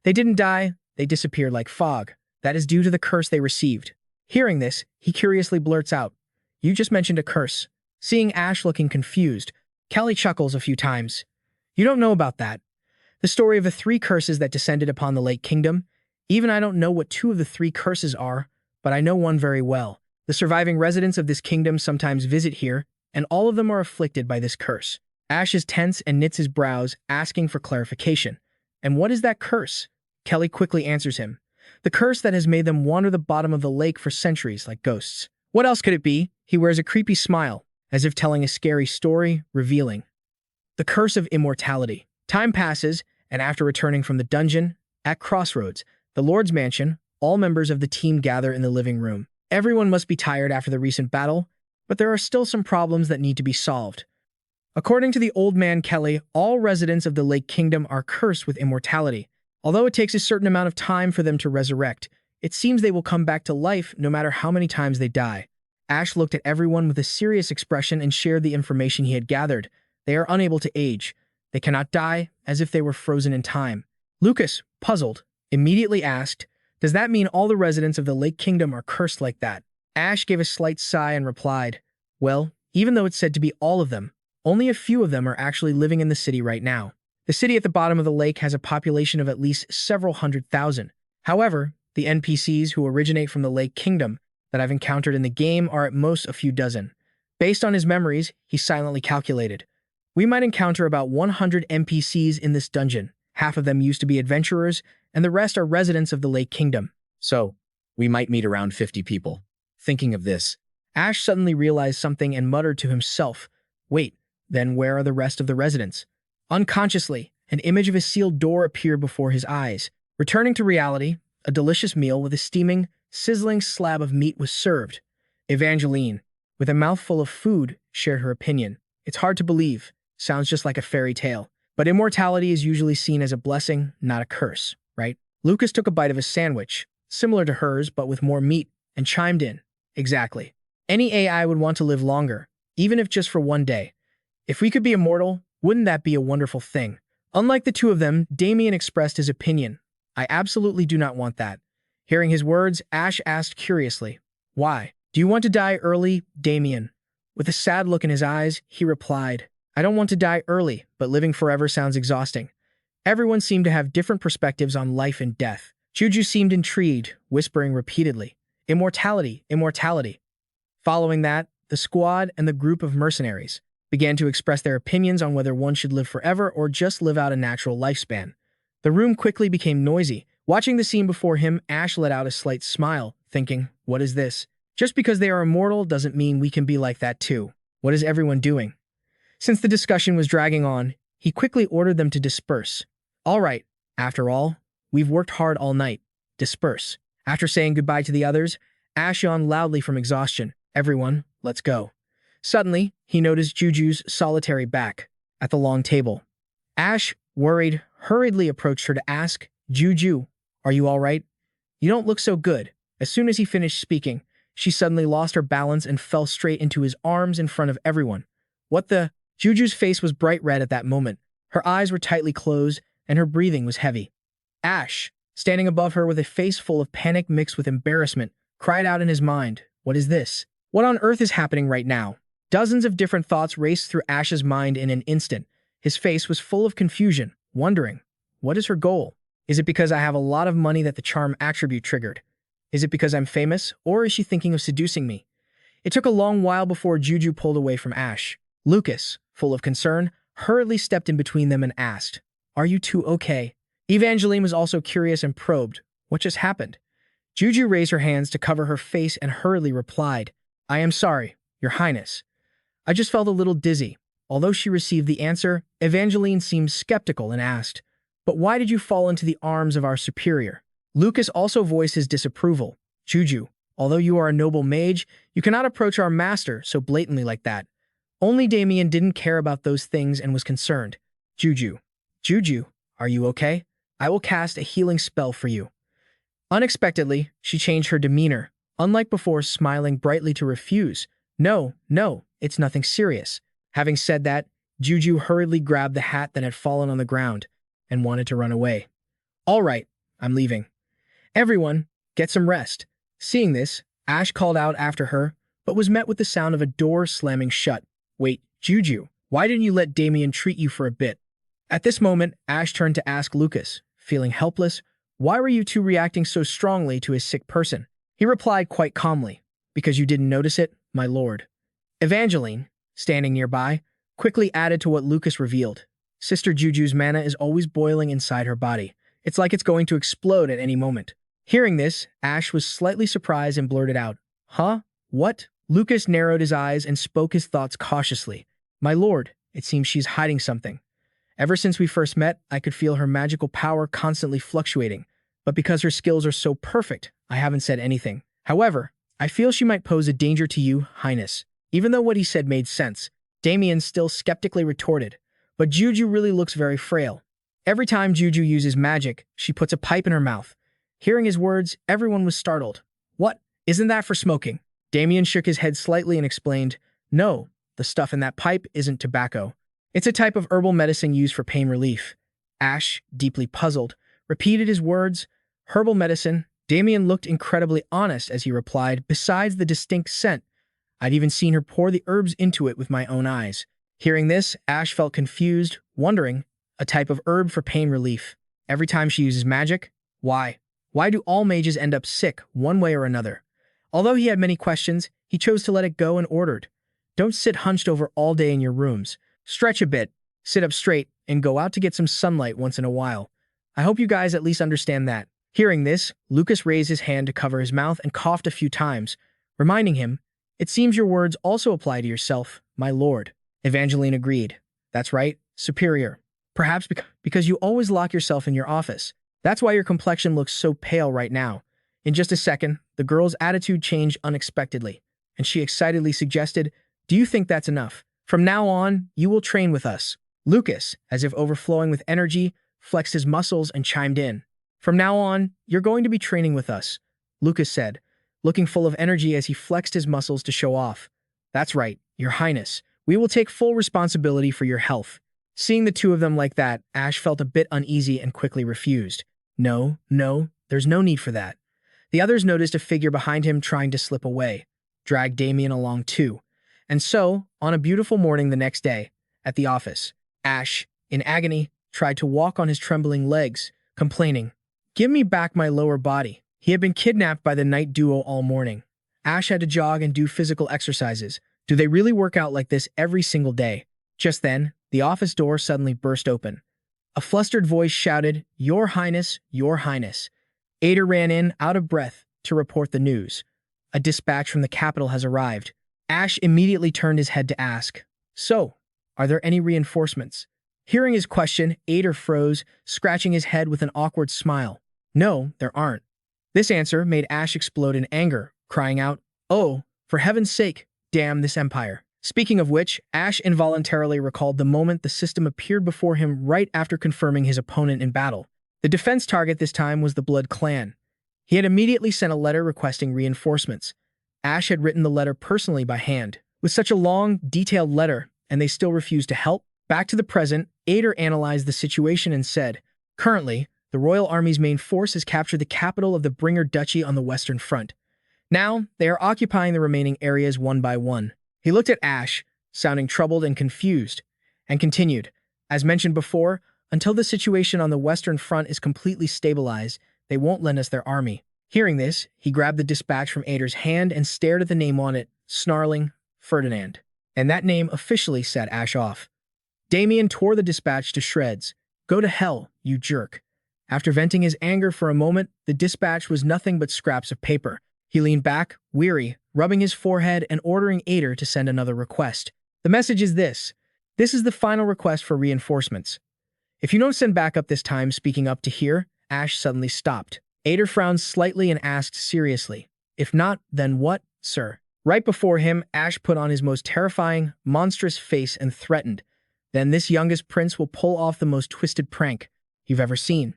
"They didn't die, they disappeared like fog. That is due to the curse they received." Hearing this, he curiously blurts out, "You just mentioned a curse." Seeing Ash looking confused, Kelly chuckles a few times. "You don't know about that. The story of the 3 curses that descended upon the Lake Kingdom? Even I don't know what 2 of the 3 curses are, but I know one very well. The surviving residents of this kingdom sometimes visit here, and all of them are afflicted by this curse." Ash is tense and knits his brows, asking for clarification. "And what is that curse?" Kelly quickly answers him. "The curse that has made them wander the bottom of the lake for centuries like ghosts." What else could it be? He wears a creepy smile, as if telling a scary story, revealing. "The curse of immortality." Time passes, and after returning from the dungeon, at Crossroads, the Lord's mansion, all members of the team gather in the living room. Everyone must be tired after the recent battle, but there are still some problems that need to be solved. According to the old man Kelly, all residents of the Lake Kingdom are cursed with immortality. Although it takes a certain amount of time for them to resurrect, it seems they will come back to life no matter how many times they die. Ash looked at everyone with a serious expression and shared the information he had gathered. They are unable to age. They cannot die, as if they were frozen in time. Lucas, puzzled, immediately asked, "Does that mean all the residents of the Lake Kingdom are cursed like that?" Ash gave a slight sigh and replied, "Well, even though it's said to be all of them, only a few of them are actually living in the city right now. The city at the bottom of the lake has a population of at least several 100,000. However, the NPCs who originate from the Lake Kingdom that I've encountered in the game are at most a few dozen." Based on his memories, he silently calculated, "We might encounter about 100 NPCs in this dungeon. Half of them used to be adventurers, and the rest are residents of the Lake Kingdom. So, we might meet around 50 people. Thinking of this, Ash suddenly realized something and muttered to himself, "Wait, then where are the rest of the residents?" Unconsciously, an image of a sealed door appeared before his eyes. Returning to reality, a delicious meal with a steaming, sizzling slab of meat was served. Evangeline, with a mouthful of food, shared her opinion. "It's hard to believe. Sounds just like a fairy tale. But immortality is usually seen as a blessing, not a curse, right?" Lucas took a bite of a sandwich, similar to hers but with more meat, and chimed in, "Exactly. Any AI would want to live longer, even if just for one day. If we could be immortal, wouldn't that be a wonderful thing?" Unlike the two of them, Damien expressed his opinion. "I absolutely do not want that." Hearing his words, Ash asked curiously, "Why? Do you want to die early, Damien?" With a sad look in his eyes, he replied, "I don't want to die early, but living forever sounds exhausting. Everyone seemed to have different perspectives on life and death. Juju seemed intrigued, whispering repeatedly, "Immortality, immortality." Following that, the squad and the group of mercenaries began to express their opinions on whether one should live forever or just live out a natural lifespan. The room quickly became noisy. Watching the scene before him, Ash let out a slight smile, thinking, "What is this? Just because they are immortal doesn't mean we can be like that too. What is everyone doing?" Since the discussion was dragging on, he quickly ordered them to disperse. "All right, after all, we've worked hard all night. Disperse." After saying goodbye to the others, Ash yawned loudly from exhaustion. "Everyone, let's go." Suddenly, he noticed Juju's solitary back at the long table. Ash, worried, hurriedly approached her to ask, "Juju, are you all right? You don't look so good." As soon as he finished speaking, she suddenly lost her balance and fell straight into his arms in front of everyone. "What the?" Juju's face was bright red at that moment. Her eyes were tightly closed, and her breathing was heavy. Ash, standing above her with a face full of panic mixed with embarrassment, cried out in his mind, "What is this? What on earth is happening right now?" Dozens of different thoughts raced through Ash's mind in an instant. His face was full of confusion, wondering, what is her goal? Is it because I have a lot of money that the charm attribute triggered? Is it because I'm famous, or is she thinking of seducing me? It took a long while before Juju pulled away from Ash. Lucas, full of concern, hurriedly stepped in between them and asked, "Are you two okay?" Evangeline was also curious and probed, "What just happened?" Juju raised her hands to cover her face and hurriedly replied, "I am sorry, Your Highness. I just felt a little dizzy." Although she received the answer, Evangeline seemed skeptical and asked, "But why did you fall into the arms of our superior?" Lucas also voiced his disapproval. "Juju, although you are a noble mage, you cannot approach our master so blatantly like that." Only Damien didn't care about those things and was concerned. Juju, are you okay? I will cast a healing spell for you." Unexpectedly, she changed her demeanor, unlike before smiling brightly to refuse. No, it's nothing serious." Having said that, Juju hurriedly grabbed the hat that had fallen on the ground and wanted to run away. "All right, I'm leaving. Everyone, get some rest." Seeing this, Ash called out after her, but was met with the sound of a door slamming shut. "Wait, Juju, why didn't you let Damien treat you for a bit?" At this moment, Ash turned to ask Lucas, feeling helpless, "Why were you two reacting so strongly to a sick person?" He replied quite calmly, "Because you didn't notice it, my lord." Evangeline, standing nearby, quickly added to what Lucas revealed. "Sister Juju's mana is always boiling inside her body. It's like it's going to explode at any moment." Hearing this, Ash was slightly surprised and blurted out, "Huh? What?" Lucas narrowed his eyes and spoke his thoughts cautiously. "My lord, it seems she's hiding something. Ever since we first met, I could feel her magical power constantly fluctuating, but because her skills are so perfect, I haven't said anything. However, I feel she might pose a danger to you, Highness." Even though what he said made sense, Damien still skeptically retorted, "But Juju really looks very frail. Every time Juju uses magic, she puts a pipe in her mouth." Hearing his words, everyone was startled. "What? Isn't that for smoking?" Damien shook his head slightly and explained, "No, the stuff in that pipe isn't tobacco. It's a type of herbal medicine used for pain relief." Ash, deeply puzzled, repeated his words, "Herbal medicine?" Damien looked incredibly honest as he replied, "Besides the distinct scent, I'd even seen her pour the herbs into it with my own eyes." Hearing this, Ash felt confused, wondering, a type of herb for pain relief. Every time she uses magic? Why? Why do all mages end up sick, one way or another? Although he had many questions, he chose to let it go and ordered, "Don't sit hunched over all day in your rooms. Stretch a bit, sit up straight, and go out to get some sunlight once in a while. I hope you guys at least understand that." Hearing this, Lucas raised his hand to cover his mouth and coughed a few times, reminding him, "It seems your words also apply to yourself, my lord." Evangeline agreed. "That's right, superior. Perhaps because you always lock yourself in your office. That's why your complexion looks so pale right now." In just a second, the girl's attitude changed unexpectedly, and she excitedly suggested, "Do you think that's enough? From now on, you will train with us." Lucas, as if overflowing with energy, flexed his muscles and chimed in. "From now on, you're going to be training with us," Lucas said, looking full of energy as he flexed his muscles to show off. "That's right, Your Highness. We will take full responsibility for your health." Seeing the two of them like that, Ash felt a bit uneasy and quickly refused. No, there's no need for that." The others noticed a figure behind him trying to slip away, dragged Damien along too. And so, on a beautiful morning the next day, at the office, Ash, in agony, tried to walk on his trembling legs, complaining, "Give me back my lower body." He had been kidnapped by the night duo all morning. Ash had to jog and do physical exercises. Do they really work out like this every single day? Just then, the office door suddenly burst open. A flustered voice shouted, "Your Highness, Your Highness." Ada ran in, out of breath, to report the news. A dispatch from the capital has arrived. Ash immediately turned his head to ask, "So, are there any reinforcements?" Hearing his question, Ada froze, scratching his head with an awkward smile. "No, there aren't." This answer made Ash explode in anger, crying out, "Oh, for heaven's sake, damn this empire." Speaking of which, Ash involuntarily recalled the moment the system appeared before him right after confirming his opponent in battle. The defense target this time was the Blood Clan. He had immediately sent a letter requesting reinforcements. Ash had written the letter personally by hand. With such a long, detailed letter, and they still refused to help? Back to the present, Ader analyzed the situation and said, "Currently, the Royal Army's main force has captured the capital of the Bringer Duchy on the Western Front. Now, they are occupying the remaining areas one by one." He looked at Ash, sounding troubled and confused, and continued, "As mentioned before, until the situation on the Western Front is completely stabilized, they won't lend us their army." Hearing this, he grabbed the dispatch from Ader's hand and stared at the name on it, snarling, "Ferdinand." And that name officially set Ash off. Damien tore the dispatch to shreds. "Go to hell, you jerk." After venting his anger for a moment, the dispatch was nothing but scraps of paper. He leaned back, weary, rubbing his forehead and ordering Ader to send another request. "The message is this. This is the final request for reinforcements. If you don't send backup this time," speaking up to here, Ash suddenly stopped. Ader frowned slightly and asked seriously, "If not, then what, sir?" Right before him, Ash put on his most terrifying, monstrous face and threatened, "Then this youngest prince will pull off the most twisted prank you've ever seen.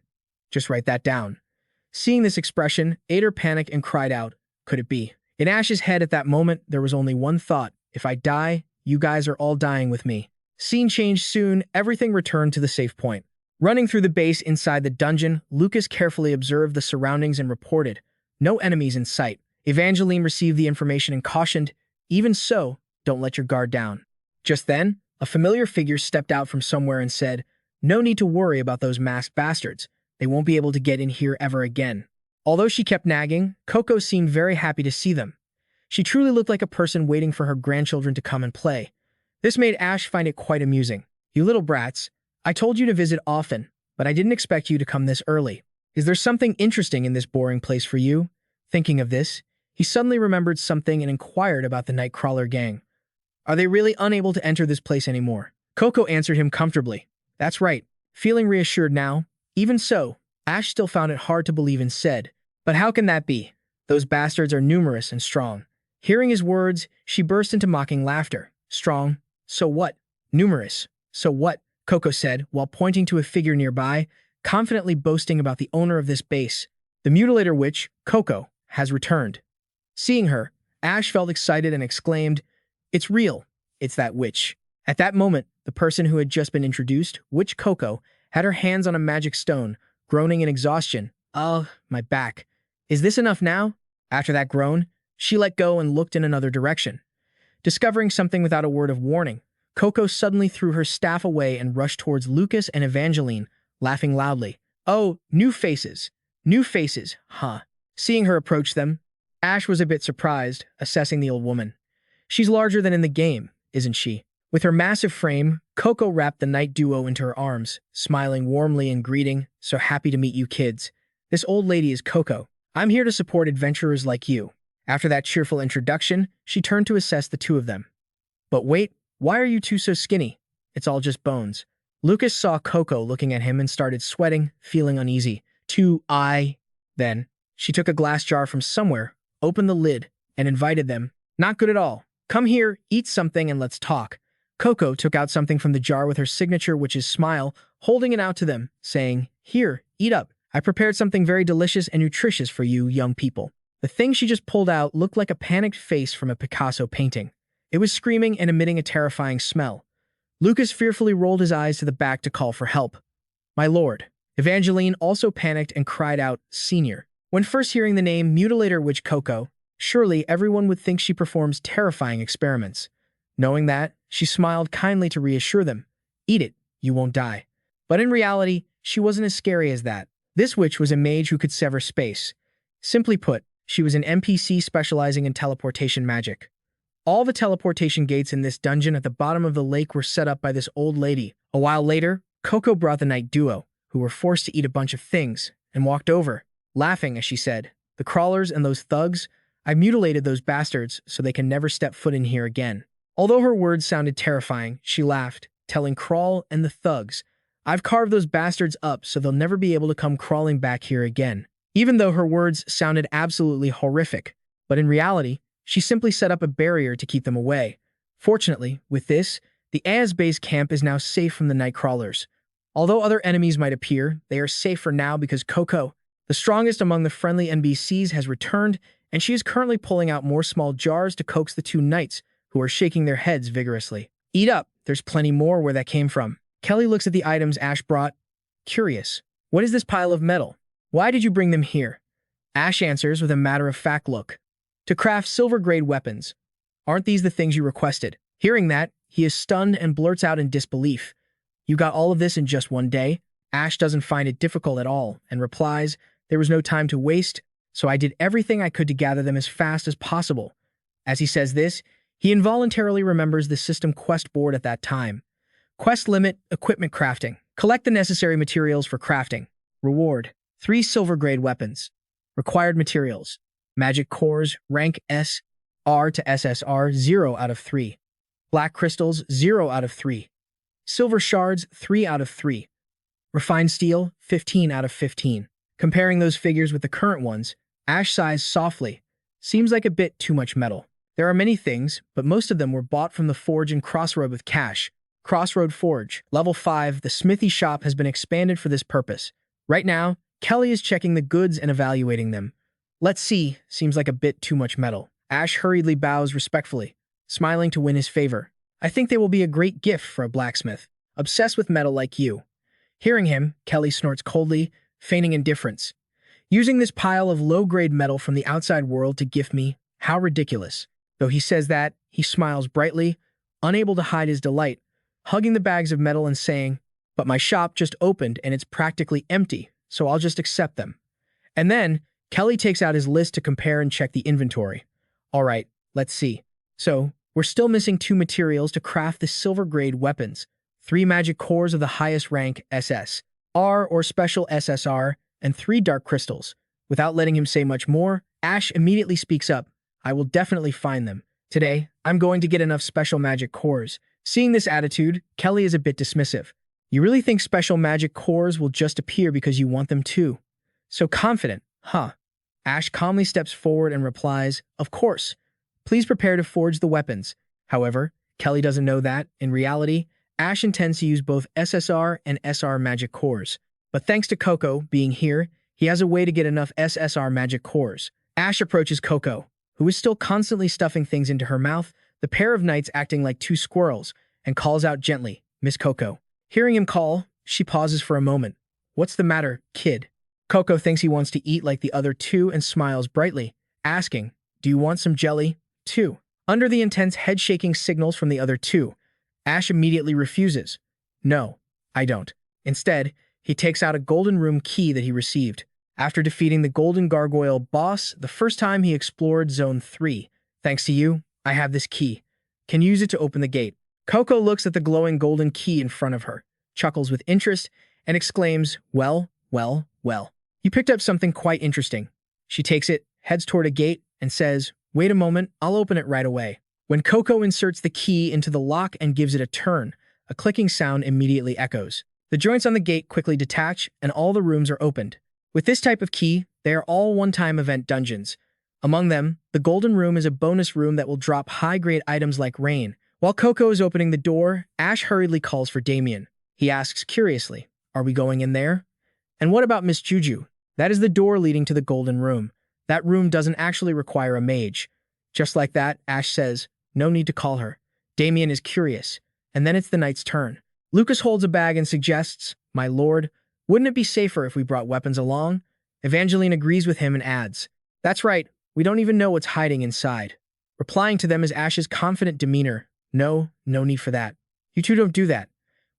Just write that down." Seeing this expression, Ader panicked and cried out, "Could it be?" In Ash's head at that moment, there was only one thought: if I die, you guys are all dying with me. Scene changed soon, everything returned to the safe point. Running through the base inside the dungeon, Lucas carefully observed the surroundings and reported, "No enemies in sight." Evangeline received the information and cautioned, "Even so, don't let your guard down." Just then, a familiar figure stepped out from somewhere and said, "No need to worry about those masked bastards. They won't be able to get in here ever again." Although she kept nagging, Coco seemed very happy to see them. She truly looked like a person waiting for her grandchildren to come and play. This made Ash find it quite amusing. "You little brats, I told you to visit often, but I didn't expect you to come this early. Is there something interesting in this boring place for you?" Thinking of this, he suddenly remembered something and inquired about the Nightcrawler gang. "Are they really unable to enter this place anymore?" Coco answered him comfortably, "That's right." Feeling reassured now, even so, Ash still found it hard to believe and said, "But how can that be? Those bastards are numerous and strong." Hearing his words, she burst into mocking laughter. "Strong? So what? Numerous? So what?" Coco said, while pointing to a figure nearby, confidently boasting about the owner of this base. "The mutilator witch, Coco, has returned." Seeing her, Ash felt excited and exclaimed, "It's real. It's that witch." At that moment, the person who had just been introduced, Witch Coco, had her hands on a magic stone, groaning in exhaustion. "Ugh, my back. Is this enough now?" After that groan, she let go and looked in another direction. Discovering something without a word of warning, Coco suddenly threw her staff away and rushed towards Lucas and Evangeline, laughing loudly. "Oh, new faces. New faces, huh?" Seeing her approach them, Ash was a bit surprised, assessing the old woman. "She's larger than in the game, isn't she?" With her massive frame, Coco wrapped the night duo into her arms, smiling warmly and greeting, "So happy to meet you kids. This old lady is Coco. I'm here to support adventurers like you." After that cheerful introduction, she turned to assess the two of them. "But wait, why are you two so skinny? It's all just bones." Lucas saw Coco looking at him and started sweating, feeling uneasy. Then, she took a glass jar from somewhere, opened the lid, and invited them. "Not good at all. Come here, eat something, and let's talk." Coco took out something from the jar with her signature witch's smile, holding it out to them, saying, "Here, eat up. I prepared something very delicious and nutritious for you, young people." The thing she just pulled out looked like a panicked face from a Picasso painting. It was screaming and emitting a terrifying smell. Lucas fearfully rolled his eyes to the back to call for help. "My lord." Evangeline also panicked and cried out, "Senior." When first hearing the name Mutilator Witch Coco, surely everyone would think she performs terrifying experiments. Knowing that, she smiled kindly to reassure them. "Eat it, you won't die." But in reality, she wasn't as scary as that. This witch was a mage who could sever space. Simply put, she was an NPC specializing in teleportation magic. All the teleportation gates in this dungeon at the bottom of the lake were set up by this old lady. A while later, Coco brought the night duo, who were forced to eat a bunch of things, and walked over, laughing as she said, "The crawlers and those thugs, I mutilated those bastards so they can never step foot in here again." Although her words sounded terrifying, she laughed, telling Crawl and the thugs, "I've carved those bastards up so they'll never be able to come crawling back here again." Even though her words sounded absolutely horrific, but in reality, she simply set up a barrier to keep them away. Fortunately, with this, the Ayaz base camp is now safe from the night crawlers. Although other enemies might appear, they are safe for now because Coco, the strongest among the friendly NPCs, has returned, and she is currently pulling out more small jars to coax the two knights, who are shaking their heads vigorously. "Eat up, there's plenty more where that came from." Kelly looks at the items Ash brought, curious. "What is this pile of metal? Why did you bring them here?" Ash answers with a matter-of-fact look. "To craft silver-grade weapons. Aren't these the things you requested?" Hearing that, he is stunned and blurts out in disbelief. "You got all of this in just one day?" Ash doesn't find it difficult at all and replies, "There was no time to waste, so I did everything I could to gather them as fast as possible." As he says this, he involuntarily remembers the system quest board at that time. Quest limit, equipment crafting. Collect the necessary materials for crafting. Reward: 3 silver-grade weapons. Required materials: magic cores, rank S, R to SSR, 0 out of 3. Black crystals, 0 out of 3. Silver shards, 3 out of 3. Refined steel, 15 out of 15. Comparing those figures with the current ones, Ash sighs softly. Seems like a bit too much metal. There are many things, but most of them were bought from the forge in Crossroad with cash. Crossroad Forge, level 5, the smithy shop has been expanded for this purpose. Right now, Kelly is checking the goods and evaluating them. "Let's see, seems like a bit too much metal." Ash hurriedly bows respectfully, smiling to win his favor. "I think they will be a great gift for a blacksmith, obsessed with metal like you." Hearing him, Kelly snorts coldly, feigning indifference. "Using this pile of low-grade metal from the outside world to gift me, how ridiculous." Though he says that, he smiles brightly, unable to hide his delight, hugging the bags of metal and saying, "But my shop just opened and it's practically empty, so I'll just accept them." And then, Kelly takes out his list to compare and check the inventory. "All right, let's see. So, we're still missing 2 materials to craft the silver-grade weapons, 3 magic cores of the highest rank SS, R or special SSR, and 3 dark crystals." Without letting him say much more, Ash immediately speaks up. "I will definitely find them. Today, I'm going to get enough special magic cores." Seeing this attitude, Kelly is a bit dismissive. "You really think special magic cores will just appear because you want them to? So confident, huh?" Ash calmly steps forward and replies, "Of course. Please prepare to forge the weapons." However, Kelly doesn't know that, in reality, Ash intends to use both SSR and SR magic cores. But thanks to Coco being here, he has a way to get enough SSR magic cores. Ash approaches Coco, who is still constantly stuffing things into her mouth, the pair of knights acting like 2 squirrels, and calls out gently, "Miss Coco." Hearing him call, she pauses for a moment. "What's the matter, kid?" Coco thinks he wants to eat like the other 2 and smiles brightly, asking, "Do you want some jelly, too?" Under the intense head-shaking signals from the other 2, Ash immediately refuses. "No, I don't." Instead, he takes out a golden room key that he received. After defeating the Golden Gargoyle boss the first time he explored Zone 3. "Thanks to you, I have this key. Can use it to open the gate." Coco looks at the glowing golden key in front of her, chuckles with interest, and exclaims, "Well, well, well. You picked up something quite interesting." She takes it, heads toward a gate, and says, "Wait a moment, I'll open it right away." When Coco inserts the key into the lock and gives it a turn, a clicking sound immediately echoes. The joints on the gate quickly detach, and all the rooms are opened. With this type of key, they are all one-time event dungeons. Among them, the Golden Room is a bonus room that will drop high-grade items like rain. While Coco is opening the door, Ash hurriedly calls for Damien. He asks curiously, "Are we going in there?" "And what about Miss Juju?" "That is the door leading to the Golden Room. That room doesn't actually require a mage." Just like that, Ash says, "No need to call her." Damien is curious, and then it's the knight's turn. Lucas holds a bag and suggests, "My lord, wouldn't it be safer if we brought weapons along?" Evangeline agrees with him and adds, "That's right, we don't even know what's hiding inside." Replying to them is Ash's confident demeanor. No need for that. You two don't do that.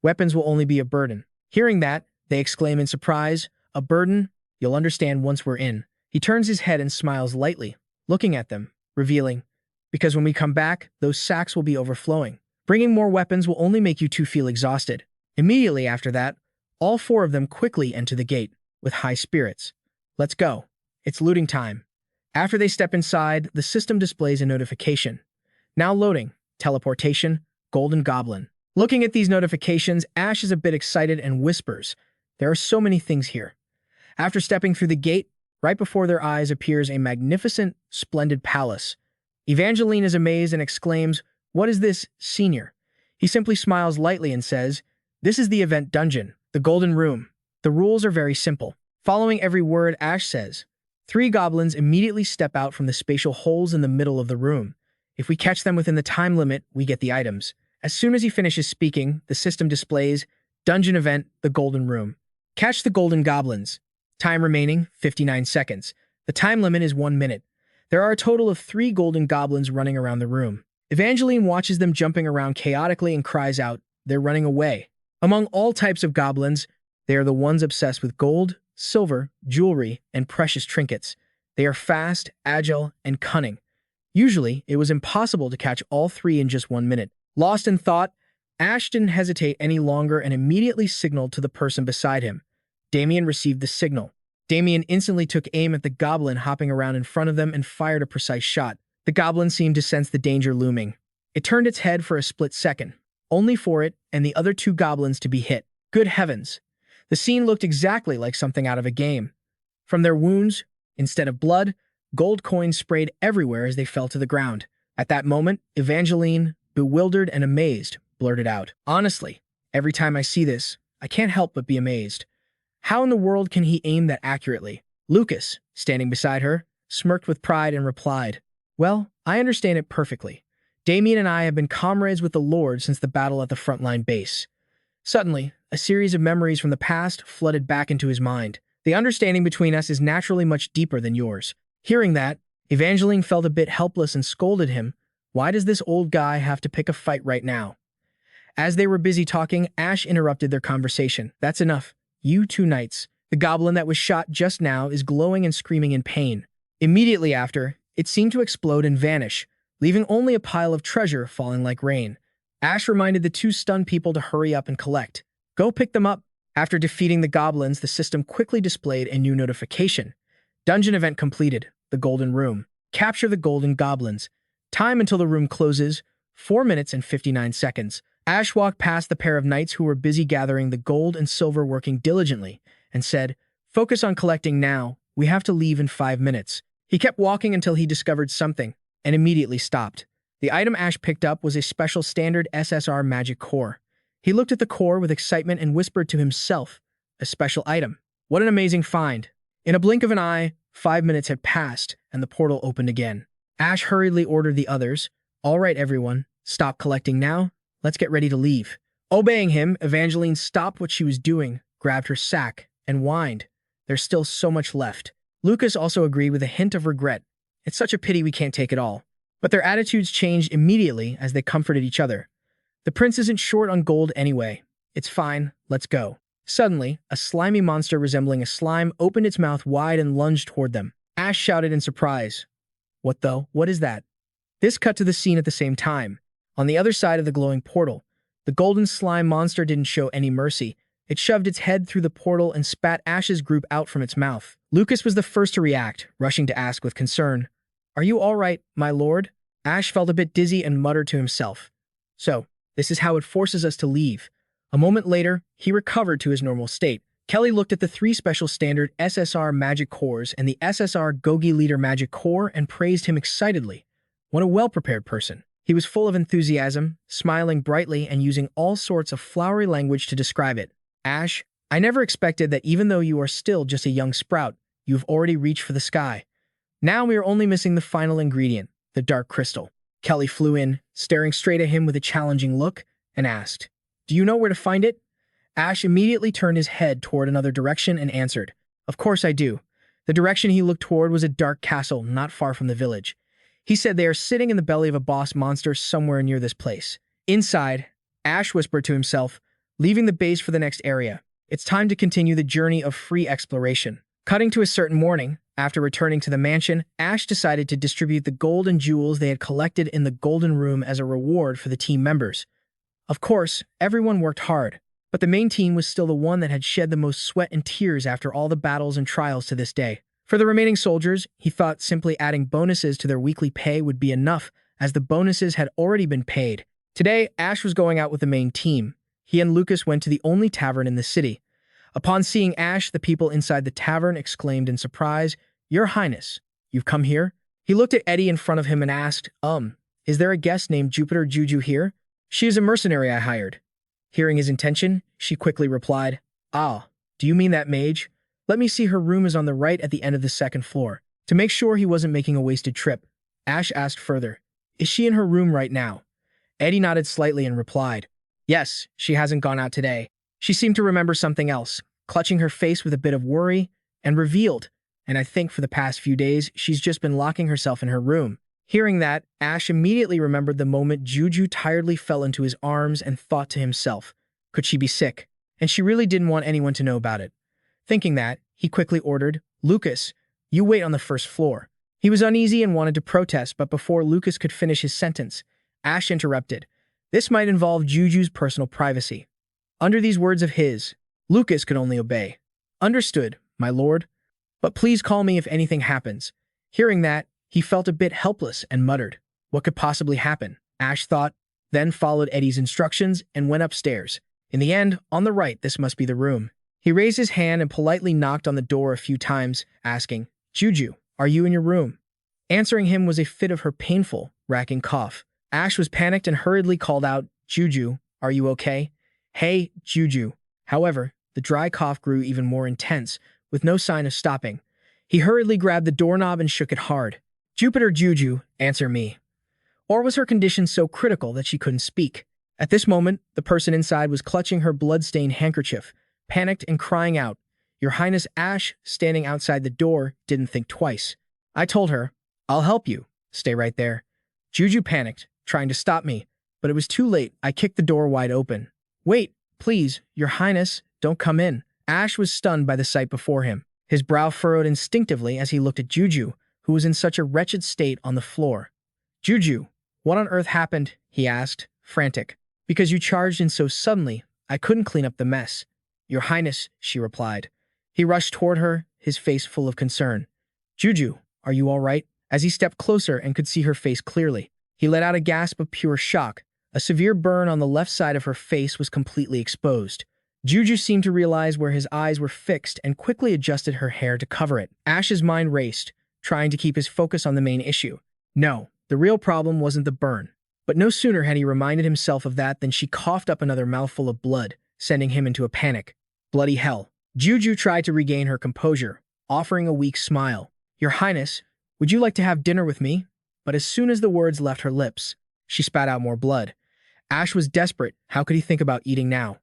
Weapons will only be a burden." Hearing that, they exclaim in surprise, "A burden? You'll understand once we're in." He turns his head and smiles lightly, looking at them, revealing, "Because when we come back, those sacks will be overflowing. Bringing more weapons will only make you two feel exhausted." Immediately after that, all four of them quickly enter the gate, with high spirits. "Let's go. It's looting time." After they step inside, the system displays a notification. "Now loading. Teleportation. Golden Goblin." Looking at these notifications, Ash is a bit excited and whispers, "There are so many things here." After stepping through the gate, right before their eyes appears a magnificent, splendid palace. Evangeline is amazed and exclaims, "What is this, senior?" He simply smiles lightly and says, "This is the event dungeon, the Golden Room. The rules are very simple." Following every word Ash says, three goblins immediately step out from the spatial holes in the middle of the room. If we catch them within the time limit, we get the items. As soon as he finishes speaking, the system displays, "Dungeon event, the Golden Room. Catch the Golden Goblins. Time remaining, 59 seconds. The time limit is 1 minute. There are a total of 3 Golden Goblins running around the room." Evangeline watches them jumping around chaotically and cries out, "They're running away." Among all types of goblins, they are the ones obsessed with gold, silver, jewelry, and precious trinkets. They are fast, agile, and cunning. Usually, it was impossible to catch all 3 in just 1 minute. Lost in thought, Ash didn't hesitate any longer and immediately signaled to the person beside him. Damien received the signal. Damien instantly took aim at the goblin hopping around in front of them and fired a precise shot. The goblin seemed to sense the danger looming. It turned its head for a split second, only for it and the other 2 goblins to be hit. Good heavens! The scene looked exactly like something out of a game. From their wounds, instead of blood, gold coins sprayed everywhere as they fell to the ground. At that moment, Evangeline, bewildered and amazed, blurted out, "Honestly, every time I see this, I can't help but be amazed. How in the world can he aim that accurately?" Lucas, standing beside her, smirked with pride and replied, "Well, I understand it perfectly. Damien and I have been comrades with the Lord since the battle at the frontline base." Suddenly, a series of memories from the past flooded back into his mind. "The understanding between us is naturally much deeper than yours." Hearing that, Evangeline felt a bit helpless and scolded him, "Why does this old guy have to pick a fight right now?" As they were busy talking, Ash interrupted their conversation. "That's enough. You 2 knights. The goblin that was shot just now is glowing and screaming in pain." Immediately after, it seemed to explode and vanish, leaving only a pile of treasure falling like rain. Ash reminded the 2 stunned people to hurry up and collect. "Go pick them up." After defeating the goblins, the system quickly displayed a new notification. "Dungeon event completed. The Golden Room. Capture the Golden Goblins. Time until the room closes, 4 minutes and 59 seconds. Ash walked past the pair of knights who were busy gathering the gold and silver working diligently, and said, "Focus on collecting now. We have to leave in 5 minutes. He kept walking until he discovered something, and immediately stopped. The item Ash picked up was a special standard SSR magic core. He looked at the core with excitement and whispered to himself, "A special item. What an amazing find." In a blink of an eye, 5 minutes had passed, and the portal opened again. Ash hurriedly ordered the others, "All right, everyone, stop collecting now. Let's get ready to leave." Obeying him, Evangeline stopped what she was doing, grabbed her sack, and whined, "There's still so much left." Lucas also agreed with a hint of regret. "It's such a pity we can't take it all." But their attitudes changed immediately as they comforted each other. "The prince isn't short on gold anyway. It's fine, let's go." Suddenly, a slimy monster resembling a slime opened its mouth wide and lunged toward them. Ash shouted in surprise, What is that?" This cut to the scene at the same time. On the other side of the glowing portal, the golden slime monster didn't show any mercy. It shoved its head through the portal and spat Ash's group out from its mouth. Lucas was the first to react, rushing to ask with concern, "Are you all right, my lord?" Ash felt a bit dizzy and muttered to himself, "So, this is how it forces us to leave." A moment later, he recovered to his normal state. Kelly looked at the 3 special standard SSR magic cores and the SSR Gogi Leader magic core and praised him excitedly. What a well-prepared person. He was full of enthusiasm, smiling brightly and using all sorts of flowery language to describe it. "Ash, I never expected that even though you are still just a young sprout, you've already reached for the sky. Now we are only missing the final ingredient, the dark crystal." Kelly flew in, staring straight at him with a challenging look, and asked, "Do you know where to find it?" Ash immediately turned his head toward another direction and answered, "Of course I do." The direction he looked toward was a dark castle not far from the village. He said they are sitting in the belly of a boss monster somewhere near this place. Inside, Ash whispered to himself, leaving the base for the next area. It's time to continue the journey of free exploration. Cutting to a certain morning, after returning to the mansion, Ash decided to distribute the gold and jewels they had collected in the Golden Room as a reward for the team members. Of course, everyone worked hard, but the main team was still the one that had shed the most sweat and tears after all the battles and trials to this day. For the remaining soldiers, he thought simply adding bonuses to their weekly pay would be enough, as the bonuses had already been paid. Today, Ash was going out with the main team. He and Lucas went to the only tavern in the city. Upon seeing Ash, the people inside the tavern exclaimed in surprise, "Your Highness, you've come here?" He looked at Eddie in front of him and asked, is there a guest named Jupiter Juju here? She is a mercenary I hired. Hearing his intention, she quickly replied, "Ah, do you mean that mage? Let me see, her room is on the right at the end of the second floor." To make sure he wasn't making a wasted trip, Ash asked further, "Is she in her room right now?" Eddie nodded slightly and replied, "Yes, she hasn't gone out today." She seemed to remember something else, clutching her face with a bit of worry, and revealed, "And I think for the past few days, she's just been locking herself in her room." Hearing that, Ash immediately remembered the moment Juju tiredly fell into his arms and thought to himself, could she be sick? And she really didn't want anyone to know about it. Thinking that, he quickly ordered, "Lucas, you wait on the first floor." He was uneasy and wanted to protest, but before Lucas could finish his sentence, Ash interrupted. This might involve Juju's personal privacy. Under these words of his, Lucas could only obey. "Understood, my lord. But please call me if anything happens." Hearing that, he felt a bit helpless and muttered, "What could possibly happen?" Ash thought, then followed Eddie's instructions and went upstairs. In the end, on the right, this must be the room. He raised his hand and politely knocked on the door a few times, asking, "Juju, are you in your room?" Answering him was a fit of her painful, racking cough. Ash was panicked and hurriedly called out, "Juju, are you okay? Hey, Juju." However, the dry cough grew even more intense, with no sign of stopping. He hurriedly grabbed the doorknob and shook it hard. "Jupiter Juju, answer me." Or was her condition so critical that she couldn't speak? At this moment, the person inside was clutching her blood-stained handkerchief, panicked and crying out. Your Highness. Ash, standing outside the door, didn't think twice. "I told her, I'll help you. Stay right there." Juju panicked, trying to stop me, but it was too late. I kicked the door wide open. "Wait, please, Your Highness, don't come in." Ash was stunned by the sight before him. His brow furrowed instinctively as he looked at Juju, who was in such a wretched state on the floor. "Juju, what on earth happened?" he asked, frantic. "Because you charged in so suddenly, I couldn't clean up the mess." "Your Highness," she replied. He rushed toward her, his face full of concern. "Juju, are you all right?" As he stepped closer and could see her face clearly, he let out a gasp of pure shock. A severe burn on the left side of her face was completely exposed. Juju seemed to realize where his eyes were fixed and quickly adjusted her hair to cover it. Ash's mind raced, trying to keep his focus on the main issue. No, the real problem wasn't the burn. But no sooner had he reminded himself of that than she coughed up another mouthful of blood, sending him into a panic. Bloody hell. Juju tried to regain her composure, offering a weak smile. "Your Highness, would you like to have dinner with me?" But as soon as the words left her lips, she spat out more blood. Ash was desperate. How could he think about eating now?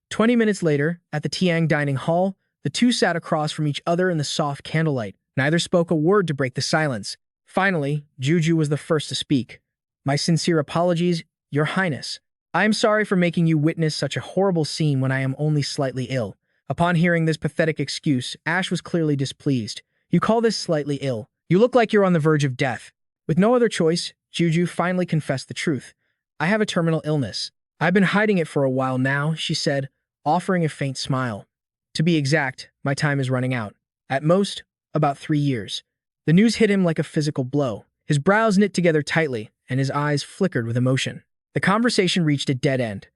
20 minutes later, at the Tiang dining hall, the two sat across from each other in the soft candlelight. Neither spoke a word to break the silence. Finally, Juju was the first to speak. "My sincere apologies, Your Highness. I am sorry for making you witness such a horrible scene when I am only slightly ill." Upon hearing this pathetic excuse, Ash was clearly displeased. "You call this slightly ill? You look like you're on the verge of death." With no other choice, Juju finally confessed the truth. "I have a terminal illness. I've been hiding it for a while now," she said, offering a faint smile. "To be exact, my time is running out. At most, about 3 years." The news hit him like a physical blow. His brows knit together tightly, and his eyes flickered with emotion. The conversation reached a dead end.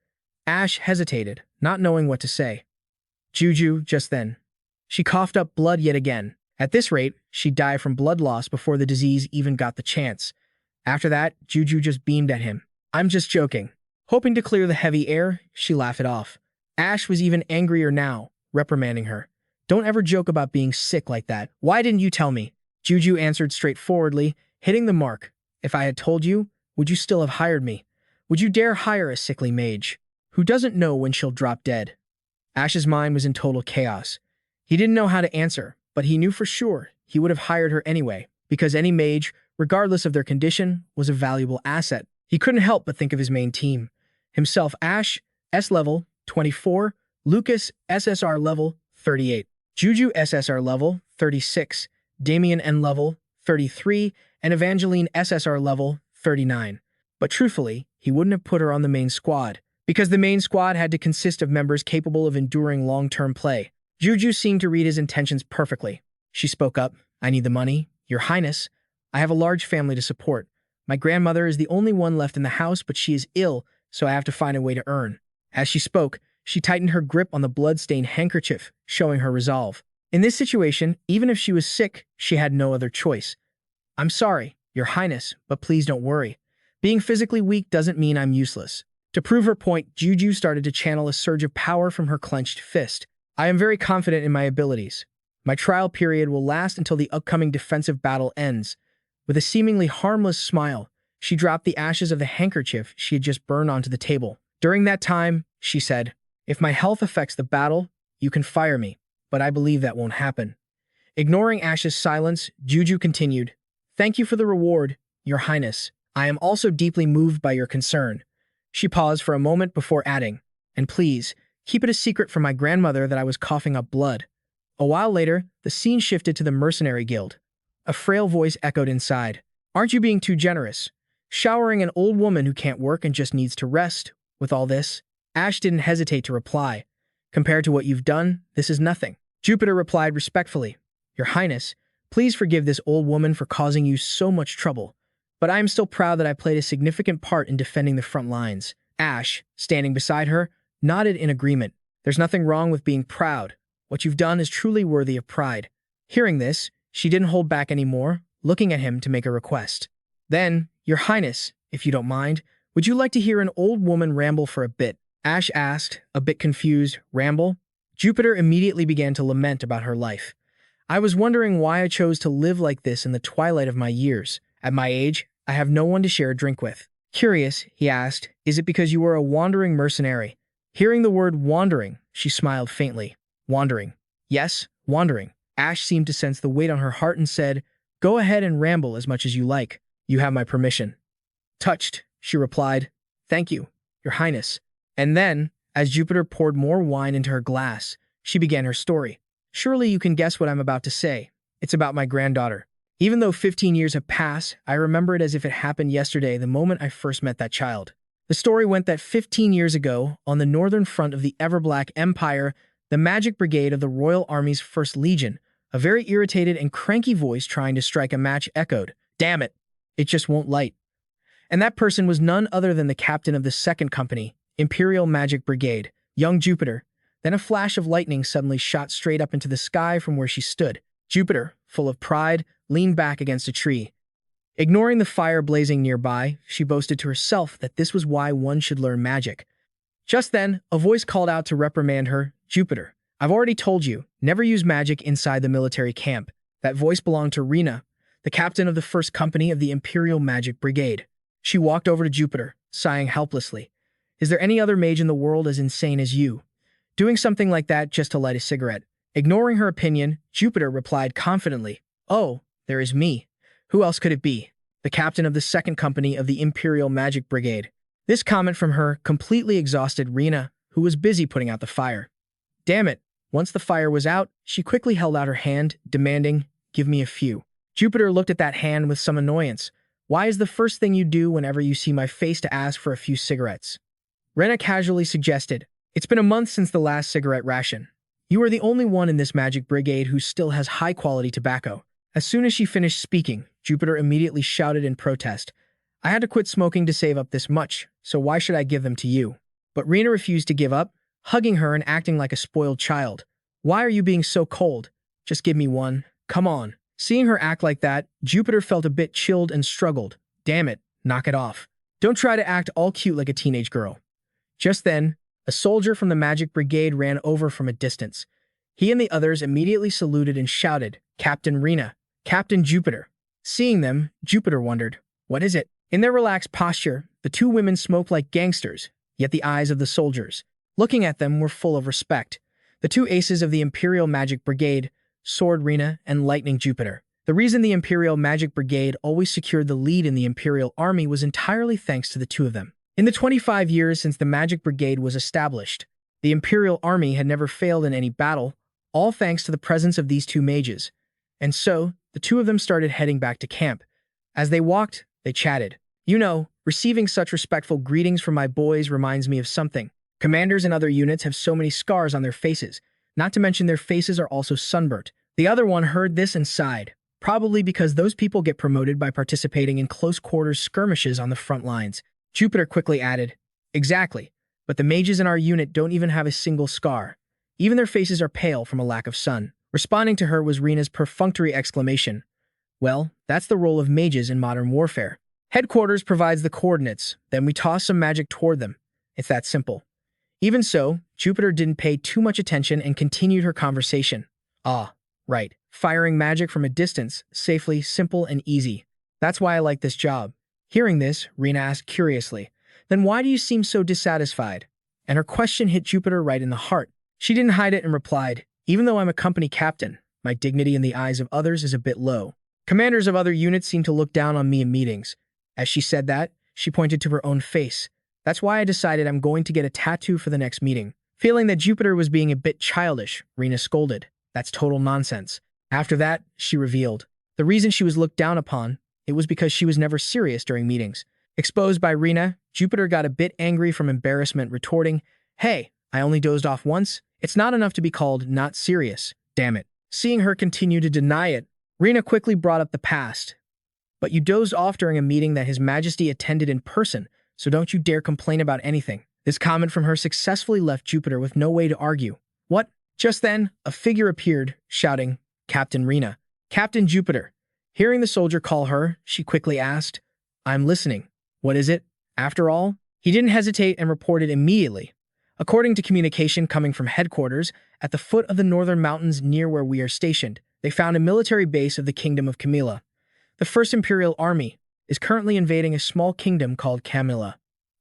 Ash hesitated, not knowing what to say. Juju, just then. She coughed up blood yet again. At this rate, she'd die from blood loss before the disease even got the chance. After that, Juju just beamed at him. "I'm just joking." Hoping to clear the heavy air, she laughed it off. Ash was even angrier now, reprimanding her. "Don't ever joke about being sick like that. Why didn't you tell me?" Juju answered straightforwardly, hitting the mark. "If I had told you, would you still have hired me? Would you dare hire a sickly mage who doesn't know when she'll drop dead?" Ash's mind was in total chaos. He didn't know how to answer, but he knew for sure he would have hired her anyway, because any mage, regardless of their condition, was a valuable asset. He couldn't help but think of his main team. Himself, Ash, S level, 24, Lucas, SSR level 38. Juju, SSR level 36. Damien N level 33. And Evangeline, SSR level 39. But truthfully, he wouldn't have put her on the main squad, because the main squad had to consist of members capable of enduring long-term play. Juju seemed to read his intentions perfectly. She spoke up. I need the money. Your Highness, I have a large family to support. My grandmother is the only one left in the house, but she is ill, so I have to find a way to earn. As she spoke, she tightened her grip on the blood-stained handkerchief, showing her resolve. In this situation, even if she was sick, she had no other choice. I'm sorry, Your Highness, but please don't worry. Being physically weak doesn't mean I'm useless. To prove her point, Juju started to channel a surge of power from her clenched fist. I am very confident in my abilities. My trial period will last until the upcoming defensive battle ends. With a seemingly harmless smile, she dropped the ashes of the handkerchief she had just burned onto the table. During that time, she said, if my health affects the battle, you can fire me, but I believe that won't happen. Ignoring Ash's silence, Juju continued, thank you for the reward, Your Highness. I am also deeply moved by your concern. She paused for a moment before adding, and please, keep it a secret from my grandmother that I was coughing up blood. A while later, the scene shifted to the mercenary guild. A frail voice echoed inside. Aren't you being too generous? Showering an old woman who can't work and just needs to rest. With all this, Ash didn't hesitate to reply. Compared to what you've done, this is nothing. Jupiter replied respectfully, Your Highness, please forgive this old woman for causing you so much trouble. But I am still proud that I played a significant part in defending the front lines. Ash, standing beside her, nodded in agreement. There's nothing wrong with being proud. What you've done is truly worthy of pride. Hearing this, she didn't hold back anymore, looking at him to make a request. Then, Your Highness, if you don't mind, would you like to hear an old woman ramble for a bit? Ash asked, a bit confused. Ramble? Jupiter immediately began to lament about her life. I was wondering why I chose to live like this in the twilight of my years. At my age, I have no one to share a drink with. Curious, he asked, is it because you were a wandering mercenary? Hearing the word wandering, she smiled faintly. Wandering. Yes, wandering. Ash seemed to sense the weight on her heart and said, Go ahead and ramble as much as you like. You have my permission. Touched, she replied. Thank you, Your Highness. And then, as Jupiter poured more wine into her glass, she began her story. Surely you can guess what I'm about to say. It's about my granddaughter. Even though 15 years have passed, I remember it as if it happened yesterday, the moment I first met that child. The story went that 15 years ago, on the northern front of the Everblack Empire, the Magic Brigade of the Royal Army's 1st Legion, a very irritated and cranky voice trying to strike a match echoed, Damn it, it just won't light. And that person was none other than the captain of the 2nd Company, Imperial Magic Brigade, young Jupiter. Then a flash of lightning suddenly shot straight up into the sky from where she stood. Jupiter, full of pride, leaned back against a tree. Ignoring the fire blazing nearby, she boasted to herself that this was why one should learn magic. Just then, a voice called out to reprimand her, Jupiter, I've already told you, never use magic inside the military camp. That voice belonged to Rena, the captain of the 1st Company of the Imperial Magic Brigade. She walked over to Jupiter, sighing helplessly. Is there any other mage in the world as insane as you? Doing something like that just to light a cigarette. Ignoring her opinion, Jupiter replied confidently, Oh, there is me. Who else could it be? The captain of the 2nd Company of the Imperial Magic Brigade. This comment from her completely exhausted Rena, who was busy putting out the fire. Damn it. Once the fire was out, she quickly held out her hand, demanding, Give me a few. Jupiter looked at that hand with some annoyance. Why is the first thing you do whenever you see my face to ask for a few cigarettes? Rena casually suggested, It's been a month since the last cigarette ration. You are the only one in this magic brigade who still has high-quality tobacco. As soon as she finished speaking, Jupiter immediately shouted in protest, I had to quit smoking to save up this much, so why should I give them to you? But Rena refused to give up, hugging her and acting like a spoiled child. Why are you being so cold? Just give me one. Come on. Seeing her act like that, Jupiter felt a bit chilled and struggled. Damn it, knock it off. Don't try to act all cute like a teenage girl. Just then, a soldier from the Magic Brigade ran over from a distance. He and the others immediately saluted and shouted, Captain Rena, Captain Jupiter. Seeing them, Jupiter wondered, what is it? In their relaxed posture, the two women smoked like gangsters, yet the eyes of the soldiers, looking at them, were full of respect. The two aces of the Imperial Magic Brigade, Sword Rena and Lightning Jupiter. The reason the Imperial Magic Brigade always secured the lead in the Imperial Army was entirely thanks to the two of them. In the 25 years since the Magic Brigade was established, The Imperial army had never failed in any battle, all thanks to the presence of these two mages. And so, the two of them started heading back to camp. As they walked, they chatted. You know, receiving such respectful greetings from my boys reminds me of something. Commanders in other units have so many scars on their faces, not to mention their faces are also sunburnt. The other one heard this and sighed, probably because those people get promoted by participating in close-quarters skirmishes on the front lines. Jupiter quickly added, exactly, but the mages in our unit don't even have a single scar. Even their faces are pale from a lack of sun. Responding to her was Rena's perfunctory exclamation. Well, that's the role of mages in modern warfare. Headquarters provides the coordinates, then we toss some magic toward them. It's that simple. Even so, Jupiter didn't pay too much attention and continued her conversation. Ah, right. Firing magic from a distance, safely, simple, and easy. That's why I like this job. Hearing this, Rena asked curiously, then why do you seem so dissatisfied? And her question hit Jupiter right in the heart. She didn't hide it and replied, even though I'm a company captain, my dignity in the eyes of others is a bit low. Commanders of other units seem to look down on me in meetings. As she said that, she pointed to her own face. That's why I decided I'm going to get a tattoo for the next meeting. Feeling that Jupiter was being a bit childish, Rena scolded. That's total nonsense. After that, she revealed. The reason she was looked down upon, it was because she was never serious during meetings. Exposed by Rena, Jupiter got a bit angry from embarrassment, retorting, hey, I only dozed off once. It's not enough to be called not serious. Damn it. Seeing her continue to deny it, Rena quickly brought up the past. But you dozed off during a meeting that His Majesty attended in person, so don't you dare complain about anything. This comment from her successfully left Jupiter with no way to argue. What? Just then, a figure appeared, shouting, Captain Rena. Captain Jupiter. Hearing the soldier call her, she quickly asked, I'm listening. What is it? After all, he didn't hesitate and reported immediately. According to communication coming from headquarters, at the foot of the northern mountains near where we are stationed, they found a military base of the Kingdom of Camilla. The First Imperial Army is currently invading a small kingdom called Camilla.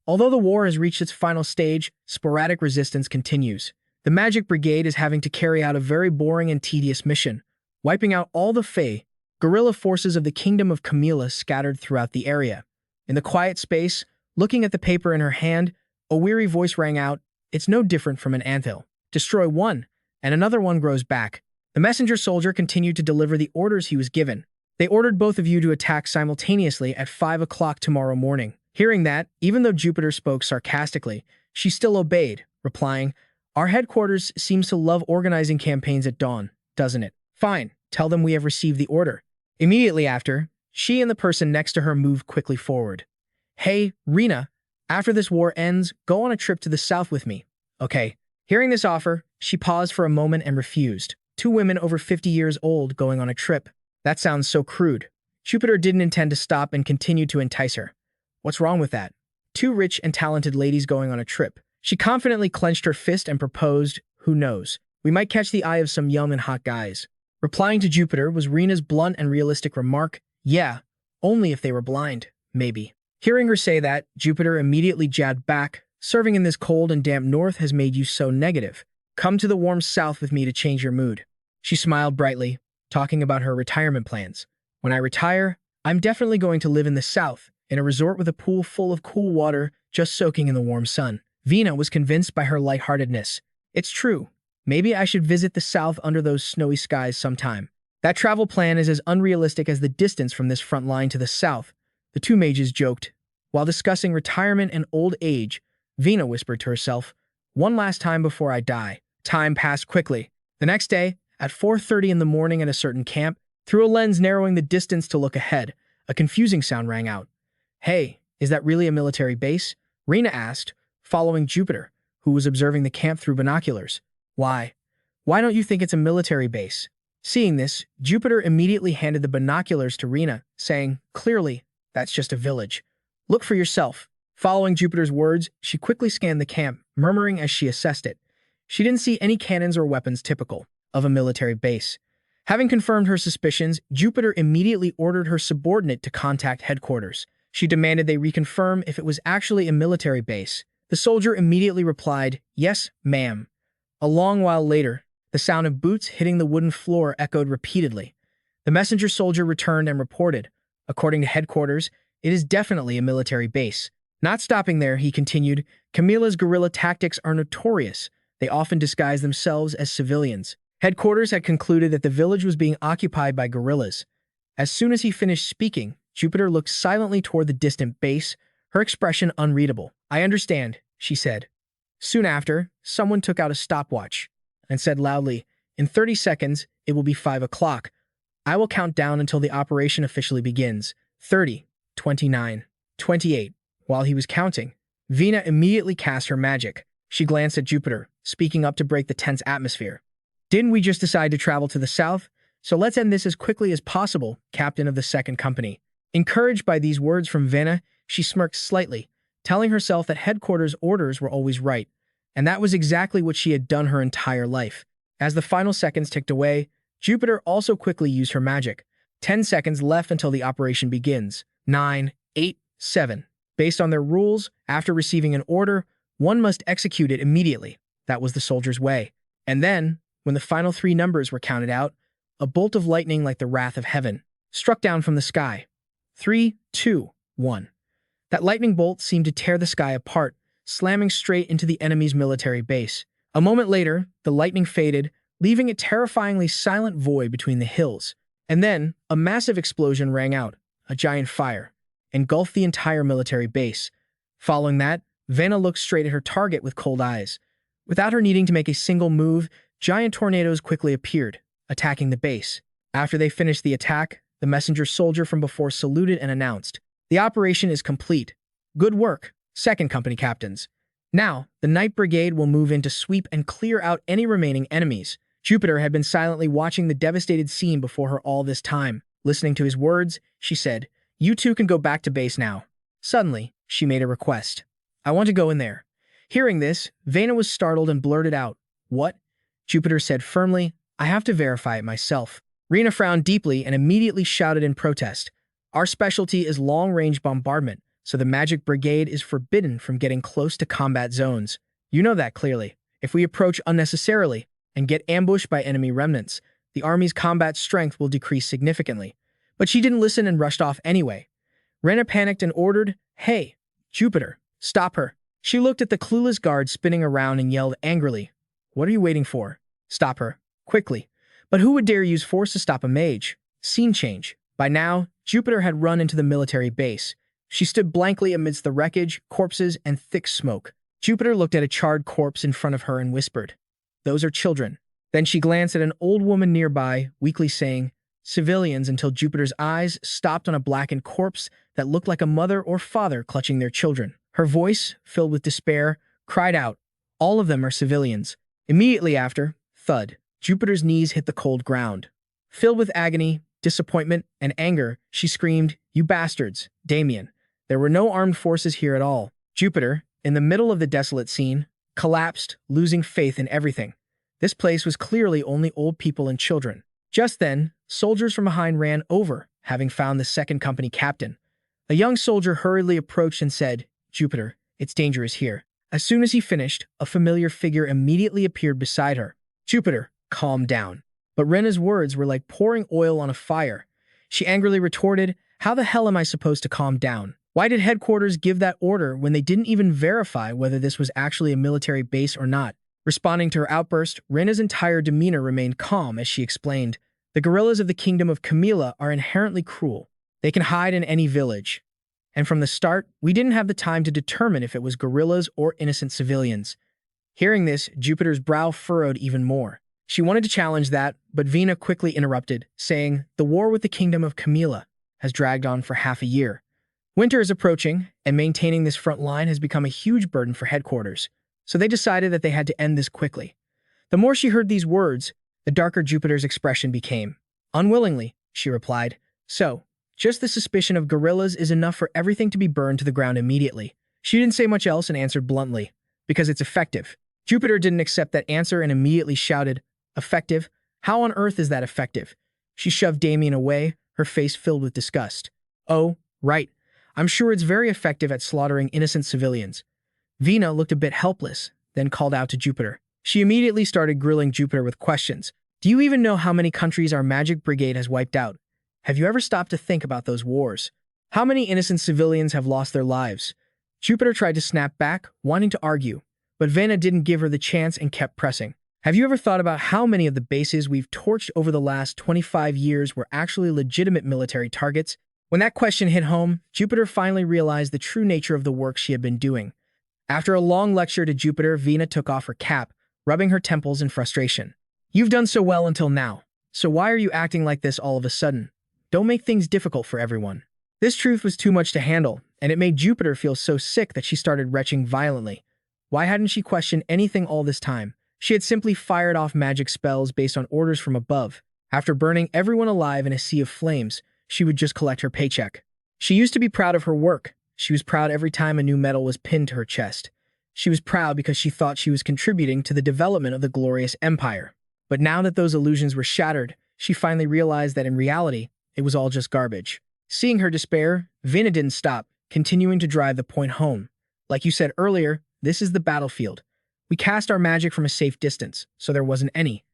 Although the war has reached its final stage, sporadic resistance continues. The Magic Brigade is having to carry out a very boring and tedious mission, wiping out all the Fey, guerrilla forces of the Kingdom of Camilla scattered throughout the area. In the quiet space, looking at the paper in her hand, a weary voice rang out, it's no different from an anthill. Destroy one, and another one grows back. The messenger soldier continued to deliver the orders he was given. They ordered both of you to attack simultaneously at 5 o'clock tomorrow morning. Hearing that, even though Jupiter spoke sarcastically, she still obeyed, replying, our headquarters seems to love organizing campaigns at dawn, doesn't it? Fine, tell them we have received the order. Immediately after, she and the person next to her moved quickly forward. Hey, Rena, after this war ends, go on a trip to the south with me. Okay. Hearing this offer, she paused for a moment and refused. Two women over 50 years old going on a trip. That sounds so crude. Jupiter didn't intend to stop and continued to entice her. What's wrong with that? Two rich and talented ladies going on a trip. She confidently clenched her fist and proposed, who knows, we might catch the eye of some young and hot guys. Replying to Jupiter was Rena's blunt and realistic remark, yeah, only if they were blind, maybe. Hearing her say that, Jupiter immediately jabbed back, serving in this cold and damp north has made you so negative. Come to the warm south with me to change your mood. She smiled brightly, talking about her retirement plans. When I retire, I'm definitely going to live in the south, in a resort with a pool full of cool water, just soaking in the warm sun. Vina was convinced by her lightheartedness. It's true. Maybe I should visit the south under those snowy skies sometime. That travel plan is as unrealistic as the distance from this front line to the south, the two mages joked. While discussing retirement and old age, Vina whispered to herself, one last time before I die. Time passed quickly. The next day, at 4:30 in the morning at a certain camp, through a lens narrowing the distance to look ahead, a confusing sound rang out. Hey, is that really a military base? Rena asked, following Jupiter, who was observing the camp through binoculars. Why? Why don't you think it's a military base? Seeing this, Jupiter immediately handed the binoculars to Rena, saying, clearly, that's just a village. Look for yourself. Following Jupiter's words, she quickly scanned the camp, murmuring as she assessed it. She didn't see any cannons or weapons typical of a military base. Having confirmed her suspicions, Jupiter immediately ordered her subordinate to contact headquarters. She demanded they reconfirm if it was actually a military base. The soldier immediately replied, yes, ma'am. A long while later, the sound of boots hitting the wooden floor echoed repeatedly. The messenger soldier returned and reported, according to headquarters, it is definitely a military base. Not stopping there, he continued, Camilla's guerrilla tactics are notorious, They often disguise themselves as civilians. Headquarters had concluded that the village was being occupied by guerrillas. As soon as he finished speaking, Jupiter looked silently toward the distant base, her expression unreadable. "I understand," she said. Soon after, someone took out a stopwatch and said loudly, "In 30 seconds, it will be 5 o'clock. I will count down until the operation officially begins. 30, 29, 28. While he was counting, Vina immediately cast her magic. She glanced at Jupiter, speaking up to break the tense atmosphere. "Didn't we just decide to travel to the south? So let's end this as quickly as possible, Captain of the Second Company." Encouraged by these words from Vina, she smirked slightly, telling herself that headquarters' orders were always right, and that was exactly what she had done her entire life. As the final seconds ticked away, Jupiter also quickly used her magic. 10 seconds left until the operation begins. 9, 8, 7. Based on their rules, after receiving an order, one must execute it immediately. That was the soldier's way. And then, when the final 3 numbers were counted out, a bolt of lightning like the wrath of heaven struck down from the sky. 3, 2, 1. That lightning bolt seemed to tear the sky apart, slamming straight into the enemy's military base. A moment later, the lightning faded, leaving a terrifyingly silent void between the hills. And then, a massive explosion rang out. A giant fire engulfed the entire military base. Following that, Vanna looked straight at her target with cold eyes. Without her needing to make a single move, giant tornadoes quickly appeared, attacking the base. After they finished the attack, the messenger soldier from before saluted and announced, "The operation is complete. Good work, Second Company captains. Now, the Night Brigade will move in to sweep and clear out any remaining enemies." Jupiter had been silently watching the devastated scene before her all this time. Listening to his words, she said, "You two can go back to base now." Suddenly, she made a request. "I want to go in there." Hearing this, Vana was startled and blurted out, "What?" Jupiter said firmly, "I have to verify it myself." Rena frowned deeply and immediately shouted in protest, "Our specialty is long-range bombardment, so the Magic Brigade is forbidden from getting close to combat zones. You know that clearly. If we approach unnecessarily and get ambushed by enemy remnants, the army's combat strength will decrease significantly." But she didn't listen and rushed off anyway. Rena panicked and ordered, "Hey, Jupiter, stop her." She looked at the clueless guard spinning around and yelled angrily, "What are you waiting for? Stop her, quickly." But who would dare use force to stop a mage? Scene change. By now, Jupiter had run into the military base. She stood blankly amidst the wreckage, corpses, and thick smoke. Jupiter looked at a charred corpse in front of her and whispered, "Those are children." Then she glanced at an old woman nearby, weakly saying, "Civilians," until Jupiter's eyes stopped on a blackened corpse that looked like a mother or father clutching their children. Her voice, filled with despair, cried out, "All of them are civilians." Immediately after, thud, Jupiter's knees hit the cold ground. Filled with agony, disappointment, and anger, she screamed, "You bastards, Damien." There were no armed forces here at all. Jupiter, in the middle of the desolate scene, collapsed, losing faith in everything. This place was clearly only old people and children. Just then, soldiers from behind ran over, having found the Second Company captain. A young soldier hurriedly approached and said, "Jupiter, it's dangerous here." As soon as he finished, a familiar figure immediately appeared beside her. "Jupiter, calm down." But Rena's words were like pouring oil on a fire. She angrily retorted, "How the hell am I supposed to calm down? Why did headquarters give that order when they didn't even verify whether this was actually a military base or not?" Responding to her outburst, Rena's entire demeanor remained calm as she explained, "The guerrillas of the kingdom of Camila are inherently cruel. They can hide in any village. And from the start, we didn't have the time to determine if it was guerrillas or innocent civilians." Hearing this, Jupiter's brow furrowed even more. She wanted to challenge that, but Vina quickly interrupted, saying, "The war with the kingdom of Camila has dragged on for half a year. Winter is approaching, and maintaining this front line has become a huge burden for headquarters, so they decided that they had to end this quickly." The more she heard these words, the darker Jupiter's expression became. "Unwillingly," she replied. "So, just the suspicion of guerrillas is enough for everything to be burned to the ground immediately." She didn't say much else and answered bluntly, "Because it's effective." Jupiter didn't accept that answer and immediately shouted, "Effective? How on earth is that effective?" She shoved Damien away, her face filled with disgust. "Oh, right. I'm sure it's very effective at slaughtering innocent civilians." Vina looked a bit helpless, then called out to Jupiter. She immediately started grilling Jupiter with questions. "Do you even know how many countries our Magic Brigade has wiped out? Have you ever stopped to think about those wars? How many innocent civilians have lost their lives?" Jupiter tried to snap back, wanting to argue, But Vena didn't give her the chance and kept pressing. Have you ever thought about how many of the bases we've torched over the last 25 years were actually legitimate military targets? When that question hit home, Jupiter finally realized the true nature of the work she had been doing. After a long lecture to Jupiter, Vena took off her cap, rubbing her temples in frustration. You've done so well until now, so why are you acting like this all of a sudden? Don't make things difficult for everyone. This truth was too much to handle, and it made Jupiter feel so sick that she started retching violently. Why hadn't she questioned anything all this time? She had simply fired off magic spells based on orders from above. After burning everyone alive in a sea of flames, she would just collect her paycheck. She used to be proud of her work. She was proud every time a new medal was pinned to her chest. She was proud because she thought she was contributing to the development of the glorious empire. But now that those illusions were shattered, she finally realized that in reality, it was all just garbage. Seeing her despair, Vena didn't stop, continuing to drive the point home. Like you said earlier, this is the battlefield. We cast our magic from a safe distance, so there wasn't any